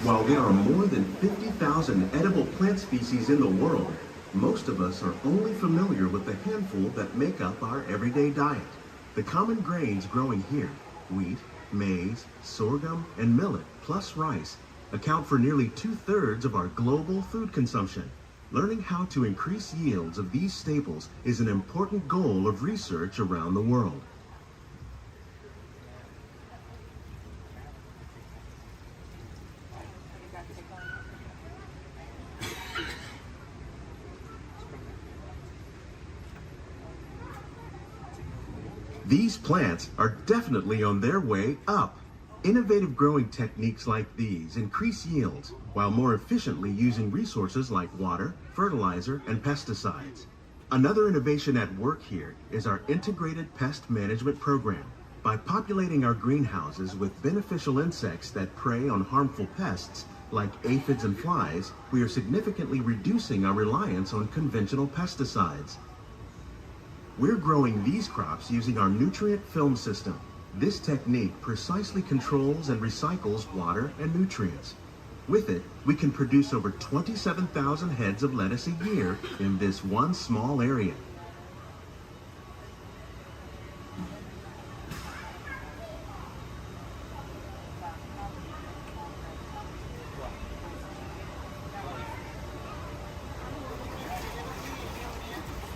Speaker 9: While there are more than 50,000 edible plant species in the world, most of us are only familiar with the handful that make up our everyday diet. The common grains growing here, wheat, maize, sorghum, and millet, plus rice, account for nearly 2/3 of our global food consumption. Learning how to increase yields of these staples is an important goal of research around the world. These plants are definitely on their way up. Innovative growing techniques like these increase yields while more efficiently using resources like water, fertilizer, and pesticides. Another innovation at work here is our integrated pest management program. By populating our greenhouses with beneficial insects that prey on harmful pests like aphids and flies, we are significantly reducing our reliance on conventional pesticides. We're growing these crops using our nutrient film system. This technique precisely controls and recycles water and nutrients. With it, we can produce over 27,000 heads of lettuce a year in this one small area.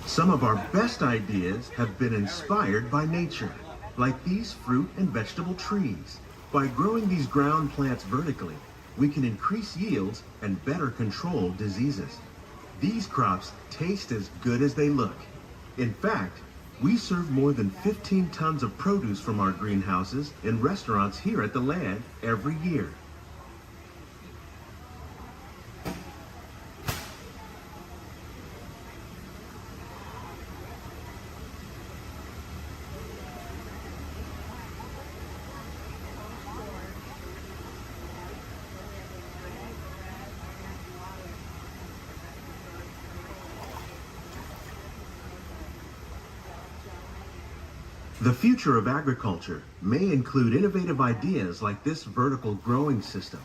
Speaker 9: Some of our best ideas have been inspired by nature, like these fruit and vegetable trees. By growing these ground plants vertically, we can increase yields and better control diseases. These crops taste as good as they look. In fact, we serve more than 15 tons of produce from our greenhouses in restaurants here at the land every year. The future of agriculture may include innovative ideas like this vertical growing system.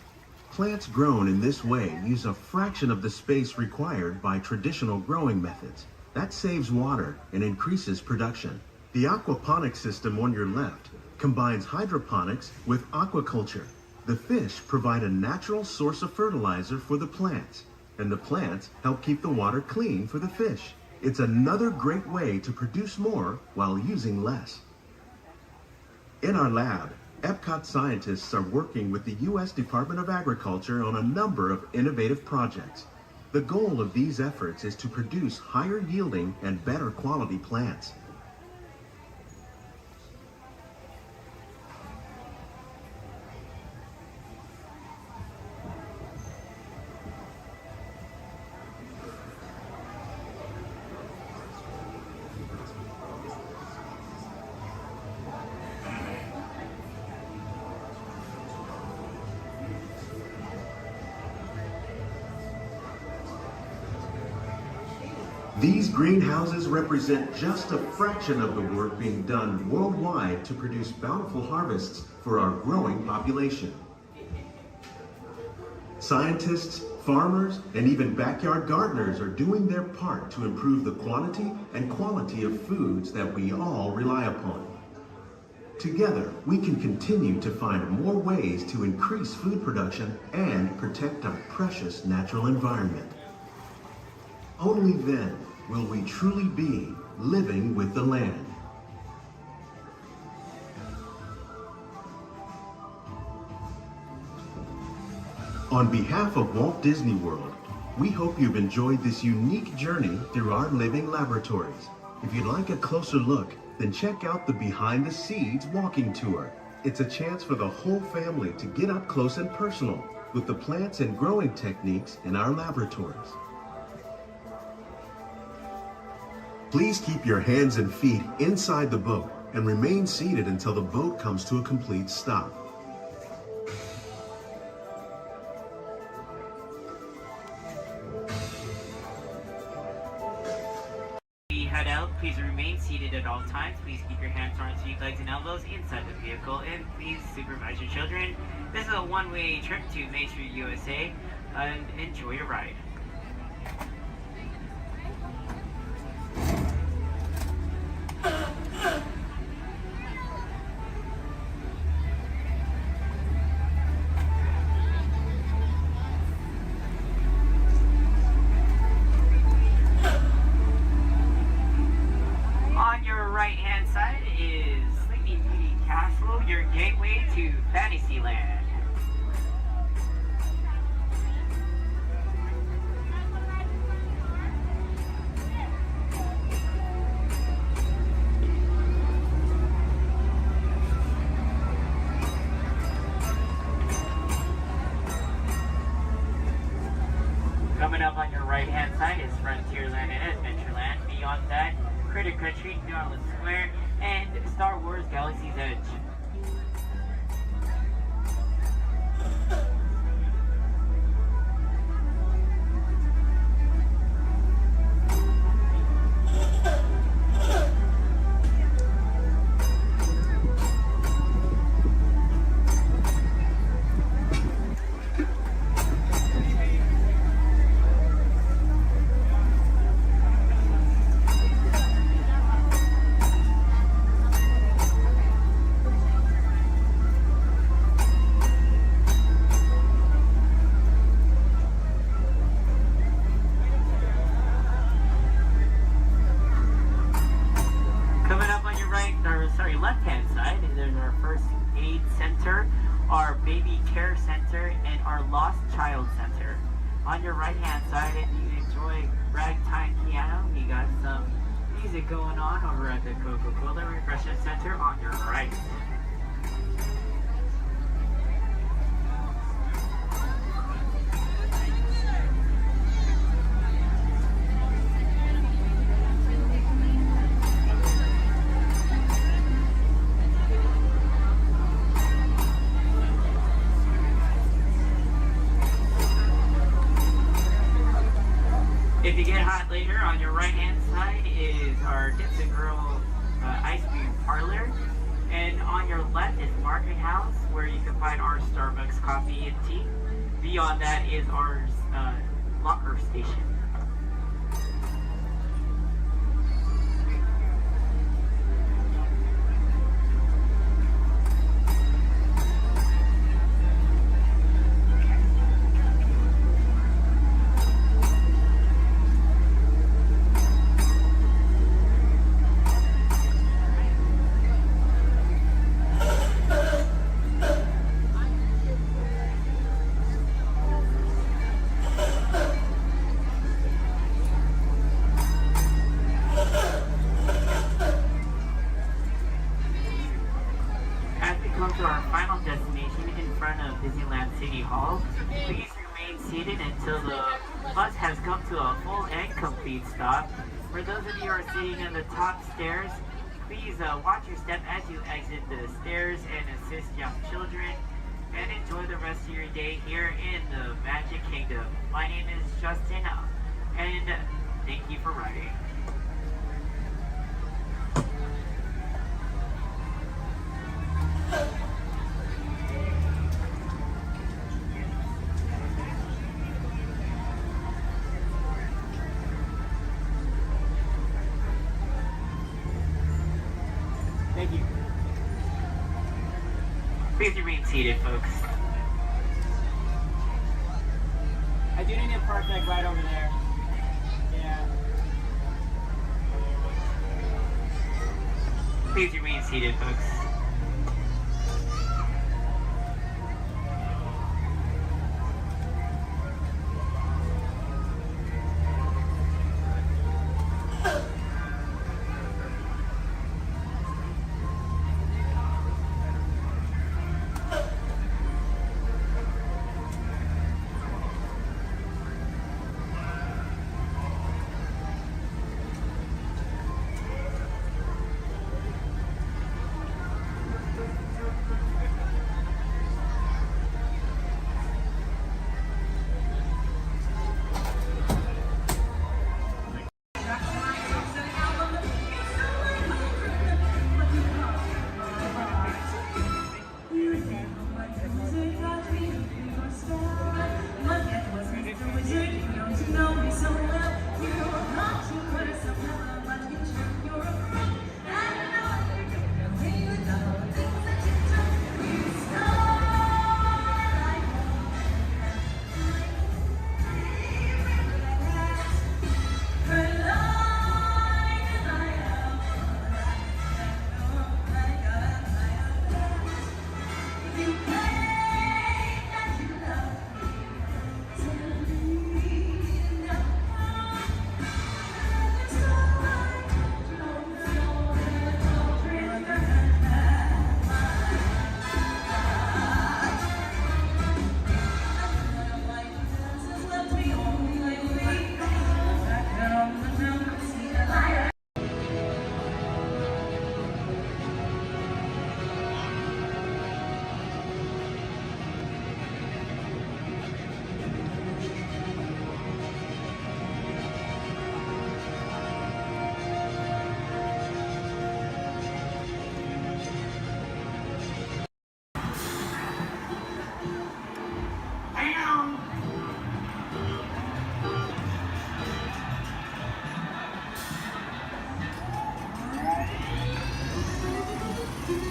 Speaker 9: Plants grown in this way use a fraction of the space required by traditional growing methods. That saves water and increases production. The aquaponics system on your left combines hydroponics with aquaculture. The fish provide a natural source of fertilizer for the plants, and the plants help keep the water clean for the fish. It's another great way to produce more while using less. In our lab, Epcot scientists are working with the U.S. Department of Agriculture on a number of innovative projects. The goal of these efforts is to produce higher yielding and better quality plants. These greenhouses represent just a fraction of the work being done worldwide to produce bountiful harvests for our growing population. Scientists, farmers, and even backyard gardeners are doing their part to improve the quantity and quality of foods that we all rely upon. Together, we can continue to find more ways to increase food production and protect our precious natural environment. Only then will we truly be living with the land. On behalf of Walt Disney World, we hope you've enjoyed this unique journey through our living laboratories. If you'd like a closer look, then check out the Behind the Seeds walking tour. It's a chance for the whole family to get up close and personal with the plants and growing techniques in our laboratories. Please keep your hands and feet inside the boat and remain seated until the boat comes to a complete stop.
Speaker 8: We head out. Please remain seated at all times. Please keep your hands, arms, feet, legs, and elbows inside the vehicle, and please supervise your children. This is a one-way trip to Main Street, USA, and enjoy your ride. On your right-hand side is Sleeping Beauty Castle, your gateway to Fantasyland. Coming up on your right-hand side is Frontierland and Adventureland. Beyond that, Critter Country, Darling Square, and Star Wars Galaxy's Edge. Left-hand side, there's our first aid center, our baby care center, and our lost child center. On your right-hand side, if you enjoy ragtime piano, we got some music going on over at the Coca-Cola Refreshment Center on your right. If you get hot later, on your right-hand side is our Dance and Grill ice cream parlor. And on your left is Market House, where you can find our Starbucks coffee and tea. Beyond that is our locker station. To our final destination in front of Disneyland City Hall. Please remain seated until the bus has come to a full and complete stop. For those of you who are sitting in the top stairs, please watch your step as you exit the stairs and assist young children, and enjoy the rest of your day here in the Magic Kingdom. My name is Justin, and thank you for riding. Thank you. Please remain seated, folks.
Speaker 19: I do need a park like right over there. Yeah.
Speaker 8: Please remain seated, folks.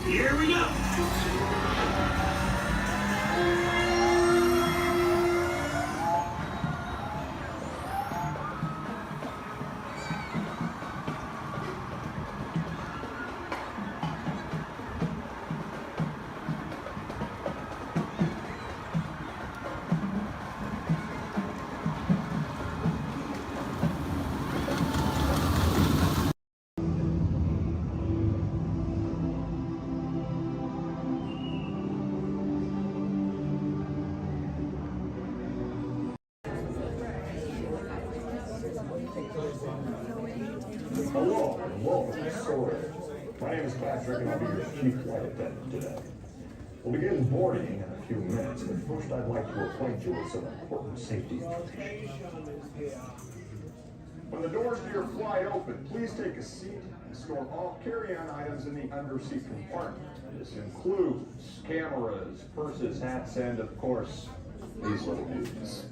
Speaker 18: Here we go.
Speaker 21: Hello, and welcome to Storage. My name is Patrick, and I'll be your chief flight attendant today. We'll begin boarding in a few minutes, but first I'd like to acquaint you with some important safety information. When When the doors to your flight open, please take a seat and store all carry-on items in the underseat compartment. This includes cameras, purses, hats, and of course, these little dudes.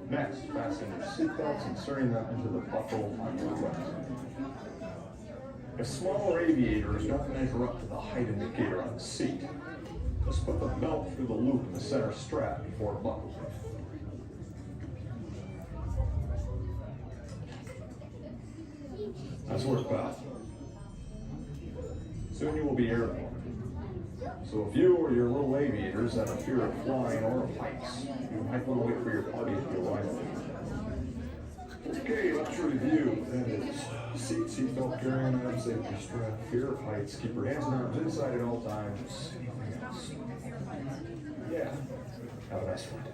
Speaker 21: Next, fasten your seatbelts, inserting them into the buckle on your left. If smaller aviators don't measure up to the height indicator on the seat, just put the belt through the loop in the center strap before buckling. Nice work, pal. Soon you will be airborne. So if you or your little aviators have a fear of flying or of heights, you might want to wait for your buddy to arrive. Okay, let's review. That is seatbelt, carrying on, safety strap, fear of heights, keep your hands and arms inside at all times. Anything else? Yeah. Have a nice flight.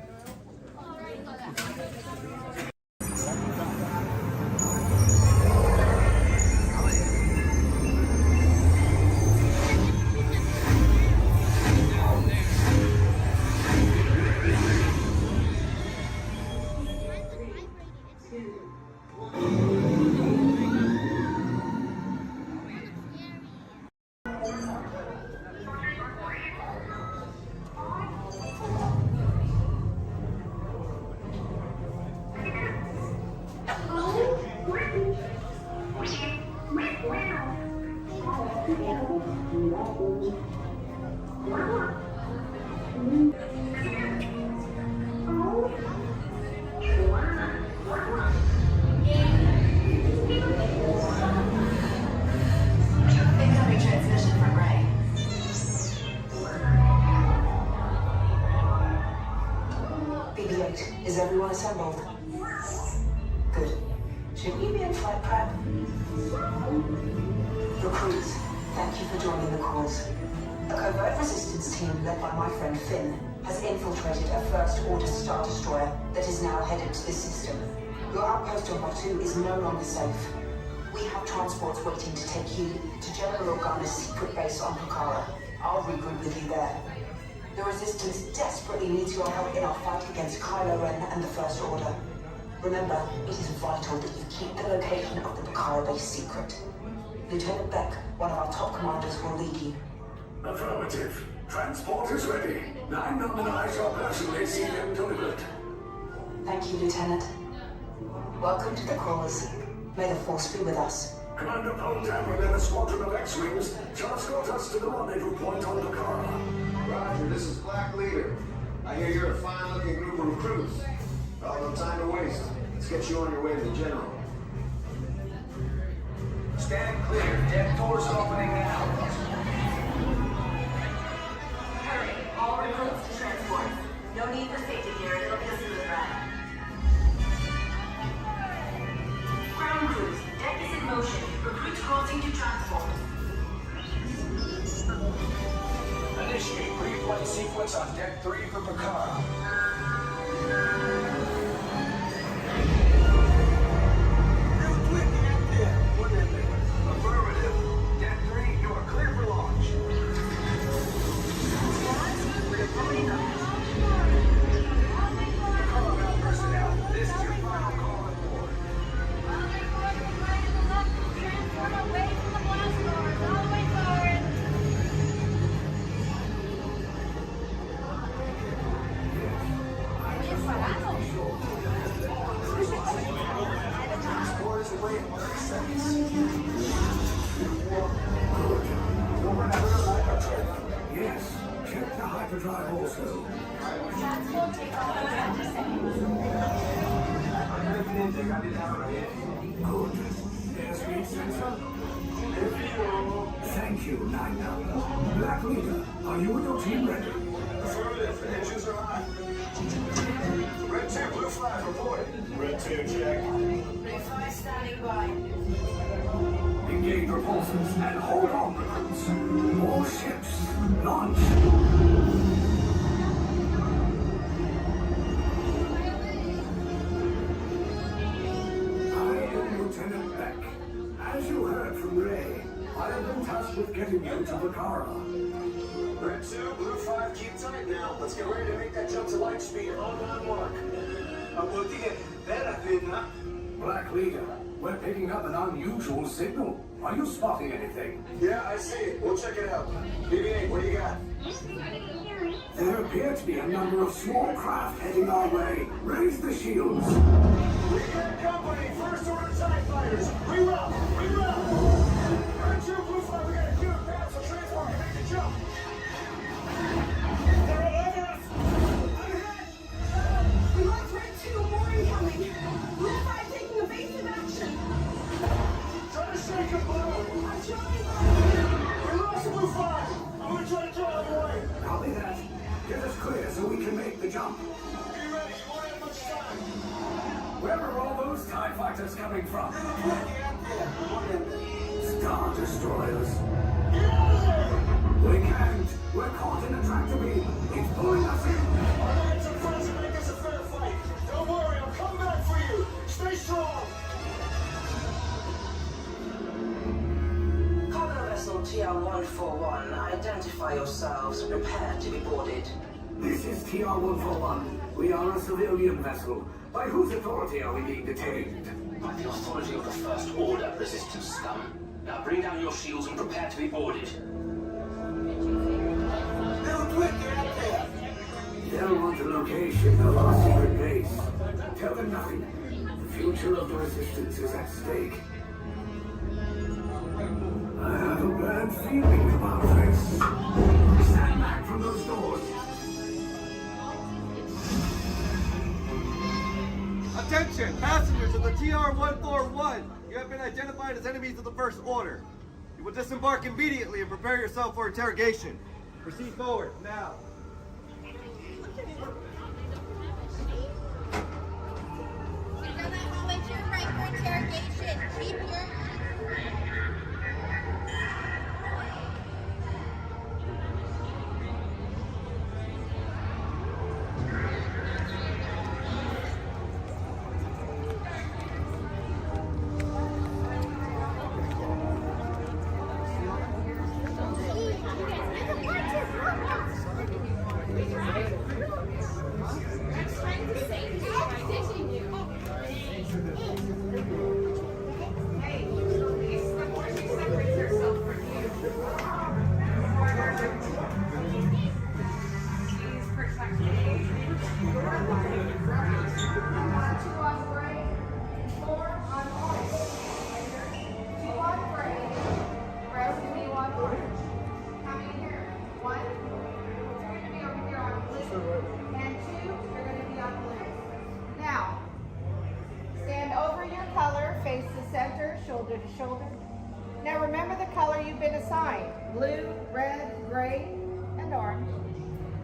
Speaker 13: Incoming transmission from Ray. BB-8, is everyone assembled? Good. Shouldn't you be in flight prep? Recruits, thank you for joining the cause. A covert resistance team led by my friend Finn has infiltrated a First Order Star Destroyer that is now headed to this system. Your outpost on Batu is no longer safe. We have transports waiting to take you to General Organa's secret base on Pucara. I'll regroup with you there. The Resistance desperately needs your help in our fight against Kylo Ren and the First Order. Remember, it is vital that you keep the location of the Pucara base secret. Lieutenant Beck, one of our top commanders, will lead you.
Speaker 5: Affirmative. Transport is ready. 9 and I shall personally see them delivered.
Speaker 13: Thank you, Lieutenant. Welcome to the cause. May the Force be with us.
Speaker 5: Commander Poltam and then a squadron of X-Wings shall escort us to the rendezvous point on Pucara.
Speaker 2: Roger, this is Black Leader. I hear you're a fine-looking group of recruits. Well, no time to waste. Let's get you on your way to the General.
Speaker 5: Stand clear. Deck doors opening now.
Speaker 13: Hurry, all recruits to transport. No need for safety gear, it'll be a smooth ride. Ground crews, deck is in motion. Recruits crossing to transport.
Speaker 5: Initiate pre-flight sequence on Deck 3 for Pucara. Affirmative. Deck 3, you are clear for launch. Pucara personnel, this is your final call on board.
Speaker 10: Away from the blast doors, all the way forward.
Speaker 5: Transport is away in 30 seconds. Yes, check the hyperdrive also.
Speaker 10: Transport take off in 20 seconds.
Speaker 5: Good. Airspeed sensor. Thank you, 9 Black Leader, are you and your team ready?
Speaker 2: Affirmative. Engines are hot. Red 2, blue flag reporting. Red 2, check.
Speaker 13: Blue 5 standing by.
Speaker 5: Engage repulsors and hold on, recruits. All ships, launch. I am Lieutenant Beck. As you heard from Ray, I have been tasked with getting you to Pucara.
Speaker 2: Red 2, Blue 5, keep tight now. Let's get ready to make that jump to light speed. On mark.
Speaker 18: Black Leader, we're picking up an unusual signal. Are you spotting anything?
Speaker 2: Yeah, I see it. We'll check it out. BB-8, what do you got?
Speaker 18: There appear to be a number of small craft heading our way. Raise the shields.
Speaker 2: We got company. First order TIE fighters. Reroute. Red 2, Blue 5, we got a clear path so transport can make the jump. They're all over us. I'm hit.
Speaker 13: We lost Red 2, more incoming. Blue 5 taking evasive action.
Speaker 2: Try to shake him, Blue.
Speaker 13: I'm trying.
Speaker 2: We lost Blue 5. I'm gonna try to draw him away.
Speaker 18: Copy that. Get us clear so we can make the jump.
Speaker 2: Be ready. You won't have much time.
Speaker 18: Where are all those TIE fighters coming from? Star Destroyers. We can't. We're caught in a tractor beam. It's pulling us in.
Speaker 2: Our lights are friends to make this a fair fight. Don't worry, I'll come back for you. Stay strong.
Speaker 13: Cargo vessel TR-141, identify yourselves and prepare to be boarded.
Speaker 18: This is TR-141. We are a civilian vessel. By whose authority are we being detained?
Speaker 12: By the authority of the First Order, Resistance scum. Now bring down your shields and prepare to be boarded.
Speaker 18: They'll want the location of our secret base. Tell them nothing. The future of the Resistance is at stake. I have a bad feeling about this. Stand back from those doors.
Speaker 20: Attention, passengers of the TR-141. You have been identified as enemies of the First Order. You will disembark immediately and prepare yourself for interrogation. Proceed forward, now.
Speaker 10: Keep your
Speaker 6: shoulder to shoulder. Now remember the color you've been assigned: blue, red, gray, and orange.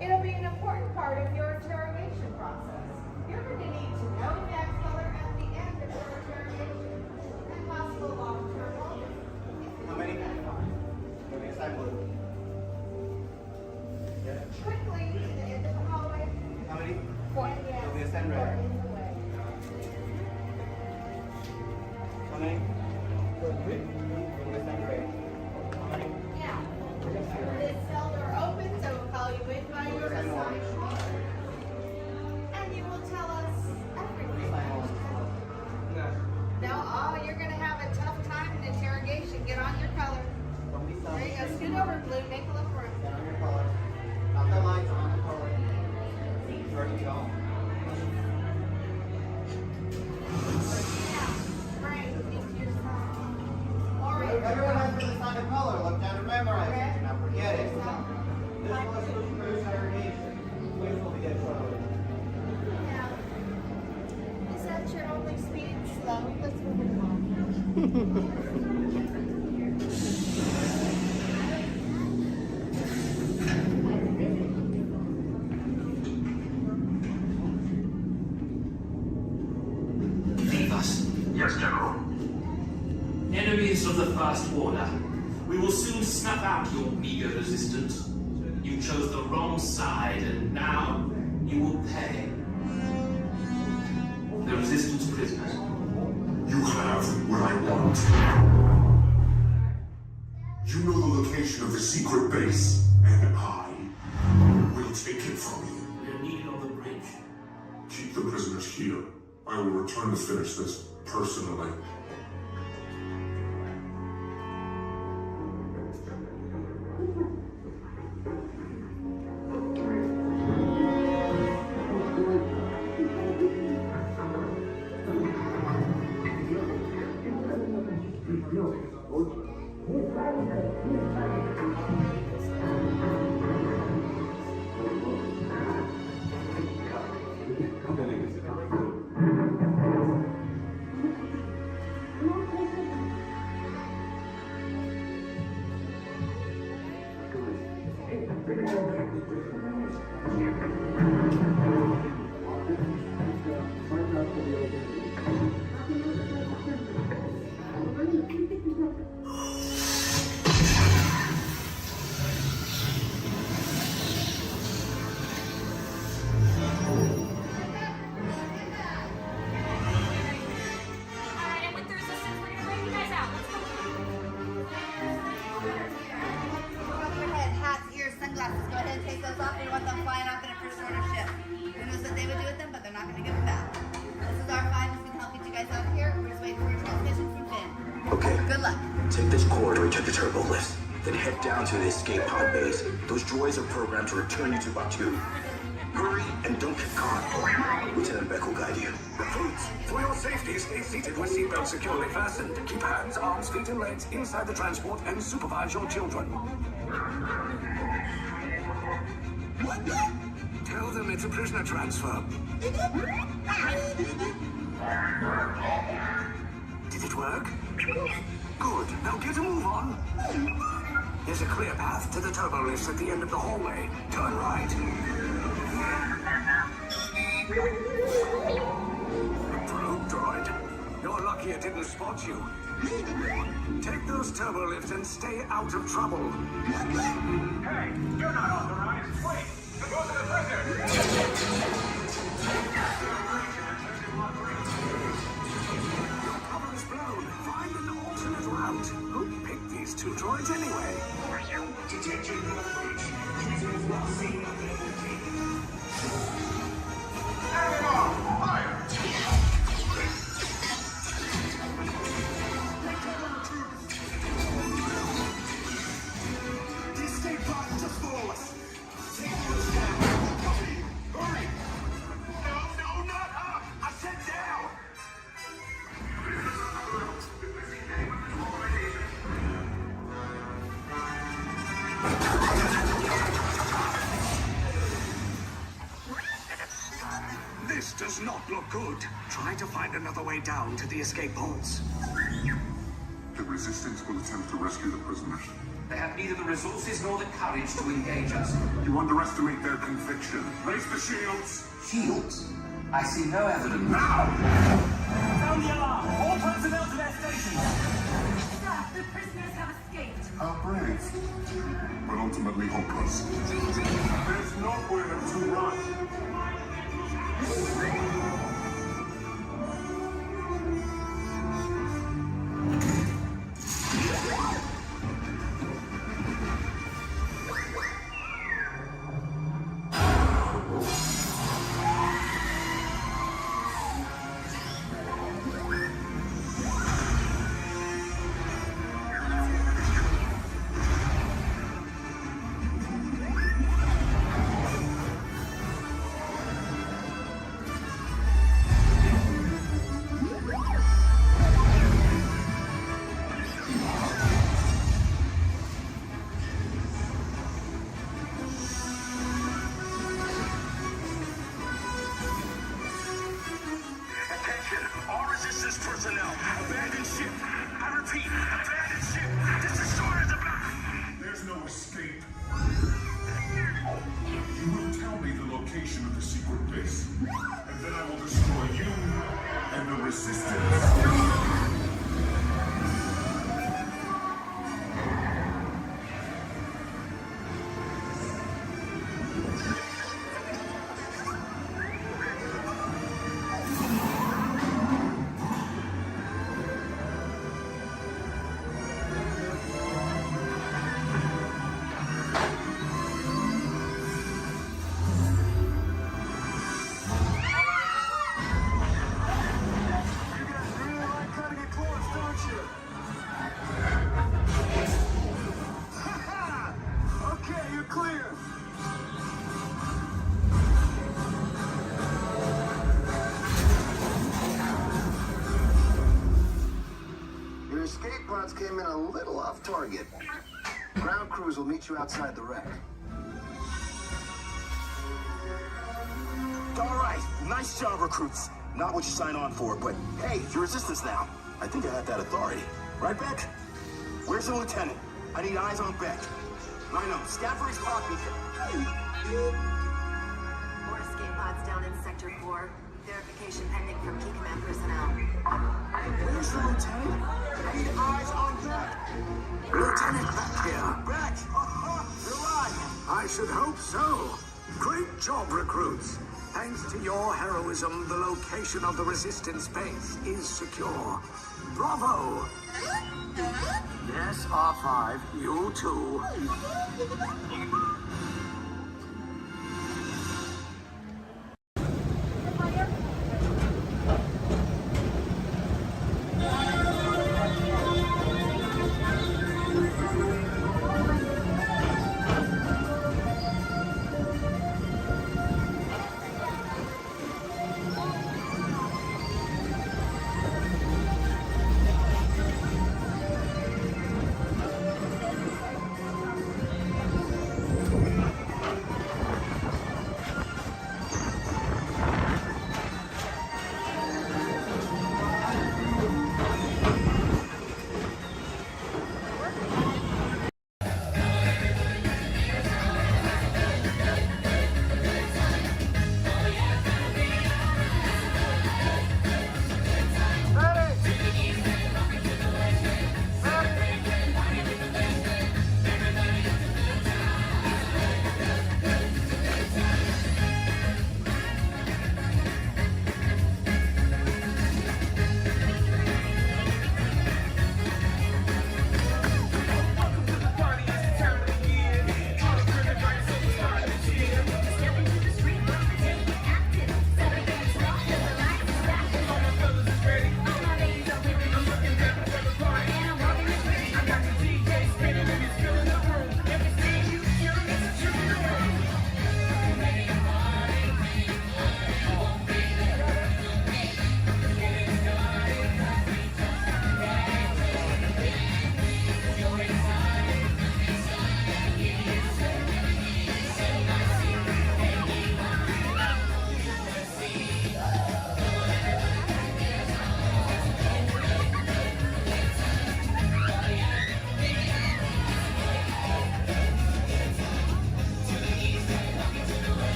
Speaker 6: It'll be an important part of your interrogation process. You're going to need to know that color at the end of your interrogation and possible long-term motive.
Speaker 20: How many? Let me assign blue.
Speaker 6: Quickly to the end of the hallway.
Speaker 20: How many?
Speaker 6: 4.
Speaker 20: Let me assign red. How many?
Speaker 6: Now, this cell door opens, I will call you in by your assigned color. And you will tell us everything. No, you're going to have a tough time in interrogation. Get on your color. There you go. Scoot over, blue. Make a little room.
Speaker 20: Get on your color. Not the lights, on the color. Ready to go. Everyone has been assigned a color. Look down and memorize it. Now forget it. This was for interrogation. Please will be trouble.
Speaker 6: Is that your only speed? Slow. Let's move it along.
Speaker 12: Leave us.
Speaker 5: Yes, General.
Speaker 12: Enemies of the First Order, we will soon snuff out your meager resistance. You chose the wrong side, and now you will pay. The Resistance prisoners.
Speaker 5: You have what I want. You know the location of the secret base, and I
Speaker 2: escape from me.
Speaker 18: They're needed on the bridge.
Speaker 2: Keep the prisoners here. I will return to finish this personally.
Speaker 5: To the escape pod base. Those droids are programmed to return you to Batuu. Hurry and don't get caught. Lieutenant Beck will guide you.
Speaker 18: Recruits, for your safety, stay seated with seatbelts securely fastened. Keep hands, arms, feet, and legs inside the transport and supervise your children. Tell them it's a prisoner transfer. Did it work? Good. Now get a move on. There's a clear path to the turbo lifts at the end of the hallway. Turn right. Probe droid. You're lucky it didn't spot you. Take those turbo lifts and stay out of trouble.
Speaker 2: Hey, you're not authorized. Wait, go to the prison.
Speaker 18: Your cover is blown. Find an alternate route. Who picked these two droids anyway?
Speaker 2: Detention approach. Prisoners not seen on the team. Add it on! Fire!
Speaker 18: The escape pod just below us.
Speaker 2: Take those down. Copy. Hurry!
Speaker 18: No, not up! I said down! This does not look good. Try to find another way down to the escape pods.
Speaker 2: The Resistance will attempt to rescue the prisoners.
Speaker 14: They have neither the resources nor the courage to engage us.
Speaker 2: You underestimate their conviction. Raise the shields!
Speaker 14: Shields? I see no evidence.
Speaker 2: Now!
Speaker 19: Sound the alarm! All personnel to their stations!
Speaker 3: Sir, the prisoners have escaped.
Speaker 2: How brave. But ultimately hopeless. There's nowhere to run.
Speaker 5: a little off target. Ground crews will meet you outside the wreck.
Speaker 18: All right, nice job, recruits. Not what you signed on for, but hey, you're resistance now. I think I have that authority. Right, Beck? Where's the lieutenant? I need eyes on Beck. Rhino, scan for his clock beacon.
Speaker 11: More escape pods down in Sector 4. Verification pending from Key Command personnel.
Speaker 18: Where's the lieutenant? I need eyes on Beck.
Speaker 5: Lieutenant Beck here.
Speaker 18: Beck! You're alive!
Speaker 5: I should hope so. Great job, recruits. Thanks to your heroism, the location of the resistance base is secure. Bravo! Yes, R5, you too.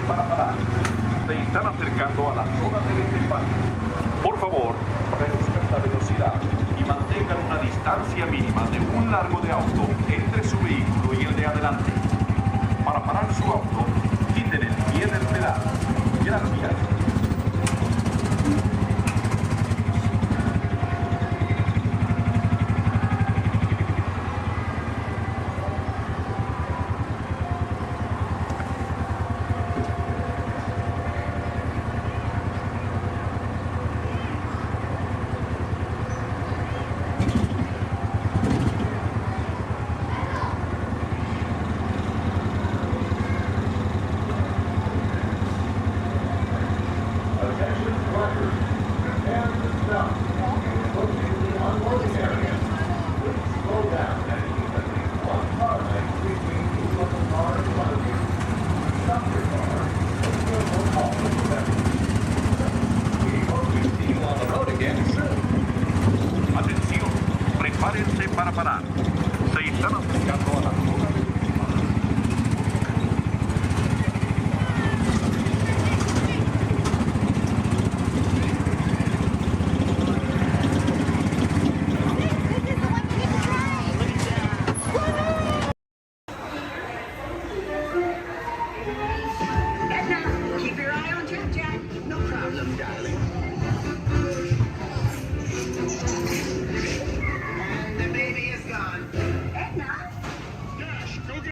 Speaker 14: para parar. Se están acercando a la zona de desembarque. Por favor, reduzcan la velocidad y mantengan una distancia mínima de un largo de auto entre su vehículo y el de adelante. Para parar su auto, quiten el pie del pedal. Gracias.